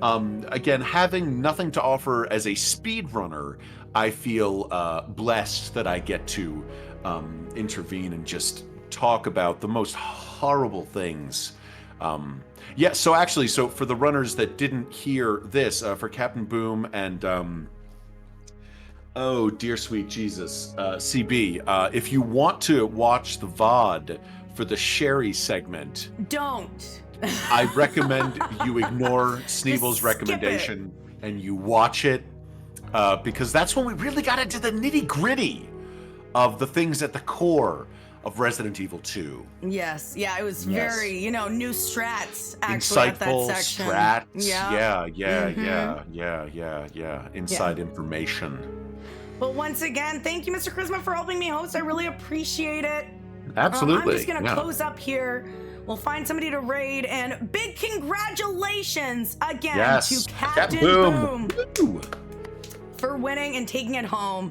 Speaker 2: Again, having nothing to offer as a speedrunner, I feel blessed that I get to intervene and just talk about the most horrible things. Yeah, so for the runners that didn't hear this, for Captain Boom and oh dear sweet Jesus, CB, if you want to watch the VOD for the Sherry segment,
Speaker 1: don't.
Speaker 2: I recommend you ignore Sneeble's recommendation and you watch it. because that's when we really got into the nitty-gritty of the things at the core of Resident Evil 2.
Speaker 1: Yes, yeah, it was very, you know, new strats actually
Speaker 2: Insightful
Speaker 1: at that section.
Speaker 2: strats.
Speaker 1: Yeah.
Speaker 2: Yeah. Inside information.
Speaker 1: But once again, thank you, Mr. Charisma, for helping me host. I really appreciate it.
Speaker 2: Absolutely.
Speaker 1: I'm just gonna close up here. We'll find somebody to raid, and big congratulations again to Captain Boom for winning and taking it home.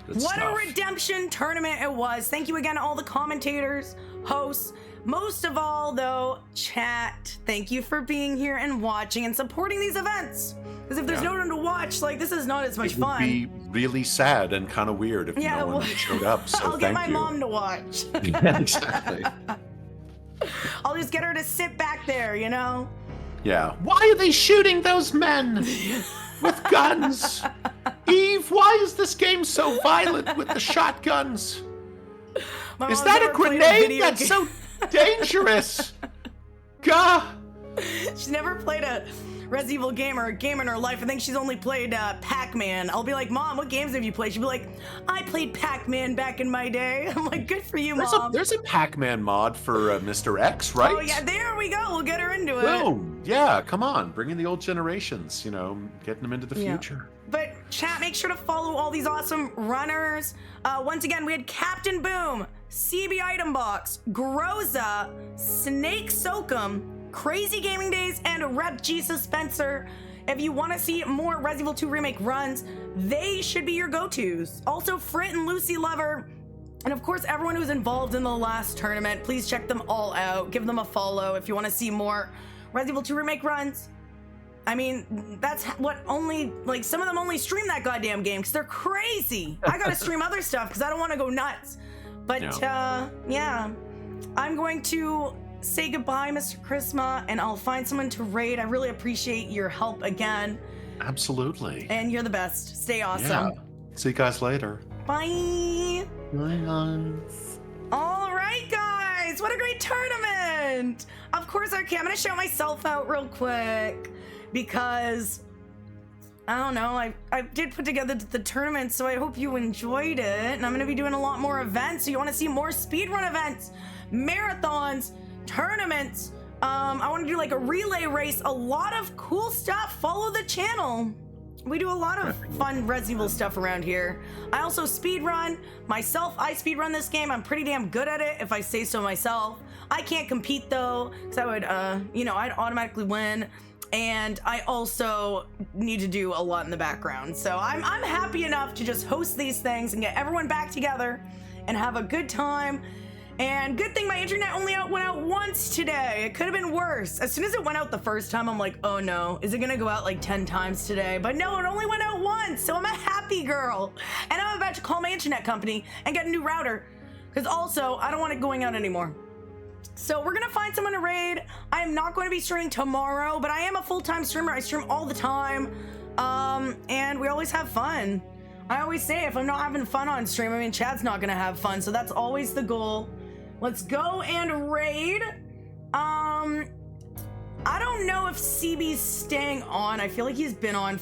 Speaker 2: Good
Speaker 1: what
Speaker 2: stuff.
Speaker 1: a redemption tournament it was. Thank you again to all the commentators, hosts, most of all though, chat. Thank you for being here and watching and supporting these events. Because if there's no one to watch, like, this is not as much fun.
Speaker 2: It would be really sad and kind of weird if no one showed up, so
Speaker 1: I'll
Speaker 2: thank
Speaker 1: get my
Speaker 2: you.
Speaker 1: mom to watch.
Speaker 2: Yeah, exactly.
Speaker 1: I'll just get her to sit back there, you know?
Speaker 2: Yeah. Why are they shooting those men with guns? Eve, why is this game so violent with the shotguns? Is that a grenade? That's so dangerous. Gah.
Speaker 1: She's never played a Resident Evil game or a game in her life. I think she's only played Pac-Man. I'll be like, Mom, what games have you played? She'll be like, I played Pac-Man back in my day. I'm like, good for you, Mom.
Speaker 2: There's a Pac-Man mod for Mr. X, right?
Speaker 1: Oh, yeah, there we go. We'll get her into it.
Speaker 2: Boom. Yeah, come on. Bringing the old generations, you know, getting them into the future.
Speaker 1: But chat, make sure to follow all these awesome runners. Once again, we had Captain Boom, CB Item Box, Groza, Snake Soakum, Crazy Gaming Days, and Rep Jesus Spencer. If you want to see more Resident Evil 2 Remake runs, they should be your go-tos. Also, Frit and Lucy Lover, and of course, everyone who's involved in the last tournament. Please check them all out. Give them a follow if you want to see more Resident Evil 2 Remake runs. I mean, that's what only, like, some of them only stream that goddamn game because they're crazy. I gotta stream other stuff because I don't want to go nuts. But, yeah, I'm going to say goodbye, Mr. Charisma, and I'll find someone to raid. I really appreciate your help again.
Speaker 2: Absolutely.
Speaker 1: And you're the best. Stay awesome.
Speaker 2: Yeah. See you guys later.
Speaker 1: Bye.
Speaker 2: Bye, guys.
Speaker 1: All right, guys. What a great tournament. Of course, okay, I'm going to shout myself out real quick because, I don't know, I did put together the tournament, so I hope you enjoyed it. And I'm going to be doing a lot more events, so you want to see more speedrun events, marathons, tournaments. I want to do like a relay race, a lot of cool stuff. Follow the channel. We do a lot of fun Resident Evil stuff around here. I also speedrun myself. I speedrun this game. I'm pretty damn good at it, if I say so myself. I can't compete though, because I would, you know, I'd automatically win. And I also need to do a lot in the background. So I'm happy enough to just host these things and get everyone back together and have a good time. And good thing my internet only went out once today. It could have been worse. As soon as it went out the first time, I'm like, oh no, is it gonna go out like 10 times today? But no, it only went out once, so I'm a happy girl. And I'm about to call my internet company and get a new router, because also, I don't want it going out anymore. So we're gonna find someone to raid. I am not going to be streaming tomorrow, but I am a full-time streamer. I stream all the time, and we always have fun. I always say if I'm not having fun on stream, I mean, Chad's not gonna have fun, so that's always the goal. Let's go and raid. I don't know if CB's staying on. I feel like he's been on for